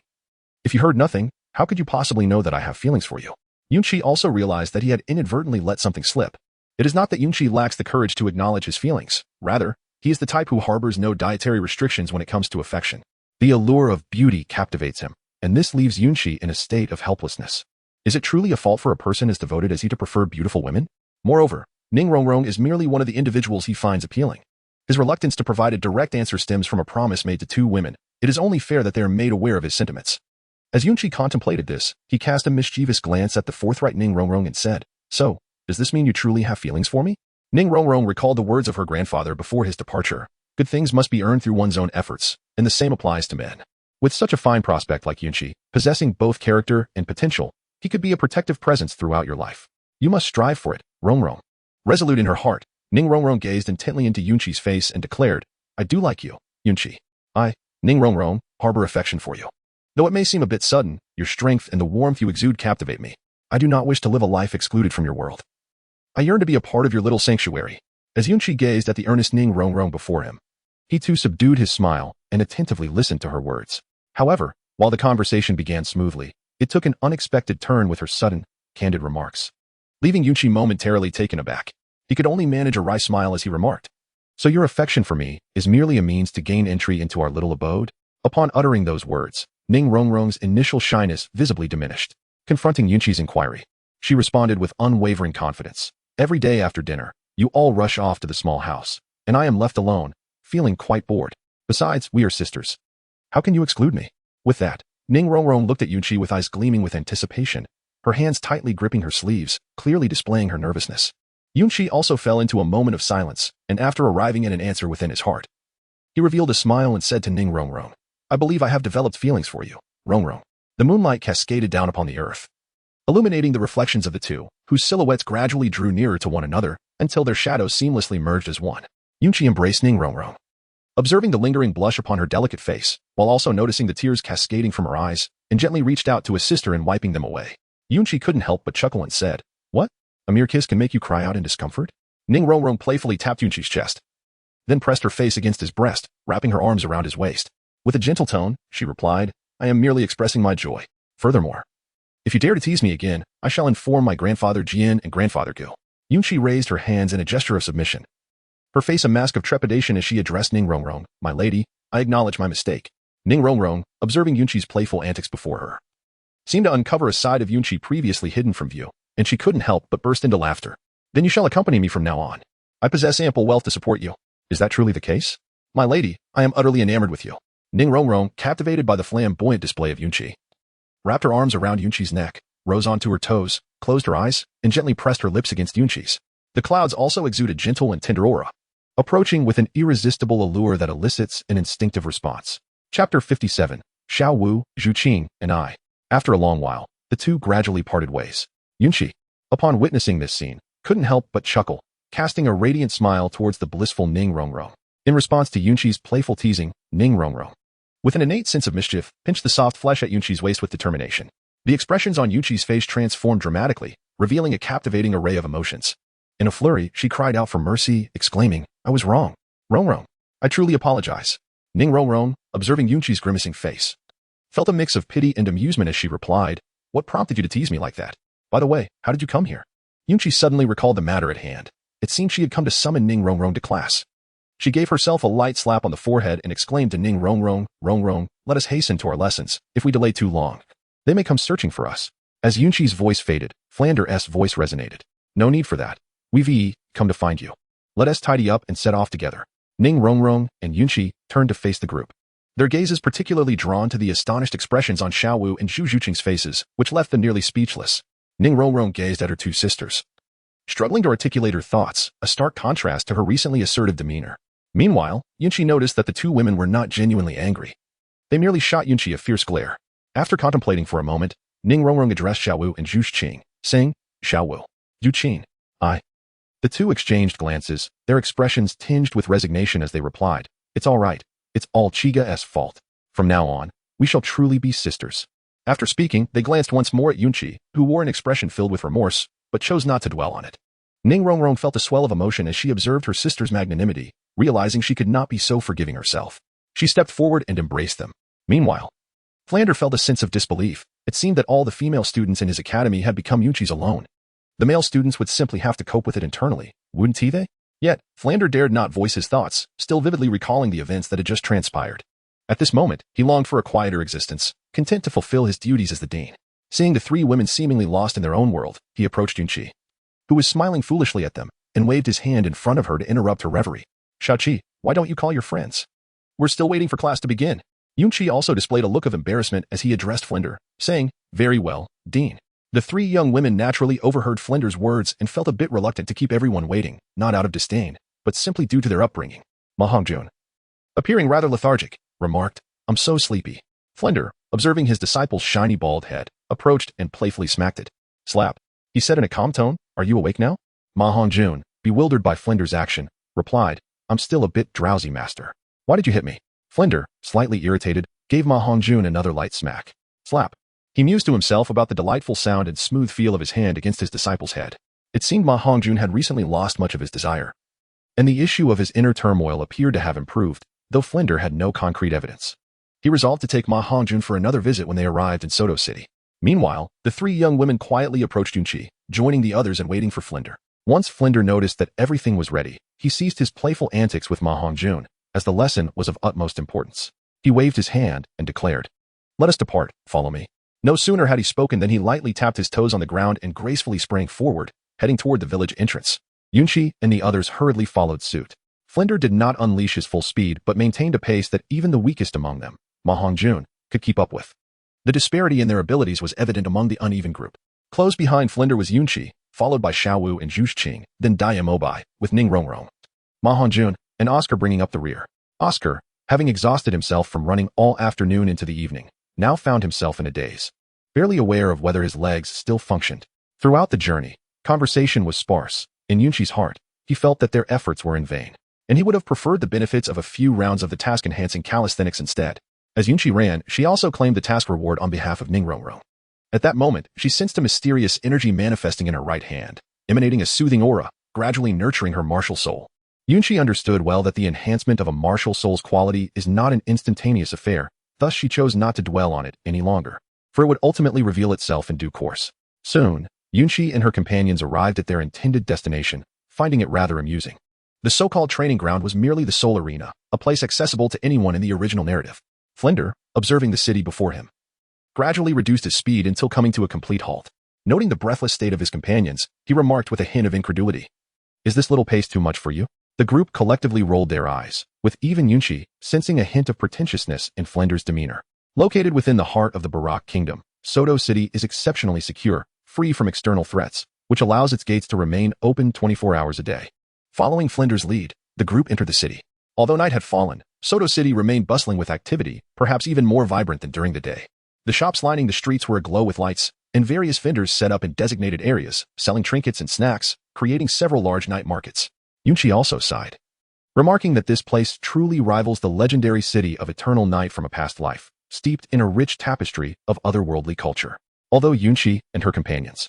"If you heard nothing, how could you possibly know that I have feelings for you?" Yunqi also realized that he had inadvertently let something slip. It is not that Yunqi lacks the courage to acknowledge his feelings. Rather, he is the type who harbors no dietary restrictions when it comes to affection. The allure of beauty captivates him, and this leaves Yunqi in a state of helplessness. Is it truly a fault for a person as devoted as he to prefer beautiful women? Moreover, Ning Rongrong is merely one of the individuals he finds appealing. His reluctance to provide a direct answer stems from a promise made to two women. It is only fair that they are made aware of his sentiments. As Yunqi contemplated this, he cast a mischievous glance at the forthright Ning Rongrong and said, "So, does this mean you truly have feelings for me?" Ning Rongrong recalled the words of her grandfather before his departure. Good things must be earned through one's own efforts, and the same applies to men. With such a fine prospect like Yunqi, possessing both character and potential, he could be a protective presence throughout your life. You must strive for it, Rongrong. Resolute in her heart, Ning Rongrong gazed intently into Yunqi's face and declared, "I do like you, Yunqi. I, Ning Rongrong, harbor affection for you. Though it may seem a bit sudden, your strength and the warmth you exude captivate me. I do not wish to live a life excluded from your world. I yearn to be a part of your little sanctuary." As Yunqi gazed at the earnest Ning Rongrong before him, he too subdued his smile and attentively listened to her words. However, while the conversation began smoothly, it took an unexpected turn with her sudden, candid remarks, leaving Yunqi momentarily taken aback. He could only manage a wry smile as he remarked, "So your affection for me is merely a means to gain entry into our little abode?" Upon uttering those words, Ning Rongrong's initial shyness visibly diminished. Confronting Yunqi's inquiry, she responded with unwavering confidence, "Every day after dinner, you all rush off to the small house, and I am left alone, feeling quite bored. Besides, we are sisters. How can you exclude me?" With that, Ning Rongrong looked at Yunqi with eyes gleaming with anticipation, her hands tightly gripping her sleeves, clearly displaying her nervousness. Yunqi also fell into a moment of silence, and after arriving at an answer within his heart, he revealed a smile and said to Ning Rongrong, "I believe I have developed feelings for you, Rongrong." The moonlight cascaded down upon the earth, illuminating the reflections of the two, whose silhouettes gradually drew nearer to one another until their shadows seamlessly merged as one. Yunqi embraced Ning Rongrong, observing the lingering blush upon her delicate face, while also noticing the tears cascading from her eyes, and gently reached out to assist her in wiping them away. Yunqi couldn't help but chuckle and said, "What? A mere kiss can make you cry out in discomfort?" Ning Rongrong playfully tapped Yunqi's chest, then pressed her face against his breast, wrapping her arms around his waist. With a gentle tone, she replied, "I am merely expressing my joy. Furthermore, if you dare to tease me again, I shall inform my grandfather Jian and grandfather Gu." Yunqi raised her hands in a gesture of submission, her face a mask of trepidation as she addressed Ning Rongrong, "My lady, I acknowledge my mistake." Ning Rongrong, observing Yunqi's playful antics before her, seemed to uncover a side of Yunqi previously hidden from view, and she couldn't help but burst into laughter. "Then you shall accompany me from now on. I possess ample wealth to support you. Is that truly the case? My lady, I am utterly enamored with you." Ning Rongrong, captivated by the flamboyant display of Yunqi, wrapped her arms around Yunqi's neck, rose onto her toes, closed her eyes, and gently pressed her lips against Yunqi's. The clouds also exuded gentle and tender aura, approaching with an irresistible allure that elicits an instinctive response. Chapter 57, Xiao Wu, Zhu Qing, and I. After a long while, the two gradually parted ways. Yunqi, upon witnessing this scene, couldn't help but chuckle, casting a radiant smile towards the blissful Ning Rongrong. In response to Yunqi's playful teasing, Ning Rongrong, with an innate sense of mischief, pinched the soft flesh at Yunqi's waist with determination. The expressions on Yunqi's face transformed dramatically, revealing a captivating array of emotions. In a flurry, she cried out for mercy, exclaiming, "I was wrong. Rongrong, I truly apologize." Ning Rongrong, observing Yunqi's grimacing face, felt a mix of pity and amusement as she replied, "What prompted you to tease me like that? By the way, how did you come here? Yunqi suddenly recalled the matter at hand. It seemed she had come to summon Ning Rongrong to class. She gave herself a light slap on the forehead and exclaimed to Ning Rongrong, let us hasten to our lessons. If we delay too long, they may come searching for us. As Yunqi's voice faded, Flander's voice resonated. No need for that. We've come to find you. Let us tidy up and set off together. Ning Rongrong and Yunqi turned to face the group. Their gazes particularly drawn to the astonished expressions on Xiao Wu and Zhu Zhuqing's faces, which left them nearly speechless. Ning Rongrong gazed at her two sisters, struggling to articulate her thoughts, a stark contrast to her recently assertive demeanor. Meanwhile, Yunqi noticed that the two women were not genuinely angry. They merely shot Yunqi a fierce glare. After contemplating for a moment, Ning Rongrong addressed Xiao Wu and Zhu Zhuqing, saying, Xiao Wu, Zhu Qing, I. The two exchanged glances, their expressions tinged with resignation as they replied, It's all right. It's all Chiga's fault. From now on, we shall truly be sisters. After speaking, they glanced once more at Yunqi, who wore an expression filled with remorse, but chose not to dwell on it. Ning Rongrong felt a swell of emotion as she observed her sister's magnanimity, realizing she could not be so forgiving herself. She stepped forward and embraced them. Meanwhile, Flander felt a sense of disbelief. It seemed that all the female students in his academy had become Yunqi's alone. The male students would simply have to cope with it internally, wouldn't they? Yet, Flander dared not voice his thoughts, still vividly recalling the events that had just transpired. At this moment, he longed for a quieter existence, content to fulfill his duties as the dean. Seeing the three women seemingly lost in their own world, he approached Yunqi, who was smiling foolishly at them, and waved his hand in front of her to interrupt her reverie. Xiaoqi, why don't you call your friends? We're still waiting for class to begin. Yunqi also displayed a look of embarrassment as he addressed Flander, saying, Very well, Dean. The three young women naturally overheard Flander's words and felt a bit reluctant to keep everyone waiting, not out of disdain, but simply due to their upbringing. Ma Hongjun, appearing rather lethargic, remarked, I'm so sleepy. Flander, observing his disciple's shiny bald head, approached and playfully smacked it. Slap. He said in a calm tone, Are you awake now? Ma Hongjun, bewildered by Flander's action, replied, I'm still a bit drowsy, master. Why did you hit me? Flander, slightly irritated, gave Ma Hongjun another light smack. Slap. He mused to himself about the delightful sound and smooth feel of his hand against his disciple's head. It seemed Ma Hongjun had recently lost much of his desire, and the issue of his inner turmoil appeared to have improved, though Flander had no concrete evidence. He resolved to take Ma Hongjun for another visit when they arrived in Soto City. Meanwhile, the three young women quietly approached Yunqi, joining the others and waiting for Flander. Once Flander noticed that everything was ready, he ceased his playful antics with Ma Hongjun, as the lesson was of utmost importance. He waved his hand and declared, Let us depart, follow me. No sooner had he spoken than he lightly tapped his toes on the ground and gracefully sprang forward, heading toward the village entrance. Yunqi and the others hurriedly followed suit. Flander did not unleash his full speed but maintained a pace that even the weakest among them, Ma Hongjun, could keep up with. The disparity in their abilities was evident among the uneven group. Close behind Flander was Yunqi, followed by Xiao Wu and Zhu Zhuqing, then Dai Mobai, with Ning Rongrong, Ma Hongjun, and Oscar bringing up the rear. Oscar, having exhausted himself from running all afternoon into the evening, now found himself in a daze, barely aware of whether his legs still functioned. Throughout the journey, conversation was sparse. In Yunqi's heart, he felt that their efforts were in vain, and he would have preferred the benefits of a few rounds of the task-enhancing calisthenics instead. As Yunqi ran, she also claimed the task reward on behalf of Ning Rongrong. At that moment, she sensed a mysterious energy manifesting in her right hand, emanating a soothing aura, gradually nurturing her martial soul. Yunqi understood well that the enhancement of a martial soul's quality is not an instantaneous affair, thus she chose not to dwell on it any longer, for it would ultimately reveal itself in due course. Soon, Yunqi and her companions arrived at their intended destination, finding it rather amusing. The so-called training ground was merely the Soul Arena, a place accessible to anyone in the original narrative. Flander, observing the city before him, gradually reduced his speed until coming to a complete halt. Noting the breathless state of his companions, he remarked with a hint of incredulity, Is this little pace too much for you? The group collectively rolled their eyes, with even Yunqi sensing a hint of pretentiousness in Flander's demeanor. Located within the heart of the Barak Kingdom, Soto City is exceptionally secure, free from external threats, which allows its gates to remain open 24 hours a day. Following Flander's lead, the group entered the city. Although night had fallen, Soto City remained bustling with activity, perhaps even more vibrant than during the day. The shops lining the streets were aglow with lights, and various vendors set up in designated areas, selling trinkets and snacks, creating several large night markets. Yunqi also sighed, remarking that this place truly rivals the legendary city of Eternal Night from a past life, steeped in a rich tapestry of otherworldly culture. Although Yunqi and her companions,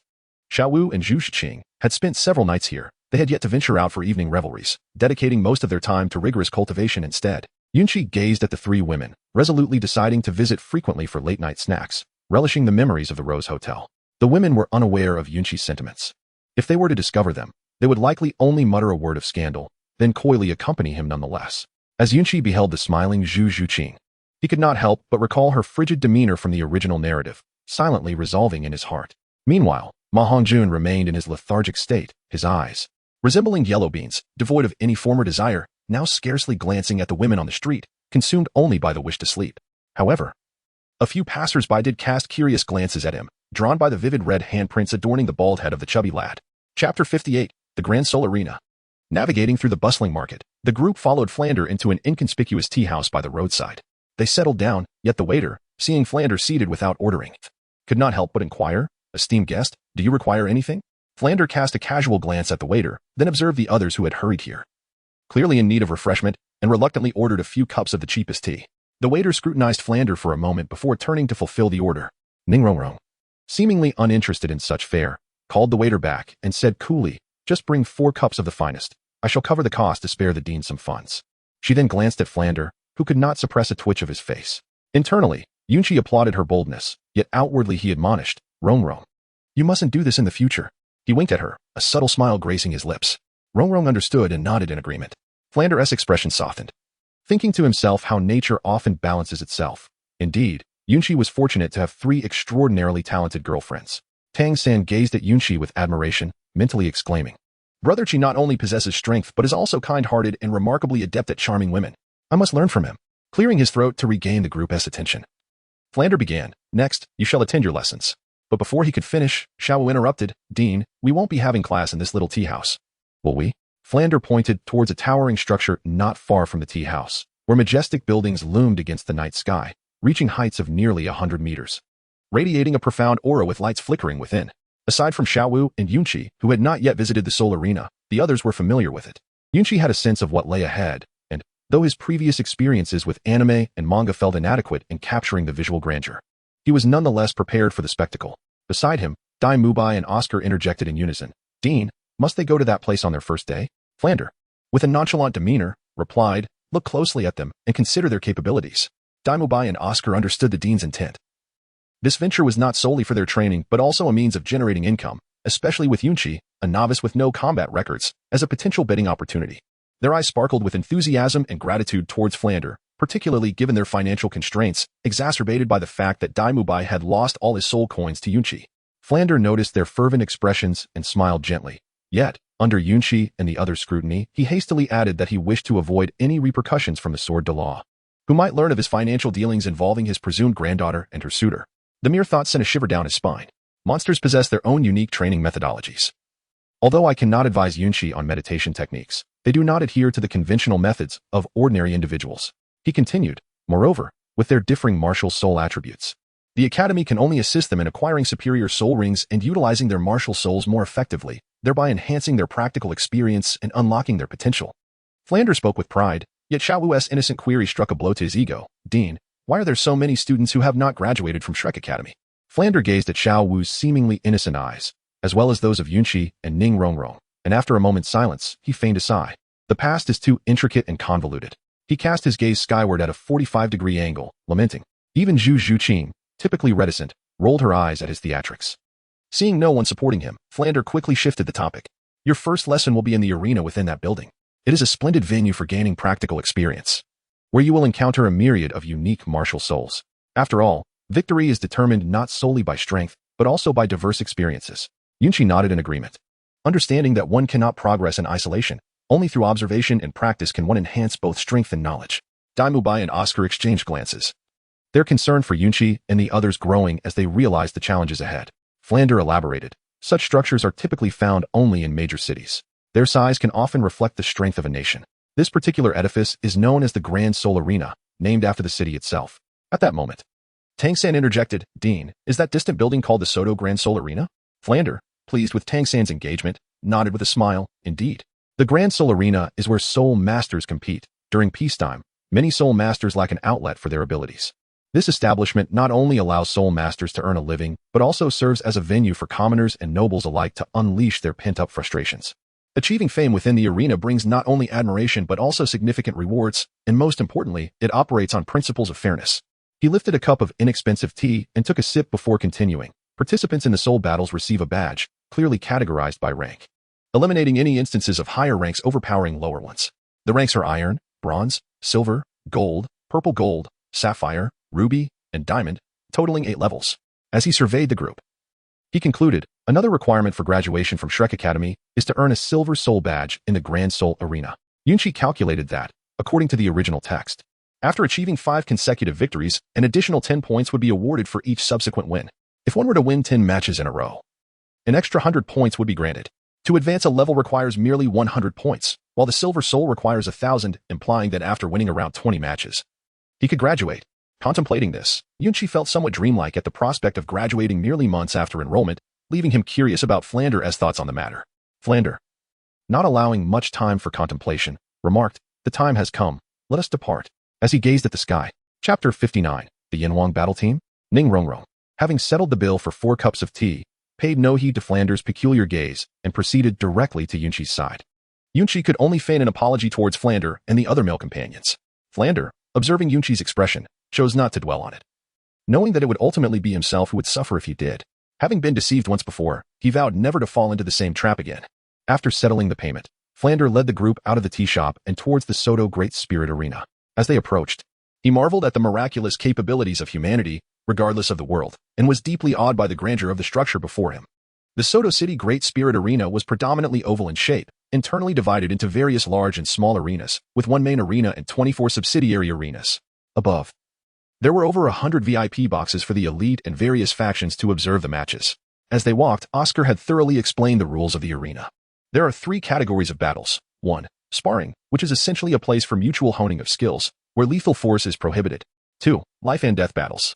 Xiao Wu and Zhu Zhuqing, had spent several nights here, they had yet to venture out for evening revelries, dedicating most of their time to rigorous cultivation instead. Yunqi gazed at the three women, resolutely deciding to visit frequently for late-night snacks, relishing the memories of the Rose Hotel. The women were unaware of Yunqi's sentiments. If they were to discover them, they would likely only mutter a word of scandal, then coyly accompany him nonetheless. As Yunqi beheld the smiling Zhu Zhuqing, he could not help but recall her frigid demeanor from the original narrative, silently resolving in his heart. Meanwhile, Ma Hongjun remained in his lethargic state, his eyes, resembling yellow beans, devoid of any former desire, now scarcely glancing at the women on the street, consumed only by the wish to sleep. However, a few passers-by did cast curious glances at him, drawn by the vivid red handprints adorning the bald head of the chubby lad. Chapter 58, The Grand Seoul Arena. Navigating through the bustling market, the group followed Flander into an inconspicuous tea house by the roadside. They settled down, yet the waiter, seeing Flander seated without ordering, could not help but inquire, "Esteemed guest, do you require anything?" Flander cast a casual glance at the waiter, then observed the others who had hurried here, clearly in need of refreshment, and reluctantly ordered a few cups of the cheapest tea. The waiter scrutinized Flander for a moment before turning to fulfill the order. Ning Rongrong, seemingly uninterested in such fare, called the waiter back and said coolly, "Just bring 4 cups of the finest. I shall cover the cost to spare the dean some funds." She then glanced at Flander, who could not suppress a twitch of his face. Internally, Yunqi applauded her boldness, yet outwardly he admonished, "Rongrong, you mustn't do this in the future." He winked at her, a subtle smile gracing his lips. Rongrong understood and nodded in agreement. Flander's expression softened, thinking to himself how nature often balances itself. Indeed, Yunqi was fortunate to have 3 extraordinarily talented girlfriends. Tang San gazed at Yunqi with admiration, mentally exclaiming, "Brother Qi not only possesses strength but is also kind-hearted and remarkably adept at charming women. I must learn from him," clearing his throat to regain the group's attention. Flander began, "Next, you shall attend your lessons." But before he could finish, Xiao Wu interrupted, "Dean, we won't be having class in this little tea house." "Will we?" Flander pointed towards a towering structure not far from the tea house, where majestic buildings loomed against the night sky, reaching heights of nearly 100 meters, radiating a profound aura with lights flickering within. Aside from Xiao Wu and Yunqi, who had not yet visited the Seoul Arena, the others were familiar with it. Yunqi had a sense of what lay ahead, and, though his previous experiences with anime and manga felt inadequate in capturing the visual grandeur, he was nonetheless prepared for the spectacle. Beside him, Dai Mubai and Oscar interjected in unison, "Dean, must they go to that place on their first day?" Flander, with a nonchalant demeanor, replied, "Look closely at them and consider their capabilities." Dai Mubai and Oscar understood the dean's intent. This venture was not solely for their training but also a means of generating income, especially with Yunqi, a novice with no combat records, as a potential betting opportunity. Their eyes sparkled with enthusiasm and gratitude towards Flander, particularly given their financial constraints, exacerbated by the fact that Dai Mubai had lost all his soul coins to Yunqi. Flander noticed their fervent expressions and smiled gently. Yet, under Yunqi and the other's scrutiny, he hastily added that he wished to avoid any repercussions from the sword de law, who might learn of his financial dealings involving his presumed granddaughter and her suitor. The mere thought sent a shiver down his spine. Monsters possess their own unique training methodologies. Although I cannot advise Yunqi on meditation techniques, they do not adhere to the conventional methods of ordinary individuals. He continued, moreover, with their differing martial soul attributes, the Academy can only assist them in acquiring superior soul rings and utilizing their martial souls more effectively, thereby enhancing their practical experience and unlocking their potential. Flander spoke with pride, yet Xiao Wu's innocent query struck a blow to his ego. "Dean, why are there so many students who have not graduated from Shrek Academy?" Flander gazed at Xiao Wu's seemingly innocent eyes, as well as those of Yunqi and Ning Rongrong, and after a moment's silence, he feigned a sigh. "The past is too intricate and convoluted." He cast his gaze skyward at a 45-degree angle, lamenting. Even Zhu Zhuqing, typically reticent, rolled her eyes at his theatrics. Seeing no one supporting him, Flander quickly shifted the topic. "Your first lesson will be in the arena within that building. It is a splendid venue for gaining practical experience, where you will encounter a myriad of unique martial souls. After all, victory is determined not solely by strength, but also by diverse experiences." Yunqi nodded in agreement. Understanding that one cannot progress in isolation, only through observation and practice can one enhance both strength and knowledge. Dai Mubai and Oscar exchanged glances, their concern for Yunqi and the others growing as they realized the challenges ahead. Flander elaborated, "Such structures are typically found only in major cities. Their size can often reflect the strength of a nation. This particular edifice is known as the Grand Seoul Arena, named after the city itself." At that moment, Tang San interjected, "Dean, is that distant building called the Soto Grand Seoul Arena?" Flander, pleased with Tang San's engagement, nodded with a smile. "Indeed. The Grand Seoul Arena is where soul masters compete. During peacetime, many soul masters lack an outlet for their abilities. This establishment not only allows soul masters to earn a living, but also serves as a venue for commoners and nobles alike to unleash their pent-up frustrations. Achieving fame within the arena brings not only admiration but also significant rewards, and most importantly, it operates on principles of fairness." He lifted a cup of inexpensive tea and took a sip before continuing. Participants in the soul battles receive a badge, clearly categorized by rank, eliminating any instances of higher ranks overpowering lower ones. The ranks are iron, bronze, silver, gold, purple gold, sapphire, ruby, and diamond, totaling 8 levels. As he surveyed the group, he concluded, another requirement for graduation from Shrek Academy is to earn a silver soul badge in the Grand Soul Arena. Yunqi calculated that, according to the original text, after achieving 5 consecutive victories, an additional 10 points would be awarded for each subsequent win. If one were to win 10 matches in a row, an extra 100 points would be granted. To advance a level requires merely 100 points, while the Silver Soul requires 1,000, implying that after winning around 20 matches, he could graduate. Contemplating this, Yunqi felt somewhat dreamlike at the prospect of graduating merely months after enrollment, leaving him curious about Flander's thoughts on the matter. Flander, not allowing much time for contemplation, remarked, "The time has come. Let us depart." As he gazed at the sky. Chapter 59, The Yinhuang Battle Team? Ning Rongrong, having settled the bill for 4 cups of tea, paid no heed to Flander's peculiar gaze and proceeded directly to Yunqi's side. Yunqi could only feign an apology towards Flander and the other male companions. Flander, observing Yunqi's expression, chose not to dwell on it, knowing that it would ultimately be himself who would suffer if he did. Having been deceived once before, he vowed never to fall into the same trap again. After settling the payment, Flander led the group out of the tea shop and towards the Soto Great Spirit Arena. As they approached, he marveled at the miraculous capabilities of humanity, regardless of the world, and was deeply awed by the grandeur of the structure before him. The Soto City Great Spirit Arena was predominantly oval in shape, internally divided into various large and small arenas, with 1 main arena and 24 subsidiary arenas. Above, there were over 100 VIP boxes for the elite and various factions to observe the matches. As they walked, Oscar had thoroughly explained the rules of the arena. There are 3 categories of battles. 1. Sparring, which is essentially a place for mutual honing of skills, where lethal force is prohibited. 2. Life and death battles,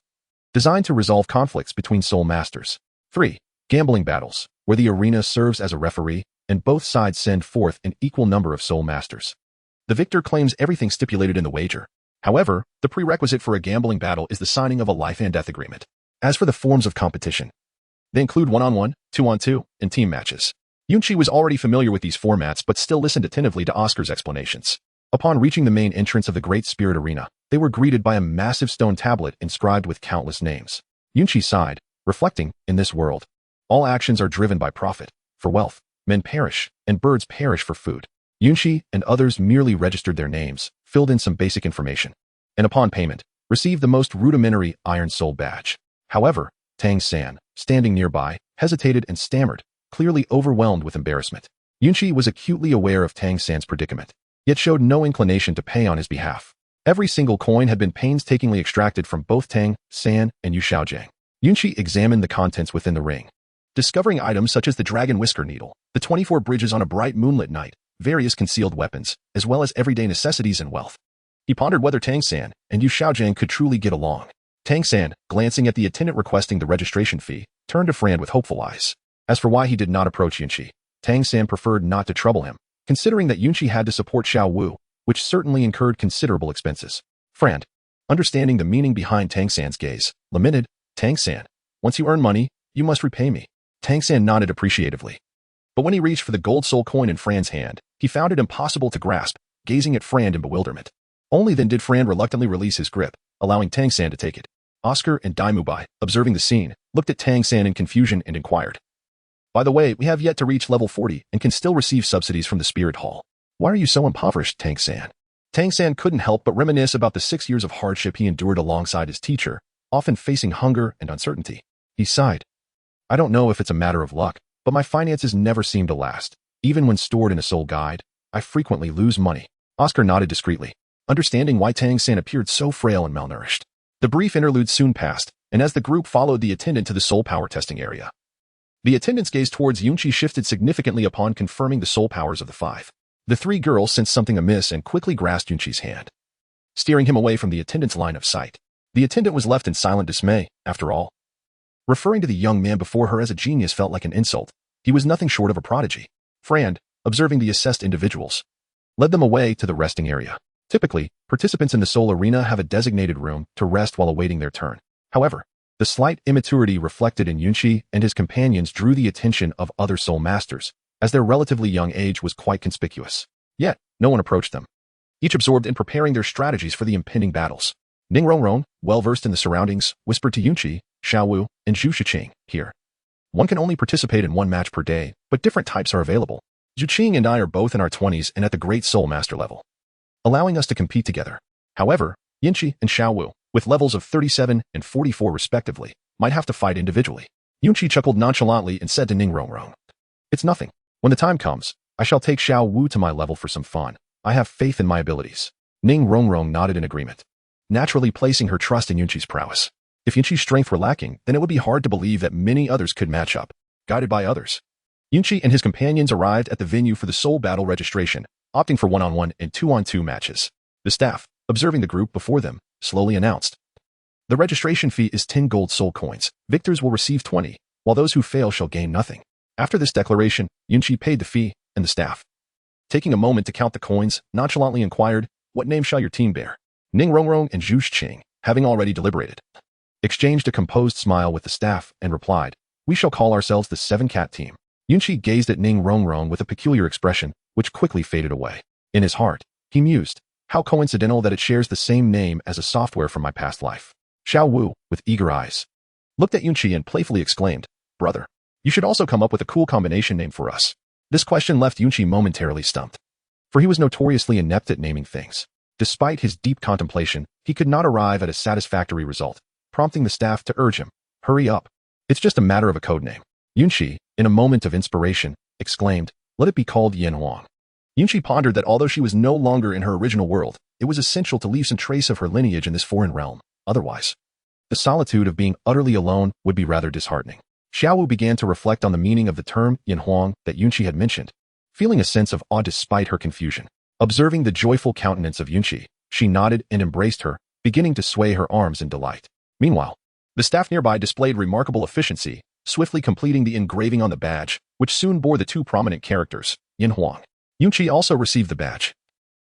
designed to resolve conflicts between soul masters. 3. Gambling battles, where the arena serves as a referee, and both sides send forth an equal number of soul masters. The victor claims everything stipulated in the wager. However, the prerequisite for a gambling battle is the signing of a life and death agreement. As for the forms of competition, they include 1-on-1, 2-on-2, and team matches. Yunqi was already familiar with these formats but still listened attentively to Oscar's explanations. Upon reaching the main entrance of the Great Spirit Arena, they were greeted by a massive stone tablet inscribed with countless names. Yunqi sighed, reflecting, in this world, all actions are driven by profit. For wealth, men perish, and birds perish for food. Yunqi and others merely registered their names, filled in some basic information, and upon payment, received the most rudimentary Iron Soul badge. However, Tang San, standing nearby, hesitated and stammered, clearly overwhelmed with embarrassment. Yunqi was acutely aware of Tang San's predicament, yet showed no inclination to pay on his behalf. Every single coin had been painstakingly extracted from both Tang San and Yu Xiaogang. Yunqi examined the contents within the ring, discovering items such as the dragon whisker needle, the 24 bridges on a bright moonlit night, various concealed weapons, as well as everyday necessities and wealth. He pondered whether Tang San and Yu Xiaogang could truly get along. Tang San, glancing at the attendant requesting the registration fee, turned to Fran with hopeful eyes. As for why he did not approach Yunqi, Tang San preferred not to trouble him, considering that Yunqi had to support Xiao Wu, which certainly incurred considerable expenses. Fran, understanding the meaning behind Tang San's gaze, lamented, "Tang San, once you earn money, you must repay me." Tang San nodded appreciatively. But when he reached for the gold soul coin in Fran's hand, he found it impossible to grasp, gazing at Fran in bewilderment. Only then did Fran reluctantly release his grip, allowing Tang San to take it. Oscar and Daimubai, observing the scene, looked at Tang San in confusion and inquired, "By the way, we have yet to reach level 40 and can still receive subsidies from the Spirit Hall. Why are you so impoverished, Tang San?" Tang San couldn't help but reminisce about the 6 years of hardship he endured alongside his teacher, often facing hunger and uncertainty. He sighed. "I don't know if it's a matter of luck, but my finances never seem to last. Even when stored in a soul guide, I frequently lose money." Oscar nodded discreetly, understanding why Tang San appeared so frail and malnourished. The brief interlude soon passed, and as the group followed the attendant to the soul power testing area, the attendant's gaze towards Yunqi shifted significantly upon confirming the soul powers of the 5. The 3 girls sensed something amiss and quickly grasped Yunqi's hand, steering him away from the attendant's line of sight. The attendant was left in silent dismay, after all. Referring to the young man before her as a genius felt like an insult. He was nothing short of a prodigy. Fran, observing the assessed individuals, led them away to the resting area. Typically, participants in the soul arena have a designated room to rest while awaiting their turn. However, the slight immaturity reflected in Yunqi and his companions drew the attention of other soul masters, as their relatively young age was quite conspicuous. Yet, no one approached them, each absorbed in preparing their strategies for the impending battles. Ning Rongrong, well versed in the surroundings, whispered to Yunqi, Xiao Wu, and Zhu Xiqing here. One can only participate in one match per day, but different types are available. Zhu Qing and I are both in our 20s and at the Great Soul Master level, allowing us to compete together. However, Yunqi and Xiao Wu, with levels of 37 and 44 respectively, might have to fight individually. Yunqi chuckled nonchalantly and said to Ning Rongrong, "It's nothing. When the time comes, I shall take Xiao Wu to my level for some fun. I have faith in my abilities." Ning Rongrong nodded in agreement, naturally placing her trust in Yunqi's prowess. If Yunqi's strength were lacking, then it would be hard to believe that many others could match up, guided by others. Yunqi and his companions arrived at the venue for the soul battle registration, opting for one-on-one and two-on-two matches. The staff, observing the group before them, slowly announced, "The registration fee is 10 gold soul coins. Victors will receive 20, while those who fail shall gain nothing." After this declaration, Yunqi paid the fee, and the staff, taking a moment to count the coins, nonchalantly inquired, "What name shall your team bear?" Ning Rongrong and Zhu Xiqing, having already deliberated, exchanged a composed smile with the staff and replied, "We shall call ourselves the Seven Cat Team." Yunqi gazed at Ning Rongrong with a peculiar expression, which quickly faded away. In his heart, he mused, "How coincidental that it shares the same name as a software from my past life." Xiao Wu, with eager eyes, looked at Yunqi and playfully exclaimed, "Brother, you should also come up with a cool combination name for us." This question left Yunqi momentarily stumped, for he was notoriously inept at naming things. Despite his deep contemplation, he could not arrive at a satisfactory result, prompting the staff to urge him, "Hurry up. It's just a matter of a code name." Yunqi, in a moment of inspiration, exclaimed, "Let it be called Yin Huang." Yunqi pondered that although she was no longer in her original world, it was essential to leave some trace of her lineage in this foreign realm. Otherwise, the solitude of being utterly alone would be rather disheartening. Xiao Wu began to reflect on the meaning of the term Yin Huang that Yunqi had mentioned, feeling a sense of awe despite her confusion. Observing the joyful countenance of Yunqi, she nodded and embraced her, beginning to sway her arms in delight. Meanwhile, the staff nearby displayed remarkable efficiency, swiftly completing the engraving on the badge, which soon bore the two prominent characters, Yin Huang. Yunqi also received the badge,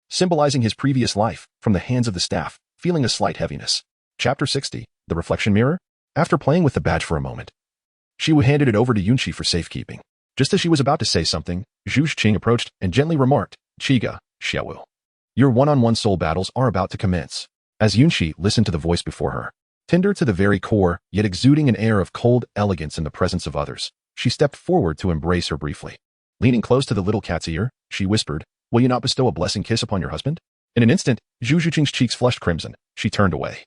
symbolizing his previous life, from the hands of the staff, feeling a slight heaviness. Chapter 60, The Reflection Mirror? After playing with the badge for a moment, Xiao handed it over to Yunqi for safekeeping. Just as she was about to say something, Zhu Xiqing approached and gently remarked, "Chiga, Xiao Wu, your one-on-one soul battles are about to commence." As Yunqi listened to the voice before her, tender to the very core, yet exuding an air of cold elegance in the presence of others, she stepped forward to embrace her briefly. Leaning close to the little cat's ear, she whispered, "Will you not bestow a blessing kiss upon your husband?" In an instant, Zhu Xiqing's cheeks flushed crimson. She turned away,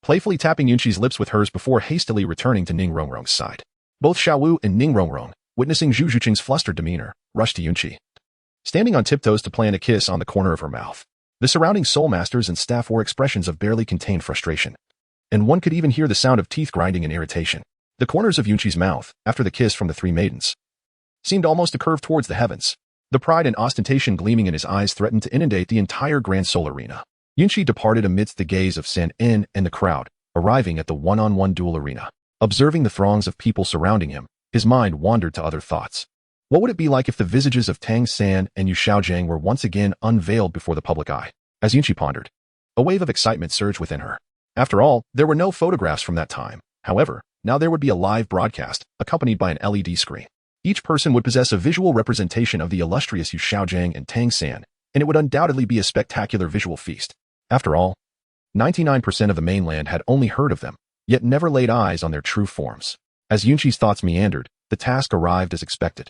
playfully tapping Yunqi's lips with hers before hastily returning to Ning Rongrong's side. Both Xiao Wu and Ning Rongrong, witnessing Zhu Xiqing's flustered demeanor, rushed to Yunqi, standing on tiptoes to plant a kiss on the corner of her mouth. The surrounding soul masters and staff wore expressions of barely contained frustration, and one could even hear the sound of teeth grinding in irritation. The corners of Yunqi's mouth, after the kiss from the three maidens, seemed almost to curve towards the heavens. The pride and ostentation gleaming in his eyes threatened to inundate the entire Grand Soul Arena. Yunqi departed amidst the gaze of San En and the crowd, arriving at the one-on-one duel arena. Observing the throngs of people surrounding him, his mind wandered to other thoughts. What would it be like if the visages of Tang San and Yu Xiaogang were once again unveiled before the public eye? As Yunqi pondered, a wave of excitement surged within her. After all, there were no photographs from that time. However, now there would be a live broadcast, accompanied by an LED screen. Each person would possess a visual representation of the illustrious Yu Xiaogang and Tang San, and it would undoubtedly be a spectacular visual feast. After all, 99% of the mainland had only heard of them, yet never laid eyes on their true forms. As Yunqi's thoughts meandered, the task arrived as expected.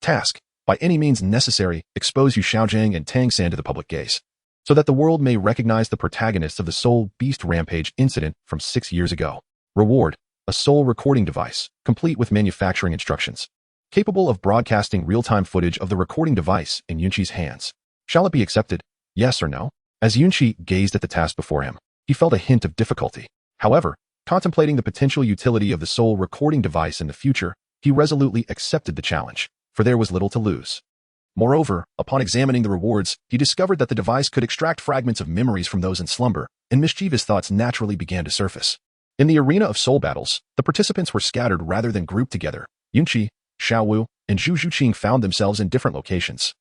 Task, by any means necessary, expose Yu Xiaogang and Tang San to the public gaze, so that the world may recognize the protagonists of the Soul Beast Rampage incident from 6 years ago. Reward, a soul recording device, complete with manufacturing instructions, capable of broadcasting real-time footage of the recording device in Yunqi's hands. Shall it be accepted? Yes or no? As Yunqi gazed at the task before him, he felt a hint of difficulty. However, contemplating the potential utility of the soul recording device in the future, he resolutely accepted the challenge, for there was little to lose. Moreover, upon examining the rewards, he discovered that the device could extract fragments of memories from those in slumber, and mischievous thoughts naturally began to surface. In the arena of soul battles, the participants were scattered rather than grouped together. Yunqi, Xiao Wu, and Zhu Xiqing found themselves in different locations,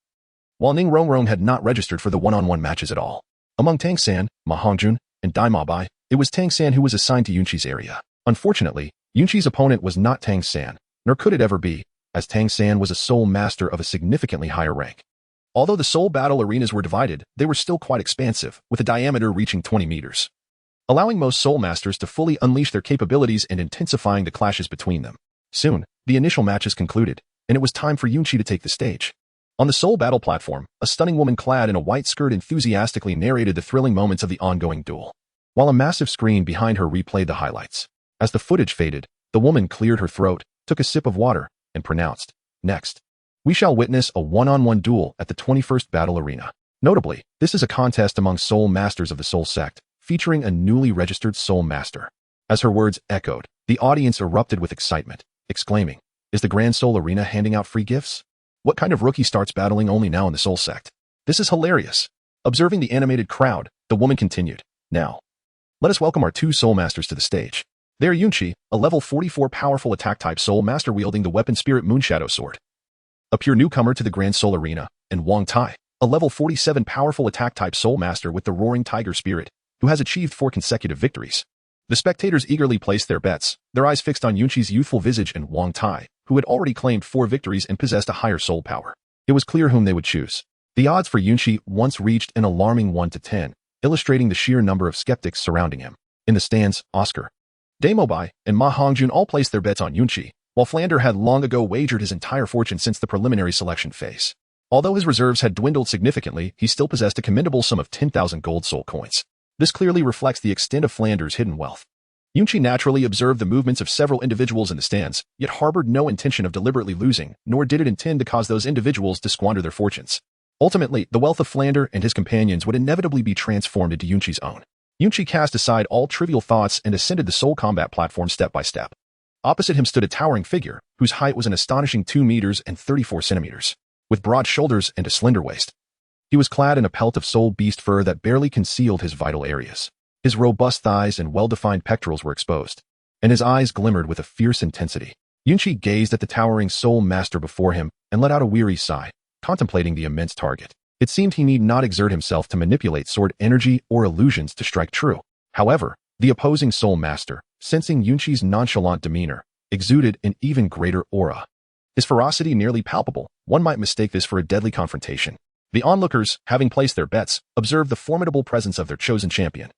while Ning Rongrong had not registered for the one-on-one matches at all. Among Tang San, Ma Hongjun, and Dai Ma Bai, it was Tang San who was assigned to Yunqi's area. Unfortunately, Yunqi's opponent was not Tang San, nor could it ever be, as Tang San was a soul master of a significantly higher rank. Although the soul battle arenas were divided, they were still quite expansive, with a diameter reaching 20 meters. allowing most soul masters to fully unleash their capabilities and intensifying the clashes between them. Soon, the initial matches concluded, and it was time for Yunqi to take the stage. On the soul battle platform, a stunning woman clad in a white skirt enthusiastically narrated the thrilling moments of the ongoing duel, while a massive screen behind her replayed the highlights. As the footage faded, the woman cleared her throat, took a sip of water, and pronounced, "Next, we shall witness a one-on-one duel at the 21st Battle Arena." Notably, this is a contest among soul masters of the soul sect, featuring a newly registered soul master. As her words echoed, the audience erupted with excitement, exclaiming, "Is the Grand Soul Arena handing out free gifts? What kind of rookie starts battling only now in the soul sect? This is hilarious." Observing the animated crowd, the woman continued, "Now, let us welcome our two soul masters to the stage. They are Yunqi, a level 44 powerful attack-type soul master wielding the weapon Spirit Moonshadow Sword, a pure newcomer to the Grand Soul Arena, and Wang Tai, a level 47 powerful attack-type soul master with the Roaring Tiger Spirit, who has achieved 4 consecutive victories." The spectators eagerly placed their bets, their eyes fixed on Yunqi's youthful visage and Wang Tai, who had already claimed 4 victories and possessed a higher soul power. It was clear whom they would choose. The odds for Yunqi once reached an alarming 1 to 10, illustrating the sheer number of skeptics surrounding him. In the stands, Oscar, Damobai, and Ma Hongjun all placed their bets on Yunqi, while Flander had long ago wagered his entire fortune since the preliminary selection phase. Although his reserves had dwindled significantly, he still possessed a commendable sum of 10,000 gold soul coins. This clearly reflects the extent of Flander's hidden wealth. Yunqi naturally observed the movements of several individuals in the stands, yet harbored no intention of deliberately losing, nor did it intend to cause those individuals to squander their fortunes. Ultimately, the wealth of Flander and his companions would inevitably be transformed into Yunqi's own. Yunqi cast aside all trivial thoughts and ascended the soul combat platform step by step. Opposite him stood a towering figure, whose height was an astonishing 2 meters and 34 centimeters, with broad shoulders and a slender waist. He was clad in a pelt of soul beast fur that barely concealed his vital areas. His robust thighs and well-defined pectorals were exposed, and his eyes glimmered with a fierce intensity. Yunqi gazed at the towering soul master before him and let out a weary sigh, contemplating the immense target. It seemed he need not exert himself to manipulate sword energy or illusions to strike true. However, the opposing soul master, sensing Yunqi's nonchalant demeanor, exuded an even greater aura. His ferocity nearly palpable, one might mistake this for a deadly confrontation. The onlookers, having placed their bets, observed the formidable presence of their chosen champion.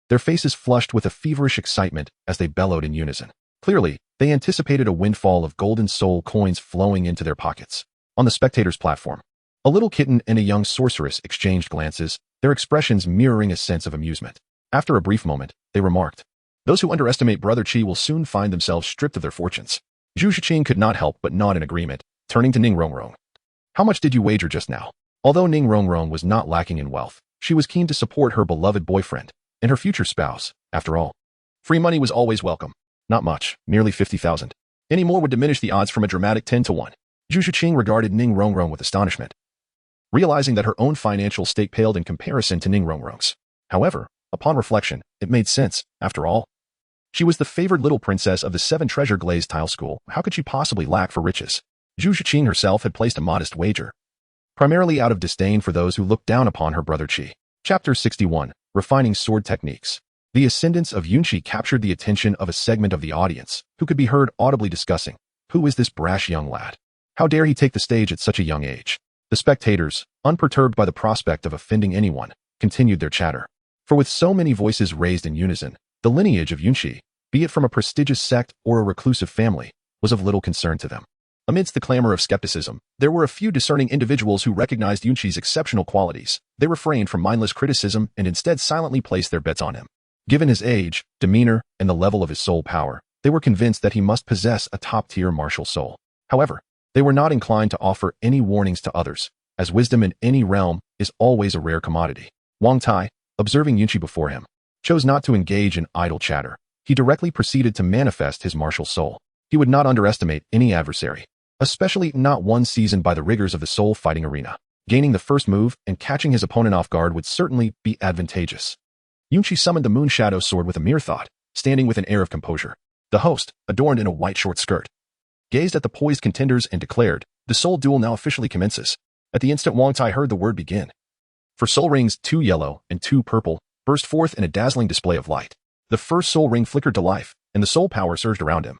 Their faces flushed with a feverish excitement as they bellowed in unison. Clearly, they anticipated a windfall of golden soul coins flowing into their pockets. On the spectators' platform, a little kitten and a young sorceress exchanged glances, their expressions mirroring a sense of amusement. After a brief moment, they remarked, "Those who underestimate Brother Qi will soon find themselves stripped of their fortunes." Zhu Shiqing could not help but nod in agreement, turning to Ning Rongrong. "How much did you wager just now?" Although Ning Rongrong was not lacking in wealth, she was keen to support her beloved boyfriend and her future spouse. After all, free money was always welcome. Not much, merely 50,000. Any more would diminish the odds from a dramatic 10 to 1. Zhu Shiqing regarded Ning Rongrong with astonishment, realizing that her own financial stake paled in comparison to Ning Rongrong's. However, upon reflection, it made sense. After all, she was the favored little princess of the 7 treasure glazed tile school. How could she possibly lack for riches? Zhu Shiqing herself had placed a modest wager, primarily out of disdain for those who looked down upon her brother Qi. Chapter 61. Refining Sword Techniques. The ascendance of Yunqi captured the attention of a segment of the audience, who could be heard audibly discussing, "Who is this brash young lad? How dare he take the stage at such a young age?" The spectators, unperturbed by the prospect of offending anyone, continued their chatter. For with so many voices raised in unison, the lineage of Yunqi, be it from a prestigious sect or a reclusive family, was of little concern to them. Amidst the clamor of skepticism, there were a few discerning individuals who recognized Yunqi's exceptional qualities. They refrained from mindless criticism and instead silently placed their bets on him. Given his age, demeanor, and the level of his soul power, they were convinced that he must possess a top-tier martial soul. However, they were not inclined to offer any warnings to others, as wisdom in any realm is always a rare commodity. Wang Tai, observing Yunqi before him, chose not to engage in idle chatter. He directly proceeded to manifest his martial soul. He would not underestimate any adversary, especially not one seasoned by the rigors of the soul fighting arena. Gaining the first move and catching his opponent off guard would certainly be advantageous. Yunqi summoned the Moonshadow Sword with a mere thought, standing with an air of composure. The host, adorned in a white short skirt, gazed at the poised contenders and declared, "The soul duel now officially commences." At the instant Wang Tai heard the word begin, for soul rings 2 yellow and 2 purple burst forth in a dazzling display of light. The first soul ring flickered to life, and the soul power surged around him,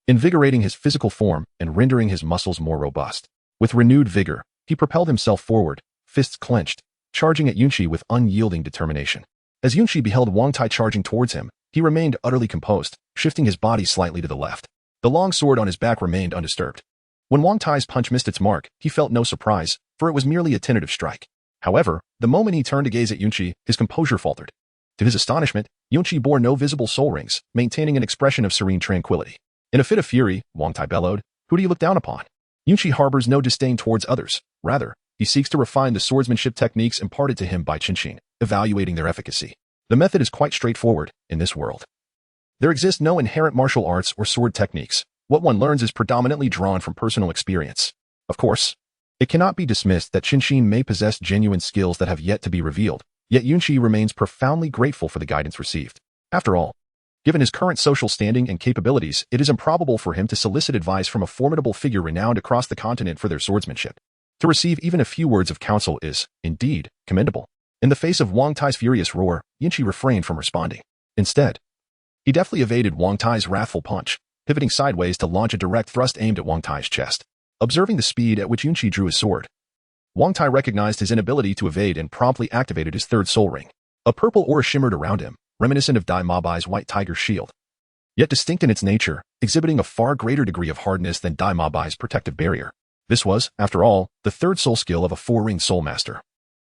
invigorating his physical form and rendering his muscles more robust. With renewed vigor, he propelled himself forward, fists clenched, charging at Yunqi with unyielding determination. As Yunqi beheld Wang Tai charging towards him, he remained utterly composed, shifting his body slightly to the left. The long sword on his back remained undisturbed. When Wang Tai's punch missed its mark, he felt no surprise, for it was merely a tentative strike. However, the moment he turned to gaze at Yunqi, his composure faltered. To his astonishment, Yunqi bore no visible soul rings, maintaining an expression of serene tranquility. In a fit of fury, Wang Tai bellowed, "Who do you look down upon?" Yunqi harbors no disdain towards others. Rather, he seeks to refine the swordsmanship techniques imparted to him by Qinxin, evaluating their efficacy. The method is quite straightforward in this world. There exist no inherent martial arts or sword techniques. What one learns is predominantly drawn from personal experience. Of course, it cannot be dismissed that Qinxin may possess genuine skills that have yet to be revealed, yet Yunqi remains profoundly grateful for the guidance received. After all, given his current social standing and capabilities, it is improbable for him to solicit advice from a formidable figure renowned across the continent for their swordsmanship. To receive even a few words of counsel is, indeed, commendable. In the face of Wang Tai's furious roar, Yunqi refrained from responding. Instead, he deftly evaded Wang Tai's wrathful punch, pivoting sideways to launch a direct thrust aimed at Wang Tai's chest. Observing the speed at which Yunqi drew his sword, Wang Tai recognized his inability to evade and promptly activated his third soul ring. A purple aura shimmered around him, reminiscent of Dai Mabai's white tiger shield, yet distinct in its nature, exhibiting a far greater degree of hardness than Dai Mabai's protective barrier. This was, after all, the third soul skill of a four-ring soul master.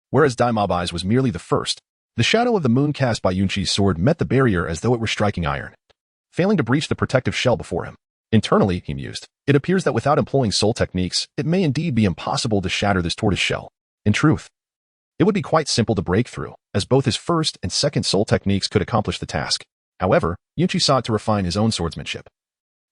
Whereas Dai Mabai's was merely the first, the shadow of the moon cast by Yunqi's sword met the barrier as though it were striking iron, failing to breach the protective shell before him. Internally, he mused, it appears that without employing soul techniques, it may indeed be impossible to shatter this tortoise shell. In truth, it would be quite simple to break through, as both his first and second soul techniques could accomplish the task. However, Yunqi sought to refine his own swordsmanship,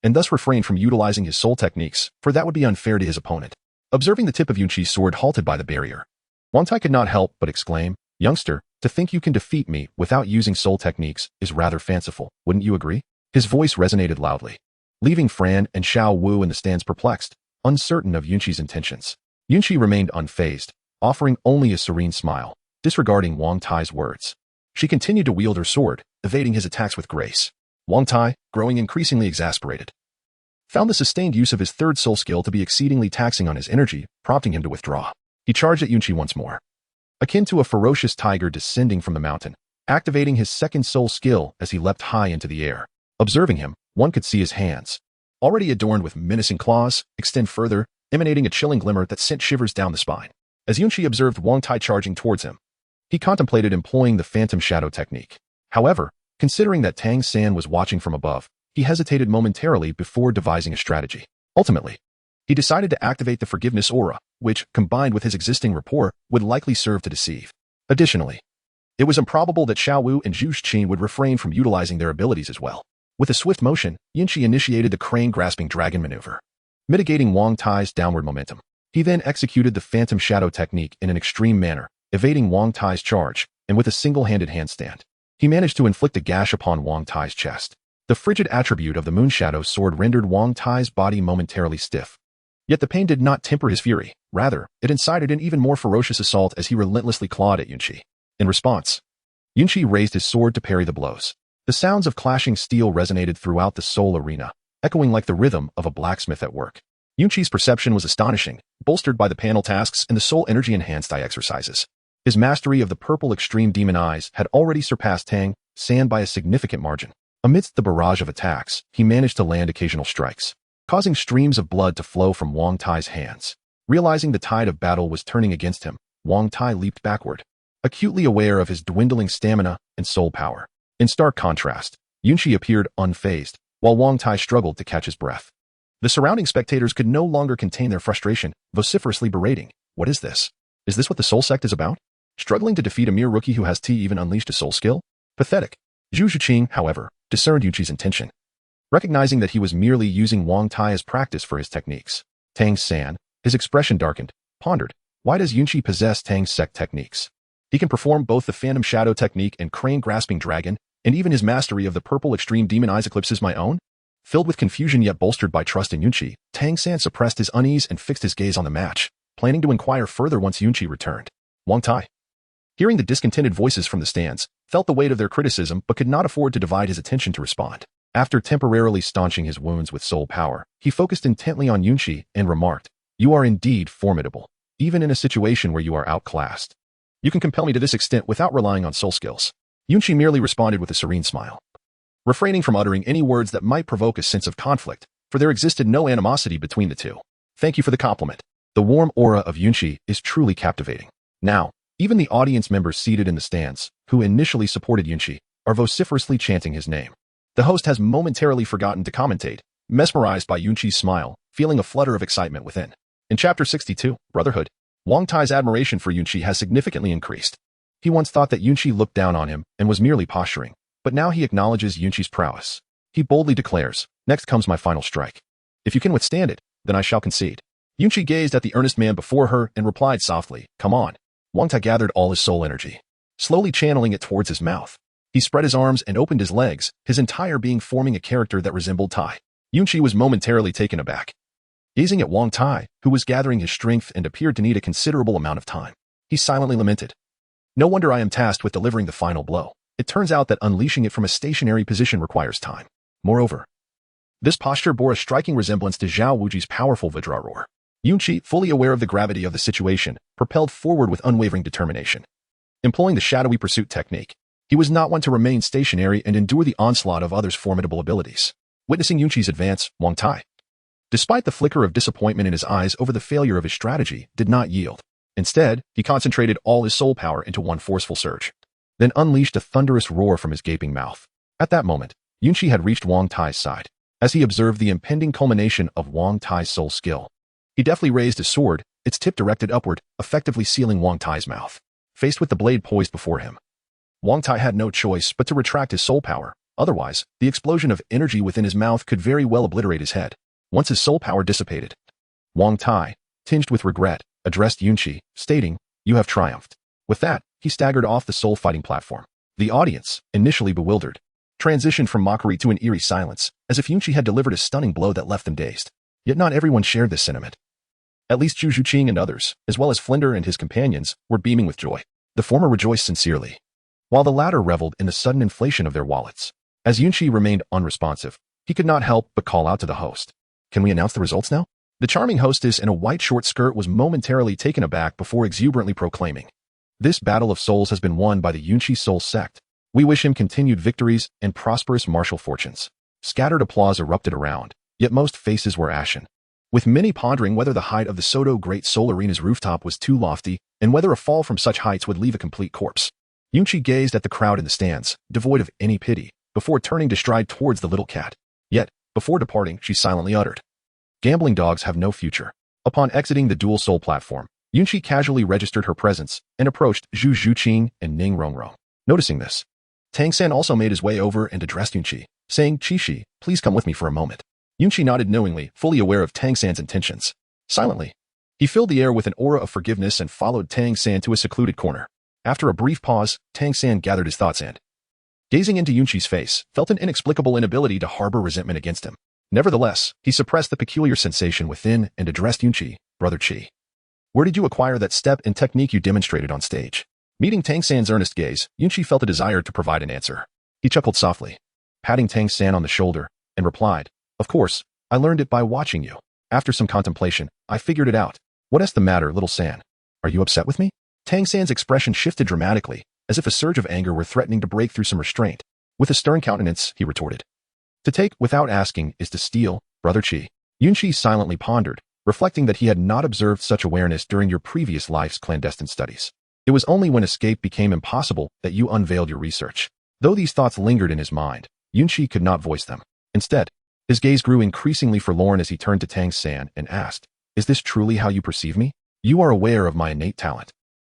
and thus refrained from utilizing his soul techniques, for that would be unfair to his opponent. Observing the tip of Yunqi's sword halted by the barrier, Wang Tai could not help but exclaim, "Youngster, to think you can defeat me without using soul techniques is rather fanciful, wouldn't you agree?" His voice resonated loudly, leaving Fran and Xiao Wu in the stands perplexed, uncertain of Yunqi's intentions. Yunqi remained unfazed, offering only a serene smile, disregarding Wang Tai's words. She continued to wield her sword, evading his attacks with grace. Wang Tai, growing increasingly exasperated, found the sustained use of his third soul skill to be exceedingly taxing on his energy, prompting him to withdraw. He charged at Yunqi once more, akin to a ferocious tiger descending from the mountain, activating his second soul skill as he leapt high into the air. Observing him, one could see his hands, already adorned with menacing claws, extend further, emanating a chilling glimmer that sent shivers down the spine. As Yunqi observed Wang Tai charging towards him, he contemplated employing the phantom shadow technique. However, considering that Tang San was watching from above, he hesitated momentarily before devising a strategy. Ultimately, he decided to activate the forgiveness aura, which, combined with his existing rapport, would likely serve to deceive. Additionally, it was improbable that Xiao Wu and Zhu Qin would refrain from utilizing their abilities as well. With a swift motion, Yunqi initiated the crane-grasping dragon maneuver, mitigating Wang Tai's downward momentum. He then executed the phantom shadow technique in an extreme manner, evading Wang Tai's charge, and with a single-handed handstand, he managed to inflict a gash upon Wang Tai's chest. The frigid attribute of the moon shadow sword rendered Wang Tai's body momentarily stiff. Yet the pain did not temper his fury. Rather, it incited an even more ferocious assault as he relentlessly clawed at Yunqi. In response, Yunqi raised his sword to parry the blows. The sounds of clashing steel resonated throughout the soul arena, echoing like the rhythm of a blacksmith at work. Yunqi's perception was astonishing, bolstered by the panel tasks and the soul energy-enhanced eye exercises. His mastery of the purple extreme demon eyes had already surpassed Tang San by a significant margin. Amidst the barrage of attacks, he managed to land occasional strikes, causing streams of blood to flow from Wang Tai's hands. Realizing the tide of battle was turning against him, Wang Tai leaped backward, acutely aware of his dwindling stamina and soul power. In stark contrast, Yunqi appeared unfazed, while Wang Tai struggled to catch his breath. The surrounding spectators could no longer contain their frustration, vociferously berating, "What is this? Is this what the soul sect is about? Struggling to defeat a mere rookie who has even unleashed a soul skill? Pathetic." Zhu Zhiqing, however, discerned Yunqi's intention, recognizing that he was merely using Wang Tai as practice for his techniques. Tang San, his expression darkened, pondered, "Why does Yunqi possess Tang's sect techniques? He can perform both the phantom shadow technique and crane-grasping dragon, and even his mastery of the purple extreme demon eyes eclipses my own?" Filled with confusion yet bolstered by trust in Yunqi, Tang San suppressed his unease and fixed his gaze on the match, planning to inquire further once Yunqi returned. Wang Tai, hearing the discontented voices from the stands, felt the weight of their criticism but could not afford to divide his attention to respond. After temporarily staunching his wounds with soul power, he focused intently on Yunqi and remarked, "You are indeed formidable, even in a situation where you are outclassed. You can compel me to this extent without relying on soul skills." Yunqi merely responded with a serene smile, refraining from uttering any words that might provoke a sense of conflict, for there existed no animosity between the two. Thank you for the compliment. The warm aura of Yunqi is truly captivating. Now, even the audience members seated in the stands, who initially supported Yunqi, are vociferously chanting his name. The host has momentarily forgotten to commentate, mesmerized by Yunqi's smile, feeling a flutter of excitement within. In Chapter 62, Brotherhood, Wang Tai's admiration for Yunqi has significantly increased. He once thought that Yunqi looked down on him and was merely posturing, but now he acknowledges Yunqi's prowess. He boldly declares, "Next comes my final strike. If you can withstand it, then I shall concede." Yunqi gazed at the earnest man before her and replied softly, "Come on." Wang Tai gathered all his soul energy, slowly channeling it towards his mouth. He spread his arms and opened his legs, his entire being forming a character that resembled Tai. Yunqi was momentarily taken aback, gazing at Wang Tai, who was gathering his strength and appeared to need a considerable amount of time. He silently lamented, "No wonder I am tasked with delivering the final blow. It turns out that unleashing it from a stationary position requires time. Moreover, this posture bore a striking resemblance to Xiao Wuji's powerful Vajra roar." Yunqi, fully aware of the gravity of the situation, propelled forward with unwavering determination. Employing the shadowy pursuit technique, he was not one to remain stationary and endure the onslaught of others' formidable abilities. Witnessing Yunqi's advance, Wang Tai, despite the flicker of disappointment in his eyes over the failure of his strategy, did not yield. Instead, he concentrated all his soul power into one forceful surge, then unleashed a thunderous roar from his gaping mouth. At that moment, Yunqi had reached Wang Tai's side. As he observed the impending culmination of Wang Tai's soul skill, he deftly raised his sword, its tip directed upward, effectively sealing Wang Tai's mouth. Faced with the blade poised before him, Wang Tai had no choice but to retract his soul power. Otherwise, the explosion of energy within his mouth could very well obliterate his head. Once his soul power dissipated, Wang Tai, tinged with regret, addressed Yunqi, stating, "You have triumphed." With that, he staggered off the soul fighting platform. The audience, initially bewildered, transitioned from mockery to an eerie silence, as if Yunqi had delivered a stunning blow that left them dazed. Yet not everyone shared this sentiment. At least Zhu Zhuqing and others, as well as Flinder and his companions, were beaming with joy. The former rejoiced sincerely, while the latter reveled in the sudden inflation of their wallets. As Yunqi remained unresponsive, he could not help but call out to the host, "Can we announce the results now?" The charming hostess in a white short skirt was momentarily taken aback before exuberantly proclaiming, "This battle of souls has been won by the Yunqi Soul Sect. We wish him continued victories and prosperous martial fortunes." Scattered applause erupted around, yet most faces were ashen, with many pondering whether the height of the Soto Great Soul Arena's rooftop was too lofty and whether a fall from such heights would leave a complete corpse. Yunqi gazed at the crowd in the stands, devoid of any pity, before turning to stride towards the little cat. Yet, before departing, she silently uttered, "Gambling dogs have no future." Upon exiting the dual soul platform, Yunqi casually registered her presence and approached Zhu Zhuqing and Ning Rongrong. Noticing this, Tang San also made his way over and addressed Yunqi, saying, "Qixi, please come with me for a moment." Yunqi nodded knowingly, fully aware of Tang San's intentions. Silently, he filled the air with an aura of forgiveness and followed Tang San to a secluded corner. After a brief pause, Tang San gathered his thoughts and, gazing into Yunqi's face, felt an inexplicable inability to harbor resentment against him. Nevertheless, he suppressed the peculiar sensation within and addressed Yunqi, "Brother Qi, where did you acquire that step and technique you demonstrated on stage?" Meeting Tang San's earnest gaze, Yunqi felt a desire to provide an answer. He chuckled softly, patting Tang San on the shoulder, and replied, "Of course, I learned it by watching you. After some contemplation, I figured it out. What is the matter, little San? Are you upset with me?" Tang San's expression shifted dramatically, as if a surge of anger were threatening to break through some restraint. With a stern countenance, he retorted, "To take without asking is to steal, Brother Qi." Yunqi silently pondered, reflecting that he had not observed such awareness during your previous life's clandestine studies. It was only when escape became impossible that you unveiled your research. Though these thoughts lingered in his mind, Yunqi could not voice them. Instead, his gaze grew increasingly forlorn as he turned to Tang San and asked, "Is this truly how you perceive me? You are aware of my innate talent.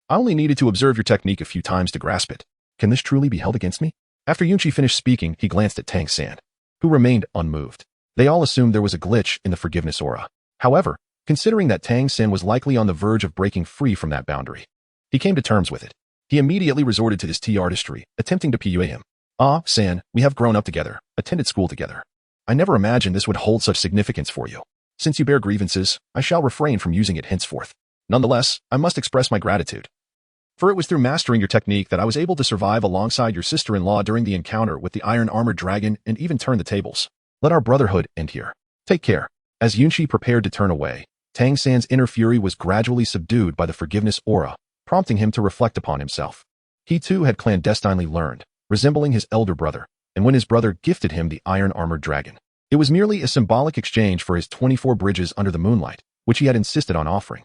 I only needed to observe your technique a few times to grasp it. Can this truly be held against me?" After Yunqi finished speaking, he glanced at Tang San, who remained unmoved. They all assumed there was a glitch in the forgiveness aura. However, considering that Tang San was likely on the verge of breaking free from that boundary, he came to terms with it. He immediately resorted to his tea artistry, attempting to pue him. "Ah, San, we have grown up together, attended school together. I never imagined this would hold such significance for you. Since you bear grievances, I shall refrain from using it henceforth. Nonetheless, I must express my gratitude. For it was through mastering your technique that I was able to survive alongside your sister-in-law during the encounter with the iron-armored dragon and even turn the tables. Let our brotherhood end here. Take care." As Yunqi prepared to turn away, Tang San's inner fury was gradually subdued by the forgiveness aura, prompting him to reflect upon himself. He too had clandestinely learned, resembling his elder brother, and when his brother gifted him the iron-armored dragon. It was merely a symbolic exchange for his 24 bridges under the moonlight, which he had insisted on offering.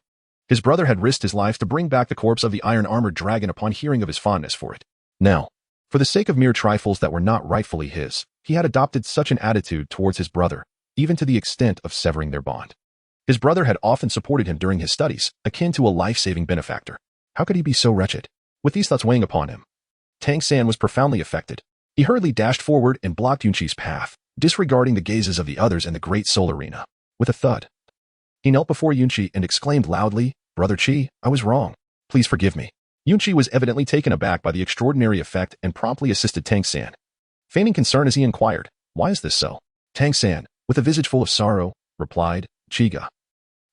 His brother had risked his life to bring back the corpse of the iron-armored dragon upon hearing of his fondness for it. Now, for the sake of mere trifles that were not rightfully his, he had adopted such an attitude towards his brother, even to the extent of severing their bond. His brother had often supported him during his studies, akin to a life-saving benefactor. How could he be so wretched? With these thoughts weighing upon him, Tang San was profoundly affected. He hurriedly dashed forward and blocked Yunqi's path, disregarding the gazes of the others in the great soul arena. With a thud, he knelt before Yunqi and exclaimed loudly, "Brother Qi, I was wrong. Please forgive me." Yunqi was evidently taken aback by the extraordinary effect and promptly assisted Tang San, feigning concern as he inquired, "Why is this so?" Tang San, with a visage full of sorrow, replied, "Chiga,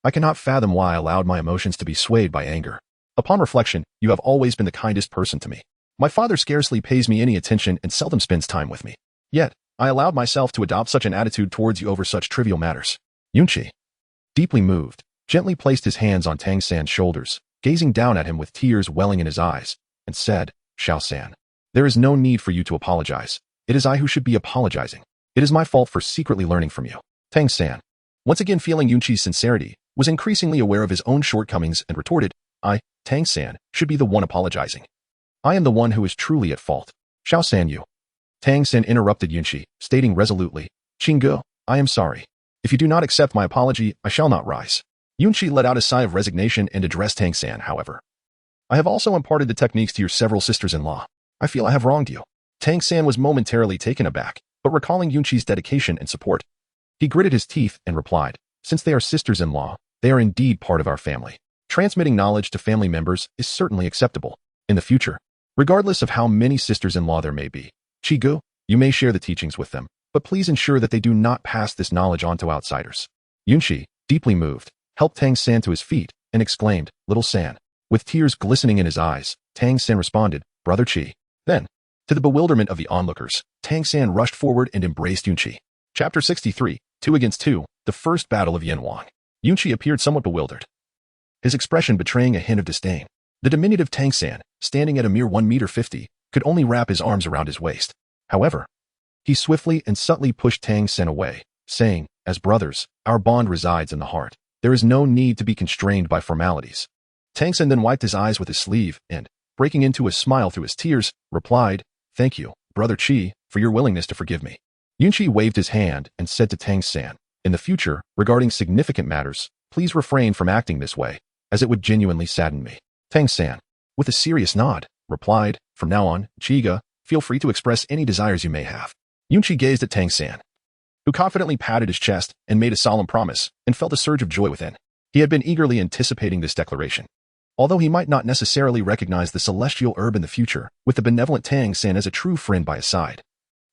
I cannot fathom why I allowed my emotions to be swayed by anger. Upon reflection, you have always been the kindest person to me. My father scarcely pays me any attention and seldom spends time with me. Yet, I allowed myself to adopt such an attitude towards you over such trivial matters." Yunqi, deeply moved, gently placed his hands on Tang San's shoulders, gazing down at him with tears welling in his eyes, and said, "Xiao San, there is no need for you to apologize. It is I who should be apologizing. It is my fault for secretly learning from you." Tang San, once again feeling Yunqi's sincerity, was increasingly aware of his own shortcomings and retorted, "I, Tang San, should be the one apologizing. I am the one who is truly at fault." "Xiao San, you." Tang San interrupted Yunqi, stating resolutely, "Qingge, I am sorry. If you do not accept my apology, I shall not rise." Yunqi let out a sigh of resignation and addressed Tang San, however. "I have also imparted the techniques to your several sisters-in-law. I feel I have wronged you." Tang San was momentarily taken aback, but recalling Yunqi's dedication and support, he gritted his teeth and replied, "Since they are sisters-in-law, they are indeed part of our family. Transmitting knowledge to family members is certainly acceptable. In the future, regardless of how many sisters-in-law there may be, Qigong, you may share the teachings with them, but please ensure that they do not pass this knowledge on to outsiders." Yunqi, deeply moved, helped Tang San to his feet and exclaimed, "Little San." With tears glistening in his eyes, Tang San responded, "Brother Qi." Then, to the bewilderment of the onlookers, Tang San rushed forward and embraced Yunqi. Chapter 63, 2 against 2, the first battle of Yanwang. Yunqi appeared somewhat bewildered, his expression betraying a hint of disdain. The diminutive Tang San, standing at a mere 1.50 meters, could only wrap his arms around his waist. However, he swiftly and subtly pushed Tang San away, saying, "As brothers, our bond resides in the heart. There is no need to be constrained by formalities." Tang San then wiped his eyes with his sleeve and, breaking into a smile through his tears, replied, "Thank you, Brother Qi, for your willingness to forgive me." Yunqi waved his hand and said to Tang San, "In the future, regarding significant matters, please refrain from acting this way, as it would genuinely sadden me." Tang San, with a serious nod, replied, "From now on, Qigge, feel free to express any desires you may have." Yunqi gazed at Tang San, who confidently patted his chest and made a solemn promise, and felt a surge of joy within. He had been eagerly anticipating this declaration. Although he might not necessarily recognize the celestial herb in the future, with the benevolent Tang San as a true friend by his side,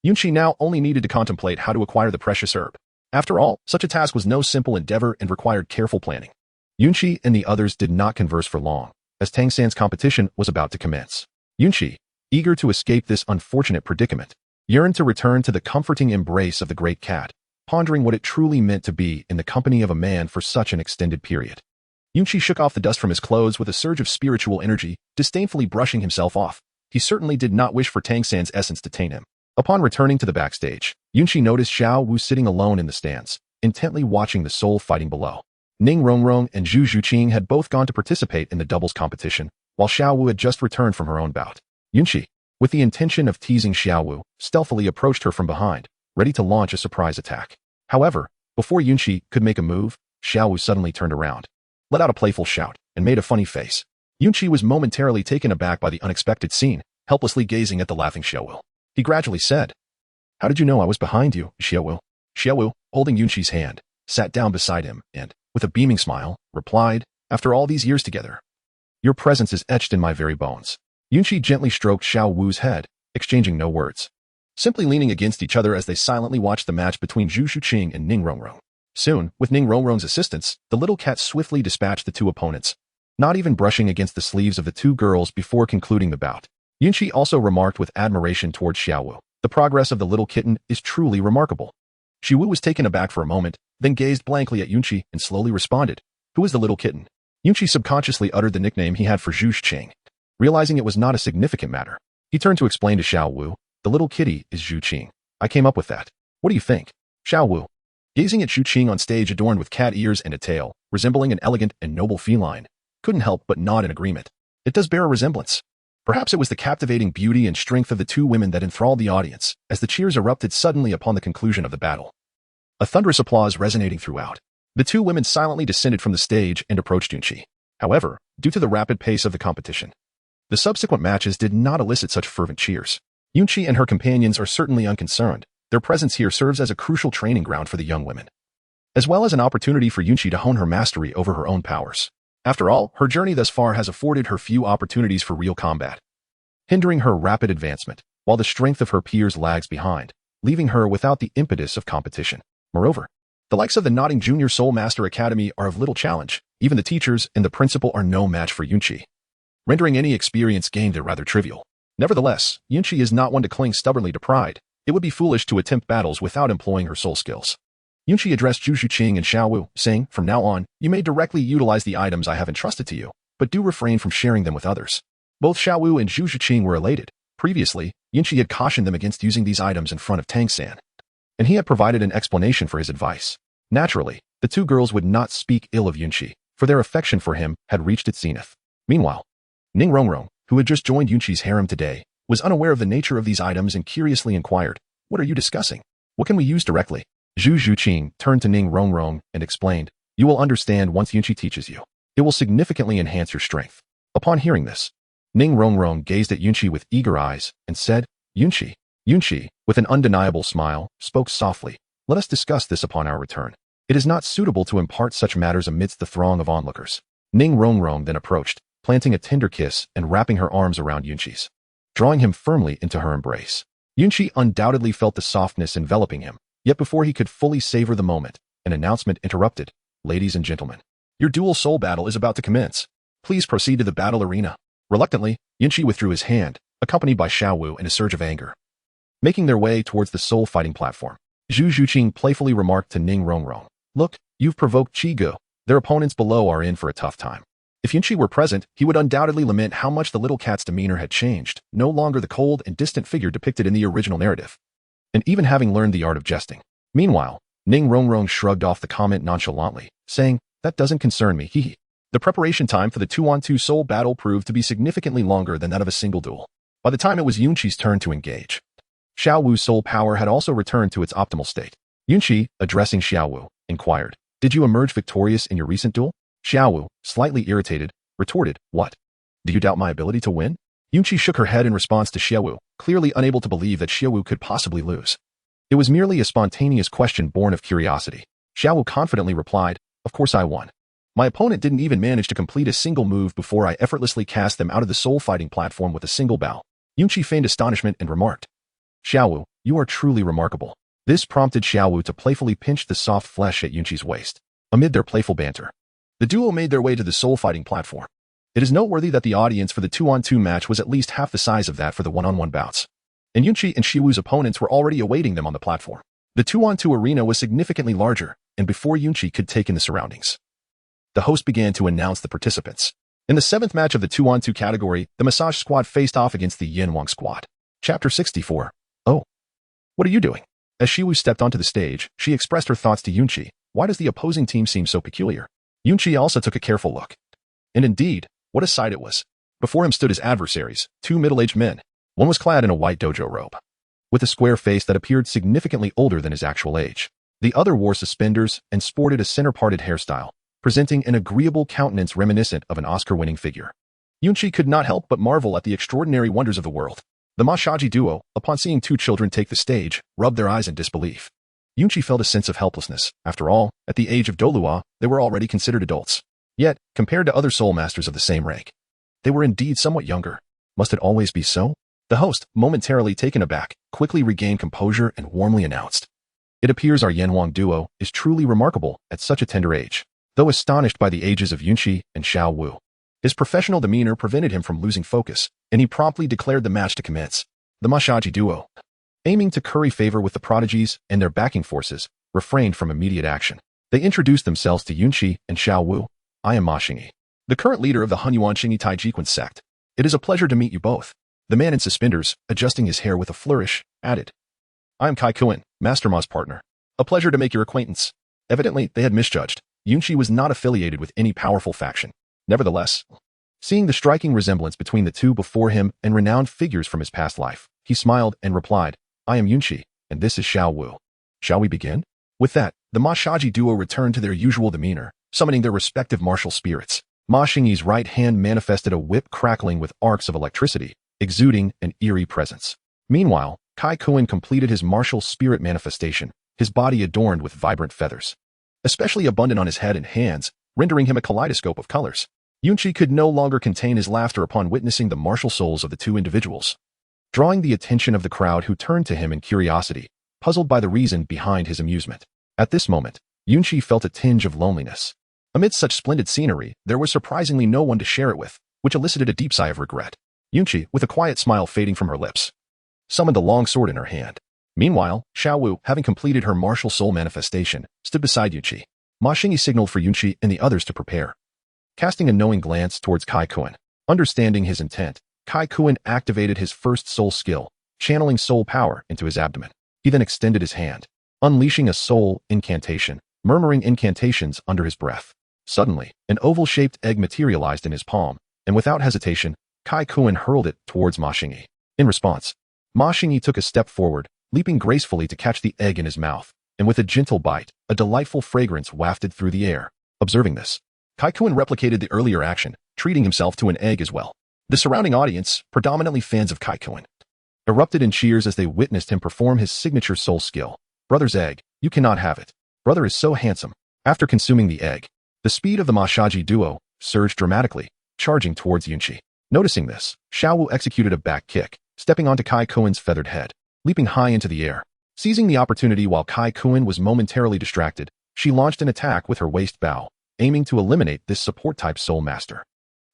Yunqi now only needed to contemplate how to acquire the precious herb. After all, such a task was no simple endeavor and required careful planning. Yunqi and the others did not converse for long, as Tang San's competition was about to commence. Yunqi, eager to escape this unfortunate predicament, yearned to return to the comforting embrace of the great cat, pondering what it truly meant to be in the company of a man for such an extended period. Yunqi shook off the dust from his clothes with a surge of spiritual energy, disdainfully brushing himself off. He certainly did not wish for Tang San's essence to taint him. Upon returning to the backstage, Yunqi noticed Xiao Wu sitting alone in the stands, intently watching the soul fighting below. Ning Rongrong and Zhu Zhuqing had both gone to participate in the doubles competition, while Xiao Wu had just returned from her own bout. Yunqi, with the intention of teasing Xiao Wu, stealthily approached her from behind, ready to launch a surprise attack. However, before Yunqi could make a move, Xiao Wu suddenly turned around, let out a playful shout, and made a funny face. Yunqi was momentarily taken aback by the unexpected scene, helplessly gazing at the laughing Xiao Wu. He gradually said, "How did you know I was behind you, Xiao Wu?" Xiao Wu, holding Yunqi's hand, sat down beside him and, with a beaming smile, replied, "After all these years together, your presence is etched in my very bones." Yunqi gently stroked Xiao Wu's head, exchanging no words, simply leaning against each other as they silently watched the match between Zhu Zhuqing and Ning Rongrong. Soon, with Ning Rongrong's assistance, the little cat swiftly dispatched the two opponents, not even brushing against the sleeves of the two girls before concluding the bout. Yunqi also remarked with admiration towards Xiao Wu, "The progress of the little kitten is truly remarkable." Xiao Wu was taken aback for a moment, then gazed blankly at Yunqi and slowly responded, "Who is the little kitten?" Yunqi subconsciously uttered the nickname he had for Zhu Zhuqing. Realizing it was not a significant matter, he turned to explain to Xiao Wu, The little kitty is Zhu Qing. I came up with that. What do you think? Xiao Wu. Gazing at Zhu Qing on stage adorned with cat ears and a tail, resembling an elegant and noble feline, couldn't help but nod in agreement. It does bear a resemblance. Perhaps it was the captivating beauty and strength of the two women that enthralled the audience, as the cheers erupted suddenly upon the conclusion of the battle. A thunderous applause resonating throughout. The two women silently descended from the stage and approached Yunqi. However, due to the rapid pace of the competition, the subsequent matches did not elicit such fervent cheers. Yunqi and her companions are certainly unconcerned. Their presence here serves as a crucial training ground for the young women, as well as an opportunity for Yunqi to hone her mastery over her own powers. After all, her journey thus far has afforded her few opportunities for real combat, hindering her rapid advancement, while the strength of her peers lags behind, leaving her without the impetus of competition. Moreover, the likes of the Nodding Junior Soul Master Academy are of little challenge. Even the teachers and the principal are no match for Yunqi, rendering any experience gained rather trivial. Nevertheless, Yunqi is not one to cling stubbornly to pride. It would be foolish to attempt battles without employing her soul skills. Yunqi addressed Zhu Qing and Xiao Wu, saying, "From now on, you may directly utilize the items I have entrusted to you, but do refrain from sharing them with others." Both Xiao Wu and Zhu Qing were elated. Previously, Yunqi had cautioned them against using these items in front of Tang San, and he had provided an explanation for his advice. Naturally, the two girls would not speak ill of Yunqi, for their affection for him had reached its zenith. Meanwhile, Ning Rongrong, who had just joined Yunqi's harem today, was unaware of the nature of these items and curiously inquired, "What are you discussing? What can we use directly?" Zhu Qing turned to Ning Rongrong and explained, "You will understand once Yunqi teaches you. It will significantly enhance your strength." Upon hearing this, Ning Rongrong gazed at Yunqi with eager eyes and said, "Yunqi." Yunqi, with an undeniable smile, spoke softly, "Let us discuss this upon our return. It is not suitable to impart such matters amidst the throng of onlookers." Ning Rongrong then approached, planting a tender kiss and wrapping her arms around Yunqi's, drawing him firmly into her embrace. Yunqi undoubtedly felt the softness enveloping him, yet before he could fully savor the moment, an announcement interrupted. "Ladies and gentlemen, your dual soul battle is about to commence. Please proceed to the battle arena." Reluctantly, Yunqi withdrew his hand, accompanied by Xiao Wu in a surge of anger. Making their way towards the soul fighting platform, Zhu Qing playfully remarked to Ning Rongrong, "Look, you've provoked Chigo. Their opponents below are in for a tough time." If Yunqi were present, he would undoubtedly lament how much the little cat's demeanor had changed, no longer the cold and distant figure depicted in the original narrative, and even having learned the art of jesting. Meanwhile, Ning Rongrong shrugged off the comment nonchalantly, saying, "That doesn't concern me, hee." The preparation time for the 2-on-2 soul battle proved to be significantly longer than that of a single duel. By the time it was Yunqi's turn to engage, Xiao Wu's soul power had also returned to its optimal state. Yunqi, addressing Xiao Wu, inquired, "Did you emerge victorious in your recent duel?" Xiao Wu, slightly irritated, retorted, "What? Do you doubt my ability to win?" Yunqi shook her head in response to Xiao Wu, clearly unable to believe that Xiao Wu could possibly lose. It was merely a spontaneous question born of curiosity. Xiao Wu confidently replied, "Of course I won. My opponent didn't even manage to complete a single move before I effortlessly cast them out of the soul fighting platform with a single bow." Yunqi feigned astonishment and remarked, "Xiao Wu, you are truly remarkable." This prompted Xiao Wu to playfully pinch the soft flesh at Yunqi's waist. Amid their playful banter, the duo made their way to the soul fighting platform. It is noteworthy that the audience for the 2-on-2 match was at least half the size of that for the 1-on-1 bouts, and Yunqi and Xiaowu's opponents were already awaiting them on the platform. The 2-on-2 arena was significantly larger, and before Yunqi could take in the surroundings, the host began to announce the participants. In the 7th match of the 2-on-2 category, the Massage Squad faced off against the Yin Wang Squad. Chapter 64. "Oh. What are you doing?" As Xiaowu stepped onto the stage, she expressed her thoughts to Yunqi. "Why does the opposing team seem so peculiar?" Yunqi also took a careful look. And indeed, what a sight it was. Before him stood his adversaries, two middle-aged men. One was clad in a white dojo robe, with a square face that appeared significantly older than his actual age. The other wore suspenders and sported a center-parted hairstyle, presenting an agreeable countenance reminiscent of an Oscar-winning figure. Yunqi could not help but marvel at the extraordinary wonders of the world. The Mashaji duo, upon seeing two children take the stage, rubbed their eyes in disbelief. Yunqi felt a sense of helplessness. After all, at the age of Douluo, they were already considered adults. Yet, compared to other soul masters of the same rank, they were indeed somewhat younger. Must it always be so? The host, momentarily taken aback, quickly regained composure and warmly announced, "It appears our Yanwang duo is truly remarkable at such a tender age." Though astonished by the ages of Yunqi and Xiao Wu, his professional demeanor prevented him from losing focus, and he promptly declared the match to commence. The Mashaji duo, aiming to curry favor with the prodigies and their backing forces, refrained from immediate action. They introduced themselves to Yunqi and Xiao Wu. "I am Ma Xingyi, the current leader of the Hunyuan Xingyi Taijikwan sect. It is a pleasure to meet you both." The man in suspenders, adjusting his hair with a flourish, added, "I am Kai Kuan, Master Ma's partner. A pleasure to make your acquaintance." Evidently, they had misjudged. Yunqi was not affiliated with any powerful faction. Nevertheless, seeing the striking resemblance between the two before him and renowned figures from his past life, he smiled and replied, "I am Yunqi, and this is Xiao Wu. Shall we begin?" With that, the Ma Shaji duo returned to their usual demeanor, summoning their respective martial spirits. Ma Xingyi's right hand manifested a whip crackling with arcs of electricity, exuding an eerie presence. Meanwhile, Kai Kuan completed his martial spirit manifestation, his body adorned with vibrant feathers, especially abundant on his head and hands, rendering him a kaleidoscope of colors. Yunqi could no longer contain his laughter upon witnessing the martial souls of the two individuals, drawing the attention of the crowd who turned to him in curiosity, puzzled by the reason behind his amusement. At this moment, Yunqi felt a tinge of loneliness. Amidst such splendid scenery, there was surprisingly no one to share it with, which elicited a deep sigh of regret. Yunqi, with a quiet smile fading from her lips, summoned the long sword in her hand. Meanwhile, Xiao Wu, having completed her martial soul manifestation, stood beside Yunqi. Ma Xingyi signaled for Yunqi and the others to prepare, casting a knowing glance towards Kai Kuan. Understanding his intent, Kai Kuan activated his first soul skill, channeling soul power into his abdomen. He then extended his hand, unleashing a soul incantation, murmuring incantations under his breath. Suddenly, an oval-shaped egg materialized in his palm, and without hesitation, Kai Kuan hurled it towards Ma Xingyi. In response, Ma Xingyi took a step forward, leaping gracefully to catch the egg in his mouth, and with a gentle bite, a delightful fragrance wafted through the air. Observing this, Kai Kuan replicated the earlier action, treating himself to an egg as well. The surrounding audience, predominantly fans of Kai Kuan, erupted in cheers as they witnessed him perform his signature soul skill. "Brother's egg, you cannot have it. Brother is so handsome." After consuming the egg, the speed of the Ma Shaji duo surged dramatically, charging towards Yunqi. Noticing this, Xiao Wu executed a back kick, stepping onto Kai Kuan's feathered head, leaping high into the air. Seizing the opportunity while Kai Kuan was momentarily distracted, she launched an attack with her waist bow, aiming to eliminate this support-type soul master.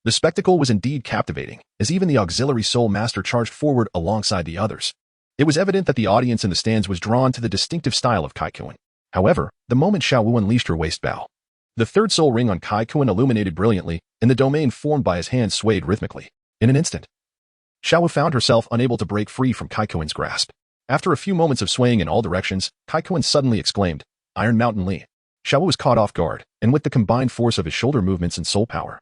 The spectacle was indeed captivating, as even the auxiliary soul master charged forward alongside the others. It was evident that the audience in the stands was drawn to the distinctive style of Kai Kuan. However, the moment Xiao Wu unleashed her waist bow, the third soul ring on Kai Kuan illuminated brilliantly, and the domain formed by his hand swayed rhythmically. In an instant, Xiao Wu found herself unable to break free from Kai Kuan's grasp. After a few moments of swaying in all directions, Kai Kuan suddenly exclaimed, "Iron Mountain Li." Xiao Wu was caught off guard, and with the combined force of his shoulder movements and soul power,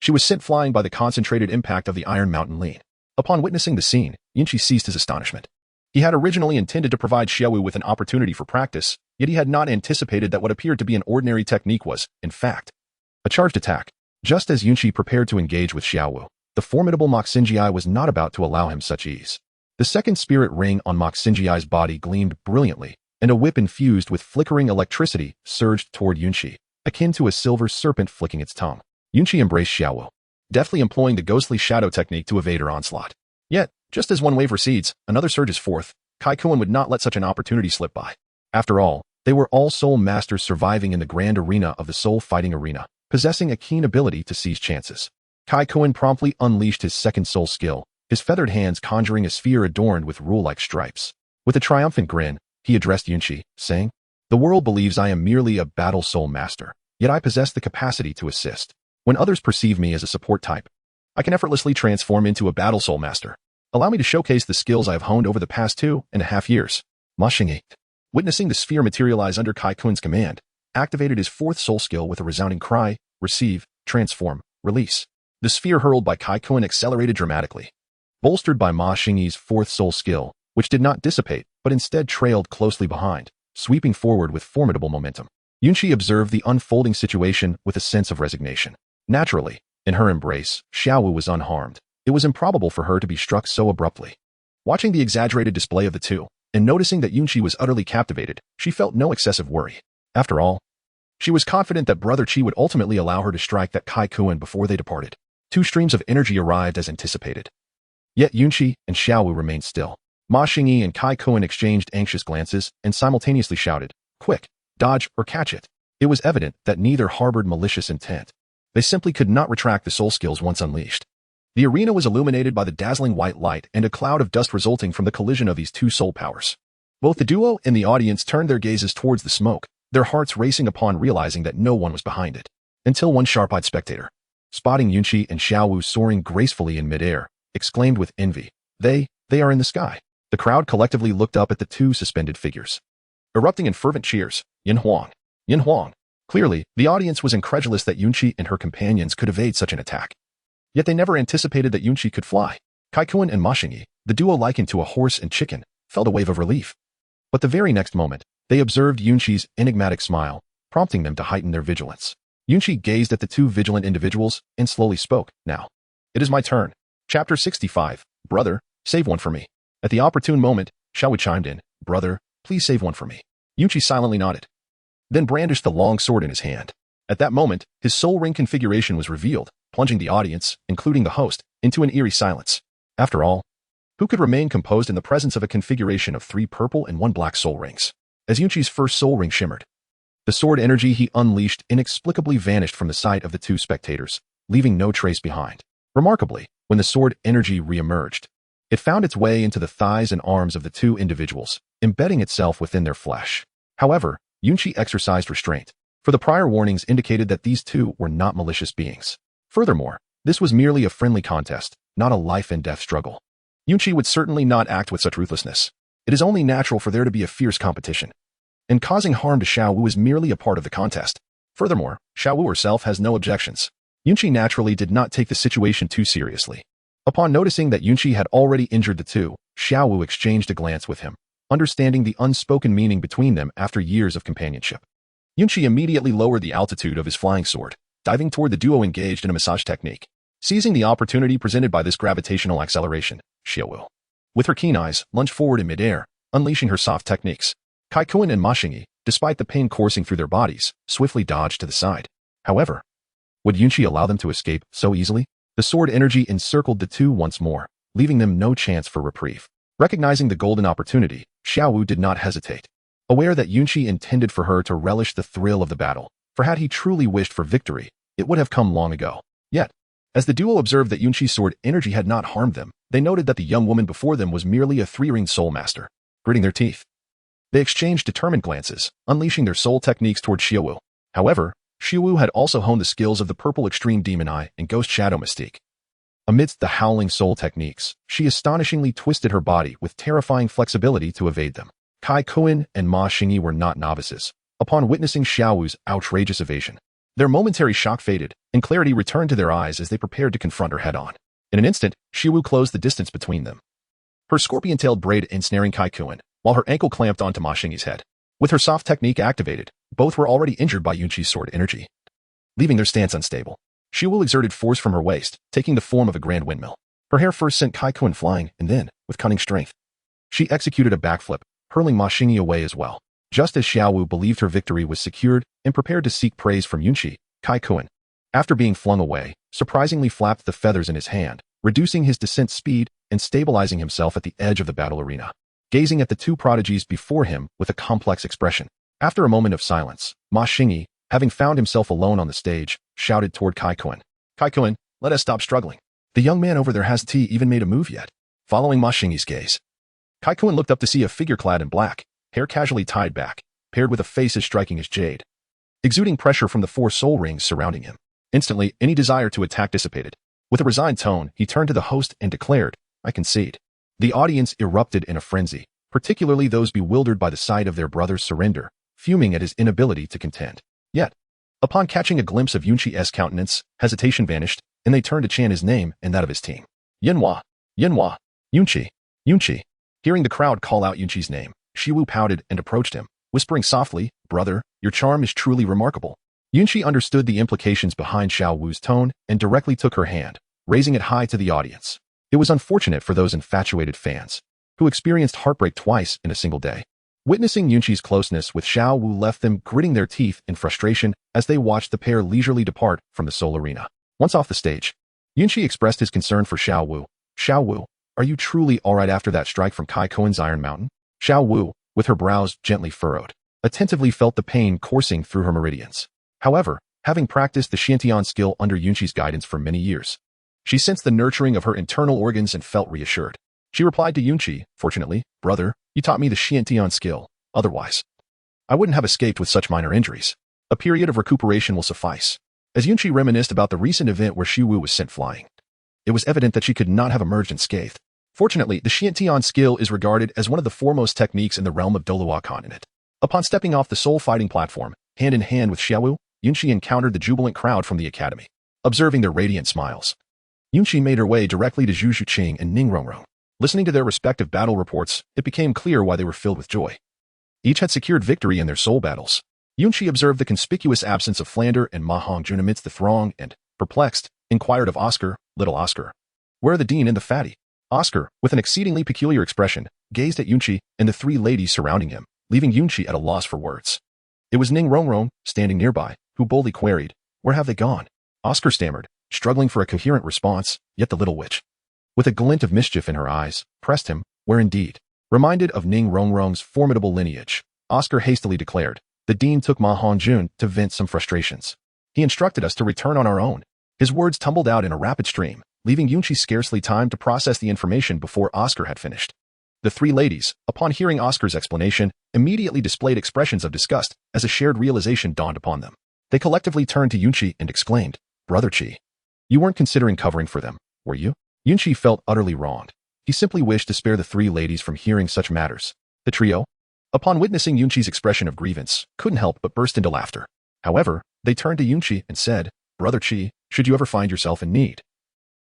she was sent flying by the concentrated impact of the Iron Mountain Li. Upon witnessing the scene, Yunqi ceased his astonishment. He had originally intended to provide Xiao Wu with an opportunity for practice, yet he had not anticipated that what appeared to be an ordinary technique was, in fact, a charged attack. Just as Yunqi prepared to engage with Xiao Wu, the formidable Ma Xingyi was not about to allow him such ease. The second spirit ring on Ma Xingyi's body gleamed brilliantly, and a whip infused with flickering electricity surged toward Yunqi, akin to a silver serpent flicking its tongue. Yunqi embraced Xiao Wu, deftly employing the ghostly shadow technique to evade her onslaught. Yet, just as one wave recedes, another surges forth. Kai Kuan would not let such an opportunity slip by. After all, they were all soul masters surviving in the grand arena of the soul fighting arena, possessing a keen ability to seize chances. Kai Kuan promptly unleashed his second soul skill, his feathered hands conjuring a sphere adorned with rule-like stripes. With a triumphant grin, he addressed Yunqi, saying, "The world believes I am merely a battle soul master, yet I possess the capacity to assist. When others perceive me as a support type, I can effortlessly transform into a battle soul master. Allow me to showcase the skills I have honed over the past 2.5 years." Ma Xingyi, witnessing the sphere materialize under Kai Kuan's command, activated his fourth soul skill with a resounding cry, "Receive, transform, release." The sphere hurled by Kai Kuan accelerated dramatically, bolstered by Ma Xingyi's fourth soul skill, which did not dissipate, but instead trailed closely behind, sweeping forward with formidable momentum. Yunqi observed the unfolding situation with a sense of resignation. Naturally, in her embrace, Xiao Wu was unharmed. It was improbable for her to be struck so abruptly. Watching the exaggerated display of the two, and noticing that Yunqi was utterly captivated, she felt no excessive worry. After all, she was confident that Brother Qi would ultimately allow her to strike that Kai Kuan before they departed. Two streams of energy arrived as anticipated. Yet Yunqi and Xiao Wu remained still. Ma Xingyi and Kai Kuan exchanged anxious glances and simultaneously shouted, "Quick, dodge or catch it." It was evident that neither harbored malicious intent. They simply could not retract the soul skills once unleashed. The arena was illuminated by the dazzling white light and a cloud of dust resulting from the collision of these two soul powers. Both the duo and the audience turned their gazes towards the smoke, their hearts racing upon realizing that no one was behind it. Until one sharp-eyed spectator, spotting Yunqi and Xiao Wu soaring gracefully in midair, exclaimed with envy. They are in the sky. The crowd collectively looked up at the two suspended figures. Erupting in fervent cheers, Yin Huang. Yin Huang. Clearly, the audience was incredulous that Yunqi and her companions could evade such an attack. Yet they never anticipated that Yunqi could fly. Kaikuan and Ma Xingyi, the duo likened to a horse and chicken, felt a wave of relief. But the very next moment, they observed Yunqi's enigmatic smile, prompting them to heighten their vigilance. Yunqi gazed at the two vigilant individuals and slowly spoke. Now, it is my turn. Chapter 65. Brother, save one for me. At the opportune moment, Xiao Wu chimed in. Brother, please save one for me. Yunqi silently nodded, then brandished the long sword in his hand. At that moment, his soul ring configuration was revealed, plunging the audience, including the host, into an eerie silence. After all, who could remain composed in the presence of a configuration of 3 purple and 1 black soul rings? As Yunqi's first soul ring shimmered, the sword energy he unleashed inexplicably vanished from the sight of the two spectators, leaving no trace behind. Remarkably, when the sword energy re-emerged, it found its way into the thighs and arms of the two individuals, embedding itself within their flesh. However, Yunqi exercised restraint, for the prior warnings indicated that these two were not malicious beings. Furthermore, this was merely a friendly contest, not a life-and-death struggle. Yunqi would certainly not act with such ruthlessness. It is only natural for there to be a fierce competition. And causing harm to Xiao Wu is merely a part of the contest. Furthermore, Xiao Wu herself has no objections. Yunqi naturally did not take the situation too seriously. Upon noticing that Yunqi had already injured the two, Xiao Wu exchanged a glance with him, understanding the unspoken meaning between them after years of companionship. Yunqi immediately lowered the altitude of his flying sword, diving toward the duo engaged in a massage technique. Seizing the opportunity presented by this gravitational acceleration, Xiao Wu, with her keen eyes, lunged forward in midair, unleashing her soft techniques. Kaikuan and Ma Xingyi, despite the pain coursing through their bodies, swiftly dodged to the side. However, would Yunqi allow them to escape so easily? The sword energy encircled the two once more, leaving them no chance for reprieve. Recognizing the golden opportunity, Xiao Wu did not hesitate. Aware that Yunqi intended for her to relish the thrill of the battle, for had he truly wished for victory, it would have come long ago. Yet, as the duo observed that Yunqi's sword energy had not harmed them, they noted that the young woman before them was merely a 3-ringed soul master. Gritting their teeth, they exchanged determined glances, unleashing their soul techniques toward Xiao Wu. However, Xiao Wu had also honed the skills of the purple extreme demon eye and ghost shadow mystique. Amidst the howling soul techniques, she astonishingly twisted her body with terrifying flexibility to evade them. Kaikuan and Ma Xingyi were not novices. Upon witnessing Xiao Wu's outrageous evasion, their momentary shock faded, and clarity returned to their eyes as they prepared to confront her head-on. In an instant, Xiao Wu closed the distance between them, her scorpion-tailed braid ensnaring Kaikuan, while her ankle clamped onto Ma Xingyi's head. With her soft technique activated, both were already injured by Yunqi's sword energy. Leaving their stance unstable, Xiao Wu exerted force from her waist, taking the form of a grand windmill. Her hair first sent Kaikuan flying, and then, with cunning strength, she executed a backflip, hurling Ma Xingyi away as well. Just as Xiao Wu believed her victory was secured and prepared to seek praise from Yunqi, Kaikuan, after being flung away, surprisingly flapped the feathers in his hand, reducing his descent speed and stabilizing himself at the edge of the battle arena, gazing at the two prodigies before him with a complex expression. After a moment of silence, Ma Xingyi, having found himself alone on the stage, shouted toward Kaikuan. Kaikuan, let us stop struggling. The young man over there hasn't even made a move yet. Following Ma Xingyi's gaze, Kaikuan looked up to see a figure clad in black, hair casually tied back, paired with a face as striking as jade, exuding pressure from the 4 soul rings surrounding him. Instantly, any desire to attack dissipated. With a resigned tone, he turned to the host and declared, I concede. The audience erupted in a frenzy, particularly those bewildered by the sight of their brother's surrender, fuming at his inability to contend. Yet, upon catching a glimpse of Yunqi's countenance, hesitation vanished, and they turned to chant his name and that of his team. Yinhua, Yinhua, Yunqi, Yunqi. Hearing the crowd call out Yunqi's name, Xiao Wu pouted and approached him, whispering softly, Brother, your charm is truly remarkable. Yunqi understood the implications behind Xiao Wu's tone and directly took her hand, raising it high to the audience. It was unfortunate for those infatuated fans, who experienced heartbreak twice in a single day. Witnessing Yunqi's closeness with Xiao Wu left them gritting their teeth in frustration as they watched the pair leisurely depart from the Soul Arena. Once off the stage, Yunqi expressed his concern for Xiao Wu. Xiao Wu, are you truly alright after that strike from Kaikuan's Iron Mountain? Xiao Wu, with her brows gently furrowed, attentively felt the pain coursing through her meridians. However, having practiced the Xiantian skill under Yunqi's guidance for many years, she sensed the nurturing of her internal organs and felt reassured. She replied to Yunqi, Fortunately, brother, you taught me the Xiantian skill. Otherwise, I wouldn't have escaped with such minor injuries. A period of recuperation will suffice. As Yunqi reminisced about the recent event where Xiao Wu was sent flying, it was evident that she could not have emerged unscathed. Fortunately, the Xiantian skill is regarded as one of the foremost techniques in the realm of Douluo Continent. Upon stepping off the soul fighting platform, hand in hand with Xiao Wu, Yunqi encountered the jubilant crowd from the academy. Observing their radiant smiles, Yunqi made her way directly to Zhu Xuqing and Ning Rongrong. Listening to their respective battle reports, it became clear why they were filled with joy. Each had secured victory in their soul battles. Yunqi observed the conspicuous absence of Flander and Ma Hongjun amidst the throng and, perplexed, inquired of Oscar, "Little Oscar, where are the dean and the fatty?" Oscar, with an exceedingly peculiar expression, gazed at Yunqi and the three ladies surrounding him, leaving Yunqi at a loss for words. It was Ning Rongrong, standing nearby, who boldly queried, "Where have they gone?" Oscar stammered, struggling for a coherent response, yet the little witch, with a glint of mischief in her eyes, pressed him, "Where indeed?" Reminded of Ning Rongrong's formidable lineage, Oscar hastily declared, "The dean took Ma Hongjun to vent some frustrations. He instructed us to return on our own." His words tumbled out in a rapid stream, leaving Yunqi scarcely time to process the information before Oscar had finished. The three ladies, upon hearing Oscar's explanation, immediately displayed expressions of disgust as a shared realization dawned upon them. They collectively turned to Yunqi and exclaimed, "Brother Qi, you weren't considering covering for them, were you?" Yunqi felt utterly wronged. He simply wished to spare the three ladies from hearing such matters. The trio, upon witnessing Yunqi's expression of grievance, couldn't help but burst into laughter. However, they turned to Yunqi and said, "Brother Qi, should you ever find yourself in need,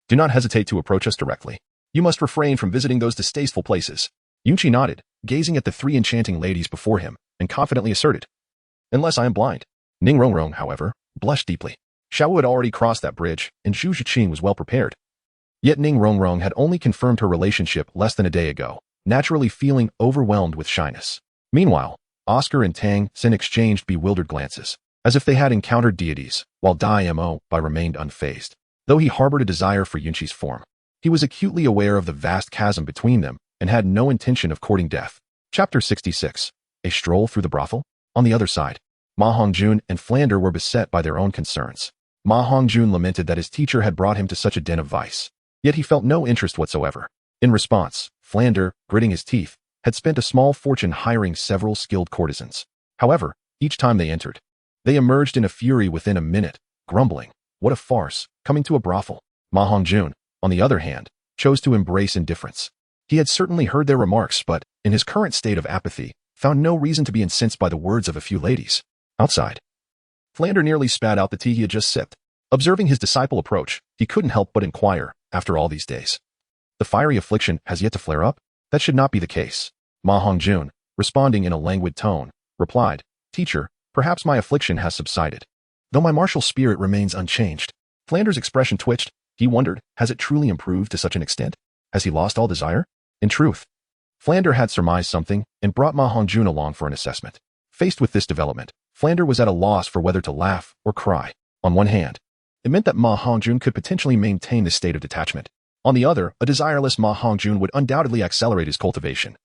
do not hesitate to approach us directly. You must refrain from visiting those distasteful places." Yunqi nodded, gazing at the three enchanting ladies before him, and confidently asserted, "Unless I am blind." Ning Rongrong, however, blushed deeply. Xiao Wu had already crossed that bridge, and Zhu Xuqing was well prepared. Yet Ning Rongrong had only confirmed her relationship less than a day ago, naturally feeling overwhelmed with shyness. Meanwhile, Oscar and Tang Xin exchanged bewildered glances, as if they had encountered deities, while Dai Mo remained unfazed. Though he harbored a desire for Yunqi's form, he was acutely aware of the vast chasm between them and had no intention of courting death. Chapter 66. A Stroll Through the Brothel? On the other side, Ma Hongjun and Flander were beset by their own concerns. Ma Hongjun lamented that his teacher had brought him to such a den of vice, yet he felt no interest whatsoever. In response, Flander, gritting his teeth, had spent a small fortune hiring several skilled courtesans. However, each time they entered, they emerged in a fury within a minute, grumbling, "What a farce, coming to a brothel." Ma Hongjun, on the other hand, chose to embrace indifference. He had certainly heard their remarks, but, in his current state of apathy, found no reason to be incensed by the words of a few ladies. Outside, Flander nearly spat out the tea he had just sipped. Observing his disciple approach, he couldn't help but inquire, after all these days, "The fiery affliction has yet to flare up?" "That should not be the case." Ma Hongjun, responding in a languid tone, replied, "Teacher, perhaps my affliction has subsided, though my martial spirit remains unchanged." Flander's expression twitched. He wondered, has it truly improved to such an extent? Has he lost all desire? In truth, Flander had surmised something and brought Ma Hongjun along for an assessment. Faced with this development, Flander was at a loss for whether to laugh or cry. On one hand, it meant that Ma Hongjun could potentially maintain this state of detachment. On the other, a desireless Ma Hongjun would undoubtedly accelerate his cultivation,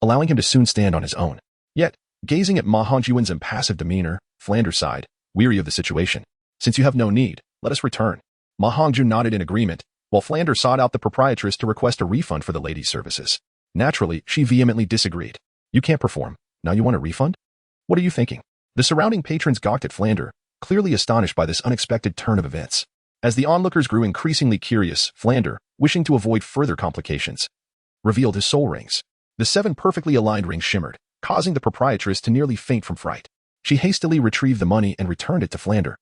allowing him to soon stand on his own. Yet, gazing at Ma Hongjun's impassive demeanor, Flander sighed, weary of the situation. "Since you have no need, let us return." Ma Hongjun nodded in agreement, while Flander sought out the proprietress to request a refund for the lady's services. Naturally, she vehemently disagreed. "You can't perform. Now you want a refund? What are you thinking?" The surrounding patrons gawked at Flander, clearly astonished by this unexpected turn of events. As the onlookers grew increasingly curious, Flander, wishing to avoid further complications, revealed his soul rings. The 7 perfectly aligned rings shimmered, causing the proprietress to nearly faint from fright. She hastily retrieved the money and returned it to Flander,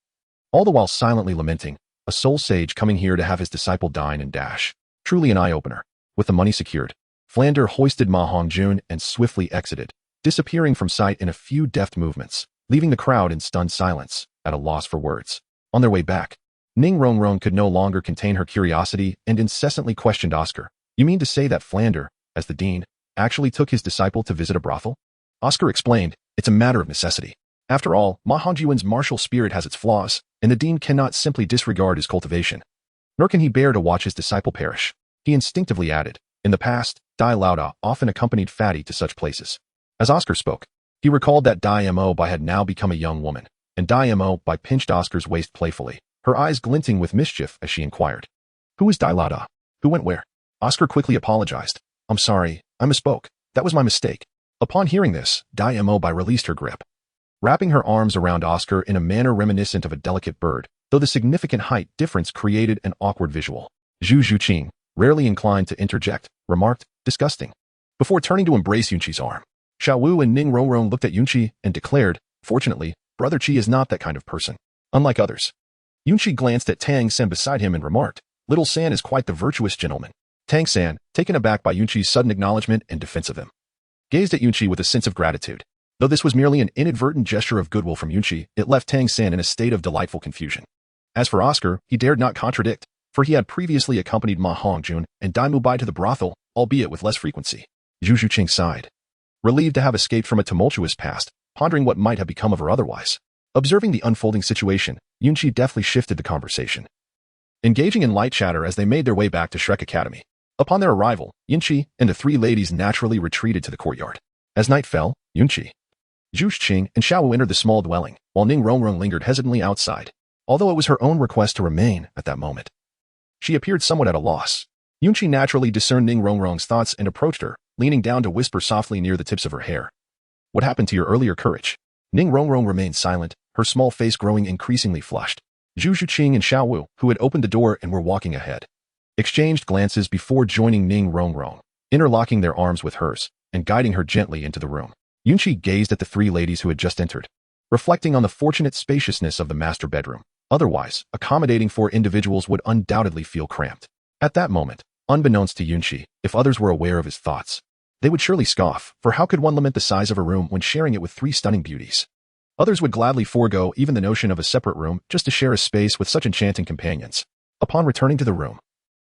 all the while silently lamenting, "A soul sage coming here to have his disciple dine and dash. Truly an eye-opener." With the money secured, Flander hoisted Ma Hongjun and swiftly exited, disappearing from sight in a few deft movements, leaving the crowd in stunned silence, at a loss for words. On their way back, Ning Rongrong could no longer contain her curiosity and incessantly questioned Oscar. "You mean to say that Flander, as the dean, actually took his disciple to visit a brothel?" Oscar explained, "It's a matter of necessity. After all, Ma Hongjun's martial spirit has its flaws, and the dean cannot simply disregard his cultivation. Nor can he bear to watch his disciple perish." He instinctively added, "In the past, Dai Lauda often accompanied Fatty to such places." As Oscar spoke, he recalled that Dai Mo had now become a young woman, and Dai Mo pinched Oscar's waist playfully, her eyes glinting with mischief as she inquired, "Who is Dai Lauda? Who went where?" Oscar quickly apologized. "I'm sorry, I misspoke. That was my mistake." Upon hearing this, Dai Mo released her grip, wrapping her arms around Oscar in a manner reminiscent of a delicate bird, though the significant height difference created an awkward visual. Zhu Zhuqing, rarely inclined to interject, remarked, disgusting, before turning to embrace Yunqi's arm. Xiao Wu and Ning Rongrong looked at Yunqi and declared, fortunately, Brother Qi is not that kind of person. Unlike others. Yunqi glanced at Tang San beside him and remarked, Little San is quite the virtuous gentleman. Tang San, taken aback by Yunqi's sudden acknowledgement and defense of him, gazed at Yunqi with a sense of gratitude. Though this was merely an inadvertent gesture of goodwill from Yunqi, it left Tang San in a state of delightful confusion. As for Oscar, he dared not contradict, for he had previously accompanied Ma Hongjun and Dai Mubai to the brothel, albeit with less frequency. Zhu Zhuqing sighed, relieved to have escaped from a tumultuous past, pondering what might have become of her otherwise. Observing the unfolding situation, Yunqi deftly shifted the conversation, engaging in light chatter as they made their way back to Shrek Academy. Upon their arrival, Yunqi and the three ladies naturally retreated to the courtyard. As night fell, Yunqi, Zhu Zhuqing, and Xiao Wu entered the small dwelling, while Ning Rongrong lingered hesitantly outside, although it was her own request to remain at that moment. She appeared somewhat at a loss. Yunqi naturally discerned Ning Rongrong's thoughts and approached her, leaning down to whisper softly near the tips of her hair. What happened to your earlier courage? Ning Rongrong remained silent, her small face growing increasingly flushed. Zhu Zhuqing and Xiao Wu, who had opened the door and were walking ahead, exchanged glances before joining Ning Rongrong, interlocking their arms with hers, and guiding her gently into the room. Yunqi gazed at the three ladies who had just entered, reflecting on the fortunate spaciousness of the master bedroom. Otherwise, accommodating four individuals would undoubtedly feel cramped. At that moment, unbeknownst to Yunqi, if others were aware of his thoughts, they would surely scoff, for how could one limit the size of a room when sharing it with three stunning beauties? Others would gladly forego even the notion of a separate room just to share a space with such enchanting companions. Upon returning to the room,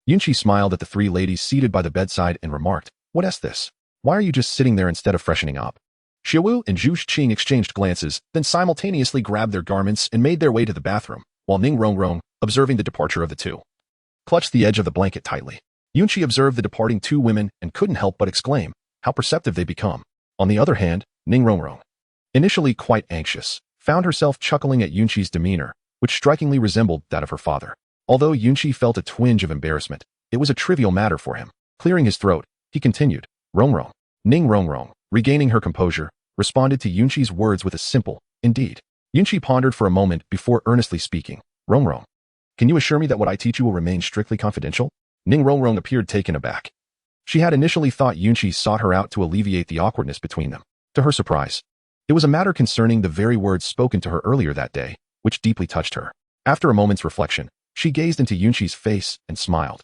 Yunqi smiled at the three ladies seated by the bedside and remarked, What is this? Why are you just sitting there instead of freshening up? Xiao Wu and Zhu Zhuqing exchanged glances, then simultaneously grabbed their garments and made their way to the bathroom, while Ning Rongrong, observing the departure of the two, clutched the edge of the blanket tightly. Yunqi observed the departing two women and couldn't help but exclaim, how perceptive they become. On the other hand, Ning Rongrong, initially quite anxious, found herself chuckling at Yunqi's demeanor, which strikingly resembled that of her father. Although Yunqi felt a twinge of embarrassment, it was a trivial matter for him. Clearing his throat, he continued, Rongrong. Ning Rongrong, regaining her composure, responded to Yunqi's words with a simple, indeed. Yunqi pondered for a moment before earnestly speaking, Rongrong, can you assure me that what I teach you will remain strictly confidential? Ning Rongrong appeared taken aback. She had initially thought Yunqi sought her out to alleviate the awkwardness between them. To her surprise, it was a matter concerning the very words spoken to her earlier that day, which deeply touched her. After a moment's reflection, she gazed into Yunqi's face and smiled,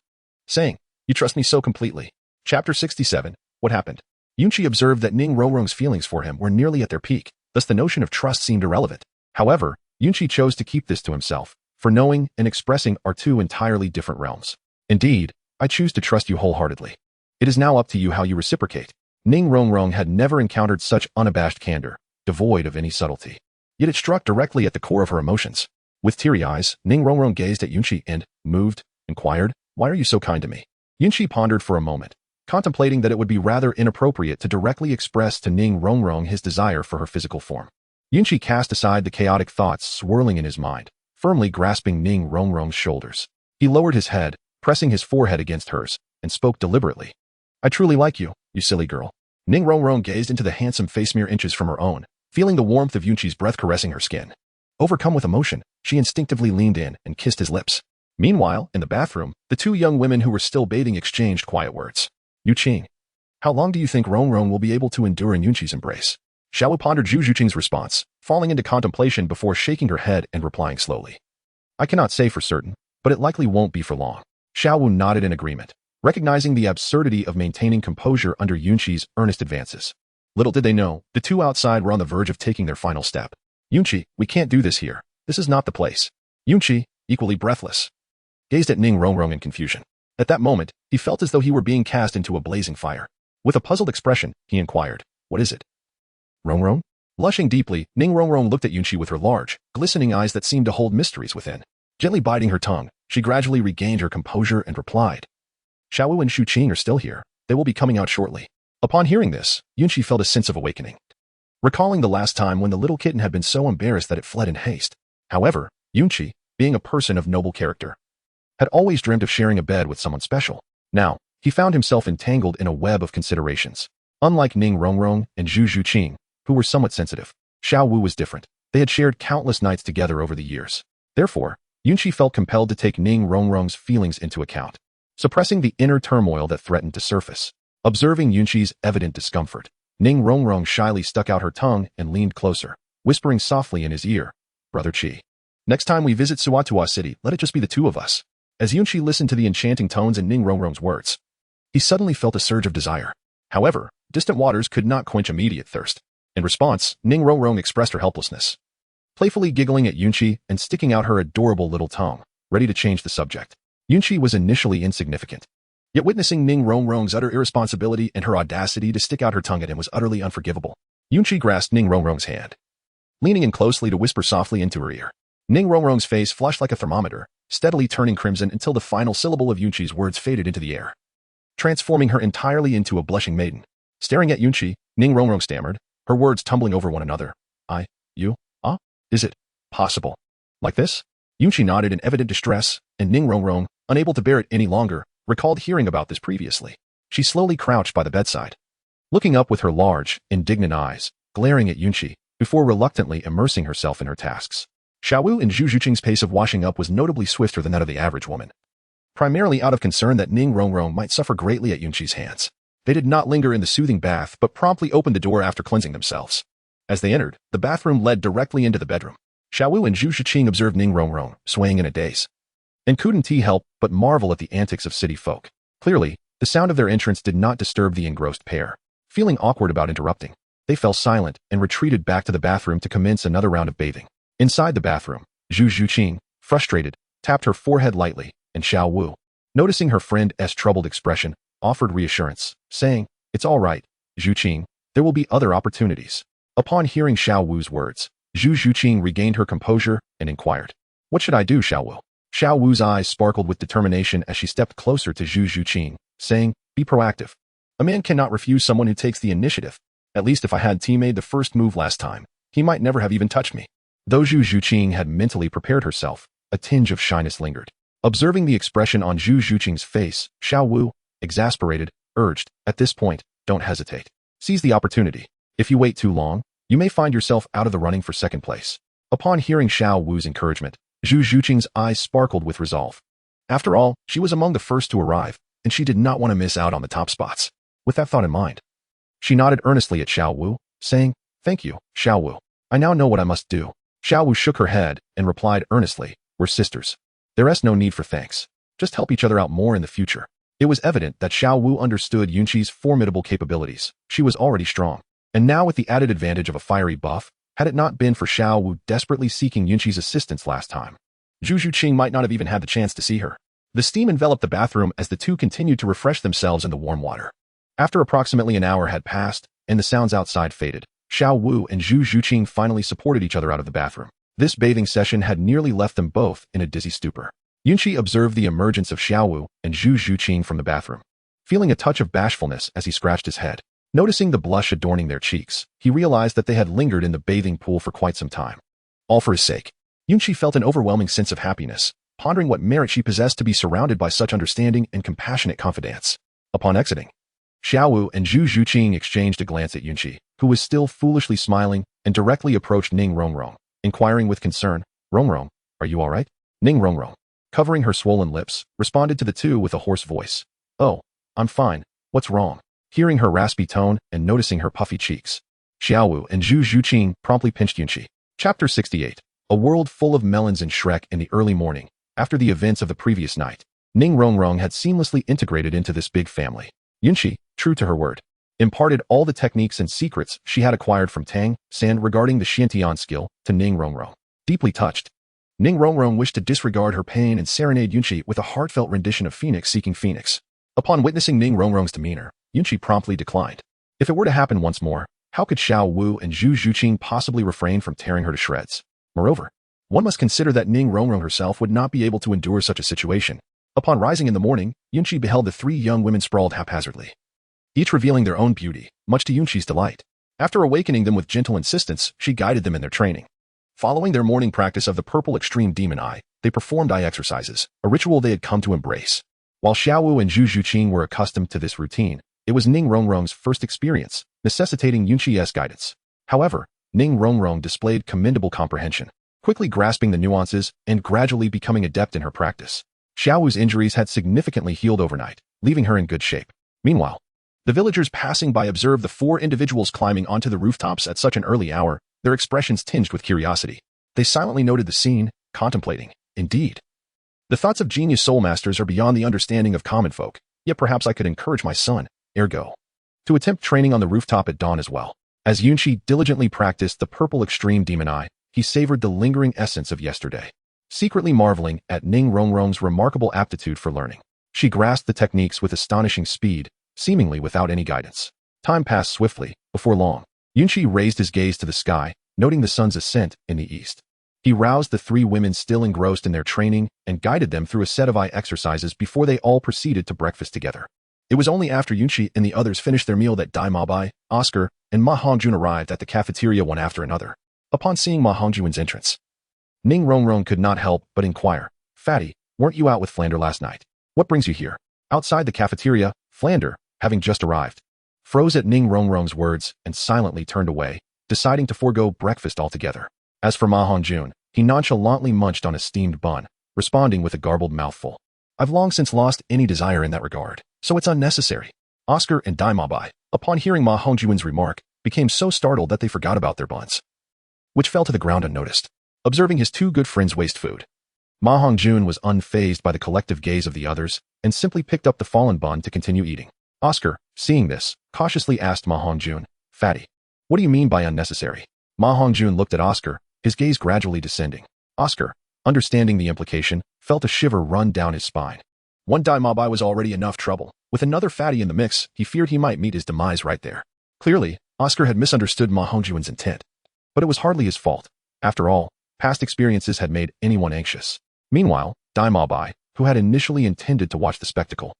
saying, You trust me so completely. Chapter 67, What Happened? Yunqi observed that Ning Rongrong's feelings for him were nearly at their peak, thus the notion of trust seemed irrelevant. However, Yunqi chose to keep this to himself, for knowing and expressing are two entirely different realms. Indeed, I choose to trust you wholeheartedly. It is now up to you how you reciprocate. Ning Rongrong had never encountered such unabashed candor, devoid of any subtlety. Yet it struck directly at the core of her emotions. With teary eyes, Ning Rongrong gazed at Yunqi and, moved, inquired, Why are you so kind to me? Yunqi pondered for a moment, contemplating that it would be rather inappropriate to directly express to Ning Rongrong his desire for her physical form. Yunqi cast aside the chaotic thoughts swirling in his mind, firmly grasping Ning Rongrong's shoulders. He lowered his head, pressing his forehead against hers, and spoke deliberately. I truly like you, you silly girl. Ning Rongrong gazed into the handsome face mere inches from her own, feeling the warmth of Yunqi's breath caressing her skin. Overcome with emotion, she instinctively leaned in and kissed his lips. Meanwhile, in the bathroom, the two young women who were still bathing exchanged quiet words. Yuqing, how long do you think Rongrong will be able to endure in Yunqi's embrace? Xiao Wu pondered Zhu Zhuqing's response, falling into contemplation before shaking her head and replying slowly. I cannot say for certain, but it likely won't be for long. Xiao Wu nodded in agreement, recognizing the absurdity of maintaining composure under Yunqi's earnest advances. Little did they know, the two outside were on the verge of taking their final step. Yunqi, we can't do this here. This is not the place. Yunqi, equally breathless, gazed at Ning Rongrong in confusion. At that moment, he felt as though he were being cast into a blazing fire. With a puzzled expression, he inquired, What is it? Rongrong? Blushing deeply, Ning Rongrong looked at Yunqi with her large, glistening eyes that seemed to hold mysteries within. Gently biting her tongue, she gradually regained her composure and replied, Xiao Wu and Shu Qing are still here. They will be coming out shortly. Upon hearing this, Yunqi felt a sense of awakening, recalling the last time when the little kitten had been so embarrassed that it fled in haste. However, Yunqi, being a person of noble character, had always dreamt of sharing a bed with someone special. Now, he found himself entangled in a web of considerations. Unlike Ning Rongrong and Zhu Zhuqing, who were somewhat sensitive, Xiao Wu was different. They had shared countless nights together over the years. Therefore, Yunqi felt compelled to take Ning Rongrong's feelings into account. suppressing the inner turmoil that threatened to surface. Observing Yunqi's evident discomfort, Ning Rongrong shyly stuck out her tongue and leaned closer, whispering softly in his ear, "Brother Qi, next time we visit Suatua City, let it just be the two of us." As Yunqi listened to the enchanting tones in Ning Rongrong's words, he suddenly felt a surge of desire. However, distant waters could not quench immediate thirst. In response, Ning Rongrong expressed her helplessness, playfully giggling at Yunqi and sticking out her adorable little tongue, ready to change the subject. Yunqi was initially insignificant, yet witnessing Ning Rongrong's utter irresponsibility and her audacity to stick out her tongue at him was utterly unforgivable. Yunqi grasped Ning Rongrong's hand, leaning in closely to whisper softly into her ear. Ning Rongrong's face flushed like a thermometer, steadily turning crimson until the final syllable of Yunqi's words faded into the air, transforming her entirely into a blushing maiden. Staring at Yunqi, Ning Rongrong stammered, her words tumbling over one another. You? Is it possible? Like this? Yunqi nodded in evident distress, and Ning Rongrong, unable to bear it any longer, recalled hearing about this previously. She slowly crouched by the bedside, looking up with her large, indignant eyes, glaring at Yunqi, before reluctantly immersing herself in her tasks. Xiao Wu and Zhu Zhuqing's pace of washing up was notably swifter than that of the average woman, primarily out of concern that Ning Rongrong might suffer greatly at Yunqi's hands. They did not linger in the soothing bath but promptly opened the door after cleansing themselves. As they entered, the bathroom led directly into the bedroom. Xiao Wu and Zhu Zhuqing observed Ning Rongrong, swaying in a daze, and couldn't help but marvel at the antics of city folk. Clearly, the sound of their entrance did not disturb the engrossed pair. Feeling awkward about interrupting, they fell silent and retreated back to the bathroom to commence another round of bathing. Inside the bathroom, Zhu Zhuqing, frustrated, tapped her forehead lightly, and Xiao Wu, noticing her friend's troubled expression, offered reassurance, saying, "It's all right, Zhuqing, there will be other opportunities." Upon hearing Xiao Wu's words, Zhu Zhuqing regained her composure and inquired, "What should I do, Xiao Wu?" Xiao Wu's eyes sparkled with determination as she stepped closer to Zhu Zhuqing, saying, "Be proactive. A man cannot refuse someone who takes the initiative. At least if I had made the first move last time, he might never have even touched me." Though Zhu Zhuqing had mentally prepared herself, a tinge of shyness lingered. Observing the expression on Zhu Zhuqing's face, Xiao Wu, exasperated, urged, "At this point, don't hesitate. Seize the opportunity. If you wait too long, you may find yourself out of the running for second place." Upon hearing Xiao Wu's encouragement, Zhu Zhuqing's eyes sparkled with resolve. After all, she was among the first to arrive, and she did not want to miss out on the top spots. With that thought in mind, she nodded earnestly at Xiao Wu, saying, "Thank you, Xiao Wu. I now know what I must do." Xiao Wu shook her head and replied earnestly, "We're sisters. There's no need for thanks. Just help each other out more in the future." It was evident that Xiao Wu understood Yunqi's formidable capabilities. She was already strong, and now with the added advantage of a fiery buff, had it not been for Xiao Wu desperately seeking Yunqi's assistance last time, Zhu Zhuqing might not have even had the chance to see her. The steam enveloped the bathroom as the two continued to refresh themselves in the warm water. After approximately an hour had passed, and the sounds outside faded, Xiao Wu and Zhu Zhuqing finally supported each other out of the bathroom. This bathing session had nearly left them both in a dizzy stupor. Yunqi observed the emergence of Xiao Wu and Zhu Zhuqing from the bathroom, feeling a touch of bashfulness as he scratched his head. Noticing the blush adorning their cheeks, he realized that they had lingered in the bathing pool for quite some time. All for his sake. Yunqi felt an overwhelming sense of happiness, pondering what merit she possessed to be surrounded by such understanding and compassionate confidants. Upon exiting, Xiao Wu and Zhu Zhuqing exchanged a glance at Yunqi, who was still foolishly smiling, and directly approached Ning Rongrong, inquiring with concern, "Rongrong, are you all right?" Ning Rongrong, covering her swollen lips, responded to the two with a hoarse voice, "Oh, I'm fine. What's wrong?" Hearing her raspy tone and noticing her puffy cheeks, Xiao Wu and Zhu Zhuqing promptly pinched Yunqi. Chapter 68. A world full of melons and Shrek. In the early morning, after the events of the previous night, Ning Rongrong had seamlessly integrated into this big family. Yunqi, true to her word, imparted all the techniques and secrets she had acquired from Tang San regarding the Xiantian skill to Ning Rongrong. Deeply touched, Ning Rongrong wished to disregard her pain and serenade Yunqi with a heartfelt rendition of Phoenix seeking Phoenix. Upon witnessing Ning Rongrong's demeanor, Yunqi promptly declined. If it were to happen once more, how could Xiao Wu and Zhu Zhuqing possibly refrain from tearing her to shreds? Moreover, one must consider that Ning Rongrong herself would not be able to endure such a situation. Upon rising in the morning, Yunqi beheld the three young women sprawled haphazardly, each revealing their own beauty, much to Yunqi's delight. After awakening them with gentle insistence, she guided them in their training. Following their morning practice of the purple extreme demon eye, they performed eye exercises, a ritual they had come to embrace. While Xiao Wu and Zhu Zhuqing were accustomed to this routine, it was Ning Rongrong's first experience, necessitating Yunqi's guidance. However, Ning Rongrong displayed commendable comprehension, quickly grasping the nuances and gradually becoming adept in her practice. Xiao Wu's injuries had significantly healed overnight, leaving her in good shape. Meanwhile, the villagers passing by observed the 4 individuals climbing onto the rooftops at such an early hour, their expressions tinged with curiosity. They silently noted the scene, contemplating. Indeed, the thoughts of genius soul masters are beyond the understanding of common folk, yet perhaps I could encourage my son, ergo, to attempt training on the rooftop at dawn as well. As Yunqi diligently practiced the purple extreme demon eye, he savored the lingering essence of yesterday, secretly marveling at Ning Rongrong's remarkable aptitude for learning. She grasped the techniques with astonishing speed, seemingly without any guidance. Time passed swiftly. Before long, Yunqi raised his gaze to the sky, noting the sun's ascent in the east. He roused the 3 women still engrossed in their training and guided them through a set of eye exercises before they all proceeded to breakfast together. It was only after Yunqi and the others finished their meal that Dai Mabai, Oscar, and Ma Hongjun arrived at the cafeteria one after another. Upon seeing Ma Hongjun's entrance, Ning Rongrong could not help but inquire, "Fatty, weren't you out with Flander last night? What brings you here?" Outside the cafeteria, Flander, having just arrived, froze at Ning Rongrong's words and silently turned away, deciding to forego breakfast altogether. As for Ma Hongjun, he nonchalantly munched on a steamed bun, responding with a garbled mouthful. "I've long since lost any desire in that regard, so it's unnecessary." Oscar and Dai Mabai, upon hearing Ma Hongjun's remark, became so startled that they forgot about their buns, which fell to the ground unnoticed. Observing his 2 good friends waste food, Ma Hongjun was unfazed by the collective gaze of the others and simply picked up the fallen bun to continue eating. Oscar, seeing this, cautiously asked Ma Hongjun, "Fatty, what do you mean by unnecessary?" Ma Hongjun looked at Oscar, his gaze gradually descending. Oscar, understanding the implication, felt a shiver run down his spine. One Dai Mabai was already enough trouble. With another fatty in the mix, he feared he might meet his demise right there. Clearly, Oscar had misunderstood Ma Hongjun's intent. But it was hardly his fault. After all, past experiences had made anyone anxious. Meanwhile, Dai Mabai, who had initially intended to watch the spectacle,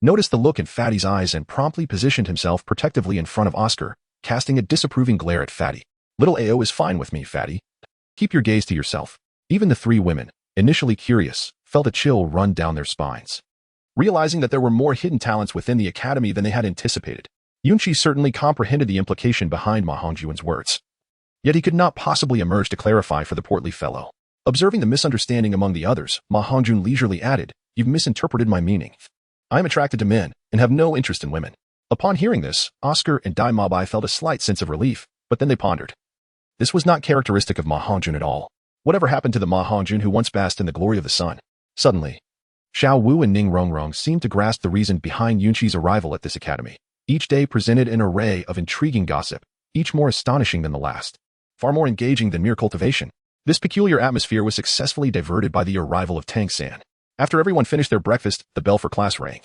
noticed the look in Fatty's eyes and promptly positioned himself protectively in front of Oscar, casting a disapproving glare at Fatty. "Little Ao is fine with me, Fatty. Keep your gaze to yourself." Even the 3 women, initially curious, felt a chill run down their spines. Realizing that there were more hidden talents within the academy than they had anticipated, Yunqi certainly comprehended the implication behind Ma Hongjun's words. Yet he could not possibly emerge to clarify for the portly fellow. Observing the misunderstanding among the others, Ma Hongjun leisurely added, "You've misinterpreted my meaning. I am attracted to men and have no interest in women." Upon hearing this, Oscar and Dai Mabai felt a slight sense of relief, but then they pondered. This was not characteristic of Ma Hongjun at all. Whatever happened to the Ma Hongjun who once basked in the glory of the sun? Suddenly, Xiao Wu and Ning Rongrong seemed to grasp the reason behind Yunqi's arrival at this academy. Each day presented an array of intriguing gossip, each more astonishing than the last, far more engaging than mere cultivation. This peculiar atmosphere was successfully diverted by the arrival of Tang San. After everyone finished their breakfast, the bell for class rang,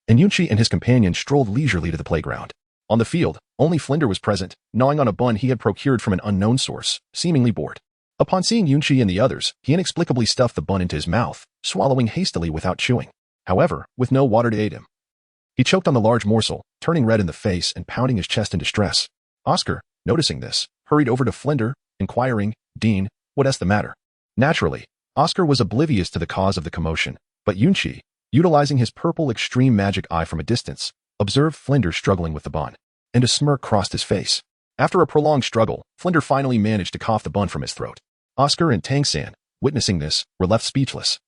and Yunqi and his companion strolled leisurely to the playground. On the field, only Flinder was present, gnawing on a bun he had procured from an unknown source, seemingly bored. Upon seeing Yunqi and the others, he inexplicably stuffed the bun into his mouth, swallowing hastily without chewing. However, with no water to aid him, he choked on the large morsel, turning red in the face and pounding his chest in distress. Oscar, noticing this, hurried over to Flinder, inquiring, "Dean, what's the matter?" Naturally, Oscar was oblivious to the cause of the commotion, but Yunqi, utilizing his purple extreme magic eye from a distance, observed Flinder struggling with the bun, and a smirk crossed his face. After a prolonged struggle, Flinder finally managed to cough the bun from his throat. Oscar and Tang San, witnessing this, were left speechless,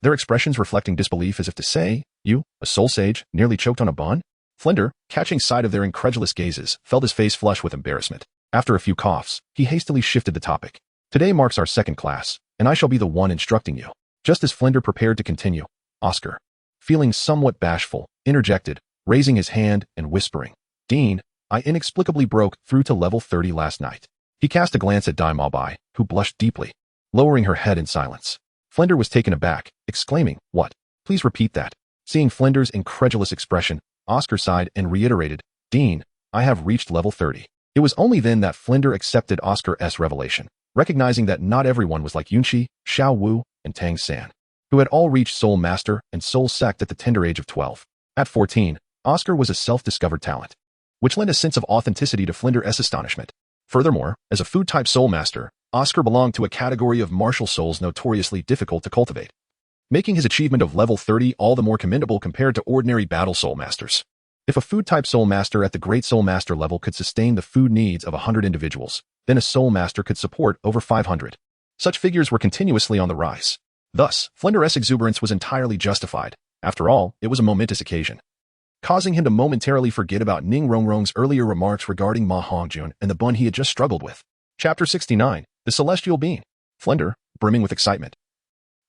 their expressions reflecting disbelief as if to say, "You, a soul sage, nearly choked on a bun?" Flinder, catching sight of their incredulous gazes, felt his face flush with embarrassment. After a few coughs, he hastily shifted the topic. "Today marks our second class, and I shall be the one instructing you." Just as Flinder prepared to continue, Oscar, feeling somewhat bashful, interjected, raising his hand and whispering, "Dean, I inexplicably broke through to level 30 last night." He cast a glance at Dai Mabai, who blushed deeply, lowering her head in silence. Flinder was taken aback, exclaiming, "What? Please repeat that." Seeing Flinder's incredulous expression, Oscar sighed and reiterated, "Dean, I have reached level 30. It was only then that Flinder accepted Oscar's revelation, recognizing that not everyone was like Yunqi, Xiao Wu, and Tang San, who had all reached Soul Master and Soul Sect at the tender age of 12. At 14, Oscar was a self-discovered talent, which lent a sense of authenticity to Flinder's astonishment. Furthermore, as a food-type Soul Master, Oscar belonged to a category of martial souls notoriously difficult to cultivate, making his achievement of level 30 all the more commendable compared to ordinary battle Soul Masters. If a food-type Soul Master at the Great Soul Master level could sustain the food needs of 100 individuals, then a Soul Master could support over 500. Such figures were continuously on the rise. Thus, Flinder's exuberance was entirely justified. After all, it was a momentous occasion, causing him to momentarily forget about Ning Rongrong's earlier remarks regarding Ma Hongjun and the bun he had just struggled with. Chapter 69, The Celestial Being. Flinder, brimming with excitement,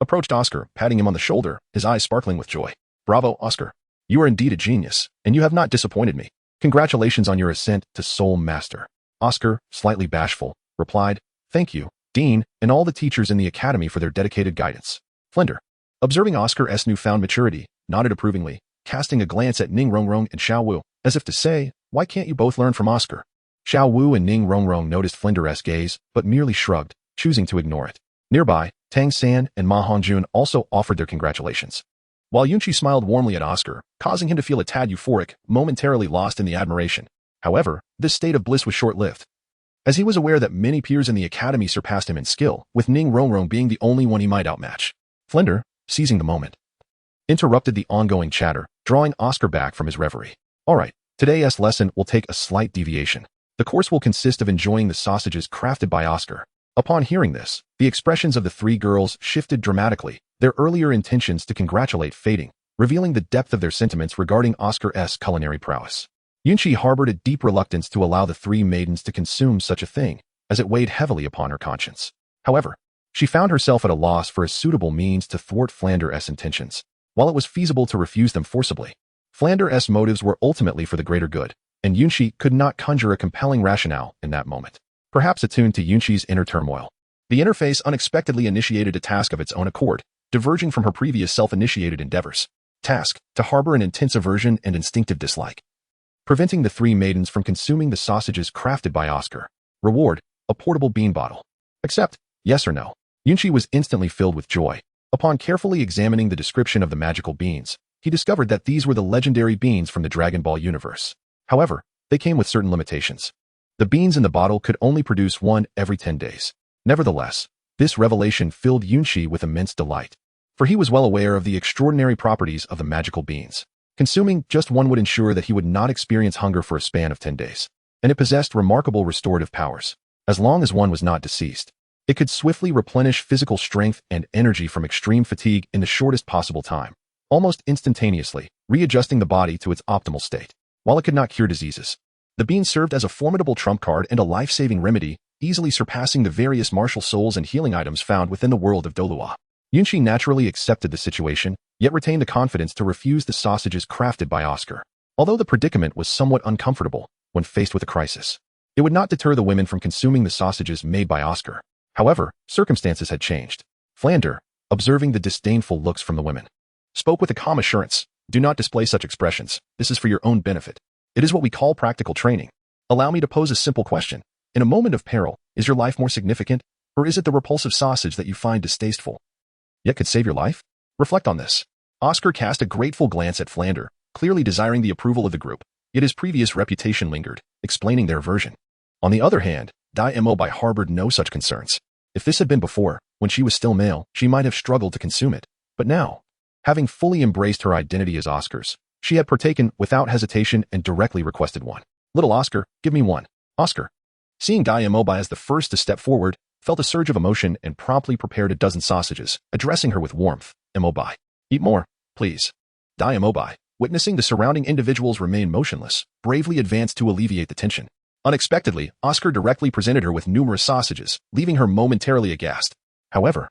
approached Oscar, patting him on the shoulder, his eyes sparkling with joy. Bravo, Oscar. You are indeed a genius, and you have not disappointed me. Congratulations on your ascent to Soul Master. Oscar, slightly bashful, replied, Thank you, Dean, and all the teachers in the academy for their dedicated guidance. Flinder, observing Oscar's newfound maturity, nodded approvingly, casting a glance at Ning Rongrong and Xiao Wu, as if to say, Why can't you both learn from Oscar? Xiao Wu and Ning Rongrong noticed Flinder's gaze, but merely shrugged, choosing to ignore it. Nearby, Tang San and Ma Hongjun also offered their congratulations, while Yunqi smiled warmly at Oscar, causing him to feel a tad euphoric, momentarily lost in the admiration. However, this state of bliss was short-lived, as he was aware that many peers in the academy surpassed him in skill, with Ning Rongrong being the only one he might outmatch. Flinder, seizing the moment, interrupted the ongoing chatter, drawing Oscar back from his reverie. Alright, today's lesson will take a slight deviation. The course will consist of enjoying the sausages crafted by Oscar. Upon hearing this, the expressions of the three girls shifted dramatically, their earlier intentions to congratulate fading, revealing the depth of their sentiments regarding Oscar's culinary prowess. Yunqi harbored a deep reluctance to allow the three maidens to consume such a thing, as it weighed heavily upon her conscience. However, she found herself at a loss for a suitable means to thwart Flinder's intentions. While it was feasible to refuse them forcibly, Flinder's motives were ultimately for the greater good, and Yunqi could not conjure a compelling rationale in that moment. Perhaps attuned to Yunqi's inner turmoil, the interface unexpectedly initiated a task of its own accord, diverging from her previous self-initiated endeavors. Task, to harbor an intense aversion and instinctive dislike, preventing the three maidens from consuming the sausages crafted by Oscar. Reward, a portable bean bottle. Accept, yes or no. Yunqi was instantly filled with joy. Upon carefully examining the description of the magical beans, he discovered that these were the legendary beans from the Dragon Ball universe. However, they came with certain limitations. The beans in the bottle could only produce one every 10 days. Nevertheless, this revelation filled Yunqi with immense delight, for he was well aware of the extraordinary properties of the magical beans. Consuming just one would ensure that he would not experience hunger for a span of 10 days, and it possessed remarkable restorative powers. As long as one was not deceased, it could swiftly replenish physical strength and energy from extreme fatigue in the shortest possible time, almost instantaneously, readjusting the body to its optimal state. While it could not cure diseases, the bean served as a formidable trump card and a life-saving remedy, easily surpassing the various martial souls and healing items found within the world of Douluo. Yunqi naturally accepted the situation, yet retained the confidence to refuse the sausages crafted by Oscar. Although the predicament was somewhat uncomfortable when faced with a crisis, it would not deter the women from consuming the sausages made by Oscar. However, circumstances had changed. Flinder, observing the disdainful looks from the women, spoke with a calm assurance, Do not display such expressions. This is for your own benefit. It is what we call practical training. Allow me to pose a simple question. In a moment of peril, is your life more significant, or is it the repulsive sausage that you find distasteful, yet could save your life? Reflect on this. Oscar cast a grateful glance at Flinder, clearly desiring the approval of the group, yet his previous reputation lingered, explaining their aversion. On the other hand, Dai Mo Bai harbored no such concerns. If this had been before, when she was still male, she might have struggled to consume it. But now, having fully embraced her identity as Oscar's, she had partaken without hesitation and directly requested one. Little Oscar, give me one. Oscar, seeing Dai Mo Bai as the first to step forward, felt a surge of emotion and promptly prepared a dozen sausages, addressing her with warmth. Mo Bai, eat more, please. Dai Mo Bai, witnessing the surrounding individuals remain motionless, bravely advanced to alleviate the tension. Unexpectedly, Oscar directly presented her with numerous sausages, leaving her momentarily aghast. However,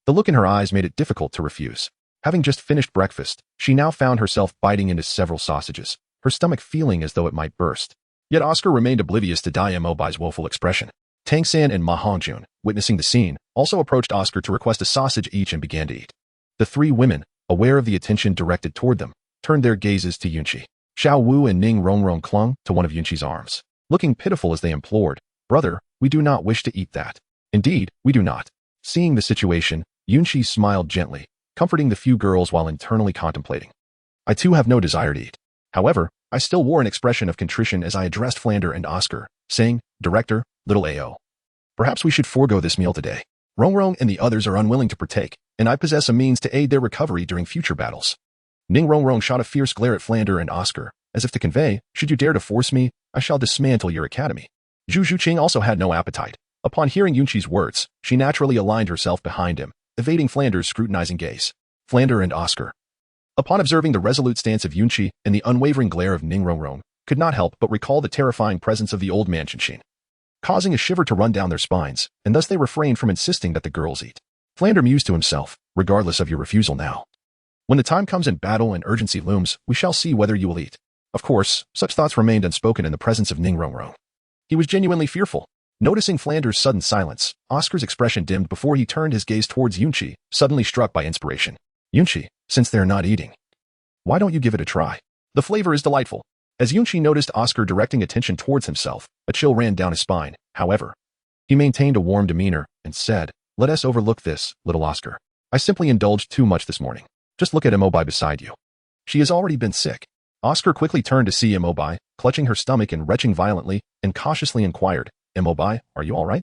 the look in her eyes made it difficult to refuse. Having just finished breakfast, she now found herself biting into several sausages, her stomach feeling as though it might burst. Yet Oscar remained oblivious to Dai Mo Bai's woeful expression. Tang San and Ma Hongjun, witnessing the scene, also approached Oscar to request a sausage each and began to eat. The three women, aware of the attention directed toward them, turned their gazes to Yunqi. Xiao Wu and Ning Rongrong clung to one of Yunqi's arms, looking pitiful as they implored, Brother, we do not wish to eat that. Indeed, we do not. Seeing the situation, Yunqi smiled gently, comforting the few girls while internally contemplating. I too have no desire to eat. However, I still wore an expression of contrition as I addressed Flinder and Oscar, saying, Director, little AO. Perhaps we should forego this meal today. Rongrong and the others are unwilling to partake, and I possess a means to aid their recovery during future battles. Ning Rongrong shot a fierce glare at Flinder and Oscar, as if to convey, should you dare to force me, I shall dismantle your academy. Zhu Zhuqing also had no appetite. Upon hearing Yunqi's words, she naturally aligned herself behind him, evading Flanders' scrutinizing gaze. Flander and Oscar, upon observing the resolute stance of Yunqi and the unwavering glare of Ning Rongrong, could not help but recall the terrifying presence of the old man Qinshin, causing a shiver to run down their spines, and thus they refrained from insisting that the girls eat. Flander mused to himself, regardless of your refusal now. When the time comes in battle and urgency looms, we shall see whether you will eat. Of course, such thoughts remained unspoken in the presence of Ning Rongrong. He was genuinely fearful. Noticing Flanders' sudden silence, Oscar's expression dimmed before he turned his gaze towards Yunqi, suddenly struck by inspiration. Yunqi, since they're not eating, why don't you give it a try? The flavor is delightful. As Yunqi noticed Oscar directing attention towards himself, a chill ran down his spine. However, he maintained a warm demeanor and said, "Let us overlook this, little Oscar. I simply indulged too much this morning. Just look at Imobai beside you. She has already been sick." Oscar quickly turned to see Imobai, clutching her stomach and retching violently, and cautiously inquired, "Imobai, are you all right?"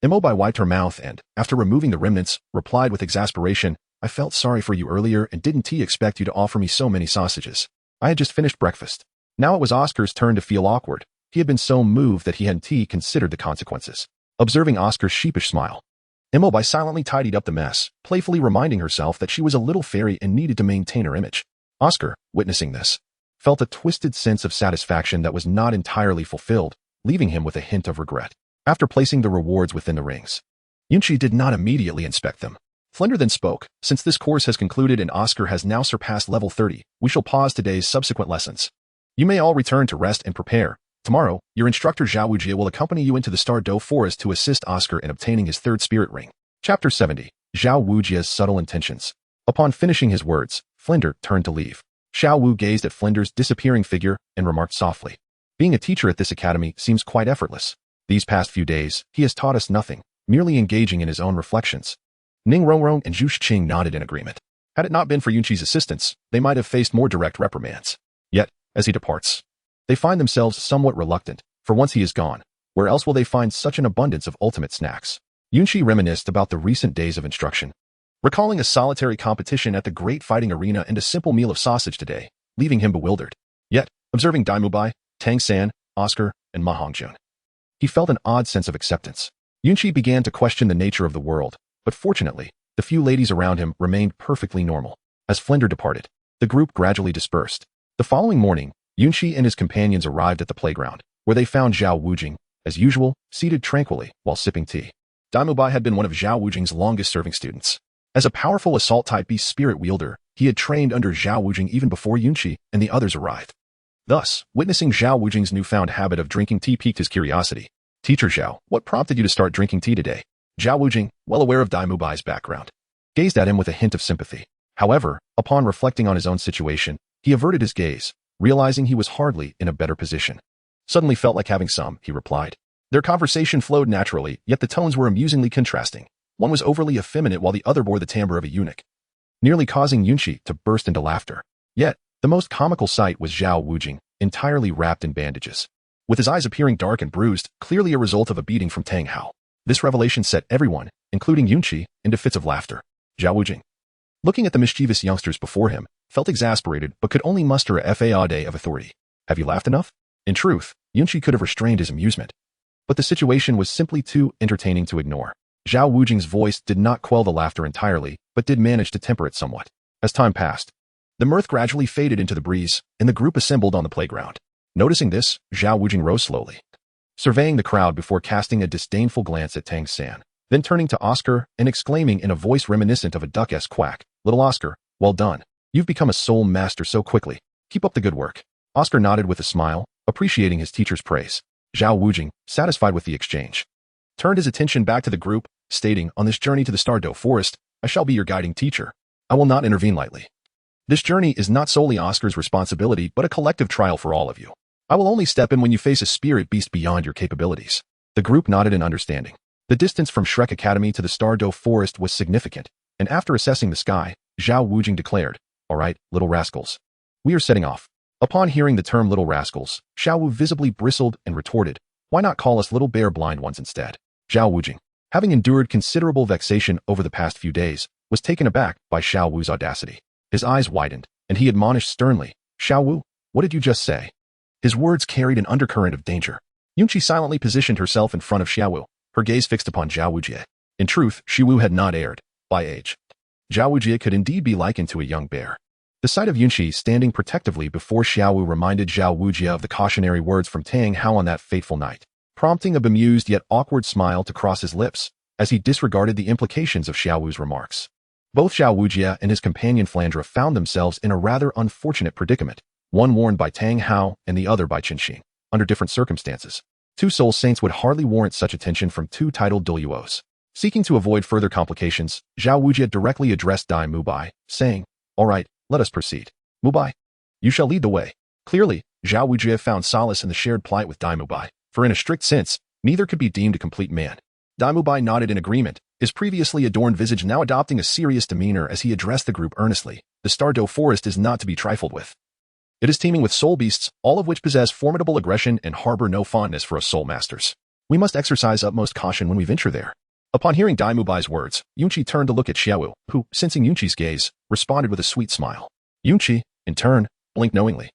Imobai wiped her mouth and, after removing the remnants, replied with exasperation, "I felt sorry for you earlier and didn't expect you to offer me so many sausages. I had just finished breakfast." Now it was Oscar's turn to feel awkward. He had been so moved that he hadn't considered the consequences. Observing Oscar's sheepish smile, Imobai silently tidied up the mess, playfully reminding herself that she was a little fairy and needed to maintain her image. Oscar, witnessing this, felt a twisted sense of satisfaction that was not entirely fulfilled, leaving him with a hint of regret. After placing the rewards within the rings, Yunqi did not immediately inspect them. Flander then spoke, "Since this course has concluded and Oscar has now surpassed level 30, we shall pause today's subsequent lessons. You may all return to rest and prepare. Tomorrow, your instructor Xiao Wu will accompany you into the Douluo Forest to assist Oscar in obtaining his third spirit ring." Chapter 70. Xiao Wu's subtle intentions. Upon finishing his words, Flander turned to leave. Xiao Wu gazed at Flander's disappearing figure and remarked softly, "Being a teacher at this academy seems quite effortless. These past few days, he has taught us nothing, merely engaging in his own reflections." Ning Rongrong and Zhu Shiqing nodded in agreement. Had it not been for Yunqi's assistance, they might have faced more direct reprimands. Yet, as he departs, they find themselves somewhat reluctant, for once he is gone, where else will they find such an abundance of ultimate snacks? Yunqi reminisced about the recent days of instruction, recalling a solitary competition at the great fighting arena and a simple meal of sausage today, leaving him bewildered. Yet, observing Daimubai, Tang San, Oscar, and Ma Hongjun, he felt an odd sense of acceptance. Yunqi began to question the nature of the world, but fortunately, the few ladies around him remained perfectly normal. As Flander departed, the group gradually dispersed. The following morning, Yunqi and his companions arrived at the playground, where they found Xiao Wu, as usual, seated tranquilly while sipping tea. Daimubai had been one of Xiao Wu's longest-serving students. As a powerful assault-type beast spirit wielder, he had trained under Xiao Wu even before Yunqi and the others arrived. Thus, witnessing Xiao Wu's newfound habit of drinking tea piqued his curiosity. "Teacher Xiao, what prompted you to start drinking tea today?" Xiao Wu, well aware of Daimubai's background, gazed at him with a hint of sympathy. However, upon reflecting on his own situation, he averted his gaze, realizing he was hardly in a better position. "Suddenly felt like having some," he replied. Their conversation flowed naturally, yet the tones were amusingly contrasting. One was overly effeminate while the other bore the timbre of a eunuch, nearly causing Yunqi to burst into laughter. Yet, the most comical sight was Xiao Wu, entirely wrapped in bandages, with his eyes appearing dark and bruised, clearly a result of a beating from Tang Hao. This revelation set everyone, including Yunqi, into fits of laughter. Xiao Wu, looking at the mischievous youngsters before him, felt exasperated but could only muster a fa of authority. "Have you laughed enough?" In truth, Yunqi could have restrained his amusement, but the situation was simply too entertaining to ignore. Xiao Wu's voice did not quell the laughter entirely, but did manage to temper it somewhat. As time passed, the mirth gradually faded into the breeze, and the group assembled on the playground. Noticing this, Xiao Wu rose slowly, surveying the crowd before casting a disdainful glance at Tang San, then turning to Oscar and exclaiming in a voice reminiscent of a duck-esque quack, "Little Oscar, well done. You've become a soul master so quickly. Keep up the good work." Oscar nodded with a smile, appreciating his teacher's praise. Xiao Wu, satisfied with the exchange, turned his attention back to the group, stating, "On this journey to the Douluo Forest, I shall be your guiding teacher. I will not intervene lightly. This journey is not solely Oscar's responsibility but a collective trial for all of you. I will only step in when you face a spirit beast beyond your capabilities." The group nodded in understanding. The distance from Shrek Academy to the Douluo Forest was significant, and after assessing the sky, Xiao Wu declared, "All right, little rascals. We are setting off." Upon hearing the term little rascals, Xiao Wu visibly bristled and retorted, "Why not call us little bear blind ones instead?" Xiao Wu, having endured considerable vexation over the past few days, was taken aback by Xiao Wu's audacity. His eyes widened, and he admonished sternly, "Xiao Wu, what did you just say?" His words carried an undercurrent of danger. Yunqi silently positioned herself in front of Xiao Wu, her gaze fixed upon Xiao Wu. In truth, Xiao Wu had not erred. by age. Xiao Wu could indeed be likened to a young bear. The sight of Yunqi standing protectively before Xiao Wu reminded Xiao Wu of the cautionary words from Tang Hao on that fateful night, prompting a bemused yet awkward smile to cross his lips as he disregarded the implications of Xiao Wu's remarks. Both Xiao Wu and his companion Flandre found themselves in a rather unfortunate predicament, one warned by Tang Hao and the other by Qinxin. Under different circumstances, two soul saints would hardly warrant such attention from two titled Douluos. Seeking to avoid further complications, Xiao Wu directly addressed Dai Mubai, saying, "All right, let us proceed. Mubai, you shall lead the way." Clearly, Xiao Wu found solace in the shared plight with Dai Mubai, for in a strict sense, neither could be deemed a complete man. Dai Mubai nodded in agreement, his previously adorned visage now adopting a serious demeanor as he addressed the group earnestly. The Stardew Forest is not to be trifled with. It is teeming with soul beasts, all of which possess formidable aggression and harbor no fondness for us soul masters. We must exercise utmost caution when we venture there. Upon hearing Dai Mubai's words, Yunqi turned to look at Xiao Wu, who, sensing Yunqi's gaze, responded with a sweet smile. Yunqi, in turn, blinked knowingly,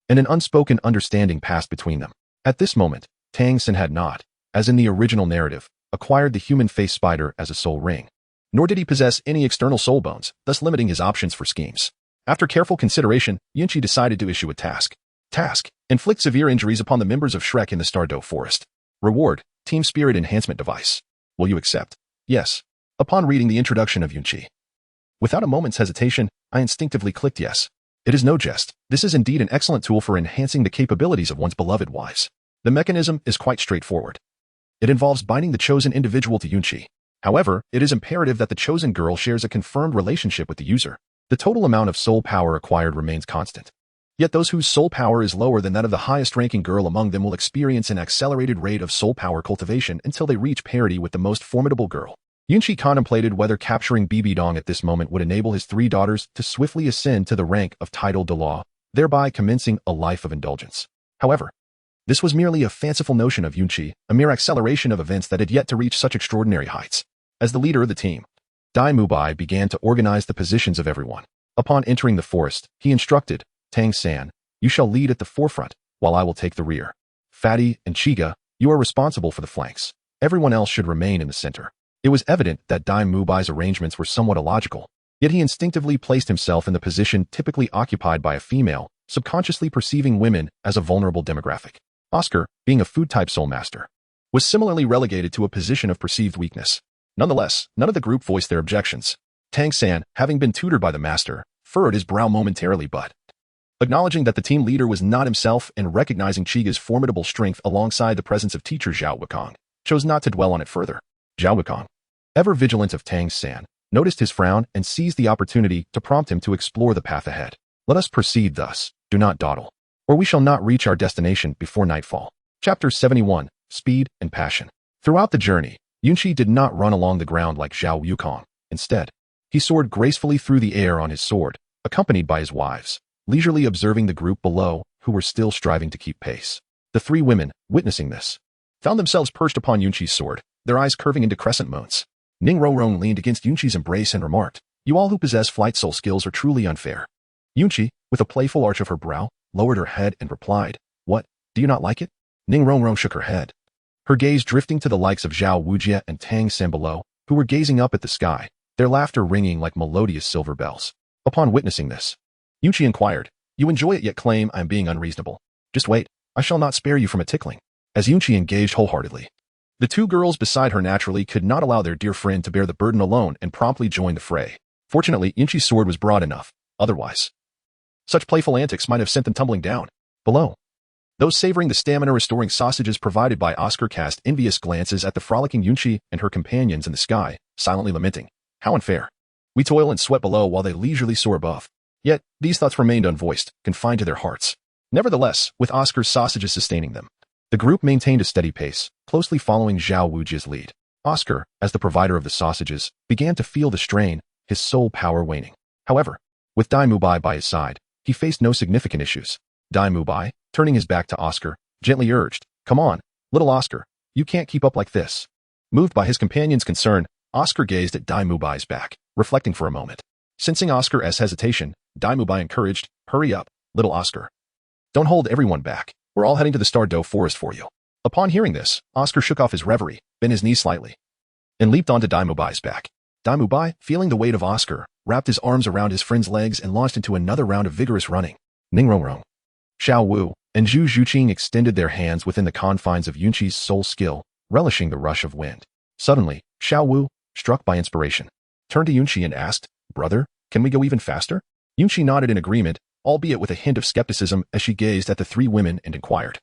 and an unspoken understanding passed between them. At this moment, Tang Xin had not, as in the original narrative, acquired the human face spider as a soul ring. Nor did he possess any external soul bones, thus limiting his options for schemes. After careful consideration, Yunqi decided to issue a task. Task: inflict severe injuries upon the members of Shrek in the Stardew Forest. Reward: Team Spirit Enhancement Device. Will you accept? Yes. Upon reading the introduction of Yunqi, without a moment's hesitation, I instinctively clicked yes. It is no jest. This is indeed an excellent tool for enhancing the capabilities of one's beloved wives. The mechanism is quite straightforward. It involves binding the chosen individual to Yunqi. However, it is imperative that the chosen girl shares a confirmed relationship with the user. The total amount of soul power acquired remains constant. Yet those whose soul power is lower than that of the highest-ranking girl among them will experience an accelerated rate of soul power cultivation until they reach parity with the most formidable girl. Yunqi contemplated whether capturing Bibidong at this moment would enable his three daughters to swiftly ascend to the rank of title de law, thereby commencing a life of indulgence. However, this was merely a fanciful notion of Yunqi, a mere acceleration of events that had yet to reach such extraordinary heights. As the leader of the team, Dai Mubai began to organize the positions of everyone. Upon entering the forest, he instructed, Tang San, you shall lead at the forefront, while I will take the rear. Fatty and Chiga, you are responsible for the flanks. Everyone else should remain in the center. It was evident that Dai Mubai's arrangements were somewhat illogical, yet he instinctively placed himself in the position typically occupied by a female, subconsciously perceiving women as a vulnerable demographic. Oscar, being a food-type soul master, was similarly relegated to a position of perceived weakness. Nonetheless, none of the group voiced their objections. Tang San, having been tutored by the master, furrowed his brow momentarily but, acknowledging that the team leader was not himself and recognizing Chiga's formidable strength alongside the presence of teacher Xiao Wukong, chose not to dwell on it further. Xiao Wukong, ever vigilant of Tang San, noticed his frown and seized the opportunity to prompt him to explore the path ahead. Let us proceed thus, do not dawdle, or we shall not reach our destination before nightfall. Chapter 71, Speed and Passion. Throughout the journey, Yunqi did not run along the ground like Xiao Wukong. Instead, he soared gracefully through the air on his sword, accompanied by his wives, leisurely observing the group below, who were still striving to keep pace. The three women, witnessing this, found themselves perched upon Yunqi's sword, their eyes curving into crescent moons. Ning Rorong leaned against Yunqi's embrace and remarked, you all who possess flight soul skills are truly unfair. Yunqi, with a playful arch of her brow, lowered her head and replied, what, do you not like it? Ning Rorong shook her head, her gaze drifting to the likes of Xiao Wujie and Tang San below, who were gazing up at the sky, their laughter ringing like melodious silver bells. Upon witnessing this, Yunqi inquired, you enjoy it yet claim I am being unreasonable. Just wait, I shall not spare you from a tickling. As Yunqi engaged wholeheartedly, the two girls beside her naturally could not allow their dear friend to bear the burden alone and promptly joined the fray. Fortunately, Yunqi's sword was broad enough, otherwise, such playful antics might have sent them tumbling down. Below, those savoring the stamina-restoring sausages provided by Oscar cast envious glances at the frolicking Yunqi and her companions in the sky, silently lamenting, how unfair. We toil and sweat below while they leisurely soar above. Yet, these thoughts remained unvoiced, confined to their hearts. Nevertheless, with Oscar's sausages sustaining them, the group maintained a steady pace, closely following Xiao Wujie's lead. Oscar, as the provider of the sausages, began to feel the strain, his soul power waning. However, with Dai Mubai by his side, he faced no significant issues. Dai Mubai, turning his back to Oscar, gently urged, come on, little Oscar, you can't keep up like this. Moved by his companion's concern, Oscar gazed at Dai Mubai's back, reflecting for a moment. Sensing Oscar's hesitation, Dai Mubai encouraged, hurry up, little Oscar. Don't hold everyone back, we're all heading to the Stardew Forest for you. Upon hearing this, Oscar shook off his reverie, bent his knees slightly, and leaped onto Dai Mubai's back. Daimu Bai, feeling the weight of Oscar, wrapped his arms around his friend's legs and launched into another round of vigorous running. Ning Rongrong, Xiao Wu, and Zhu Zhuqing extended their hands within the confines of Yunqi's soul skill, relishing the rush of wind. Suddenly, Xiao Wu, struck by inspiration, turned to Yunqi and asked, "Brother, can we go even faster?" Yunqi nodded in agreement, albeit with a hint of skepticism as she gazed at the three women and inquired,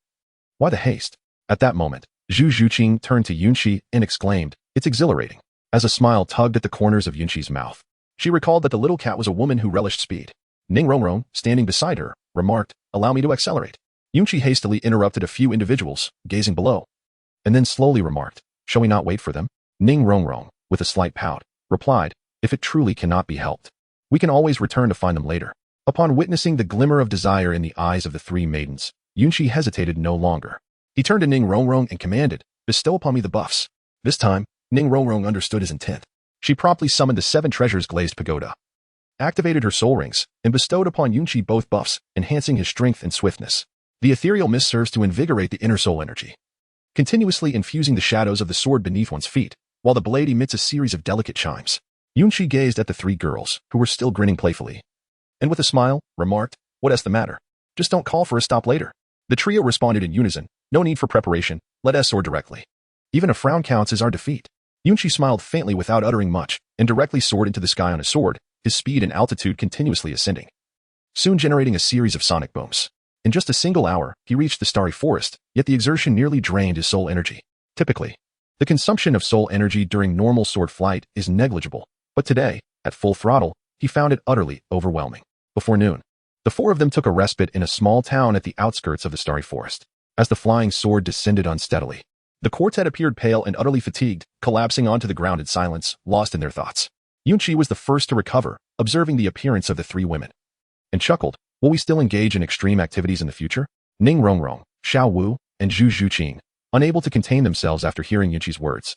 "Why the haste?" At that moment, Zhu Zhuqing turned to Yunqi and exclaimed, "It's exhilarating," as a smile tugged at the corners of Yunqi's mouth. She recalled that the little cat was a woman who relished speed. Ning Rongrong, standing beside her, remarked, "Allow me to accelerate." Yunqi hastily interrupted a few individuals, gazing below, and then slowly remarked, "Shall we not wait for them?" Ning Rongrong, with a slight pout, replied, "If it truly cannot be helped, we can always return to find them later." Upon witnessing the glimmer of desire in the eyes of the three maidens, Yunqi hesitated no longer. He turned to Ning Rongrong and commanded, "Bestow upon me the buffs." This time, Ning Rongrong understood his intent. She promptly summoned the 7 treasures glazed pagoda, activated her soul rings, and bestowed upon Yunqi both buffs, enhancing his strength and swiftness. The ethereal mist serves to invigorate the inner soul energy, continuously infusing the shadows of the sword beneath one's feet, while the blade emits a series of delicate chimes. Yunqi gazed at the 3 girls, who were still grinning playfully, and with a smile, remarked, "What's the matter? Just don't call for a stop later." The trio responded in unison, "No need for preparation, let us soar directly. Even a frown counts as our defeat." Yunqi smiled faintly without uttering much, and directly soared into the sky on his sword, his speed and altitude continuously ascending, soon generating a series of sonic booms. In just a single hour, he reached the starry forest, yet the exertion nearly drained his soul energy. Typically, the consumption of soul energy during normal sword flight is negligible, but today, at full throttle, he found it utterly overwhelming. Before noon, the 4 of them took a respite in a small town at the outskirts of the starry forest. As the flying sword descended unsteadily, the quartet appeared pale and utterly fatigued, collapsing onto the ground in silence, lost in their thoughts. Yunqi was the first to recover, observing the appearance of the 3 women, and chuckled, "Will we still engage in extreme activities in the future?" Ning Rongrong, Xiao Wu, and Zhu Zhuqing, unable to contain themselves after hearing Yunqi's words,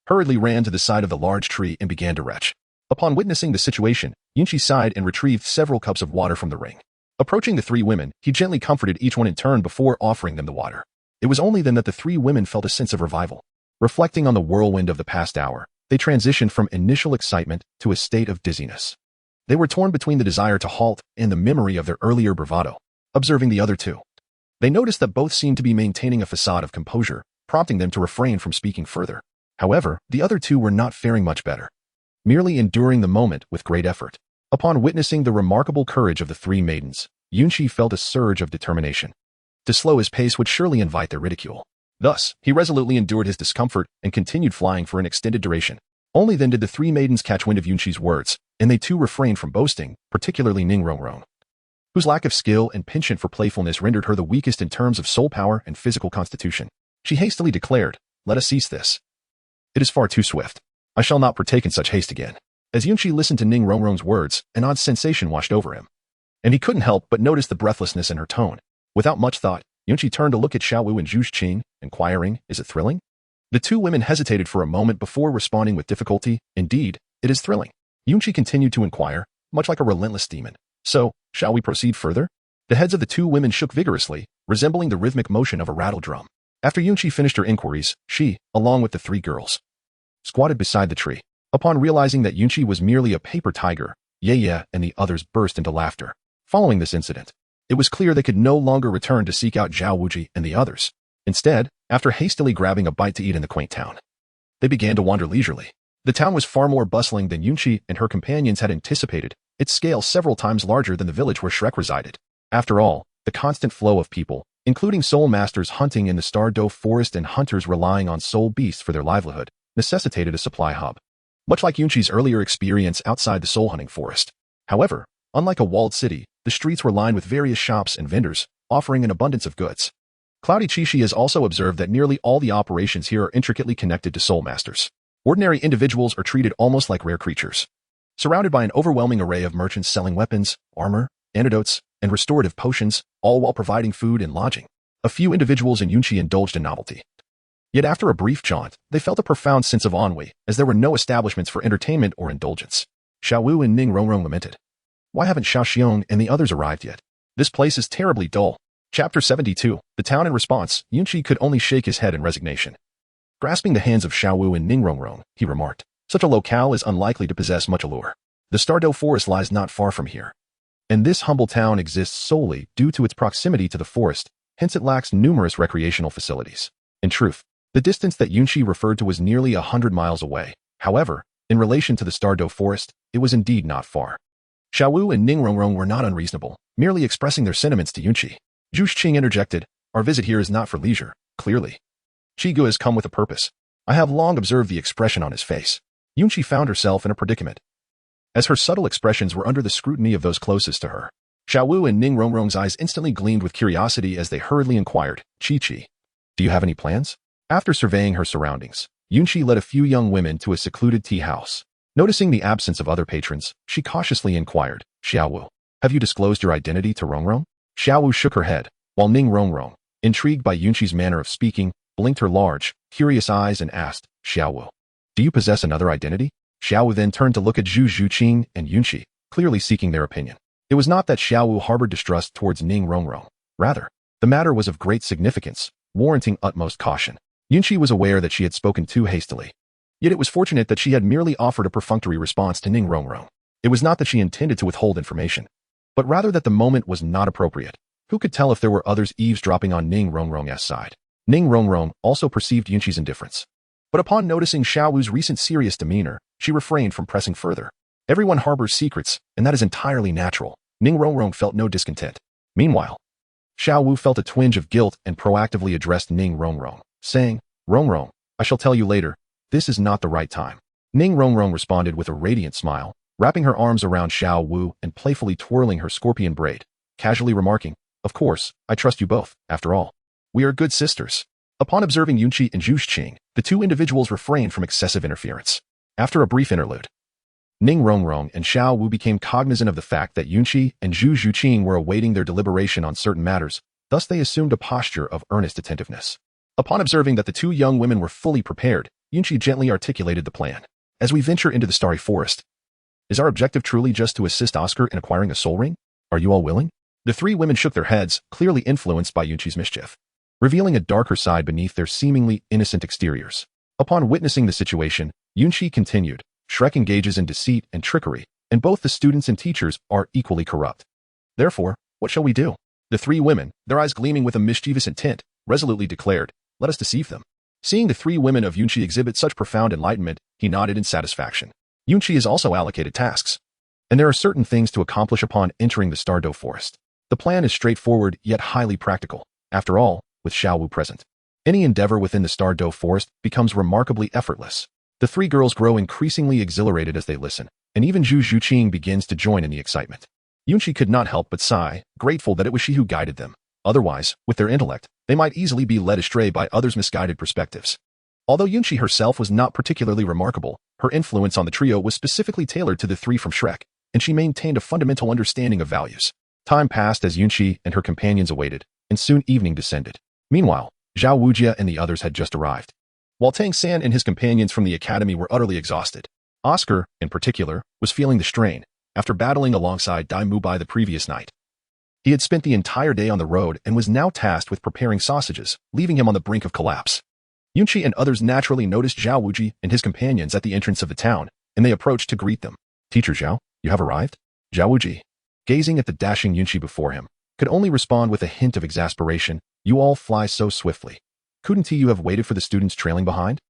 hurriedly ran to the side of the large tree and began to retch. Upon witnessing the situation, Yunqi sighed and retrieved several cups of water from the ring. Approaching the 3 women, he gently comforted each one in turn before offering them the water. It was only then that the 3 women felt a sense of revival. Reflecting on the whirlwind of the past hour, they transitioned from initial excitement to a state of dizziness. They were torn between the desire to halt and the memory of their earlier bravado. Observing the other 2, they noticed that both seemed to be maintaining a facade of composure, prompting them to refrain from speaking further. However, the other 2 were not faring much better, merely enduring the moment with great effort. Upon witnessing the remarkable courage of the 3 maidens, Yunqi felt a surge of determination. To slow his pace would surely invite their ridicule. Thus, he resolutely endured his discomfort and continued flying for an extended duration. Only then did the 3 maidens catch wind of Yunqi's words, and they too refrained from boasting, particularly Ning Rongrong, whose lack of skill and penchant for playfulness rendered her the weakest in terms of soul power and physical constitution. She hastily declared, "Let us cease this. It is far too swift. I shall not partake in such haste again." As Yunqi listened to Ning Rongrong's words, an odd sensation washed over him, and he couldn't help but notice the breathlessness in her tone. Without much thought, Yunqi turned to look at Xiao Wu and Zhu Zhuqing, inquiring, "Is it thrilling?" The 2 women hesitated for a moment before responding with difficulty, "Indeed, it is thrilling." Yunqi continued to inquire, much like a relentless demon, "So, shall we proceed further?" The heads of the 2 women shook vigorously, resembling the rhythmic motion of a rattle drum. After Yunqi finished her inquiries, she, along with the 3 girls, squatted beside the tree. Upon realizing that Yunqi was merely a paper tiger, Ye and the others burst into laughter. Following this incident, it was clear they could no longer return to seek out Zhao Wuji and the others. Instead, after hastily grabbing a bite to eat in the quaint town, they began to wander leisurely. The town was far more bustling than Yunqi and her companions had anticipated, its scale several times larger than the village where Shrek resided. After all, the constant flow of people, including soul masters hunting in the Stardow Forest and hunters relying on soul beasts for their livelihood, necessitated a supply hub, much like Yunqi's earlier experience outside the soul hunting forest. However, unlike a walled city, the streets were lined with various shops and vendors, offering an abundance of goods. Cloudy Chishi has also observed that nearly all the operations here are intricately connected to soul masters. Ordinary individuals are treated almost like rare creatures, surrounded by an overwhelming array of merchants selling weapons, armor, antidotes, and restorative potions, all while providing food and lodging. A few individuals in Yunqi indulged in novelty. Yet after a brief jaunt, they felt a profound sense of ennui, as there were no establishments for entertainment or indulgence. Xiao Wu and Ning Rongrong lamented, "Why haven't Xiao Xiong and the others arrived yet? This place is terribly dull." Chapter 72, The Town in Response. Yunqi could only shake his head in resignation. Grasping the hands of Xiao Wu and Ning Rongrong, he remarked, Such a locale is unlikely to possess much allure. The Stardew Forest lies not far from here, and this humble town exists solely due to its proximity to the forest, hence it lacks numerous recreational facilities. In truth, the distance that Yunqi referred to was nearly 100 miles away. However, in relation to the Stardew Forest, it was indeed not far. Xiao Wu and Ning Rongrong were not unreasonable, merely expressing their sentiments to Yunqi. Zhu Xing interjected, "Our visit here is not for leisure, clearly. Qigu has come with a purpose." I have long observed the expression on his face. Yunqi found herself in a predicament, as her subtle expressions were under the scrutiny of those closest to her. Xiao Wu and Ning Rongrong's eyes instantly gleamed with curiosity as they hurriedly inquired, "Chi-Chi, do you have any plans?" After surveying her surroundings, Yunqi led a few young women to a secluded tea house. Noticing the absence of other patrons, she cautiously inquired, "Xiao Wu, have you disclosed your identity to Rongrong?" Xiao Wu shook her head, while Ning Rongrong, intrigued by Yunqi's manner of speaking, blinked her large, curious eyes and asked, "Xiao Wu, do you possess another identity?" Xiao Wu then turned to look at Zhu Xuqing and Yunqi, clearly seeking their opinion. It was not that Xiao Wu harbored distrust towards Ning Rongrong. Rather, the matter was of great significance, warranting utmost caution. Yunqi was aware that she had spoken too hastily. Yet it was fortunate that she had merely offered a perfunctory response to Ning Rongrong. It was not that she intended to withhold information, but rather that the moment was not appropriate. Who could tell if there were others eavesdropping on Ning Rongrong's side? Ning Rongrong also perceived Yunqi's indifference. But upon noticing Xiao Wu's recent serious demeanor, she refrained from pressing further. Everyone harbors secrets, and that is entirely natural. Ning Rongrong felt no discontent. Meanwhile, Xiao Wu felt a twinge of guilt and proactively addressed Ning Rongrong, saying, "Rongrong, I shall tell you later. This is not the right time." Ning Rongrong responded with a radiant smile, wrapping her arms around Xiao Wu and playfully twirling her scorpion braid, casually remarking, "Of course, I trust you both, after all. We are good sisters." Upon observing Yunqi and Zhu Xing, the two individuals refrained from excessive interference. After a brief interlude, Ning Rongrong and Xiao Wu became cognizant of the fact that Yunqi and Zhu Xuqing were awaiting their deliberation on certain matters, thus they assumed a posture of earnest attentiveness. Upon observing that the two young women were fully prepared, Yunqi gently articulated the plan. "As we venture into the Starry Forest, is our objective truly just to assist Oscar in acquiring a soul ring? Are you all willing?" The three women shook their heads, clearly influenced by Yunqi's mischief, revealing a darker side beneath their seemingly innocent exteriors. Upon witnessing the situation, Yunqi continued, "Shrek engages in deceit and trickery, and both the students and teachers are equally corrupt. Therefore, what shall we do?" The three women, their eyes gleaming with a mischievous intent, resolutely declared, "Let us deceive them." Seeing the three women of Yunqi exhibit such profound enlightenment, he nodded in satisfaction. Yunqi is also allocated tasks, and there are certain things to accomplish upon entering the Stardew Forest. The plan is straightforward yet highly practical. After all, with Xiao Wu present, any endeavor within the Stardew Forest becomes remarkably effortless. The three girls grow increasingly exhilarated as they listen, and even Zhu Xuqing begins to join in the excitement. Yunqi could not help but sigh, grateful that it was she who guided them. Otherwise, with their intellect, they might easily be led astray by others' misguided perspectives. Although Yunqi herself was not particularly remarkable, her influence on the trio was specifically tailored to the three from Shrek, and she maintained a fundamental understanding of values. Time passed as Yunqi and her companions awaited, and soon evening descended. Meanwhile, Zhao Wujia and the others had just arrived. While Tang San and his companions from the academy were utterly exhausted, Oscar, in particular, was feeling the strain, after battling alongside Dai Mubai the previous night. He had spent the entire day on the road and was now tasked with preparing sausages, leaving him on the brink of collapse. Yunqi and others naturally noticed Zhao Wuji and his companions at the entrance of the town, and they approached to greet them. "Teacher Zhao, you have arrived?" Zhao Wuji, gazing at the dashing Yunqi before him, could only respond with a hint of exasperation. "You all fly so swiftly. Couldn't you have waited for the students trailing behind?"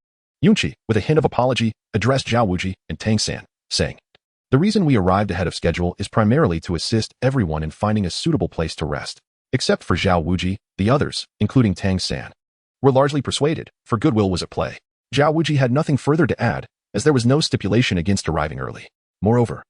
Yunqi, with a hint of apology, addressed Zhao Wuji and Tang San, saying, "The reason we arrived ahead of schedule is primarily to assist everyone in finding a suitable place to rest. Except for Zhao Wuji, the others, including Tang San, were largely persuaded, for goodwill was at play." Zhao Wuji had nothing further to add, as there was no stipulation against arriving early. Moreover,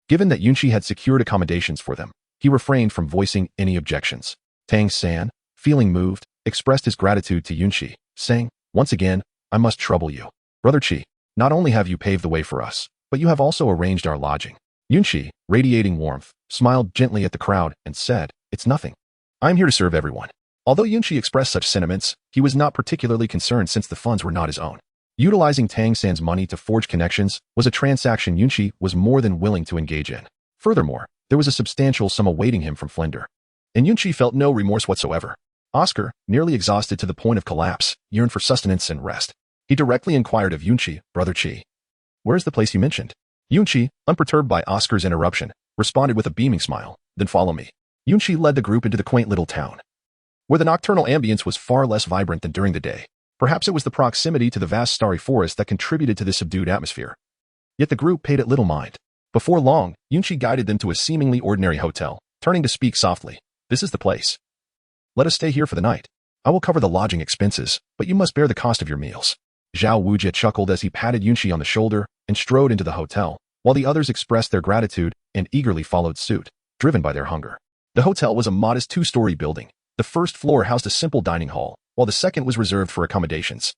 given that Yunqi had secured accommodations for them, he refrained from voicing any objections. Tang San, feeling moved, expressed his gratitude to Yunqi, saying, "Once again, I must trouble you. Brother Qi, not only have you paved the way for us, but you have also arranged our lodging." Yunqi, radiating warmth, smiled gently at the crowd and said, "It's nothing. I am here to serve everyone." Although Yunqi expressed such sentiments, he was not particularly concerned since the funds were not his own. Utilizing Tang San's money to forge connections was a transaction Yunqi was more than willing to engage in. Furthermore, there was a substantial sum awaiting him from Flender, and Yunqi felt no remorse whatsoever. Oscar, nearly exhausted to the point of collapse, yearned for sustenance and rest. He directly inquired of Yunqi, "Brother Qi, Where's the place you mentioned? Yunqi, unperturbed by Oscar's interruption, responded with a beaming smile. Then follow me. Yunqi led the group into the quaint little town, where the nocturnal ambience was far less vibrant than during the day. Perhaps it was the proximity to the vast starry forest that contributed to the subdued atmosphere. Yet the group paid it little mind. Before long, Yunqi guided them to a seemingly ordinary hotel, turning to speak softly. This is the place. Let us stay here for the night. I will cover the lodging expenses, but you must bear the cost of your meals. Xiao Wu chuckled as he patted Yunqi on the shoulder and strode into the hotel, while the others expressed their gratitude and eagerly followed suit, driven by their hunger. The hotel was a modest two-story building. The first floor housed a simple dining hall, while the second was reserved for accommodations.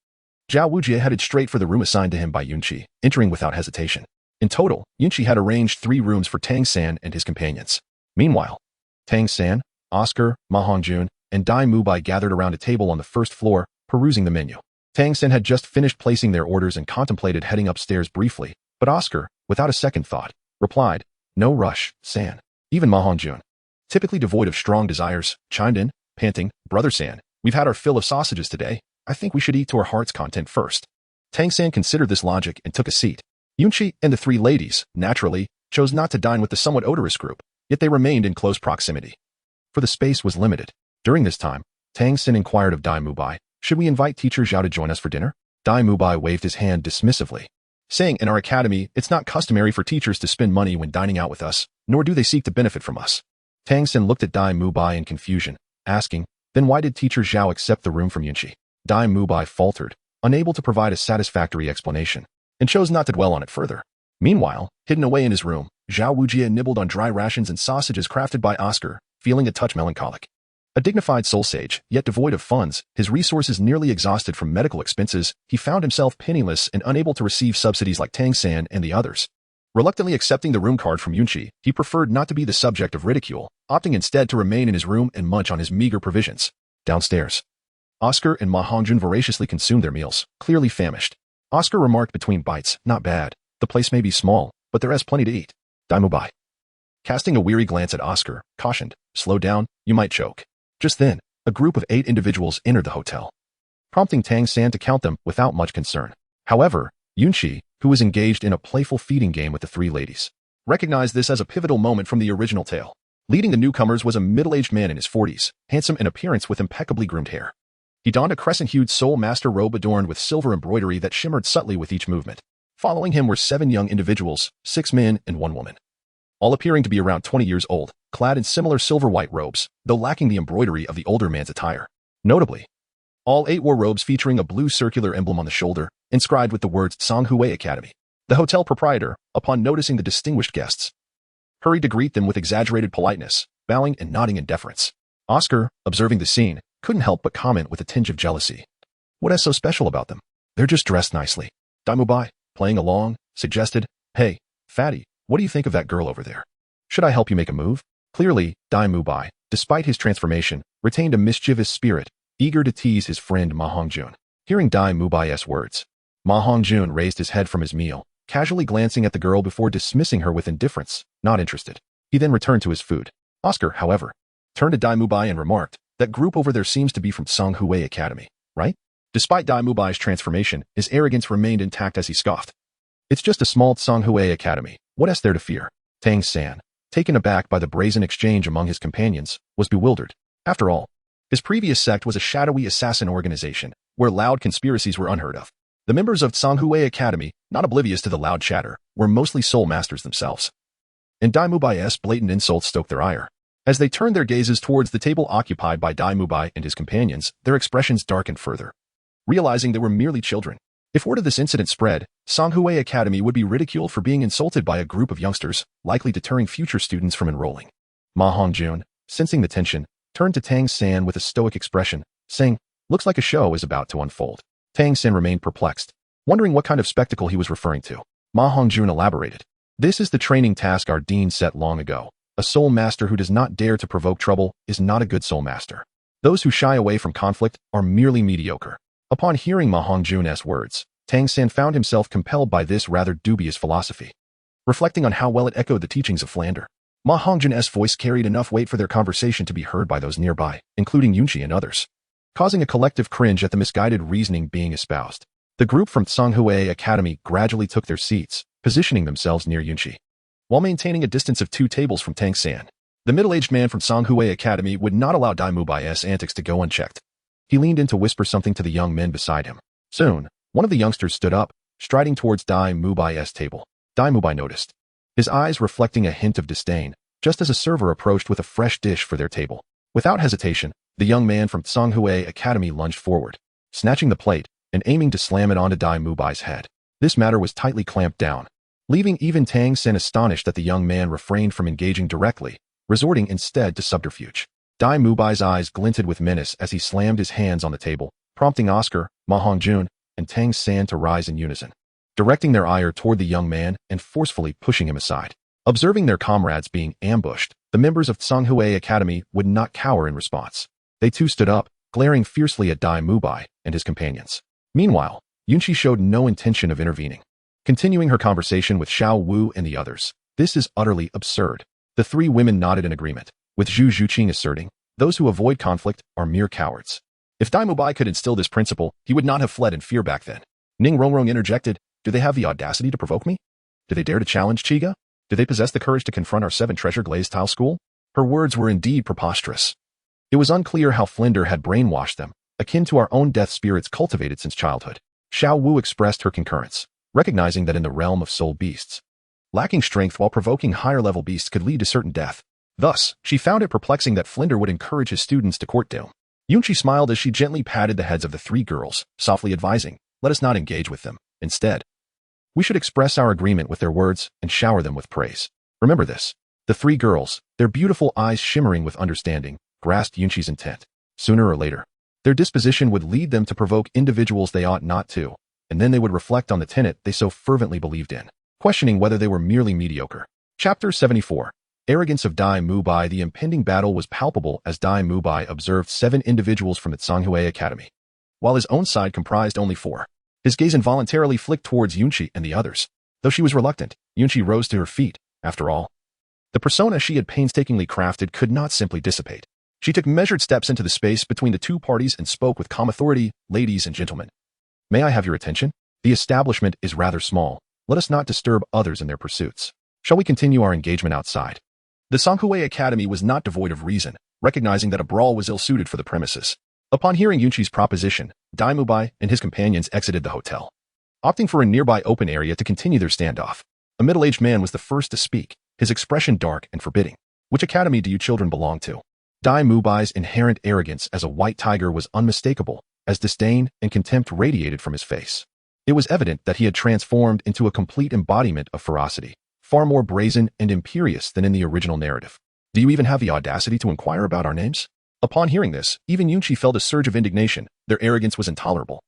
Xiao Wu headed straight for the room assigned to him by Yunqi, entering without hesitation. In total, Yunqi had arranged 3 rooms for Tang San and his companions. Meanwhile, Tang San, Oscar, Ma Hongjun, and Dai Mubai gathered around a table on the first floor, perusing the menu. Tang San had just finished placing their orders and contemplated heading upstairs briefly, but Oscar, without a second thought, replied, "No rush, San." Even Ma Hongjun, typically devoid of strong desires, chimed in, panting, "Brother San, we've had our fill of sausages today. I think we should eat to our heart's content first." Tang San considered this logic and took a seat. Yunqi and the 3 ladies, naturally, chose not to dine with the somewhat odorous group, yet they remained in close proximity. For the space was limited. During this time, Tang San inquired of Dai Mubai, "Should we invite teacher Xiao to join us for dinner?" Dai Mubai waved his hand dismissively, saying, "In our academy, it's not customary for teachers to spend money when dining out with us, nor do they seek to benefit from us." Tang San looked at Dai Mubai in confusion, asking, "Then why did teacher Xiao accept the room from Yunqi?" Dai Mubai faltered, unable to provide a satisfactory explanation, and chose not to dwell on it further. Meanwhile, hidden away in his room, Xiao Wu nibbled on dry rations and sausages crafted by Oscar, feeling a touch melancholic. A dignified soul sage, yet devoid of funds, his resources nearly exhausted from medical expenses, he found himself penniless and unable to receive subsidies like Tang San and the others. Reluctantly accepting the room card from Yunqi, he preferred not to be the subject of ridicule, opting instead to remain in his room and munch on his meager provisions. Downstairs, Oscar and Ma Hongjun voraciously consumed their meals, clearly famished. Oscar remarked between bites, "Not bad. The place may be small, but there is plenty to eat." Dai Mubai, casting a weary glance at Oscar, cautioned, "Slow down, you might choke." Just then, a group of 8 individuals entered the hotel, prompting Tang San to count them without much concern. However, Yunqi, who was engaged in a playful feeding game with the 3 ladies, recognized this as a pivotal moment from the original tale. Leading the newcomers was a middle-aged man in his 40s, handsome in appearance with impeccably groomed hair. He donned a crescent-hued Soul Master robe adorned with silver embroidery that shimmered subtly with each movement. Following him were 7 young individuals, 6 men and 1 woman, all appearing to be around 20 years old, clad in similar silver-white robes, though lacking the embroidery of the older man's attire. Notably, all 8 wore robes featuring a blue circular emblem on the shoulder, inscribed with the words Songhui Academy. The hotel proprietor, upon noticing the distinguished guests, hurried to greet them with exaggerated politeness, bowing and nodding in deference. Oscar, observing the scene, couldn't help but comment with a tinge of jealousy. What is so special about them? They're just dressed nicely. Dai Mubai, playing along, suggested, "Hey, fatty, what do you think of that girl over there? Should I help you make a move?" Clearly, Dai Mubai, despite his transformation, retained a mischievous spirit, eager to tease his friend Ma Hongjun. Hearing Dai Mubai's words, Ma Hongjun raised his head from his meal, casually glancing at the girl before dismissing her with indifference, not interested. He then returned to his food. Oscar, however, turned to Dai Mubai and remarked, "That group over there seems to be from Songhui Academy, right?" Despite Dai Mubai's transformation, his arrogance remained intact as he scoffed. "It's just a small Songhui Academy. What is there to fear?" Tang San, taken aback by the brazen exchange among his companions, was bewildered. After all, his previous sect was a shadowy assassin organization, where loud conspiracies were unheard of. The members of Songhui Academy, not oblivious to the loud chatter, were mostly soul masters themselves. And Dai Mubai's blatant insults stoked their ire. As they turned their gazes towards the table occupied by Dai Mubai and his companions, their expressions darkened further. Realizing they were merely children, if word of this incident spread, Songhui Academy would be ridiculed for being insulted by a group of youngsters, likely deterring future students from enrolling. Ma Hongjun, sensing the tension, turned to Tang San with a stoic expression, saying, "Looks like a show is about to unfold." Tang San remained perplexed, wondering what kind of spectacle he was referring to. Ma Hongjun elaborated, "This is the training task our dean set long ago. A soul master who does not dare to provoke trouble is not a good soul master. Those who shy away from conflict are merely mediocre." Upon hearing Ma Hongjun's words, Tang San found himself compelled by this rather dubious philosophy. Reflecting on how well it echoed the teachings of Flander, Ma Hongjun's voice carried enough weight for their conversation to be heard by those nearby, including Yunqi and others, causing a collective cringe at the misguided reasoning being espoused. The group from Tsanghui Academy gradually took their seats, positioning themselves near Yunqi, while maintaining a distance of 2 tables from Tang San. The middle-aged man from Tsanghui Academy would not allow Dai Mubai's antics to go unchecked. He leaned in to whisper something to the young men beside him. Soon, one of the youngsters stood up, striding towards Dai Mubai's table. Dai Mubai noticed, his eyes reflecting a hint of disdain, just as a server approached with a fresh dish for their table. Without hesitation, the young man from Tsanghui Academy lunged forward, snatching the plate and aiming to slam it onto Dai Mubai's head. This matter was tightly clamped down, leaving even Tang Sen astonished that the young man refrained from engaging directly, resorting instead to subterfuge. Dai Mubai's eyes glinted with menace as he slammed his hands on the table, prompting Oscar, Ma Hongjun, and Tang San to rise in unison, directing their ire toward the young man and forcefully pushing him aside. Observing their comrades being ambushed, the members of Tsanghui Academy would not cower in response. They too stood up, glaring fiercely at Dai Mubai and his companions. Meanwhile, Yunqi showed no intention of intervening, continuing her conversation with Xiao Wu and the others. This is utterly absurd. The 3 women nodded in agreement, with Zhu Zhuqing asserting, those who avoid conflict are mere cowards. If Dai Mubai could instill this principle, he would not have fled in fear back then. Ning Rongrong interjected, do they have the audacity to provoke me? Do they dare to challenge Chiga? Do they possess the courage to confront our 7 treasure glazed tile school? Her words were indeed preposterous. It was unclear how Flinder had brainwashed them, akin to our own death spirits cultivated since childhood. Xiao Wu expressed her concurrence, recognizing that in the realm of soul beasts, lacking strength while provoking higher-level beasts could lead to certain death. Thus, she found it perplexing that Flinder would encourage his students to court doom. Yunqi smiled as she gently patted the heads of the 3 girls, softly advising, let us not engage with them. Instead, we should express our agreement with their words and shower them with praise. Remember this. The 3 girls, their beautiful eyes shimmering with understanding, grasped Yunqi's intent. Sooner or later, their disposition would lead them to provoke individuals they ought not to, and then they would reflect on the tenet they so fervently believed in, questioning whether they were merely mediocre. Chapter 74. Arrogance of Dai Mubai. The impending battle was palpable as Dai Mubai observed 7 individuals from the Tsanghui Academy, while his own side comprised only 4. His gaze involuntarily flicked towards Yunqi and the others. Though she was reluctant, Yunqi rose to her feet. After all, the persona she had painstakingly crafted could not simply dissipate. She took measured steps into the space between the 2 parties and spoke with calm authority, ladies and gentlemen. May I have your attention? The establishment is rather small. Let us not disturb others in their pursuits. Shall we continue our engagement outside? The Tsanghui Academy was not devoid of reason, recognizing that a brawl was ill-suited for the premises. Upon hearing Yunqi's proposition, Dai Mubai and his companions exited the hotel, opting for a nearby open area to continue their standoff. A middle-aged man was the first to speak, his expression dark and forbidding. Which academy do you children belong to? Dai Mubai's inherent arrogance as a white tiger was unmistakable, as disdain and contempt radiated from his face. It was evident that he had transformed into a complete embodiment of ferocity, far more brazen and imperious than in the original narrative. Do you even have the audacity to inquire about our names? Upon hearing this, even Yunqi felt a surge of indignation. Their arrogance was intolerable.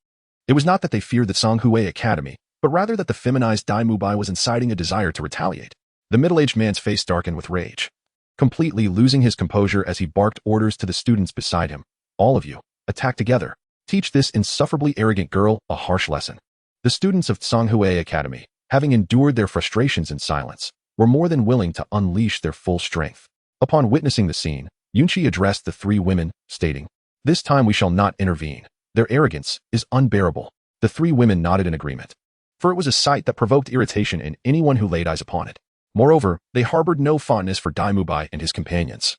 It was not that they feared the Tsanghui Academy, but rather that the feminized Dai Mubai was inciting a desire to retaliate. The middle-aged man's face darkened with rage, completely losing his composure as he barked orders to the students beside him. All of you, attack together. Teach this insufferably arrogant girl a harsh lesson. The students of Tsanghui Academy, having endured their frustrations in silence, were more than willing to unleash their full strength. Upon witnessing the scene, Yunqi addressed the 3 women, stating, this time we shall not intervene. Their arrogance is unbearable. The 3 women nodded in agreement, for it was a sight that provoked irritation in anyone who laid eyes upon it. Moreover, they harbored no fondness for Dai Mubai and his companions,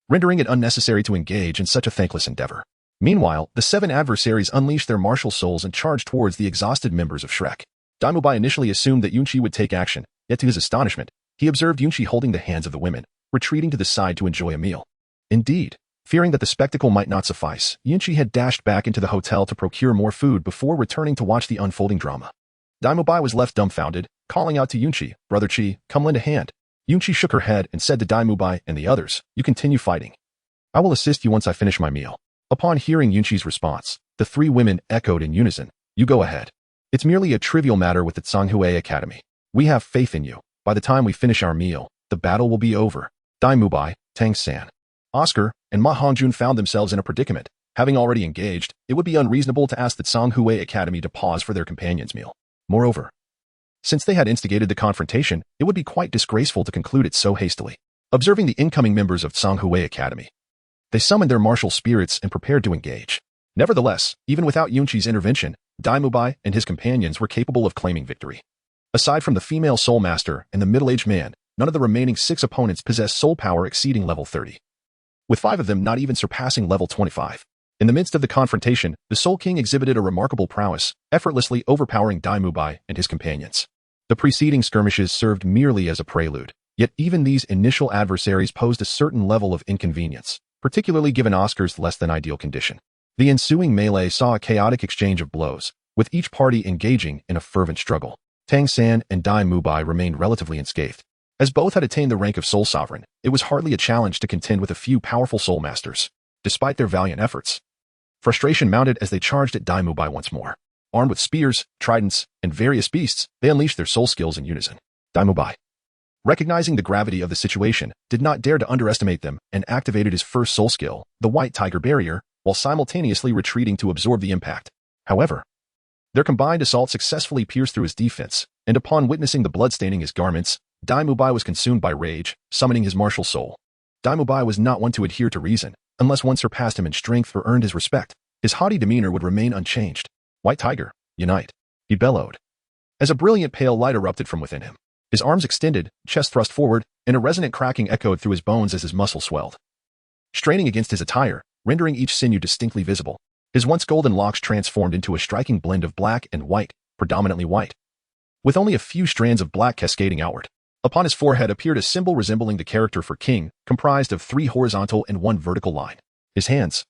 rendering it unnecessary to engage in such a thankless endeavor. Meanwhile, the 7 adversaries unleashed their martial souls and charged towards the exhausted members of Shrek. Dai Mubai initially assumed that Yunqi would take action, yet to his astonishment, he observed Yunqi holding the hands of the women, retreating to the side to enjoy a meal. Indeed, fearing that the spectacle might not suffice, Yunqi had dashed back into the hotel to procure more food before returning to watch the unfolding drama. Dai Mubai was left dumbfounded, calling out to Yunqi, Brother Qi, come lend a hand. Yunqi shook her head and said to Dai Mubai and the others, you continue fighting. I will assist you once I finish my meal. Upon hearing Yunqi's response, the 3 women echoed in unison, you go ahead. It's merely a trivial matter with the Tsanghui Academy. We have faith in you. By the time we finish our meal, the battle will be over. Dai Mubai, Tang San, Oscar, and Ma Hongjun found themselves in a predicament. Having already engaged, it would be unreasonable to ask the Tsanghui Academy to pause for their companion's meal. Moreover, since they had instigated the confrontation, it would be quite disgraceful to conclude it so hastily. Observing the incoming members of Tsanghui Academy, they summoned their martial spirits and prepared to engage. Nevertheless, even without Yunqi's intervention, Dai Mubai and his companions were capable of claiming victory. Aside from the female soul master and the middle-aged man, none of the remaining 6 opponents possessed soul power exceeding level 30, with 5 of them not even surpassing level 25. In the midst of the confrontation, the Soul King exhibited a remarkable prowess, effortlessly overpowering Dai Mubai and his companions. The preceding skirmishes served merely as a prelude, yet even these initial adversaries posed a certain level of inconvenience, particularly given Oscar's less-than-ideal condition. The ensuing melee saw a chaotic exchange of blows, with each party engaging in a fervent struggle. Tang San and Dai Mubai remained relatively unscathed. As both had attained the rank of Soul Sovereign, it was hardly a challenge to contend with a few powerful Soul Masters. Despite their valiant efforts, frustration mounted as they charged at Dai Mubai once more. Armed with spears, tridents, and various beasts, they unleashed their soul skills in unison. Dai Mubai, recognizing the gravity of the situation, did not dare to underestimate them and activated his first soul skill, the White Tiger Barrier, while simultaneously retreating to absorb the impact. However, their combined assault successfully pierced through his defense, and upon witnessing the blood staining his garments, Dai Mubai was consumed by rage, summoning his martial soul. Dai Mubai was not one to adhere to reason, unless one surpassed him in strength or earned his respect. His haughty demeanor would remain unchanged. White Tiger, unite, he bellowed, as a brilliant pale light erupted from within him. His arms extended, chest thrust forward, and a resonant cracking echoed through his bones as his muscles swelled, straining against his attire, rendering each sinew distinctly visible. His once golden locks transformed into a striking blend of black and white, predominantly white, with only a few strands of black cascading outward. Upon his forehead appeared a symbol resembling the character for king, comprised of 3 horizontal and 1 vertical line. His hands,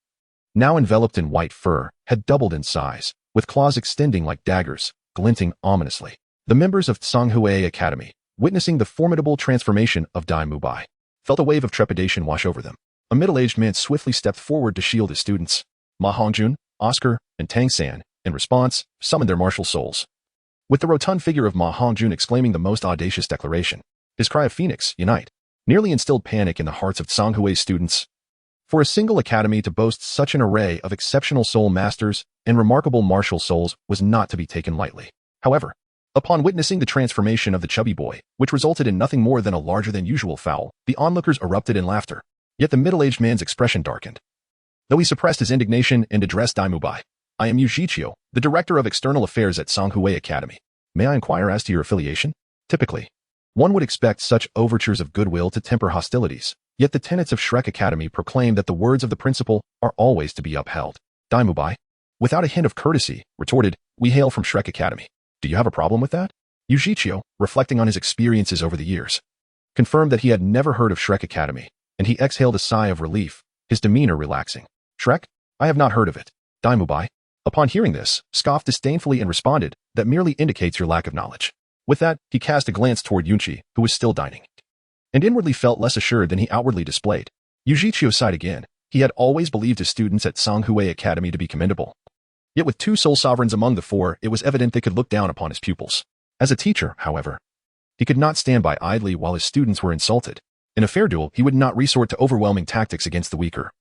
now enveloped in white fur, had doubled in size, with claws extending like daggers, glinting ominously. The members of Tsanghui Academy, witnessing the formidable transformation of Dai Mubai, felt a wave of trepidation wash over them. A middle-aged man swiftly stepped forward to shield his students. Ma Hongjun, Oscar, and Tang San, in response, summoned their martial souls, with the rotund figure of Ma Hongjun exclaiming the most audacious declaration. His cry of Phoenix, unite, nearly instilled panic in the hearts of Tsanghui's students. For a single academy to boast such an array of exceptional soul masters and remarkable martial souls was not to be taken lightly. However, upon witnessing the transformation of the chubby boy, which resulted in nothing more than a larger-than-usual fowl, the onlookers erupted in laughter. Yet the middle-aged man's expression darkened, though he suppressed his indignation and addressed Dai Mubai. I am Yu Xiaogang, the Director of External Affairs at Tsanghui Academy. May I inquire as to your affiliation? Typically, one would expect such overtures of goodwill to temper hostilities, yet the tenets of Shrek Academy proclaim that the words of the principal are always to be upheld. Dai Mubai, without a hint of courtesy, retorted, we hail from Shrek Academy. Do you have a problem with that? Yu Xiaogang, reflecting on his experiences over the years, confirmed that he had never heard of Shrek Academy, and he exhaled a sigh of relief, his demeanor relaxing. Shrek? I have not heard of it. Dai Mubai, upon hearing this, scoffed disdainfully and responded, that merely indicates your lack of knowledge. With that, he cast a glance toward Yunqi, who was still dining, and inwardly felt less assured than he outwardly displayed. Yu Xiaogang sighed again. He had always believed his students at Tsanghui Academy to be commendable. Yet with 2 soul sovereigns among the 4, it was evident they could look down upon his pupils. As a teacher, however, he could not stand by idly while his students were insulted. In a fair duel, he would not resort to overwhelming tactics against the weaker.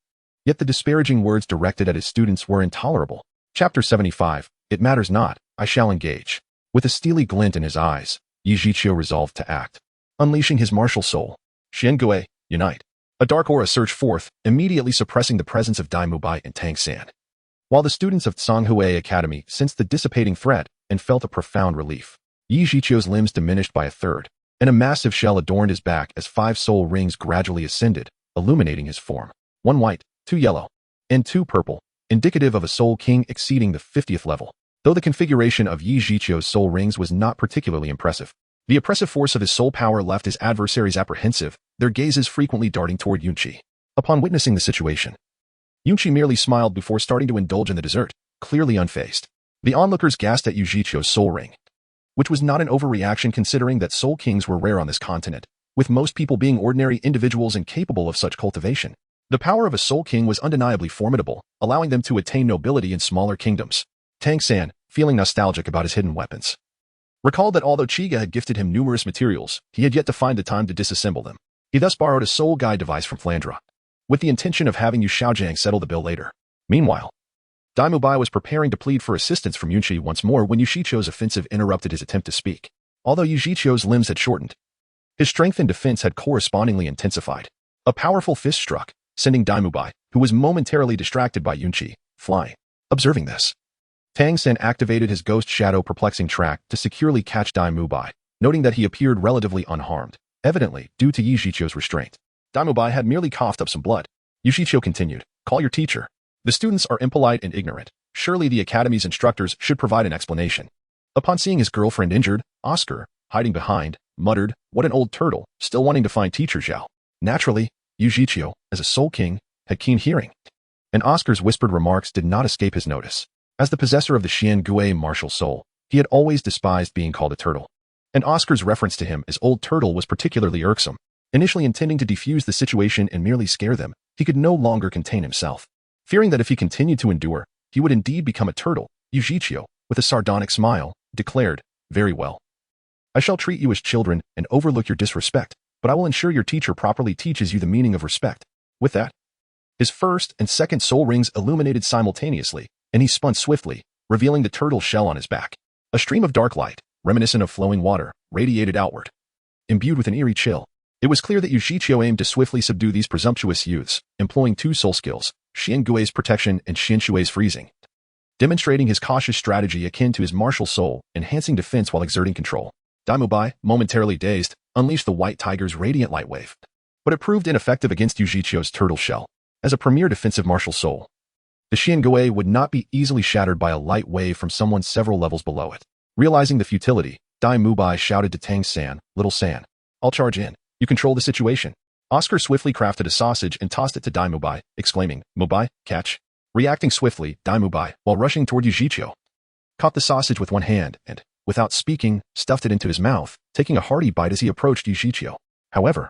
Yet the disparaging words directed at his students were intolerable. Chapter 75, It Matters Not, I Shall Engage. With a steely glint in his eyes, Yu Xiaogang resolved to act. Unleashing his martial soul, Xiangui, unite. A dark aura surged forth, immediately suppressing the presence of Dai Mubai and Tang San. While the students of Tsanghui Academy sensed the dissipating threat and felt a profound relief, Yu Xiaoyang's limbs diminished by a third, and a massive shell adorned his back as 5 soul rings gradually ascended, illuminating his form. 1 white, 2 yellow, and 2 purple, indicative of a soul king exceeding the 50th level. Though the configuration of Yu Xiaoyang's soul rings was not particularly impressive, the oppressive force of his soul power left his adversaries apprehensive, their gazes frequently darting toward Yunqi. Upon witnessing the situation, Yunqi merely smiled before starting to indulge in the dessert, clearly unfazed. The onlookers gasped at Yu Xiaoyang's soul ring, which was not an overreaction considering that soul kings were rare on this continent, with most people being ordinary individuals incapable of such cultivation. The power of a soul king was undeniably formidable, allowing them to attain nobility in smaller kingdoms. Tang San, feeling nostalgic about his hidden weapons, recalled that although Chiga had gifted him numerous materials, he had yet to find the time to disassemble them. He thus borrowed a soul guide device from Flandra, with the intention of having Yu Xiaogang settle the bill later. Meanwhile, Dai Mubai was preparing to plead for assistance from Yunqi once more when Yu Xiaoyang's offensive interrupted his attempt to speak. Although Yu Xiaoyang's limbs had shortened, his strength and defense had correspondingly intensified. A powerful fist struck, sending Dai Mubai, who was momentarily distracted by Yunqi, flying. Observing this, Tang Sen activated his ghost shadow perplexing track to securely catch Dai Mubai, noting that he appeared relatively unharmed, evidently due to Yi Zhiqiu's restraint. Dai Mubai had merely coughed up some blood. Yu Xiaogang continued, "Call your teacher. The students are impolite and ignorant. Surely the academy's instructors should provide an explanation." Upon seeing his girlfriend injured, Oscar, hiding behind, muttered, "What an old turtle, still wanting to find teacher Zhao." Naturally, Yu Zhiqiu, as a soul king, had keen hearing, and Oscar's whispered remarks did not escape his notice. As the possessor of the Xian Gui martial soul, he had always despised being called a turtle, and Oscar's reference to him as old turtle was particularly irksome. Initially intending to defuse the situation and merely scare them, he could no longer contain himself. Fearing that if he continued to endure, he would indeed become a turtle, Yu Zhiqiu, with a sardonic smile, declared, "Very well. I shall treat you as children and overlook your disrespect, but I will ensure your teacher properly teaches you the meaning of respect." With that, his first and second soul rings illuminated simultaneously, and he spun swiftly, revealing the turtle shell on his back. A stream of dark light, reminiscent of flowing water, radiated outward. Imbued with an eerie chill, it was clear that Yu Xiqiu aimed to swiftly subdue these presumptuous youths, employing two soul skills, Xian Gui's protection and Xian Shui's freezing, demonstrating his cautious strategy akin to his martial soul, enhancing defense while exerting control. Dai Mubai, momentarily dazed, unleashed the white tiger's radiant light wave, but it proved ineffective against Yu Zhiqiu's turtle shell. As a premier defensive martial soul, the Xian Gui would not be easily shattered by a light wave from someone several levels below it. Realizing the futility, Dai Mubai shouted to Tang San, "Little San, I'll charge in. You control the situation." Oscar swiftly crafted a sausage and tossed it to Dai Mubai, exclaiming, "Mubai, catch." Reacting swiftly, Dai Mubai, while rushing toward Yu Zhiqiu, caught the sausage with one hand and, without speaking, stuffed it into his mouth, taking a hearty bite as he approached Yu Zhiqiu. However,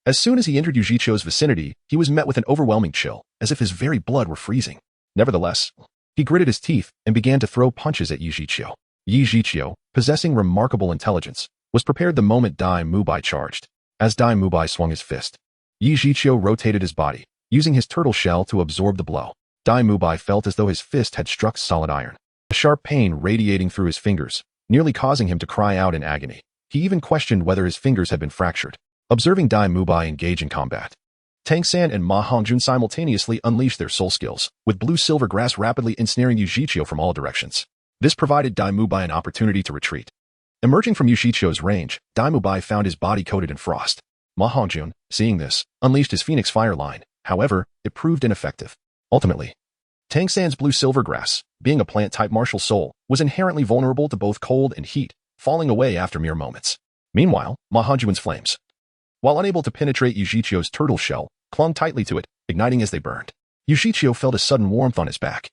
as soon as he entered Yu Zhiqiu's vicinity, he was met with an overwhelming chill, as if his very blood were freezing. Nevertheless, he gritted his teeth and began to throw punches at Yu Zhiqiu. Yi Zhiqiu, possessing remarkable intelligence, was prepared the moment Dai Mubai charged. As Dai Mubai swung his fist, Yi Zhiqiu rotated his body, using his turtle shell to absorb the blow. Dai Mubai felt as though his fist had struck solid iron, a sharp pain radiating through his fingers, nearly causing him to cry out in agony. He even questioned whether his fingers had been fractured. Observing Dai Mubai engage in combat, Tang San and Ma Hongjun simultaneously unleashed their soul skills, with blue-silver grass rapidly ensnaring Yu Zhiqiu from all directions. This provided Dai Mubai an opportunity to retreat. Emerging from Yu Zhiqiu's range, Dai Mubai found his body coated in frost. Ma Hongjun, seeing this, unleashed his Phoenix Fire line. However, it proved ineffective. Ultimately, Tang San's blue-silver grass, being a plant-type martial soul, was inherently vulnerable to both cold and heat, falling away after mere moments. Meanwhile, Ma Hongjun's flames, while unable to penetrate Yu Zhiqiu's turtle shell, clung tightly to it, igniting as they burned. Yu Zhiqiu felt a sudden warmth on his back.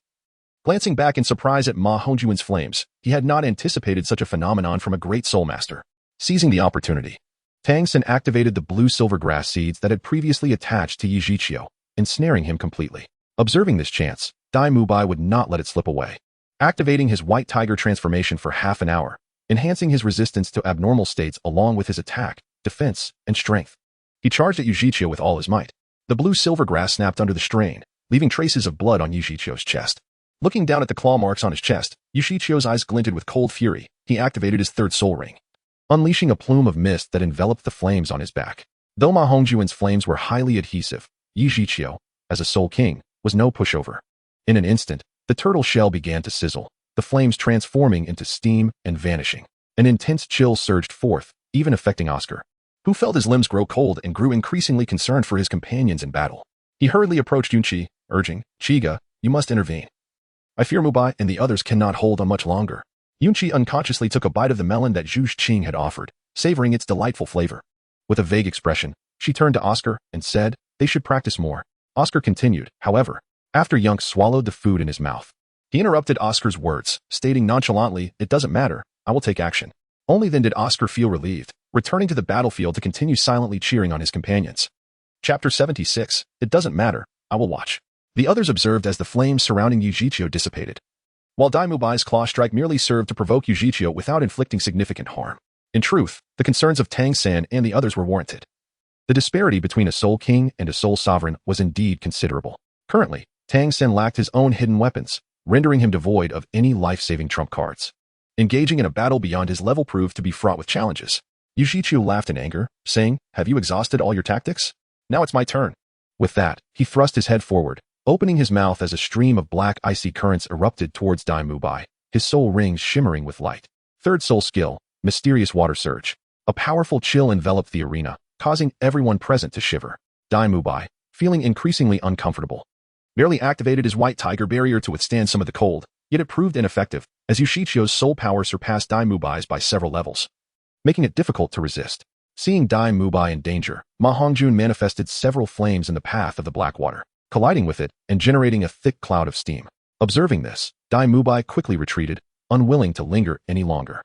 Glancing back in surprise at Ma Hongjun's flames, he had not anticipated such a phenomenon from a great soul master. Seizing the opportunity, Tang San activated the blue-silver grass seeds that had previously attached to Yu Zhiqiu, ensnaring him completely. Observing this chance, Dai Mubai would not let it slip away. Activating his white tiger transformation for half an hour, enhancing his resistance to abnormal states along with his attack, defense, and strength, he charged at Yu Zhiqiu with all his might. The blue-silver grass snapped under the strain, leaving traces of blood on Yu Zhiqiu's chest. Looking down at the claw marks on his chest, Yu Zhiqiu's eyes glinted with cold fury. He activated his third soul ring, unleashing a plume of mist that enveloped the flames on his back. Though Ma Hongjun's flames were highly adhesive, Yu Zhiqiu, as a soul king, was no pushover. In an instant, the turtle shell began to sizzle, the flames transforming into steam and vanishing. An intense chill surged forth, even affecting Oscar, who felt his limbs grow cold and grew increasingly concerned for his companions in battle. He hurriedly approached Yunqi, urging, "Chiga, you must intervene. I fear Mubai and the others cannot hold on much longer." Yunqi unconsciously took a bite of the melon that Zhu Qing had offered, savoring its delightful flavor. With a vague expression, she turned to Oscar and said, "They should practice more." Oscar continued, however, after Yunq swallowed the food in his mouth. He interrupted Oscar's words, stating nonchalantly, "It doesn't matter, I will take action." Only then did Oscar feel relieved, returning to the battlefield to continue silently cheering on his companions. Chapter 76, It Doesn't Matter, I Will Watch. The others observed as the flames surrounding Yu Zhiqiu dissipated, while Dai Mubai's claw strike merely served to provoke Yu Zhiqiu without inflicting significant harm. In truth, the concerns of Tang San and the others were warranted. The disparity between a soul king and a soul sovereign was indeed considerable. Currently, Tang San lacked his own hidden weapons, rendering him devoid of any life-saving trump cards. Engaging in a battle beyond his level proved to be fraught with challenges. Yu Zhiqiu laughed in anger, saying, "Have you exhausted all your tactics? Now it's my turn." With that, he thrust his head forward, Opening his mouth as a stream of black icy currents erupted towards Dai Mubai, his soul rings shimmering with light. Third soul skill, mysterious water surge. A powerful chill enveloped the arena, causing everyone present to shiver. Dai Mubai, feeling increasingly uncomfortable, barely activated his white tiger barrier to withstand some of the cold, yet it proved ineffective, as Yu Xiao's soul power surpassed Dai Mubai's by several levels, making it difficult to resist. Seeing Dai Mubai in danger, Ma Hongjun manifested several flames in the path of the black water, colliding with it and generating a thick cloud of steam. Observing this, Dai Mubai quickly retreated, unwilling to linger any longer.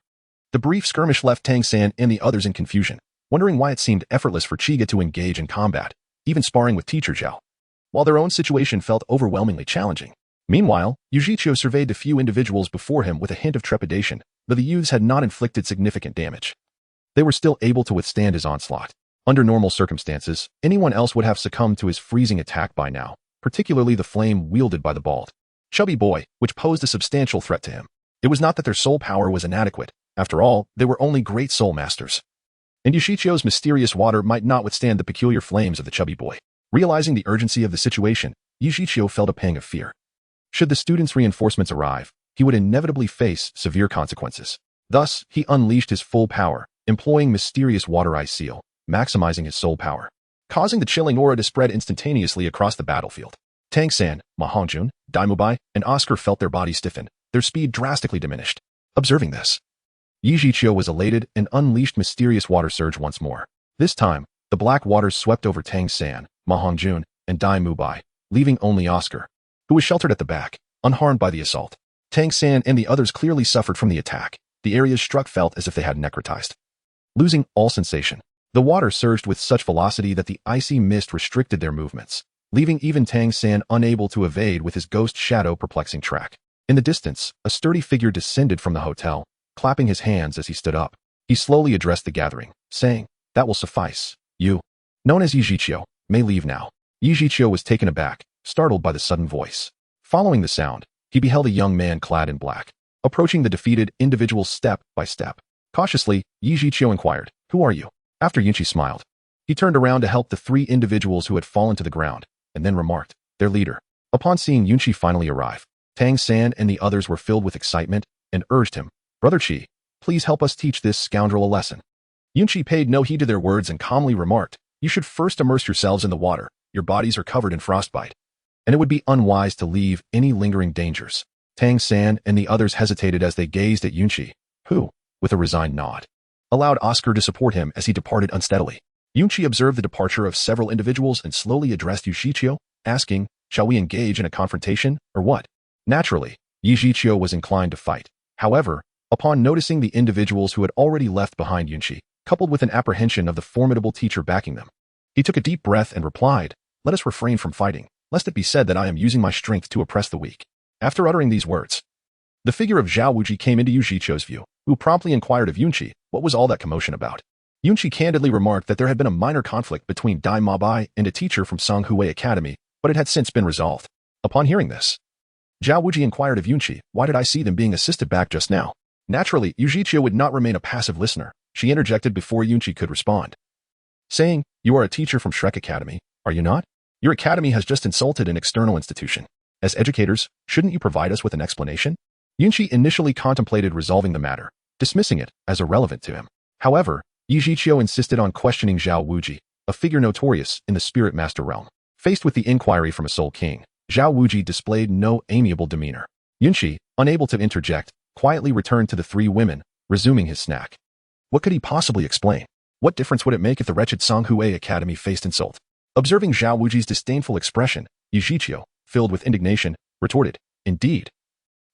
The brief skirmish left Tang San and the others in confusion, wondering why it seemed effortless for Chiga to engage in combat, even sparring with teacher Zhao, while their own situation felt overwhelmingly challenging. Meanwhile, Yu Xiao surveyed the few individuals before him with a hint of trepidation, though the youths had not inflicted significant damage. They were still able to withstand his onslaught. Under normal circumstances, anyone else would have succumbed to his freezing attack by now, particularly the flame wielded by the bald, chubby boy, which posed a substantial threat to him. It was not that their soul power was inadequate. After all, they were only great soul masters. And Yu Xiao's mysterious water might not withstand the peculiar flames of the chubby boy. Realizing the urgency of the situation, Yu Xiao felt a pang of fear. Should the students' reinforcements arrive, he would inevitably face severe consequences. Thus, he unleashed his full power, employing mysterious water ice seal, maximizing his soul power, causing the chilling aura to spread instantaneously across the battlefield. Tang San, Ma Hongjun, Dai Mubai, and Oscar felt their bodies stiffen, their speed drastically diminished. Observing this, Yu Xiao was elated and unleashed mysterious water surge once more. This time, the black waters swept over Tang San, Ma Hongjun, and Dai Mubai, leaving only Oscar, who was sheltered at the back, unharmed by the assault. Tang San and the others clearly suffered from the attack. The areas struck felt as if they had necrotized. Losing all sensation, the water surged with such velocity that the icy mist restricted their movements, leaving even Tang San unable to evade with his ghost shadow perplexing track. In the distance, a sturdy figure descended from the hotel, clapping his hands as he stood up. He slowly addressed the gathering, saying, "That will suffice. You, known as Yu Xiao, may leave now." Yu Xiao was taken aback, startled by the sudden voice. Following the sound, he beheld a young man clad in black, approaching the defeated individual step by step. Cautiously, Yu Xiao inquired, "Who are you?" After Yunqi smiled, he turned around to help the three individuals who had fallen to the ground, and then remarked, "Their leader." Upon seeing Yunqi finally arrive, Tang San and the others were filled with excitement and urged him, "Brother Qi, please help us teach this scoundrel a lesson." Yunqi paid no heed to their words and calmly remarked, "You should first immerse yourselves in the water. Your bodies are covered in frostbite, and it would be unwise to leave any lingering dangers." Tang San and the others hesitated as they gazed at Yunqi, who, with a resigned nod, allowed Oscar to support him as he departed unsteadily. Yunqi observed the departure of several individuals and slowly addressed Yu Xiao, asking, "Shall we engage in a confrontation, or what?" Naturally, Yu Xiao was inclined to fight. However, upon noticing the individuals who had already left behind Yunqi, coupled with an apprehension of the formidable teacher backing them, he took a deep breath and replied, "Let us refrain from fighting, lest it be said that I am using my strength to oppress the weak." After uttering these words, the figure of Xiao Wu came into Yu Xiao's view, who promptly inquired of Yunqi what was all that commotion about. Yunqi candidly remarked that there had been a minor conflict between Dai Mabai and a teacher from Songhui Academy, but it had since been resolved. Upon hearing this, Xiao Wu inquired of Yunqi, "Why did I see them being assisted back just now?" Naturally, Yu Xiao would not remain a passive listener. She interjected before Yunqi could respond, saying, "You are a teacher from Shrek Academy, are you not? Your academy has just insulted an external institution. As educators, shouldn't you provide us with an explanation?" Yunqi initially contemplated resolving the matter, dismissing it as irrelevant to him. However, Yu Xiao insisted on questioning Xiao Wu, a figure notorious in the spirit master realm. Faced with the inquiry from a soul king, Xiao Wu displayed no amiable demeanor. Yunqi, unable to interject, quietly returned to the three women, resuming his snack. What could he possibly explain? What difference would it make if the wretched Songhui Academy faced insult? Observing Xiao Wu's disdainful expression, Yu Xiao, filled with indignation, retorted, "Indeed.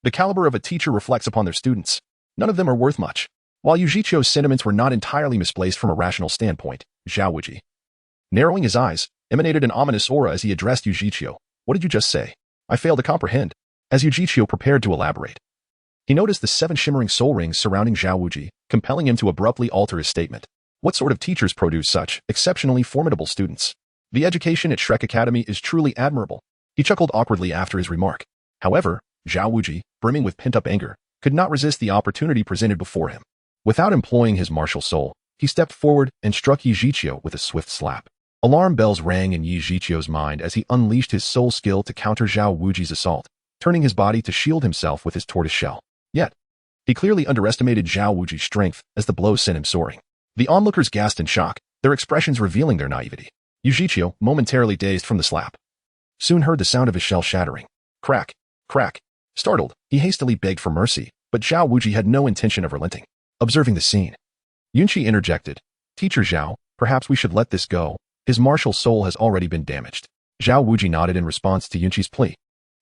The caliber of a teacher reflects upon their students. None of them are worth much." While Yu Xiao's sentiments were not entirely misplaced from a rational standpoint, Xiao Wu, narrowing his eyes, emanated an ominous aura as he addressed Yu Xiao. "What did you just say? I fail to comprehend." As Yu Xiao prepared to elaborate, he noticed the 7 shimmering soul rings surrounding Xiao Wu, compelling him to abruptly alter his statement. What sort of teachers produce such exceptionally formidable students? The education at Shrek Academy is truly admirable. He chuckled awkwardly after his remark. However, Xiao Wu, brimming with pent-up anger, could not resist the opportunity presented before him. Without employing his martial soul, he stepped forward and struck Yu Xiao with a swift slap. Alarm bells rang in Yu Xiao's mind as he unleashed his soul skill to counter Xiao Wuji's assault, turning his body to shield himself with his tortoise shell. Yet, he clearly underestimated Xiao Wuji's strength as the blow sent him soaring. The onlookers gasped in shock, their expressions revealing their naivety. Yu Xiao, momentarily dazed from the slap, soon heard the sound of his shell shattering. Crack, crack. Startled, he hastily begged for mercy, but Xiao Wuji had no intention of relenting. Observing the scene, Yunqi interjected, "Teacher Xiao, perhaps we should let this go. His martial soul has already been damaged." Xiao Wuji nodded in response to Yunqi's plea,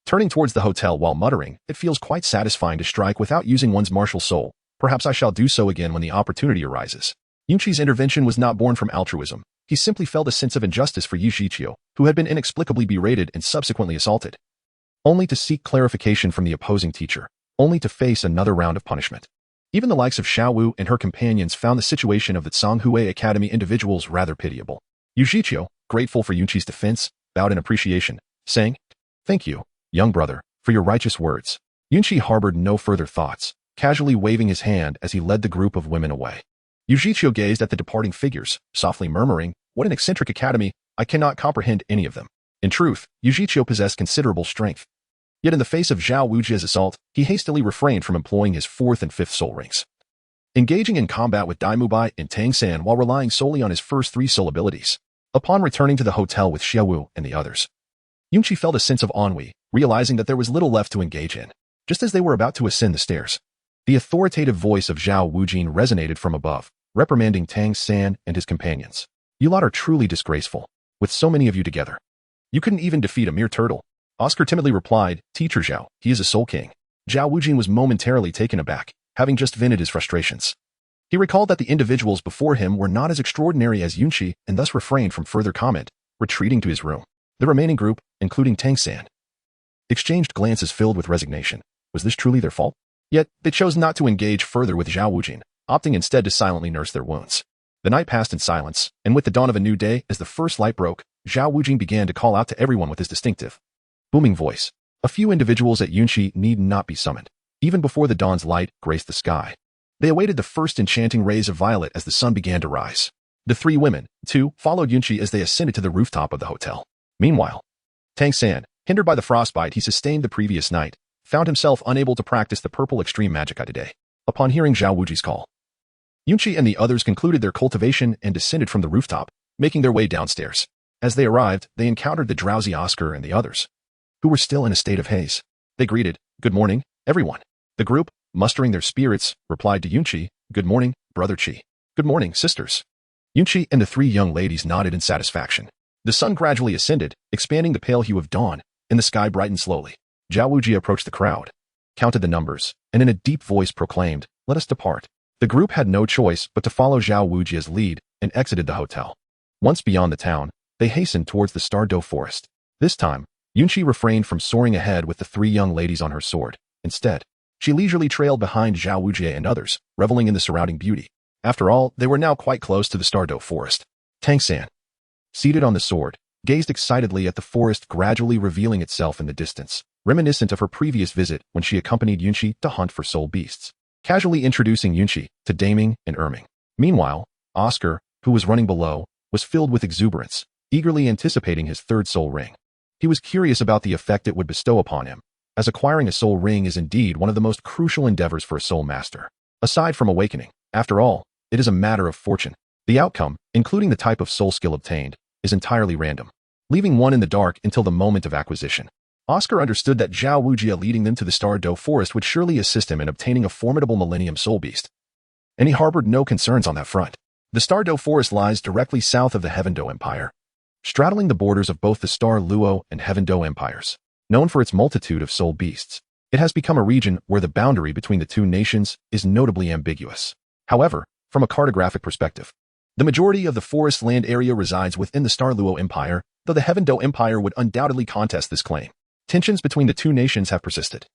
turning towards the hotel while muttering, "It feels quite satisfying to strike without using one's martial soul. Perhaps I shall do so again when the opportunity arises." Yunqi's intervention was not born from altruism. He simply felt a sense of injustice for Yu Xiao, who had been inexplicably berated and subsequently assaulted, only to seek clarification from the opposing teacher, only to face another round of punishment. Even the likes of Xiao Wu and her companions found the situation of the Tsanghui Academy individuals rather pitiable. Yu Xiao, grateful for Yunqi's defense, bowed in appreciation, saying, "Thank you, young brother, for your righteous words." Yunqi harbored no further thoughts, casually waving his hand as he led the group of women away. Yu Xiao gazed at the departing figures, softly murmuring, "What an eccentric academy, I cannot comprehend any of them." In truth, Yu Xiao possessed considerable strength. Yet in the face of Xiao Wuji's assault, he hastily refrained from employing his 4th and 5th soul rings, engaging in combat with Dai Mubai and Tang San while relying solely on his first 3 soul abilities. Upon returning to the hotel with Xiao Wu and the others, Yunqi felt a sense of ennui, realizing that there was little left to engage in. Just as they were about to ascend the stairs, the authoritative voice of Xiao Wujin resonated from above, reprimanding Tang San and his companions. "You lot are truly disgraceful. With so many of you together, you couldn't even defeat a mere turtle." Oscar timidly replied, "Teacher Xiao, he is a soul king." Xiao Wujin was momentarily taken aback, having just vented his frustrations. He recalled that the individuals before him were not as extraordinary as Yunqi and thus refrained from further comment, retreating to his room. The remaining group, including Tang San, exchanged glances filled with resignation. Was this truly their fault? Yet, they chose not to engage further with Xiao Wujin, opting instead to silently nurse their wounds. The night passed in silence, and with the dawn of a new day, as the first light broke, Xiao Wujin began to call out to everyone with his distinctive, booming voice. A few individuals at Yunqi need not be summoned. Even before the dawn's light graced the sky, they awaited the first enchanting rays of violet as the sun began to rise. The 3 women, too, followed Yunqi as they ascended to the rooftop of the hotel. Meanwhile, Tang San, hindered by the frostbite he sustained the previous night, found himself unable to practice the purple extreme magicka today. Upon hearing Xiao Wuji's call, Yunqi and the others concluded their cultivation and descended from the rooftop, making their way downstairs. As they arrived, they encountered the drowsy Oscar and the others, who were still in a state of haze. They greeted, "Good morning, everyone." The group, mustering their spirits, replied to Yunqi, "Good morning, Brother Qi." "Good morning, sisters." Yunqi and the 3 young ladies nodded in satisfaction. The sun gradually ascended, expanding the pale hue of dawn, and the sky brightened slowly. Xiao Wuji approached the crowd, counted the numbers, and in a deep voice proclaimed, "Let us depart." The group had no choice but to follow Xiao Wuji's lead and exited the hotel. Once beyond the town, they hastened towards the Stardo forest. This time, Yunqi refrained from soaring ahead with the 3 young ladies on her sword. Instead, she leisurely trailed behind Xiao Wuji and others, reveling in the surrounding beauty. After all, they were now quite close to the Stardo forest. Tang San, seated on the sword, gazed excitedly at the forest gradually revealing itself in the distance, reminiscent of her previous visit when she accompanied Yunqi to hunt for soul beasts, casually introducing Yunqi to Daming and Erming. Meanwhile, Oscar, who was running below, was filled with exuberance, eagerly anticipating his 3rd soul ring. He was curious about the effect it would bestow upon him, as acquiring a soul ring is indeed one of the most crucial endeavors for a soul master. Aside from awakening, after all, it is a matter of fortune. The outcome, including the type of soul skill obtained, is entirely random, leaving one in the dark until the moment of acquisition. Oscar understood that Xiao Wuji leading them to the Stardo forest would surely assist him in obtaining a formidable Millennium Soul Beast, and he harbored no concerns on that front. The Stardo forest lies directly south of the Heaven-Do Empire, straddling the borders of both the Star Luo and Heaven-Do empires. Known for its multitude of soul beasts, it has become a region where the boundary between the 2 nations is notably ambiguous. However, from a cartographic perspective, the majority of the forest land area resides within the Star Luo Empire, though the Heaven-Do Empire would undoubtedly contest this claim. Tensions between the 2 nations have persisted.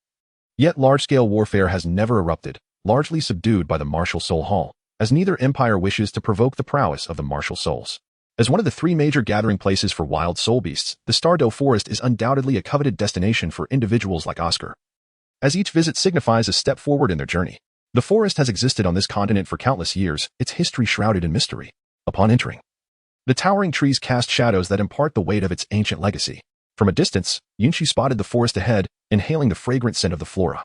Yet large-scale warfare has never erupted, largely subdued by the Martial Soul Hall, as neither empire wishes to provoke the prowess of the martial souls. As one of the 3 major gathering places for wild soul beasts, the Stardo Forest is undoubtedly a coveted destination for individuals like Oscar, as each visit signifies a step forward in their journey. The forest has existed on this continent for countless years, its history shrouded in mystery. Upon entering, The towering trees cast shadows that impart the weight of its ancient legacy. From a distance, Yunqi spotted the forest ahead, inhaling the fragrant scent of the flora.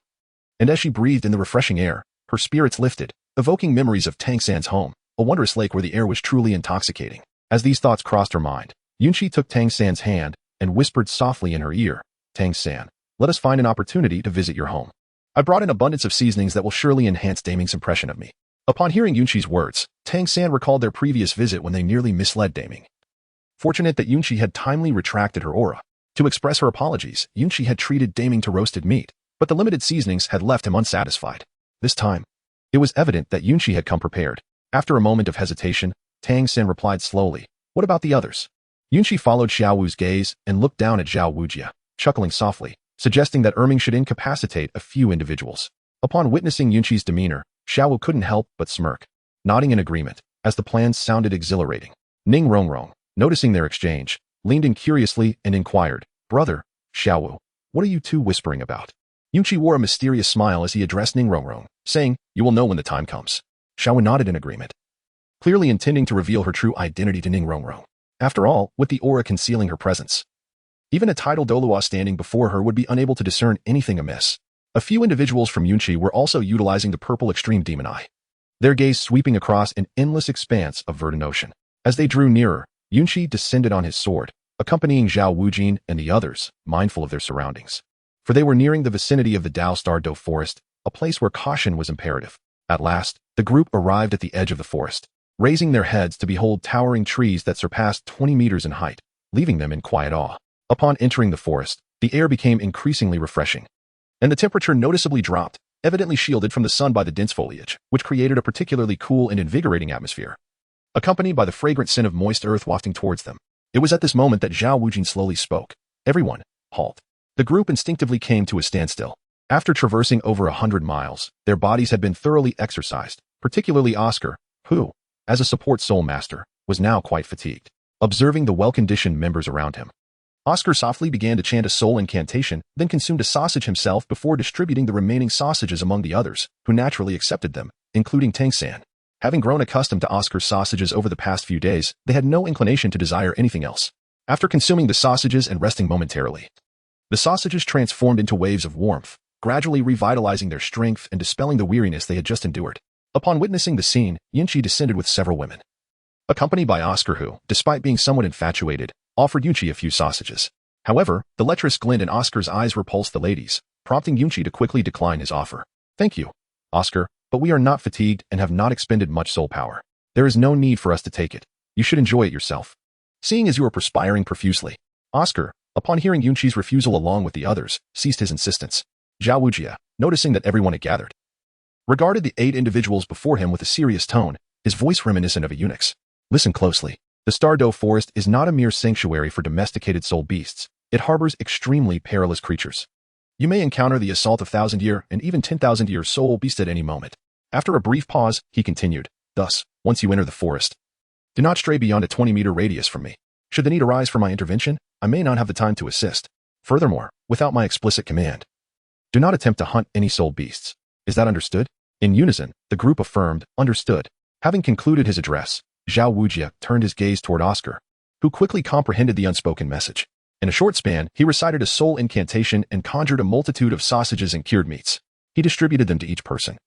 And as she breathed in the refreshing air, her spirits lifted, evoking memories of Tang San's home, a wondrous lake where the air was truly intoxicating. As these thoughts crossed her mind, Yunqi took Tang San's hand and whispered softly in her ear, "Tang San, let us find an opportunity to visit your home. I brought an abundance of seasonings that will surely enhance Daming's impression of me." Upon hearing Yunqi's words, Tang San recalled their previous visit when they nearly misled Daming. Fortunate that Yunqi had timely retracted her aura. To express her apologies, Yunqi had treated Daming to roasted meat, but the limited seasonings had left him unsatisfied. This time, it was evident that Yunqi had come prepared. After a moment of hesitation, Tang San replied slowly, "What about the others?" Yunqi followed Xiao Wu's gaze and looked down at Xiao Wujia, chuckling softly, suggesting that Erming should incapacitate a few individuals. Upon witnessing Yunqi's demeanor, Xiao Wu couldn't help but smirk, nodding in agreement, as the plans sounded exhilarating. Ning Rongrong, noticing their exchange, leaned in curiously and inquired, "Brother, Xiao Wu, what are you two whispering about?" Yunqi wore a mysterious smile as he addressed Ning Rongrong, saying, "You will know when the time comes." Xiao Wu nodded in agreement, clearly intending to reveal her true identity to Ning Rongrong. After all, with the aura concealing her presence, even a titled Douluo standing before her would be unable to discern anything amiss. A few individuals from Yunqi were also utilizing the purple extreme demon eye, their gaze sweeping across an endless expanse of verdant ocean. As they drew nearer, Yunqi descended on his sword, accompanying Zhao Wujin and the others, mindful of their surroundings. For they were nearing the vicinity of the Dao Star Do Forest, a place where caution was imperative. At last, the group arrived at the edge of the forest, raising their heads to behold towering trees that surpassed 20 meters in height, leaving them in quiet awe. Upon entering the forest, the air became increasingly refreshing, and the temperature noticeably dropped, evidently shielded from the sun by the dense foliage, which created a particularly cool and invigorating atmosphere, accompanied by the fragrant scent of moist earth wafting towards them. It was at this moment that Zhao Wujin slowly spoke. "Everyone, halt." The group instinctively came to a standstill. After traversing over 100 miles, their bodies had been thoroughly exercised, particularly Oscar, who, as a support soul master, was now quite fatigued. Observing the well-conditioned members around him, Oscar softly began to chant a soul incantation, then consumed a sausage himself before distributing the remaining sausages among the others, who naturally accepted them, including Tang San. Having grown accustomed to Oscar's sausages over the past few days, they had no inclination to desire anything else. After consuming the sausages and resting momentarily, the sausages transformed into waves of warmth, gradually revitalizing their strength and dispelling the weariness they had just endured. Upon witnessing the scene, Yunqi descended with several women, accompanied by Oscar who, despite being somewhat infatuated, offered Yunqi a few sausages. However, the lecherous glint in Oscar's eyes repulsed the ladies, prompting Yunqi to quickly decline his offer. "Thank you, Oscar, but we are not fatigued and have not expended much soul power. There is no need for us to take it. You should enjoy it yourself." Seeing as you are perspiring profusely, Oscar, upon hearing Yunqi's refusal along with the others, ceased his insistence. Zhao Wujia, noticing that everyone had gathered, regarded the 8 individuals before him with a serious tone, his voice reminiscent of a eunuch's. "Listen closely. The Star Do Forest is not a mere sanctuary for domesticated soul beasts. It harbors extremely perilous creatures. You may encounter the assault of 1,000-year and even 10,000-year soul beasts at any moment." After a brief pause, he continued, "Thus, once you enter the forest, do not stray beyond a 20-meter radius from me. Should the need arise for my intervention, I may not have the time to assist. Furthermore, without my explicit command, do not attempt to hunt any soul beasts. Is that understood?" In unison, the group affirmed, "Understood." Having concluded his address, Zhao Wujia turned his gaze toward Oscar, who quickly comprehended the unspoken message. In a short span, he recited a soul incantation and conjured a multitude of sausages and cured meats. He distributed them to each person,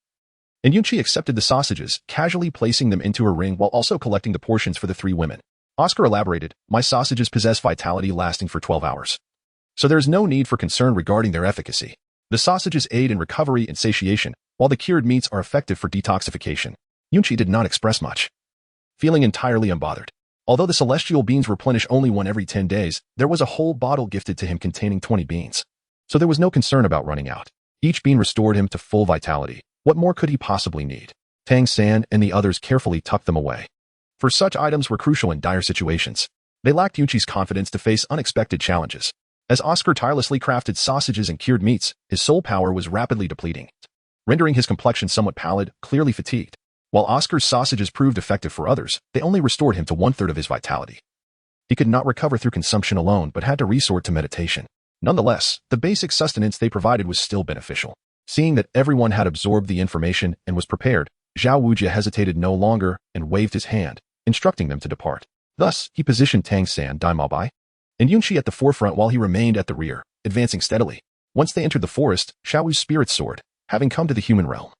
and Yunqi accepted the sausages, casually placing them into her ring while also collecting the portions for the 3 women. Oscar elaborated, "My sausages possess vitality lasting for 12 hours, so there is no need for concern regarding their efficacy. The sausages aid in recovery and satiation, while the cured meats are effective for detoxification." Yunqi did not express much, feeling entirely unbothered. Although the celestial beans replenish only one every 10 days, there was a whole bottle gifted to him containing 20 beans, so there was no concern about running out. Each bean restored him to full vitality. What more could he possibly need? Tang San and the others carefully tucked them away, for such items were crucial in dire situations. They lacked Yunqi's confidence to face unexpected challenges. As Oscar tirelessly crafted sausages and cured meats, his soul power was rapidly depleting, rendering his complexion somewhat pallid, clearly fatigued. While Oscar's sausages proved effective for others, they only restored him to 1/3 of his vitality. He could not recover through consumption alone but had to resort to meditation. Nonetheless, the basic sustenance they provided was still beneficial. Seeing that everyone had absorbed the information and was prepared, Zhao Wujia hesitated no longer and waved his hand, instructing them to depart. Thus, he positioned Tang San, Dai Maobai, and Yunqi at the forefront while he remained at the rear, advancing steadily. Once they entered the forest, Xiao Wu's spirit soared, having come to the human realm.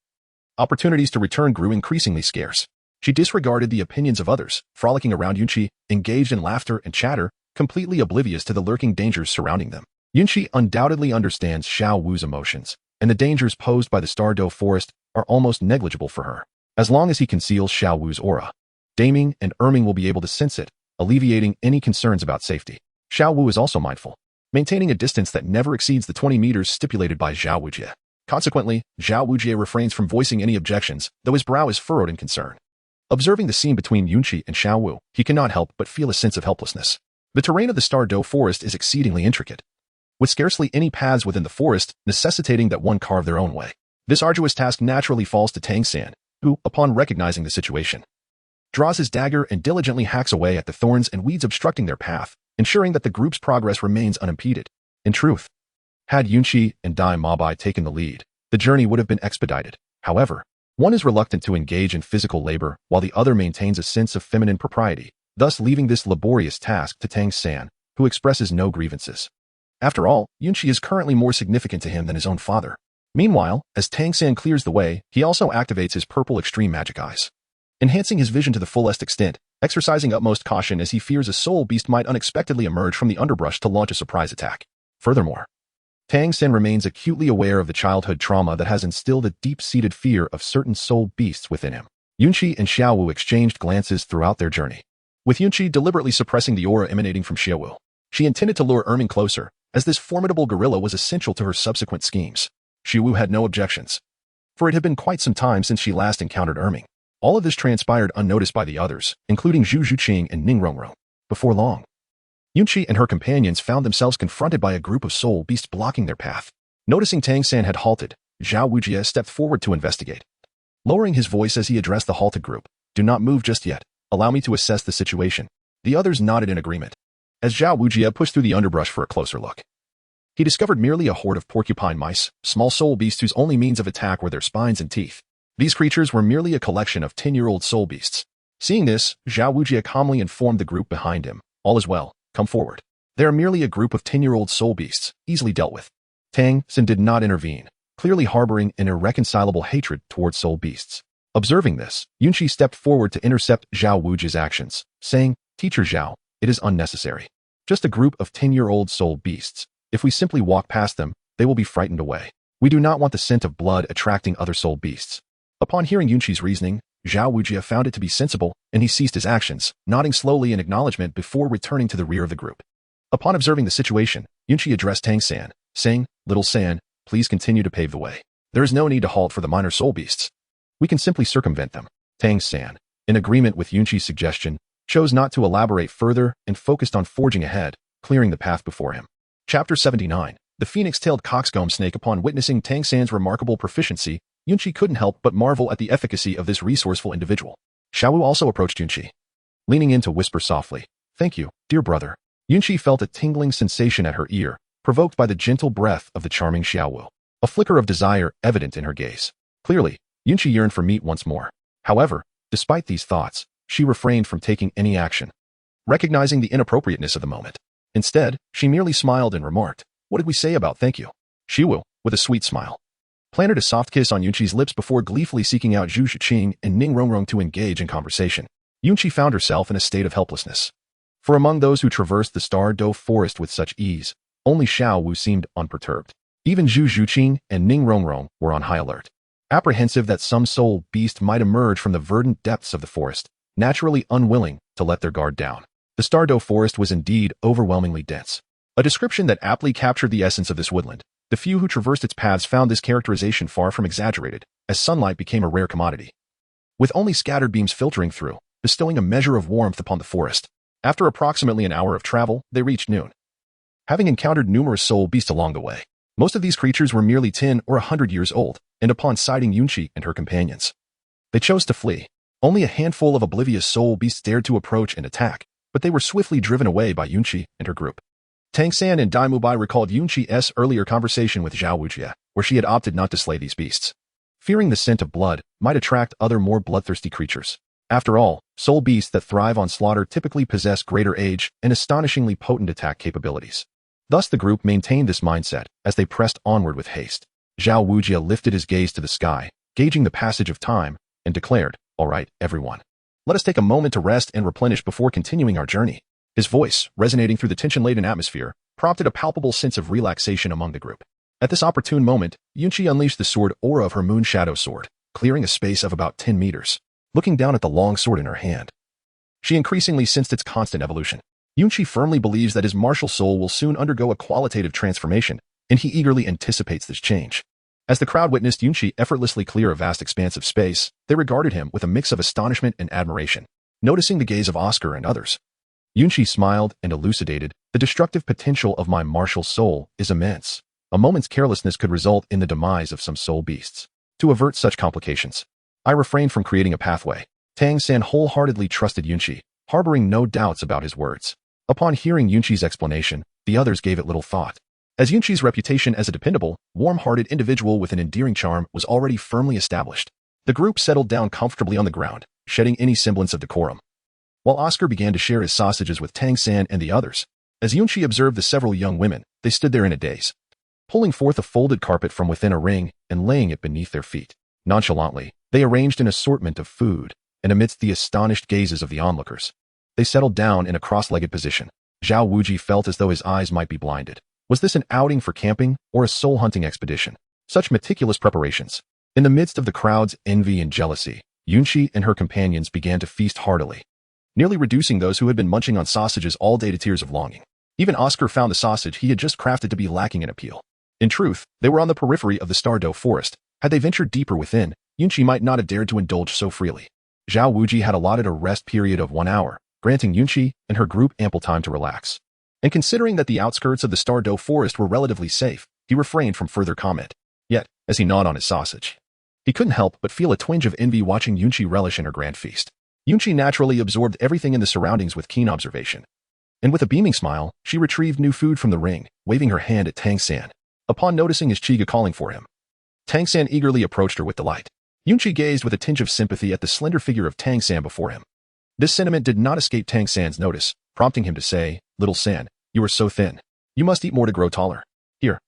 Opportunities to return grew increasingly scarce. She disregarded the opinions of others, frolicking around Yunqi, engaged in laughter and chatter, completely oblivious to the lurking dangers surrounding them. Yunqi undoubtedly understands Xiao Wu's emotions, and the dangers posed by the Stardow Forest are almost negligible for her. As long as he conceals Xiao Wu's aura, Daming and Erming will be able to sense it, alleviating any concerns about safety. Xiao Wu is also mindful, maintaining a distance that never exceeds the 20 meters stipulated by Xiao Wujie. Consequently, Xiao Wujie refrains from voicing any objections, though his brow is furrowed in concern. Observing the scene between Yunqi and Xiao Wu, he cannot help but feel a sense of helplessness. The terrain of the Stardow Forest is exceedingly intricate, with scarcely any paths within the forest, necessitating that one carve their own way. This arduous task naturally falls to Tang San, who, upon recognizing the situation, draws his dagger and diligently hacks away at the thorns and weeds obstructing their path, ensuring that the group's progress remains unimpeded. In truth, had Yunqi and Dai Maobai taken the lead, the journey would have been expedited. However, one is reluctant to engage in physical labor while the other maintains a sense of feminine propriety, thus leaving this laborious task to Tang San, who expresses no grievances. After all, Yunqi is currently more significant to him than his own father. Meanwhile, as Tang San clears the way, he also activates his purple extreme magic eyes, enhancing his vision to the fullest extent, exercising utmost caution as he fears a soul beast might unexpectedly emerge from the underbrush to launch a surprise attack. Furthermore, Tang San remains acutely aware of the childhood trauma that has instilled a deep-seated fear of certain soul beasts within him. Yunqi and Xiao Wu exchanged glances throughout their journey, with Yunqi deliberately suppressing the aura emanating from Xiao Wu. She intended to lure Erming closer, as this formidable gorilla was essential to her subsequent schemes. Xiao Wu had no objections, for it had been quite some time since she last encountered Erming. All of this transpired unnoticed by the others, including Zhu Zhuqing and Ning Rongrong. Before long, Yunqi and her companions found themselves confronted by a group of soul beasts blocking their path. Noticing Tang San had halted, Xiao Wujie stepped forward to investigate. Lowering his voice as he addressed the halted group, "Do not move just yet. Allow me to assess the situation." The others nodded in agreement, as Xiao Wujie pushed through the underbrush for a closer look. He discovered merely a horde of porcupine mice, small soul beasts whose only means of attack were their spines and teeth. These creatures were merely a collection of 10-year-old soul beasts. Seeing this, Xiao Wujie calmly informed the group behind him, "All is well. Come forward. They are merely a group of 10-year-old soul beasts, easily dealt with." Tang San did not intervene, clearly harboring an irreconcilable hatred towards soul beasts. Observing this, Yunqi stepped forward to intercept Xiao Wujie's actions, saying, "Teacher Xiao, it is unnecessary. Just a group of 10-year-old soul beasts. If we simply walk past them, they will be frightened away. We do not want the scent of blood attracting other soul beasts." Upon hearing Yunqi's reasoning, Xiao Wujie found it to be sensible, and he ceased his actions, nodding slowly in acknowledgement before returning to the rear of the group. Upon observing the situation, Yunqi addressed Tang San, saying, "Little San, please continue to pave the way. There is no need to halt for the minor soul beasts. We can simply circumvent them." Tang San, in agreement with Yunqi's suggestion, chose not to elaborate further and focused on forging ahead, clearing the path before him. Chapter 79. The Phoenix-tailed coxcomb snake. Upon witnessing Tang San's remarkable proficiency, Yunqi couldn't help but marvel at the efficacy of this resourceful individual. Xiao Wu also approached Yunqi, leaning in to whisper softly, "Thank you, dear brother." Yunqi felt a tingling sensation at her ear, provoked by the gentle breath of the charming Xiao Wu. A flicker of desire evident in her gaze. Clearly, Yunqi yearned for meat once more. However, despite these thoughts, she refrained from taking any action, recognizing the inappropriateness of the moment. Instead, she merely smiled and remarked, "What did we say about thank you?" Xiao Wu, with a sweet smile, planted a soft kiss on Yunqi's lips before gleefully seeking out Zhu Zhuqing and Ning Rongrong to engage in conversation. Yunqi found herself in a state of helplessness. For among those who traversed the Stardow Forest with such ease, only Xiao Wu seemed unperturbed. Even Zhu Zhuqing and Ning Rongrong were on high alert, apprehensive that some soul beast might emerge from the verdant depths of the forest, naturally unwilling to let their guard down. The Stardow Forest was indeed overwhelmingly dense, a description that aptly captured the essence of this woodland. The few who traversed its paths found this characterization far from exaggerated, as sunlight became a rare commodity, with only scattered beams filtering through, bestowing a measure of warmth upon the forest. After approximately an hour of travel, they reached noon, having encountered numerous soul beasts along the way. Most of these creatures were merely 10 or 100 years old, and upon sighting Yunqi and her companions, they chose to flee. Only a handful of oblivious soul beasts dared to approach and attack, but they were swiftly driven away by Yunqi and her group. Tang San and Dai Mubai recalled Yunqi's earlier conversation with Xiao Wujie, where she had opted not to slay these beasts, fearing the scent of blood might attract other more bloodthirsty creatures. After all, soul beasts that thrive on slaughter typically possess greater age and astonishingly potent attack capabilities. Thus the group maintained this mindset as they pressed onward with haste. Xiao Wu lifted his gaze to the sky, gauging the passage of time, and declared, "All right, everyone. Let us take a moment to rest and replenish before continuing our journey." His voice, resonating through the tension-laden atmosphere, prompted a palpable sense of relaxation among the group. At this opportune moment, Yunqi unleashed the sword aura of her moon shadow sword, clearing a space of about 10 meters. Looking down at the long sword in her hand, she increasingly sensed its constant evolution. Yunqi firmly believes that his martial soul will soon undergo a qualitative transformation, and he eagerly anticipates this change. As the crowd witnessed Yunqi effortlessly clear a vast expanse of space, they regarded him with a mix of astonishment and admiration. Noticing the gaze of Oscar and others, Yunqi smiled and elucidated, "The destructive potential of my martial soul is immense. A moment's carelessness could result in the demise of some soul beasts. To avert such complications, I refrained from creating a pathway." Tang San wholeheartedly trusted Yunqi, harboring no doubts about his words. Upon hearing Yunqi's explanation, the others gave it little thought. As Yunqi's reputation as a dependable, warm-hearted individual with an endearing charm was already firmly established, the group settled down comfortably on the ground, shedding any semblance of decorum. While Oscar began to share his sausages with Tang San and the others, as Yunqi observed the several young women, they stood there in a daze, pulling forth a folded carpet from within a ring and laying it beneath their feet. Nonchalantly, they arranged an assortment of food, and amidst the astonished gazes of the onlookers, they settled down in a cross-legged position. Xiao Wu felt as though his eyes might be blinded. Was this an outing for camping or a soul-hunting expedition? Such meticulous preparations. In the midst of the crowd's envy and jealousy, Yunqi and her companions began to feast heartily, nearly reducing those who had been munching on sausages all day to tears of longing. Even Oscar found the sausage he had just crafted to be lacking in appeal. In truth, they were on the periphery of the Stardow forest. Had they ventured deeper within, Yunqi might not have dared to indulge so freely. Xiao Wu had allotted a rest period of 1 hour, granting Yunqi and her group ample time to relax. And considering that the outskirts of the Stardow forest were relatively safe, he refrained from further comment. Yet, as he gnawed on his sausage, he couldn't help but feel a twinge of envy watching Yunqi relish in her grand feast. Yunqi naturally absorbed everything in the surroundings with keen observation. And with a beaming smile, she retrieved new food from the ring, waving her hand at Tang San. Upon noticing his Chiga calling for him, Tang San eagerly approached her with delight. Yunqi gazed with a tinge of sympathy at the slender figure of Tang San before him. This sentiment did not escape Tang San's notice, prompting him to say, "Little San, you are so thin. You must eat more to grow taller. Here,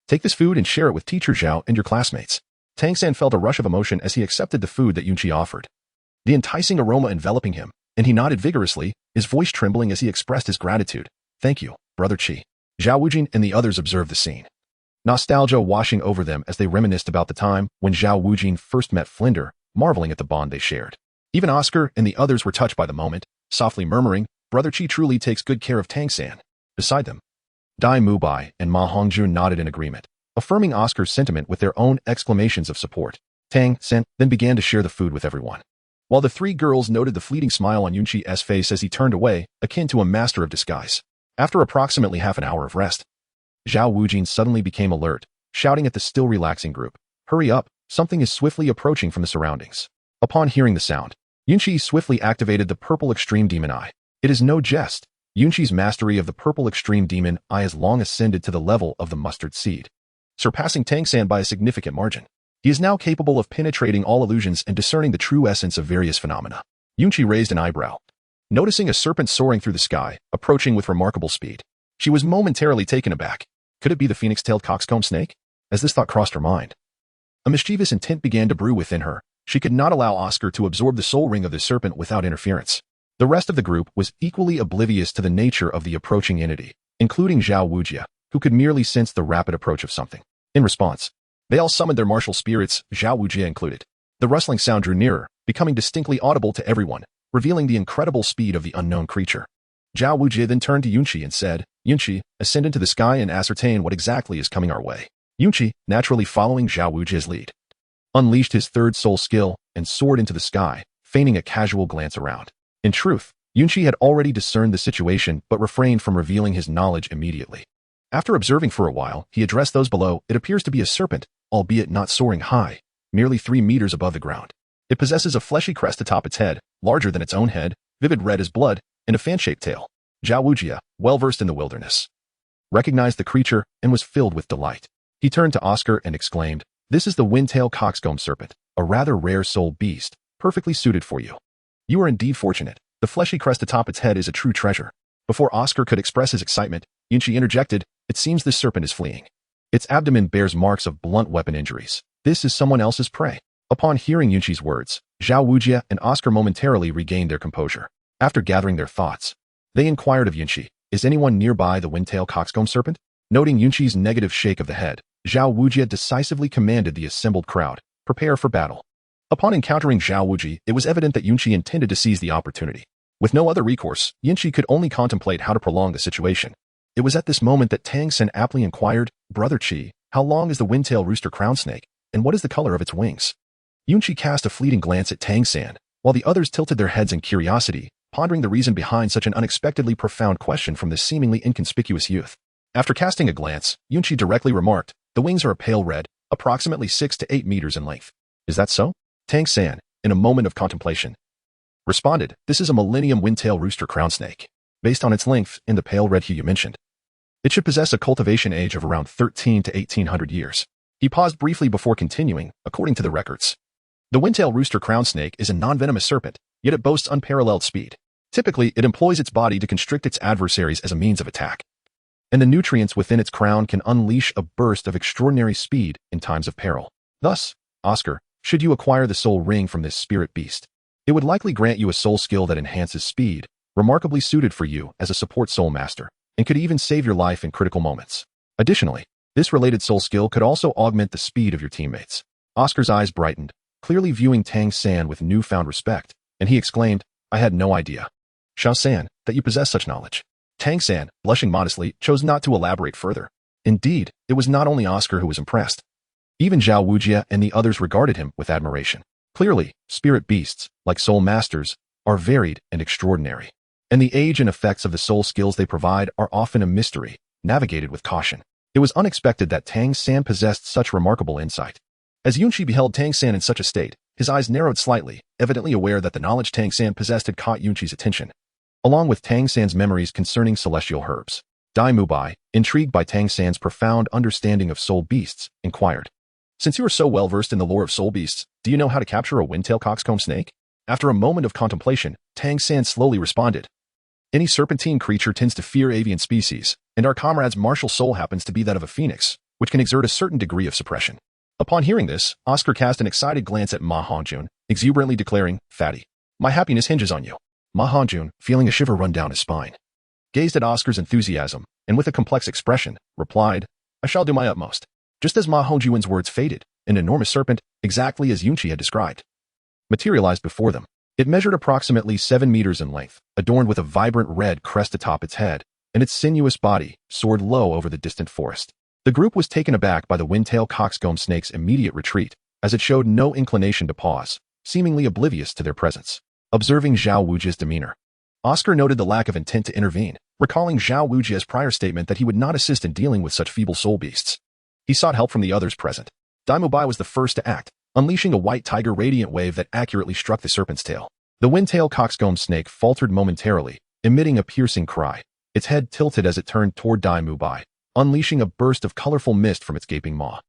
take this food and share it with Teacher Zhao and your classmates." Tang San felt a rush of emotion as he accepted the food that Yunqi offered, the enticing aroma enveloping him, and he nodded vigorously, his voice trembling as he expressed his gratitude. "Thank you, Brother Qi." Xiao Wu and the others observed the scene, nostalgia washing over them as they reminisced about the time when Xiao Wu first met Flinder, marveling at the bond they shared. Even Oscar and the others were touched by the moment, softly murmuring, "Brother Qi truly takes good care of Tang San." Beside them, Dai Mubai and Ma Hongjun nodded in agreement, affirming Oscar's sentiment with their own exclamations of support. Tang San then began to share the food with everyone, while the three girls noted the fleeting smile on Yunqi's face as he turned away, akin to a master of disguise. After approximately half an hour of rest, Xiao Wu suddenly became alert, shouting at the still relaxing group, "Hurry up, something is swiftly approaching from the surroundings." Upon hearing the sound, Yunqi swiftly activated the Purple Extreme Demon Eye. It is no jest. Yunqi's mastery of the Purple Extreme Demon Eye has long ascended to the level of the mustard seed, surpassing Tang San by a significant margin. He is now capable of penetrating all illusions and discerning the true essence of various phenomena. Yunqi raised an eyebrow, noticing a serpent soaring through the sky, approaching with remarkable speed. She was momentarily taken aback. Could it be the phoenix-tailed coxcomb snake? As this thought crossed her mind, a mischievous intent began to brew within her. She could not allow Oscar to absorb the soul ring of the serpent without interference. The rest of the group was equally oblivious to the nature of the approaching entity, including Xiao Wu, who could merely sense the rapid approach of something. In response, they all summoned their martial spirits, Xiao Wu included. The rustling sound drew nearer, becoming distinctly audible to everyone, revealing the incredible speed of the unknown creature. Xiao Wu then turned to Yunqi and said, "Yunqi, ascend into the sky and ascertain what exactly is coming our way." Yunqi, naturally following Xiao Wu's lead, unleashed his third soul skill and soared into the sky, feigning a casual glance around. In truth, Yunqi had already discerned the situation but refrained from revealing his knowledge immediately. After observing for a while, he addressed those below. "It appears to be a serpent, albeit not soaring high, merely 3 meters above the ground. It possesses a fleshy crest atop its head, larger than its own head, vivid red as blood, and a fan-shaped tail." Xiao Wu, well-versed in the wilderness, recognized the creature and was filled with delight. He turned to Oscar and exclaimed, "This is the wind-tail coxcomb serpent, a rather rare soul beast, perfectly suited for you." You are indeed fortunate. The fleshy crest atop its head is a true treasure. Before Oscar could express his excitement, Yunqi interjected, it seems this serpent is fleeing. Its abdomen bears marks of blunt weapon injuries. This is someone else's prey. Upon hearing Yunqi's words, Xiao Wu and Oscar momentarily regained their composure. After gathering their thoughts, they inquired of Yunqi, is anyone nearby the windtail coxcomb serpent? Noting Yunqi's negative shake of the head, Xiao Wu decisively commanded the assembled crowd, prepare for battle. Upon encountering Xiao Wu, it was evident that Yunqi intended to seize the opportunity. With no other recourse, Yunqi could only contemplate how to prolong the situation. It was at this moment that Tang Sen aptly inquired, Brother Qi, how long is the windtail rooster crown snake, and what is the color of its wings? Yunqi cast a fleeting glance at Tang San, while the others tilted their heads in curiosity, pondering the reason behind such an unexpectedly profound question from this seemingly inconspicuous youth. After casting a glance, Yunqi directly remarked, the wings are a pale red, approximately 6 to 8 meters in length. Is that so? Tang San, in a moment of contemplation, responded, this is a millennium windtail rooster crown snake. Based on its length and the pale red hue you mentioned, it should possess a cultivation age of around 13 to 1800 years. He paused briefly before continuing, according to the records. The windtail rooster crown snake is a non-venomous serpent, yet it boasts unparalleled speed. Typically, it employs its body to constrict its adversaries as a means of attack. And the nutrients within its crown can unleash a burst of extraordinary speed in times of peril. Thus, Oscar, should you acquire the soul ring from this spirit beast, it would likely grant you a soul skill that enhances speed, remarkably suited for you as a support soul master, and could even save your life in critical moments. Additionally, this related soul skill could also augment the speed of your teammates. Oscar's eyes brightened, clearly viewing Tang San with newfound respect, and he exclaimed, I had no idea, Xiao San, that you possess such knowledge. Tang San, blushing modestly, chose not to elaborate further. Indeed, it was not only Oscar who was impressed. Even Xiao Wu and the others regarded him with admiration. Clearly, spirit beasts, like soul masters, are varied and extraordinary. And the age and effects of the soul skills they provide are often a mystery, navigated with caution. It was unexpected that Tang San possessed such remarkable insight. As Yunqi beheld Tang San in such a state, his eyes narrowed slightly, evidently aware that the knowledge Tang San possessed had caught Yunqi's attention. Along with Tang San's memories concerning celestial herbs, Dai Mubai, intrigued by Tang San's profound understanding of soul beasts, inquired, since you are so well versed in the lore of soul beasts, do you know how to capture a windtail coxcomb snake? After a moment of contemplation, Tang San slowly responded, any serpentine creature tends to fear avian species, and our comrade's martial soul happens to be that of a phoenix, which can exert a certain degree of suppression. Upon hearing this, Oscar cast an excited glance at Ma Hongjun, exuberantly declaring, Fatty, my happiness hinges on you. Ma Hongjun, feeling a shiver run down his spine, gazed at Oscar's enthusiasm, and with a complex expression, replied, I shall do my utmost. Just as Ma Hongjun's words faded, an enormous serpent, exactly as Yunqi had described, materialized before them. It measured approximately 7 meters in length, adorned with a vibrant red crest atop its head, and its sinuous body soared low over the distant forest. The group was taken aback by the windtail coxcomb snake's immediate retreat, as it showed no inclination to pause, seemingly oblivious to their presence. Observing Xiao Wu's demeanor, Oscar noted the lack of intent to intervene, recalling Xiao Wu's prior statement that he would not assist in dealing with such feeble soul beasts. He sought help from the others present. Dai Mubai was the first to act, unleashing a white tiger radiant wave that accurately struck the serpent's tail. The windtail coxcomb snake faltered momentarily, emitting a piercing cry. Its head tilted as it turned toward Dai Mubai, unleashing a burst of colorful mist from its gaping maw.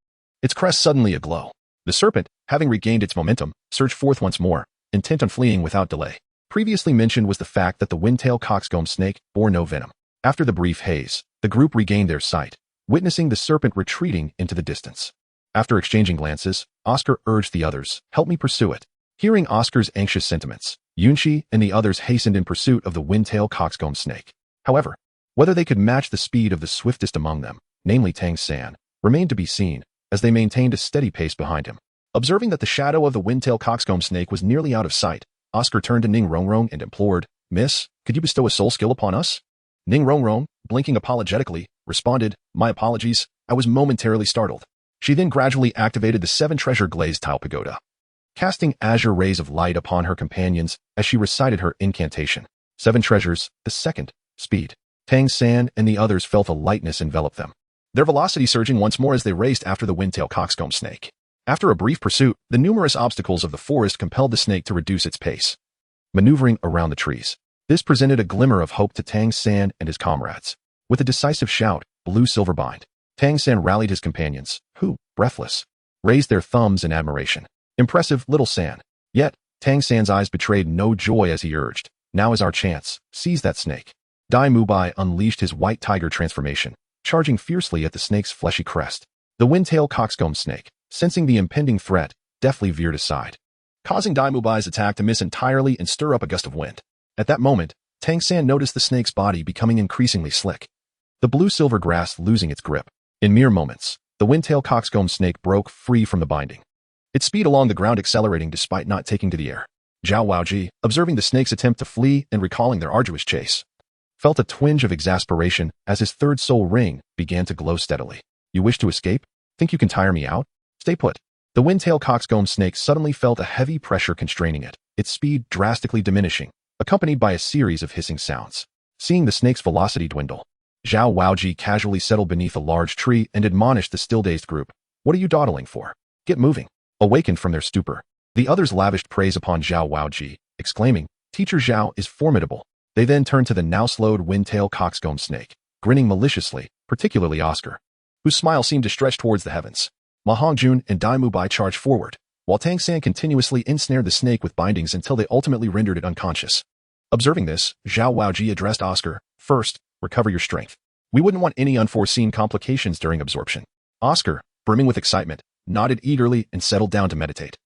Its crest suddenly aglow. The serpent, having regained its momentum, surged forth once more, intent on fleeing without delay. Previously mentioned was the fact that the windtail coxcomb snake bore no venom. After the brief haze, the group regained their sight, witnessing the serpent retreating into the distance. After exchanging glances, Oscar urged the others, help me pursue it. Hearing Oscar's anxious sentiments, Yunqi and the others hastened in pursuit of the windtail coxcomb snake. However, whether they could match the speed of the swiftest among them, namely Tang San, remained to be seen, as they maintained a steady pace behind him. Observing that the shadow of the windtail coxcomb snake was nearly out of sight, Oscar turned to Ning Rongrong and implored, Miss, could you bestow a soul skill upon us? Ning Rongrong, blinking apologetically, responded, my apologies, I was momentarily startled. She then gradually activated the 7-treasure glazed tile pagoda, casting azure rays of light upon her companions as she recited her incantation. 7 treasures, the second, speed. Tang San and the others felt a lightness envelop them, their velocity surging once more as they raced after the windtail coxcomb snake. After a brief pursuit, the numerous obstacles of the forest compelled the snake to reduce its pace, maneuvering around the trees. This presented a glimmer of hope to Tang San and his comrades. With a decisive shout, Blue Silverbind, Tang San rallied his companions, who, breathless, raised their thumbs in admiration. Impressive, little San. Yet, Tang San's eyes betrayed no joy as he urged, "Now is our chance. Seize that snake." Dai Mubai unleashed his white tiger transformation, charging fiercely at the snake's fleshy crest. The windtail coxcomb snake, sensing the impending threat, deftly veered aside, causing Dai Mubai's attack to miss entirely and stir up a gust of wind. At that moment, Tang San noticed the snake's body becoming increasingly slick, the blue-silver grass losing its grip. In mere moments, the windtail coxcomb snake broke free from the binding, its speed along the ground accelerating despite not taking to the air. Zhao Wuji, observing the snake's attempt to flee and recalling their arduous chase, felt a twinge of exasperation as his third soul ring began to glow steadily. "You wish to escape? Think you can tire me out? Stay put." The windtail coxcomb snake suddenly felt a heavy pressure constraining it, its speed drastically diminishing, accompanied by a series of hissing sounds. Seeing the snake's velocity dwindle, Zhao Wuji casually settled beneath a large tree and admonished the still-dazed group. "What are you dawdling for? Get moving." Awakened from their stupor, the others lavished praise upon Zhao Wuji, exclaiming, "Teacher Zhao is formidable." They then turned to the now-slowed windtail coxcomb snake, grinning maliciously, particularly Oscar, whose smile seemed to stretch towards the heavens. Ma Hongjun and Dai Mubai charged forward, while Tang San continuously ensnared the snake with bindings until they ultimately rendered it unconscious. Observing this, Zhao Wuji addressed Oscar, "First, recover your strength. We wouldn't want any unforeseen complications during absorption." Oscar, brimming with excitement, nodded eagerly and settled down to meditate.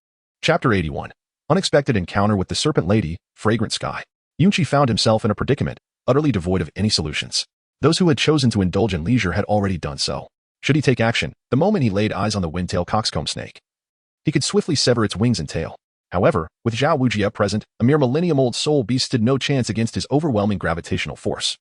Chapter 81. Unexpected Encounter with the Serpent Lady, Fragrant Sky. Yunqi found himself in a predicament, utterly devoid of any solutions. Those who had chosen to indulge in leisure had already done so. Should he take action, the moment he laid eyes on the windtail coxcomb snake, he could swiftly sever its wings and tail. However, with Zhao Wuji present, a mere millennium-old soul beast stood no chance against his overwhelming gravitational force,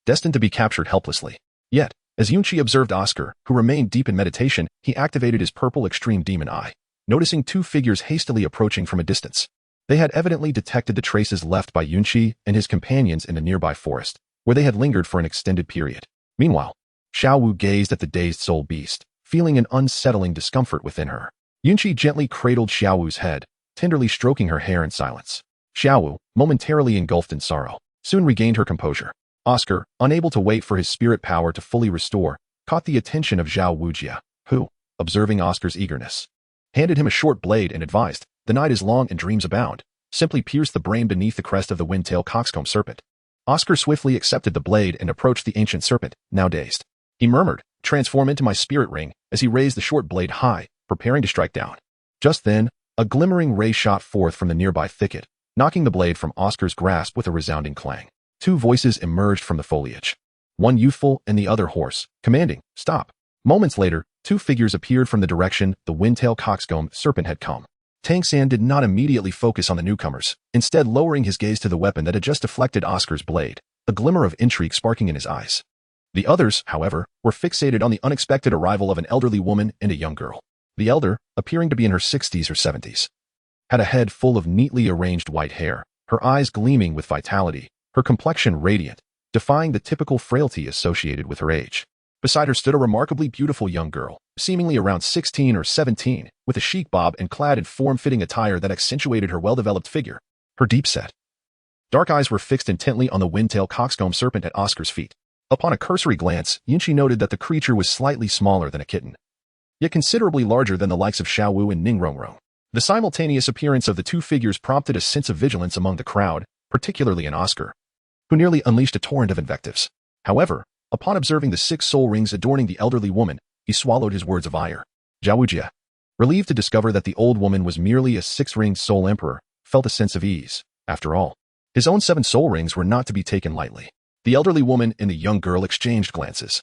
destined to be captured helplessly. Yet, as Yunqi observed Oscar, who remained deep in meditation, he activated his purple extreme demon eye, noticing two figures hastily approaching from a distance. They had evidently detected the traces left by Yunqi and his companions in the nearby forest, where they had lingered for an extended period. Meanwhile, Xiao Wu gazed at the dazed soul beast, feeling an unsettling discomfort within her. Yunqi gently cradled Xiao Wu's head, tenderly stroking her hair in silence. Xiao Wu, momentarily engulfed in sorrow, soon regained her composure. Oscar, unable to wait for his spirit power to fully restore, caught the attention of Zhao Wujia, who, observing Oscar's eagerness, handed him a short blade and advised, "The night is long and dreams abound. Simply pierce the brain beneath the crest of the windtail coxcomb serpent." Oscar swiftly accepted the blade and approached the ancient serpent, now dazed. He murmured, "Transform into my spirit ring," as he raised the short blade high, preparing to strike down. Just then, a glimmering ray shot forth from the nearby thicket, knocking the blade from Oscar's grasp with a resounding clang. Two voices emerged from the foliage, one youthful and the other hoarse, commanding, "Stop." Moments later, two figures appeared from the direction the windtail coxcomb serpent had come. Tang San did not immediately focus on the newcomers, instead lowering his gaze to the weapon that had just deflected Oscar's blade, a glimmer of intrigue sparking in his eyes. The others, however, were fixated on the unexpected arrival of an elderly woman and a young girl. The elder, appearing to be in her 60s or 70s, had a head full of neatly arranged white hair, her eyes gleaming with vitality, her complexion radiant, defying the typical frailty associated with her age. Beside her stood a remarkably beautiful young girl, seemingly around 16 or 17, with a chic bob and clad in form-fitting attire that accentuated her well-developed figure. Her deep-set, dark eyes were fixed intently on the windtail coxcomb serpent at Oscar's feet. Upon a cursory glance, Yunqi noted that the creature was slightly smaller than a kitten, yet considerably larger than the likes of Xiao Wu and Ning Rongrong. The simultaneous appearance of the two figures prompted a sense of vigilance among the crowd, particularly in Oscar, who nearly unleashed a torrent of invectives. However, upon observing the 6 soul rings adorning the elderly woman, he swallowed his words of ire. Zhao Wujia, relieved to discover that the old woman was merely a 6-ringed soul emperor, felt a sense of ease. After all, his own 7 soul rings were not to be taken lightly. The elderly woman and the young girl exchanged glances,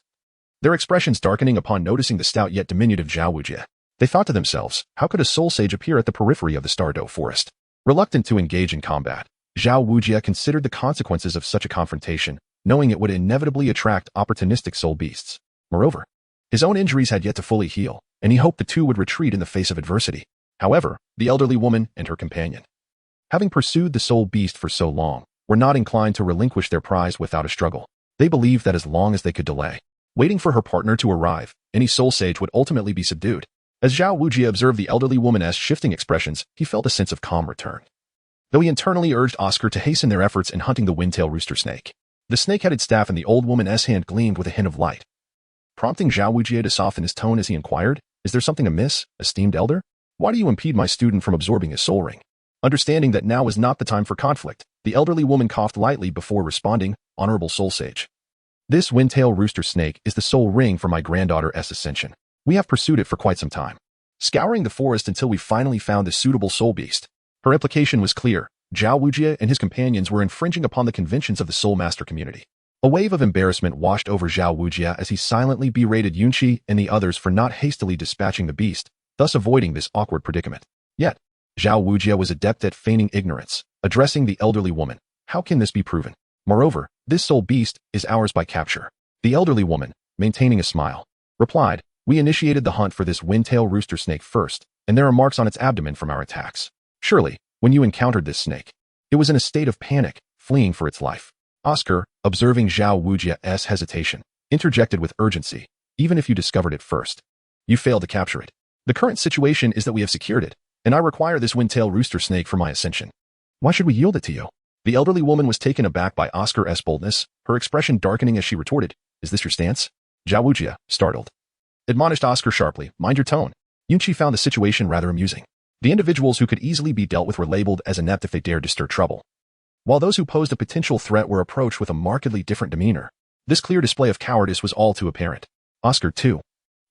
their expressions darkening upon noticing the stout yet diminutive Zhao Wujia. They thought to themselves, how could a soul sage appear at the periphery of the Stardow forest? Reluctant to engage in combat, Zhao Wujia considered the consequences of such a confrontation, knowing it would inevitably attract opportunistic soul beasts. Moreover, his own injuries had yet to fully heal, and he hoped the two would retreat in the face of adversity. However, the elderly woman and her companion, having pursued the soul beast for so long, were not inclined to relinquish their prize without a struggle. They believed that as long as they could delay, waiting for her partner to arrive, any soul sage would ultimately be subdued. As Zhao Wujia observed the elderly woman's shifting expressions, he felt a sense of calm return, though he internally urged Oscar to hasten their efforts in hunting the windtail rooster snake. The snake-headed staff in the old woman's hand gleamed with a hint of light, prompting Zhao Wujia to soften his tone as he inquired, "Is there something amiss, esteemed elder? Why do you impede my student from absorbing his soul ring?" Understanding that now was not the time for conflict, the elderly woman coughed lightly before responding, "Honorable Soul Sage. This windtail rooster snake is the soul ring for my granddaughter's ascension. We have pursued it for quite some time, scouring the forest until we finally found a suitable soul beast." Her implication was clear. Xiao Wujie and his companions were infringing upon the conventions of the Soul Master community. A wave of embarrassment washed over Xiao Wujie as he silently berated Yunqi and the others for not hastily dispatching the beast, thus avoiding this awkward predicament. Yet, Xiao Wujie was adept at feigning ignorance, addressing the elderly woman. "How can this be proven? Moreover, this soul beast is ours by capture." The elderly woman, maintaining a smile, replied, "We initiated the hunt for this windtail rooster snake first, and there are marks on its abdomen from our attacks. Surely, when you encountered this snake, it was in a state of panic, fleeing for its life." Oscar, observing Xiao Wujie's hesitation, interjected with urgency, "Even if you discovered it first, you failed to capture it. The current situation is that we have secured it, and I require this windtail rooster snake for my ascension. Why should we yield it to you?" The elderly woman was taken aback by Oscar's boldness, her expression darkening as she retorted, "Is this your stance?" Xiao Wujie, startled, admonished Oscar sharply, "Mind your tone." Yunqi found the situation rather amusing. The individuals who could easily be dealt with were labeled as inept if they dared to stir trouble, while those who posed a potential threat were approached with a markedly different demeanor. This clear display of cowardice was all too apparent. Oscar, too,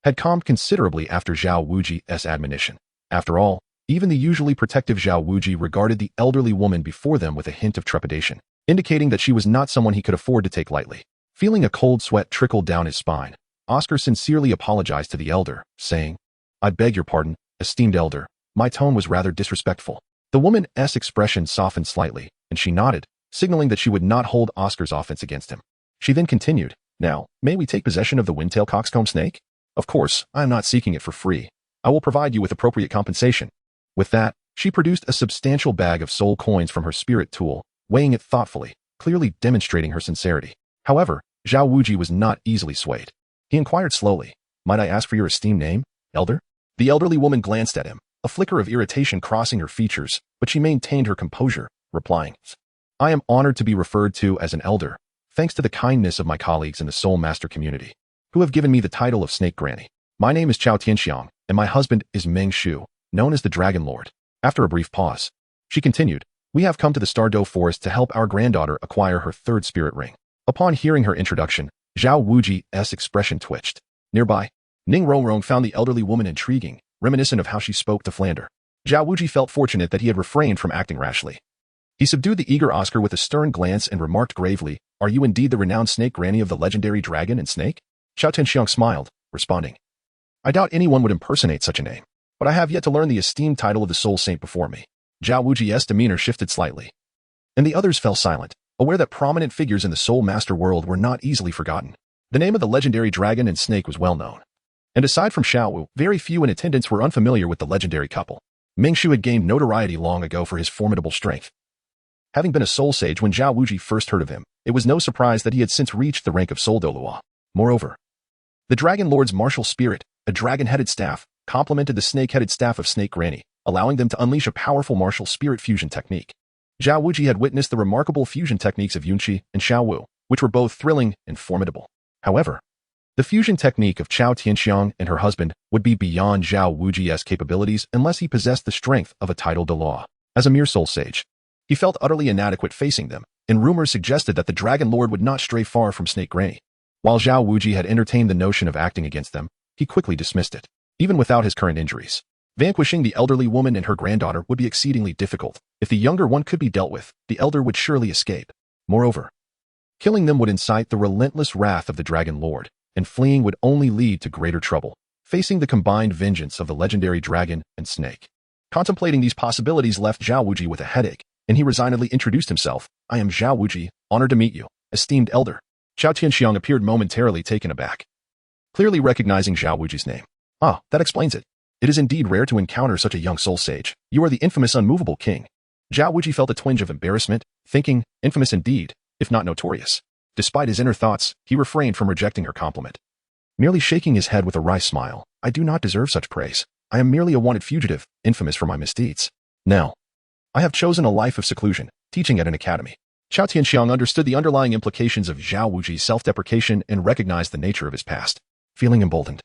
had calmed considerably after Xiao Wujie's admonition. After all, even the usually protective Xiao Wujie regarded the elderly woman before them with a hint of trepidation, indicating that she was not someone he could afford to take lightly. Feeling a cold sweat trickle down his spine, Oscar sincerely apologized to the elder, saying, "I beg your pardon, esteemed elder. My tone was rather disrespectful." The woman's expression softened slightly, and she nodded, signaling that she would not hold Oscar's offense against him. She then continued, "Now, may we take possession of the windtail coxcomb snake? Of course, I am not seeking it for free. I will provide you with appropriate compensation." With that, she produced a substantial bag of soul coins from her spirit tool, weighing it thoughtfully, clearly demonstrating her sincerity. However, Xiao Wujie was not easily swayed. He inquired slowly, "Might I ask for your esteemed name, elder?" The elderly woman glanced at him, a flicker of irritation crossing her features, but she maintained her composure, replying, "I am honored to be referred to as an elder, thanks to the kindness of my colleagues in the Soul Master community, who have given me the title of Snake Granny. My name is Chao Tianxiang, and my husband is Meng Shu, known as the Dragon Lord." After a brief pause, she continued, "We have come to the Stardow Forest to help our granddaughter acquire her third spirit ring." Upon hearing her introduction, Xiao Wujie's expression twitched. Nearby, Ning Rongrong found the elderly woman intriguing, reminiscent of how she spoke to Flander. Xiao Wujie felt fortunate that he had refrained from acting rashly. He subdued the eager Oscar with a stern glance and remarked gravely, "Are you indeed the renowned Snake Granny of the legendary dragon and snake?" Xiao Tianxiang smiled, responding, "I doubt anyone would impersonate such a name, but I have yet to learn the esteemed title of the Soul Saint before me." Xiao Wujie's demeanor shifted slightly, and the others fell silent, aware that prominent figures in the Soul Master world were not easily forgotten. The name of the legendary dragon and snake was well known, and aside from Xiao Wu, very few in attendance were unfamiliar with the legendary couple. Meng Shu had gained notoriety long ago for his formidable strength. Having been a soul sage when Xiao Wujie first heard of him, it was no surprise that he had since reached the rank of Soul Douluo. Moreover, the Dragon Lord's martial spirit, a dragon-headed staff, complemented the snake-headed staff of Snake Granny, allowing them to unleash a powerful martial spirit fusion technique. Xiao Wujie had witnessed the remarkable fusion techniques of Yunqi and Xiao Wu, which were both thrilling and formidable. However, the fusion technique of Chao Tianxiang and her husband would be beyond Xiao Wujie's capabilities unless he possessed the strength of a title de law. As a mere soul sage, he felt utterly inadequate facing them, and rumors suggested that the Dragon Lord would not stray far from Snake Granny. While Xiao Wujie had entertained the notion of acting against them, he quickly dismissed it. Even without his current injuries, vanquishing the elderly woman and her granddaughter would be exceedingly difficult. If the younger one could be dealt with, the elder would surely escape. Moreover, killing them would incite the relentless wrath of the Dragon Lord, and fleeing would only lead to greater trouble, facing the combined vengeance of the legendary dragon and snake. Contemplating these possibilities left Xiao Wujie with a headache, and he resignedly introduced himself. "I am Xiao Wujie, honored to meet you, esteemed elder." Xiao Tianxiang appeared momentarily taken aback, clearly recognizing Xiao Wujie's name. "Ah, that explains it. It is indeed rare to encounter such a young soul sage. You are the infamous unmovable king." Xiao Wujie felt a twinge of embarrassment, thinking, infamous indeed, if not notorious. Despite his inner thoughts, he refrained from rejecting her compliment. Merely shaking his head with a wry smile, "I do not deserve such praise. I am merely a wanted fugitive, infamous for my misdeeds. Now, I have chosen a life of seclusion, teaching at an academy." Chao Tianxiang understood the underlying implications of Xiao Wujie's self-deprecation and recognized the nature of his past. Feeling emboldened,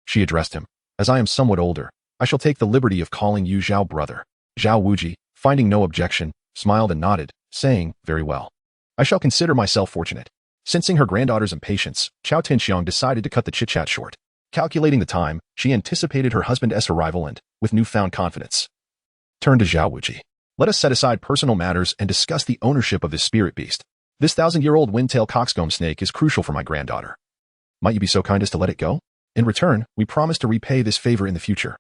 she addressed him, "As I am somewhat older, I shall take the liberty of calling you Xiao brother." Xiao Wujie, finding no objection, smiled and nodded, saying, "Very well. I shall consider myself fortunate." Sensing her granddaughter's impatience, Xiao Tianxiang decided to cut the chit-chat short. Calculating the time, she anticipated her husband's arrival and, with newfound confidence, turned to Xiao Wu. "Let us set aside personal matters and discuss the ownership of this spirit beast. This 1,000-year-old wind-tail coxcomb snake is crucial for my granddaughter. Might you be so kind as to let it go? In return, we promise to repay this favor in the future."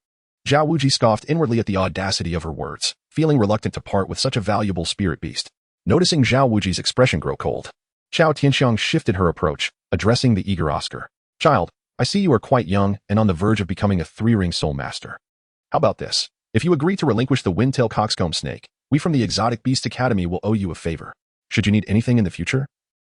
Xiao Wu scoffed inwardly at the audacity of her words, feeling reluctant to part with such a valuable spirit beast. Noticing Xiao Wu's expression grow cold, Xiao Tianxiang shifted her approach, addressing the eager Oscar. "Child, I see you are quite young and on the verge of becoming a 3-ring soul master. How about this? If you agree to relinquish the wind-tail coxcomb snake, we from the Exotic Beast Academy will owe you a favor. Should you need anything in the future,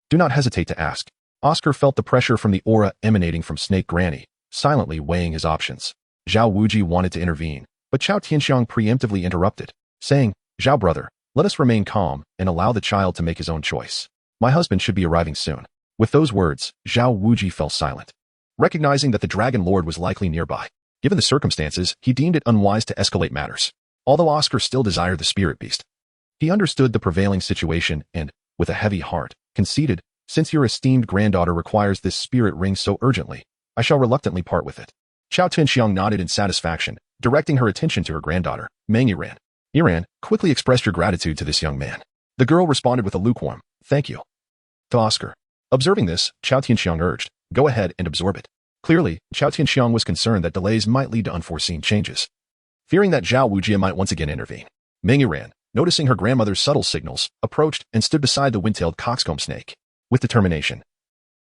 do not hesitate to ask." Oscar felt the pressure from the aura emanating from Snake Granny, silently weighing his options. Xiao Wuji wanted to intervene, but Xiao Tianxiang preemptively interrupted, saying, "Xiao brother, let us remain calm and allow the child to make his own choice. My husband should be arriving soon." With those words, Xiao Wuji fell silent. Recognizing that the Dragon Lord was likely nearby, given the circumstances, he deemed it unwise to escalate matters. Although Oscar still desired the spirit beast, he understood the prevailing situation and, with a heavy heart, conceded, "Since your esteemed granddaughter requires this spirit ring so urgently, I shall reluctantly part with it." Xiao Tianxiang nodded in satisfaction, directing her attention to her granddaughter, Meng Yiran. "Yiran, quickly express your gratitude to this young man." The girl responded with a lukewarm, "Thank you." To Oscar. Observing this, Xiao Tianxiang urged, "Go ahead and absorb it." Clearly, Xiao Tianxiang was concerned that delays might lead to unforeseen changes. Fearing that Xiao Wujia might once again intervene, Meng Yiran, noticing her grandmother's subtle signals, approached and stood beside the wind-tailed coxcomb snake. With determination,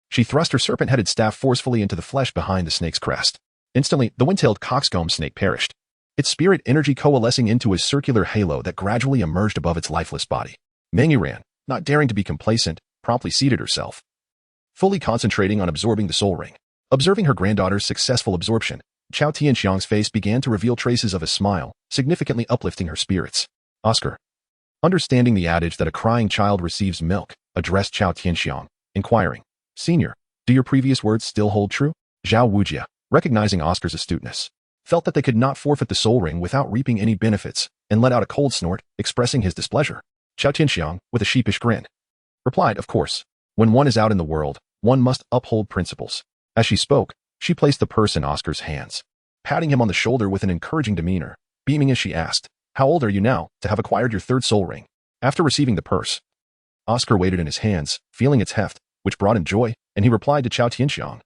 she thrust her serpent-headed staff forcefully into the flesh behind the snake's crest. Instantly, the wind-tailed coxcomb snake perished, its spirit energy coalescing into a circular halo that gradually emerged above its lifeless body. Meng Yiran, not daring to be complacent, promptly seated herself, fully concentrating on absorbing the soul ring. Observing her granddaughter's successful absorption, Xiao Tianxiang's face began to reveal traces of a smile, significantly uplifting her spirits. Oscar, understanding the adage that a crying child receives milk, addressed Xiao Tianxiang, inquiring, "Senior, do your previous words still hold true?" Xiao Wujia, recognizing Oscar's astuteness, felt that they could not forfeit the soul ring without reaping any benefits, and let out a cold snort, expressing his displeasure. Xiao Tianxiang, with a sheepish grin, replied, "Of course, when one is out in the world, one must uphold principles." As she spoke, she placed the purse in Oscar's hands, patting him on the shoulder with an encouraging demeanor, beaming as she asked, "How old are you now to have acquired your 3rd soul ring?" After receiving the purse, Oscar weighed it in his hands, feeling its heft, which brought him joy, and he replied to Xiao Tianxiang,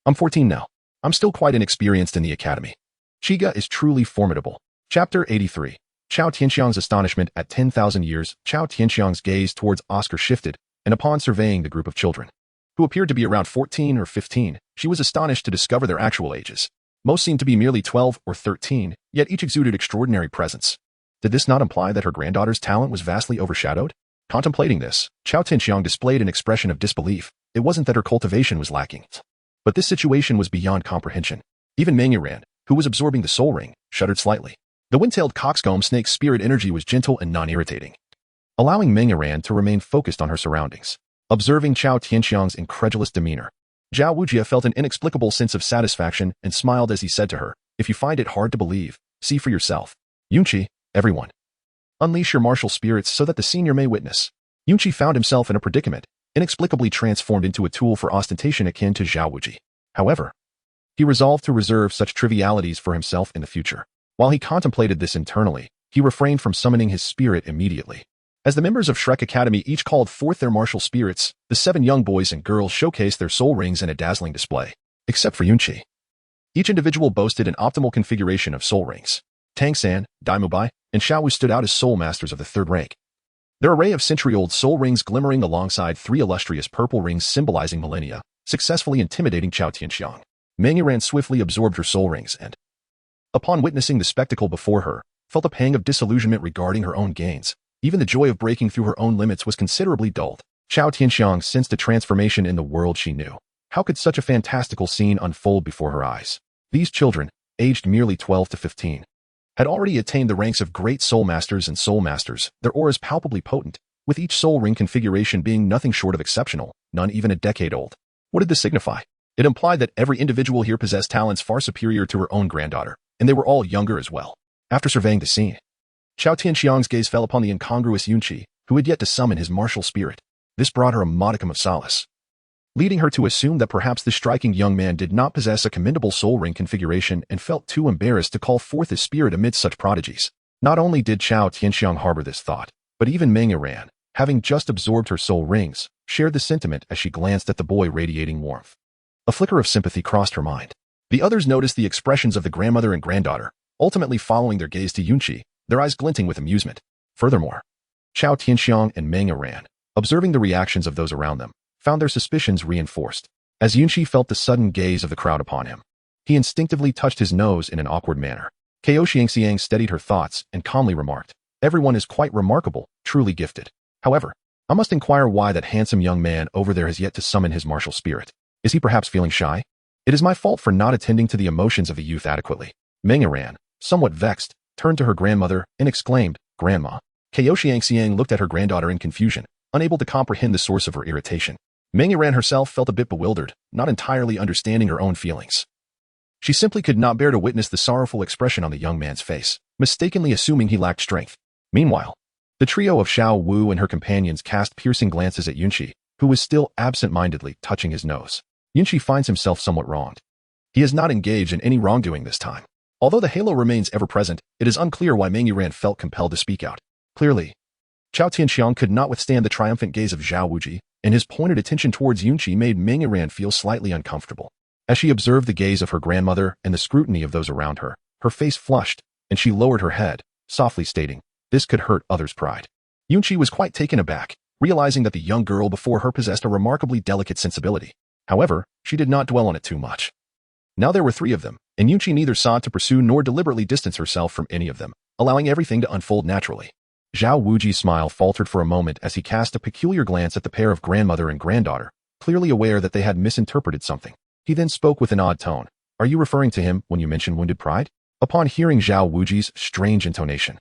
I'm 14 now. I'm still quite inexperienced in the academy. Chiga is truly formidable." Chapter 83. Xiao Tianxiang's astonishment at 10,000 years. Xiao Tianxiang's gaze towards Oscar shifted, and upon surveying the group of children, who appeared to be around 14 or 15, she was astonished to discover their actual ages. Most seemed to be merely 12 or 13, yet each exuded extraordinary presence. Did this not imply that her granddaughter's talent was vastly overshadowed? Contemplating this, Xiao Tianxiang displayed an expression of disbelief. It wasn't that her cultivation was lacking, but this situation was beyond comprehension. Even Meng Yiran, who was absorbing the soul ring, shuddered slightly. The wind-tailed coxcomb snake's spirit energy was gentle and non-irritating, allowing Meng Yiran to remain focused on her surroundings. Observing Xiao Tianxiang's incredulous demeanor, Xiao Wujia felt an inexplicable sense of satisfaction and smiled as he said to her, "If you find it hard to believe, see for yourself. Yunqi, everyone, unleash your martial spirits so that the senior may witness." Yunqi found himself in a predicament, inexplicably transformed into a tool for ostentation akin to Xiao Wuji. However, he resolved to reserve such trivialities for himself in the future. While he contemplated this internally, he refrained from summoning his spirit immediately. As the members of Shrek Academy each called forth their martial spirits, the 7 young boys and girls showcased their soul rings in a dazzling display. Except for Yunqi, each individual boasted an optimal configuration of soul rings. Tang San, Daimubai, and Xiao Wu stood out as soul masters of the 3rd rank. Their array of century-old soul rings glimmering alongside 3 illustrious purple rings symbolizing millennia, successfully intimidating Xiao Tianxiang. Meng Yiran swiftly absorbed her soul rings and, upon witnessing the spectacle before her, felt a pang of disillusionment regarding her own gains. Even the joy of breaking through her own limits was considerably dulled. Xiao Tianxiang sensed a transformation in the world she knew. How could such a fantastical scene unfold before her eyes? These children, aged merely 12 to 15, had already attained the ranks of great soul masters and soul masters, their auras palpably potent, with each soul ring configuration being nothing short of exceptional, none even a decade old. What did this signify? It implied that every individual here possessed talents far superior to her own granddaughter, and they were all younger as well. After surveying the scene, Xiao Tianxiang's gaze fell upon the incongruous Yunqi, who had yet to summon his martial spirit. This brought her a modicum of solace, leading her to assume that perhaps the striking young man did not possess a commendable soul ring configuration and felt too embarrassed to call forth his spirit amidst such prodigies. Not only did Xiao Tianxiang harbor this thought, but even Meng Yiran, having just absorbed her soul rings, shared the sentiment as she glanced at the boy radiating warmth. A flicker of sympathy crossed her mind. The others noticed the expressions of the grandmother and granddaughter, ultimately following their gaze to Yunqi, their eyes glinting with amusement. Furthermore, Xiao Tianxiang and Meng Yiran, observing the reactions of those around them, found their suspicions reinforced. As Yunqi felt the sudden gaze of the crowd upon him, he instinctively touched his nose in an awkward manner. Xiao Xiangxiang steadied her thoughts and calmly remarked, "Everyone is quite remarkable, truly gifted. However, I must inquire why that handsome young man over there has yet to summon his martial spirit. Is he perhaps feeling shy? It is my fault for not attending to the emotions of the youth adequately." Meng Yiran, somewhat vexed, turned to her grandmother and exclaimed, "Grandma." Xiao Xiangxiang looked at her granddaughter in confusion, unable to comprehend the source of her irritation. Meng Yiran herself felt a bit bewildered, not entirely understanding her own feelings. She simply could not bear to witness the sorrowful expression on the young man's face, mistakenly assuming he lacked strength. Meanwhile, the trio of Xiao Wu and her companions cast piercing glances at Yunqi, who was still absent-mindedly touching his nose. Yunqi finds himself somewhat wronged. He is not engaged in any wrongdoing this time. Although the halo remains ever present, it is unclear why Meng Yiran felt compelled to speak out. Clearly, Xiao Tianxiang could not withstand the triumphant gaze of Xiao Wuji, and his pointed attention towards Yunqi made Meng Yiran feel slightly uncomfortable. As she observed the gaze of her grandmother and the scrutiny of those around her, her face flushed, and she lowered her head, softly stating, "This could hurt others' pride." Yunqi was quite taken aback, realizing that the young girl before her possessed a remarkably delicate sensibility. However, she did not dwell on it too much. Now there were three of them, and Yunqi neither sought to pursue nor deliberately distance herself from any of them, allowing everything to unfold naturally. Xiao Wuji's smile faltered for a moment as he cast a peculiar glance at the pair of grandmother and granddaughter, clearly aware that they had misinterpreted something. He then spoke with an odd tone. "Are you referring to him when you mention wounded pride?" Upon hearing Xiao Wuji's strange intonation,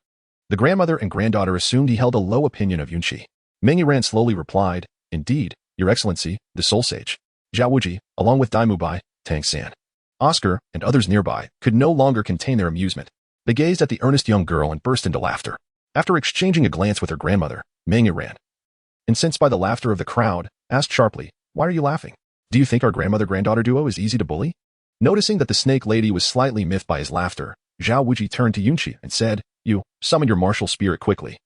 the grandmother and granddaughter assumed he held a low opinion of Yunqi. Meng Yiran slowly replied, "Indeed, Your Excellency, the Soul Sage." Xiao Wuji, along with Dai Mubai, Tang San, Oscar, and others nearby, could no longer contain their amusement. They gazed at the earnest young girl and burst into laughter. After exchanging a glance with her grandmother, Meng Yiran, incensed by the laughter of the crowd, asked sharply, "Why are you laughing? Do you think our grandmother-granddaughter duo is easy to bully?" Noticing that the snake lady was slightly miffed by his laughter, Xiao Wuji turned to Yunqi and said, "You, summon your martial spirit quickly,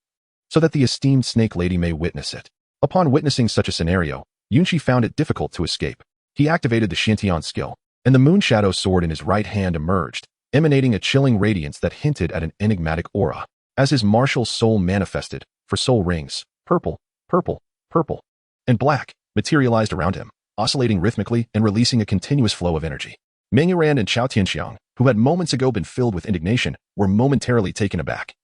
so that the esteemed snake lady may witness it." Upon witnessing such a scenario, Yunqi found it difficult to escape. He activated the Shantian skill, and the moon shadow sword in his right hand emerged, emanating a chilling radiance that hinted at an enigmatic aura. As his martial soul manifested, for soul rings, purple, purple, purple, and black, materialized around him, oscillating rhythmically and releasing a continuous flow of energy. Meng Yiran and Xiao Tianxiang, who had moments ago been filled with indignation, were momentarily taken aback,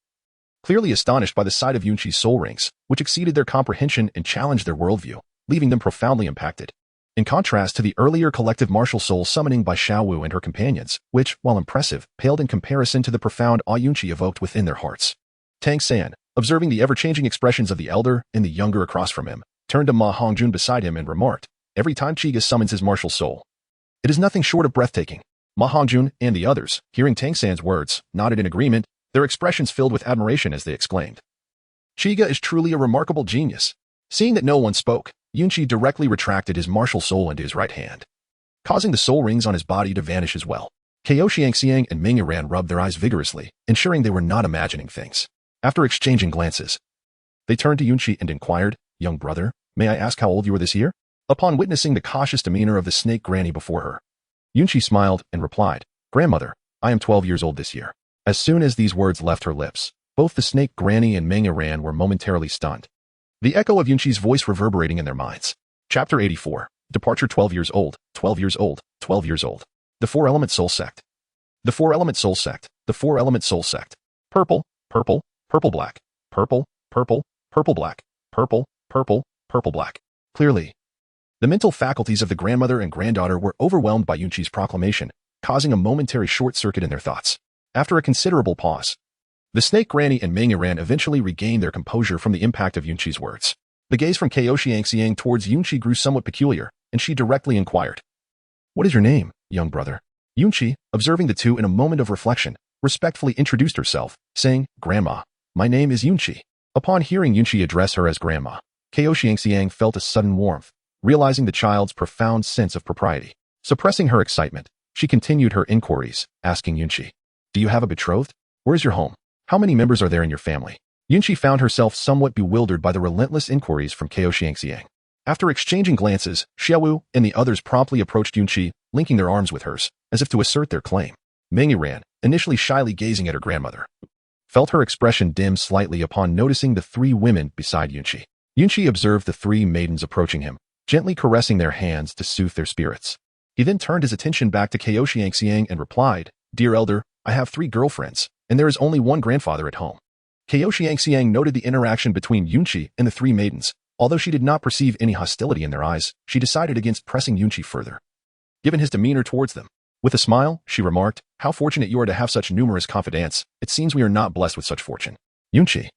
clearly astonished by the sight of Yunqi's soul rings, which exceeded their comprehension and challenged their worldview, leaving them profoundly impacted. In contrast to the earlier collective martial soul summoning by Xiao Wu and her companions, which, while impressive, paled in comparison to the profound awe Yunqi evoked within their hearts. Tang San, observing the ever-changing expressions of the elder and the younger across from him, turned to Ma Hongjun beside him and remarked, "Every time Chiga summons his martial soul, it is nothing short of breathtaking." Ma Hongjun and the others, hearing Tang San's words, nodded in agreement, their expressions filled with admiration as they exclaimed, "Chiga is truly a remarkable genius." Seeing that no one spoke, Yunqi directly retracted his martial soul into his right hand, causing the soul rings on his body to vanish as well. Xiao Xiangxiang and Meng Yiran rubbed their eyes vigorously, ensuring they were not imagining things. After exchanging glances, they turned to Yunqi and inquired, "Young brother, may I ask how old you are this year?" Upon witnessing the cautious demeanor of the snake granny before her, Yunqi smiled and replied, "Grandmother, I am 12 years old this year." As soon as these words left her lips, both the snake granny and Meng Yiran were momentarily stunned, the echo of Yunqi's voice reverberating in their minds. Chapter 84. Departure. 12 years old, 12 years old, 12 years old. The Four-Element Soul Sect. The Four-Element Soul Sect. The Four-Element Soul Sect. Purple, purple, purple black, purple, purple, purple black, purple, purple, purple black. Clearly, the mental faculties of the grandmother and granddaughter were overwhelmed by Yunqi's proclamation, causing a momentary short-circuit in their thoughts. After a considerable pause, the snake granny and Meng Yiran eventually regained their composure from the impact of Yunqi's words. The gaze from Xiao Xiangxiang towards Yunqi grew somewhat peculiar, and she directly inquired, "What is your name, young brother?" Yunqi, observing the two in a moment of reflection, respectfully introduced herself, saying, "Grandma." My name is Yunqi. Upon hearing Yunqi address her as grandma, Xiao felt a sudden warmth, realizing the child's profound sense of propriety. Suppressing her excitement, she continued her inquiries, asking Yunqi, "Do you have a betrothed? Where is your home? How many members are there in your family?" Yunqi found herself somewhat bewildered by the relentless inquiries from Xiao. After exchanging glances, Xiao Wu and the others promptly approached Yunqi, linking their arms with hers, as if to assert their claim. Meng Yiran, initially shyly gazing at her grandmother, felt her expression dim slightly upon noticing the three women beside Yunqi. Yunqi observed the three maidens approaching him, gently caressing their hands to soothe their spirits. He then turned his attention back to Xiao and replied, "Dear elder, I have 3 girlfriends, and there is only one grandfather at home." Xiao noted the interaction between Yunqi and the 3 maidens. Although she did not perceive any hostility in their eyes, she decided against pressing Yunqi further, given his demeanor towards them. With a smile, she remarked, "How fortunate you are to have such numerous confidants. It seems we are not blessed with such fortune." Yunqi,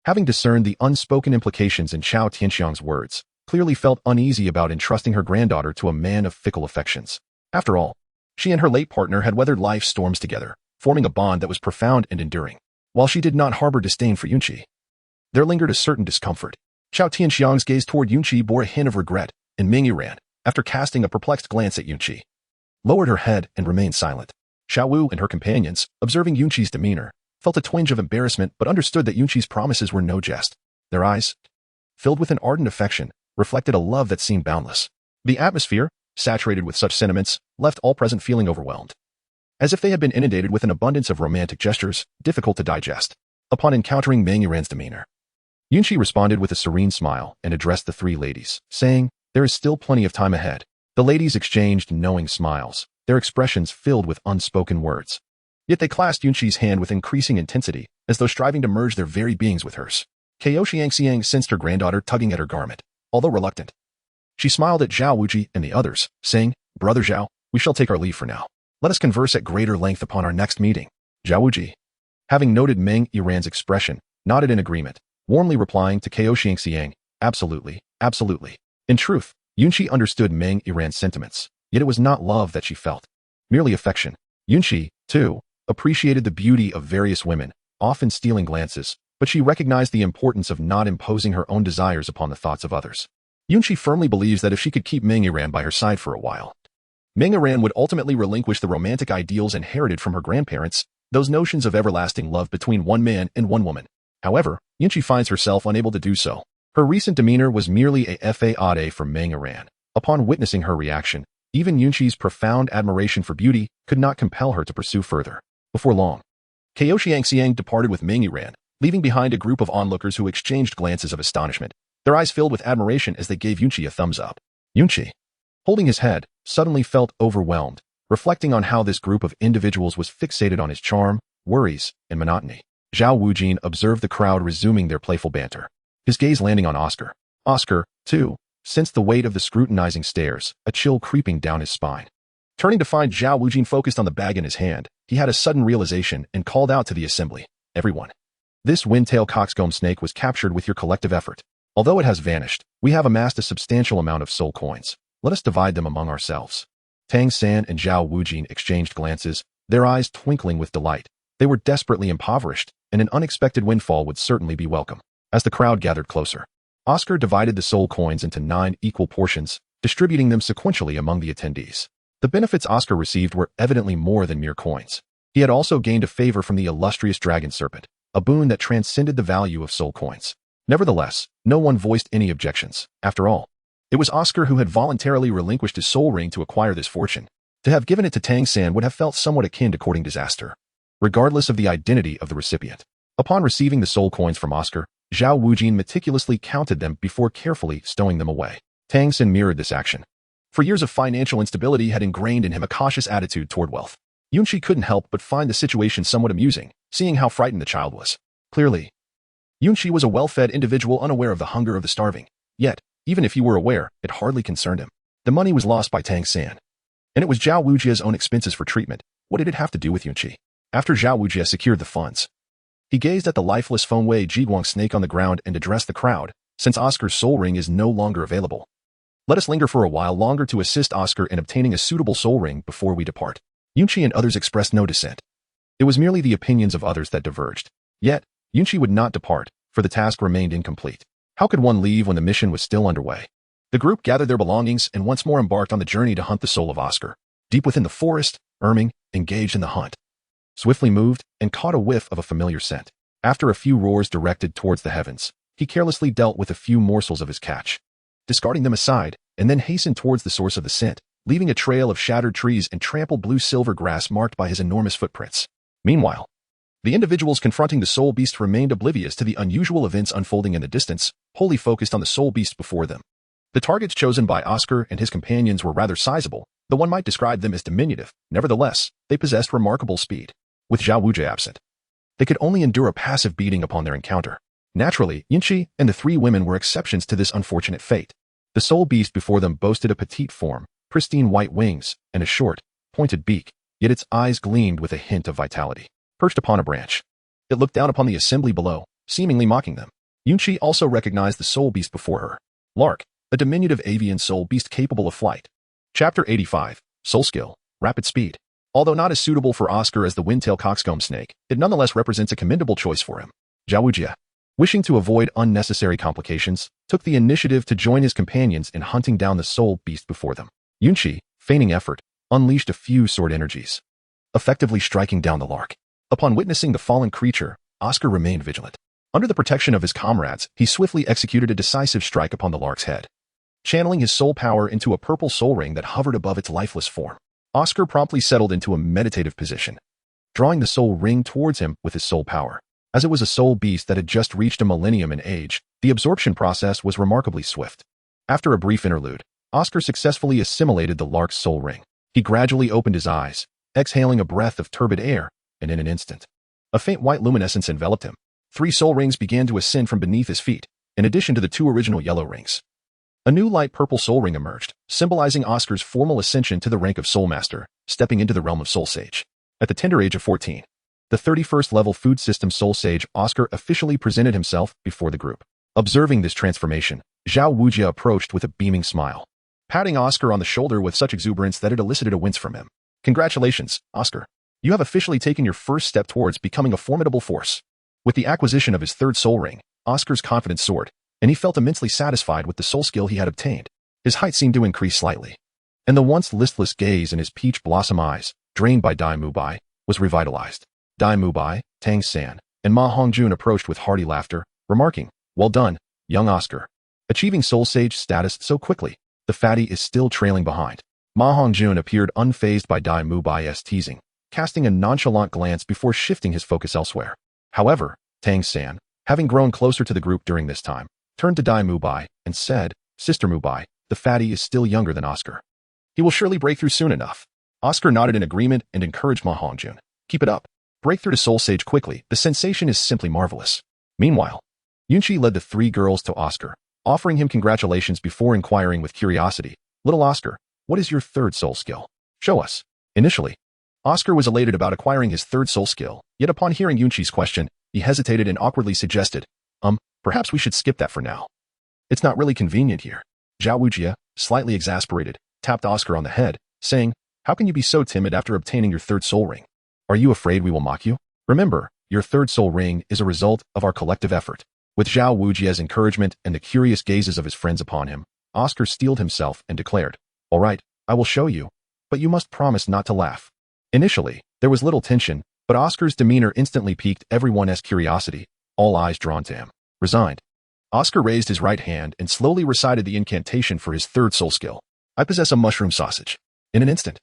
having discerned the unspoken implications in Xiao Tianxiang's words, clearly felt uneasy about entrusting her granddaughter to a man of fickle affections. After all, she and her late partner had weathered life's storms together, forming a bond that was profound and enduring. While she did not harbor disdain for Yunqi, there lingered a certain discomfort. Xiao Tianxiang's gaze toward Yunqi bore a hint of regret, and Meng Yiran, after casting a perplexed glance at Yunqi, lowered her head and remained silent. Xiao Wu and her companions, observing Yunqi's demeanor, felt a twinge of embarrassment but understood that Yunqi's promises were no jest. Their eyes, filled with an ardent affection, reflected a love that seemed boundless. The atmosphere, saturated with such sentiments, left all present feeling overwhelmed, as if they had been inundated with an abundance of romantic gestures, difficult to digest. Upon encountering Meng Yiran's demeanor, Yunqi responded with a serene smile and addressed the 3 ladies, saying, "There is still plenty of time ahead." The ladies exchanged knowing smiles, their expressions filled with unspoken words. Yet they clasped Yunqi's hand with increasing intensity, as though striving to merge their very beings with hers. Xiao sensed her granddaughter tugging at her garment. Although reluctant, she smiled at Zhao Wuji and the others, saying, "Brother Zhao, we shall take our leave for now. Let us converse at greater length upon our next meeting." Zhao Wuji, having noted Meng Yiran's expression, nodded in agreement, warmly replying to Xiao, "Absolutely, absolutely." In truth, Yunqi understood Meng Yiran's sentiments, yet it was not love that she felt, merely affection. Yunqi, too, appreciated the beauty of various women, often stealing glances, but she recognized the importance of not imposing her own desires upon the thoughts of others. Yunqi firmly believes that if she could keep Meng Yiran by her side for a while, Meng Yiran would ultimately relinquish the romantic ideals inherited from her grandparents, those notions of everlasting love between one man and one woman. However, Yunqi finds herself unable to do so. Her recent demeanor was merely a fade for Meng Yiran. Upon witnessing her reaction, even Yunqi's profound admiration for beauty could not compel her to pursue further. Before long, Xiao departed with Meng Yiran, leaving behind a group of onlookers who exchanged glances of astonishment, their eyes filled with admiration as they gave Yunqi a thumbs up. Yunqi, holding his head, suddenly felt overwhelmed, reflecting on how this group of individuals was fixated on his charm, worries, and monotony. Zhao Wujin observed the crowd resuming their playful banter, his gaze landing on Oscar. Oscar, too, sensed the weight of the scrutinizing stares, a chill creeping down his spine. Turning to find Zhao Wujin focused on the bag in his hand, he had a sudden realization and called out to the assembly, "Everyone, this windtail coxcomb snake was captured with your collective effort. Although it has vanished, we have amassed a substantial amount of soul coins. Let us divide them among ourselves." Tang San and Zhao Wujin exchanged glances, their eyes twinkling with delight. They were desperately impoverished, and an unexpected windfall would certainly be welcome. As the crowd gathered closer, Oscar divided the soul coins into 9 equal portions, distributing them sequentially among the attendees. The benefits Oscar received were evidently more than mere coins. He had also gained a favor from the illustrious dragon serpent, a boon that transcended the value of soul coins. Nevertheless, no one voiced any objections. After all, it was Oscar who had voluntarily relinquished his soul ring to acquire this fortune. To have given it to Tang San would have felt somewhat akin to courting disaster, regardless of the identity of the recipient. Upon receiving the soul coins from Oscar, Zhao Wujin meticulously counted them before carefully stowing them away. Tang San mirrored this action. For years of financial instability had ingrained in him a cautious attitude toward wealth. Yunqi couldn't help but find the situation somewhat amusing, seeing how frightened the child was. Clearly, Yunqi was a well-fed individual unaware of the hunger of the starving. Yet, even if he were aware, it hardly concerned him. The money was lost by Tang San, and it was Zhao Wujia's own expenses for treatment. What did it have to do with Yunqi? After Zhao Wujia secured the funds, he gazed at the lifeless Fengwei Jiguang snake on the ground and addressed the crowd. Since Oscar's soul ring is no longer available, let us linger for a while longer to assist Oscar in obtaining a suitable soul ring before we depart. Yunqi and others expressed no dissent. It was merely the opinions of others that diverged. Yet, Yunqi would not depart, for the task remained incomplete. How could one leave when the mission was still underway? The group gathered their belongings and once more embarked on the journey to hunt the soul of Oscar. Deep within the forest, Erming engaged in the hunt. Swiftly moved and caught a whiff of a familiar scent. After a few roars directed towards the heavens, he carelessly dealt with a few morsels of his catch, discarding them aside, and then hastened towards the source of the scent, leaving a trail of shattered trees and trampled blue-silver grass marked by his enormous footprints. Meanwhile, the individuals confronting the soul beast remained oblivious to the unusual events unfolding in the distance, wholly focused on the soul beast before them. The targets chosen by Oscar and his companions were rather sizable, though one might describe them as diminutive. Nevertheless, they possessed remarkable speed. With Xiao Wu absent, they could only endure a passive beating upon their encounter. Naturally, Yunqi and the three women were exceptions to this unfortunate fate. The soul beast before them boasted a petite form, pristine white wings, and a short, pointed beak, yet its eyes gleamed with a hint of vitality. Perched upon a branch, it looked down upon the assembly below, seemingly mocking them. Yunqi also recognized the soul beast before her. Lark, a diminutive avian soul beast capable of flight. Chapter 85, Soul Skill, Rapid Speed. Although not as suitable for Oscar as the windtail coxcomb snake, it nonetheless represents a commendable choice for him. Xiao Wu, wishing to avoid unnecessary complications, took the initiative to join his companions in hunting down the soul beast before them. Yunqi, feigning effort, unleashed a few sword energies, effectively striking down the lark. Upon witnessing the fallen creature, Oscar remained vigilant. Under the protection of his comrades, he swiftly executed a decisive strike upon the lark's head, channeling his soul power into a purple soul ring that hovered above its lifeless form. Oscar promptly settled into a meditative position, drawing the soul ring towards him with his soul power. As it was a soul beast that had just reached a millennium in age, the absorption process was remarkably swift. After a brief interlude, Oscar successfully assimilated the lark's soul ring. He gradually opened his eyes, exhaling a breath of turbid air, and in an instant, a faint white luminescence enveloped him. 3 soul rings began to ascend from beneath his feet, in addition to the 2 original yellow rings. A new light purple soul ring emerged, symbolizing Oscar's formal ascension to the rank of Soul Master, stepping into the realm of Soul Sage. At the tender age of 14, the 31st level food system Soul Sage, Oscar officially presented himself before the group. Observing this transformation, Xiao Wu approached with a beaming smile, patting Oscar on the shoulder with such exuberance that it elicited a wince from him. Congratulations, Oscar. You have officially taken your first step towards becoming a formidable force. With the acquisition of his 3rd soul ring, Oscar's confidence soared, and he felt immensely satisfied with the soul skill he had obtained. His height seemed to increase slightly, and the once listless gaze in his peach blossom eyes, drained by Dai Mubai, was revitalized. Dai Mubai, Tang San, and Ma Hongjun approached with hearty laughter, remarking, "Well done, young Oscar. Achieving Soul Sage status so quickly, the fatty is still trailing behind." Ma Hongjun appeared unfazed by Dai Mubai's teasing, casting a nonchalant glance before shifting his focus elsewhere. However, Tang San, having grown closer to the group during this time, turned to Dai Mubai and said, "Sister Mubai, the fatty is still younger than Oscar. He will surely break through soon enough." Oscar nodded in agreement and encouraged Ma Hongjun. "Keep it up. Break through to Soul Sage quickly. The sensation is simply marvelous." Meanwhile, Yunqi led the 3 girls to Oscar, offering him congratulations before inquiring with curiosity, "Little Oscar, what is your 3rd soul skill? Show us." Initially, Oscar was elated about acquiring his 3rd soul skill, yet upon hearing Yunqi's question, he hesitated and awkwardly suggested, perhaps we should skip that for now. It's not really convenient here." Xiao Wu, slightly exasperated, tapped Oscar on the head, saying, "How can you be so timid after obtaining your 3rd soul ring? Are you afraid we will mock you? Remember, your 3rd soul ring is a result of our collective effort." With Xiao Wu's encouragement and the curious gazes of his friends upon him, Oscar steeled himself and declared, "All right, I will show you, but you must promise not to laugh." Initially, there was little tension, but Oscar's demeanor instantly piqued everyone's curiosity, all eyes drawn to him. Resigned, Oscar raised his right hand and slowly recited the incantation for his 3rd soul skill. "I possess a mushroom sausage." In an instant,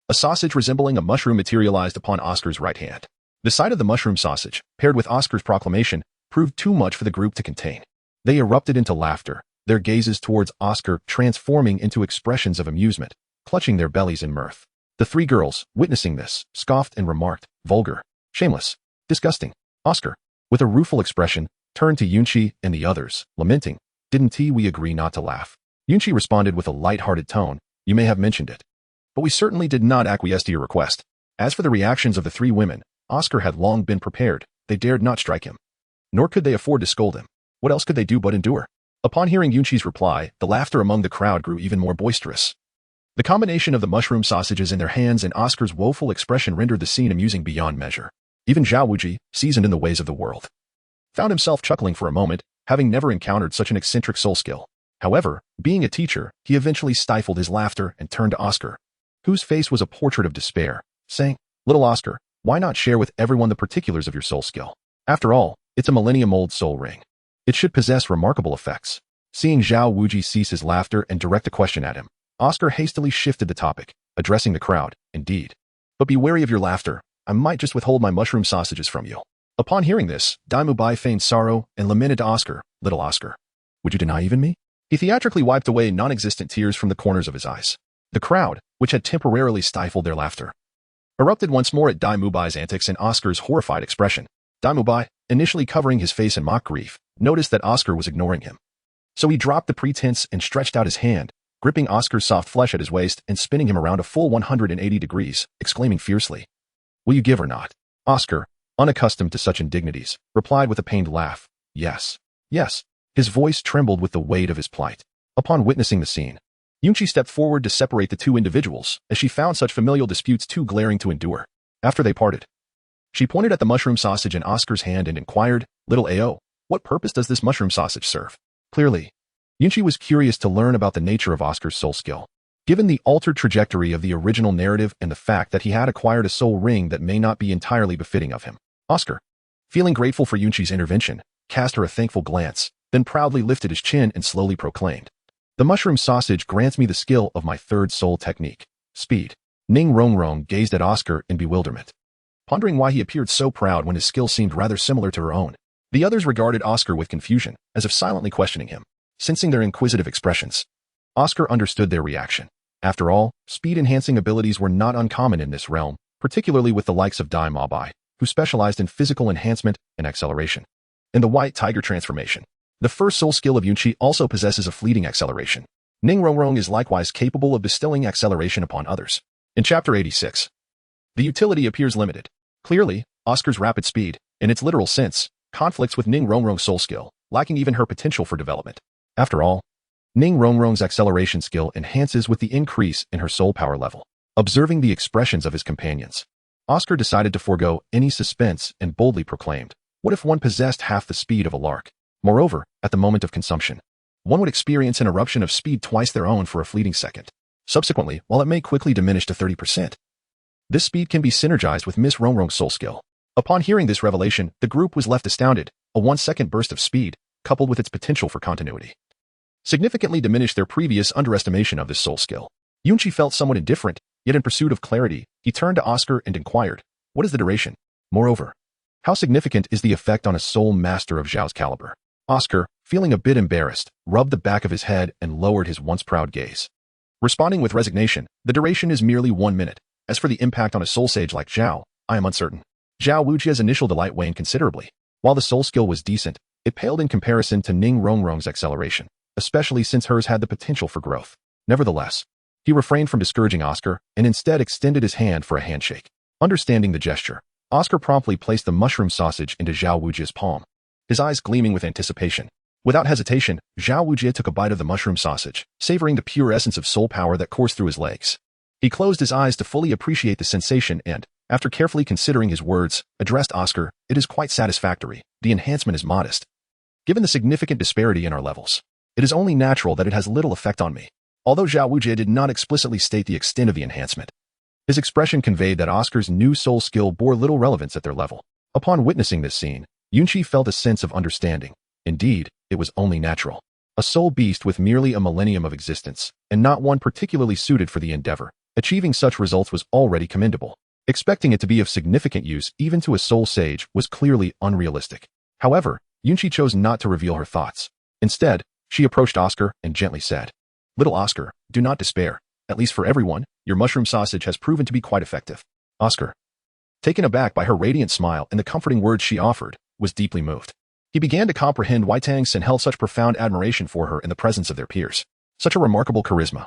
a sausage resembling a mushroom materialized upon Oscar's right hand. The sight of the mushroom sausage, paired with Oscar's proclamation, proved too much for the group to contain. They erupted into laughter, their gazes towards Oscar transforming into expressions of amusement, clutching their bellies in mirth. The 3 girls, witnessing this, scoffed and remarked, "Vulgar, shameless, disgusting." Oscar, with a rueful expression, turned to Yunqi and the others, lamenting, "Didn't we agree not to laugh?" Yunqi responded with a light-hearted tone, "You may have mentioned it, but we certainly did not acquiesce to your request." As for the reactions of the 3 women, Oscar had long been prepared. They dared not strike him, nor could they afford to scold him. What else could they do but endure? Upon hearing Yunqi's reply, the laughter among the crowd grew even more boisterous. The combination of the mushroom sausages in their hands and Oscar's woeful expression rendered the scene amusing beyond measure. Even Xiao Wu, seasoned in the ways of the world, found himself chuckling for a moment, having never encountered such an eccentric soul skill. However, being a teacher, he eventually stifled his laughter and turned to Oscar, whose face was a portrait of despair, saying, "Little Oscar, why not share with everyone the particulars of your soul skill? After all, it's a millennium-old soul ring. It should possess remarkable effects." Seeing Xiao Wu cease his laughter and direct a question at him, Oscar hastily shifted the topic, addressing the crowd. "Indeed. But be wary of your laughter. I might just withhold my mushroom sausages from you." Upon hearing this, Dai Bai feigned sorrow and lamented to Oscar, "Little Oscar, would you deny even me?" He theatrically wiped away non-existent tears from the corners of his eyes. The crowd, which had temporarily stifled their laughter, erupted once more at Dai Bai's antics and Oscar's horrified expression. Dai Bai, initially covering his face in mock grief, noticed that Oscar was ignoring him. So he dropped the pretense and stretched out his hand, gripping Oscar's soft flesh at his waist and spinning him around a full 180 degrees, exclaiming fiercely, "Will you give or not?" Oscar, unaccustomed to such indignities, replied with a pained laugh, "Yes, yes." His voice trembled with the weight of his plight. Upon witnessing the scene, Yunqi stepped forward to separate the two individuals, as she found such familial disputes too glaring to endure. After they parted, she pointed at the mushroom sausage in Oscar's hand and inquired, "Little Ao, what purpose does this mushroom sausage serve?" Clearly, Yunqi was curious to learn about the nature of Oscar's soul skill. Given the altered trajectory of the original narrative and the fact that he had acquired a soul ring that may not be entirely befitting of him, Oscar, feeling grateful for Yunqi's intervention, cast her a thankful glance, then proudly lifted his chin and slowly proclaimed, "The mushroom sausage grants me the skill of my third soul technique, speed." Ning Rongrong gazed at Oscar in bewilderment, pondering why he appeared so proud when his skill seemed rather similar to her own. The others regarded Oscar with confusion, as if silently questioning him. Sensing their inquisitive expressions, Oscar understood their reaction. After all, speed-enhancing abilities were not uncommon in this realm, particularly with the likes of Dai Bai, who specialized in physical enhancement and acceleration. In the White Tiger transformation, the first soul skill of Yunqi also possesses a fleeting acceleration. Ning Rongrong is likewise capable of bestowing acceleration upon others. In Chapter 86, the utility appears limited. Clearly, Oscar's rapid speed, in its literal sense, conflicts with Ning Rongrong's soul skill, lacking even her potential for development. After all, Ning Rongrong's acceleration skill enhances with the increase in her soul power level. Observing the expressions of his companions, Oscar decided to forego any suspense and boldly proclaimed, "What if one possessed half the speed of a lark? Moreover, at the moment of consumption, one would experience an eruption of speed twice their own for a fleeting second. Subsequently, while it may quickly diminish to 30%, this speed can be synergized with Miss Rongrong's soul skill." Upon hearing this revelation, the group was left astounded. A 1-second burst of speed, coupled with its potential for continuity, significantly diminished their previous underestimation of this soul skill. Yunqi felt somewhat indifferent, yet in pursuit of clarity, he turned to Oscar and inquired, "What is the duration? Moreover, how significant is the effect on a soul master of Zhao's caliber?" Oscar, feeling a bit embarrassed, rubbed the back of his head and lowered his once proud gaze. Responding with resignation, "The duration is merely 1 minute. As for the impact on a soul sage like Zhao, I am uncertain." Xiao Wu's initial delight waned considerably. While the soul skill was decent, it paled in comparison to Ning Rongrong's acceleration, especially since hers had the potential for growth. Nevertheless, he refrained from discouraging Oscar and instead extended his hand for a handshake. Understanding the gesture, Oscar promptly placed the mushroom sausage into Xiao Wu's palm, his eyes gleaming with anticipation. Without hesitation, Xiao Wu took a bite of the mushroom sausage, savoring the pure essence of soul power that coursed through his legs. He closed his eyes to fully appreciate the sensation and, after carefully considering his words, addressed Oscar, "It is quite satisfactory. The enhancement is modest. Given the significant disparity in our levels, it is only natural that it has little effect on me." Although Xiao Wu did not explicitly state the extent of the enhancement, his expression conveyed that Oscar's new soul skill bore little relevance at their level. Upon witnessing this scene, Yunqi felt a sense of understanding. Indeed, it was only natural. A soul beast with merely a millennium of existence, and not one particularly suited for the endeavor, achieving such results was already commendable. Expecting it to be of significant use even to a soul sage was clearly unrealistic. However, Yunqi chose not to reveal her thoughts. Instead, she approached Oscar and gently said, "Little Oscar, do not despair. At least for everyone, your mushroom sausage has proven to be quite effective." Oscar, taken aback by her radiant smile and the comforting words she offered, was deeply moved. He began to comprehend why Tang Sen held such profound admiration for her in the presence of their peers. Such a remarkable charisma,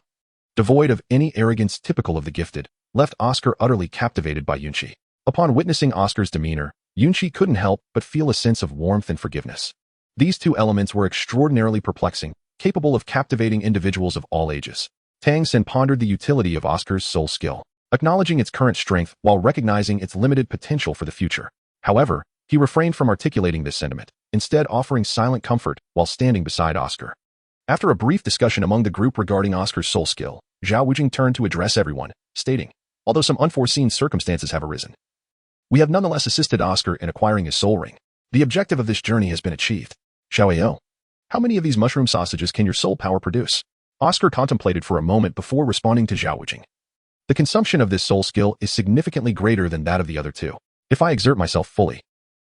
devoid of any arrogance typical of the gifted, left Oscar utterly captivated by Yunqi. Upon witnessing Oscar's demeanor, Yunqi couldn't help but feel a sense of warmth and forgiveness. These two elements were extraordinarily perplexing, capable of captivating individuals of all ages. Tang Sen pondered the utility of Oscar's soul skill, acknowledging its current strength while recognizing its limited potential for the future. However, he refrained from articulating this sentiment, instead offering silent comfort while standing beside Oscar. After a brief discussion among the group regarding Oscar's soul skill, Xiao Wu turned to address everyone, stating, although some unforeseen circumstances have arisen, we have nonetheless assisted Oscar in acquiring his soul ring. The objective of this journey has been achieved. Xiao Wu, how many of these mushroom sausages can your soul power produce? Oscar contemplated for a moment before responding to Xiao Wu. The consumption of this soul skill is significantly greater than that of the other two. If I exert myself fully,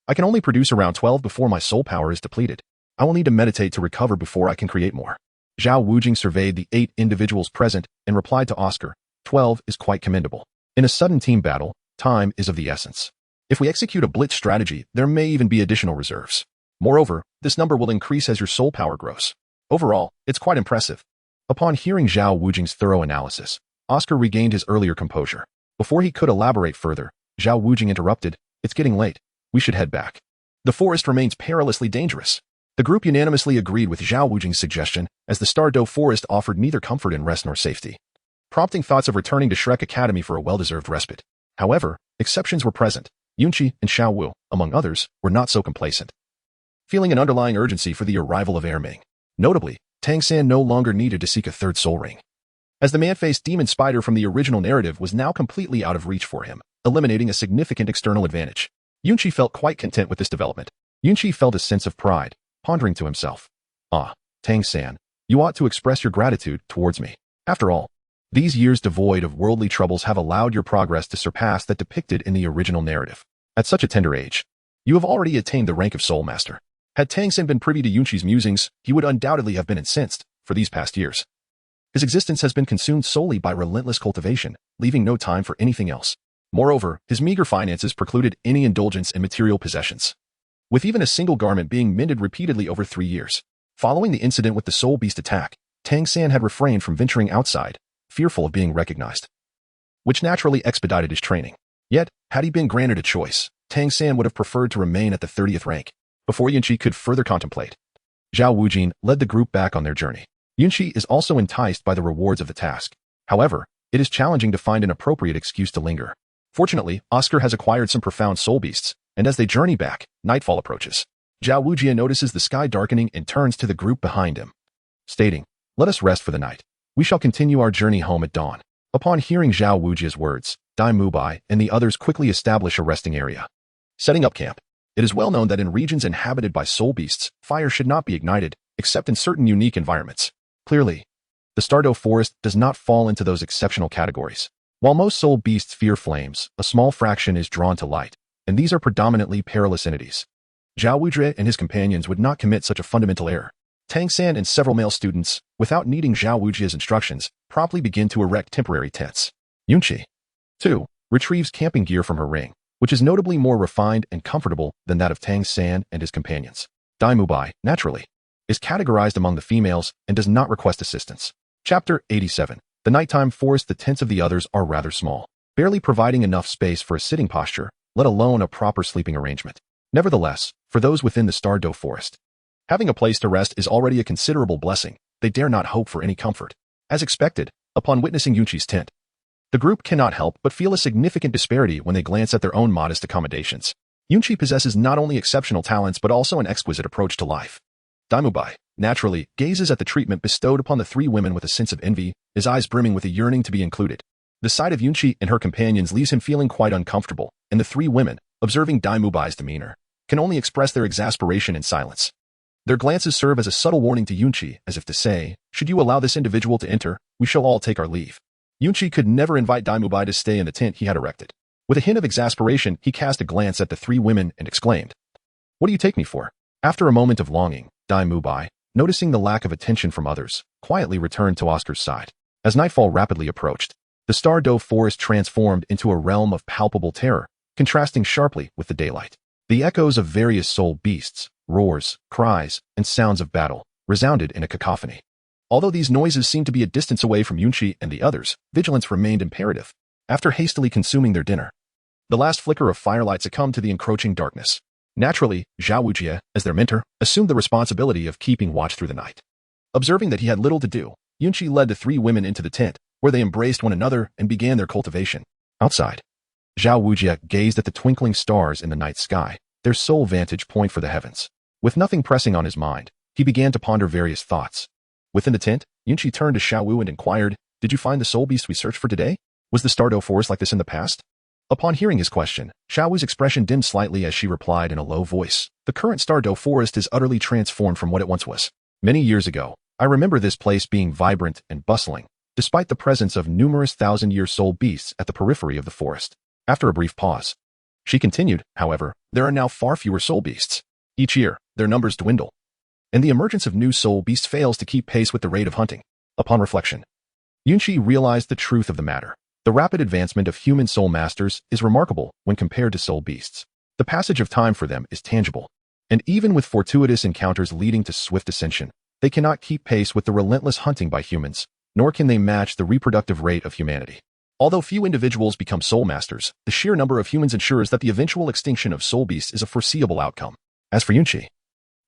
I can only produce around 12 before my soul power is depleted. I will need to meditate to recover before I can create more. Xiao Wu surveyed the 8 individuals present and replied to Oscar, 12 is quite commendable. In a sudden team battle, time is of the essence. If we execute a blitz strategy, there may even be additional reserves. Moreover, this number will increase as your soul power grows. Overall, it's quite impressive. Upon hearing Xiao Wu's thorough analysis, Oscar regained his earlier composure. Before he could elaborate further, Xiao Wu interrupted, it's getting late. We should head back. The forest remains perilously dangerous. The group unanimously agreed with Xiao Wu's suggestion, as the Douluo forest offered neither comfort in rest nor safety, prompting thoughts of returning to Shrek Academy for a well-deserved respite. However, exceptions were present. Yunqi and Xiao Wu, among others, were not so complacent, feeling an underlying urgency for the arrival of Erming. Notably, Tang San no longer needed to seek a third soul ring, as the man-faced demon spider from the original narrative was now completely out of reach for him, eliminating a significant external advantage. Yunqi felt quite content with this development. Yunqi felt a sense of pride, pondering to himself, Tang San, you ought to express your gratitude towards me. After all, these years devoid of worldly troubles have allowed your progress to surpass that depicted in the original narrative. At such a tender age, you have already attained the rank of Soul Master. Had Tang San been privy to Yunqi's musings, he would undoubtedly have been incensed. For these past years, his existence has been consumed solely by relentless cultivation, leaving no time for anything else. Moreover, his meager finances precluded any indulgence in material possessions, with even a single garment being mended repeatedly over 3 years. Following the incident with the Soul Beast attack, Tang San had refrained from venturing outside, fearful of being recognized, which naturally expedited his training. Yet, had he been granted a choice, Tang San would have preferred to remain at the 30th rank. Before Yunqi could further contemplate, Xiao Wu led the group back on their journey. Yunqi is also enticed by the rewards of the task. However, it is challenging to find an appropriate excuse to linger. Fortunately, Oscar has acquired some profound soul beasts, and as they journey back, nightfall approaches. Xiao Wu notices the sky darkening and turns to the group behind him, stating, let us rest for the night. We shall continue our journey home at dawn. Upon hearing Xiao Wu's words, Dai Mubai and the others quickly establish a resting area, setting up camp. It is well known that in regions inhabited by soul beasts, fire should not be ignited, except in certain unique environments. Clearly, the Douluo forest does not fall into those exceptional categories. While most soul beasts fear flames, a small fraction is drawn to light, and these are predominantly perilous entities. Xiao Wu and his companions would not commit such a fundamental error. Tang San and several male students, without needing Xiao Wu's instructions, promptly begin to erect temporary tents. Yunqi, too, retrieves camping gear from her ring, which is notably more refined and comfortable than that of Tang San and his companions. Dai Mubai, naturally, is categorized among the females and does not request assistance. Chapter 87. The nighttime forest. The tents of the others are rather small, barely providing enough space for a sitting posture, let alone a proper sleeping arrangement. Nevertheless, for those within the Douluo forest, having a place to rest is already a considerable blessing. They dare not hope for any comfort. As expected, upon witnessing Yunqi's tent, the group cannot help but feel a significant disparity when they glance at their own modest accommodations. Yunqi possesses not only exceptional talents but also an exquisite approach to life. Dai Mubai, naturally, gazes at the treatment bestowed upon the 3 women with a sense of envy, his eyes brimming with a yearning to be included. The sight of Yunqi and her companions leaves him feeling quite uncomfortable, and the 3 women, observing Dai Mubai's demeanor, can only express their exasperation in silence. Their glances serve as a subtle warning to Yunqi, as if to say, should you allow this individual to enter, we shall all take our leave. Yunqi could never invite Dai Mubai to stay in the tent he had erected. With a hint of exasperation, he cast a glance at the 3 women and exclaimed, what do you take me for? After a moment of longing, Dai Mubai, noticing the lack of attention from others, quietly returned to Oscar's side. As nightfall rapidly approached, the Douluo forest transformed into a realm of palpable terror, contrasting sharply with the daylight. The echoes of various soul beasts, roars, cries, and sounds of battle resounded in a cacophony. Although these noises seemed to be a distance away from Yunqi and the others, vigilance remained imperative. After hastily consuming their dinner, the last flicker of firelight succumbed to the encroaching darkness. Naturally, Xiao Wu, as their mentor, assumed the responsibility of keeping watch through the night. Observing that he had little to do, Yunqi led the 3 women into the tent, where they embraced one another and began their cultivation. Outside, Xiao Wu gazed at the twinkling stars in the night sky, their sole vantage point for the heavens. With nothing pressing on his mind, he began to ponder various thoughts. Within the tent, Yunqi turned to Xiao Wu and inquired, "Did you find the soul beast we searched for today? Was the Stardow Forest like this in the past?" Upon hearing his question, Xiao Wu's expression dimmed slightly as she replied in a low voice, "The current Stardow Forest is utterly transformed from what it once was. Many years ago, I remember this place being vibrant and bustling, despite the presence of numerous thousand-year soul beasts at the periphery of the forest." After a brief pause, she continued, "However, there are now far fewer soul beasts. Each year, their numbers dwindle, and the emergence of new soul beasts fails to keep pace with the rate of hunting." Upon reflection, Yunqi realized the truth of the matter. The rapid advancement of human soul masters is remarkable when compared to soul beasts. The passage of time for them is tangible, and even with fortuitous encounters leading to swift ascension, they cannot keep pace with the relentless hunting by humans, nor can they match the reproductive rate of humanity. Although few individuals become soul masters, the sheer number of humans ensures that the eventual extinction of soul beasts is a foreseeable outcome. As for Yunqi,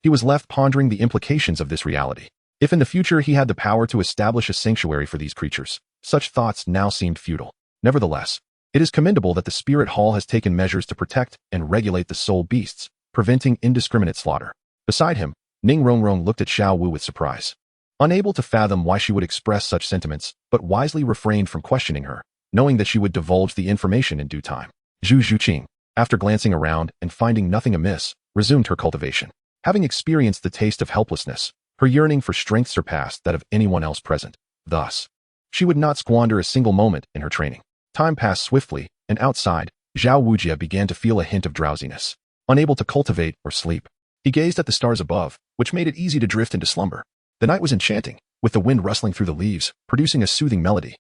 he was left pondering the implications of this reality. If in the future he had the power to establish a sanctuary for these creatures, such thoughts now seemed futile. Nevertheless, it is commendable that the Spirit Hall has taken measures to protect and regulate the soul beasts, preventing indiscriminate slaughter. Beside him, Ning Rongrong looked at Xiao Wu with surprise. Unable to fathom why she would express such sentiments, but wisely refrained from questioning her, knowing that she would divulge the information in due time. Zhu Zhuqing, after glancing around and finding nothing amiss, resumed her cultivation. Having experienced the taste of helplessness, her yearning for strength surpassed that of anyone else present. Thus, she would not squander a single moment in her training. Time passed swiftly, and outside, Zhao Wujia began to feel a hint of drowsiness. Unable to cultivate or sleep, he gazed at the stars above, which made it easy to drift into slumber. The night was enchanting, with the wind rustling through the leaves, producing a soothing melody.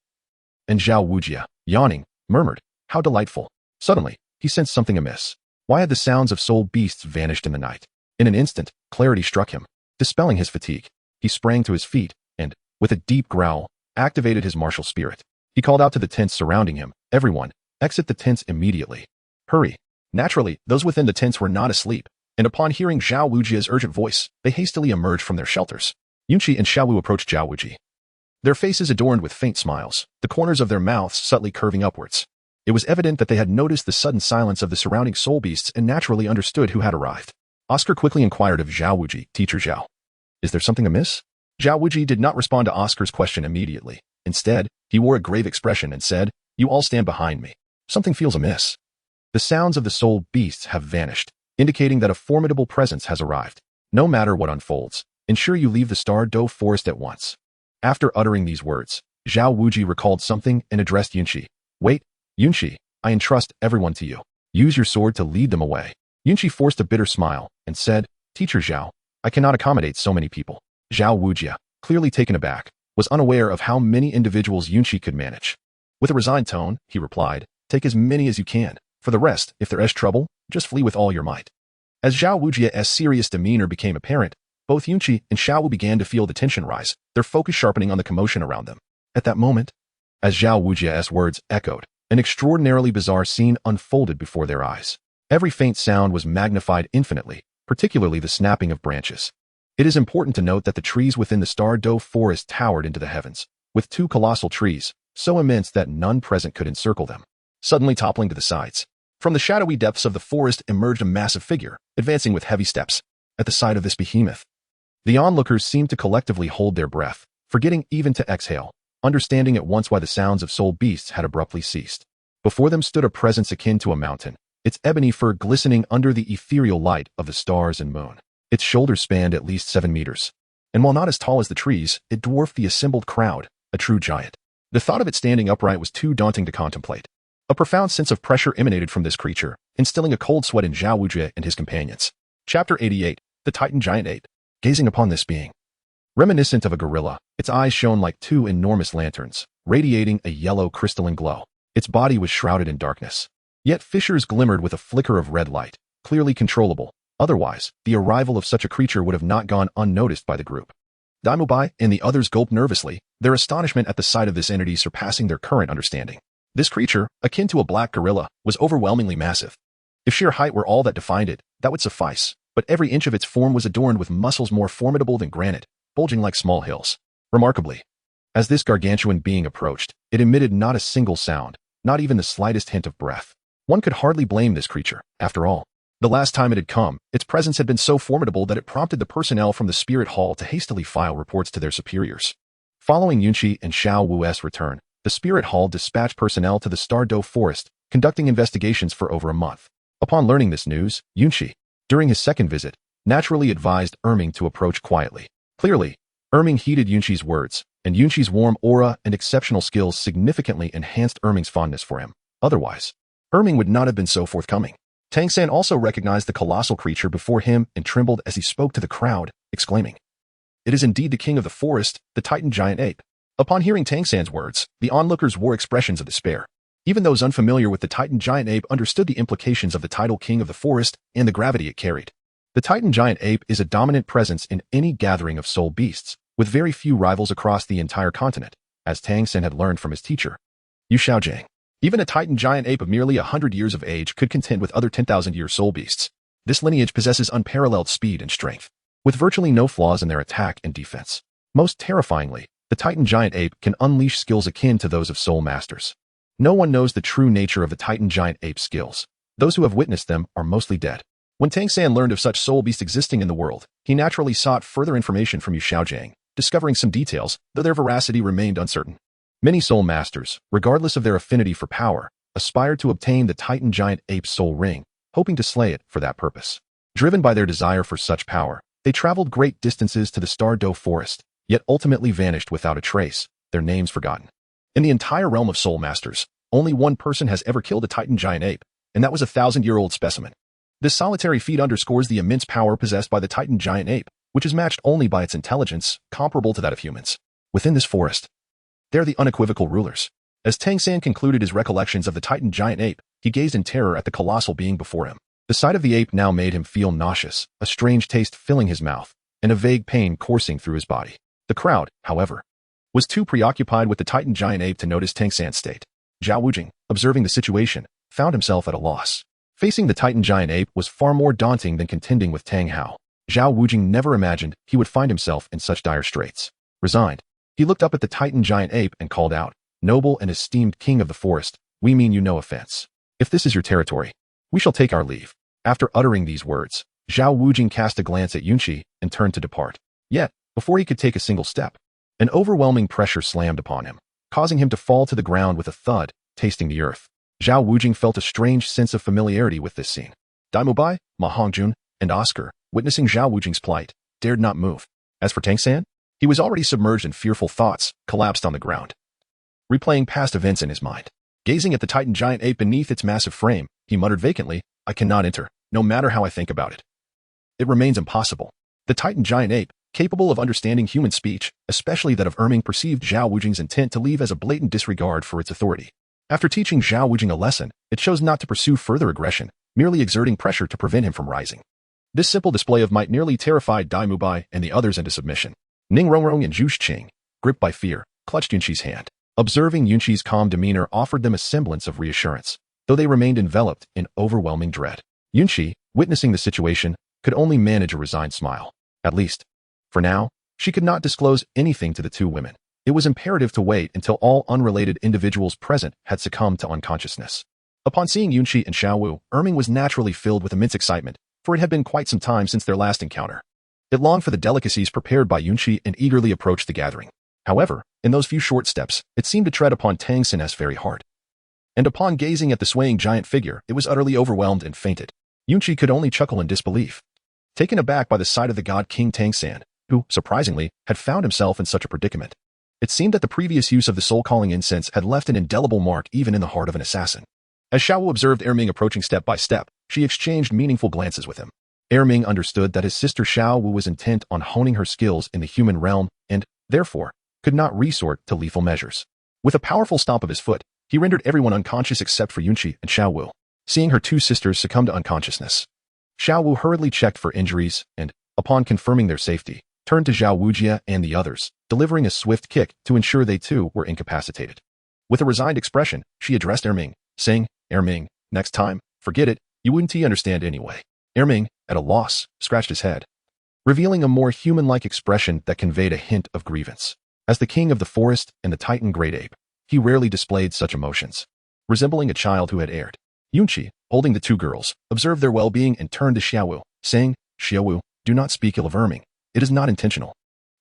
And Zhao Wujia, yawning, murmured, "How delightful." Suddenly, he sensed something amiss. Why had the sounds of soul beasts vanished in the night? In an instant, clarity struck him. Dispelling his fatigue, he sprang to his feet and, with a deep growl, activated his martial spirit. He called out to the tents surrounding him, "Everyone, exit the tents immediately. Hurry." Naturally, those within the tents were not asleep, and upon hearing Zhao Wujia's urgent voice, they hastily emerged from their shelters. Yunqi and Xiao Wu approached Zhao Wuji, their faces adorned with faint smiles, the corners of their mouths subtly curving upwards. It was evident that they had noticed the sudden silence of the surrounding soul beasts and naturally understood who had arrived. Oscar quickly inquired of Zhao Wuji, "Teacher Zhao, is there something amiss?" Zhao Wuji did not respond to Oscar's question immediately. Instead, he wore a grave expression and said, "You all stand behind me. Something feels amiss." The sounds of the soul beasts have vanished, indicating that a formidable presence has arrived. No matter what unfolds, ensure you leave the Stardow Forest at once. After uttering these words, Zhao Wuji recalled something and addressed Yunqi. "Wait, Yunqi, I entrust everyone to you. Use your sword to lead them away." Yunqi forced a bitter smile and said, "Teacher Zhao, I cannot accommodate so many people." Zhao Wujia, clearly taken aback, was unaware of how many individuals Yunqi could manage. With a resigned tone, he replied, "Take as many as you can. For the rest, if there is trouble, just flee with all your might." As Zhao Wujia's serious demeanor became apparent, both Yunqi and Xiao Wu began to feel the tension rise, their focus sharpening on the commotion around them. At that moment, as Zhao Wujia's words echoed, an extraordinarily bizarre scene unfolded before their eyes. Every faint sound was magnified infinitely, particularly the snapping of branches. It is important to note that the trees within the Stardow Forest towered into the heavens, with two colossal trees, so immense that none present could encircle them, suddenly toppling to the sides. From the shadowy depths of the forest emerged a massive figure, advancing with heavy steps. At the sight of this behemoth, the onlookers seemed to collectively hold their breath, forgetting even to exhale, understanding at once why the sounds of soul beasts had abruptly ceased. Before them stood a presence akin to a mountain, its ebony fur glistening under the ethereal light of the stars and moon. Its shoulders spanned at least 7 meters, and while not as tall as the trees, it dwarfed the assembled crowd, a true giant. The thought of it standing upright was too daunting to contemplate. A profound sense of pressure emanated from this creature, instilling a cold sweat in Zhao Wujia and his companions. Chapter 88, The Titan Giant Ape. Gazing upon this being, reminiscent of a gorilla, its eyes shone like two enormous lanterns, radiating a yellow crystalline glow. Its body was shrouded in darkness, yet fissures glimmered with a flicker of red light, clearly controllable. Otherwise, the arrival of such a creature would have not gone unnoticed by the group. Daimubai and the others gulped nervously, their astonishment at the sight of this entity surpassing their current understanding. This creature, akin to a black gorilla, was overwhelmingly massive. If sheer height were all that defined it, that would suffice, but every inch of its form was adorned with muscles more formidable than granite, bulging like small hills. Remarkably, as this gargantuan being approached, it emitted not a single sound, not even the slightest hint of breath. One could hardly blame this creature, after all. The last time it had come, its presence had been so formidable that it prompted the personnel from the Spirit Hall to hastily file reports to their superiors. Following Yunqi and Xiao Wu's return, the Spirit Hall dispatched personnel to the Douluo Forest, conducting investigations for over a month. Upon learning this news, Yunqi, during his second visit, naturally advised Erming to approach quietly. Clearly, Erming heeded Yunqi's words, and Yunqi's warm aura and exceptional skills significantly enhanced Erming's fondness for him. Otherwise, Erming would not have been so forthcoming. Tang San also recognized the colossal creature before him and trembled as he spoke to the crowd, exclaiming, "It is indeed the king of the forest, the Titan giant ape." Upon hearing Tang San's words, the onlookers wore expressions of despair. Even those unfamiliar with the Titan giant ape understood the implications of the title king of the forest and the gravity it carried. The Titan giant ape is a dominant presence in any gathering of soul beasts, with very few rivals across the entire continent, as Tang San had learned from his teacher, Yu Xiaogang. Even a Titan giant ape of merely 100 years of age could contend with other 10,000-year soul beasts. This lineage possesses unparalleled speed and strength, with virtually no flaws in their attack and defense. Most terrifyingly, the Titan giant ape can unleash skills akin to those of soul masters. No one knows the true nature of the Titan giant ape's skills. Those who have witnessed them are mostly dead. When Tang San learned of such soul beasts existing in the world, he naturally sought further information from Yu Xiaogang, discovering some details, though their veracity remained uncertain. Many soul masters, regardless of their affinity for power, aspired to obtain the Titan giant ape's soul ring, hoping to slay it for that purpose. Driven by their desire for such power, they traveled great distances to the Douluo Forest, yet ultimately vanished without a trace, their names forgotten. In the entire realm of soul masters, only one person has ever killed a Titan giant ape, and that was a 1,000-year-old specimen. This solitary feat underscores the immense power possessed by the Titan giant ape, which is matched only by its intelligence, comparable to that of humans. Within this forest, they're the unequivocal rulers. As Tang San concluded his recollections of the Titan giant ape, he gazed in terror at the colossal being before him. The sight of the ape now made him feel nauseous, a strange taste filling his mouth, and a vague pain coursing through his body. The crowd, however, was too preoccupied with the Titan giant ape to notice Tang San's state. Xiao Wu, observing the situation, found himself at a loss. Facing the Titan giant ape was far more daunting than contending with Tang Hao. Xiao Wu never imagined he would find himself in such dire straits. Resigned, he looked up at the Titan giant ape and called out, "Noble and esteemed king of the forest, we mean you no offense. If this is your territory, we shall take our leave." After uttering these words, Xiao Wu cast a glance at Yunqi and turned to depart. Yet, before he could take a single step, an overwhelming pressure slammed upon him, causing him to fall to the ground with a thud, tasting the earth. Xiao Wu felt a strange sense of familiarity with this scene. Daimubai, Ma Hongjun, and Oscar, witnessing Xiao Wu's plight, dared not move. As for Tang San, he was already submerged in fearful thoughts, collapsed on the ground, replaying past events in his mind. Gazing at the Titan giant ape beneath its massive frame, he muttered vacantly, "I cannot enter, no matter how I think about it. It remains impossible." The Titan giant ape, capable of understanding human speech, especially that of Erming, perceived Xiao Wu's intent to leave as a blatant disregard for its authority. After teaching Xiao Wu a lesson, it chose not to pursue further aggression, merely exerting pressure to prevent him from rising. This simple display of might nearly terrified Dai Mubai and the others into submission. Ning Rongrong and Zhu Xing, gripped by fear, clutched Yunqi's hand. Observing Yunqi's calm demeanor offered them a semblance of reassurance, though they remained enveloped in overwhelming dread. Yunqi, witnessing the situation, could only manage a resigned smile. At least, for now, she could not disclose anything to the two women. It was imperative to wait until all unrelated individuals present had succumbed to unconsciousness. Upon seeing Yunqi and Xiao Wu, Erming was naturally filled with immense excitement, for it had been quite some time since their last encounter. It longed for the delicacies prepared by Yunqi and eagerly approached the gathering. However, in those few short steps, it seemed to tread upon Tang San's very heart. And upon gazing at the swaying giant figure, it was utterly overwhelmed and fainted. Yunqi could only chuckle in disbelief, taken aback by the sight of the god King Tang San, who, surprisingly, had found himself in such a predicament. It seemed that the previous use of the soul-calling incense had left an indelible mark even in the heart of an assassin. As Xiao Wu observed Erming approaching step by step, she exchanged meaningful glances with him. Erming understood that his sister Xiao Wu was intent on honing her skills in the human realm and, therefore, could not resort to lethal measures. With a powerful stomp of his foot, he rendered everyone unconscious except for Yunqi and Xiao Wu. Seeing her two sisters succumb to unconsciousness, Xiao Wu hurriedly checked for injuries and, upon confirming their safety, turned to Xiao Wujia and the others, delivering a swift kick to ensure they too were incapacitated. With a resigned expression, she addressed Erming, saying, "Erming, next time, forget it, you wouldn't understand anyway." Erming, at a loss, scratched his head, revealing a more human-like expression that conveyed a hint of grievance. As the king of the forest and the Titan great ape, he rarely displayed such emotions. Resembling a child who had erred, Yunqi, holding the two girls, observed their well-being and turned to Xiao Wu, saying, Xiao Wu, do not speak ill of Erming. It is not intentional.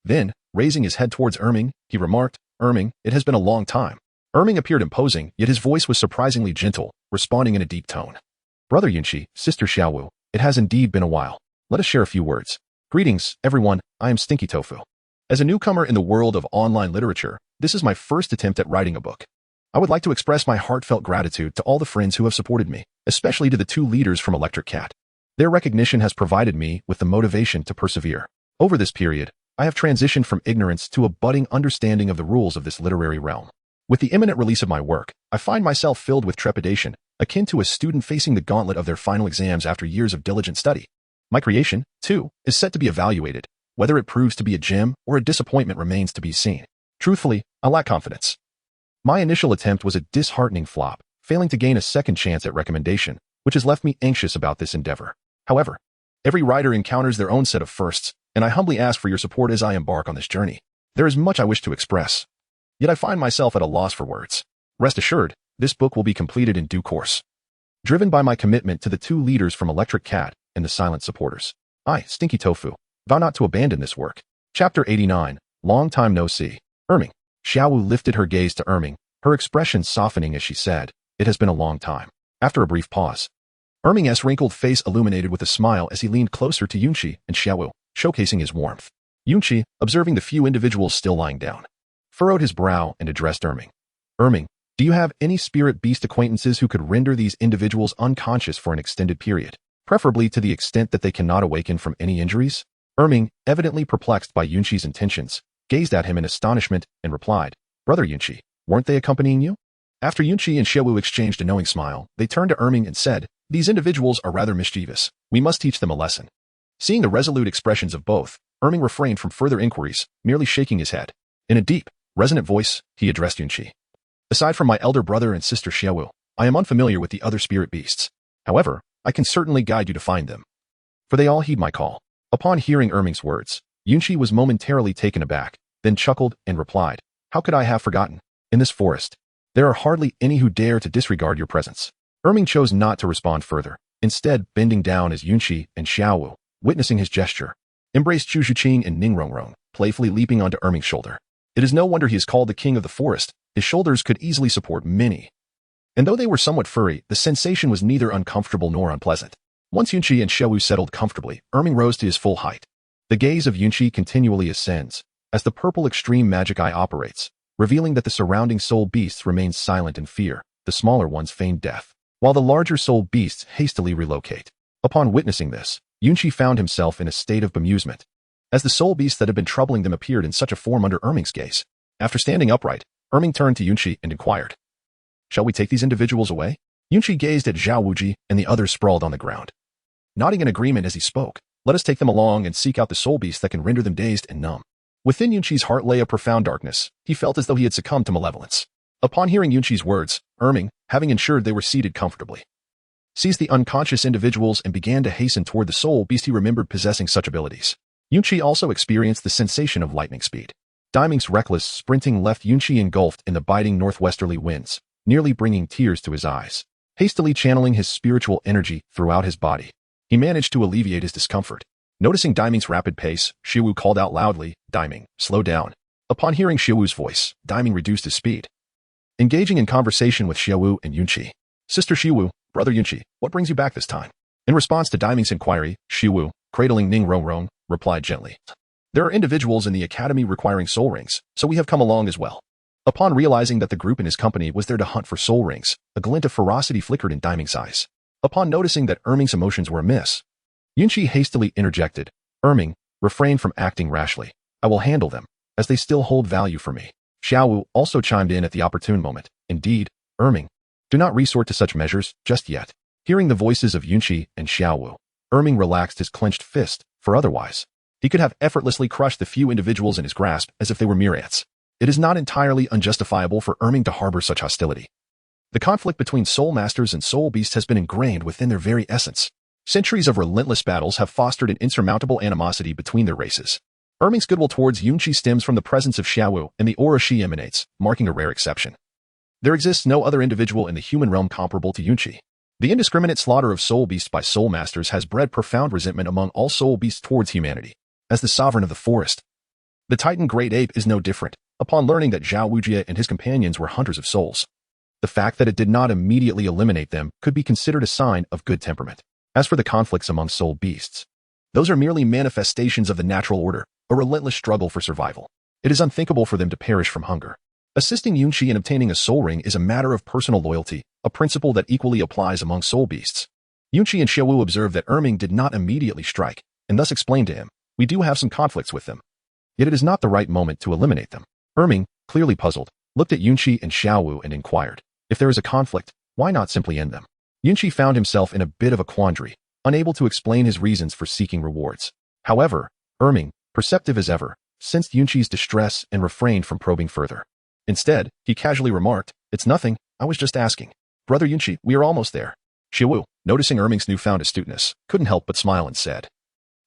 Then, raising his head towards Erming, he remarked, Erming, it has been a long time. Erming appeared imposing, yet his voice was surprisingly gentle, responding in a deep tone. Brother Yunqi, sister Xiao Wu, it has indeed been a while. Let us share a few words. Greetings, everyone, I am Stinky Tofu. As a newcomer in the world of online literature, this is my first attempt at writing a book. I would like to express my heartfelt gratitude to all the friends who have supported me, especially to the two leaders from Electric Cat. Their recognition has provided me with the motivation to persevere. Over this period, I have transitioned from ignorance to a budding understanding of the rules of this literary realm. With the imminent release of my work, I find myself filled with trepidation, akin to a student facing the gauntlet of their final exams after years of diligent study. My creation, too, is set to be evaluated. Whether it proves to be a gem or a disappointment remains to be seen. Truthfully, I lack confidence. My initial attempt was a disheartening flop, failing to gain a second chance at recommendation, which has left me anxious about this endeavor. However, every writer encounters their own set of firsts, and I humbly ask for your support as I embark on this journey. There is much I wish to express, yet I find myself at a loss for words. Rest assured, this book will be completed in due course. Driven by my commitment to the two leaders from Electric Cat and the silent supporters, I, Stinky Tofu, vow not to abandon this work. Chapter 89, Long Time No See. Erming. Xiao Wu lifted her gaze to Erming, her expression softening as she said, It has been a long time. After a brief pause, Erming's wrinkled face illuminated with a smile as he leaned closer to Yunqi and Xiao Wu, showcasing his warmth. Yunqi, observing the few individuals still lying down, furrowed his brow and addressed Erming. Erming, do you have any spirit beast acquaintances who could render these individuals unconscious for an extended period, preferably to the extent that they cannot awaken from any injuries? Erming, evidently perplexed by Yunqi's intentions, gazed at him in astonishment and replied, Brother Yunqi, weren't they accompanying you? After Yunqi and Xiao Wu exchanged a knowing smile, they turned to Erming and said, These individuals are rather mischievous. We must teach them a lesson. Seeing the resolute expressions of both, Erming refrained from further inquiries, merely shaking his head. In a deep, resonant voice, he addressed Yunqi. Aside from my elder brother and sister Xiao Wu, I am unfamiliar with the other spirit beasts. However, I can certainly guide you to find them. For they all heed my call. Upon hearing Erming's words, Yunqi was momentarily taken aback, then chuckled and replied, How could I have forgotten? In this forest, there are hardly any who dare to disregard your presence. Erming chose not to respond further, instead bending down as Yunqi and Xiao Wu, witnessing his gesture, embraced Zhu Zhuqing and Ning Rongrong, playfully leaping onto Erming's shoulder. It is no wonder he is called the king of the forest. His shoulders could easily support many. And though they were somewhat furry, the sensation was neither uncomfortable nor unpleasant. Once Yunqi and Xiao Wu settled comfortably, Erming rose to his full height. The gaze of Yunqi continually ascends, as the purple extreme magic eye operates, revealing that the surrounding soul beasts remain silent in fear, the smaller ones feign death, while the larger soul beasts hastily relocate. Upon witnessing this, Yunqi found himself in a state of bemusement, as the soul beasts that had been troubling them appeared in such a form under Erming's gaze. After standing upright, Erming turned to Yunqi and inquired, Shall we take these individuals away? Yunqi gazed at Zhao Wuji and the others sprawled on the ground. Nodding in agreement as he spoke, Let us take them along and seek out the soul beasts that can render them dazed and numb. Within Yunqi's heart lay a profound darkness. He felt as though he had succumbed to malevolence. Upon hearing Yunqi's words, Erming, having ensured they were seated comfortably, seized the unconscious individuals and began to hasten toward the soul beast he remembered possessing such abilities. Yunqi also experienced the sensation of lightning speed. Daiming's reckless sprinting left Yunqi engulfed in the biting northwesterly winds, nearly bringing tears to his eyes. Hastily channeling his spiritual energy throughout his body, he managed to alleviate his discomfort. Noticing Daiming's rapid pace, Xiao Wu called out loudly, Daiming, slow down. Upon hearing Xiao Wu's voice, Daiming reduced his speed, engaging in conversation with Xiao Wu and Yunqi. Sister Xiao Wu, brother Yunqi, what brings you back this time? In response to Daiming's inquiry, Xiao Wu, cradling Ning Rongrong, replied gently, There are individuals in the academy requiring soul rings, so we have come along as well. Upon realizing that the group in his company was there to hunt for soul rings, a glint of ferocity flickered in Daiming's eyes. Upon noticing that Erming's emotions were amiss, Yunqi hastily interjected, Erming, refrain from acting rashly. I will handle them, as they still hold value for me. Xiao Wu also chimed in at the opportune moment. Indeed, Erming, do not resort to such measures just yet. Hearing the voices of Yunqi and Xiao Wu, Erming relaxed his clenched fist, for otherwise, he could have effortlessly crushed the few individuals in his grasp as if they were mere ants. It is not entirely unjustifiable for Erming to harbor such hostility. The conflict between soul masters and soul beasts has been ingrained within their very essence. Centuries of relentless battles have fostered an insurmountable animosity between their races. Erming's goodwill towards Yunqi stems from the presence of Xiao Wu and the aura she emanates, marking a rare exception. There exists no other individual in the human realm comparable to Yunqi. The indiscriminate slaughter of soul beasts by soul masters has bred profound resentment among all soul beasts towards humanity. As the sovereign of the forest, the Titan Great Ape is no different. Upon learning that Xiao Wu and his companions were hunters of souls, the fact that it did not immediately eliminate them could be considered a sign of good temperament. As for the conflicts among soul beasts, those are merely manifestations of the natural order, a relentless struggle for survival. It is unthinkable for them to perish from hunger. Assisting Yunqi in obtaining a soul ring is a matter of personal loyalty, a principle that equally applies among soul beasts. Yunqi and Xiao Wu observed that Erming did not immediately strike, and thus explained to him, "We do have some conflicts with them. Yet it is not the right moment to eliminate them." Erming, clearly puzzled, looked at Yunqi and Xiao Wu and inquired, "If there is a conflict, why not simply end them?" Yunqi found himself in a bit of a quandary, unable to explain his reasons for seeking rewards. However, Erming, perceptive as ever, sensed Yunqi's distress and refrained from probing further. Instead, he casually remarked, "It's nothing, I was just asking. Brother Yunqi, we are almost there." Xiao Wu, noticing Erming's newfound astuteness, couldn't help but smile and said,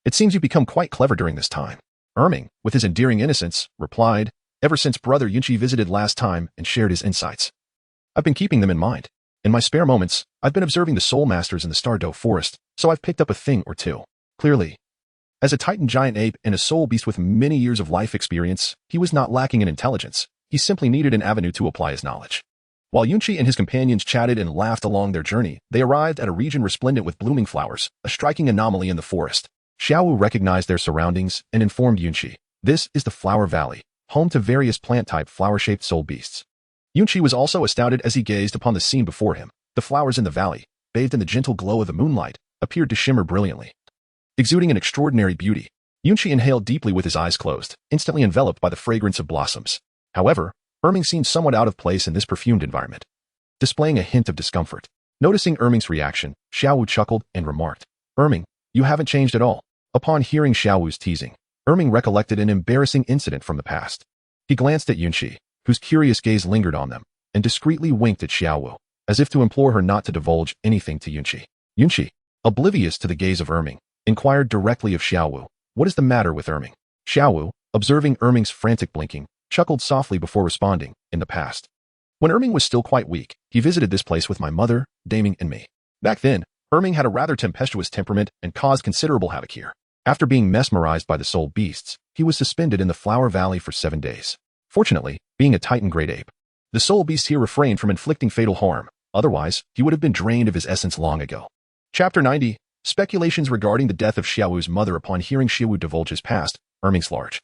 "It seems you become quite clever during this time." Erming, with his endearing innocence, replied, "Ever since Brother Yunqi visited last time and shared his insights, I've been keeping them in mind. In my spare moments, I've been observing the soul masters in the Stardow Forest, so I've picked up a thing or two." Clearly, as a Titan giant ape and a soul beast with many years of life experience, he was not lacking in intelligence. He simply needed an avenue to apply his knowledge. While Yunqi and his companions chatted and laughed along their journey, they arrived at a region resplendent with blooming flowers, a striking anomaly in the forest. Xiao Wu recognized their surroundings and informed Yunqi, "This is the Flower Valley, home to various plant-type flower-shaped soul beasts." Yunqi was also astounded as he gazed upon the scene before him. The flowers in the valley, bathed in the gentle glow of the moonlight, appeared to shimmer brilliantly, exuding an extraordinary beauty. Yunqi inhaled deeply with his eyes closed, instantly enveloped by the fragrance of blossoms. However, Erming seemed somewhat out of place in this perfumed environment, displaying a hint of discomfort. Noticing Erming's reaction, Xiao Wu chuckled and remarked, "Erming, you haven't changed at all." Upon hearing Xiao Wu's teasing, Erming recollected an embarrassing incident from the past. He glanced at Yunqi, whose curious gaze lingered on them, and discreetly winked at Xiao Wu, as if to implore her not to divulge anything to Yunqi. Yunqi, oblivious to the gaze of Erming, inquired directly of Xiao Wu, "What is the matter with Erming?" Xiao Wu, observing Erming's frantic blinking, chuckled softly before responding, "In the past, when Erming was still quite weak, he visited this place with my mother, Daming, and me. Back then, Erming had a rather tempestuous temperament and caused considerable havoc here. After being mesmerized by the soul beasts, he was suspended in the Flower Valley for 7 days. Fortunately, being a Titan Great Ape, the soul beasts here refrained from inflicting fatal harm, otherwise he would have been drained of his essence long ago." Chapter 90. Speculations regarding the death of Xiao Wu's mother. Upon hearing Xiao Wu divulge his past, Erming's large,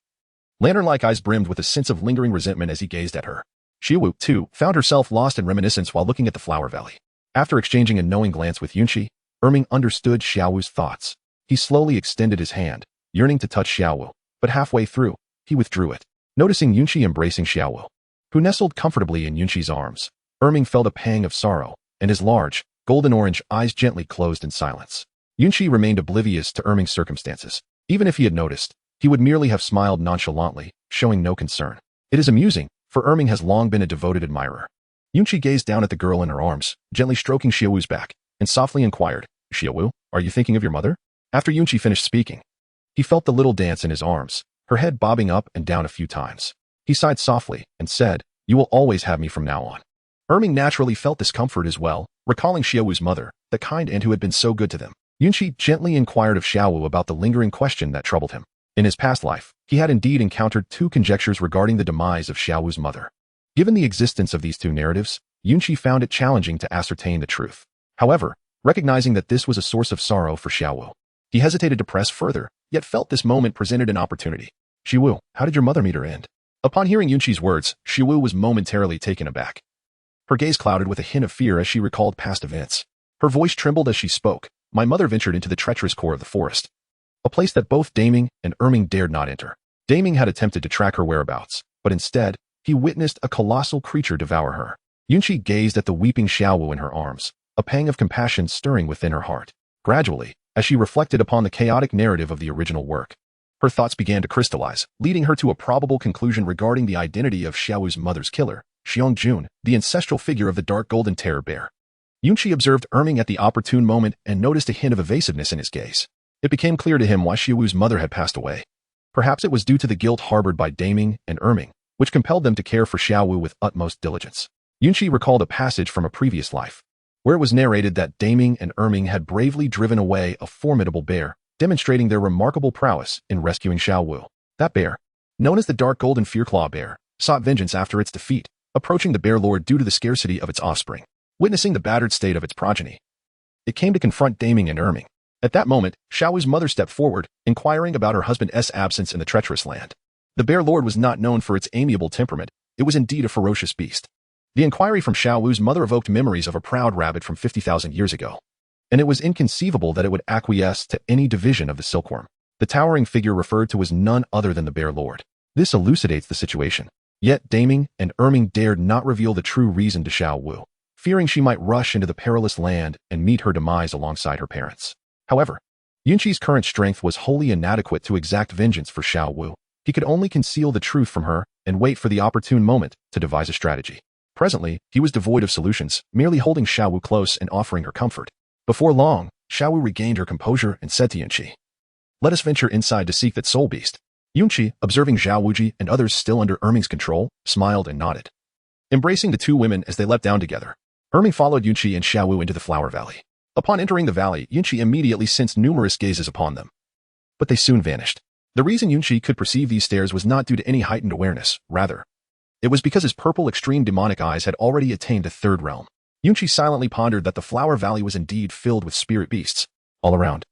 lantern-like eyes brimmed with a sense of lingering resentment as he gazed at her. Xiao Wu, too, found herself lost in reminiscence while looking at the Flower Valley. After exchanging a knowing glance with Yunqi, Erming understood Xiao Wu's thoughts. He slowly extended his hand, yearning to touch Xiao Wu, but halfway through, he withdrew it. Noticing Yunqi embracing Xiao Wu, who nestled comfortably in Yunqi's arms, Erming felt a pang of sorrow, and his large, golden-orange eyes gently closed in silence. Yunqi remained oblivious to Erming's circumstances. Even if he had noticed, he would merely have smiled nonchalantly, showing no concern. It is amusing, for Erming has long been a devoted admirer. Yunqi gazed down at the girl in her arms, gently stroking Xiao Wu's back, and softly inquired, "Xiao Wu, are you thinking of your mother?" After Yunqi finished speaking, he felt the little dance in his arms, her head bobbing up and down a few times. He sighed softly and said, "You will always have me from now on." Erming naturally felt discomfort as well, recalling Xiao Wu's mother, the kind aunt who had been so good to them. Yunqi gently inquired of Xiao Wu about the lingering question that troubled him. In his past life, he had indeed encountered 2 conjectures regarding the demise of Xiao Wu's mother. Given the existence of these 2 narratives, Yunqi found it challenging to ascertain the truth. However, recognizing that this was a source of sorrow for Xiao Wu, he hesitated to press further, yet felt this moment presented an opportunity. "Xiao Wu, how did your mother meet her end?" Upon hearing Yunqi's words, Xiao Wu was momentarily taken aback. Her gaze clouded with a hint of fear as she recalled past events. Her voice trembled as she spoke. "My mother ventured into the treacherous core of the forest, a place that both Daming and Erming dared not enter. Daming had attempted to track her whereabouts, but instead, he witnessed a colossal creature devour her." Yunqi gazed at the weeping Xiao Wu in her arms, a pang of compassion stirring within her heart. Gradually, as she reflected upon the chaotic narrative of the original work, her thoughts began to crystallize, leading her to a probable conclusion regarding the identity of Xiao Wu's mother's killer, Xiong, the ancestral figure of the dark golden terror bear. Yunqi observed Erming at the opportune moment and noticed a hint of evasiveness in his gaze. It became clear to him why Xiao Wu's mother had passed away. Perhaps it was due to the guilt harbored by Daming and Erming, which compelled them to care for Xiao Wu with utmost diligence. Yunqi recalled a passage from a previous life, where it was narrated that Daming and Erming had bravely driven away a formidable bear, demonstrating their remarkable prowess in rescuing Xiao Wu. That bear, known as the Dark Golden Fearclaw Bear, sought vengeance after its defeat, approaching the Bear Lord due to the scarcity of its offspring. Witnessing the battered state of its progeny, it came to confront Daming and Erming. At that moment, Xiao Wu's mother stepped forward, inquiring about her husband's absence in the treacherous land. The Bear Lord was not known for its amiable temperament. It was indeed a ferocious beast. The inquiry from Xiao Wu's mother evoked memories of a proud rabbit from 50,000 years ago, and it was inconceivable that it would acquiesce to any division of the silkworm. The towering figure referred to was none other than the Bear Lord. This elucidates the situation. Yet Daming and Erming dared not reveal the true reason to Xiao Wu, fearing she might rush into the perilous land and meet her demise alongside her parents. However, Yunqi's current strength was wholly inadequate to exact vengeance for Xiao Wu. He could only conceal the truth from her and wait for the opportune moment to devise a strategy. Presently, he was devoid of solutions, merely holding Xiao Wu close and offering her comfort. Before long, Xiao Wu regained her composure and said to Yunqi, "Let us venture inside to seek that soul beast." Yunqi, observing Zhao Wuji and others still under Erming's control, smiled and nodded. Embracing the two women as they leapt down together, Erming followed Yunqi and Xiao Wu into the Flower Valley. Upon entering the valley, Yunqi immediately sensed numerous gazes upon them. But they soon vanished. The reason Yunqi could perceive these stares was not due to any heightened awareness, rather, it was because his purple extreme demonic eyes had already attained the third realm. Yunqi silently pondered that the Flower Valley was indeed filled with spirit beasts all around.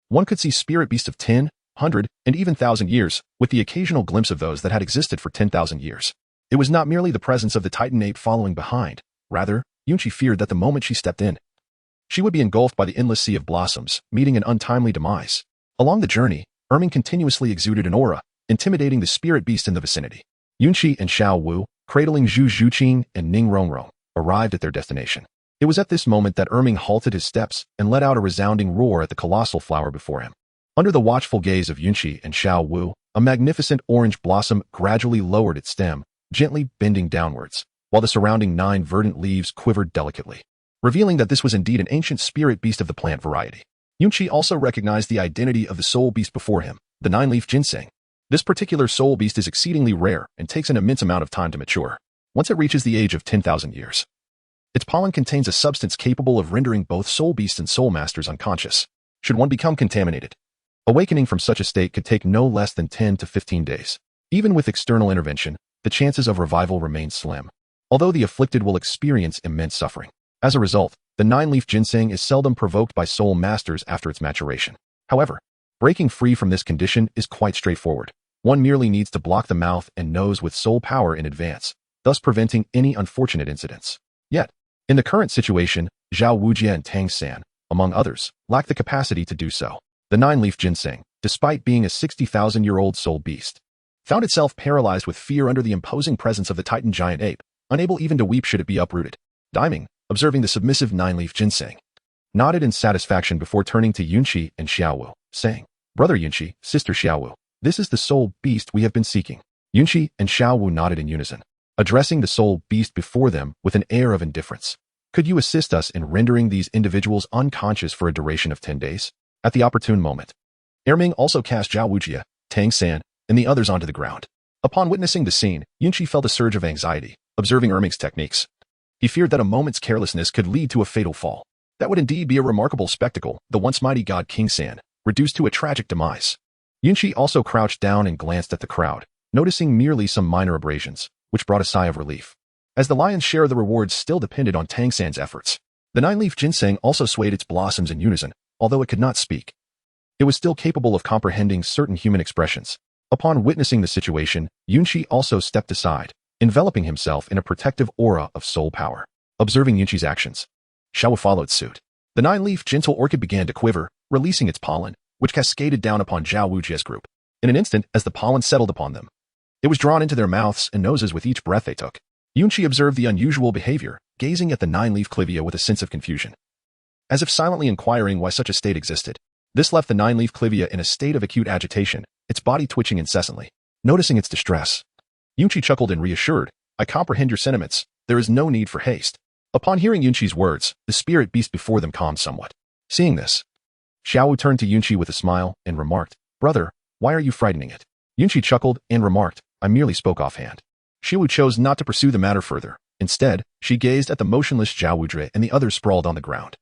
One could see spirit beasts of 10, 100, and even 1,000 years, with the occasional glimpse of those that had existed for 10,000 years. It was not merely the presence of the Titan ape following behind. Rather, Yunqi feared that the moment she stepped in, she would be engulfed by the endless sea of blossoms, meeting an untimely demise. Along the journey, Erming continuously exuded an aura, intimidating the spirit beast in the vicinity. Yunqi and Xiao Wu, cradling Zhu Zhuqing and Ning Rongrong, arrived at their destination. It was at this moment that Erming halted his steps and let out a resounding roar at the colossal flower before him. Under the watchful gaze of Yunqi and Xiao Wu, a magnificent orange blossom gradually lowered its stem, gently bending downwards, while the surrounding 9 verdant leaves quivered delicately, revealing that this was indeed an ancient spirit beast of the plant variety. Yunqi also recognized the identity of the soul beast before him, the 9-leaf ginseng. This particular soul beast is exceedingly rare and takes an immense amount of time to mature. Once it reaches the age of 10,000 years, its pollen contains a substance capable of rendering both soul beasts and soul masters unconscious, should one become contaminated. Awakening from such a state could take no less than 10 to 15 days. Even with external intervention, the chances of revival remain slim, although the afflicted will experience immense suffering. As a result, the 9-leaf ginseng is seldom provoked by soul masters after its maturation. However, breaking free from this condition is quite straightforward. One merely needs to block the mouth and nose with soul power in advance, thus preventing any unfortunate incidents. Yet, in the current situation, Zhao Wujie and Tang San, among others, lack the capacity to do so. The 9-leaf ginseng, despite being a 60,000-year-old soul beast, found itself paralyzed with fear under the imposing presence of the Titan giant ape, unable even to weep should it be uprooted. Daiming, observing the submissive 9-leaf ginseng, nodded in satisfaction before turning to Yunqi and Xiao Wu, saying, "Brother Yunqi, sister Xiao Wu, this is the soul beast we have been seeking." Yunqi and Xiao Wu nodded in unison, addressing the soul beast before them with an air of indifference. "Could you assist us in rendering these individuals unconscious for a duration of 10 days? At the opportune moment." Erming also cast Zhao Wujie, Tang San, and the others onto the ground. Upon witnessing the scene, Yunqi felt a surge of anxiety, observing Erming's techniques. He feared that a moment's carelessness could lead to a fatal fall. That would indeed be a remarkable spectacle, the once mighty god King San, reduced to a tragic demise. Yunqi also crouched down and glanced at the crowd, noticing merely some minor abrasions, which brought a sigh of relief, as the lion's share of the rewards still depended on Tang San's efforts. The 9-leaf ginseng also swayed its blossoms in unison, although it could not speak. It was still capable of comprehending certain human expressions. Upon witnessing the situation, Yunqi also stepped aside, enveloping himself in a protective aura of soul power. Observing Yunqi's actions, Xiao Wu followed suit. The 9-leaf gentle orchid began to quiver, releasing its pollen, which cascaded down upon Zhao Wujie's group. In an instant, as the pollen settled upon them, it was drawn into their mouths and noses with each breath they took. Yunqi observed the unusual behavior, gazing at the 9-leaf clivia with a sense of confusion, as if silently inquiring why such a state existed. This left the 9-leaf clivia in a state of acute agitation, its body twitching incessantly. Noticing its distress, Yunqi chuckled and reassured, "I comprehend your sentiments. There is no need for haste." Upon hearing Yunqi's words, the spirit beast before them calmed somewhat. Seeing this, Xiao Wu turned to Yunqi with a smile and remarked, "Brother, why are you frightening it?" Yunqi chuckled and remarked, "I merely spoke offhand." Xiao Wu chose not to pursue the matter further, Instead, she gazed at the motionless Xiao Wu and the others sprawled on the ground.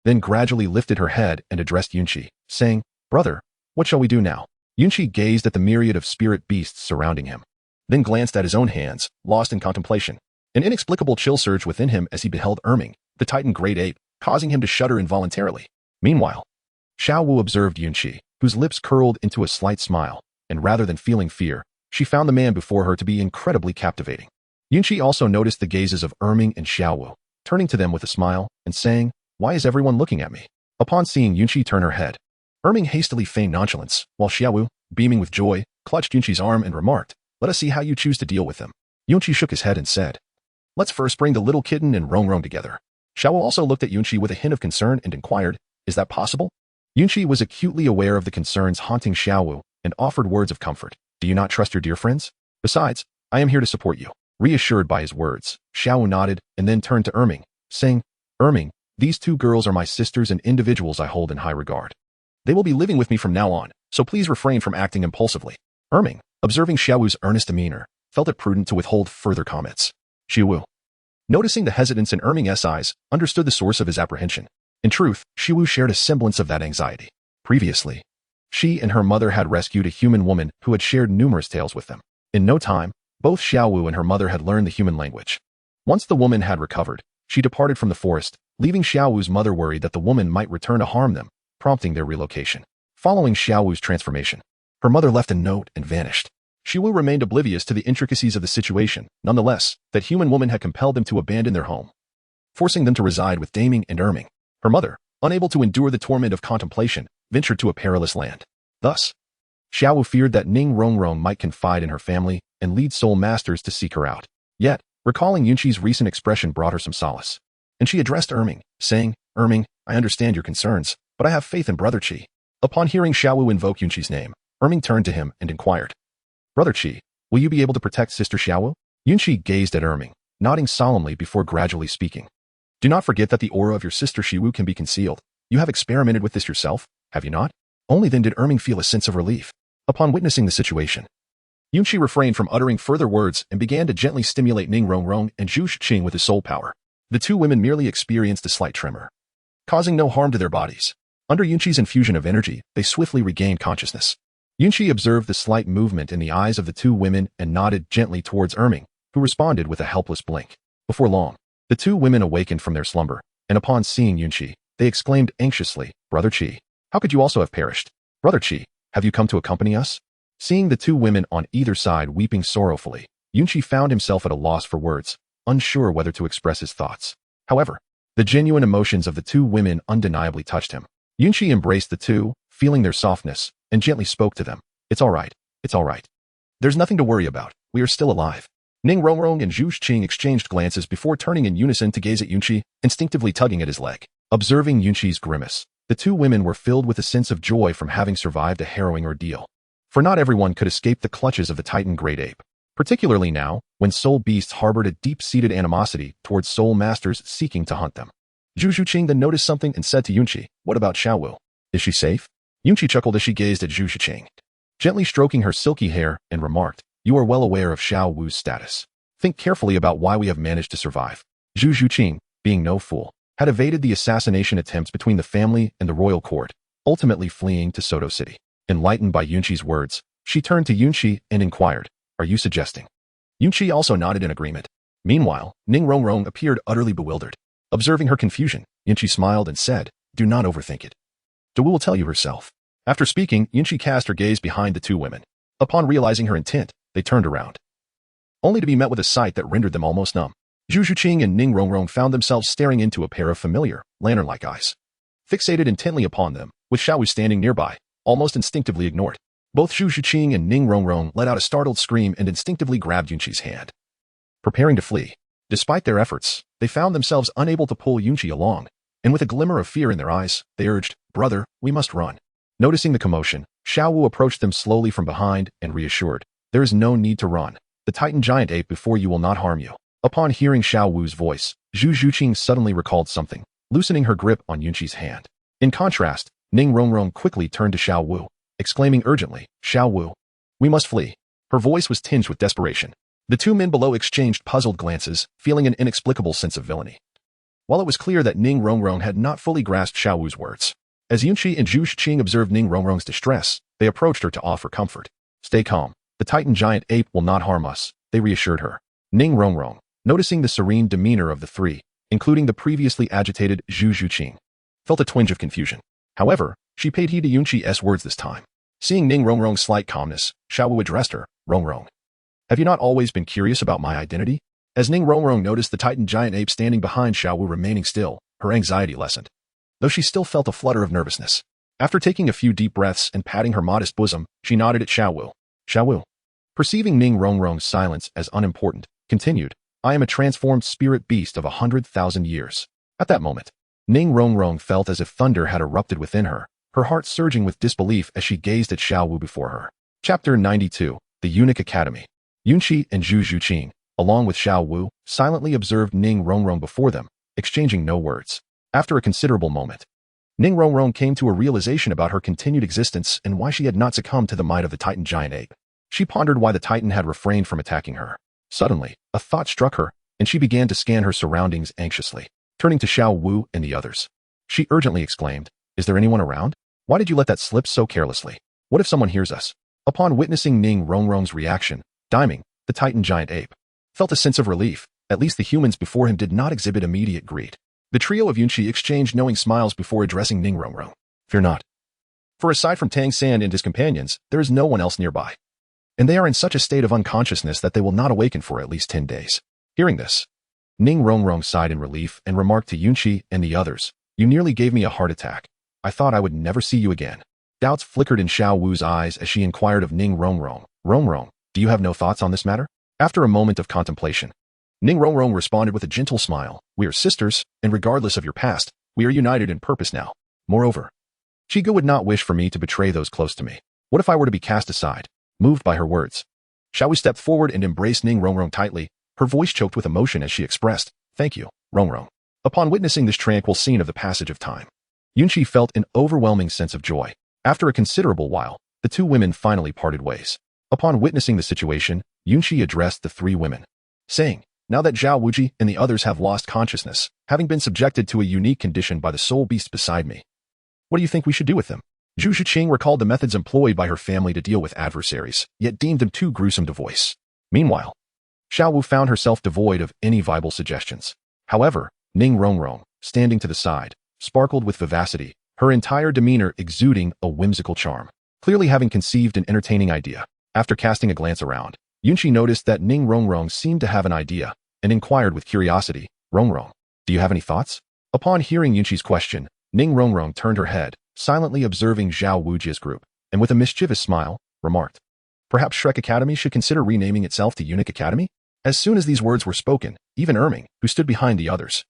Then gradually lifted her head and addressed Yunqi, saying, "Brother, what shall we do now?" Yunqi gazed at the myriad of spirit beasts surrounding him, then glanced at his own hands, lost in contemplation. An inexplicable chill surged within him as he beheld Erming, the Titan great ape, causing him to shudder involuntarily. Meanwhile, Xiao Wu observed Yunqi, whose lips curled into a slight smile, and rather than feeling fear, she found the man before her to be incredibly captivating. Yunqi also noticed the gazes of Erming and Xiao Wu, turning to them with a smile and saying, "Why is everyone looking at me?" Upon seeing Yunqi turn her head, Erming hastily feigned nonchalance, while Xiao Wu, beaming with joy, clutched Yunqi's arm and remarked, "Let us see how you choose to deal with them." Yunqi shook his head and said, "Let's first bring the little kitten and Rong Rong together." Xiao Wu also looked at Yunqi with a hint of concern and inquired, "Is that possible?" Yunqi was acutely aware of the concerns haunting Xiao Wu and offered words of comfort. "Do you not trust your dear friends? Besides, I am here to support you." Reassured by his words, Xiao Wu nodded and then turned to Erming, saying, "Erming, these two girls are my sisters and individuals I hold in high regard. They will be living with me from now on, so please refrain from acting impulsively." Erming, observing Xiao Wu's earnest demeanor, felt it prudent to withhold further comments. Xiao Wu, noticing the hesitance in Erming's eyes, understood the source of his apprehension. In truth, Xiao Wu shared a semblance of that anxiety. Previously, she and her mother had rescued a human woman who had shared numerous tales with them. In no time, both Xiao Wu and her mother had learned the human language. Once the woman had recovered, she departed from the forest, leaving Xiao Wu's mother worried that the woman might return to harm them, prompting their relocation. Following Xiao Wu's transformation, her mother left a note and vanished. Xiao Wu remained oblivious to the intricacies of the situation. Nonetheless, that human woman had compelled them to abandon their home, forcing them to reside with Daming and Erming. Her mother, unable to endure the torment of contemplation, ventured to a perilous land. Thus, Xiao Wu feared that Ning Rongrong might confide in her family and lead soul masters to seek her out. Yet, recalling Yunqi's recent expression brought her some solace, and she addressed Erming, saying, "Erming, I understand your concerns, but I have faith in Brother Qi." Upon hearing Xiao Wu invoke Yunqi's name, Erming turned to him and inquired, "Brother Qi, will you be able to protect Sister Xiao Wu?" Yunqi gazed at Erming, nodding solemnly before gradually speaking. "Do not forget that the aura of your sister Xiao Wu can be concealed. You have experimented with this yourself, have you not?" Only then did Erming feel a sense of relief. Upon witnessing the situation, Yunqi refrained from uttering further words and began to gently stimulate Ning Rongrong and Zhu Shiqing with his soul power. The two women merely experienced a slight tremor, causing no harm to their bodies. Under Yunqi's infusion of energy, they swiftly regained consciousness. Yunqi observed the slight movement in the eyes of the two women and nodded gently towards Erming, who responded with a helpless blink. Before long, the two women awakened from their slumber, and upon seeing Yunqi, they exclaimed anxiously, "Brother Qi, how could you also have perished? Brother Qi, have you come to accompany us?" Seeing the two women on either side weeping sorrowfully, Yunqi found himself at a loss for words, unsure whether to express his thoughts. However, the genuine emotions of the two women undeniably touched him. Yunqi embraced the two, feeling their softness, and gently spoke to them. "It's all right. It's all right. There's nothing to worry about. We are still alive." Ning Rongrong and Zhu Shiqing exchanged glances before turning in unison to gaze at Yunqi, instinctively tugging at his leg. Observing Yunqi's grimace, the two women were filled with a sense of joy from having survived a harrowing ordeal. For not everyone could escape the clutches of the Titan great ape, particularly now, when soul beasts harbored a deep-seated animosity towards soul masters seeking to hunt them. Zhu Shiqing then noticed something and said to Yunqi, "What about Xiao Wu? Is she safe?" Yunqi chuckled as she gazed at Zhu Shiqing, gently stroking her silky hair, and remarked, "You are well aware of Xiao Wu's status. Think carefully about why we have managed to survive." Zhu Shiqing, being no fool, had evaded the assassination attempts between the family and the royal court, ultimately fleeing to Soto City. Enlightened by Yunqi's words, she turned to Yunqi and inquired, "Are you suggesting?" Yunqi also nodded in agreement. Meanwhile, Ning Rongrong appeared utterly bewildered. Observing her confusion, Yunqi smiled and said, "Do not overthink it. Douluo will tell you herself." After speaking, Yunqi cast her gaze behind the two women. Upon realizing her intent, they turned around, only to be met with a sight that rendered them almost numb. Zhu Shiqing and Ning Rongrong found themselves staring into a pair of familiar, lantern-like eyes, fixated intently upon them, with Xiao Wu standing nearby, almost instinctively ignored. Both Zhu Shiqing and Ning Rongrong let out a startled scream and instinctively grabbed Yunqi's hand, preparing to flee. Despite their efforts, they found themselves unable to pull Yunqi along, and with a glimmer of fear in their eyes, they urged, "Brother, we must run." Noticing the commotion, Xiao Wu approached them slowly from behind and reassured, "There is no need to run. The Titan giant ape before you will not harm you." Upon hearing Xiao Wu's voice, Zhu Shiqing suddenly recalled something, loosening her grip on Yunqi's hand. In contrast, Ning Rongrong quickly turned to Xiao Wu, exclaiming urgently, "Xiao Wu, we must flee." Her voice was tinged with desperation. The two men below exchanged puzzled glances, feeling an inexplicable sense of villainy. While it was clear that Ning Rongrong had not fully grasped Xiao Wu's words, as Yunqi and Zhu Shiqing observed Ning Rongrong's distress, they approached her to offer comfort. Stay calm. The Titan giant ape will not harm us, they reassured her. Ning Rongrong, noticing the serene demeanor of the three, including the previously agitated Zhu Shiqing, felt a twinge of confusion. However, she paid heed to Yunqi's words this time. Seeing Ning Rongrong's slight calmness, Xiao Wu addressed her. Rongrong, have you not always been curious about my identity? As Ning Rongrong noticed the Titan giant ape standing behind Xiao Wu remaining still, her anxiety lessened, though she still felt a flutter of nervousness. After taking a few deep breaths and patting her modest bosom, she nodded at Xiao Wu. Xiao Wu, perceiving Ning Rongrong's silence as unimportant, continued, I am a transformed spirit beast of 100,000 years. At that moment, Ning Rongrong felt as if thunder had erupted within her, her heart surging with disbelief as she gazed at Xiao Wu before her. Chapter 92, The Eunuch Academy. Yunqi and Zhu Shiqing, along with Xiao Wu, silently observed Ning Rongrong before them, exchanging no words. After a considerable moment, Ning Rongrong came to a realization about her continued existence and why she had not succumbed to the might of the Titan giant ape. She pondered why the Titan had refrained from attacking her. Suddenly, a thought struck her, and she began to scan her surroundings anxiously. Turning to Xiao Wu and the others, she urgently exclaimed, Is there anyone around? Why did you let that slip so carelessly? What if someone hears us? Upon witnessing Ning Rongrong's reaction, Daiming, the Titan giant ape, felt a sense of relief. At least the humans before him did not exhibit immediate greed. The trio of Yunqi exchanged knowing smiles before addressing Ning Rongrong. Fear not. For aside from Tang San and his companions, there is no one else nearby. And they are in such a state of unconsciousness that they will not awaken for at least 10 days. Hearing this, Ning Rongrong sighed in relief and remarked to Yunqi and the others, You nearly gave me a heart attack. I thought I would never see you again. Doubts flickered in Xiao Wu's eyes as she inquired of Ning Rongrong. Rongrong, do you have no thoughts on this matter? After a moment of contemplation, Ning Rongrong responded with a gentle smile. We are sisters, and regardless of your past, we are united in purpose now. Moreover, Chigu would not wish for me to betray those close to me. What if I were to be cast aside? Moved by her words, Xiao Wu stepped forward and embraced Ning Rongrong tightly, her voice choked with emotion as she expressed, Thank you, Rongrong. Upon witnessing this tranquil scene of the passage of time, Yunqi felt an overwhelming sense of joy. After a considerable while, the two women finally parted ways. Upon witnessing the situation, Yunqi addressed the three women, saying, Now that Zhao Wuji and the others have lost consciousness, having been subjected to a unique condition by the soul beast beside me, what do you think we should do with them? Zhu Shiqing recalled the methods employed by her family to deal with adversaries, yet deemed them too gruesome to voice. Meanwhile, Xiao Wu found herself devoid of any viable suggestions. However, Ning Rongrong, standing to the side, sparkled with vivacity, her entire demeanor exuding a whimsical charm. Clearly having conceived an entertaining idea, after casting a glance around, Yunqi noticed that Ning Rongrong seemed to have an idea, and inquired with curiosity, Rongrong, do you have any thoughts? Upon hearing Yunqi's question, Ning Rongrong turned her head, silently observing Zhao Wuji's group, and with a mischievous smile, remarked, Perhaps Shrek Academy should consider renaming itself to Eunuch Academy? As soon as these words were spoken, even Erming, who stood behind the others,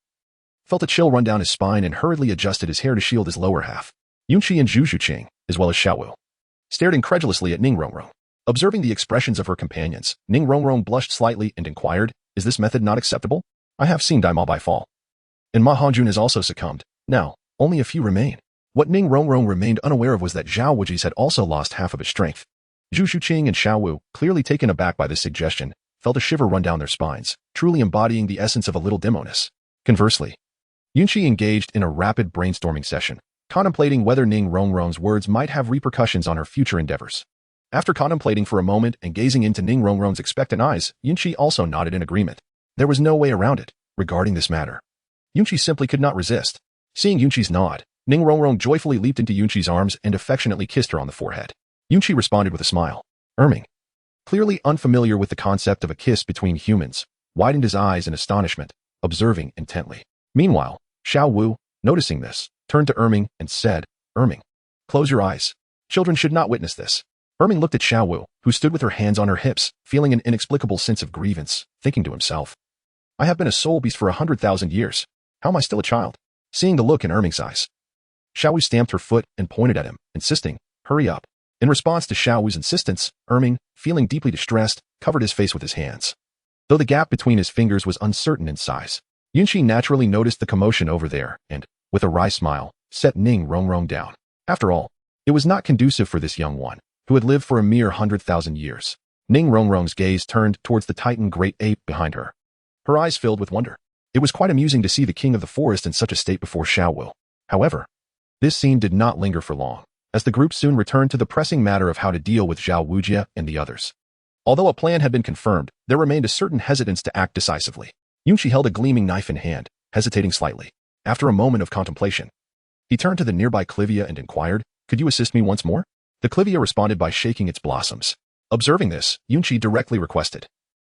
felt a chill run down his spine and hurriedly adjusted his hair to shield his lower half. Yunqi and Zhu Shiqing, as well as Xiao Wu, stared incredulously at Ning Rongrong. Observing the expressions of her companions, Ning Rongrong blushed slightly and inquired, Is this method not acceptable? I have seen Daimao Bai fall. And Ma Hongjun has also succumbed. Now, only a few remain. What Ning Rongrong remained unaware of was that Zhao Wuji's had also lost half of his strength. Zhu Shiqing and Xiao Wu, clearly taken aback by this suggestion, felt a shiver run down their spines, truly embodying the essence of a little demoness. Conversely, Yunqi engaged in a rapid brainstorming session, contemplating whether Ning Rongrong's words might have repercussions on her future endeavors. After contemplating for a moment and gazing into Ning Rongrong's expectant eyes, Yunqi also nodded in agreement. There was no way around it. Regarding this matter, Yunqi simply could not resist. Seeing Yunqi's nod, Ning Rongrong joyfully leaped into Yunqi's arms and affectionately kissed her on the forehead. Yunqi responded with a smile. Erming, clearly unfamiliar with the concept of a kiss between humans, widened his eyes in astonishment, observing intently. Meanwhile, Xiao Wu, noticing this, turned to Erming and said, Erming, close your eyes. Children should not witness this. Erming looked at Xiao Wu, who stood with her hands on her hips, feeling an inexplicable sense of grievance, thinking to himself, I have been a soul beast for 100,000 years. How am I still a child? Seeing the look in Erming's eyes, Xiao Wu stamped her foot and pointed at him, insisting, Hurry up. In response to Xiao Wu's insistence, Erming, feeling deeply distressed, covered his face with his hands. Though the gap between his fingers was uncertain in size, Yunqi naturally noticed the commotion over there and, with a wry smile, set Ning Rongrong down. After all, it was not conducive for this young one, who had lived for a mere 100,000 years. Ning Rongrong's gaze turned towards the titan great ape behind her. Her eyes filled with wonder. It was quite amusing to see the king of the forest in such a state before Xiao Wu. However, this scene did not linger for long, as the group soon returned to the pressing matter of how to deal with Xiao Wujie and the others. Although a plan had been confirmed, there remained a certain hesitance to act decisively. Yunqi held a gleaming knife in hand, hesitating slightly. After a moment of contemplation, he turned to the nearby clivia and inquired, "Could you assist me once more?" The clivia responded by shaking its blossoms. Observing this, Yunqi directly requested,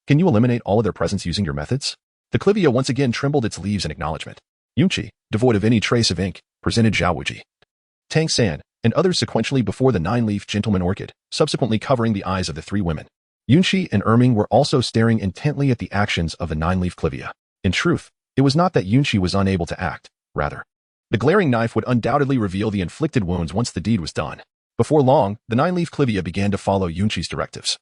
"Can you eliminate all of their presence using your methods?" The clivia once again trembled its leaves in acknowledgement. Yunqi, devoid of any trace of ink, presented Xiao Wuji, Tang San, and others sequentially before the nine-leaf gentleman orchid, subsequently covering the eyes of the three women. Yunqi and Erming were also staring intently at the actions of the nine-leaf clivia. In truth, it was not that Yunqi was unable to act, rather. The glaring knife would undoubtedly reveal the inflicted wounds once the deed was done. Before long, the nine-leaf clivia began to follow Yunqi's directives,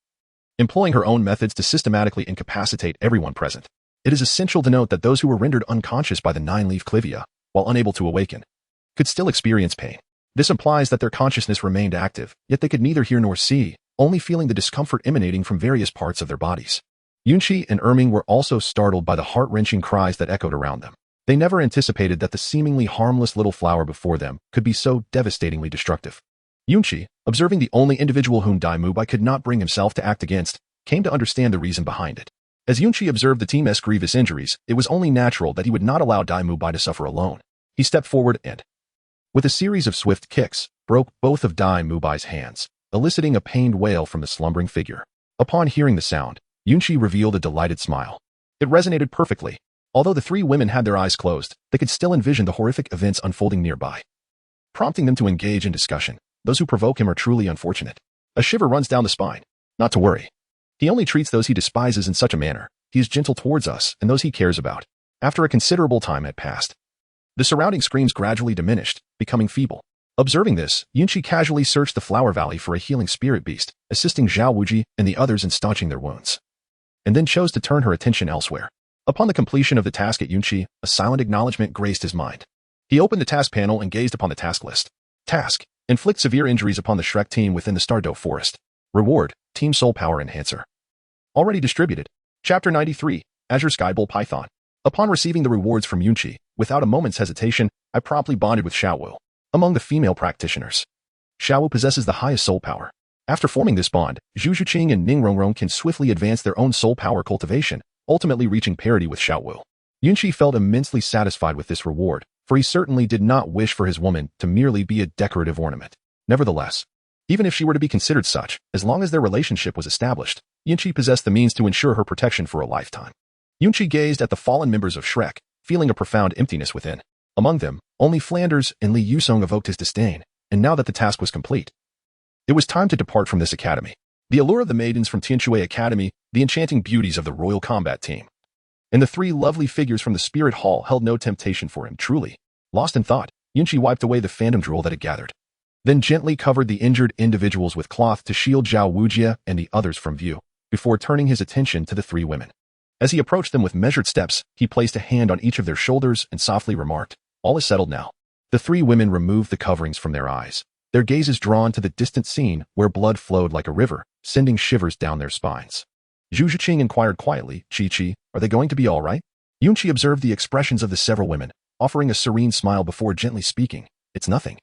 employing her own methods to systematically incapacitate everyone present. It is essential to note that those who were rendered unconscious by the nine-leaf clivia, while unable to awaken, could still experience pain. This implies that their consciousness remained active, yet they could neither hear nor see, only feeling the discomfort emanating from various parts of their bodies. Yunqi and Erming were also startled by the heart-wrenching cries that echoed around them. They never anticipated that the seemingly harmless little flower before them could be so devastatingly destructive. Yunqi, observing the only individual whom Dai Mubai could not bring himself to act against, came to understand the reason behind it. As Yunqi observed the team's grievous injuries, it was only natural that he would not allow Dai Mubai to suffer alone. He stepped forward and, with a series of swift kicks, broke both of Dai Mubai's hands, eliciting a pained wail from the slumbering figure. Upon hearing the sound, Yunqi revealed a delighted smile. It resonated perfectly. Although the three women had their eyes closed, they could still envision the horrific events unfolding nearby, prompting them to engage in discussion. Those who provoke him are truly unfortunate. A shiver runs down the spine. Not to worry. He only treats those he despises in such a manner. He is gentle towards us and those he cares about. After a considerable time had passed, the surrounding screams gradually diminished, becoming feeble. Observing this, Yunqi casually searched the flower valley for a healing spirit beast, assisting Xiao Wuji and the others in staunching their wounds, and then chose to turn her attention elsewhere. Upon the completion of the task at Yunqi, a silent acknowledgement graced his mind. He opened the task panel and gazed upon the task list. Task: inflict severe injuries upon the Shrek team within the Stardoe Forest. Reward: Team Soul Power Enhancer. Already distributed. Chapter 93, Azure Skybowl Python. Upon receiving the rewards from Yunqi, without a moment's hesitation, I promptly bonded with Xiao Wu. Among the female practitioners, Xiao Wu possesses the highest soul power. After forming this bond, Zhu Zhuqing and Ning Rongrong can swiftly advance their own soul power cultivation, ultimately reaching parity with Xiao Wu. Yunqi felt immensely satisfied with this reward, for he certainly did not wish for his woman to merely be a decorative ornament. Nevertheless, even if she were to be considered such, as long as their relationship was established, Yunqi possessed the means to ensure her protection for a lifetime. Yunqi gazed at the fallen members of Shrek, feeling a profound emptiness within. Among them, only Flanders and Li Yusong evoked his disdain, and now that the task was complete, it was time to depart from this academy. The allure of the maidens from Tianshui Academy, the enchanting beauties of the Royal Combat Team, and the three lovely figures from the Spirit Hall held no temptation for him. Truly, lost in thought, Yunqi wiped away the phantom drool that had gathered, then gently covered the injured individuals with cloth to shield Xiao Wujie and the others from view, before turning his attention to the three women. As he approached them with measured steps, he placed a hand on each of their shoulders and softly remarked, "All is settled now." The three women removed the coverings from their eyes, their gazes drawn to the distant scene where blood flowed like a river, sending shivers down their spines. Zhu Zhuqing inquired quietly, "Chi-Chi, are they going to be all right?" Yunqi observed the expressions of the several women, offering a serene smile before gently speaking, "It's nothing.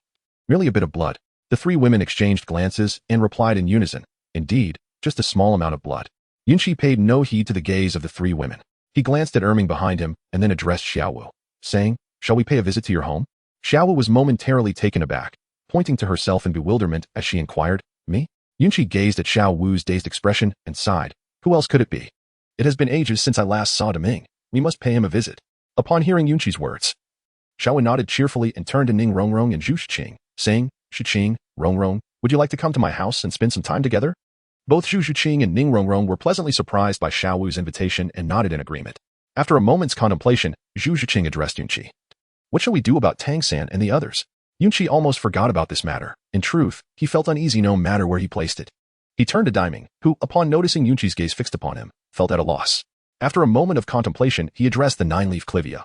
Merely a bit of blood." The three women exchanged glances and replied in unison, "Indeed, just a small amount of blood." Yunqi paid no heed to the gaze of the three women. He glanced at Erming behind him and then addressed Xiao Wu, saying, "Shall we pay a visit to your home?" Xiao Wu was momentarily taken aback, pointing to herself in bewilderment as she inquired, "Me?" Yunqi gazed at Xiao Wu's dazed expression and sighed. "Who else could it be? It has been ages since I last saw Deming. We must pay him a visit." Upon hearing Yunqi's words, Xiao Wu nodded cheerfully and turned to Ning Rongrong and Zhu Zhuqing, saying, "Zhuqing, Rongrong, would you like to come to my house and spend some time together?" Both Zhu Zhuqing and Ning Rongrong were pleasantly surprised by Xiao Wu's invitation and nodded in agreement. After a moment's contemplation, Zhu Zhuqing addressed Yunqi. "What shall we do about Tang San and the others?" Yunqi almost forgot about this matter. In truth, he felt uneasy no matter where he placed it. He turned to Daiming, who, upon noticing Yunqi's gaze fixed upon him, felt at a loss. After a moment of contemplation, he addressed the nine-leaf clivia,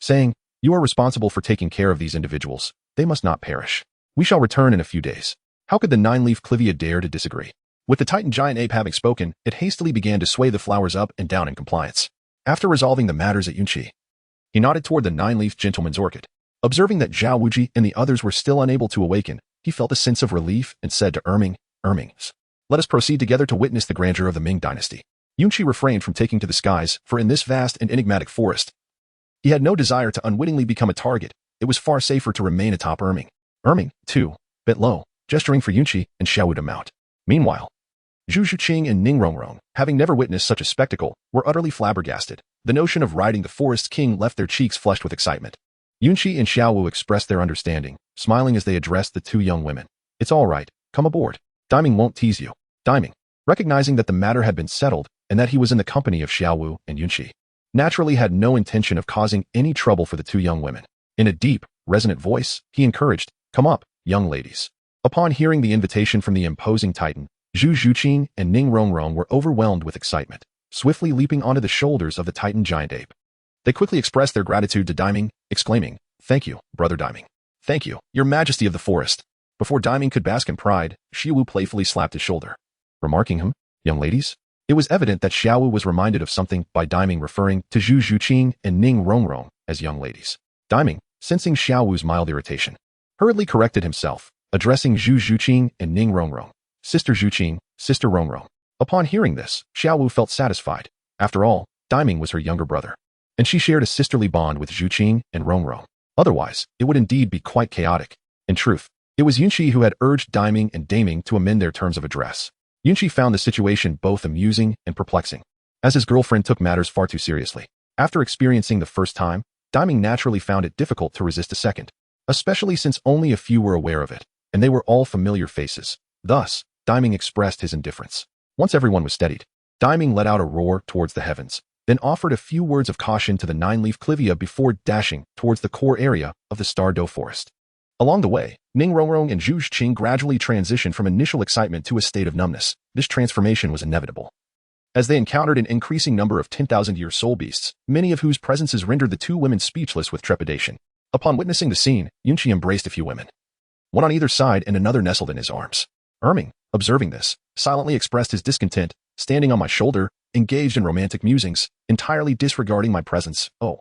saying, "You are responsible for taking care of these individuals. They must not perish. We shall return in a few days." How could the nine-leaf clivia dare to disagree? With the Titan giant ape having spoken, it hastily began to sway the flowers up and down in compliance. After resolving the matters at Yunqi, he nodded toward the nine-leafed gentleman's orchid. Observing that Xiao Wu and the others were still unable to awaken, he felt a sense of relief and said to Ermings, let us proceed together to witness the grandeur of the Ming dynasty. Yunqi refrained from taking to the skies, for in this vast and enigmatic forest, he had no desire to unwittingly become a target. It was far safer to remain atop Erming. Erming, too, bent low, gesturing for Yunqi and Xiao Wu to mount. Meanwhile, Zhu Zhuqing and Ning Rongrong, having never witnessed such a spectacle, were utterly flabbergasted. The notion of riding the forest king left their cheeks flushed with excitement. Yunqi and Xiao Wu expressed their understanding, smiling as they addressed the two young women. It's all right, come aboard. Daiming won't tease you. Daiming, recognizing that the matter had been settled and that he was in the company of Xiao Wu and Yunqi, naturally had no intention of causing any trouble for the two young women. In a deep, resonant voice, he encouraged, come up, young ladies. Upon hearing the invitation from the imposing Titan, Zhu Zhuqing and Ning Rongrong were overwhelmed with excitement, swiftly leaping onto the shoulders of the Titan giant ape. They quickly expressed their gratitude to Daiming, exclaiming, thank you, brother Daiming. Thank you, your majesty of the forest. Before Daiming could bask in pride, Xiao Wu playfully slapped his shoulder, remarking him, young ladies. It was evident that Xiao Wu was reminded of something by Daiming referring to Zhu Zhuqing and Ning Rongrong as young ladies. Daiming, sensing Xiao Wu's mild irritation, hurriedly corrected himself, addressing Zhu Zhuqing and Ning Rongrong, Sister Zhuqing, Sister Rongrong. Upon hearing this, Xiao Wu felt satisfied. After all, Daiming was her younger brother, and she shared a sisterly bond with Zhuqing and Rongrong. Otherwise, it would indeed be quite chaotic. In truth, it was Yunqi who had urged Daiming and Daming to amend their terms of address. Yunqi found the situation both amusing and perplexing, as his girlfriend took matters far too seriously. After experiencing the first time, Daiming naturally found it difficult to resist a second, especially since only a few were aware of it, and they were all familiar faces. Thus, Daiming expressed his indifference. Once everyone was steadied, Daiming let out a roar towards the heavens, then offered a few words of caution to the nine-leaf clivia before dashing towards the core area of the Star Doe forest. Along the way, Ning Rongrong and Zhu Zhuqing gradually transitioned from initial excitement to a state of numbness. This transformation was inevitable, as they encountered an increasing number of 10,000-year soul beasts, many of whose presences rendered the two women speechless with trepidation. Upon witnessing the scene, Yunqi embraced a few women, one on either side and another nestled in his arms. Erming, observing this, silently expressed his discontent, standing on my shoulder, engaged in romantic musings, entirely disregarding my presence. Oh,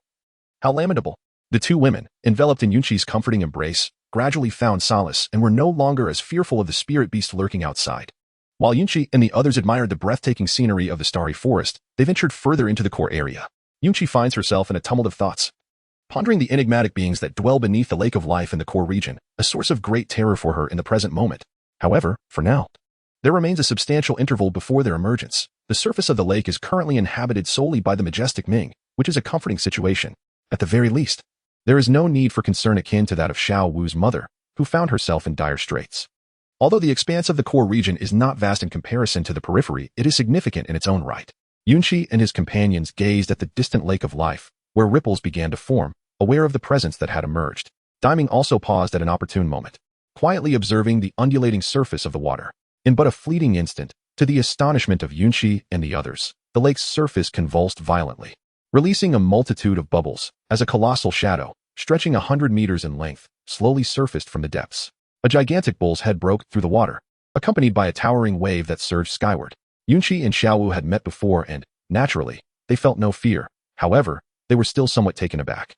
how lamentable. The two women, enveloped in Yunqi's comforting embrace, gradually found solace and were no longer as fearful of the spirit beast lurking outside. While Yunqi and the others admired the breathtaking scenery of the starry forest, they ventured further into the core area. Yunqi finds herself in a tumult of thoughts, pondering the enigmatic beings that dwell beneath the lake of life in the core region, a source of great terror for her in the present moment. However, for now, there remains a substantial interval before their emergence. The surface of the lake is currently inhabited solely by the majestic Ming, which is a comforting situation. At the very least, there is no need for concern akin to that of Xiao Wu's mother, who found herself in dire straits. Although the expanse of the core region is not vast in comparison to the periphery, it is significant in its own right. Yunqi and his companions gazed at the distant lake of life, where ripples began to form, aware of the presence that had emerged. Daiming also paused at an opportune moment, quietly observing the undulating surface of the water. In but a fleeting instant, to the astonishment of Yunqi and the others, the lake's surface convulsed violently, releasing a multitude of bubbles, as a colossal shadow, stretching 100 meters in length, slowly surfaced from the depths. A gigantic bull's head broke through the water, accompanied by a towering wave that surged skyward. Yunqi and Xiao Wu had met before and, naturally, they felt no fear. However, they were still somewhat taken aback.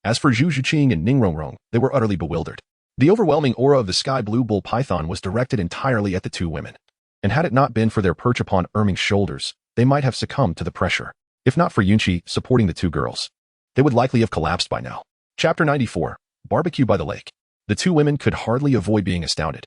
As for Zhu Zhuqing and Ning Rongrong, they were utterly bewildered. The overwhelming aura of the sky blue bull python was directed entirely at the two women, and had it not been for their perch upon Erming's shoulders, they might have succumbed to the pressure. If not for Yunqi supporting the two girls, they would likely have collapsed by now. Chapter 94. Barbecue by the Lake. The two women could hardly avoid being astounded.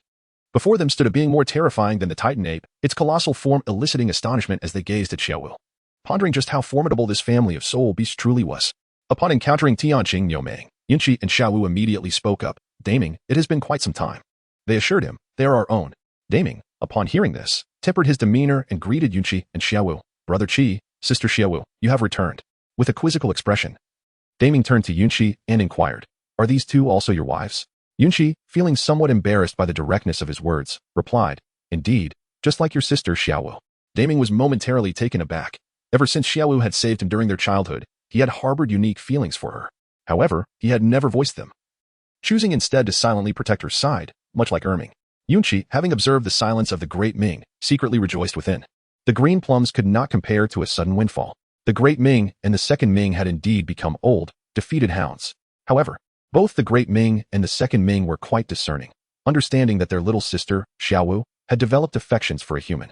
Before them stood a being more terrifying than the Titan ape, its colossal form eliciting astonishment as they gazed at Xiao Wu, pondering just how formidable this family of soul beasts truly was. Upon encountering Tianqing Niumeng, Yunqi and Xiao Wu immediately spoke up. Daming, it has been quite some time. They assured him, they are our own. Daming, upon hearing this, tempered his demeanor and greeted Yunqi and Xiao Wu. Brother Qi, Sister Xiao Wu, you have returned. With a quizzical expression, Daming turned to Yunqi and inquired, are these two also your wives? Yunqi, feeling somewhat embarrassed by the directness of his words, replied, indeed, just like your sister Xiao Wu. Daming was momentarily taken aback. Ever since Xiao Wu had saved him during their childhood, he had harbored unique feelings for her. However, he had never voiced them, choosing instead to silently protect her side, much like Erming. Yunqi, having observed the silence of the Great Ming, secretly rejoiced within. The green plums could not compare to a sudden windfall. The Great Ming and the Second Ming had indeed become old, defeated hounds. However, both the Great Ming and the Second Ming were quite discerning, understanding that their little sister, Xiao Wu, had developed affections for a human.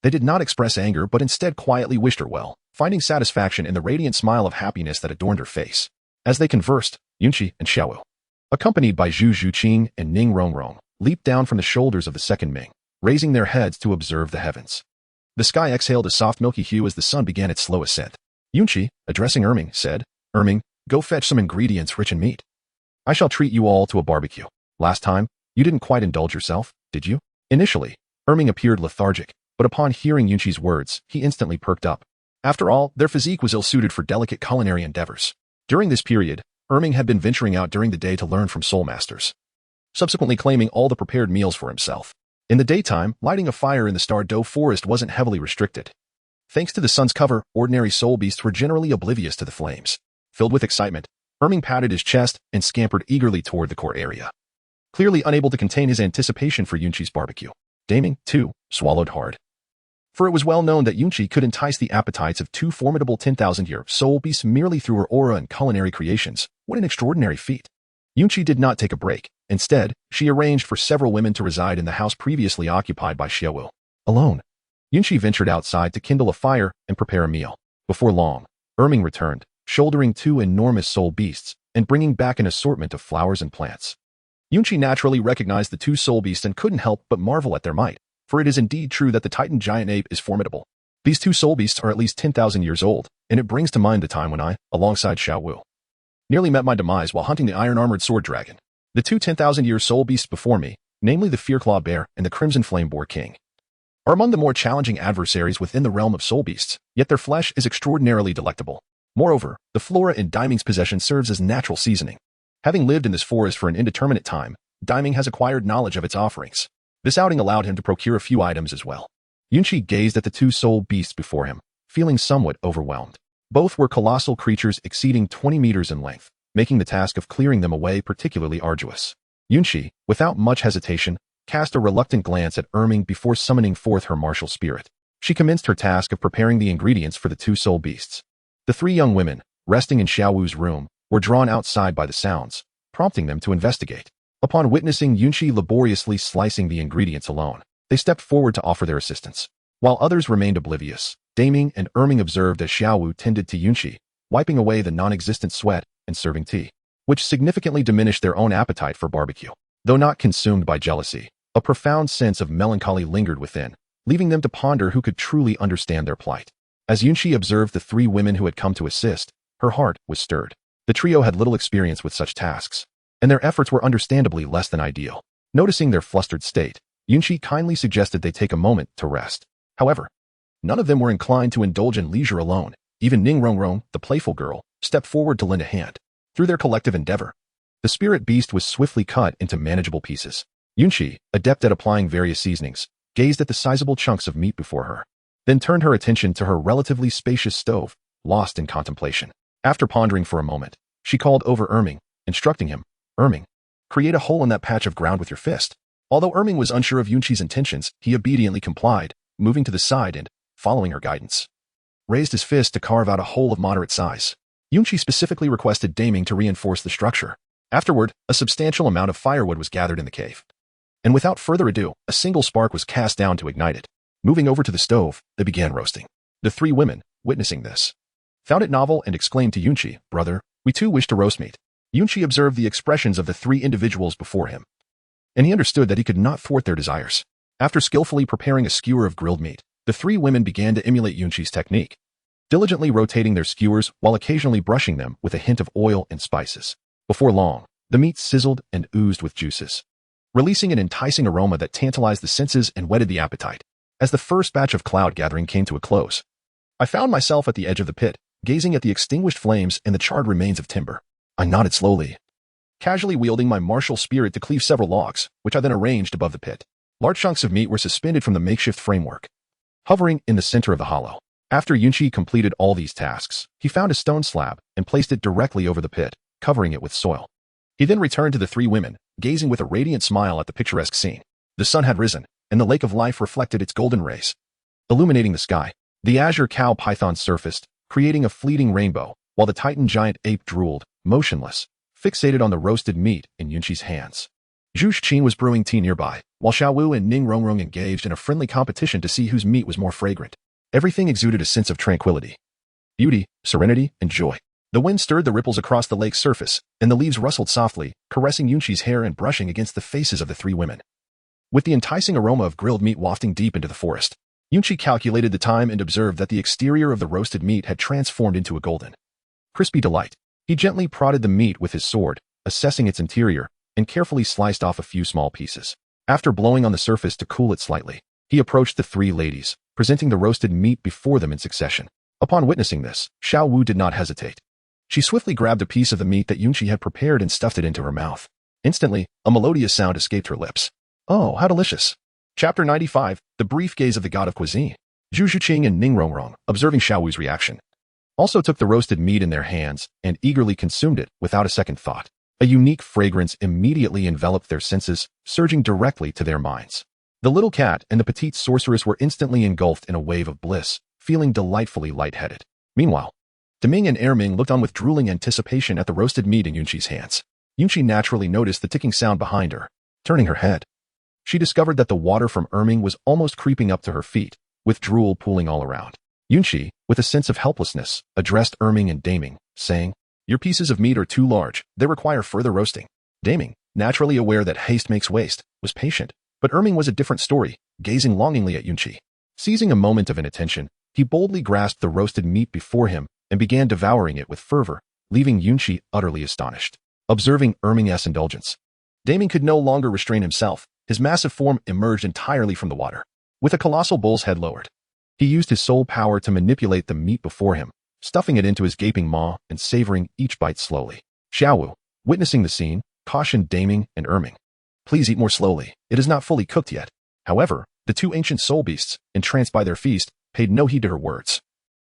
They did not express anger but instead quietly wished her well, finding satisfaction in the radiant smile of happiness that adorned her face. As they conversed, Yunqi and Xiao Wu, accompanied by Zhu Zhuqing and Ning Rongrong, leaped down from the shoulders of the Second Ming, raising their heads to observe the heavens. The sky exhaled a soft milky hue as the sun began its slow ascent. Yunqi, addressing Erming, said, "Erming, go fetch some ingredients rich in meat. I shall treat you all to a barbecue. Last time, you didn't quite indulge yourself, did you?" Initially, Erming appeared lethargic, but upon hearing Yunqi's words, he instantly perked up. After all, their physique was ill-suited for delicate culinary endeavors. During this period, Erming had been venturing out during the day to learn from soul masters, subsequently claiming all the prepared meals for himself. In the daytime, lighting a fire in the Star Doe forest wasn't heavily restricted. Thanks to the sun's cover, ordinary soul beasts were generally oblivious to the flames. Filled with excitement, Erming patted his chest and scampered eagerly toward the core area. Clearly unable to contain his anticipation for Yunqi's barbecue, Daming, too, swallowed hard. For it was well known that Yunqi could entice the appetites of two formidable 10,000-year soul beasts merely through her aura and culinary creations. What an extraordinary feat. Yunqi did not take a break. Instead, she arranged for several women to reside in the house previously occupied by Xiao Wu. Alone, Yunqi ventured outside to kindle a fire and prepare a meal. Before long, Erming returned, shouldering two enormous soul beasts and bringing back an assortment of flowers and plants. Yunqi naturally recognized the two soul beasts and couldn't help but marvel at their might, for it is indeed true that the Titan giant ape is formidable. These two soul beasts are at least 10,000 years old, and it brings to mind the time when I, alongside Xiao Wu, nearly met my demise while hunting the iron-armored sword dragon. The two 10,000-year soul beasts before me, namely the Fearclaw Bear and the Crimson Flame Boar King, are among the more challenging adversaries within the realm of soul beasts, yet their flesh is extraordinarily delectable. Moreover, the flora in Daiming's possession serves as natural seasoning. Having lived in this forest for an indeterminate time, Daiming has acquired knowledge of its offerings. This outing allowed him to procure a few items as well. Yunqi gazed at the two soul beasts before him, feeling somewhat overwhelmed. Both were colossal creatures exceeding 20 meters in length, making the task of clearing them away particularly arduous. Yunqi, without much hesitation, cast a reluctant glance at Erming before summoning forth her martial spirit. She commenced her task of preparing the ingredients for the two soul beasts. The three young women, resting in Xiao Wu's room, were drawn outside by the sounds, prompting them to investigate. Upon witnessing Yunqi laboriously slicing the ingredients alone, they stepped forward to offer their assistance. While others remained oblivious, Daming and Erming observed as Xiao Wu tended to Yunqi, wiping away the non-existent sweat and serving tea, which significantly diminished their own appetite for barbecue. Though not consumed by jealousy, a profound sense of melancholy lingered within, leaving them to ponder who could truly understand their plight. As Yunqi observed the three women who had come to assist, her heart was stirred. The trio had little experience with such tasks, and their efforts were understandably less than ideal. Noticing their flustered state, Yunqi kindly suggested they take a moment to rest. However, none of them were inclined to indulge in leisure alone. Even Ning Rongrong, the playful girl, stepped forward to lend a hand. Through their collective endeavor, the spirit beast was swiftly cut into manageable pieces. Yunqi, adept at applying various seasonings, gazed at the sizable chunks of meat before her, then turned her attention to her relatively spacious stove, lost in contemplation. After pondering for a moment, she called over Erming, instructing him, "Erming, create a hole in that patch of ground with your fist." Although Erming was unsure of Yunqi's intentions, he obediently complied, moving to the side and, following her guidance, raised his fist to carve out a hole of moderate size. Yunqi specifically requested Daming to reinforce the structure. Afterward, a substantial amount of firewood was gathered in the cave, and without further ado, a single spark was cast down to ignite it. Moving over to the stove, they began roasting. The three women, witnessing this, found it novel and exclaimed to Yunqi, "Brother, we too wish to roast meat." Yunqi observed the expressions of the three individuals before him, and he understood that he could not thwart their desires. After skillfully preparing a skewer of grilled meat, the three women began to emulate Yunqi's technique, diligently rotating their skewers while occasionally brushing them with a hint of oil and spices. Before long, the meat sizzled and oozed with juices, releasing an enticing aroma that tantalized the senses and whetted the appetite. As the first batch of cloud gathering came to a close, I found myself at the edge of the pit, gazing at the extinguished flames and the charred remains of timber. I nodded slowly, casually wielding my martial spirit to cleave several logs, which I then arranged above the pit. Large chunks of meat were suspended from the makeshift framework, hovering in the center of the hollow. After Yunqi completed all these tasks, he found a stone slab and placed it directly over the pit, covering it with soil. He then returned to the three women, gazing with a radiant smile at the picturesque scene. The sun had risen, and the lake of life reflected its golden rays, illuminating the sky. The azure cow python surfaced, creating a fleeting rainbow, while the titan giant ape drooled, motionless, fixated on the roasted meat in Yunqi's hands. Zhu Xing was brewing tea nearby, while Xiao Wu and Ning Rongrong engaged in a friendly competition to see whose meat was more fragrant. Everything exuded a sense of tranquility, beauty, serenity, and joy. The wind stirred the ripples across the lake's surface, and the leaves rustled softly, caressing Yunqi's hair and brushing against the faces of the three women. With the enticing aroma of grilled meat wafting deep into the forest, Yunqi calculated the time and observed that the exterior of the roasted meat had transformed into a golden, crispy delight. He gently prodded the meat with his sword, assessing its interior, and carefully sliced off a few small pieces. After blowing on the surface to cool it slightly, he approached the three ladies, presenting the roasted meat before them in succession. Upon witnessing this, Xiao Wu did not hesitate. She swiftly grabbed a piece of the meat that Yunqi had prepared and stuffed it into her mouth. Instantly, a melodious sound escaped her lips. Oh, how delicious! Chapter 95, The Brief Gaze of the God of Cuisine. Zhu Zhuqing and Ning Rongrong, observing Xiao Wu's reaction, also took the roasted meat in their hands and eagerly consumed it without a second thought. A unique fragrance immediately enveloped their senses, surging directly to their minds. The little cat and the petite sorceress were instantly engulfed in a wave of bliss, feeling delightfully lightheaded. Meanwhile, Deming and Erming looked on with drooling anticipation at the roasted meat in Yunqi's hands. Yunqi naturally noticed the ticking sound behind her. Turning her head, she discovered that the water from Erming was almost creeping up to her feet, with drool pooling all around. Yunqi, with a sense of helplessness, addressed Erming and Daming, saying, "Your pieces of meat are too large, they require further roasting." Daming, naturally aware that haste makes waste, was patient, but Erming was a different story, gazing longingly at Yunqi. Seizing a moment of inattention, he boldly grasped the roasted meat before him and began devouring it with fervor, leaving Yunqi utterly astonished. Observing Erming's indulgence, Daming could no longer restrain himself. His massive form emerged entirely from the water. With a colossal bull's head lowered, he used his soul power to manipulate the meat before him, stuffing it into his gaping maw and savoring each bite slowly. Xiao Wu, witnessing the scene, cautioned Daming and Erming. "Please eat more slowly, it is not fully cooked yet." However, the two ancient soul beasts, entranced by their feast, paid no heed to her words,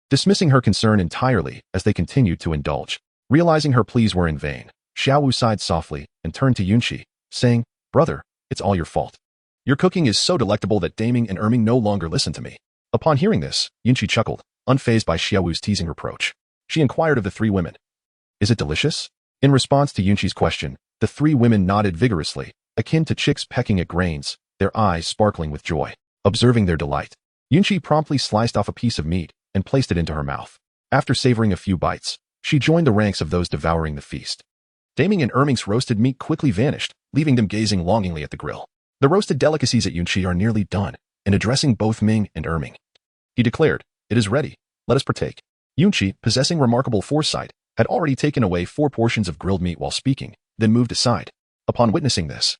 dismissing her concern entirely as they continued to indulge. Realizing her pleas were in vain, Xiao Wu sighed softly and turned to Yunqi, saying, "Brother, it's all your fault. Your cooking is so delectable that Daming and Erming no longer listen to me." Upon hearing this, Yunqi chuckled, unfazed by Xiao Wu's teasing reproach. She inquired of the three women, "Is it delicious?" In response to Yunqi's question, the three women nodded vigorously, akin to chicks pecking at grains, their eyes sparkling with joy. Observing their delight, Yunqi promptly sliced off a piece of meat and placed it into her mouth. After savoring a few bites, she joined the ranks of those devouring the feast. Daming and Erming's roasted meat quickly vanished, leaving them gazing longingly at the grill. The roasted delicacies at Yunqi are nearly done, and addressing both Ming and Erming, he declared, "It is ready, let us partake." Yunqi, possessing remarkable foresight, had already taken away 4 portions of grilled meat while speaking, then moved aside. Upon witnessing this,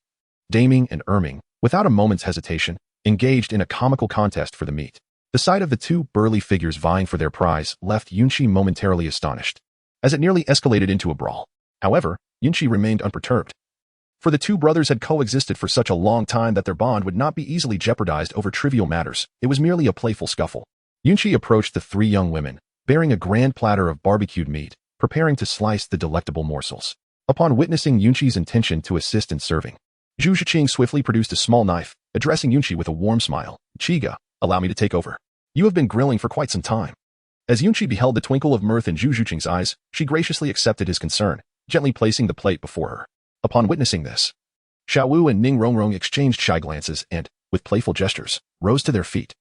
Daming and Erming, without a moment's hesitation, engaged in a comical contest for the meat. The sight of the two burly figures vying for their prize left Yunqi momentarily astonished, as it nearly escalated into a brawl. However, Yunqi remained unperturbed, for the two brothers had coexisted for such a long time that their bond would not be easily jeopardized over trivial matters. It was merely a playful scuffle. Yunqi approached the 3 young women, bearing a grand platter of barbecued meat, preparing to slice the delectable morsels. Upon witnessing Yunqi's intention to assist in serving, Zhu Zhiqing swiftly produced a small knife, addressing Yunqi with a warm smile. "Chiga, allow me to take over. You have been grilling for quite some time." As Yunqi beheld the twinkle of mirth in Zhu Zhiqing's eyes, she graciously accepted his concern, gently placing the plate before her. Upon witnessing this, Xiao Wu and Ning Rongrong exchanged shy glances and, with playful gestures, rose to their feet.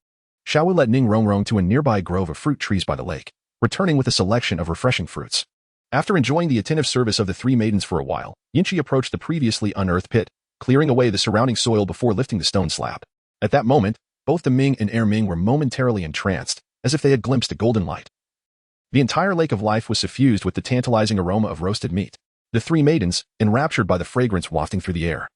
Xiao Wu led Ning Rongrong to a nearby grove of fruit trees by the lake, returning with a selection of refreshing fruits. After enjoying the attentive service of the 3 maidens for a while, Yunqi approached the previously unearthed pit, clearing away the surrounding soil before lifting the stone slab. At that moment, both the Ming and Erming were momentarily entranced, as if they had glimpsed a golden light. The entire lake of life was suffused with the tantalizing aroma of roasted meat. The 3 maidens, enraptured by the fragrance wafting through the air,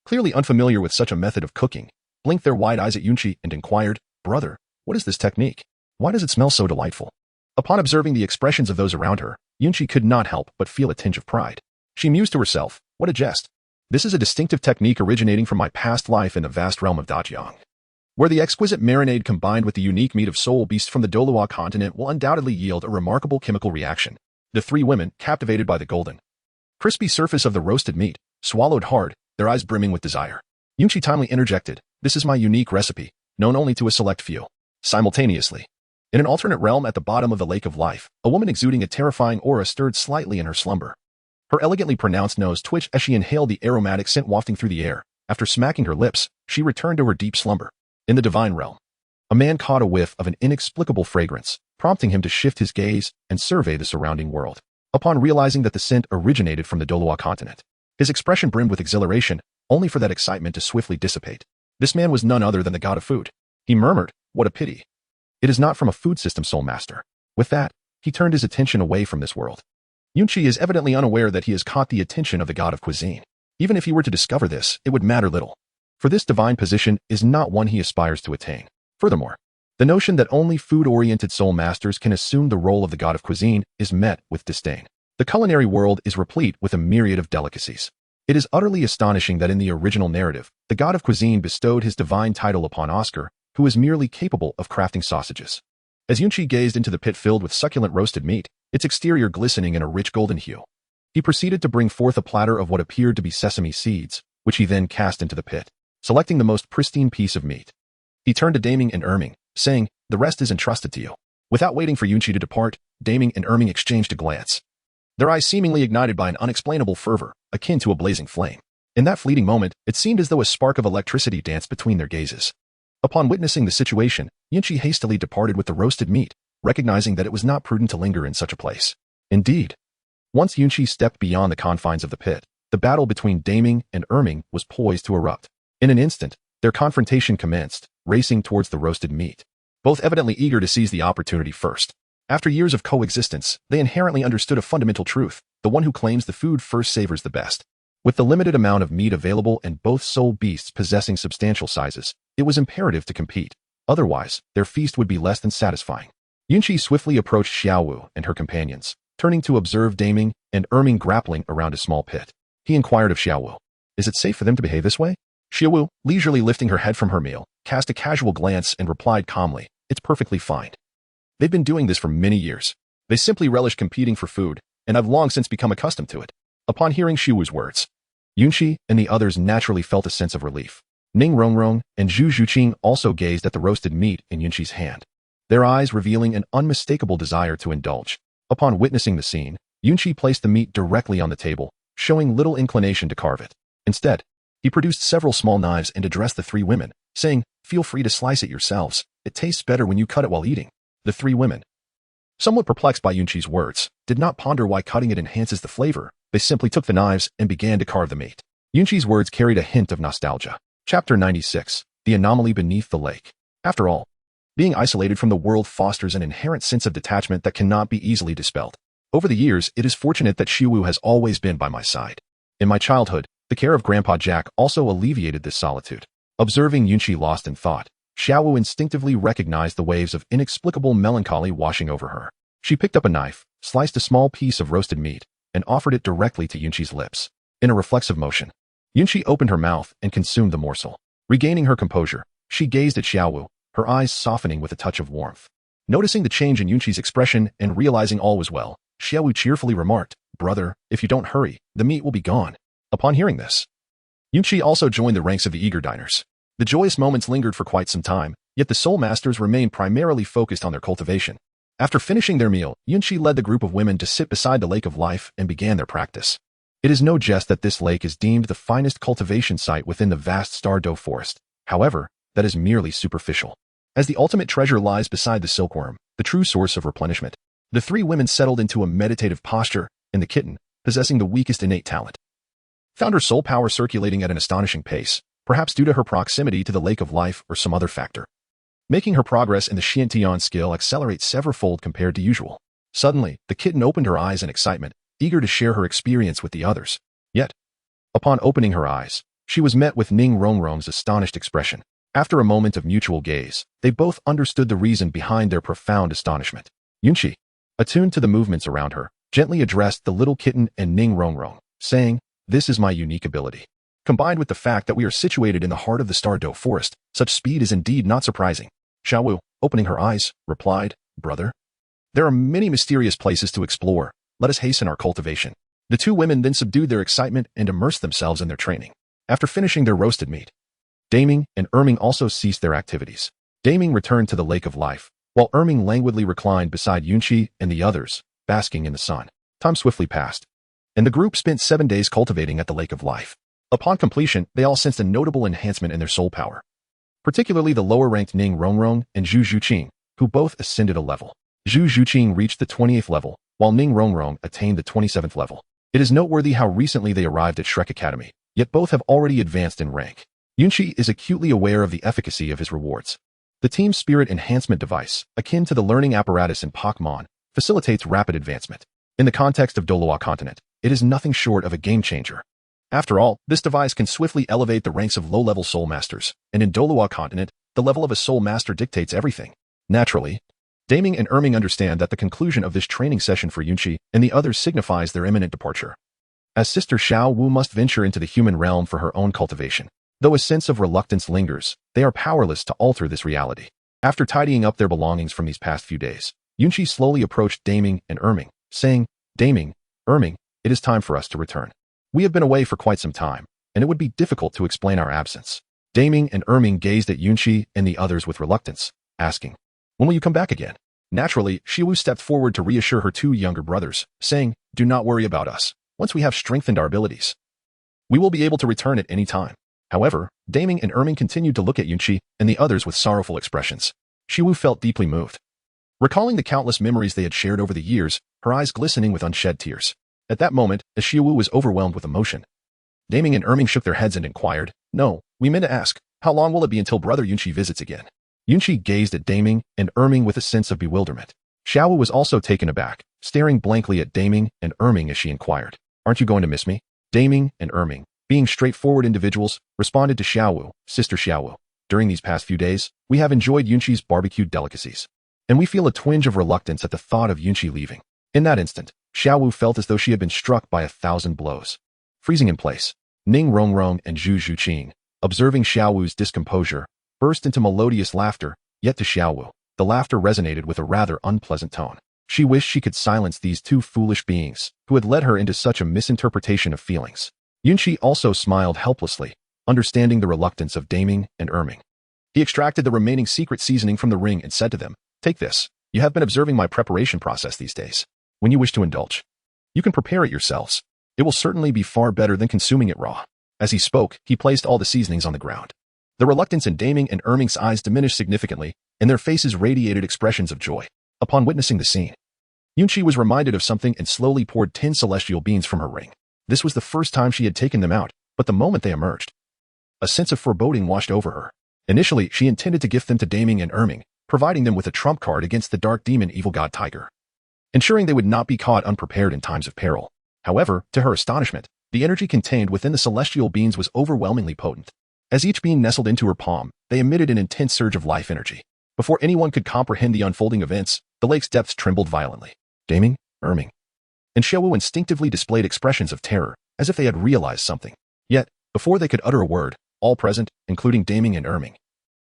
clearly unfamiliar with such a method of cooking, blinked their wide eyes at Yunqi and inquired, "Brother, what is this technique? Why does it smell so delightful?" Upon observing the expressions of those around her, Yunqi could not help but feel a tinge of pride. She mused to herself, "What a jest. This is a distinctive technique originating from my past life in the vast realm of Dajiang, where the exquisite marinade combined with the unique meat of soul beasts from the Douluo Continent will undoubtedly yield a remarkable chemical reaction." The 3 women, captivated by the golden, crispy surface of the roasted meat, swallowed hard, their eyes brimming with desire. Yunqi timely interjected, This is my unique recipe, known only to a select few. Simultaneously, in an alternate realm at the bottom of the lake of life, a woman exuding a terrifying aura stirred slightly in her slumber. Her elegantly pronounced nose twitched as she inhaled the aromatic scent wafting through the air. After smacking her lips, she returned to her deep slumber. In the divine realm, a man caught a whiff of an inexplicable fragrance, prompting him to shift his gaze and survey the surrounding world. Upon realizing that the scent originated from the Douluo Continent, his expression brimmed with exhilaration, only for that excitement to swiftly dissipate. This man was none other than the god of food. He murmured, "What a pity. It is not from a food system, soul master." With that, he turned his attention away from this world. Yunqi is evidently unaware that he has caught the attention of the god of cuisine. Even if he were to discover this, it would matter little, for this divine position is not one he aspires to attain. Furthermore, the notion that only food-oriented soul masters can assume the role of the god of cuisine is met with disdain. The culinary world is replete with a myriad of delicacies. It is utterly astonishing that in the original narrative, the god of cuisine bestowed his divine title upon Oscar, who is merely capable of crafting sausages. As Yunqi gazed into the pit filled with succulent roasted meat, its exterior glistening in a rich golden hue, he proceeded to bring forth a platter of what appeared to be sesame seeds, which he then cast into the pit, selecting the most pristine piece of meat. He turned to Daming and Erming, saying, "The rest is entrusted to you." Without waiting for Yunqi to depart, Daming and Erming exchanged a glance, their eyes seemingly ignited by an unexplainable fervor, akin to a blazing flame. In that fleeting moment, it seemed as though a spark of electricity danced between their gazes. Upon witnessing the situation, Yunqi hastily departed with the roasted meat, recognizing that it was not prudent to linger in such a place. Indeed, once Yunqi stepped beyond the confines of the pit, the battle between Daming and Erming was poised to erupt. In an instant, their confrontation commenced, racing towards the roasted meat, both evidently eager to seize the opportunity first. After years of coexistence, they inherently understood a fundamental truth: the one who claims the food first savors the best. With the limited amount of meat available and both soul beasts possessing substantial sizes, it was imperative to compete. Otherwise, their feast would be less than satisfying. Yunqi swiftly approached Xiao Wu and her companions, turning to observe Daming and Erming grappling around a small pit. He inquired of Xiao Wu, "Is it safe for them to behave this way?" Xiao Wu, leisurely lifting her head from her meal, cast a casual glance and replied calmly, "It's perfectly fine. They've been doing this for many years. They simply relish competing for food, and I've long since become accustomed to it." Upon hearing Xiao Wu's words, Yunqi and the others naturally felt a sense of relief. Ning Rongrong and Zhu Zhuqing also gazed at the roasted meat in Yunqi's hand, their eyes revealing an unmistakable desire to indulge. Upon witnessing the scene, Yunqi placed the meat directly on the table, showing little inclination to carve it. Instead, he produced several small knives and addressed the three women, saying, "Feel free to slice it yourselves. It tastes better when you cut it while eating." The three women, somewhat perplexed by Yunqi's words, did not ponder why cutting it enhances the flavor. They simply took the knives and began to carve the meat. Yunqi's words carried a hint of nostalgia. Chapter 96. The Anomaly Beneath the Lake. After all, being isolated from the world fosters an inherent sense of detachment that cannot be easily dispelled. Over the years, it is fortunate that Xiao Wu has always been by my side. In my childhood, the care of Grandpa Jack also alleviated this solitude. Observing Yunqi lost in thought, Xiao Wu instinctively recognized the waves of inexplicable melancholy washing over her. She picked up a knife, sliced a small piece of roasted meat, and offered it directly to Yunqi's lips. In a reflexive motion, Yunqi opened her mouth and consumed the morsel. Regaining her composure, she gazed at Xiao Wu, her eyes softening with a touch of warmth. Noticing the change in Yunqi's expression and realizing all was well, Xiao Wu cheerfully remarked, "Brother, if you don't hurry, the meat will be gone." Upon hearing this, Yunqi also joined the ranks of the eager diners. The joyous moments lingered for quite some time, yet the soul masters remained primarily focused on their cultivation. After finishing their meal, Yunqi led the group of women to sit beside the lake of life and began their practice. It is no jest that this lake is deemed the finest cultivation site within the vast Douluo forest. However, that is merely superficial, as the ultimate treasure lies beside the silkworm, the true source of replenishment. The three women settled into a meditative posture, and the kitten, possessing the weakest innate talent, found her soul power circulating at an astonishing pace, perhaps due to her proximity to the lake of life or some other factor, making her progress in the Xiantian skill accelerate several-fold compared to usual. Suddenly, the kitten opened her eyes in excitement, eager to share her experience with the others. Yet, upon opening her eyes, she was met with Ning Rongrong's astonished expression. After a moment of mutual gaze, they both understood the reason behind their profound astonishment. Yunqi, attuned to the movements around her, gently addressed the little kitten and Ning Rongrong, saying, "This is my unique ability. Combined with the fact that we are situated in the heart of the Douluo forest, such speed is indeed not surprising." Xiao Wu, opening her eyes, replied, "Brother, there are many mysterious places to explore. Let us hasten our cultivation." The two women then subdued their excitement and immersed themselves in their training. After finishing their roasted meat, Daming and Erming also ceased their activities. Daming returned to the Lake of Life, while Erming languidly reclined beside Yunqi and the others, basking in the sun. Time swiftly passed, and the group spent 7 days cultivating at the Lake of Life. Upon completion, they all sensed a notable enhancement in their soul power, particularly the lower-ranked Ning Rongrong and Zhu Zhuqing, who both ascended a level. Zhu Zhuqing reached the 28th level, while Ning Rongrong attained the 27th level. It is noteworthy how recently they arrived at Shrek Academy, yet both have already advanced in rank. Yunqi is acutely aware of the efficacy of his rewards. The Team Spirit Enhancement Device, akin to the learning apparatus in Pokemon, facilitates rapid advancement. In the context of Douluo Continent, it is nothing short of a game-changer. After all, this device can swiftly elevate the ranks of low-level Soul Masters, and in Douluo Continent, the level of a Soul Master dictates everything. Naturally, Daming and Erming understand that the conclusion of this training session for Yunqi and the others signifies their imminent departure, as Sister Xiao Wu must venture into the human realm for her own cultivation. Though a sense of reluctance lingers, they are powerless to alter this reality. After tidying up their belongings from these past few days, Yunqi slowly approached Daming and Erming, saying, "Daming, Erming, it is time for us to return. We have been away for quite some time, and it would be difficult to explain our absence." Daming and Erming gazed at Yunqi and the others with reluctance, asking, "When will you come back again?" Naturally, Xiao Wu stepped forward to reassure her two younger brothers, saying, "Do not worry about us. Once we have strengthened our abilities, we will be able to return at any time." However, Daming and Erming continued to look at Yunqi and the others with sorrowful expressions. Xiao Wu felt deeply moved. Recalling the countless memories they had shared over the years, her eyes glistening with unshed tears. At that moment, as Xiao Wu was overwhelmed with emotion, Daming and Erming shook their heads and inquired, "No, we meant to ask, how long will it be until Brother Yunqi visits again?" Yunqi gazed at Daming and Erming with a sense of bewilderment. Xiao Wu was also taken aback, staring blankly at Daming and Erming as she inquired, "Aren't you going to miss me?" Daming and Erming, being straightforward individuals, responded to Xiao Wu, "Sister Xiao Wu, during these past few days, we have enjoyed Yunqi's barbecued delicacies, and we feel a twinge of reluctance at the thought of Yunqi leaving." In that instant, Xiao Wu felt as though she had been struck by 1,000 blows. Freezing in place, Ning Rongrong and Zhu Zhuqing, observing Xiao Wu's discomposure, burst into melodious laughter, yet to Xiao Wu, the laughter resonated with a rather unpleasant tone. She wished she could silence these two foolish beings, who had led her into such a misinterpretation of feelings. Yunqi also smiled helplessly, understanding the reluctance of Daming and Erming. He extracted the remaining secret seasoning from the ring and said to them, "Take this. You have been observing my preparation process these days. When you wish to indulge, you can prepare it yourselves. It will certainly be far better than consuming it raw." As he spoke, he placed all the seasonings on the ground. The reluctance in Daming and Erming's eyes diminished significantly, and their faces radiated expressions of joy. Upon witnessing the scene, Yunqi was reminded of something and slowly poured 10 celestial beans from her ring. This was the first time she had taken them out, but the moment they emerged, a sense of foreboding washed over her. Initially, she intended to gift them to Daming and Erming, providing them with a trump card against the dark demon evil god Tiger, ensuring they would not be caught unprepared in times of peril. However, to her astonishment, the energy contained within the celestial beans was overwhelmingly potent. As each bean nestled into her palm, they emitted an intense surge of life energy. Before anyone could comprehend the unfolding events, the lake's depths trembled violently. Daming, Erming, and Xiao Wu instinctively displayed expressions of terror, as if they had realized something. Yet, before they could utter a word, all present, including Daming and Erming,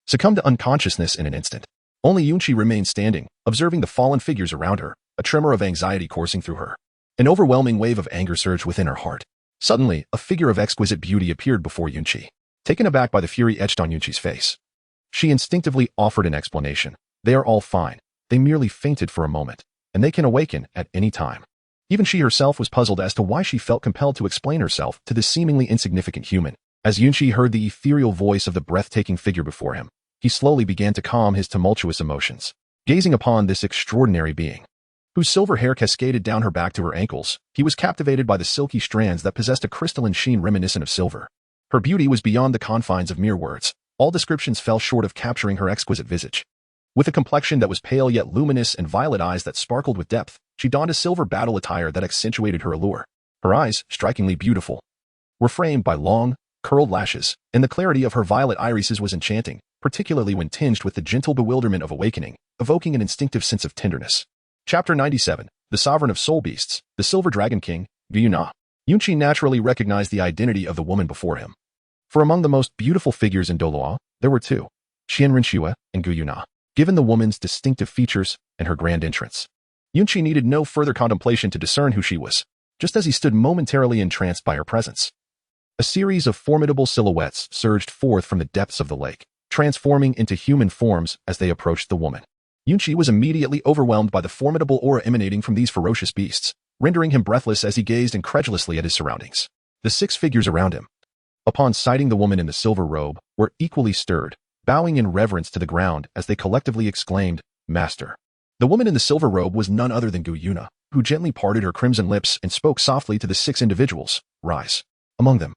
succumbed to unconsciousness in an instant. Only Yunqi remained standing, observing the fallen figures around her, a tremor of anxiety coursing through her. An overwhelming wave of anger surged within her heart. Suddenly, a figure of exquisite beauty appeared before Yunqi. Taken aback by the fury etched on Yunqi's face, she instinctively offered an explanation. "They are all fine. They merely fainted for a moment, and they can awaken at any time." Even she herself was puzzled as to why she felt compelled to explain herself to this seemingly insignificant human. As Yunqi heard the ethereal voice of the breathtaking figure before him, he slowly began to calm his tumultuous emotions. Gazing upon this extraordinary being, whose silver hair cascaded down her back to her ankles, he was captivated by the silky strands that possessed a crystalline sheen reminiscent of silver. Her beauty was beyond the confines of mere words. All descriptions fell short of capturing her exquisite visage. With a complexion that was pale yet luminous and violet eyes that sparkled with depth, she donned a silver battle attire that accentuated her allure. Her eyes, strikingly beautiful, were framed by long, curled lashes, and the clarity of her violet irises was enchanting, particularly when tinged with the gentle bewilderment of awakening, evoking an instinctive sense of tenderness. Chapter 97, The Sovereign of Soul Beasts, the Silver Dragon King, Guyuna. Yunqi naturally recognized the identity of the woman before him. For among the most beautiful figures in Douluo, there were two, Xianrenxue and Guyuna. Given the woman's distinctive features and her grand entrance, Yunqi needed no further contemplation to discern who she was, just as he stood momentarily entranced by her presence. A series of formidable silhouettes surged forth from the depths of the lake, transforming into human forms as they approached the woman. Yunqi was immediately overwhelmed by the formidable aura emanating from these ferocious beasts, rendering him breathless as he gazed incredulously at his surroundings. The 6 figures around him, upon sighting the woman in the silver robe, were equally stirred, bowing in reverence to the ground as they collectively exclaimed, "Master." The woman in the silver robe was none other than Gu Yuna, who gently parted her crimson lips and spoke softly to the 6 individuals. "Rise." Among them,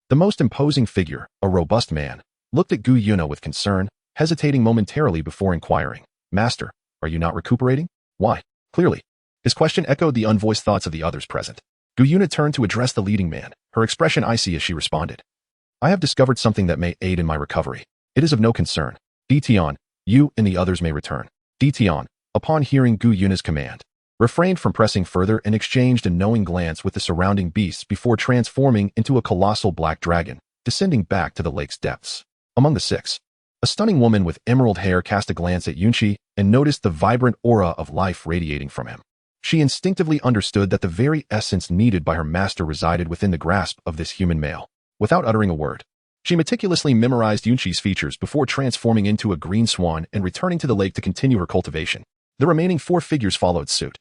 the most imposing figure, a robust man, looked at Gu Yuna with concern, hesitating momentarily before inquiring, "Master, are you not recuperating?" "Why?" Clearly, his question echoed the unvoiced thoughts of the others present. Gu Yuna turned to address the leading man, her expression icy as she responded. "I have discovered something that may aid in my recovery. It is of no concern. Ditian, you and the others may return." Ditian, upon hearing Gu Yuna's command, refrained from pressing further and exchanged a knowing glance with the surrounding beasts before transforming into a colossal black dragon, descending back to the lake's depths. Among the 6, a stunning woman with emerald hair cast a glance at Yunqi and noticed the vibrant aura of life radiating from him. She instinctively understood that the very essence needed by her master resided within the grasp of this human male. Without uttering a word, she meticulously memorized Yunqi's features before transforming into a green swan and returning to the lake to continue her cultivation. The remaining 4 figures followed suit,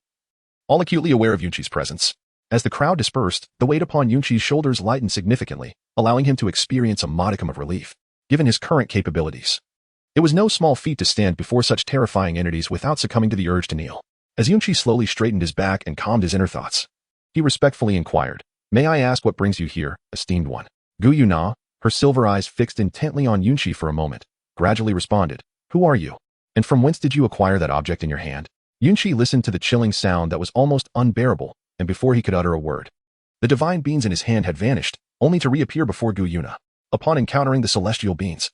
all acutely aware of Yunqi's presence. As the crowd dispersed, the weight upon Yunqi's shoulders lightened significantly, allowing him to experience a modicum of relief, given his current capabilities. It was no small feat to stand before such terrifying entities without succumbing to the urge to kneel. As Yunqi slowly straightened his back and calmed his inner thoughts, he respectfully inquired, "May I ask what brings you here, esteemed one?" Gu Yuna, her silver eyes fixed intently on Yunqi for a moment, gradually responded, "Who are you? And from whence did you acquire that object in your hand?" Yunqi listened to the chilling sound that was almost unbearable, and before he could utter a word, the divine beans in his hand had vanished, only to reappear before Gu Yuna. Upon encountering the celestial beings,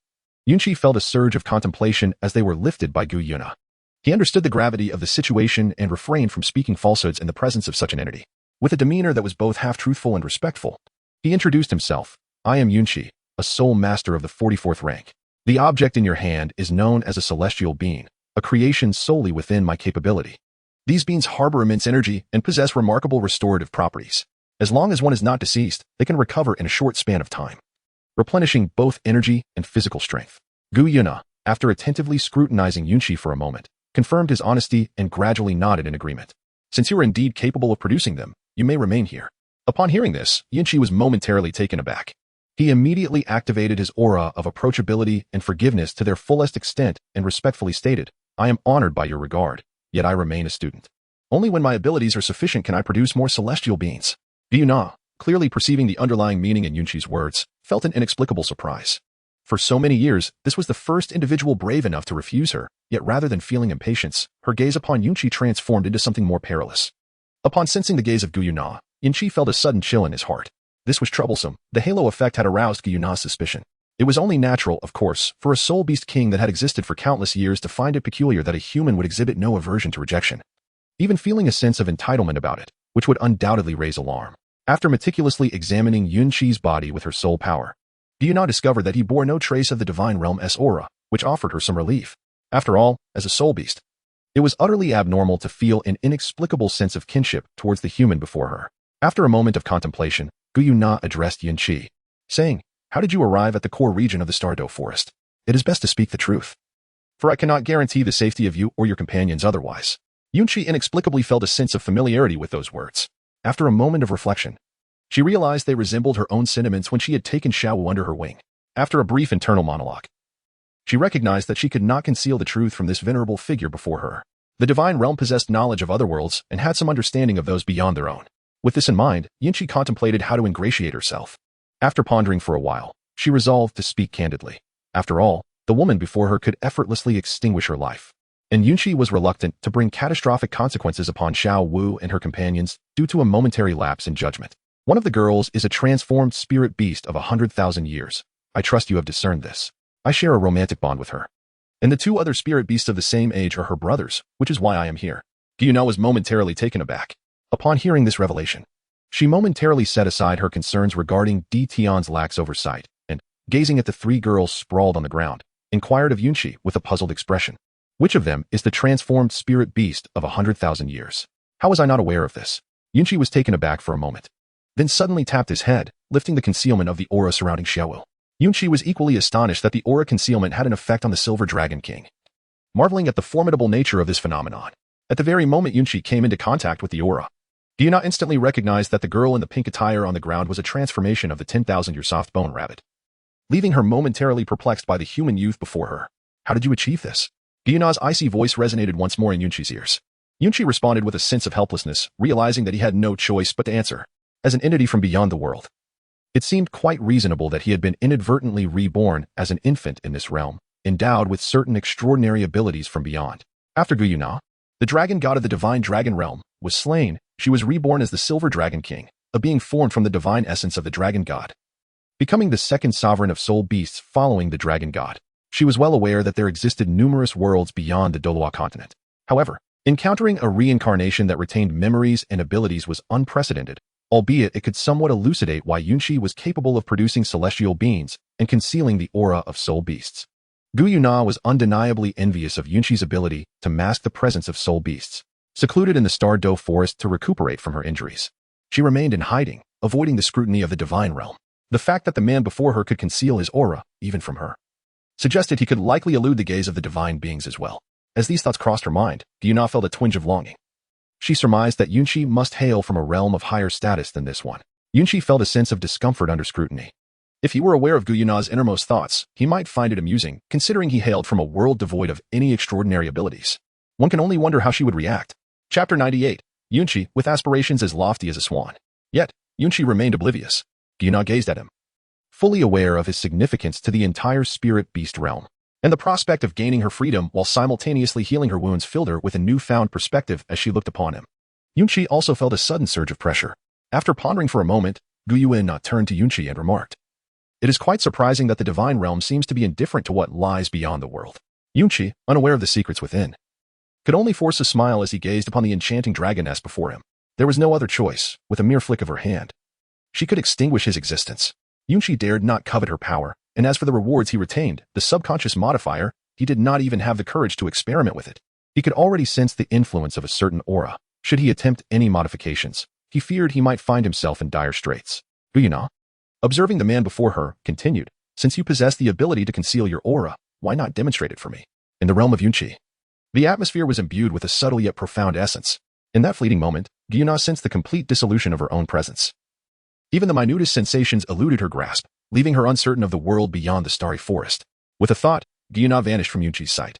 Yunqi felt a surge of contemplation as they were lifted by Gu Yuna. He understood the gravity of the situation and refrained from speaking falsehoods in the presence of such an entity. With a demeanor that was both half-truthful and respectful, he introduced himself. "I am Yunqi, a soul master of the 44th rank. The object in your hand is known as a celestial being, a creation solely within my capability. These beings harbor immense energy and possess remarkable restorative properties. As long as one is not deceased, they can recover in a short span of time, replenishing both energy and physical strength." Gu Yuna, after attentively scrutinizing Yunqi for a moment, confirmed his honesty and gradually nodded in agreement. "Since you are indeed capable of producing them, you may remain here." Upon hearing this, Yunqi was momentarily taken aback. He immediately activated his aura of approachability and forgiveness to their fullest extent and respectfully stated, "I am honored by your regard, yet I remain a student. Only when my abilities are sufficient can I produce more celestial beings." Gu Yuna, clearly perceiving the underlying meaning in Yunqi's words, felt an inexplicable surprise. For so many years, this was the first individual brave enough to refuse her, yet rather than feeling impatience, her gaze upon Yunqi transformed into something more perilous. Upon sensing the gaze of Gu Yuna, Yunqi felt a sudden chill in his heart. This was troublesome. The halo effect had aroused Gu Yuna's suspicion. It was only natural, of course, for a soul beast king that had existed for countless years to find it peculiar that a human would exhibit no aversion to rejection, even feeling a sense of entitlement about it, which would undoubtedly raise alarm. After meticulously examining Yunqi's body with her soul power, Gu Yuna discovered that he bore no trace of the divine realm's aura, which offered her some relief. After all, as a soul beast, it was utterly abnormal to feel an inexplicable sense of kinship towards the human before her. After a moment of contemplation, Gu Yuna addressed Yunqi, saying, "How did you arrive at the core region of the Stardow Forest? It is best to speak the truth, for I cannot guarantee the safety of you or your companions otherwise." Yunqi inexplicably felt a sense of familiarity with those words. After a moment of reflection, she realized they resembled her own sentiments when she had taken Xiao Wu under her wing. After a brief internal monologue, she recognized that she could not conceal the truth from this venerable figure before her. The divine realm possessed knowledge of other worlds and had some understanding of those beyond their own. With this in mind, Yunqi contemplated how to ingratiate herself. After pondering for a while, she resolved to speak candidly. After all, the woman before her could effortlessly extinguish her life, and Yunqi was reluctant to bring catastrophic consequences upon Xiao Wu and her companions due to a momentary lapse in judgment. "One of the girls is a transformed spirit beast of 100,000 years. I trust you have discerned this. I share a romantic bond with her. And the 2 other spirit beasts of the same age are her brothers, which is why I am here." Gu Yuna was momentarily taken aback. Upon hearing this revelation, she momentarily set aside her concerns regarding Ditian's lax oversight, and, gazing at the 3 girls sprawled on the ground, inquired of Yunqi with a puzzled expression, "Which of them is the transformed spirit beast of 100,000 years? How was I not aware of this?" Yunqi was taken aback for a moment. then suddenly tapped his head, lifting the concealment of the aura surrounding Xiao Wu. Yunqi was equally astonished that the aura concealment had an effect on the Silver Dragon King, marveling at the formidable nature of this phenomenon. At the very moment Yunqi came into contact with the aura, Gyuna instantly recognized that the girl in the pink attire on the ground was a transformation of the 10,000-year soft bone rabbit, leaving her momentarily perplexed by the human youth before her. How did you achieve this? Gyuna's icy voice resonated once more in Yunqi's ears. Yunqi responded with a sense of helplessness, realizing that he had no choice but to answer, as an entity from beyond the world. It seemed quite reasonable that he had been inadvertently reborn as an infant in this realm, endowed with certain extraordinary abilities from beyond. After Gyuna, the dragon god of the divine dragon realm, was slain, she was reborn as the Silver Dragon King, a being formed from the divine essence of the dragon god, becoming the second sovereign of soul beasts following the dragon god. She was well aware that there existed numerous worlds beyond the Douluo Continent. However, encountering a reincarnation that retained memories and abilities was unprecedented, albeit it could somewhat elucidate why Yunqi was capable of producing celestial beings and concealing the aura of soul beasts. Gyuna was undeniably envious of Yunqi's ability to mask the presence of soul beasts. Secluded in the Star Doe forest to recuperate from her injuries, she remained in hiding, avoiding the scrutiny of the divine realm. The fact that the man before her could conceal his aura, even from her, suggested he could likely elude the gaze of the divine beings as well. As these thoughts crossed her mind, Gyuna felt a twinge of longing. She surmised that Yunqi must hail from a realm of higher status than this one. Yunqi felt a sense of discomfort under scrutiny. If he were aware of Gyuna's innermost thoughts, he might find it amusing, considering he hailed from a world devoid of any extraordinary abilities. One can only wonder how she would react. Chapter 98. Yunqi, with aspirations as lofty as a swan. Yet, Yunqi remained oblivious. Gyuna gazed at him, fully aware of his significance to the entire spirit beast realm, and the prospect of gaining her freedom while simultaneously healing her wounds filled her with a newfound perspective as she looked upon him. Yunqi also felt a sudden surge of pressure. After pondering for a moment, Gyuna turned to Yunqi and remarked, "It is quite surprising that the divine realm seems to be indifferent to what lies beyond the world." Yunqi, unaware of the secrets within, could only force a smile as he gazed upon the enchanting dragoness before him. There was no other choice. With a mere flick of her hand, she could extinguish his existence. Yunqi dared not covet her power, and as for the rewards he retained, the subconscious modifier, he did not even have the courage to experiment with it. He could already sense the influence of a certain aura. Should he attempt any modifications, he feared he might find himself in dire straits. Gyuna, observing the man before her, continued, "Since you possess the ability to conceal your aura, why not demonstrate it for me?" In the realm of Yunqi, the atmosphere was imbued with a subtle yet profound essence. In that fleeting moment, Gyuna sensed the complete dissolution of her own presence. Even the minutest sensations eluded her grasp, leaving her uncertain of the world beyond the starry forest. With a thought, Gyuna vanished from Yunqi's sight,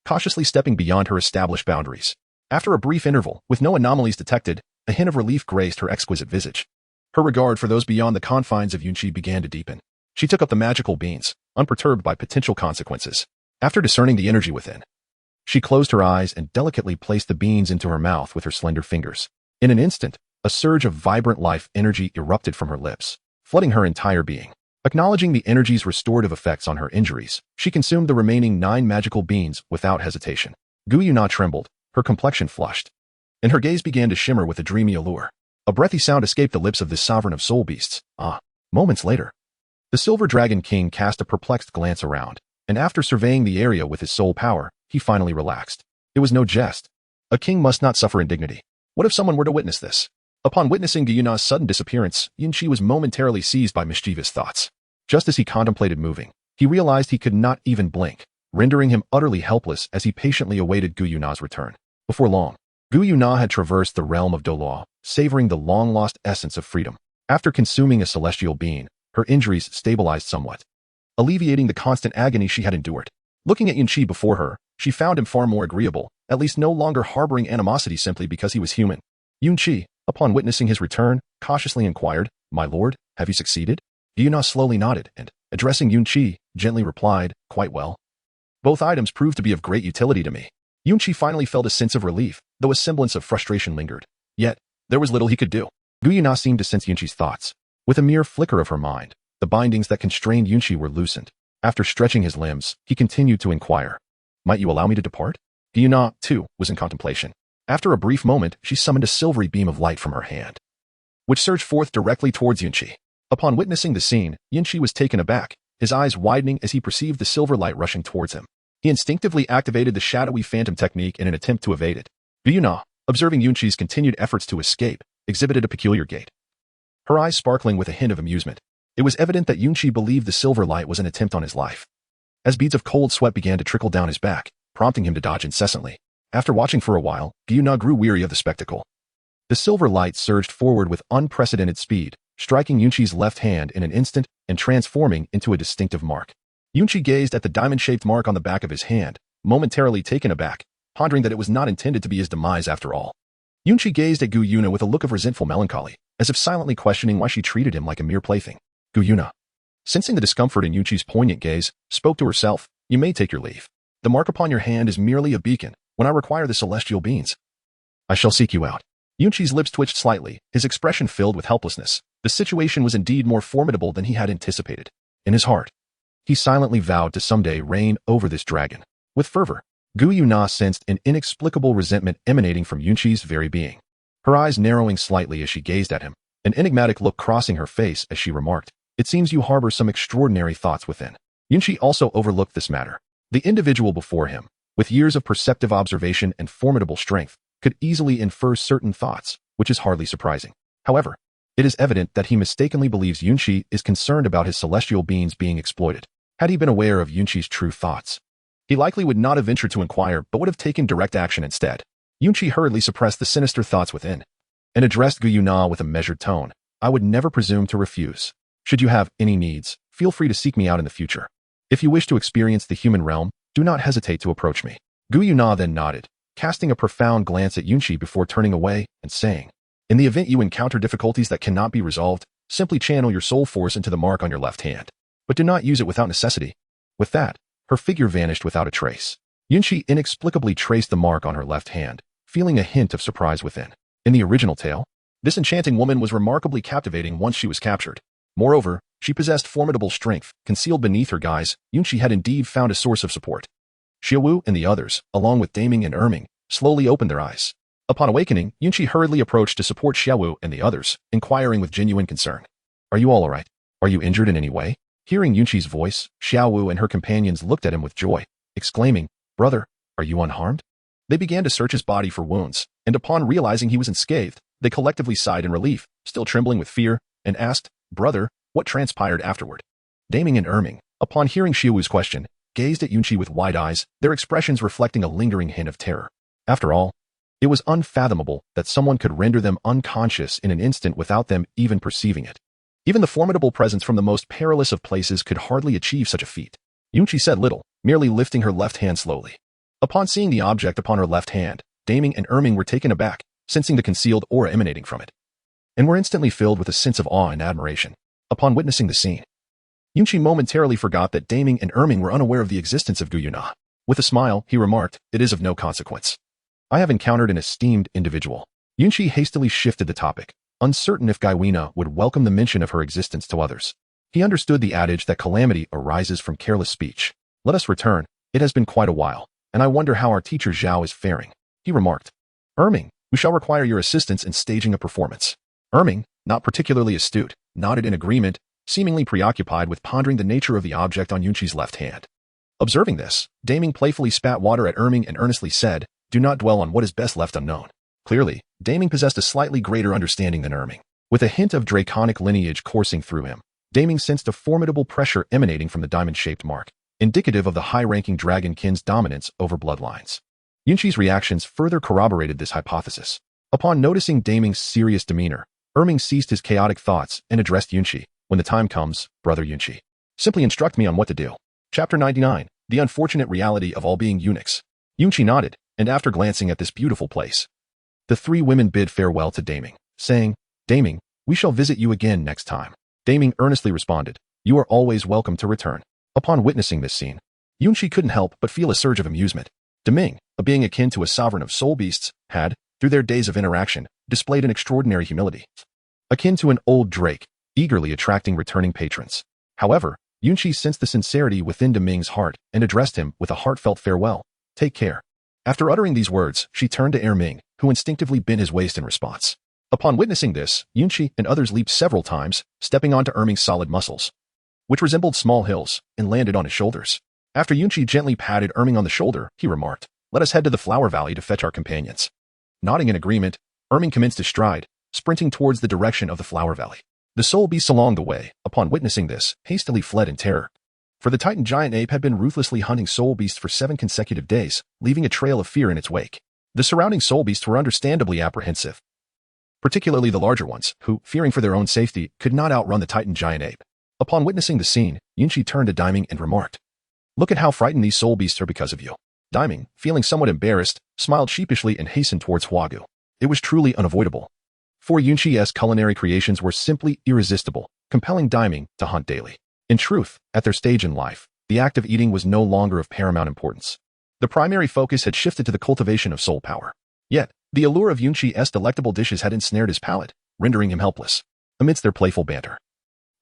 cautiously stepping beyond her established boundaries. After a brief interval, with no anomalies detected, a hint of relief graced her exquisite visage. Her regard for those beyond the confines of Yunqi began to deepen. She took up the magical beans, unperturbed by potential consequences. After discerning the energy within, she closed her eyes and delicately placed the beans into her mouth with her slender fingers. In an instant, a surge of vibrant life energy erupted from her lips, flooding her entire being. Acknowledging the energy's restorative effects on her injuries, she consumed the remaining 9 magical beans without hesitation. Gyuna trembled, her complexion flushed, and her gaze began to shimmer with a dreamy allure. A breathy sound escaped the lips of this sovereign of soul beasts. Moments later, the Silver Dragon King cast a perplexed glance around, and after surveying the area with his soul power, he finally relaxed. It was no jest. A king must not suffer indignity. What if someone were to witness this? Upon witnessing Gyuna's sudden disappearance, Yunqi was momentarily seized by mischievous thoughts. Just as he contemplated moving, he realized he could not even blink, rendering him utterly helpless as he patiently awaited Gyuna's return. Before long, Gyuna had traversed the realm of Douluo, savoring the long-lost essence of freedom. After consuming a celestial being, her injuries stabilized somewhat, alleviating the constant agony she had endured. Looking at Yunqi before her, she found him far more agreeable, at least no longer harboring animosity simply because he was human. Yunqi, upon witnessing his return, cautiously inquired, "My lord, have you succeeded?" Gyuna slowly nodded and, addressing Yunqi, gently replied, "Quite well. Both items proved to be of great utility to me." Yunqi finally felt a sense of relief, though a semblance of frustration lingered. Yet, there was little he could do. Gyuna seemed to sense Yunqi's thoughts. With a mere flicker of her mind, the bindings that constrained Yunqi were loosened. After stretching his limbs, he continued to inquire, "Might you allow me to depart?" Gyuna, too, was in contemplation. After a brief moment, she summoned a silvery beam of light from her hand, which surged forth directly towards Yunqi. Upon witnessing the scene, Yunqi was taken aback, his eyes widening as he perceived the silver light rushing towards him. He instinctively activated the shadowy phantom technique in an attempt to evade it. Gyuna, observing Yunqi's continued efforts to escape, exhibited a peculiar gait. her eyes sparkling with a hint of amusement. It was evident that Yunqi believed the silver light was an attempt on his life. As beads of cold sweat began to trickle down his back, prompting him to dodge incessantly. After watching for a while, Gu Yuna grew weary of the spectacle. The silver light surged forward with unprecedented speed, striking Yunqi's left hand in an instant and transforming into a distinctive mark. Yunqi gazed at the diamond-shaped mark on the back of his hand, momentarily taken aback, pondering that it was not intended to be his demise after all. Yunqi gazed at Gu Yuna with a look of resentful melancholy, as if silently questioning why she treated him like a mere plaything. Gu Yuna, sensing the discomfort in Yunqi's poignant gaze, spoke to herself, "You may take your leave. The mark upon your hand is merely a beacon when I require the celestial beings. I shall seek you out." Yunqi's lips twitched slightly, his expression filled with helplessness. The situation was indeed more formidable than he had anticipated. In his heart, he silently vowed to someday reign over this dragon. With fervor, Gu Yuna sensed an inexplicable resentment emanating from Yunqi's very being. Her eyes narrowing slightly as she gazed at him, an enigmatic look crossing her face as she remarked, "It seems you harbor some extraordinary thoughts within." Yunqi also overlooked this matter. The individual before him, with years of perceptive observation and formidable strength, could easily infer certain thoughts, which is hardly surprising. However, it is evident that he mistakenly believes Yunqi is concerned about his celestial beings being exploited. Had he been aware of Yunqi's true thoughts, he likely would not have ventured to inquire but would have taken direct action instead. Yunqi hurriedly suppressed the sinister thoughts within and addressed Gu Yuna with a measured tone. "I would never presume to refuse. Should you have any needs, feel free to seek me out in the future. If you wish to experience the human realm, do not hesitate to approach me." Gu Yuna then nodded, casting a profound glance at Yunqi before turning away and saying, "In the event you encounter difficulties that cannot be resolved, simply channel your soul force into the mark on your left hand. But do not use it without necessity." With that, her figure vanished without a trace. Yunqi inexplicably traced the mark on her left hand, feeling a hint of surprise within. In the original tale, this enchanting woman was remarkably captivating once she was captured. Moreover, she possessed formidable strength. Concealed beneath her guise, Yunqi had indeed found a source of support. Xiao Wu and the others, along with Daming and Erming, slowly opened their eyes. Upon awakening, Yunqi hurriedly approached to support Xiao Wu and the others, inquiring with genuine concern, "Are you all alright? Are you injured in any way?" Hearing Yunqi's voice, Xiao Wu and her companions looked at him with joy, exclaiming, "Brother, are you unharmed?" They began to search his body for wounds, and upon realizing he was unscathed, they collectively sighed in relief, still trembling with fear, and asked, "Brother, what transpired afterward?" Daming and Erming, upon hearing Xiao Wu's question, gazed at Yunqi with wide eyes, their expressions reflecting a lingering hint of terror. After all, it was unfathomable that someone could render them unconscious in an instant without them even perceiving it. Even the formidable presence from the most perilous of places could hardly achieve such a feat. Yunqi said little, merely lifting her left hand slowly. Upon seeing the object upon her left hand, Daming and Erming were taken aback, sensing the concealed aura emanating from it, and were instantly filled with a sense of awe and admiration. Upon witnessing the scene, Yunqi momentarily forgot that Daming and Erming were unaware of the existence of Gu Yuna. With a smile, he remarked, "It is of no consequence. I have encountered an esteemed individual." Yunqi hastily shifted the topic, uncertain if Gu Yuna would welcome the mention of her existence to others. He understood the adage that calamity arises from careless speech. "Let us return. It has been quite a while, and I wonder how our teacher Zhao is faring," he remarked. "Erming, we shall require your assistance in staging a performance." Erming, not particularly astute, nodded in agreement, seemingly preoccupied with pondering the nature of the object on Yunqi's left hand. Observing this, Daming playfully spat water at Erming and earnestly said, "Do not dwell on what is best left unknown." Clearly, Daming possessed a slightly greater understanding than Erming. With a hint of draconic lineage coursing through him, Daming sensed a formidable pressure emanating from the diamond-shaped mark, indicative of the high-ranking dragonkin's dominance over bloodlines. Yunqi's reactions further corroborated this hypothesis. Upon noticing Daming's serious demeanor, Erming ceased his chaotic thoughts and addressed Yunqi, "When the time comes, Brother Yunqi, simply instruct me on what to do." Chapter 99, The Unfortunate Reality of All Being Eunuchs. Yunqi nodded, and after glancing at this beautiful place, the three women bid farewell to Daming, saying, "Daming, we shall visit you again next time." Daming earnestly responded, "You are always welcome to return." Upon witnessing this scene, Yunqi couldn't help but feel a surge of amusement. Daming, a being akin to a sovereign of soul beasts, had, through their days of interaction, displayed an extraordinary humility, akin to an old drake, eagerly attracting returning patrons. However, Yunqi sensed the sincerity within Daming's heart and addressed him with a heartfelt farewell. "Take care." After uttering these words, she turned to Erming, who instinctively bent his waist in response. Upon witnessing this, Yunqi and others leaped several times, stepping onto Erming's solid muscles, which resembled small hills, and landed on his shoulders. After Yunqi gently patted Erming on the shoulder, he remarked, "Let us head to the Flower Valley to fetch our companions." Nodding in agreement, Erming commenced his stride, sprinting towards the direction of the Flower Valley. The soul beasts along the way, upon witnessing this, hastily fled in terror. For the Titan giant ape had been ruthlessly hunting soul beasts for 7 consecutive days, leaving a trail of fear in its wake. The surrounding soul beasts were understandably apprehensive, particularly the larger ones, who, fearing for their own safety, could not outrun the Titan giant ape. Upon witnessing the scene, Yunqi turned to Daiming and remarked, "Look at how frightened these soul beasts are because of you." Daiming, feeling somewhat embarrassed, smiled sheepishly and hastened towards Huagu. It was truly unavoidable. For Yunqi's culinary creations were simply irresistible, compelling Daiming to hunt daily. In truth, at their stage in life, the act of eating was no longer of paramount importance. The primary focus had shifted to the cultivation of soul power. Yet, the allure of Yunqi's delectable dishes had ensnared his palate, rendering him helpless. Amidst their playful banter,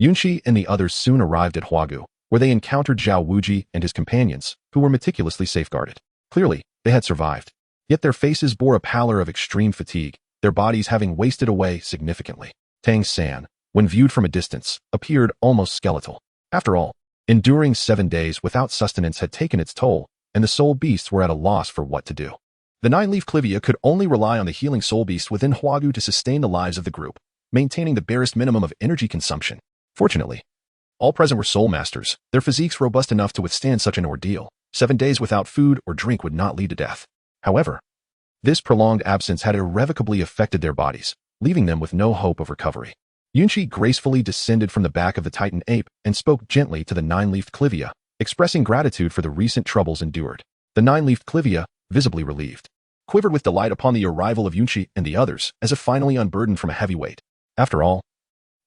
Yunqi and the others soon arrived at Huagu, where they encountered Xiao Wuji and his companions, who were meticulously safeguarded. Clearly, they had survived. Yet their faces bore a pallor of extreme fatigue, their bodies having wasted away significantly. Tang San, when viewed from a distance, appeared almost skeletal. After all, enduring 7 days without sustenance had taken its toll, and the soul beasts were at a loss for what to do. The 9-leaf clivia could only rely on the healing soul beast within Huagu to sustain the lives of the group, maintaining the barest minimum of energy consumption. Fortunately, all present were soul masters, their physiques robust enough to withstand such an ordeal. 7 days without food or drink would not lead to death. However, this prolonged absence had irrevocably affected their bodies, leaving them with no hope of recovery. Yunqi gracefully descended from the back of the Titan ape and spoke gently to the 9-leafed clivia, expressing gratitude for the recent troubles endured. The 9-leafed clivia, visibly relieved, quivered with delight upon the arrival of Yunqi and the others, as if finally unburdened from a heavy weight. After all,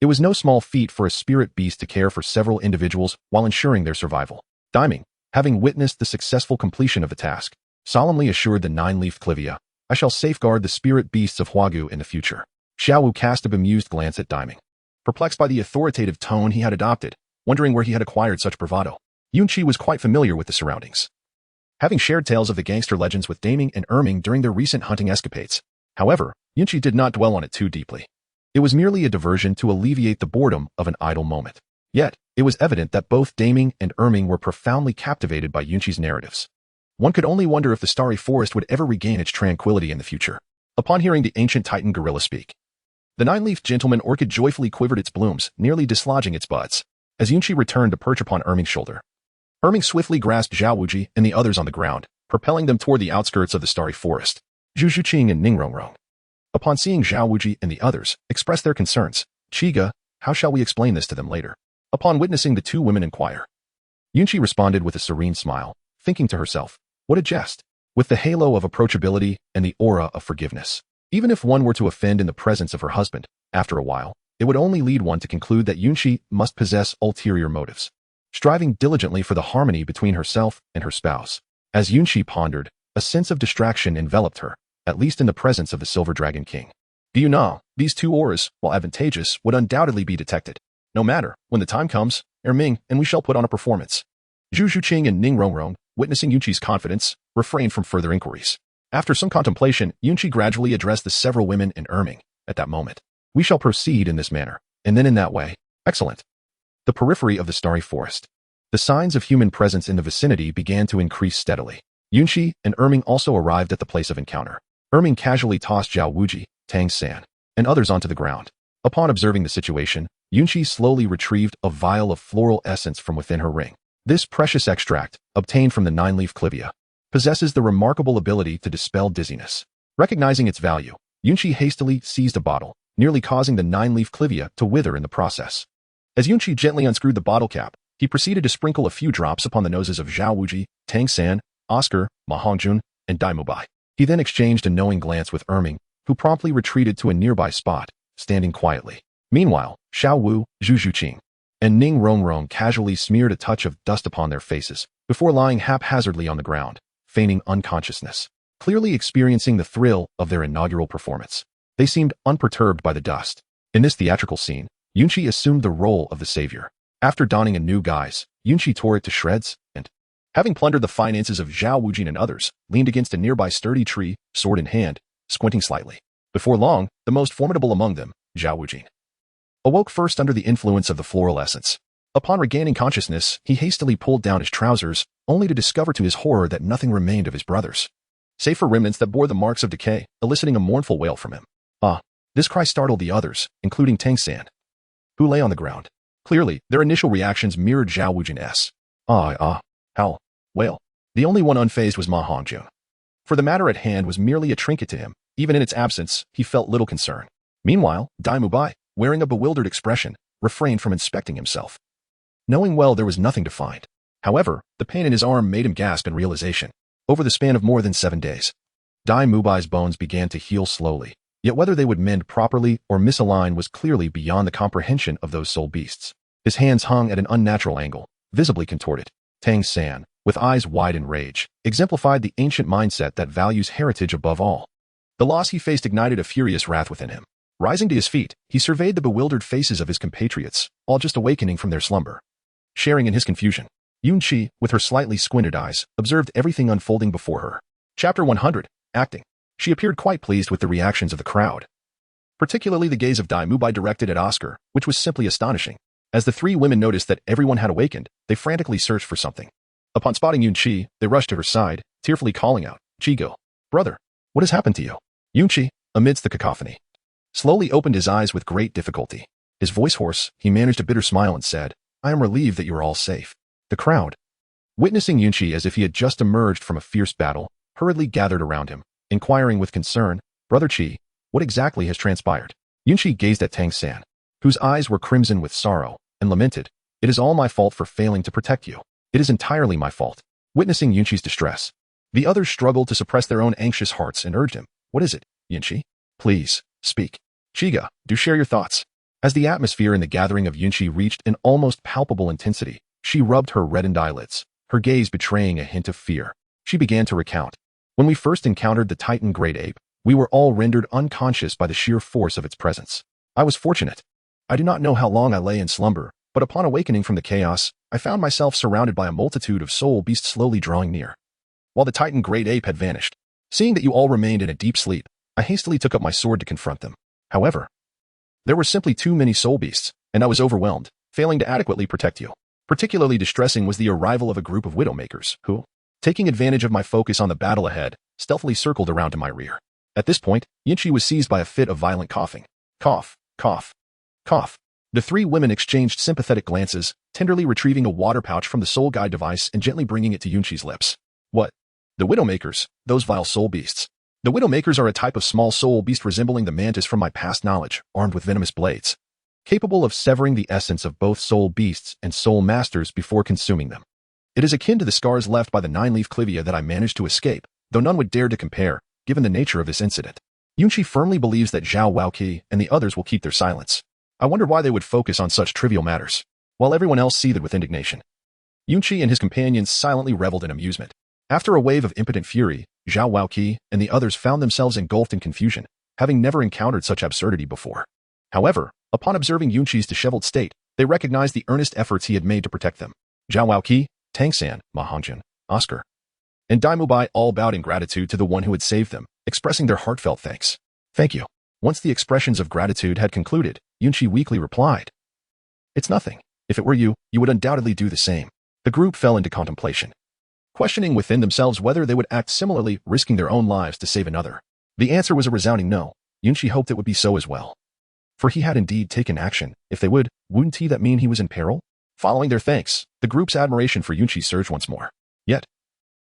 it was no small feat for a spirit beast to care for several individuals while ensuring their survival. Daiming, having witnessed the successful completion of the task, solemnly assured the 9-leafed clivia, "I shall safeguard the spirit beasts of Huagu in the future." Xiao Wu cast a bemused glance at Daiming, perplexed by the authoritative tone he had adopted, wondering where he had acquired such bravado. Yunqi was quite familiar with the surroundings, having shared tales of the gangster legends with Daiming and Erming during their recent hunting escapades. However, Yunqi did not dwell on it too deeply. It was merely a diversion to alleviate the boredom of an idle moment. Yet, it was evident that both Daiming and Erming were profoundly captivated by Yunqi's narratives. One could only wonder if the starry forest would ever regain its tranquility in the future. Upon hearing the ancient Titan gorilla speak, the 9-leafed gentleman orchid joyfully quivered its blooms, nearly dislodging its buds. As Yunqi returned to perch upon Erming's shoulder, Erming swiftly grasped Xiao Wuji and the others on the ground, propelling them toward the outskirts of the starry forest. Zhu Xuqing and Ning Rongrong, upon seeing Xiao Wuji and the others, expressed their concerns. "Chiga, how shall we explain this to them later?" Upon witnessing the two women inquire, Yunqi responded with a serene smile, thinking to herself, "What a jest!" With the halo of approachability and the aura of forgiveness. Even if one were to offend in the presence of her husband, after a while, it would only lead one to conclude that Yunqi must possess ulterior motives, striving diligently for the harmony between herself and her spouse. As Yunqi pondered, a sense of distraction enveloped her, at least in the presence of the Silver Dragon King. Do you know, these two auras, while advantageous, would undoubtedly be detected. No matter, when the time comes, Erming and we shall put on a performance. Zhu Xuqing and Ning Rongrong, witnessing Yunqi's confidence, refrained from further inquiries. After some contemplation, Yunqi gradually addressed the several women and Erming. At that moment, "We shall proceed in this manner, and then in that way." Excellent. The periphery of the starry forest. The signs of human presence in the vicinity began to increase steadily. Yunqi and Erming also arrived at the place of encounter. Erming casually tossed Xiao Wuji, Tang San, and others onto the ground. Upon observing the situation, Yunqi slowly retrieved a vial of floral essence from within her ring. This precious extract, obtained from the 9-leaf clivia, possesses the remarkable ability to dispel dizziness. Recognizing its value, Yunqi hastily seized a bottle, nearly causing the 9-leaf clivia to wither in the process. As Yunqi gently unscrewed the bottle cap, he proceeded to sprinkle a few drops upon the noses of Xiao Wuji, Tang San, Oscar, Ma Hongjun, and Dai Mubai. He then exchanged a knowing glance with Erming, who promptly retreated to a nearby spot, standing quietly. Meanwhile, Xiao Wu, Zhu Xuqing, and Ning Rongrong casually smeared a touch of dust upon their faces, before lying haphazardly on the ground, feigning unconsciousness. Clearly experiencing the thrill of their inaugural performance, they seemed unperturbed by the dust. In this theatrical scene, Yunqi assumed the role of the savior. After donning a new guise, Yunqi tore it to shreds, and, having plundered the finances of Xiao Wujin and others, leaned against a nearby sturdy tree, sword in hand, squinting slightly. Before long, the most formidable among them, Xiao Wujin, awoke first under the influence of the floral essence. Upon regaining consciousness, he hastily pulled down his trousers, only to discover to his horror that nothing remained of his brothers, save for remnants that bore the marks of decay, eliciting a mournful wail from him. Ah! This cry startled the others, including Tang San. who lay on the ground. Clearly, their initial reactions mirrored Xiao Wujin's. Howl, wail. The only one unfazed was Ma Hongjun. For the matter at hand was merely a trinket to him. Even in its absence, he felt little concern. Meanwhile, Dai Mubai, wearing a bewildered expression, refrained from inspecting himself. Knowing well there was nothing to find. However, the pain in his arm made him gasp in realization. Over the span of more than 7 days, Dai Mubai's bones began to heal slowly, yet whether they would mend properly or misalign was clearly beyond the comprehension of those soul beasts. His hands hung at an unnatural angle, visibly contorted. Tang San, with eyes wide in rage, exemplified the ancient mindset that values heritage above all. The loss he faced ignited a furious wrath within him. Rising to his feet, he surveyed the bewildered faces of his compatriots, all just awakening from their slumber. Sharing in his confusion, Yunqi, with her slightly squinted eyes, observed everything unfolding before her. Chapter 100, Acting. She appeared quite pleased with the reactions of the crowd. Particularly the gaze of Dai Mubai directed at Oscar, which was simply astonishing. As the 3 women noticed that everyone had awakened, they frantically searched for something. Upon spotting Yunqi, they rushed to her side, tearfully calling out, "Chigo, brother, what has happened to you?" Yunqi, amidst the cacophony, slowly opened his eyes with great difficulty. His voice hoarse, he managed a bitter smile and said, "I am relieved that you are all safe." The crowd, witnessing Yunqi as if he had just emerged from a fierce battle, hurriedly gathered around him, inquiring with concern, "Brother Qi, what exactly has transpired?" Yunqi gazed at Tang San, whose eyes were crimson with sorrow, and lamented, "It is all my fault for failing to protect you. It is entirely my fault." Witnessing Yunqi's distress, the others struggled to suppress their own anxious hearts and urged him, "What is it, Yunqi? Please, speak. Chiga, do share your thoughts." As the atmosphere in the gathering of Yunqi reached an almost palpable intensity, she rubbed her reddened eyelids, her gaze betraying a hint of fear. She began to recount. "When we first encountered the Titan Great Ape, we were all rendered unconscious by the sheer force of its presence. I was fortunate. I do not know how long I lay in slumber, but upon awakening from the chaos, I found myself surrounded by a multitude of soul beasts slowly drawing near. While the Titan Great Ape had vanished, seeing that you all remained in a deep sleep, I hastily took up my sword to confront them. However, there were simply too many soul beasts, and I was overwhelmed, failing to adequately protect you. Particularly distressing was the arrival of a group of Widowmakers, who, taking advantage of my focus on the battle ahead, stealthily circled around to my rear. At this point, Yunqi was seized by a fit of violent coughing. Cough, cough, cough. The 3 women exchanged sympathetic glances, tenderly retrieving a water pouch from the soul guide device and gently bringing it to Yunqi's lips. "What? The Widowmakers, those vile soul beasts." The Widowmakers are a type of small soul beast resembling the mantis from my past knowledge, armed with venomous blades, capable of severing the essence of both soul beasts and soul masters before consuming them. It is akin to the scars left by the 9-leaf clivia that I managed to escape, though none would dare to compare, given the nature of this incident. Yunqi firmly believes that Zhao Wuqi and the others will keep their silence. I wondered why they would focus on such trivial matters, while everyone else seethed with indignation. Yunqi and his companions silently reveled in amusement. After a wave of impotent fury, Zhao Wuqi and the others found themselves engulfed in confusion, having never encountered such absurdity before. However, upon observing Yunqi's disheveled state, they recognized the earnest efforts he had made to protect them. Zhao Wuqi, Tang San, Ma Hongjun, Oscar, and Dai Mubai all bowed in gratitude to the one who had saved them, expressing their heartfelt thanks. "Thank you." Once the expressions of gratitude had concluded, Yunqi weakly replied, "It's nothing. If it were you, you would undoubtedly do the same." The group fell into contemplation, questioning within themselves whether they would act similarly, risking their own lives to save another. The answer was a resounding no. Yunqi hoped it would be so as well, for he had indeed taken action. If they would, wouldn't that mean he was in peril? Following their thanks, the group's admiration for Yunqi surged once more. Yet,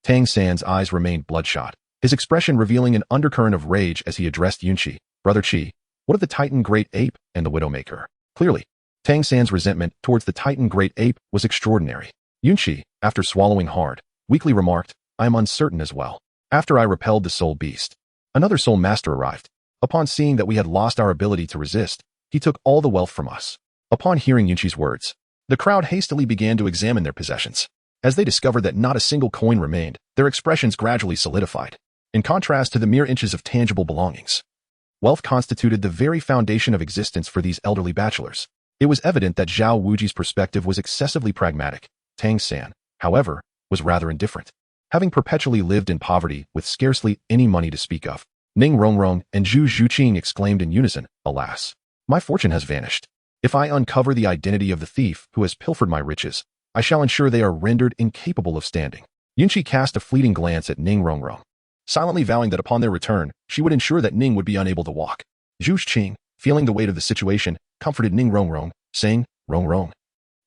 Tang San's eyes remained bloodshot, his expression revealing an undercurrent of rage as he addressed Yunqi. "Brother Qi, what of the Titan Great Ape and the Widowmaker?" Clearly, Tang San's resentment towards the Titan Great Ape was extraordinary. Yunqi, after swallowing hard, weakly remarked, "I am uncertain as well. After I repelled the soul beast, another soul master arrived. Upon seeing that we had lost our ability to resist, he took all the wealth from us." Upon hearing Yunqi's words, the crowd hastily began to examine their possessions. As they discovered that not a single coin remained, their expressions gradually solidified. In contrast to the mere inches of tangible belongings, wealth constituted the very foundation of existence for these elderly bachelors. It was evident that Zhao Wuji's perspective was excessively pragmatic. Tang San, however, was rather indifferent. Having perpetually lived in poverty with scarcely any money to speak of, Ning Rongrong and Zhu Zhuqing exclaimed in unison, "Alas, my fortune has vanished. If I uncover the identity of the thief who has pilfered my riches, I shall ensure they are rendered incapable of standing." Yunqi cast a fleeting glance at Ning Rongrong, silently vowing that upon their return, she would ensure that Ning would be unable to walk. Zhu Zhuqing, feeling the weight of the situation, comforted Ning Rongrong, saying, "Rong rong.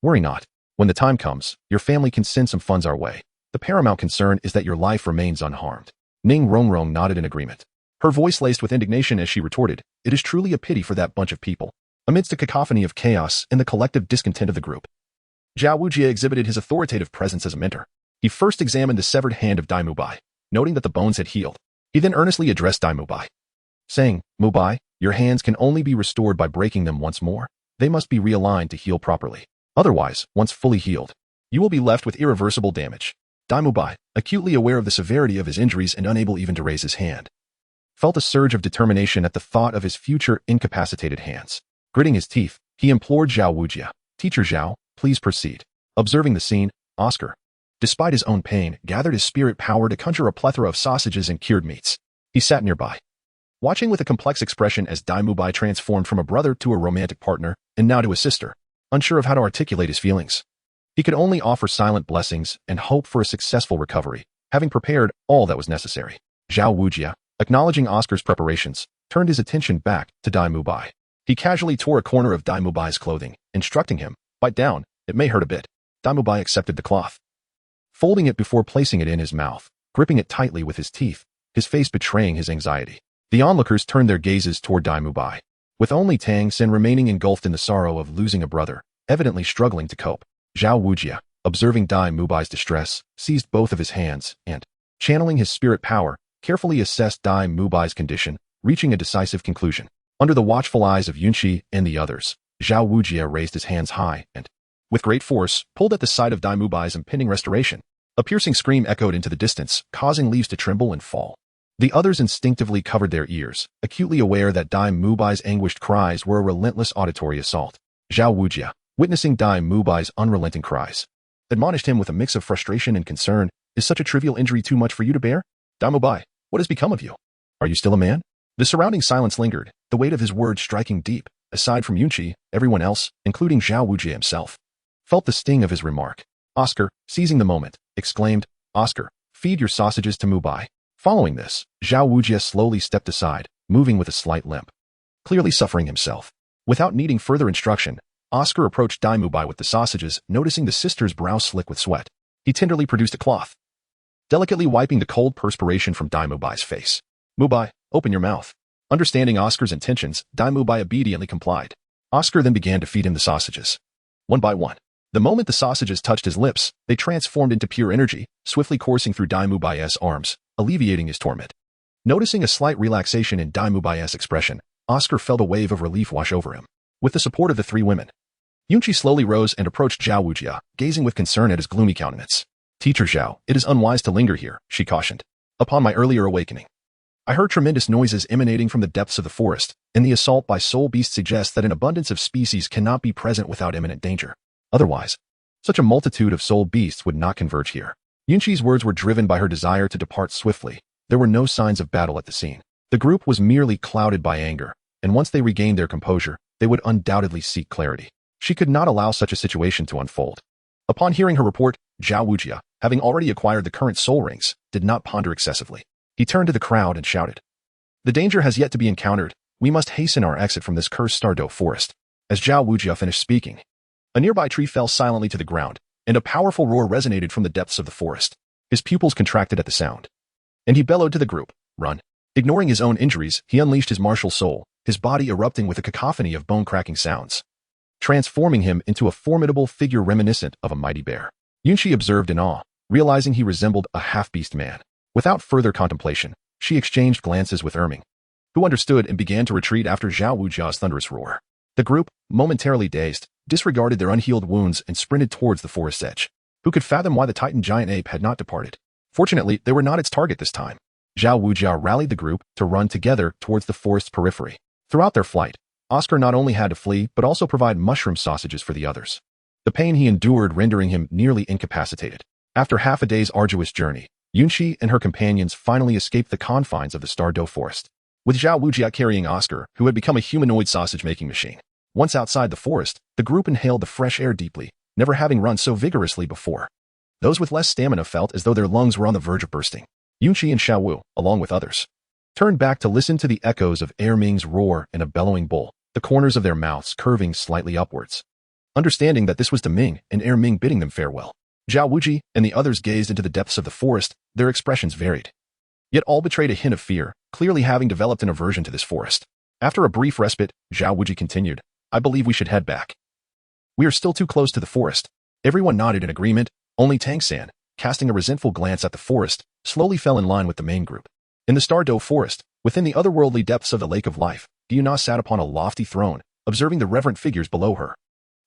Worry not. When the time comes, your family can send some funds our way. The paramount concern is that your life remains unharmed." Ning Rongrong nodded in agreement. Her voice laced with indignation as she retorted, "It is truly a pity for that bunch of people." Amidst a cacophony of chaos and the collective discontent of the group, Xiao Wujia exhibited his authoritative presence as a mentor. He first examined the severed hand of Dai Mubai, noting that the bones had healed. He then earnestly addressed Dai Mubai, saying, "Mubai, your hands can only be restored by breaking them once more. They must be realigned to heal properly. Otherwise, once fully healed, you will be left with irreversible damage." Dai Mubai, acutely aware of the severity of his injuries and unable even to raise his hand, felt a surge of determination at the thought of his future incapacitated hands. Gritting his teeth, he implored Xiao Wujia, "Teacher Xiao, please proceed." Observing the scene, Oscar, despite his own pain, gathered his spirit power to conjure a plethora of sausages and cured meats. He sat nearby, watching with a complex expression as Dai Mubai transformed from a brother to a romantic partner, and now to a sister, unsure of how to articulate his feelings. He could only offer silent blessings and hope for a successful recovery, having prepared all that was necessary. Xiao Wujia, acknowledging Oscar's preparations, turned his attention back to Dai Mubai. He casually tore a corner of Dai Mubai's clothing, instructing him, "Bite down, it may hurt a bit." Dai Mubai accepted the cloth, folding it before placing it in his mouth, gripping it tightly with his teeth, his face betraying his anxiety. The onlookers turned their gazes toward Dai Mubai, with only Tang Xin remaining engulfed in the sorrow of losing a brother, evidently struggling to cope. Xiao Wujia, observing Dai Mubai's distress, seized both of his hands and, channeling his spirit power, carefully assessed Dai Mubai's condition, reaching a decisive conclusion. Under the watchful eyes of Yunqi and the others, Xiao Wujia raised his hands high and, with great force, pulled at the side of Dai Mubai's impending restoration. A piercing scream echoed into the distance, causing leaves to tremble and fall. The others instinctively covered their ears, acutely aware that Dai Mubai's anguished cries were a relentless auditory assault. Xiao Wujia, witnessing Dai Mubai's unrelenting cries, admonished him with a mix of frustration and concern. "Is such a trivial injury too much for you to bear? Dai Mubai, what has become of you? Are you still a man?" The surrounding silence lingered, the weight of his words striking deep. Aside from Yunqi, everyone else, including Xiao Wujia himself, felt the sting of his remark. Oscar, seizing the moment, exclaimed, "Oscar, feed your sausages to Mubai." Following this, Xiao Wujia slowly stepped aside, moving with a slight limp, clearly suffering himself. Without needing further instruction, Oscar approached Dai Mubai with the sausages, noticing the sister's brow slick with sweat. He tenderly produced a cloth, delicately wiping the cold perspiration from Dai Mubai's face. "Mubai, open your mouth." Understanding Oscar's intentions, Dai Mubai obediently complied. Oscar then began to feed him the sausages. One by one, the moment the sausages touched his lips, they transformed into pure energy, swiftly coursing through Dai Mubai's arms, alleviating his torment. Noticing a slight relaxation in Dai Mubai's expression, Oscar felt a wave of relief wash over him. With the support of the three women, Yunqi slowly rose and approached Xiao Wujia, gazing with concern at his gloomy countenance. "Teacher Xiao, it is unwise to linger here," she cautioned. "Upon my earlier awakening, I heard tremendous noises emanating from the depths of the forest, and the assault by soul beasts suggests that an abundance of species cannot be present without imminent danger. Otherwise, such a multitude of soul beasts would not converge here." Yunqi's words were driven by her desire to depart swiftly. There were no signs of battle at the scene. The group was merely clouded by anger, and once they regained their composure, they would undoubtedly seek clarity. She could not allow such a situation to unfold. Upon hearing her report, Xiao Wujia, having already acquired the current soul rings, did not ponder excessively. He turned to the crowd and shouted, "The danger has yet to be encountered. We must hasten our exit from this cursed Stardo forest." As Xiao Wujia finished speaking, a nearby tree fell silently to the ground, and a powerful roar resonated from the depths of the forest. His pupils contracted at the sound, and he bellowed to the group, "Run." Ignoring his own injuries, he unleashed his martial soul, his body erupting with a cacophony of bone-cracking sounds, transforming him into a formidable figure reminiscent of a mighty bear. Yunqi observed in awe, realizing he resembled a half-beast man. Without further contemplation, she exchanged glances with Erming, who understood and began to retreat after Xiao Wujia's thunderous roar. The group, momentarily dazed, disregarded their unhealed wounds and sprinted towards the forest's edge. Who could fathom why the Titan giant ape had not departed? Fortunately, they were not its target this time. Xiao Wujia rallied the group to run together towards the forest's periphery. Throughout their flight, Oscar not only had to flee but also provide mushroom sausages for the others. The pain he endured rendering him nearly incapacitated. After half a day's arduous journey, Yunqi and her companions finally escaped the confines of the Stardo forest, with Xiao Wujia carrying Oscar, who had become a humanoid sausage-making machine. Once outside the forest, the group inhaled the fresh air deeply, never having run so vigorously before. Those with less stamina felt as though their lungs were on the verge of bursting. Yunqi and Xiao Wu, along with others, turned back to listen to the echoes of Erming's roar and a bellowing bull, the corners of their mouths curving slightly upwards. Understanding that this was to Ming and Air Ming bidding them farewell, Xiao Wuji and the others gazed into the depths of the forest. Their expressions varied, yet all betrayed a hint of fear, clearly having developed an aversion to this forest. After a brief respite, Xiao Wuji continued, I believe we should head back. We are still too close to the forest. Everyone nodded in agreement. Only Tang San, casting a resentful glance at the forest, slowly fell in line with the main group. In the Stardow Forest, within the otherworldly depths of the Lake of Life, Gyuna sat upon a lofty throne, observing the reverent figures below her.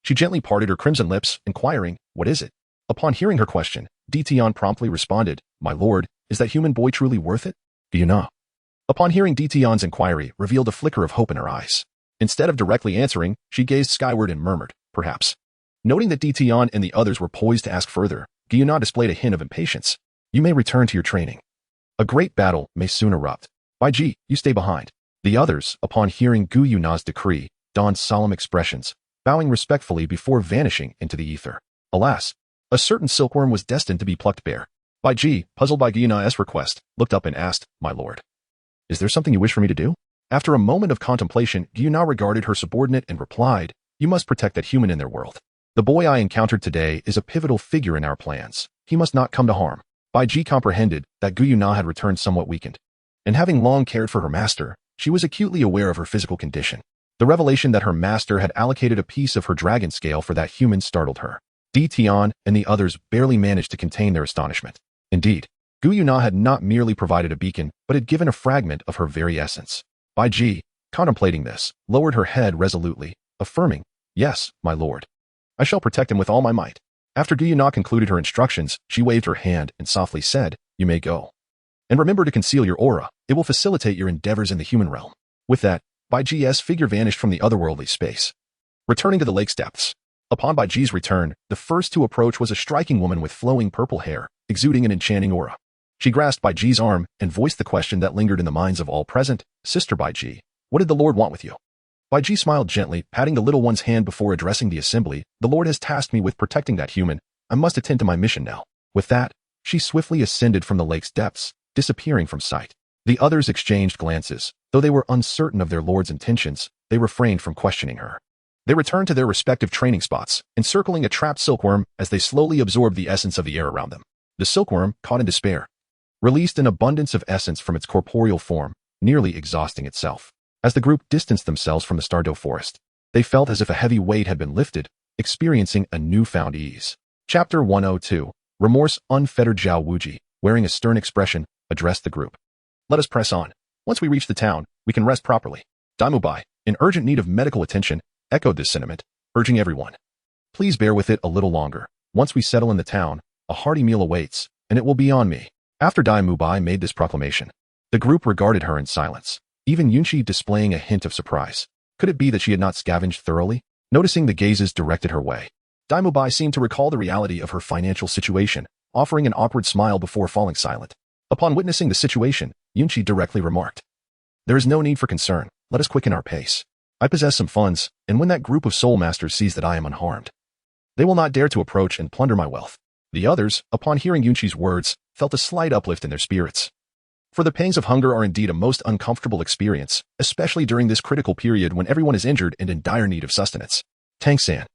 She gently parted her crimson lips, inquiring, what is it? Upon hearing her question, Ditian promptly responded, my lord, is that human boy truly worth it? Gyuna, upon hearing Ditian's inquiry, revealed a flicker of hope in her eyes. Instead of directly answering, she gazed skyward and murmured, perhaps. Noting that Ditian and the others were poised to ask further, Gyuna displayed a hint of impatience. You may return to your training. A great battle may soon erupt. Bai Ji, you stay behind. The others, upon hearing Gu Yuna's decree, donned solemn expressions, bowing respectfully before vanishing into the ether. Alas, a certain silkworm was destined to be plucked bare. Bai Ji, puzzled by Gyuna's request, looked up and asked, my lord, is there something you wish for me to do? After a moment of contemplation, Gyuna regarded her subordinate and replied, you must protect that human in their world. The boy I encountered today is a pivotal figure in our plans. He must not come to harm. Bai Ji comprehended that Gu Yuna had returned somewhat weakened, and having long cared for her master, she was acutely aware of her physical condition. The revelation that her master had allocated a piece of her dragon scale for that human startled her. Tian and the others barely managed to contain their astonishment. Indeed, Gu Yuna had not merely provided a beacon, but had given a fragment of her very essence. Bai Ji, contemplating this, lowered her head resolutely, affirming, yes, my lord. I shall protect him with all my might. After Gu Yuna concluded her instructions, she waved her hand and softly said, you may go. And remember to conceal your aura. It will facilitate your endeavors in the human realm. With that, Bai Ji's figure vanished from the otherworldly space. Returning to the lake's depths. Upon Bai Ji's return, the first to approach was a striking woman with flowing purple hair, exuding an enchanting aura. She grasped Bai Ji's arm and voiced the question that lingered in the minds of all present. Sister Bai Ji, what did the Lord want with you? Bai Ji smiled gently, patting the little one's hand before addressing the assembly. The Lord has tasked me with protecting that human. I must attend to my mission now. With that, she swiftly ascended from the lake's depths, disappearing from sight. The others exchanged glances. Though they were uncertain of their Lord's intentions, they refrained from questioning her. They returned to their respective training spots, encircling a trapped silkworm as they slowly absorbed the essence of the air around them. The silkworm, caught in despair, released an abundance of essence from its corporeal form, nearly exhausting itself. As the group distanced themselves from the Stardow Forest, they felt as if a heavy weight had been lifted, experiencing a newfound ease. Chapter 102. Remorse. Unfettered. Xiao Wuji, wearing a stern expression, addressed the group. Let us press on. Once we reach the town, we can rest properly. Daimubai, in urgent need of medical attention, echoed this sentiment, urging everyone. Please bear with it a little longer. Once we settle in the town, a hearty meal awaits, and it will be on me. After Daimubai made this proclamation, the group regarded her in silence, even Yunshi displaying a hint of surprise. Could it be that she had not scavenged thoroughly? Noticing the gazes directed her way, Daimubai seemed to recall the reality of her financial situation, offering an awkward smile before falling silent. Upon witnessing the situation, Yunshi directly remarked, there is no need for concern. Let us quicken our pace. I possess some funds, and when that group of soul masters sees that I am unharmed, they will not dare to approach and plunder my wealth. The others, upon hearing Yunshi's words, felt a slight uplift in their spirits. For the pangs of hunger are indeed a most uncomfortable experience, especially during this critical period when everyone is injured and in dire need of sustenance. Tang San,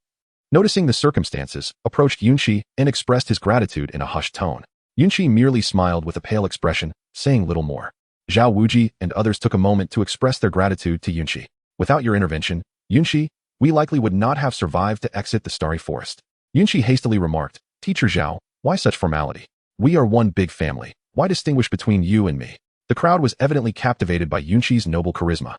noticing the circumstances, approached Yunshi and expressed his gratitude in a hushed tone. Yunshi merely smiled with a pale expression, saying little more. Xiao Wuji and others took a moment to express their gratitude to Yunshi. Without your intervention, Yunshi, we likely would not have survived to exit the starry forest. Yunshi hastily remarked, Teacher Xiao, why such formality? We are one big family. Why distinguish between you and me? The crowd was evidently captivated by Yunshi's noble charisma.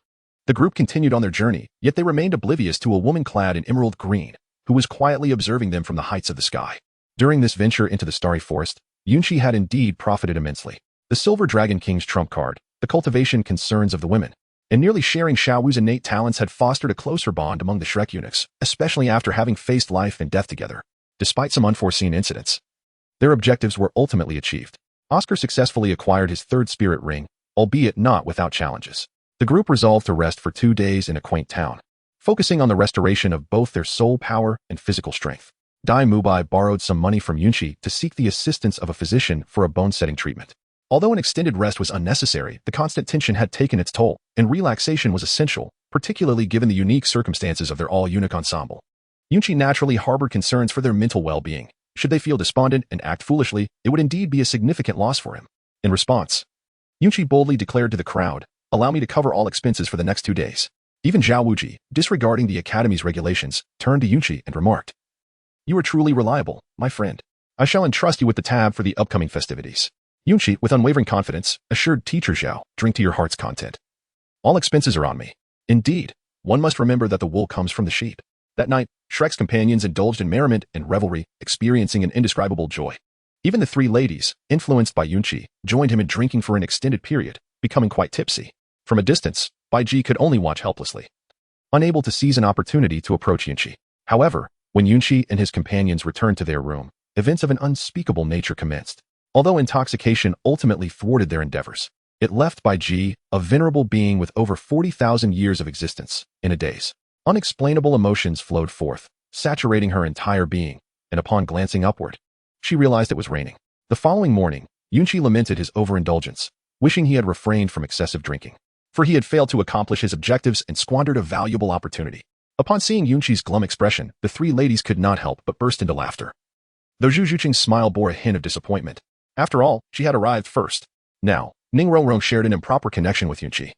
The group continued on their journey, yet they remained oblivious to a woman clad in emerald green, who was quietly observing them from the heights of the sky. During this venture into the starry forest, Yunshi had indeed profited immensely. The Silver Dragon King's trump card, the cultivation concerns of the women, and nearly sharing Xiao Wu's innate talents had fostered a closer bond among the Shrek eunuchs, especially after having faced life and death together. Despite some unforeseen incidents, their objectives were ultimately achieved. Oscar successfully acquired his third spirit ring, albeit not without challenges. The group resolved to rest for 2 days in a quaint town, focusing on the restoration of both their soul power and physical strength. Dai Mubai borrowed some money from Yunshi to seek the assistance of a physician for a bone-setting treatment. Although an extended rest was unnecessary, the constant tension had taken its toll, and relaxation was essential, particularly given the unique circumstances of their all-eunuch ensemble. Yunqi naturally harbored concerns for their mental well-being. Should they feel despondent and act foolishly, it would indeed be a significant loss for him. In response, Yunqi boldly declared to the crowd, "Allow me to cover all expenses for the next 2 days." Even Xiao Wu, disregarding the academy's regulations, turned to Yunqi and remarked, "You are truly reliable, my friend. I shall entrust you with the tab for the upcoming festivities." Yunqi, with unwavering confidence, assured teacher Xiao, "Drink to your heart's content. All expenses are on me." Indeed, one must remember that the wool comes from the sheep. That night, Shrek's companions indulged in merriment and revelry, experiencing an indescribable joy. Even the 3 ladies, influenced by Yunqi, joined him in drinking for an extended period, becoming quite tipsy. From a distance, Bai Ji could only watch helplessly, unable to seize an opportunity to approach Yunqi. However, when Yunqi and his companions returned to their room, events of an unspeakable nature commenced. Although intoxication ultimately thwarted their endeavors, it left Bai Ji, a venerable being with over 40,000 years of existence, in a daze. Unexplainable emotions flowed forth, saturating her entire being, and upon glancing upward, she realized it was raining. The following morning, Yunqi lamented his overindulgence, wishing he had refrained from excessive drinking, for he had failed to accomplish his objectives and squandered a valuable opportunity. Upon seeing Yunqi's glum expression, the 3 ladies could not help but burst into laughter. Though Zhu Zhuqing's smile bore a hint of disappointment. After all, she had arrived first. Now, Ning Rongrong shared an improper connection with Yunqi,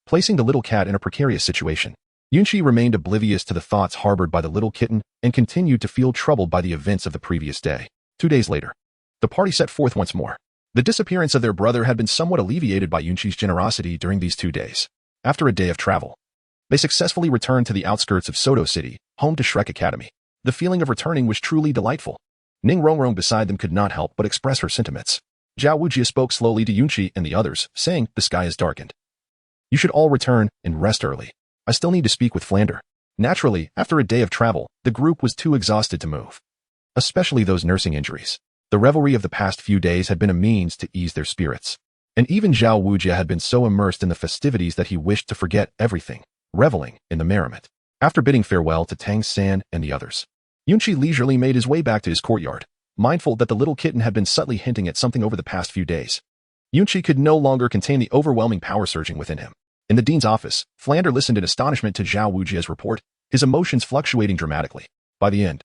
placing the little cat in a precarious situation. Yunqi remained oblivious to the thoughts harbored by the little kitten and continued to feel troubled by the events of the previous day. 2 days later, the party set forth once more. The disappearance of their brother had been somewhat alleviated by Yunqi's generosity during these 2 days. After a day of travel, they successfully returned to the outskirts of Soto City, home to Shrek Academy. The feeling of returning was truly delightful. Ning Rongrong beside them could not help but express her sentiments. Xiao Wu spoke slowly to Yunqi and the others, saying, "The sky is darkened. You should all return and rest early. I still need to speak with Flander." Naturally, after a day of travel, the group was too exhausted to move, especially those nursing injuries. The revelry of the past few days had been a means to ease their spirits, and even Xiao Wu had been so immersed in the festivities that he wished to forget everything, reveling in the merriment. After bidding farewell to Tang San and the others, Yunqi leisurely made his way back to his courtyard, mindful that the little kitten had been subtly hinting at something over the past few days. Yunqi could no longer contain the overwhelming power surging within him. In the dean's office, Flander listened in astonishment to Xiao Wujia's report, his emotions fluctuating dramatically. By the end,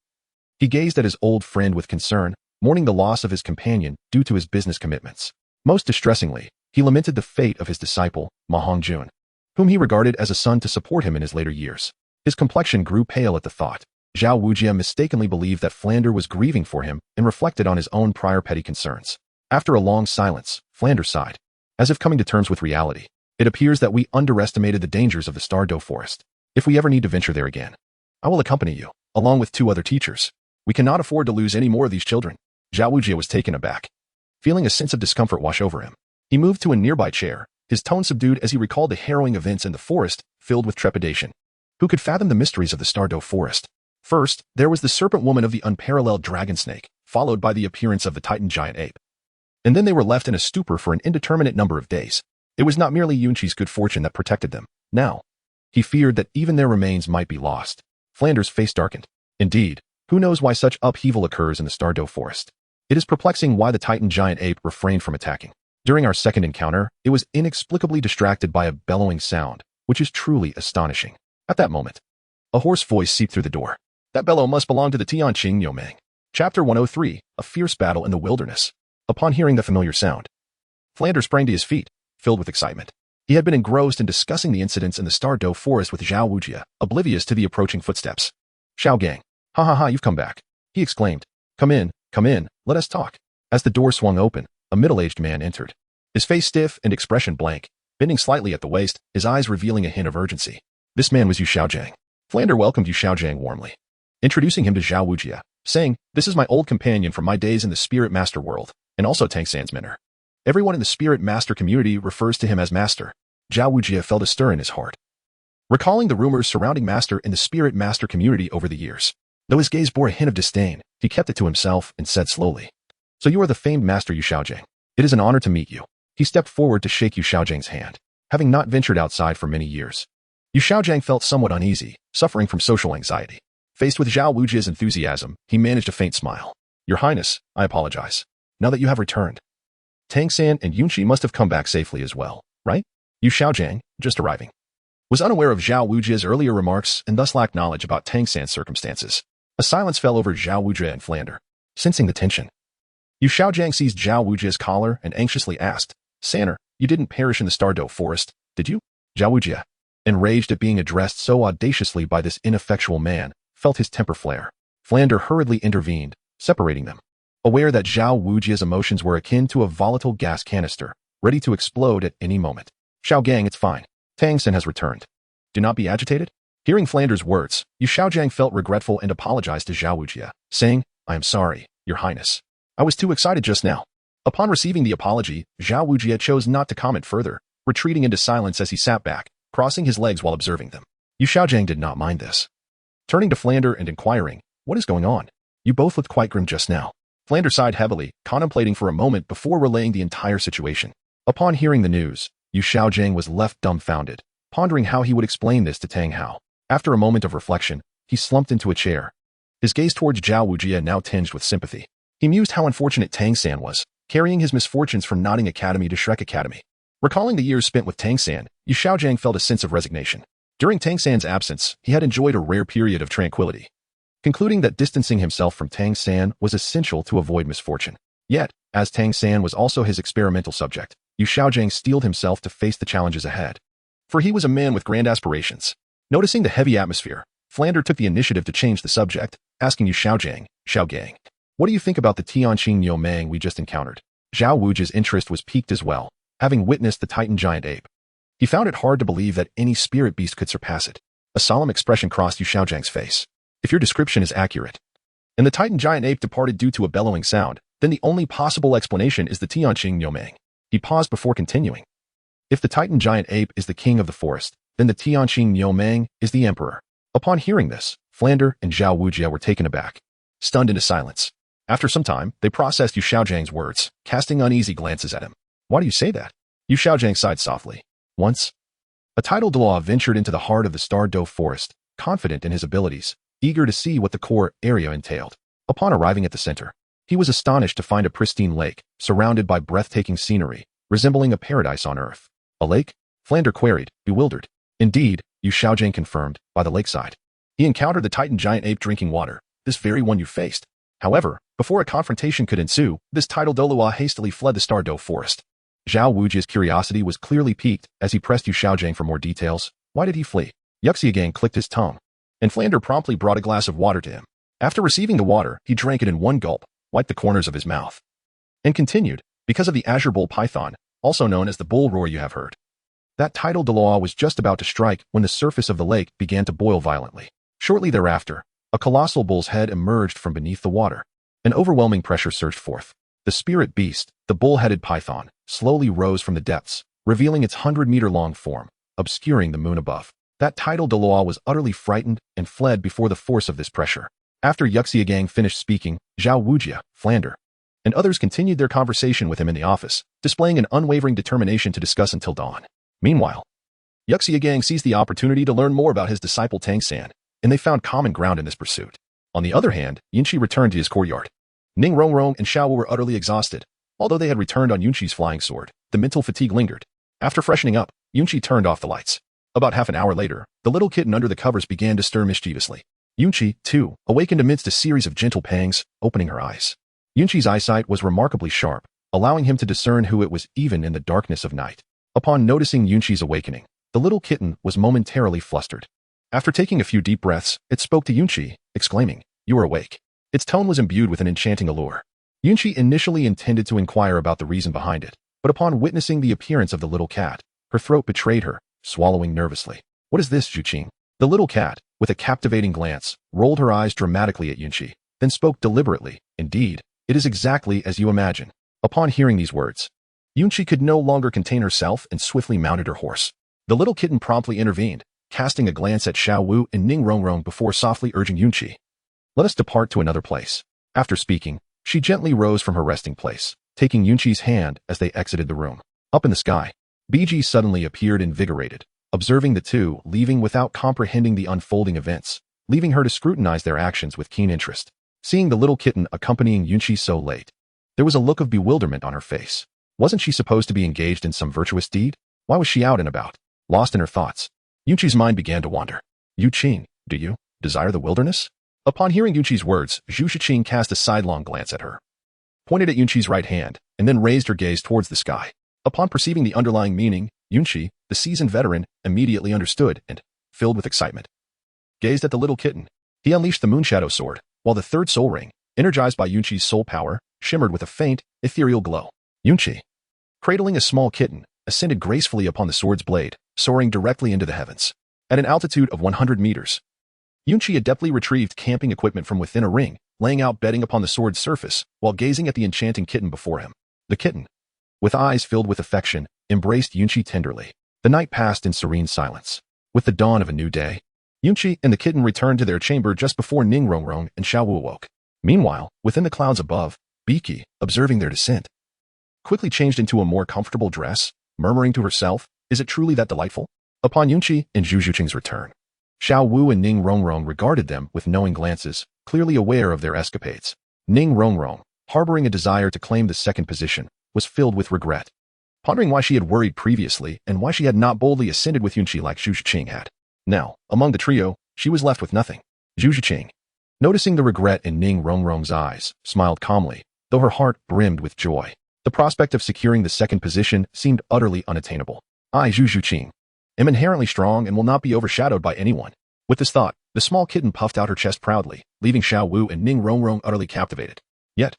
he gazed at his old friend with concern, mourning the loss of his companion due to his business commitments. Most distressingly, he lamented the fate of his disciple, Ma Hongjun, whom he regarded as a son to support him in his later years. His complexion grew pale at the thought. Xiao Wujia mistakenly believed that Flander was grieving for him and reflected on his own prior petty concerns. After a long silence, Flander sighed, as if coming to terms with reality. "It appears that we underestimated the dangers of the Stardow Forest. If we ever need to venture there again, I will accompany you, along with 2 other teachers. We cannot afford to lose any more of these children." Xiao Wujia was taken aback, feeling a sense of discomfort wash over him. He moved to a nearby chair, his tone subdued as he recalled the harrowing events in the forest, filled with trepidation. Who could fathom the mysteries of the Stardow Forest? First, there was the serpent woman of the unparalleled dragon snake, followed by the appearance of the Titan giant ape. And then they were left in a stupor for an indeterminate number of days. It was not merely Yunqi's good fortune that protected them. Now, he feared that even their remains might be lost. Flander's face darkened. Indeed, who knows why such upheaval occurs in the Stardow Forest? It is perplexing why the Titan giant ape refrained from attacking. During our second encounter, it was inexplicably distracted by a bellowing sound, which is truly astonishing. At that moment, a hoarse voice seeped through the door. "That bellow must belong to the Tianqing Yomeng." Chapter 103, A Fierce Battle in the Wilderness. Upon hearing the familiar sound, Flander sprang to his feet, filled with excitement. He had been engrossed in discussing the incidents in the Stardow Forest with Xiao Wujia, oblivious to the approaching footsteps. "Xiaogang, ha ha ha, you've come back," he exclaimed. Come in, let us talk." As the door swung open, a middle-aged man entered, his face stiff and expression blank, bending slightly at the waist, his eyes revealing a hint of urgency. This man was Yu Xiaogang. Flander welcomed Yu Xiaogang warmly, introducing him to Xiao Wujia, saying, "This is my old companion from my days in the Spirit Master world, and also Tang San's mentor. Everyone in the Spirit Master community refers to him as Master." Xiao Wujia felt a stir in his heart, recalling the rumors surrounding Master in the Spirit Master community over the years. Though his gaze bore a hint of disdain, he kept it to himself and said slowly, "So you are the famed Master Yu Xiaogang. It is an honor to meet you." He stepped forward to shake Yu Xiaojiang's hand, having not ventured outside for many years. Yu Xiaojiang felt somewhat uneasy, suffering from social anxiety. Faced with Xiao Wujia's enthusiasm, he managed a faint smile. "Your Highness, I apologize. Now that you have returned, Tang San and Yunqi must have come back safely as well, right?" Yu Xiaojiang, just arriving, was unaware of Xiao Wujia's earlier remarks and thus lacked knowledge about Tang San's circumstances. A silence fell over Xiao Wujia and Flander. Sensing the tension, Yu Xiaogang seized Xiao Wujia's collar and anxiously asked, "Sanner, you didn't perish in the Stardow Forest, did you?" Xiao Wujia, enraged at being addressed so audaciously by this ineffectual man, felt his temper flare. Flander hurriedly intervened, separating them. Aware that Xiao Wujia's emotions were akin to a volatile gas canister, ready to explode at any moment. "Xiaogang, it's fine. Tang San has returned. Do not be agitated." Hearing Flander's words, Yu Xiaogang felt regretful and apologized to Xiao Wujia, saying, "I am sorry, Your Highness. I was too excited just now." Upon receiving the apology, Xiao Wujia chose not to comment further, retreating into silence as he sat back, crossing his legs while observing them. Yu Xiaogang did not mind this. Turning to Flander and inquiring, "What is going on? You both looked quite grim just now." Flander sighed heavily, contemplating for a moment before relaying the entire situation. Upon hearing the news, Yu Xiaogang was left dumbfounded, pondering how he would explain this to Tang Hao. After a moment of reflection, he slumped into a chair. His gaze towards Xiao Wujia now tinged with sympathy. He mused how unfortunate Tang San was, carrying his misfortunes from Nodding Academy to Shrek Academy. Recalling the years spent with Tang San, Yu Xiaogang felt a sense of resignation. During Tang San's absence, he had enjoyed a rare period of tranquility, concluding that distancing himself from Tang San was essential to avoid misfortune. Yet, as Tang San was also his experimental subject, Yu Xiaogang steeled himself to face the challenges ahead. For he was a man with grand aspirations. Noticing the heavy atmosphere, Flander took the initiative to change the subject, asking Yu Xiaogang, "What do you think about the Tianqing Niumang we just encountered?" Xiao Wujia's interest was piqued as well, having witnessed the Titan giant ape. He found it hard to believe that any spirit beast could surpass it. A solemn expression crossed Yu Xiaogang's face. "If your description is accurate, and the Titan giant ape departed due to a bellowing sound, then the only possible explanation is the Tianqing Niumang." He paused before continuing. "If the Titan giant ape is the king of the forest, then the Tianqing Niumang is the emperor." Upon hearing this, Flander and Xiao Wujia were taken aback, stunned into silence. After some time, they processed Yu Xiaogang's words, casting uneasy glances at him. "Why do you say that?" Yu Xiaogang sighed softly. "Once, a tidal Douluo ventured into the heart of the Stardow Forest, confident in his abilities, eager to see what the core area entailed. Upon arriving at the center, he was astonished to find a pristine lake, surrounded by breathtaking scenery, resembling a paradise on earth." "A lake?" Flander queried, bewildered. "Indeed," Yu Xiaogang confirmed, "by the lakeside. He encountered the Titan giant ape drinking water, this very one you faced. However, before a confrontation could ensue, this tidal Douluo hastily fled the Stardow Forest." Xiao Wujia's curiosity was clearly piqued as he pressed Yu Xiaogang for more details. Why did he flee? Yu Xiaogang clicked his tongue, and Flander promptly brought a glass of water to him. After receiving the water, he drank it in one gulp, wiped the corners of his mouth, and continued, "Because of the Azure Bull Python, also known as the bull roar you have heard. That tidal Douluo was just about to strike when the surface of the lake began to boil violently. Shortly thereafter, a colossal bull's head emerged from beneath the water. An overwhelming pressure surged forth. The spirit beast, the bull-headed python, slowly rose from the depths, revealing its 100-meter-long form, obscuring the moon above. That tidal Douluo was utterly frightened and fled before the force of this pressure." After Yu Xiaogang finished speaking, Xiao Wujia, Flander, and others continued their conversation with him in the office, displaying an unwavering determination to discuss until dawn. Meanwhile, Yu Xiaogang seized the opportunity to learn more about his disciple Tang San, and they found common ground in this pursuit. On the other hand, Yunqi returned to his courtyard. Ning Rongrong and Xiao Wu were utterly exhausted. Although they had returned on Yunqi's flying sword, the mental fatigue lingered. After freshening up, Yunqi turned off the lights. About half an hour later, the little kitten under the covers began to stir mischievously. Yunqi, too, awakened amidst a series of gentle pangs, opening her eyes. Yunqi's eyesight was remarkably sharp, allowing him to discern who it was even in the darkness of night. Upon noticing Yunqi's awakening, the little kitten was momentarily flustered. After taking a few deep breaths, it spoke to Yunqi, exclaiming, "You are awake." Its tone was imbued with an enchanting allure. Yunqi initially intended to inquire about the reason behind it, but upon witnessing the appearance of the little cat, her throat betrayed her, swallowing nervously. "What is this, Zhuqing?" The little cat, with a captivating glance, rolled her eyes dramatically at Yunqi, then spoke deliberately, "Indeed, it is exactly as you imagine." Upon hearing these words, Yunqi could no longer contain herself and swiftly mounted her horse. The little kitten promptly intervened, casting a glance at Xiao Wu and Ning Rongrong before softly urging Yunqi, "Let us depart to another place." After speaking, she gently rose from her resting place, taking Yunqi's hand as they exited the room. Up in the sky, BG suddenly appeared invigorated, observing the two leaving without comprehending the unfolding events, leaving her to scrutinize their actions with keen interest. Seeing the little kitten accompanying Yunqi so late, there was a look of bewilderment on her face. Wasn't she supposed to be engaged in some virtuous deed? Why was she out and about, lost in her thoughts? Yunqi's mind began to wander. Yu Qing, do you desire the wilderness? Upon hearing Yunqi's words, Zhu Shiqing cast a sidelong glance at her, pointed at Yunqi's right hand, and then raised her gaze towards the sky. Upon perceiving the underlying meaning, Yunqi, the seasoned veteran, immediately understood and, filled with excitement, gazed at the little kitten. He unleashed the Moonshadow Sword, while the third soul ring, energized by Yunqi's soul power, shimmered with a faint, ethereal glow. Yunqi, cradling a small kitten, ascended gracefully upon the sword's blade, soaring directly into the heavens. At an altitude of 100 meters, Yunqi adeptly retrieved camping equipment from within a ring, laying out bedding upon the sword's surface, while gazing at the enchanting kitten before him. The kitten, with eyes filled with affection, embraced Yunqi tenderly. The night passed in serene silence. With the dawn of a new day, Yunqi and the kitten returned to their chamber just before Ning Rongrong and Xiao Wu awoke. Meanwhile, within the clouds above, Biki, observing their descent, quickly changed into a more comfortable dress, murmuring to herself, "Is it truly that delightful?" Upon Yunqi and Zhu Shiqing's return, Xiao Wu and Ning Rongrong regarded them with knowing glances, clearly aware of their escapades. Ning Rongrong, harboring a desire to claim the second position, was filled with regret, pondering why she had worried previously and why she had not boldly ascended with Yunqi like Zhu Shiqing had. Now, among the trio, she was left with nothing. Zhu Shiqing, noticing the regret in Ning Rongrong's eyes, smiled calmly, though her heart brimmed with joy. The prospect of securing the second position seemed utterly unattainable. I, Zhu Shiqing, am inherently strong and will not be overshadowed by anyone. With this thought, the small kitten puffed out her chest proudly, leaving Xiao Wu and Ning Rongrong utterly captivated. Yet,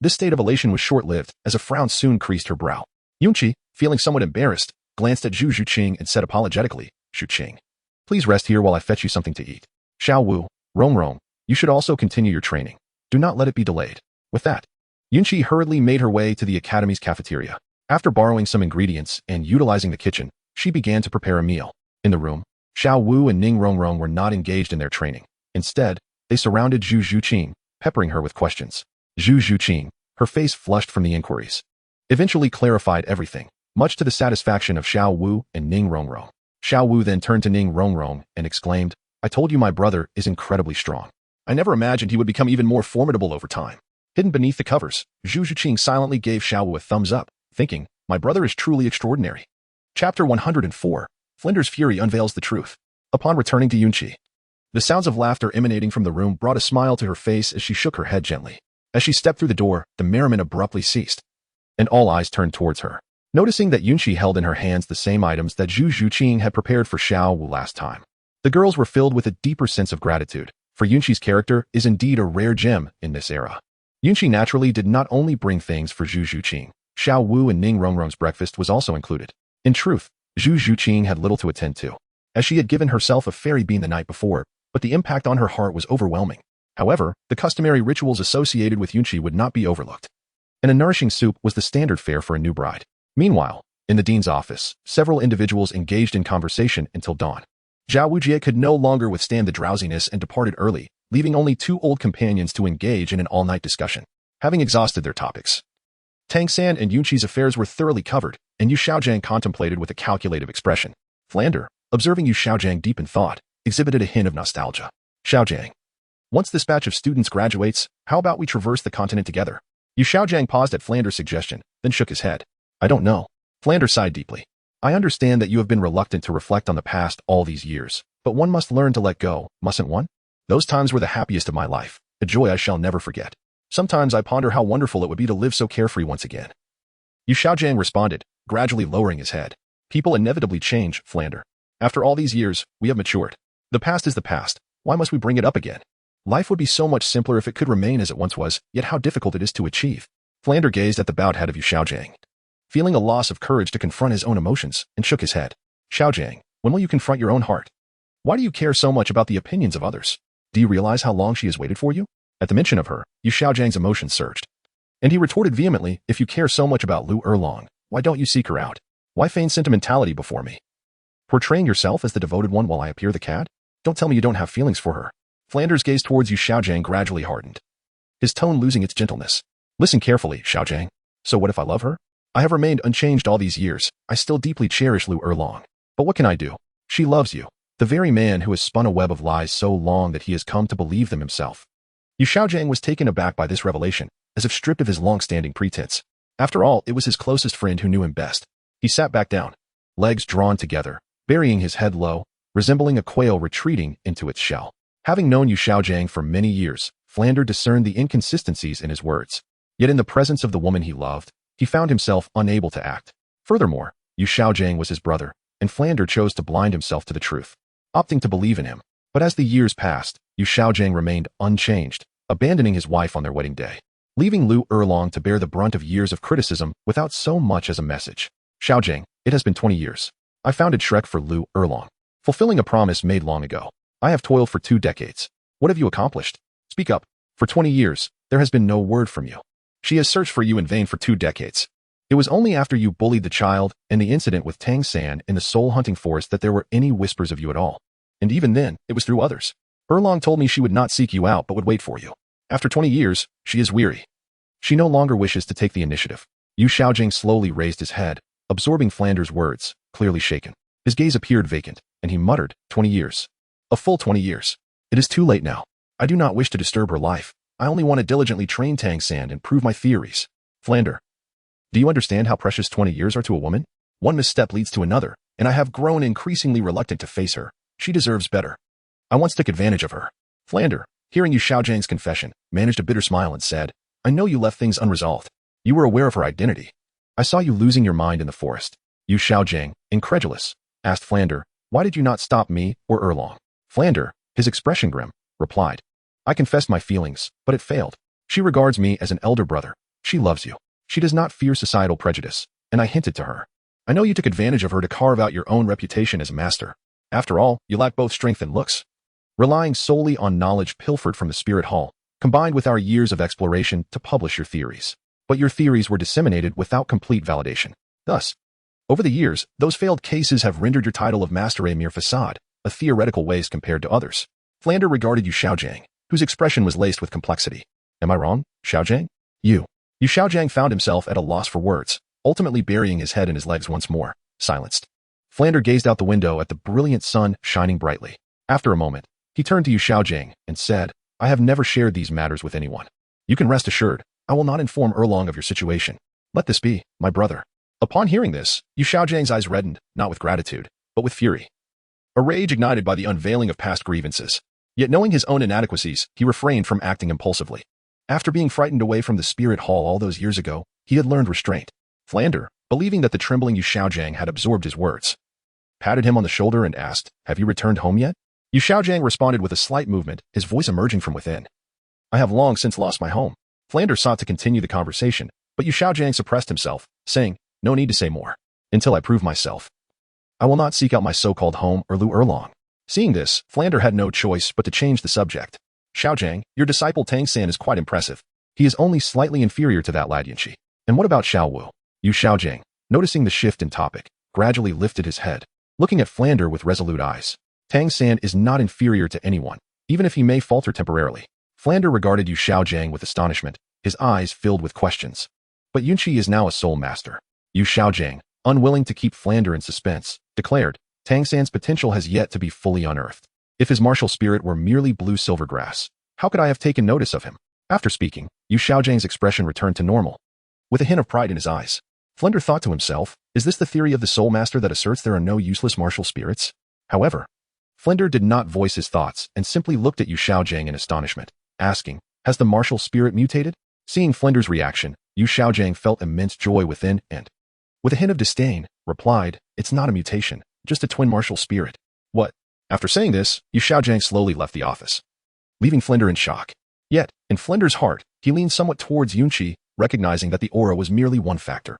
this state of elation was short-lived, as a frown soon creased her brow. Yunqi, feeling somewhat embarrassed, glanced at Zhu Shiqing and said apologetically, "Shiqing, please rest here while I fetch you something to eat. Xiao Wu, Rongrong, you should also continue your training. Do not let it be delayed." With that, Yunqi hurriedly made her way to the academy's cafeteria. After borrowing some ingredients and utilizing the kitchen, she began to prepare a meal. In the room, Xiao Wu and Ning Rongrong were not engaged in their training. Instead, they surrounded Zhu Shiqing, peppering her with questions. Zhu Shiqing, her face flushed from the inquiries, eventually clarified everything, much to the satisfaction of Xiao Wu and Ning Rongrong. Xiao Wu then turned to Ning Rongrong and exclaimed, "I told you my brother is incredibly strong. I never imagined he would become even more formidable over time." Hidden beneath the covers, Zhu Shiqing silently gave Xiao Wu a thumbs up, thinking, "My brother is truly extraordinary." Chapter 104, Flinder's Fury Unveils the Truth. Upon returning to Yunqi, the sounds of laughter emanating from the room brought a smile to her face as she shook her head gently. As she stepped through the door, the merriment abruptly ceased, and all eyes turned towards her. Noticing that Yunqi held in her hands the same items that Zhu Shiqing had prepared for Xiao Wu last time, the girls were filled with a deeper sense of gratitude, for Yunqi's character is indeed a rare gem in this era. Yunqi naturally did not only bring things for Zhu Shiqing. Xiao Wu and Ning Rongrong's breakfast was also included. In truth, Zhu Shiqing had little to attend to, as she had given herself a fairy bean the night before, but the impact on her heart was overwhelming. However, the customary rituals associated with Yunqi would not be overlooked, and a nourishing soup was the standard fare for a new bride. Meanwhile, in the dean's office, several individuals engaged in conversation until dawn. Zhao Wujie could no longer withstand the drowsiness and departed early, leaving only two old companions to engage in an all-night discussion. Having exhausted their topics, Tang San and Yunqi's affairs were thoroughly covered, and Yu Xiaogang contemplated with a calculative expression. Flander, observing Yu Xiaogang deep in thought, exhibited a hint of nostalgia. "Xiaogang, once this batch of students graduates, how about we traverse the continent together?" Yu Xiaogang paused at Flander's suggestion, then shook his head. "I don't know." Flander sighed deeply. "I understand that you have been reluctant to reflect on the past all these years, but one must learn to let go, mustn't one? Those times were the happiest of my life, a joy I shall never forget. Sometimes I ponder how wonderful it would be to live so carefree once again." Yu Xiaogang responded, gradually lowering his head. "People inevitably change, Flander. After all these years, we have matured. The past is the past. Why must we bring it up again? Life would be so much simpler if it could remain as it once was, yet how difficult it is to achieve." Flander gazed at the bowed head of Yu Xiaogang, feeling a loss of courage to confront his own emotions, and shook his head. "Xiaogang, when will you confront your own heart? Why do you care so much about the opinions of others? Do you realize how long she has waited for you?" At the mention of her, Yu Xiaojiang's emotions surged, and he retorted vehemently, "If you care so much about Lu Erlong, why don't you seek her out? Why feign sentimentality before me? Portraying yourself as the devoted one while I appear the cad? Don't tell me you don't have feelings for her." Flander's gaze towards Yu Xiaojiang gradually hardened, his tone losing its gentleness. "Listen carefully, Xiaojiang. So what if I love her? I have remained unchanged all these years. I still deeply cherish Lu Erlong. But what can I do? She loves you, the very man who has spun a web of lies so long that he has come to believe them himself." Yu Xiaojiang was taken aback by this revelation, as if stripped of his long-standing pretense. After all, it was his closest friend who knew him best. He sat back down, legs drawn together, burying his head low, resembling a quail retreating into its shell. Having known Yu Xiaogang for many years, Flander discerned the inconsistencies in his words. Yet in the presence of the woman he loved, he found himself unable to act. Furthermore, Yu Xiaogang was his brother, and Flander chose to blind himself to the truth, opting to believe in him. But as the years passed, Yu Xiaogang remained unchanged, abandoning his wife on their wedding day, leaving Lu Erlong to bear the brunt of years of criticism without so much as a message. Xiaogang, it has been 20 years. I founded Shrek for Lu Erlong, fulfilling a promise made long ago. I have toiled for 2 decades. What have you accomplished? Speak up. For 20 years, there has been no word from you. She has searched for you in vain for 2 decades. It was only after you bullied the child and the incident with Tang San in the soul-hunting forest that there were any whispers of you at all. And even then, it was through others. Erlong told me she would not seek you out but would wait for you. After 20 years, she is weary. She no longer wishes to take the initiative. Yu Xiaogang slowly raised his head, absorbing Flander's words, clearly shaken. His gaze appeared vacant, and he muttered, 20 years. A full 20 years. It is too late now. I do not wish to disturb her life. I only want to diligently train Tang San and prove my theories. Flander, do you understand how precious 20 years are to a woman? One misstep leads to another, and I have grown increasingly reluctant to face her. She deserves better. I once took advantage of her. Flander, hearing Yu Xiaogangs confession, managed a bitter smile and said, I know you left things unresolved. You were aware of her identity. I saw you losing your mind in the forest. Yu Xiaogang, incredulous, asked Flander, why did you not stop me or Erlong? Flander, his expression grim, replied, I confessed my feelings, but it failed. She regards me as an elder brother. She loves you. She does not fear societal prejudice, and I hinted to her. I know you took advantage of her to carve out your own reputation as a master. After all, you lack both strength and looks. Relying solely on knowledge pilfered from the spirit hall, combined with our years of exploration to publish your theories. But your theories were disseminated without complete validation. Thus, over the years, those failed cases have rendered your title of master a mere facade, a theoretical waste compared to others. Flander regarded Yu Xiaogang, whose expression was laced with complexity. Am I wrong, Xiaogang? Yu Xiaogang found himself at a loss for words, ultimately burying his head in his legs once more, silenced. Flander gazed out the window at the brilliant sun shining brightly. After a moment, he turned to Yu Xiaogang and said, I have never shared these matters with anyone. You can rest assured, I will not inform Erlong of your situation. Let this be, my brother. Upon hearing this, Yu Xiaogangs eyes reddened, not with gratitude, but with fury. A rage ignited by the unveiling of past grievances. Yet knowing his own inadequacies, he refrained from acting impulsively. After being frightened away from the spirit hall all those years ago, he had learned restraint. Flander, believing that the trembling Yu Xiaogang had absorbed his words, patted him on the shoulder and asked, have you returned home yet? Yu Xiaogang responded with a slight movement, his voice emerging from within. I have long since lost my home. Flander sought to continue the conversation, but Yu Xiaogang suppressed himself, saying, no need to say more. Until I prove myself, I will not seek out my so-called home or Lu Erlong. Seeing this, Flander had no choice but to change the subject. Xiaogang, your disciple Tang San is quite impressive. He is only slightly inferior to that lad Yunqi. And what about Xiao Wu? Yu Xiaogang, noticing the shift in topic, gradually lifted his head, looking at Flander with resolute eyes. Tang San is not inferior to anyone, even if he may falter temporarily. Flander regarded Yu Xiaogang with astonishment, his eyes filled with questions. But Yunqi is now a soul master. Yu Xiaogang, unwilling to keep Flander in suspense, declared, Tang San's potential has yet to be fully unearthed. If his martial spirit were merely blue-silver grass, how could I have taken notice of him? After speaking, Yu Xiaogangs expression returned to normal, with a hint of pride in his eyes. Flander thought to himself, is this the theory of the soul master that asserts there are no useless martial spirits? However, Flander did not voice his thoughts and simply looked at Yu Xiaogang in astonishment, asking, has the martial spirit mutated? Seeing Flander's reaction, Yu Xiaogang felt immense joy within and, with a hint of disdain, replied, it's not a mutation, just a twin martial spirit. What? After saying this, Yu Xiaogang slowly left the office, leaving Flander in shock. Yet, in Flander's heart, he leaned somewhat towards Yunqi, recognizing that the aura was merely one factor.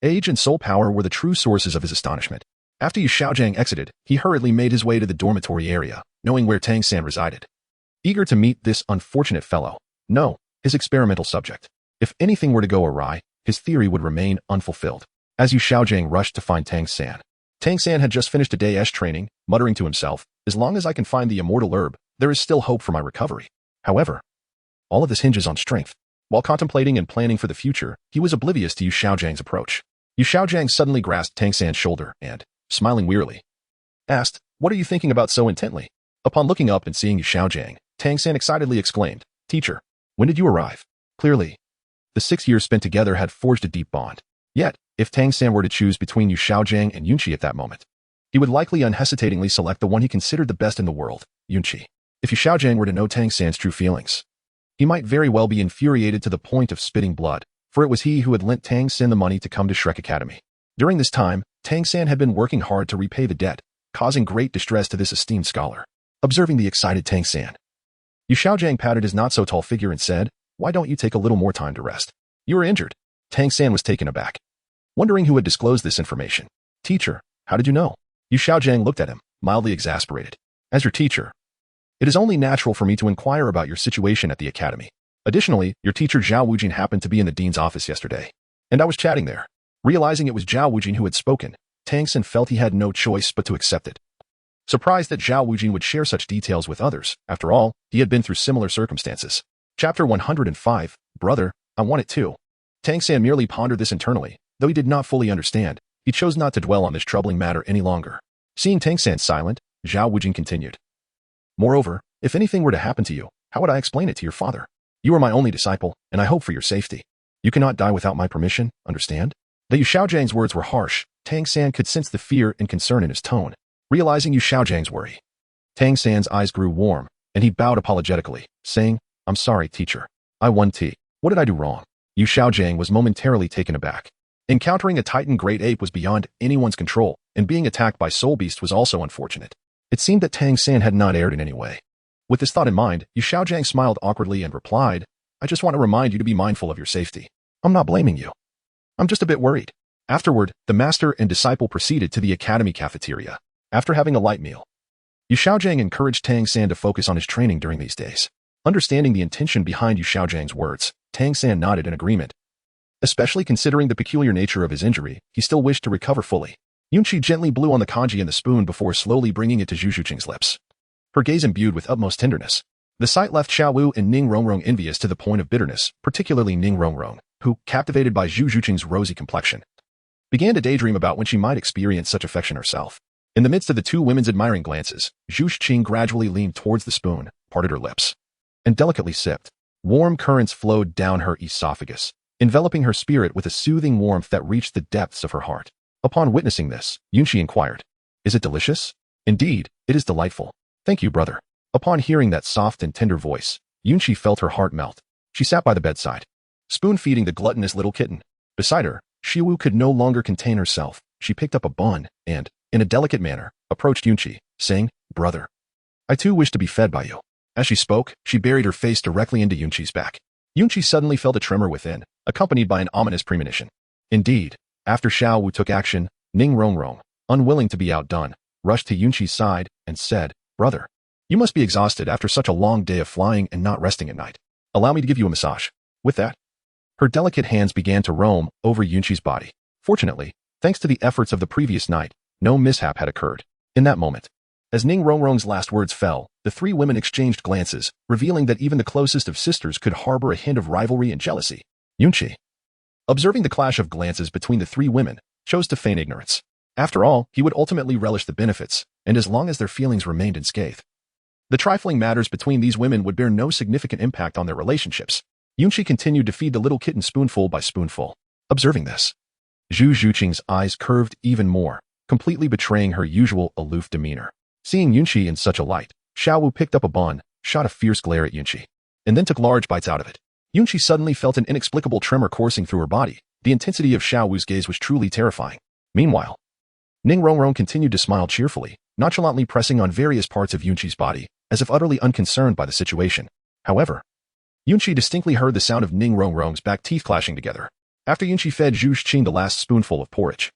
Age and soul power were the true sources of his astonishment. After Yu Xiaogang exited, he hurriedly made his way to the dormitory area, knowing where Tang San resided. Eager to meet this unfortunate fellow, no, his experimental subject. If anything were to go awry, his theory would remain unfulfilled. As Yu Xiaogang rushed to find Tang San had just finished a day's training, muttering to himself, as long as I can find the immortal herb, there is still hope for my recovery. However, all of this hinges on strength. While contemplating and planning for the future, he was oblivious to Yu Xiaogang's approach. Yu Xiaogang suddenly grasped Tang San's shoulder and, smiling wearily, asked, what are you thinking about so intently? Upon looking up and seeing Yu Xiaogang, Tang San excitedly exclaimed, teacher, when did you arrive? Clearly, the 6 years spent together had forged a deep bond. Yet, if Tang San were to choose between Yu Xiaogang and Yunqi at that moment, he would likely unhesitatingly select the one he considered the best in the world, Yunqi. If Yu Xiaogang were to know Tang San's true feelings, he might very well be infuriated to the point of spitting blood, for it was he who had lent Tang San the money to come to Shrek Academy. During this time, Tang San had been working hard to repay the debt, causing great distress to this esteemed scholar. Observing the excited Tang San, Yu Xiaogang patted his not-so-tall figure and said, "Why don't you take a little more time to rest? You were injured." Tang San was taken aback, wondering who had disclosed this information. "Teacher, how did you know?" Yu Xiaogang looked at him, mildly exasperated. "As your teacher, it is only natural for me to inquire about your situation at the academy. Additionally, your teacher Zhao Wujin happened to be in the dean's office yesterday, and I was chatting there." Realizing it was Zhao Wujin who had spoken, Tang San felt he had no choice but to accept it. Surprised that Zhao Wujin would share such details with others, after all, he had been through similar circumstances. Chapter 105, Brother, I Want It Too. Tang San merely pondered this internally, though he did not fully understand. He chose not to dwell on this troubling matter any longer. Seeing Tang San silent, Zhao Wujin continued. "Moreover, if anything were to happen to you, how would I explain it to your father? You are my only disciple, and I hope for your safety. You cannot die without my permission, understand?" Though Yu Xiaogang's words were harsh, Tang San could sense the fear and concern in his tone. Realizing Yu Xiaogang's worry, Tang San's eyes grew warm, and he bowed apologetically, saying, "I'm sorry, teacher. What did I do wrong?" Yu Xiaogang was momentarily taken aback. Encountering a Titan Great Ape was beyond anyone's control, and being attacked by Soul Beast was also unfortunate. It seemed that Tang San had not erred in any way. With this thought in mind, Yu Xiaogang smiled awkwardly and replied, "I just want to remind you to be mindful of your safety. I'm not blaming you. I'm just a bit worried." Afterward, the master and disciple proceeded to the academy cafeteria. After having a light meal, Yu Xiaogang encouraged Tang San to focus on his training during these days. Understanding the intention behind Yu Xiaogang's words, Tang San nodded in agreement. Especially considering the peculiar nature of his injury, he still wished to recover fully. Yunqi gently blew on the kanji in the spoon before slowly bringing it to Zhu Zhuqing's lips. Her gaze imbued with utmost tenderness. The sight left Xiao Wu and Ning Rongrong envious to the point of bitterness, particularly Ning Rongrong, who, captivated by Zhu Zhuqing's rosy complexion, began to daydream about when she might experience such affection herself. In the midst of the two women's admiring glances, Zhu Zhuqing gradually leaned towards the spoon, parted her lips, and delicately sipped. Warm currents flowed down her esophagus, enveloping her spirit with a soothing warmth that reached the depths of her heart. Upon witnessing this, Yunqi inquired, "Is it delicious?" "Indeed, it is delightful. Thank you, brother." Upon hearing that soft and tender voice, Yunqi felt her heart melt. She sat by the bedside, spoon-feeding the gluttonous little kitten. Beside her, Xiao Wu could no longer contain herself. She picked up a bun and, in a delicate manner, approached Yunqi, saying, "Brother, I too wish to be fed by you." As she spoke, she buried her face directly into Yunqi's back. Yunqi suddenly felt a tremor within, accompanied by an ominous premonition. Indeed, after Xiao Wu took action, Ning Rongrong, unwilling to be outdone, rushed to Yunqi's side and said, "Brother, you must be exhausted after such a long day of flying and not resting at night. Allow me to give you a massage." With that, her delicate hands began to roam over Yunqi's body. Fortunately, thanks to the efforts of the previous night, no mishap had occurred. In that moment, as Ning Rongrong's last words fell, the three women exchanged glances, revealing that even the closest of sisters could harbor a hint of rivalry and jealousy. Yunqi, observing the clash of glances between the three women, chose to feign ignorance. After all, he would ultimately relish the benefits, and as long as their feelings remained unscathed, the trifling matters between these women would bear no significant impact on their relationships. Yunqi continued to feed the little kitten spoonful by spoonful. Observing this, Zhu Zhuqing's eyes curved even more, completely betraying her usual aloof demeanor. Seeing Yunqi in such a light, Xiao Wu picked up a bun, shot a fierce glare at Yunqi, and then took large bites out of it. Yunqi suddenly felt an inexplicable tremor coursing through her body. The intensity of Xiao Wu's gaze was truly terrifying. Meanwhile, Ning Rongrong continued to smile cheerfully, nonchalantly pressing on various parts of Yunqi's body, as if utterly unconcerned by the situation. However, Yunqi distinctly heard the sound of Ning Rongrong's back teeth clashing together. After Yunqi fed Zhu Zhuqing the last spoonful of porridge,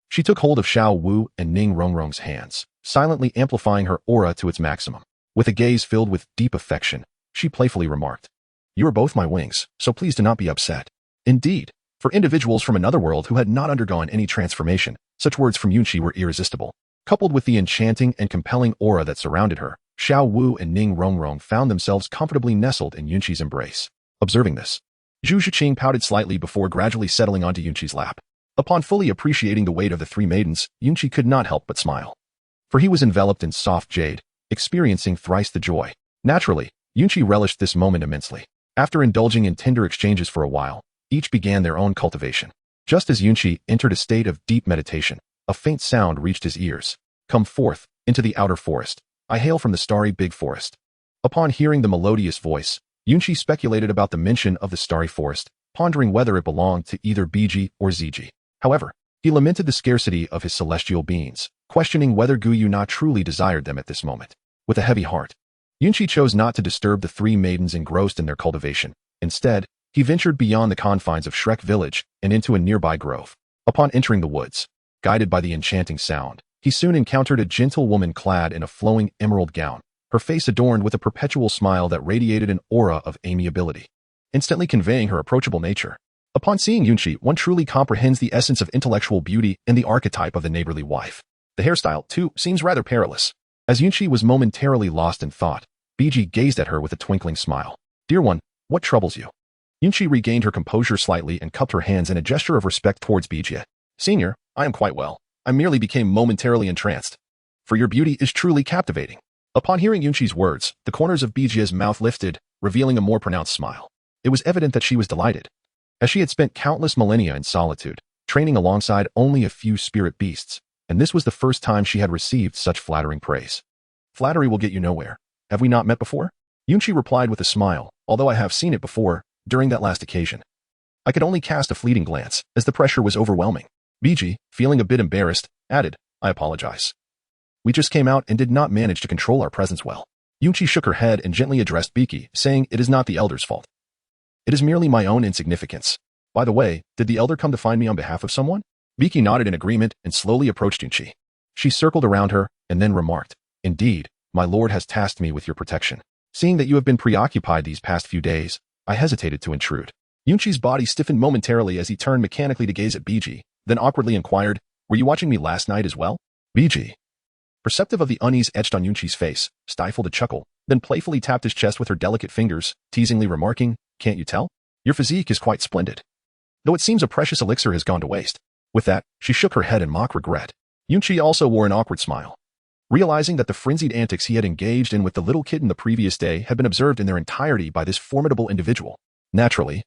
she took hold of Xiao Wu and Ning Rongrong's hands, silently amplifying her aura to its maximum. With a gaze filled with deep affection, she playfully remarked, "You are both my wings, so please do not be upset." Indeed, for individuals from another world who had not undergone any transformation, such words from Yunqi were irresistible. Coupled with the enchanting and compelling aura that surrounded her, Xiao Wu and Ning Rongrong found themselves comfortably nestled in Yunqi's embrace. Observing this, Zhu Zhuqing pouted slightly before gradually settling onto Yunqi's lap. Upon fully appreciating the weight of the three maidens, Yunqi could not help but smile. For he was enveloped in soft jade, experiencing thrice the joy. Naturally, Yunqi relished this moment immensely. After indulging in tender exchanges for a while, each began their own cultivation. Just as Yunqi entered a state of deep meditation, a faint sound reached his ears. come forth into the outer forest. I hail from the starry big forest. Upon hearing the melodious voice, Yunqi speculated about the mention of the starry forest, pondering whether it belonged to either Biji or Ziji. However, he lamented the scarcity of his celestial beings, questioning whether Guyu not truly desired them at this moment. With a heavy heart, Yunqi chose not to disturb the three maidens engrossed in their cultivation. Instead, he ventured beyond the confines of Shrek village and into a nearby grove. Upon entering the woods, guided by the enchanting sound, he soon encountered a gentle woman clad in a flowing emerald gown, her face adorned with a perpetual smile that radiated an aura of amiability, instantly conveying her approachable nature. Upon seeing Yunqi, one truly comprehends the essence of intellectual beauty and the archetype of the neighborly wife. The hairstyle, too, seems rather perilous. As Yunqi was momentarily lost in thought, Biji gazed at her with a twinkling smile. "Dear one, what troubles you?" Yunqi regained her composure slightly and cupped her hands in a gesture of respect towards Biji. "Senior, I am quite well. I merely became momentarily entranced. For your beauty is truly captivating." Upon hearing Yunqi's words, the corners of Biji's mouth lifted, revealing a more pronounced smile. It was evident that she was delighted. As she had spent countless millennia in solitude, training alongside only a few spirit beasts, and this was the first time she had received such flattering praise. "Flattery will get you nowhere. Have we not met before?" Yunqi replied with a smile, "Although I have seen it before, during that last occasion. I could only cast a fleeting glance, as the pressure was overwhelming." Biji, feeling a bit embarrassed, added, "I apologize. We just came out and did not manage to control our presence well." Yunqi shook her head and gently addressed Biki, saying, "It is not the elder's fault. It is merely my own insignificance. By the way, did the elder come to find me on behalf of someone?" Biki nodded in agreement and slowly approached Yunqi. She circled around her and then remarked, "Indeed, my lord has tasked me with your protection. Seeing that you have been preoccupied these past few days, I hesitated to intrude." Yunqi's body stiffened momentarily as he turned mechanically to gaze at Biji, then awkwardly inquired, "Were you watching me last night as well?" Biji, perceptive of the unease etched on Yunqi's face, stifled a chuckle, then playfully tapped his chest with her delicate fingers, teasingly remarking, "Can't you tell? Your physique is quite splendid. Though it seems a precious elixir has gone to waste." With that, she shook her head in mock regret. Yunqi also wore an awkward smile. Realizing that the frenzied antics he had engaged in with the little kitten the previous day had been observed in their entirety by this formidable individual. Naturally,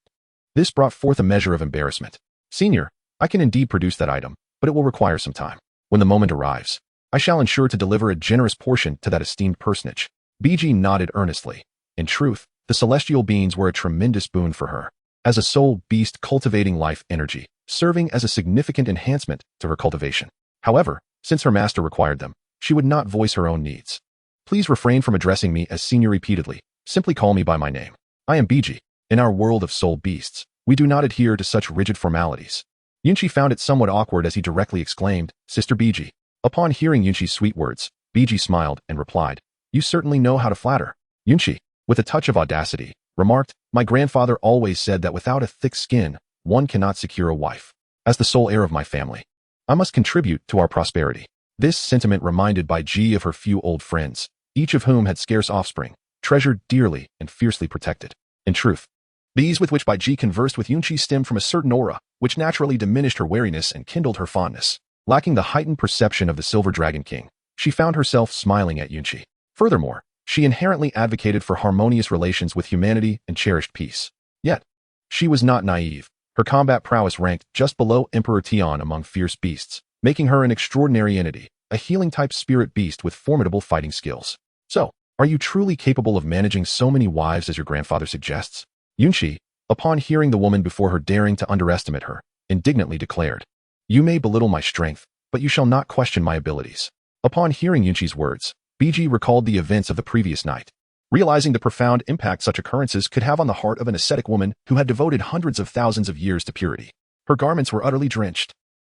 this brought forth a measure of embarrassment. "Senior, I can indeed produce that item, but it will require some time. When the moment arrives, I shall ensure to deliver a generous portion to that esteemed personage." Biji nodded earnestly. In truth, the celestial beings were a tremendous boon for her, as a soul beast cultivating life energy, serving as a significant enhancement to her cultivation. However, since her master required them, she would not voice her own needs. "Please refrain from addressing me as senior repeatedly. Simply call me by my name. I am Biji. In our world of soul beasts, we do not adhere to such rigid formalities." Yunqi found it somewhat awkward as he directly exclaimed, "Sister Biji." Upon hearing Yunqi's sweet words, Biji smiled and replied, "You certainly know how to flatter." Yunqi, with a touch of audacity, remarked, "My grandfather always said that without a thick skin, one cannot secure a wife. As the sole heir of my family, I must contribute to our prosperity." This sentiment reminded Biji of her few old friends, each of whom had scarce offspring, treasured dearly and fiercely protected. In truth, these with which Biji conversed with Yunqi stemmed from a certain aura, which naturally diminished her wariness and kindled her fondness. Lacking the heightened perception of the Silver Dragon King, she found herself smiling at Yunqi. Furthermore, she inherently advocated for harmonious relations with humanity and cherished peace. Yet, she was not naive. Her combat prowess ranked just below Emperor Tian among fierce beasts, making her an extraordinary entity, a healing-type spirit beast with formidable fighting skills. "So, are you truly capable of managing so many wives as your grandfather suggests?" Yunqi, upon hearing the woman before her daring to underestimate her, indignantly declared, "You may belittle my strength, but you shall not question my abilities." Upon hearing Yunqi's words, Biji recalled the events of the previous night. Realizing the profound impact such occurrences could have on the heart of an ascetic woman who had devoted hundreds of thousands of years to purity, her garments were utterly drenched.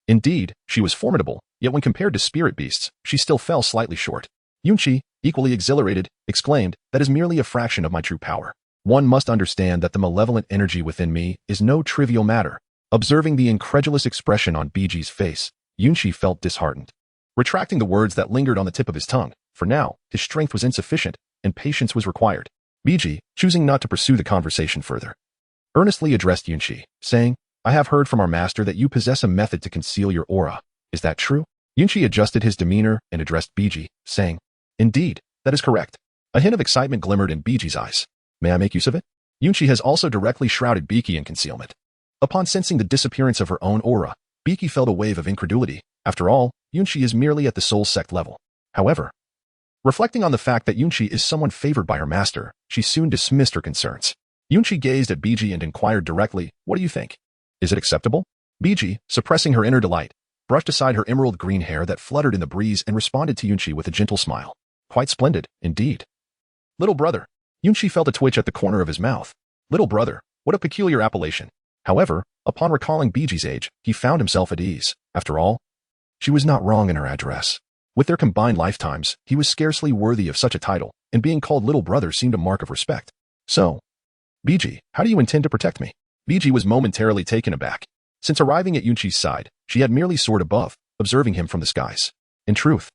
Indeed, she was formidable, yet when compared to spirit beasts, she still fell slightly short. Yunqi, equally exhilarated, exclaimed, "That is merely a fraction of my true power. One must understand that the malevolent energy within me is no trivial matter." Observing the incredulous expression on Biji's face, Yunqi felt disheartened. Retracting the words that lingered on the tip of his tongue, for now, his strength was insufficient, and patience was required. Biji, choosing not to pursue the conversation further, earnestly addressed Yunqi, saying, "I have heard from our master that you possess a method to conceal your aura. Is that true?" Yunqi adjusted his demeanor and addressed Biji, saying, "Indeed, that is correct." A hint of excitement glimmered in Biji's eyes. "May I make use of it?" Yunqi has also directly shrouded Biki in concealment. Upon sensing the disappearance of her own aura, Biki felt a wave of incredulity. After all, Yunqi is merely at the soul sect level. However, reflecting on the fact that Yunqi is someone favored by her master, she soon dismissed her concerns. Yunqi gazed at Biji and inquired directly, "What do you think? Is it acceptable?" Biji, suppressing her inner delight, brushed aside her emerald green hair that fluttered in the breeze and responded to Yunqi with a gentle smile. "Quite splendid, indeed." "Little brother." Yunqi felt a twitch at the corner of his mouth. Little brother, what a peculiar appellation. However, upon recalling Biji's age, he found himself at ease. After all, she was not wrong in her address. With their combined lifetimes, he was scarcely worthy of such a title, and being called little brother seemed a mark of respect. "So, Biji, how do you intend to protect me?" Biji was momentarily taken aback. Since arriving at Yunqi's side, she had merely soared above, observing him from the skies. In truth,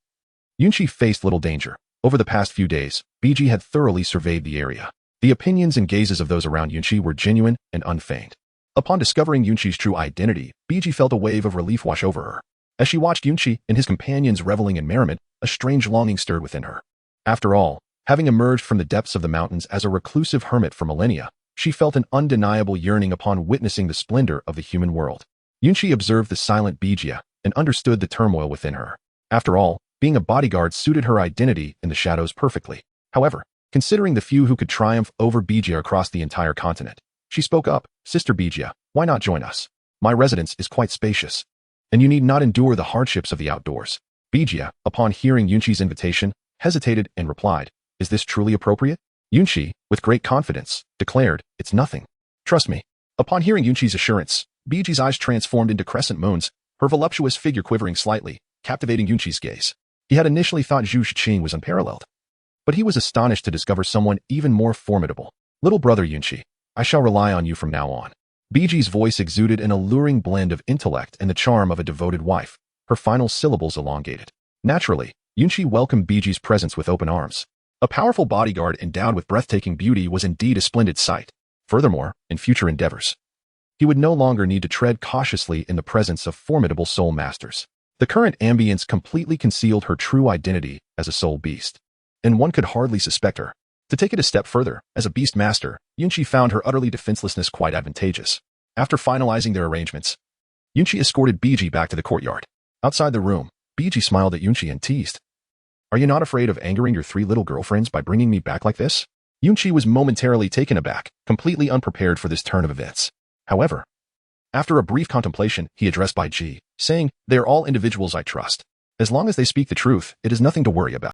Yunqi faced little danger. Over the past few days, Biji had thoroughly surveyed the area. The opinions and gazes of those around Yunqi were genuine and unfeigned. Upon discovering Yunqi's true identity, Biji felt a wave of relief wash over her. As she watched Yunqi and his companions reveling in merriment, a strange longing stirred within her. After all, having emerged from the depths of the mountains as a reclusive hermit for millennia, she felt an undeniable yearning upon witnessing the splendor of the human world. Yunqi observed the silent Bijia and understood the turmoil within her. After all, being a bodyguard suited her identity in the shadows perfectly. However, considering the few who could triumph over Bijia across the entire continent, she spoke up, "Sister Bijia, why not join us? My residence is quite spacious, and you need not endure the hardships of the outdoors." Bijia, upon hearing Yunqi's invitation, hesitated and replied, "Is this truly appropriate?" Yunqi, with great confidence, declared, "It's nothing. Trust me." Upon hearing Yunqi's assurance, Biji's eyes transformed into crescent moons, her voluptuous figure quivering slightly, captivating Yunqi's gaze. He had initially thought Zhu Shiqing was unparalleled, but he was astonished to discover someone even more formidable. "Little brother Yunqi, I shall rely on you from now on." Biji's voice exuded an alluring blend of intellect and the charm of a devoted wife, her final syllables elongated. Naturally, Yunqi welcomed Biji's presence with open arms. A powerful bodyguard endowed with breathtaking beauty was indeed a splendid sight. Furthermore, in future endeavors, he would no longer need to tread cautiously in the presence of formidable soul masters. The current ambience completely concealed her true identity as a soul beast, and one could hardly suspect her. To take it a step further, as a beast master, Yunqi found her utterly defenselessness quite advantageous. After finalizing their arrangements, Yunqi escorted Biji back to the courtyard. Outside the room, Biji smiled at Yunqi and teased, "Are you not afraid of angering your 3 little girlfriends by bringing me back like this?" Yunqi was momentarily taken aback, completely unprepared for this turn of events. However, after a brief contemplation, he addressed Biji, saying, "They are all individuals I trust. As long as they speak the truth, it is nothing to worry about."